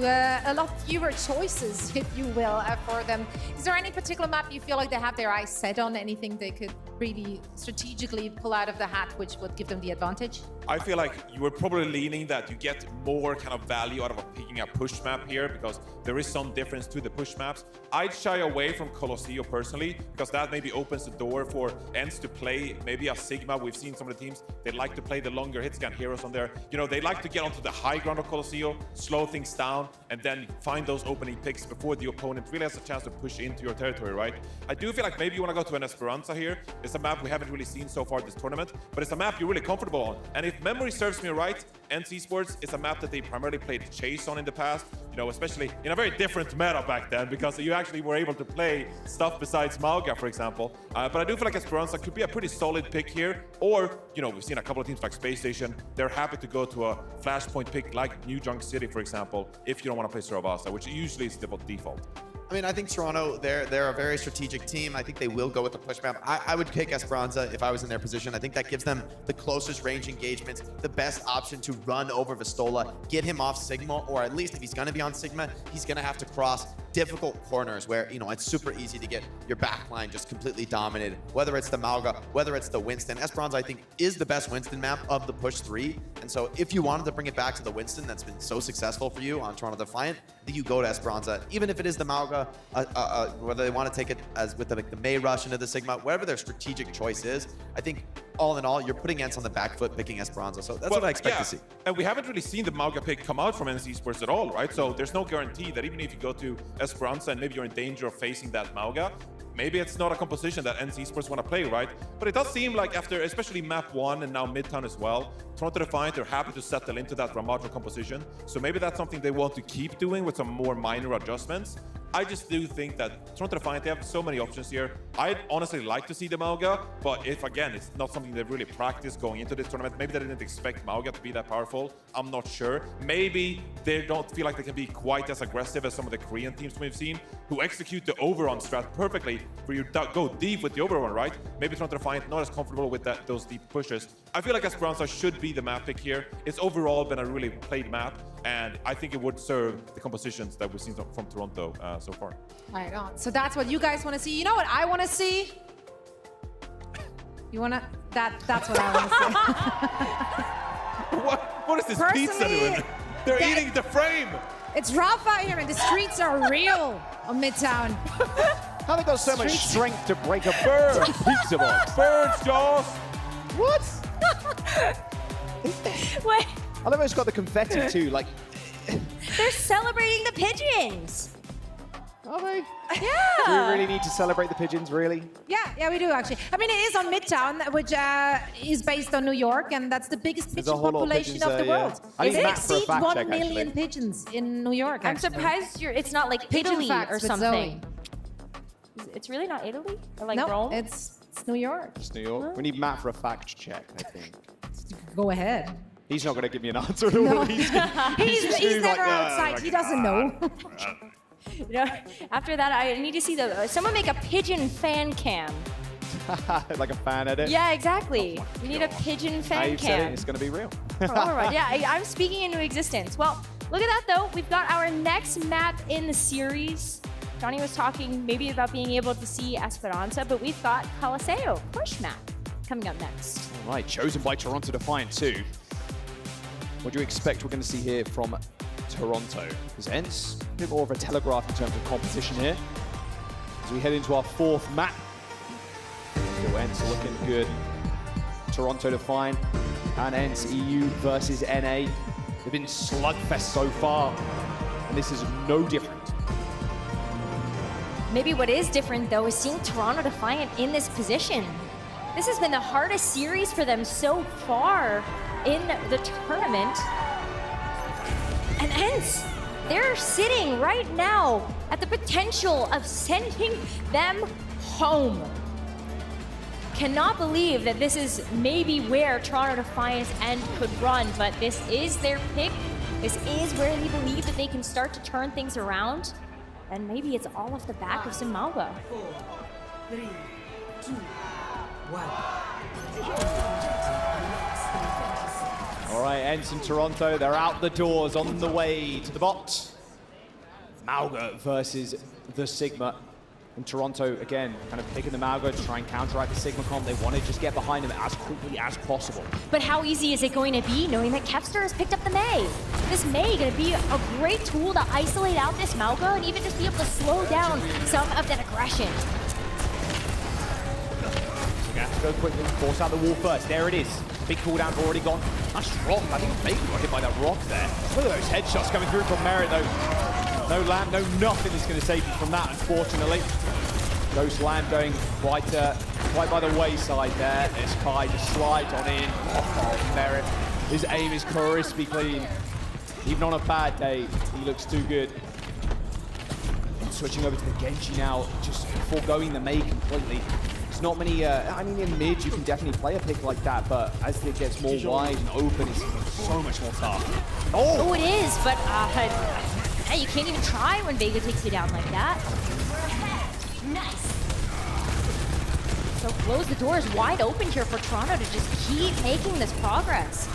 a lot fewer choices, if you will, for them. Is there any particular map you feel like they have their eyes set on? Anything they could really strategically pull out of the hat, which would give them the advantage? I feel like you were probably leaning that you get more kind of value out of picking a push map here, because there is some difference to the push maps. I'd shy away from Colosseo personally, because that maybe opens the door for Ence to play maybe a Sigma. We've seen some of the teams, they like to play the longer hit scan heroes on there. You know, they like to get onto the high ground of Colosseo, slow things down, and then find those opening picks before the opponent really has a chance to push into your territory, right? I do feel like maybe you want to go to an Esperanza here. It's a map we haven't really seen so far this tournament, but it's a map you're really comfortable on. And if memory serves me right, Ence Esports is a map that they primarily played Chase on in the past, you know, especially in a very different meta back then, because you actually were able to play stuff besides Mauga, for example. But I do feel like Esperanza could be a pretty solid pick here. Or, you know, we've seen a couple of teams like Space Station. They're happy to go to a flashpoint pick like New Junk City, for example, if you don't want to play Saravasa, which usually is the default. I mean, I think Toronto, they're a very strategic team. I think they will go with the push map. I would pick Esperanza if I was in their position. I think that gives them the closest range engagements, the best option to run over Vistola, get him off Sigma, or at least if he's going to be on Sigma, he's going to have to cross difficult corners where, you know, it's super easy to get your backline just completely dominated, whether it's the Mauga, whether it's the Winston. Esperanza, I think, is the best Winston map of the push 3. And so if you wanted to bring it back to the Winston that's been so successful for you on Toronto Defiant, I think you go to Esperanza, even if it is the Mauga, whether they want to take it as with the May rush into the Sigma, whatever their strategic choice is, I think all in all, you're putting Ence on the back foot, picking Esperanza. So that's what I expect to see. And we haven't really seen the Mauga pick come out from Ence Esports at all, right? So there's no guarantee that even if you go to Esperanza and maybe you're in danger of facing that Mauga, maybe it's not a composition that Ence Esports want to play, right? But it does seem like after, especially map 1 and now Midtown as well, Toronto Defiant are happy to settle into that Ramajo composition. So maybe that's something they want to keep doing with some more minor adjustments. I just do think that Toronto Defiant, they have so many options here. I'd honestly like to see the Mauga, but if, again, it's not something they've really practiced going into this tournament, maybe they didn't expect Mauga to be that powerful. I'm not sure. Maybe they don't feel like they can be quite as aggressive as some of the Korean teams we've seen, who execute the overrun strat perfectly for you to go deep with the overrun, right? Maybe Toronto Defiant not as comfortable with those deep pushes. I feel like Esperanza should be the map pick here. It's overall been a really played map, and I think it would serve the compositions that we've seen from Toronto so far. All right, so that's what you guys want to see. You know what I want to see? You want to? That's what I want to see. What is this pizza doing? They're eating the frame. It's rough out here, and the streets are real on Midtown. How they got so much strength to break a bird pizza box? Birds, Jaws. What? Wait. I love how it's got the confetti too. Like they're celebrating the pigeons. Are they? Yeah. Do we really need to celebrate the pigeons, really? Yeah, we do actually. I mean, it is on Midtown, which is based on New York, and that's the biggest pigeon population of the world. They exceed 1 million pigeons in New York. I'm surprised it's not like Italy or something. It's really not Italy? Or like Rome? It's New York. It's New York. We need Matt for a fact check, I think. Go ahead. He's not going to give me an answer at all. No. He's never outside. He doesn't know. You know, after that, I need to see someone make a pigeon fan cam. Like a fan edit? Yeah, exactly. We need a pigeon fan cam. It's going to be real. All right, yeah, I'm speaking into existence. Well, look at that though. We've got our next map in the series. Johnny was talking maybe about being able to see Esperanza, but we've got Colosseo push map coming up next. All right, chosen by Toronto Defiant too. What do you expect we're going to see here from Toronto? Because Ence, a bit more of a telegraph in terms of composition here. As we head into our 4th map. Still Ence looking good. Toronto Defiant and Ence EU versus NA. They've been slugfest so far, and this is no different. Maybe what is different though is seeing Toronto Defiant in this position. This has been the hardest series for them so far in the tournament. And Ence, they're sitting right now at the potential of sending them home. Cannot believe that this is maybe where Toronto Defiant's end could run, but this is their pick. This is where they believe that they can start to turn things around. And maybe it's all off the back of some Mauga. 4, 3, 2, 1. All right, Ence and Toronto, they're out the doors on the way to the bot. Mauga versus the Sigma. And Toronto, again, kind of picking the Mauga to try and counteract the Sigma comp. They want to just get behind them as quickly as possible. But how easy is it going to be knowing that Kevster has picked up the May? This May going to be a great tool to isolate out this Mauga and even just be able to slow down some of that aggression. So we have to go quickly, force out the wall first. There it is. Big cooldown already gone. Nice rock. I think May got hit by that rock there. Look at those headshots coming through from Merit though. No lamp, no nothing is going to save you from that, unfortunately. Ghost Lamp going quite by the wayside there. As Kai just slides on in. Oh, Merit. His aim is crispy clean. Even on a bad day, he looks too good. And switching over to the Genji now, just foregoing the May completely. There's not many, I mean, in mid, you can definitely play a pick like that, but as it gets more wide and open, it's so much more tough. Oh, it is, but Yeah, you can't even try when Vega takes you down like that. Nice. So close the doors wide open here for Toronto to just keep making this progress.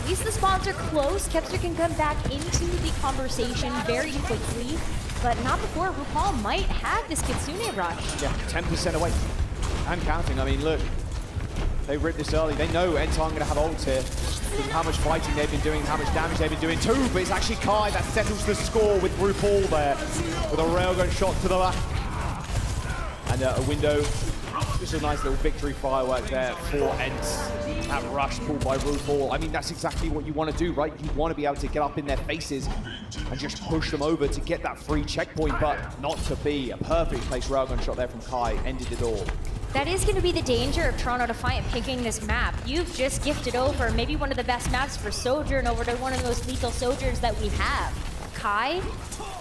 At least the spawns are close. Kepster can come back into the conversation very quickly, but not before RuPaul might have this Kitsune rush. Yeah, 10% away and counting. I mean, look, they ripped this early. They know Ence aren't going to have ults here. Because of how much fighting they've been doing, how much damage they've been doing too. But it's actually Kai that settles the score with RuPaul there with a railgun shot to the back. And a window. Just a nice little victory firework there for Ence. That rush pulled by RuPaul. I mean, that's exactly what you want to do, right? You want to be able to get up in their faces and just push them over to get that free checkpoint, but not to be. A perfect place railgun shot there from Kai ended it all. That is going to be the danger of Toronto Defiant picking this map. You've just gifted over maybe one of the best maps for Sojourn over to one of those lethal Sojourns that we have. Kai,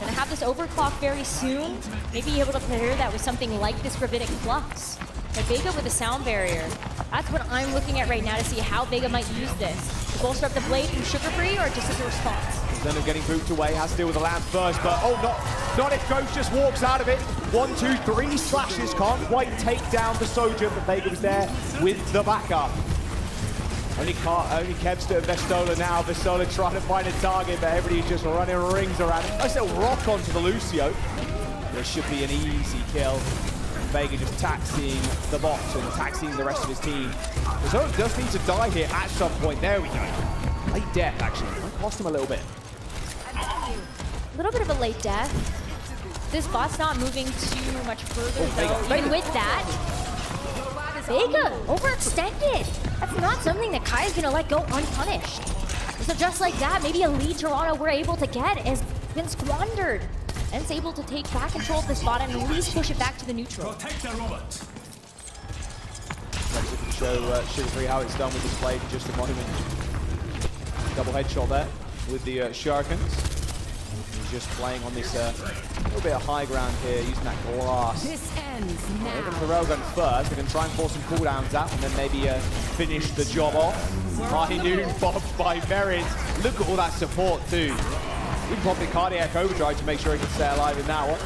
gonna have this overclock very soon. Maybe able to pair that with something like this Gravitic Flux. But Vega with a sound barrier. That's what I'm looking at right now to see how Vega might use this. To bolster up the blade from Sugar Free or just as a response. Then of getting booped away, has to deal with the lamp first, but oh, not if Ghost just walks out of it. 1, 2, 3 slashes, can't quite take down the Sojourn, but Vega was there with the backup. Only Kevster and Vestola now. Vestola trying to find a target, but everybody's just running rings around it. Nice little rock onto the Lucio. There should be an easy kill. Vega just taxiing the box and taxiing the rest of his team. Vestola does need to die here at some point. There we go. Late death, actually. Might cost him a little bit. A little bit of a late death. This bot's not moving too much further, though. Even with that, Vega overextended. That's not something that Kai's gonna let go unpunished. So just like that, maybe a lead Toronto we're able to get has been squandered. And it's able to take back control of the spot and at least push it back to the neutral. Let's show Sugar Free how it's done with this blade in just a moment. Double headshot there with the Shurikens. He's just playing on this little bit of high ground here, using that glass. This ends now. They're going to the railgun first. They're going to try and force some cooldowns out and then maybe finish the job off. High noon bombed by Merit. Look at all that support too. Even probably cardiac overdrive to make sure he can stay alive in that one.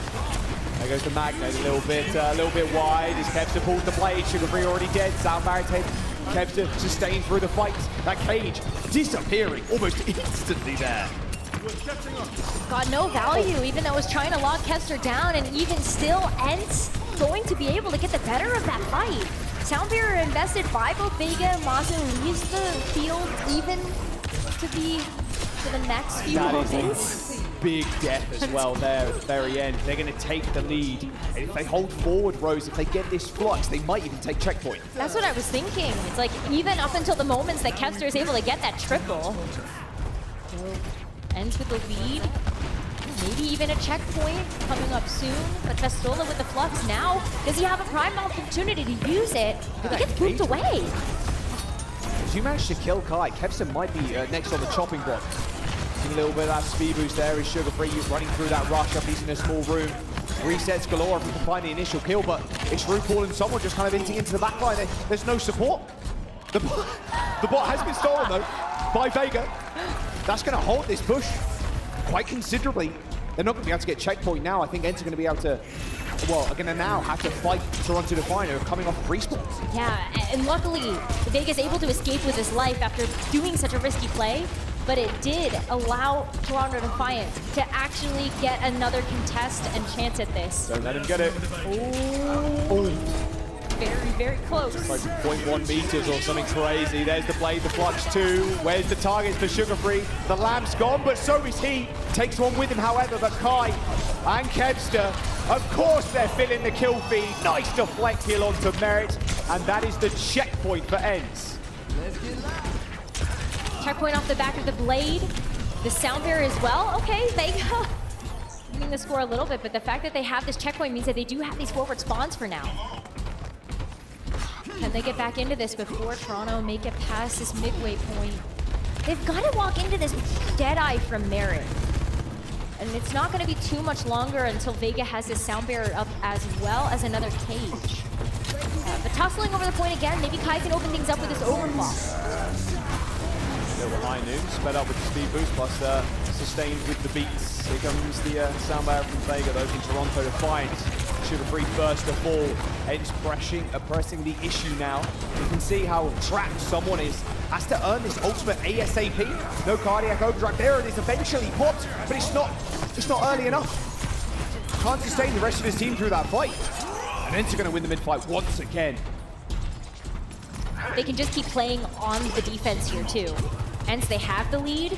There goes the Magnet a little bit wide. As Kevster pulls the blade, Sugar Free already dead. Sound barrier taken. Kevster sustained through the fight. That cage disappearing almost instantly there. Got no value, even though it was trying to lock Kevster down, and even still, Ence going to be able to get the better of that fight. Sound barrier invested by both Vega and Mazu leaves the field even to be for the next few moments. Big death as well there at the very end. They're going to take the lead. And if they hold forward, Rose, if they get this flux, they might even take checkpoint. That's what I was thinking. It's like even up until the moments that Kevster is able to get that triple. So, Ends with the lead. Maybe even a checkpoint coming up soon. But Vestola with the flux now. Does he have a prime opportunity to use it? He gets moved away. As you manage to kill Kai, Kevster might be next on the chopping block. A little bit of that speed boost there is Sugar Free running through that rush up. He's in a small room. Resets galore if he can find the initial kill, but it's RuPaul and someone just kind of hinting into the back line. There's no support. The bot has been stolen though by Vega. That's going to hold this push quite considerably. They're not going to be able to get checkpoint now. I think Ence are going to be able to, well, are going to now have to fight Toronto Defiant, who are coming off respawns. Yeah, and luckily, Vega's able to escape with his life after doing such a risky play. But it did allow Toronto Defiant to actually get another contest and chance at this. Don't let him get it. Ooh. Very, very close. Like 0.1 meters or something crazy. There's the blade, the flux too. Where's the target for Sugar Free? The lamp's gone, but so is he. Takes one with him, however, but Kai and Kevster, of course they're filling the kill feed. Nice deflect kill onto Merit, and that is the checkpoint for Ence. Checkpoint off the back of the blade. The sound barrier as well. Okay, Vega moving the score a little bit, but the fact that they have this checkpoint means that they do have these forward spawns for now. Can they get back into this before Toronto make it past this midway point? They've got to walk into this Deadeye from Merit. And it's not going to be too much longer until Vega has this sound barrier up as well as another cage. But tussling over the point again, maybe Kai can open things up with this overclock. Still behind Noon, sped up with the speed boost, plus sustained with the beats. Here comes the sound barrier from Vega, though, from Toronto Defiant. Sugar free first of all. Ence pressing the issue now. You can see how trapped someone is. Has to earn this ultimate ASAP. No cardiac overdrive. There it is, eventually popped, but it's not early enough. Can't sustain the rest of his team through that fight. And Ence are going to win the mid fight once again. They can just keep playing on the defense here too. Ence, they have the lead.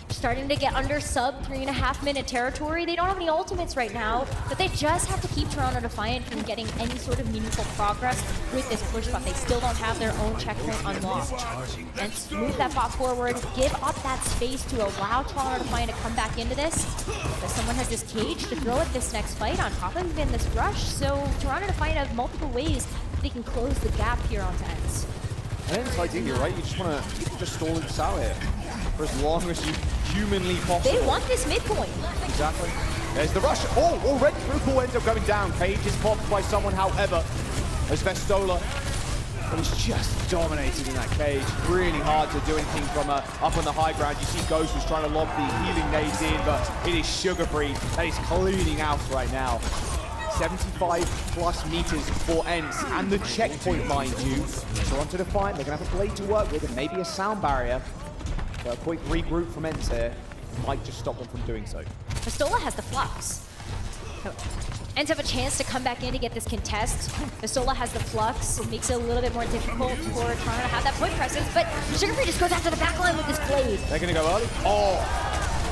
Starting to get under sub 3.5 minute territory. They don't have any ultimates right now, but they just have to keep Toronto Defiant from getting any sort of meaningful progress with this push bot. They still don't have their own checkpoint unlocked. And move that bot forward, give up that space to allow Toronto Defiant to come back into this. But someone has this cage to throw at this next fight on top of even this rush. So Toronto Defiant have multiple ways they can close the gap here onto Ence. And Ence, ideally, right? You just want to just stall this out here for as long as you humanly possible. They want this midpoint. Exactly. There's the rush. Oh, already Raccoon ends up going down. Cage is popped by someone, however, as Vestola was just dominated in that cage. Really hard to do anything from up on the high ground. You see Ghost was trying to lob the healing nades in, but it is Sugar Free that is cleaning out right now. 75 plus meters for Ence, and the checkpoint, mind you. Toronto Defiant, they're going to have a blade to work with and maybe a sound barrier. But a quick regroup from Ence here might just stop them from doing so. Vestola has the flux. Ence have a chance to come back in to get this contest. Vestola has the flux. It makes it a little bit more difficult for Toronto to have that point presence, but Sugar Free just goes after the backline with this blade. They're going to go early. Oh,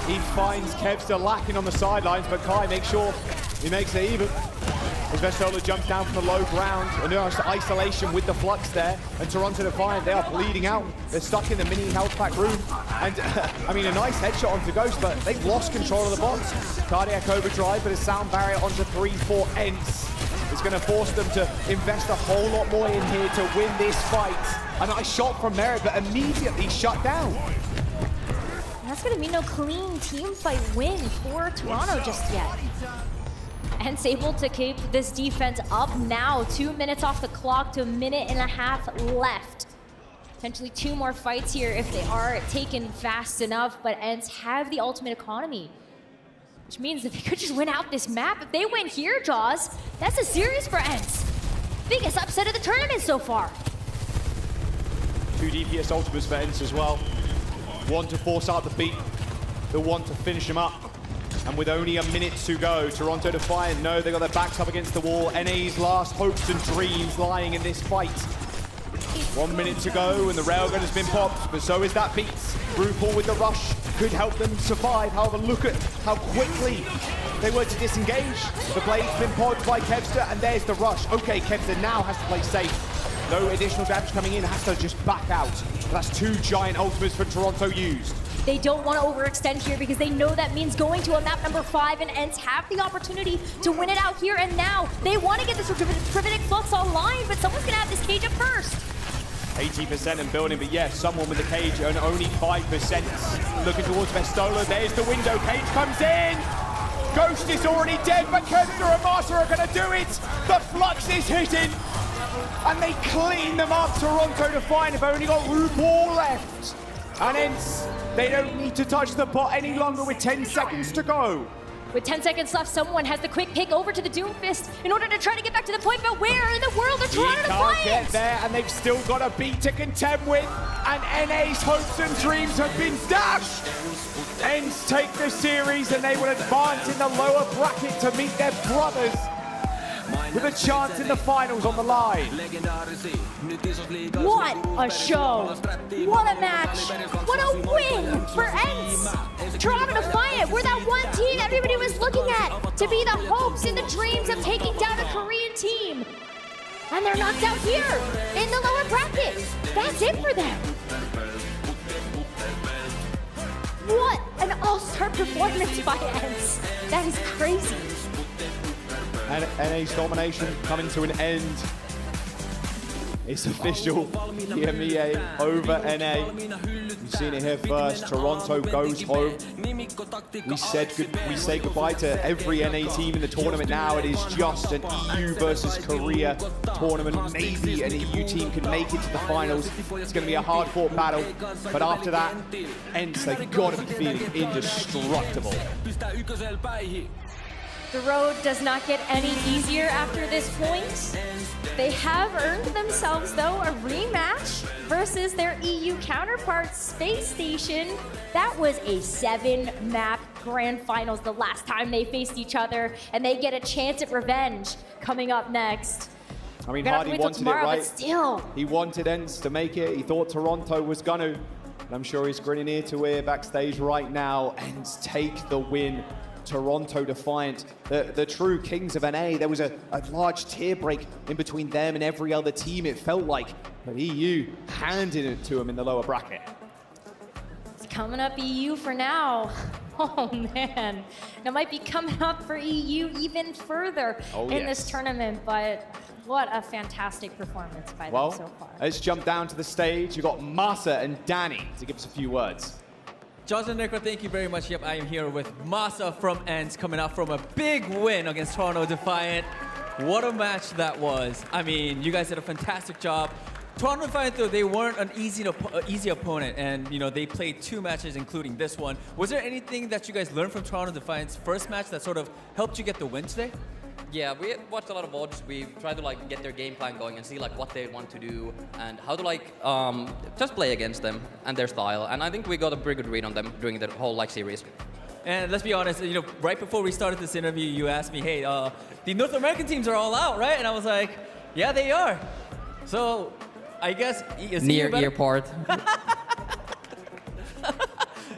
he finds Kevster lacking on the sidelines, but Kai makes sure he makes it even. As Vestola jumps down from the low ground, and there's isolation with the flux there, and Toronto Defiant, they are bleeding out. They're stuck in the mini health pack room, and I mean, a nice headshot onto Ghost, but they've lost control of the box. Cardiac overdrive, but a sound barrier onto 3-4 Ence. It's going to force them to invest a whole lot more in here to win this fight. A nice shot from Merritt, but immediately shut down. That's going to be no clean team fight win for Toronto just yet. Ence able to keep this defense up now. 2 minutes off the clock to 1.5 minutes left. Potentially 2 more fights here if they are taken fast enough, but Ence have the ultimate economy, which means that they could just win out this map. If they win here, Jaws, that's a series for Ence. Biggest upset of the tournament so far. 2 DPS ultimates for Ence as well. One to force out the beat, the one to finish him up. And with only 1 minute to go, Toronto Defiant know they got their backs up against the wall. NA's last hopes and dreams lying in this fight. 1 minute to go, and the railgun has been popped, but so is that beat. RuPaul with the rush could help them survive. However, look at how quickly they were to disengage. The blade's been popped by Kevster, and there's the rush. Okay, Kevster now has to play safe. No additional damage coming in, has to just back out. That's 2 giant ultimates for Toronto used. They don't want to overextend here because they know that means going to a map number 5, and Ence have the opportunity to win it out here and now. They want to get this Privitic Flux online, but someone's going to have this cage up first. 80% in building, but yes, someone with the cage and only 5%. Looking towards Vestola, there's the window, cage comes in! Ghost is already dead, but Kevster and Master are going to do it! The Flux is hitting! And they clean them up. Toronto Defiant have only got RuPaul left. And Ence, they don't need to touch the bot any longer with 10 seconds to go. With 10 seconds left, someone has the quick pick over to the Doomfist in order to try to get back to the point, but where in the world are Toronto Defiant? Can't get there, and they've still got a beat to contend with, and NA's hopes and dreams have been dashed. Ence take the series, and they will advance in the lower bracket to meet their brothers, with a chance in the finals on the line. What a show! What a match! What a win for Ence! Toronto Defiant were that one team everybody was looking at to be the hopes and the dreams of taking down a Korean team. And they're knocked out here in the lower bracket. That's it for them. What an all-star performance by Ence. That is crazy. And NA's domination coming to an end. It's official. EMEA over NA. You've seen it here first. Toronto goes home. We say goodbye to every NA team in the tournament now. It is just an EU versus Korea tournament. Maybe an EU team can make it to the finals. It's going to be a hard-fought battle. But after that, Ence, they've got to be feeling indestructible. The road does not get any easier after this point. They have earned themselves, though, a rematch versus their EU counterparts, Space Station. That was a 7-map grand finals the last time they faced each other, and they get a chance at revenge coming up next. I mean, Hardy wanted tomorrow, it, right? But still. He wanted Ence to make it. He thought Toronto was gonna. And I'm sure he's grinning ear to ear backstage right now. Ence take the win. Toronto Defiant, the true kings of NA. There was a large tier break in between them and every other team, it felt like. But EU handed it to them in the lower bracket. It's coming up EU for now. Oh man, it might be coming up for EU even further in this tournament, but what a fantastic performance by them so far. Let's jump down to the stage. You've got Masa and Danny to give us a few words. Josh and Nico, thank you very much. Yep, I am here with Masa from Ence, coming out from a big win against Toronto Defiant. What a match that was. I mean, you guys did a fantastic job. Toronto Defiant, though, they weren't an easy opponent, and you know they played 2 matches, including this one. Was there anything that you guys learned from Toronto Defiant's first match that sort of helped you get the win today? Yeah, we watched a lot of VODs. We tried to like get their game plan going and see like what they want to do and how to like just play against them and their style. And I think we got a pretty good read on them during the whole like series. And let's be honest, you know, right before we started this interview, you asked me, hey, the North American teams are all out, right? And I was like, yeah, they are. So I guess near airport.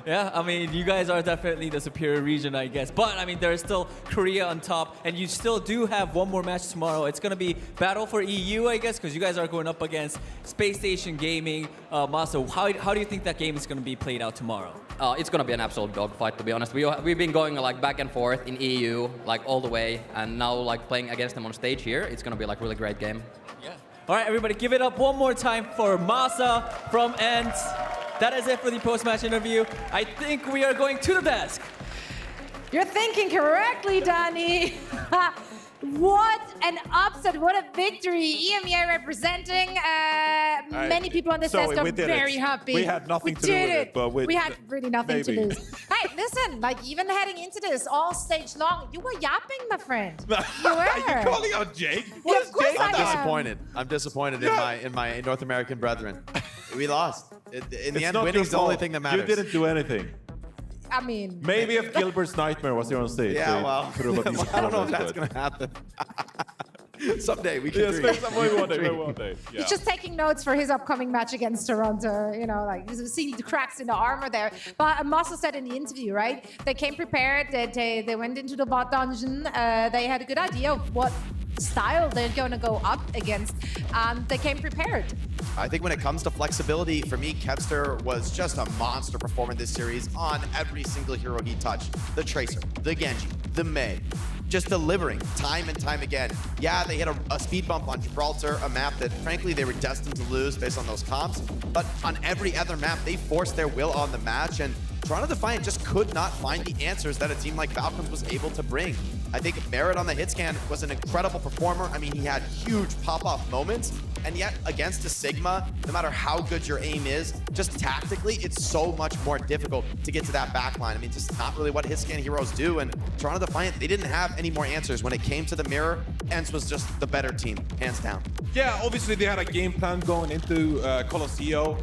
Yeah, I mean, you guys are definitely the superior region, I guess. But, I mean, there's still Korea on top, and you still do have one more match tomorrow. It's going to be battle for EU, I guess, because you guys are going up against Space Station Gaming. Masa, how do you think that game is going to be played out tomorrow? It's going to be an absolute dogfight, to be honest. We've been going like back and forth in EU, like all the way, and now like playing against them on stage here, it's going to be like really great game. Yeah. All right, everybody, give it up one more time for Masa from Ence. That is it for the post-match interview. I think we are going to the desk. You're thinking correctly, Danny. What an upset, what a victory. EMEA representing many people on this desk are very happy. We had nothing to do with it, but we had really nothing to lose. Hey, listen, like even heading into this all stage long, you were yapping, my friend. You were. Are you calling out Jake? Yeah, of course I'm disappointed. I'm disappointed in my North American brethren. We lost. In the end, winning's the only thing that matters. You didn't do anything. I mean, maybe if Gilbert's Nightmare was here on stage. Yeah, well, I don't know if that's going to happen. Someday we can dream. One day. Yeah. He's just taking notes for his upcoming match against Toronto. You know, like he's seeing the cracks in the armor there. But Masa said in the interview, right? They came prepared. They went into the bot dungeon. They had a good idea of what style they're going to go up against. They came prepared. I think when it comes to flexibility, for me, Kevster was just a monster performer this series on every single hero he touched. The Tracer, the Genji, the Mei, just delivering time and time again. Yeah, they hit a speed bump on Gibraltar, a map that frankly they were destined to lose based on those comps. But on every other map, they forced their will on the match, and Toronto Defiant just could not find the answers that a team like Falcons was able to bring. I think Barrett on the hit scan was an incredible performer. I mean, he had huge pop-off moments, and yet against a Sigma, no matter how good your aim is, just tactically, it's so much more difficult to get to that backline. I mean, just not really what hit scan heroes do, and Toronto Defiant, they didn't have any more answers. When it came to the mirror, Ence was just the better team, hands down. Yeah, obviously they had a game plan going into Colosseo,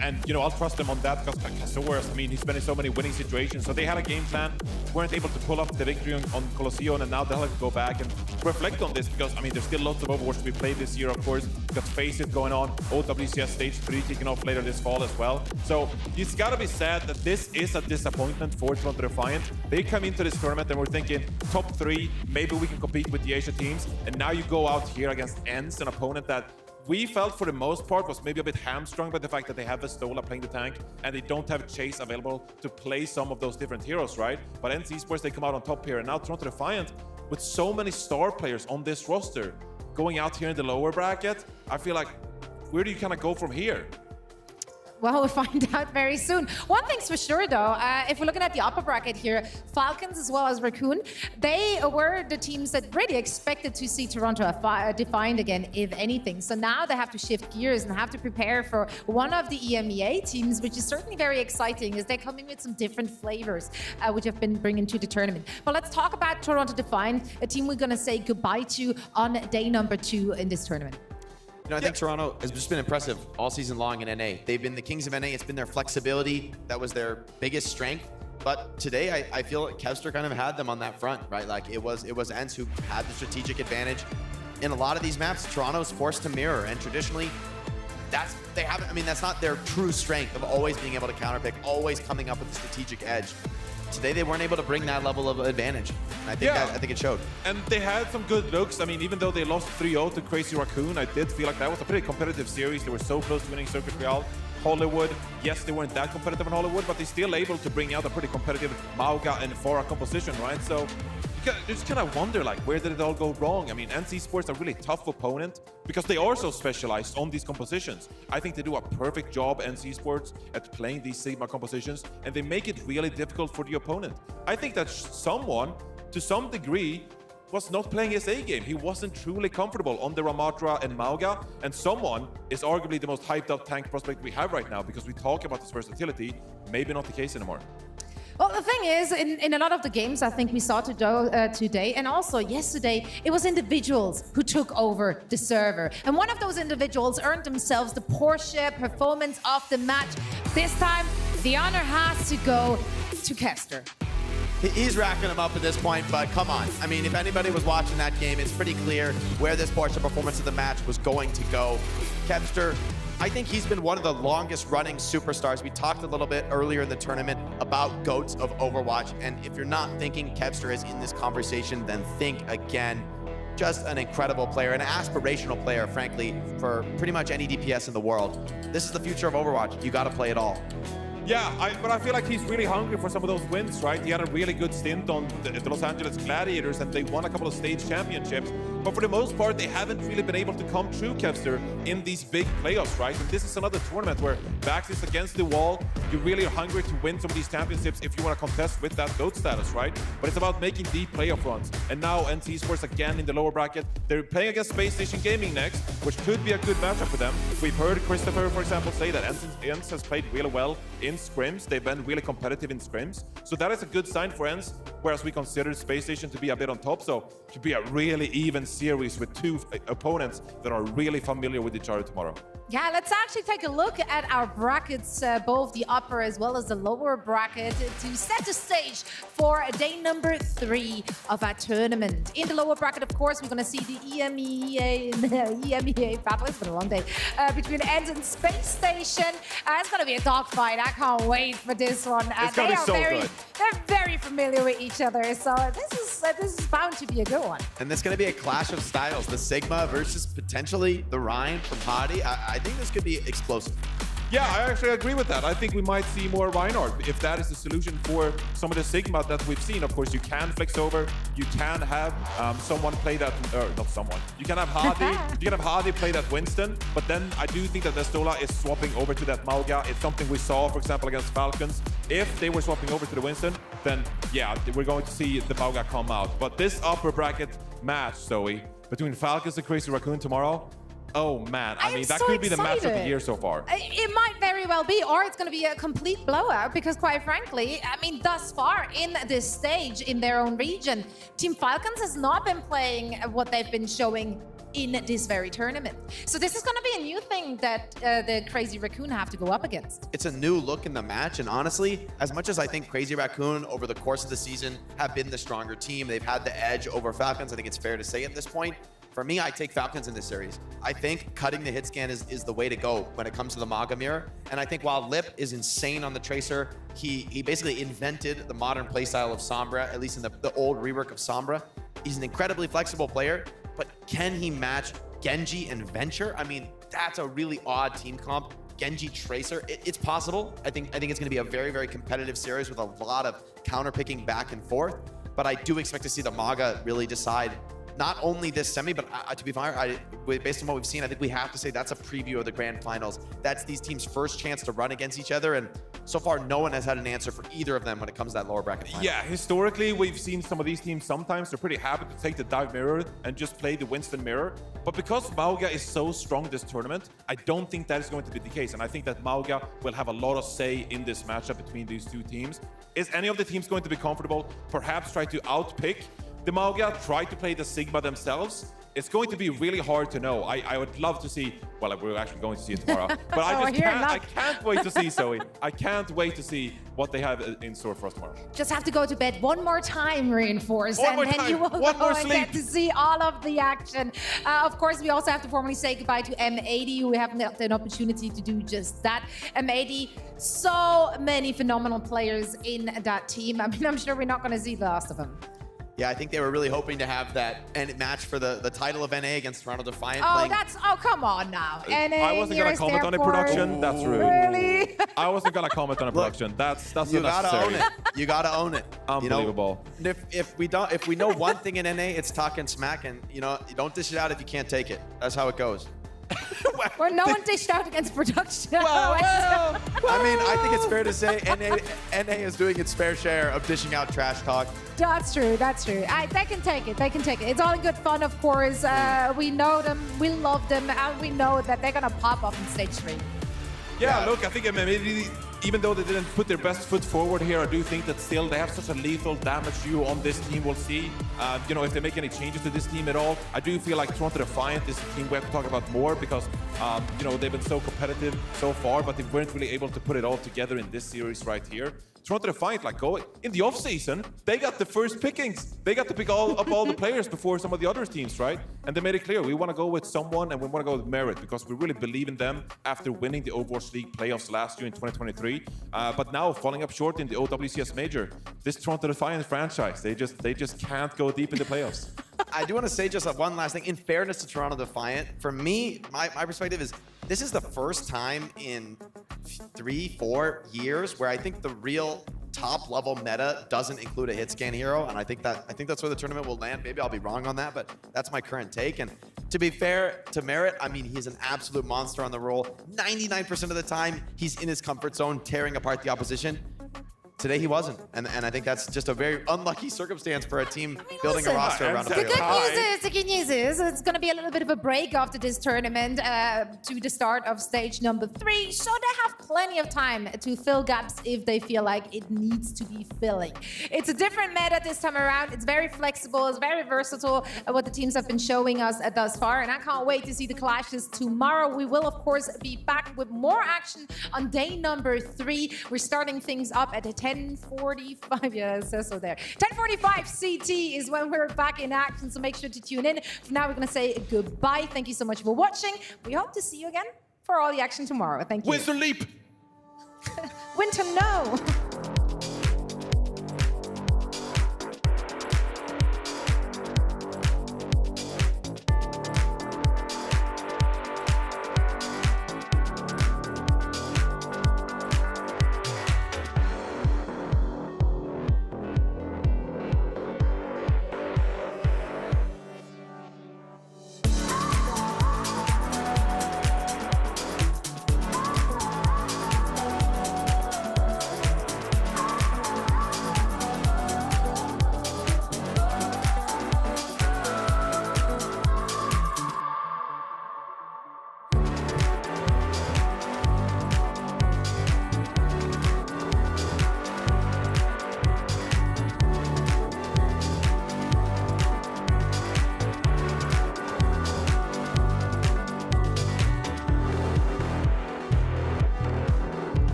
and you know, I'll trust them on that because Colosseo, I mean, he's been in so many winning situations, so they had a game plan, weren't able to pull off the victory on Colosseo, and now they'll have to go back and reflect on this because, I mean, there's still lots of Overwatch to be played this year, of course. We've got Face It going on, OWCS Stage 3 kicking off later this fall as well. So it's got to be said that this is a disappointment for Toronto Defiant. They come into this tournament and we're thinking top 3, maybe we can compete with the Asia teams, and now you go out here against Ence, an opponent that we felt for the most part was maybe a bit hamstrung by the fact that they have Vestola playing the tank and they don't have Chase available to play some of those different heroes, right? But Ence Esports, they come out on top here, and now Toronto Defiant, with so many star players on this roster, going out here in the lower bracket, I feel like where do you kind of go from here? Well, we'll find out very soon. One thing's for sure, though, if we're looking at the upper bracket here, Falcons as well as Raccoon, they were the teams that really expected to see Toronto Defiant again, if anything. So now they have to shift gears and have to prepare for one of the EMEA teams, which is certainly very exciting, as they come in with some different flavors, which have been bringing to the tournament. But let's talk about Toronto Defiant, a team we're going to say goodbye to on day number 2 in this tournament. You know, I think Toronto has just been impressive all season long in NA. They've been the kings of NA. It's been their flexibility. That was their biggest strength. But today, I feel like Kevster kind of had them on that front, right? Like it was Ence who had the strategic advantage. In a lot of these maps, Toronto's forced to mirror. And traditionally, that's not their true strength of always being able to counterpick, always coming up with a strategic edge. Today they weren't able to bring that level of advantage. And I think it showed. And they had some good looks. I mean, even though they lost 3-0 to Crazy Raccoon, I did feel like that was a pretty competitive series. They were so close to winning Circuit Real. Hollywood, yes, they weren't that competitive in Hollywood, but they're still able to bring out a pretty competitive Mauga and Fora composition, right? So you just kind of wonder, like, where did it all go wrong? I mean, Ence Esports are a really tough opponent because they are so specialized on these compositions. I think they do a perfect job, Ence Esports, at playing these Sigma compositions, and they make it really difficult for the opponent. I think that someone, to some degree, was not playing his A game. He wasn't truly comfortable on the Ramatra and Mauga, and someone is arguably the most hyped up tank prospect we have right now because we talk about his versatility. Maybe not the case anymore. Well, the thing is, in a lot of the games I think we saw today and also yesterday, it was individuals who took over the server. And one of those individuals earned themselves the Porsche Performance of the Match. This time, the honor has to go to Kevster. He's racking them up at this point, but come on. I mean, if anybody was watching that game, it's pretty clear where this Porsche Performance of the Match was going to go. Kevster, I think he's been one of the longest running superstars. We talked a little bit earlier in the tournament about GOATs of Overwatch, and if you're not thinking Kevster is in this conversation, then think again. Just an incredible player, an aspirational player, frankly, for pretty much any DPS in the world. This is the future of Overwatch. You got to play it all. Yeah, but I feel like he's really hungry for some of those wins, right? He had a really good stint on the Los Angeles Gladiators, and they won a couple of stage championships. But for the most part, they haven't really been able to come through, Kevster, in these big playoffs, right? And this is another tournament where backs is against the wall. You really are hungry to win some of these championships if you want to contest with that GOAT status, right? But it's about making deep playoff runs. And now Ence Esports again in the lower bracket. They're playing against Space Station Gaming next, which could be a good matchup for them. We've heard Christopher, for example, say that Ence has played really well in scrims. They've been really competitive in scrims. So that is a good sign for Ence, whereas we consider Space Station to be a bit on top. So to be a really even series with two opponents that are really familiar with each other tomorrow. Yeah, let's actually take a look at our brackets, both the upper as well as the lower bracket, to set the stage for day number 3 of our tournament. In the lower bracket, of course, we're going to see the EMEA battle. It's been a long day. Between Ence and Space Station. It's going to be a dogfight. I can't wait for this one. It's going to be so good. They're very familiar with each other, so this is bound to be a good one. And there's going to be a clash of styles. The Sigma versus potentially the Ryan from Hadi. I think this could be explosive. Yeah, I actually agree with that. I think we might see more Reinhardt if that is the solution for some of the Sigma that we've seen. Of course, you can flex over. You can have someone play that, not someone. You can have Hadi. You can have Hadi play that Winston. But then I do think that Nestola is swapping over to that Mauga. It's something we saw, for example, against Falcons. If they were swapping over to the Winston, then yeah, we're going to see the Mauga come out. But this upper bracket match, Zoe, between Falcons and Crazy Raccoon tomorrow, oh man, I mean, that could be the match of the year so far. It might very well be, or it's going to be a complete blowout because quite frankly, I mean, thus far in this stage in their own region, Team Falcons has not been playing what they've been showing in this very tournament. So this is going to be a new thing that the Crazy Raccoon have to go up against. It's a new look in the match, and honestly, as much as I think Crazy Raccoon over the course of the season have been the stronger team, they've had the edge over Falcons, I think it's fair to say at this point. For me, I take Falcons in this series. I think cutting the hit scan is the way to go when it comes to the Mauga mirror. And I think while Lip is insane on the Tracer, he basically invented the modern playstyle of Sombra, at least in the old rework of Sombra. He's an incredibly flexible player, but can he match Genji and Venture? I mean, that's a really odd team comp. Genji Tracer, it's possible. I think it's gonna be a very, very competitive series with a lot of counter picking back and forth. But I do expect to see the Mauga really decide not only this semi, but to be fair, based on what we've seen, I think we have to say that's a preview of the grand finals. That's these teams' first chance to run against each other, and so far, no one has had an answer for either of them when it comes to that lower bracket final. Yeah, historically, we've seen some of these teams sometimes they're pretty happy to take the dive mirror and just play the Winston mirror. But because Mauga is so strong this tournament, I don't think that is going to be the case. And I think that Mauga will have a lot of say in this matchup between these two teams. Is any of the teams going to be comfortable? Perhaps try to outpick the Mauga, try to play the Sigma themselves? It's going to be really hard to know. I would love to see, well, we're actually going to see it tomorrow, but I can't wait to see, Zoe. I can't wait to see what they have in store for us tomorrow. Just have to go to bed one more time, Reinforce, One more and then time. you will One go more and sleep. get to see all of the action. Of course, we also have to formally say goodbye to M80. We haven't had an opportunity to do just that. M80, so many phenomenal players in that team. I mean, I'm sure we're not going to see the last of them. Yeah, I think they were really hoping to have that match for the title of NA against Toronto Defiant. Oh, come on now. NA, I wasn't going to comment on the production. That's rude. Really? I wasn't going to comment on the production. That's You unnecessary. gotta own it. You gotta own it. Unbelievable. You know, if we know one thing in NA, it's talking smack, and you don't dish it out if you can't take it. That's how it goes. Well, no one dished out against production. I mean, I think it's fair to say NA is doing its fair share of dishing out trash talk. That's true. That's true. They can take it. They can take it. It's all in good fun, of course. We know them. We love them. And we know that they're going to pop off in stage 3. Yeah, look, I think even though they didn't put their best foot forward here, I do think that still they have such a lethal damage duo on this team. We'll see, if they make any changes to this team at all. I do feel like Toronto Defiant is a team we have to talk about more because, they've been so competitive so far, but they weren't really able to put it all together in this series right here. Toronto Defiant, in the off-season, they got the first pickings. They got to pick up all the players before some of the other teams, right? And they made it clear, we want to go with someone and we want to go with merit because we really believe in them after winning the Overwatch League playoffs last year in 2023. But now falling up short in the OWCS Major. This Toronto Defiant franchise, they just can't go deep in the playoffs. I do want to say just one last thing. In fairness to Toronto Defiant, for me, my perspective is this is the first time in 3-4 years where I think the real top level meta doesn't include a hit scan hero, and I think that's where the tournament will land. Maybe I'll be wrong on that, but that's my current take. And to be fair to Merit, I mean, he's an absolute monster on the roll. 99% of the time, he's in his comfort zone, tearing apart the opposition. Today he wasn't, and I think that's just a very unlucky circumstance for a team building a roster around a player. The good news is it's going to be a little bit of a break after this tournament to the start of stage number 3, so they have plenty of time to fill gaps if they feel like it needs to be filling. It's a different meta this time around. It's very flexible. It's very versatile, what the teams have been showing us thus far, and I can't wait to see the clashes tomorrow. We will, of course, be back with more action on day number 3. We're starting things up at 10:45. Yeah, it says so there. 10:45 CT is when we're back in action, so make sure to tune in. For now, we're going to say goodbye. Thank you so much for watching. We hope to see you again for all the action tomorrow. Thank you. Winter Leap! Winter, no!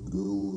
Go.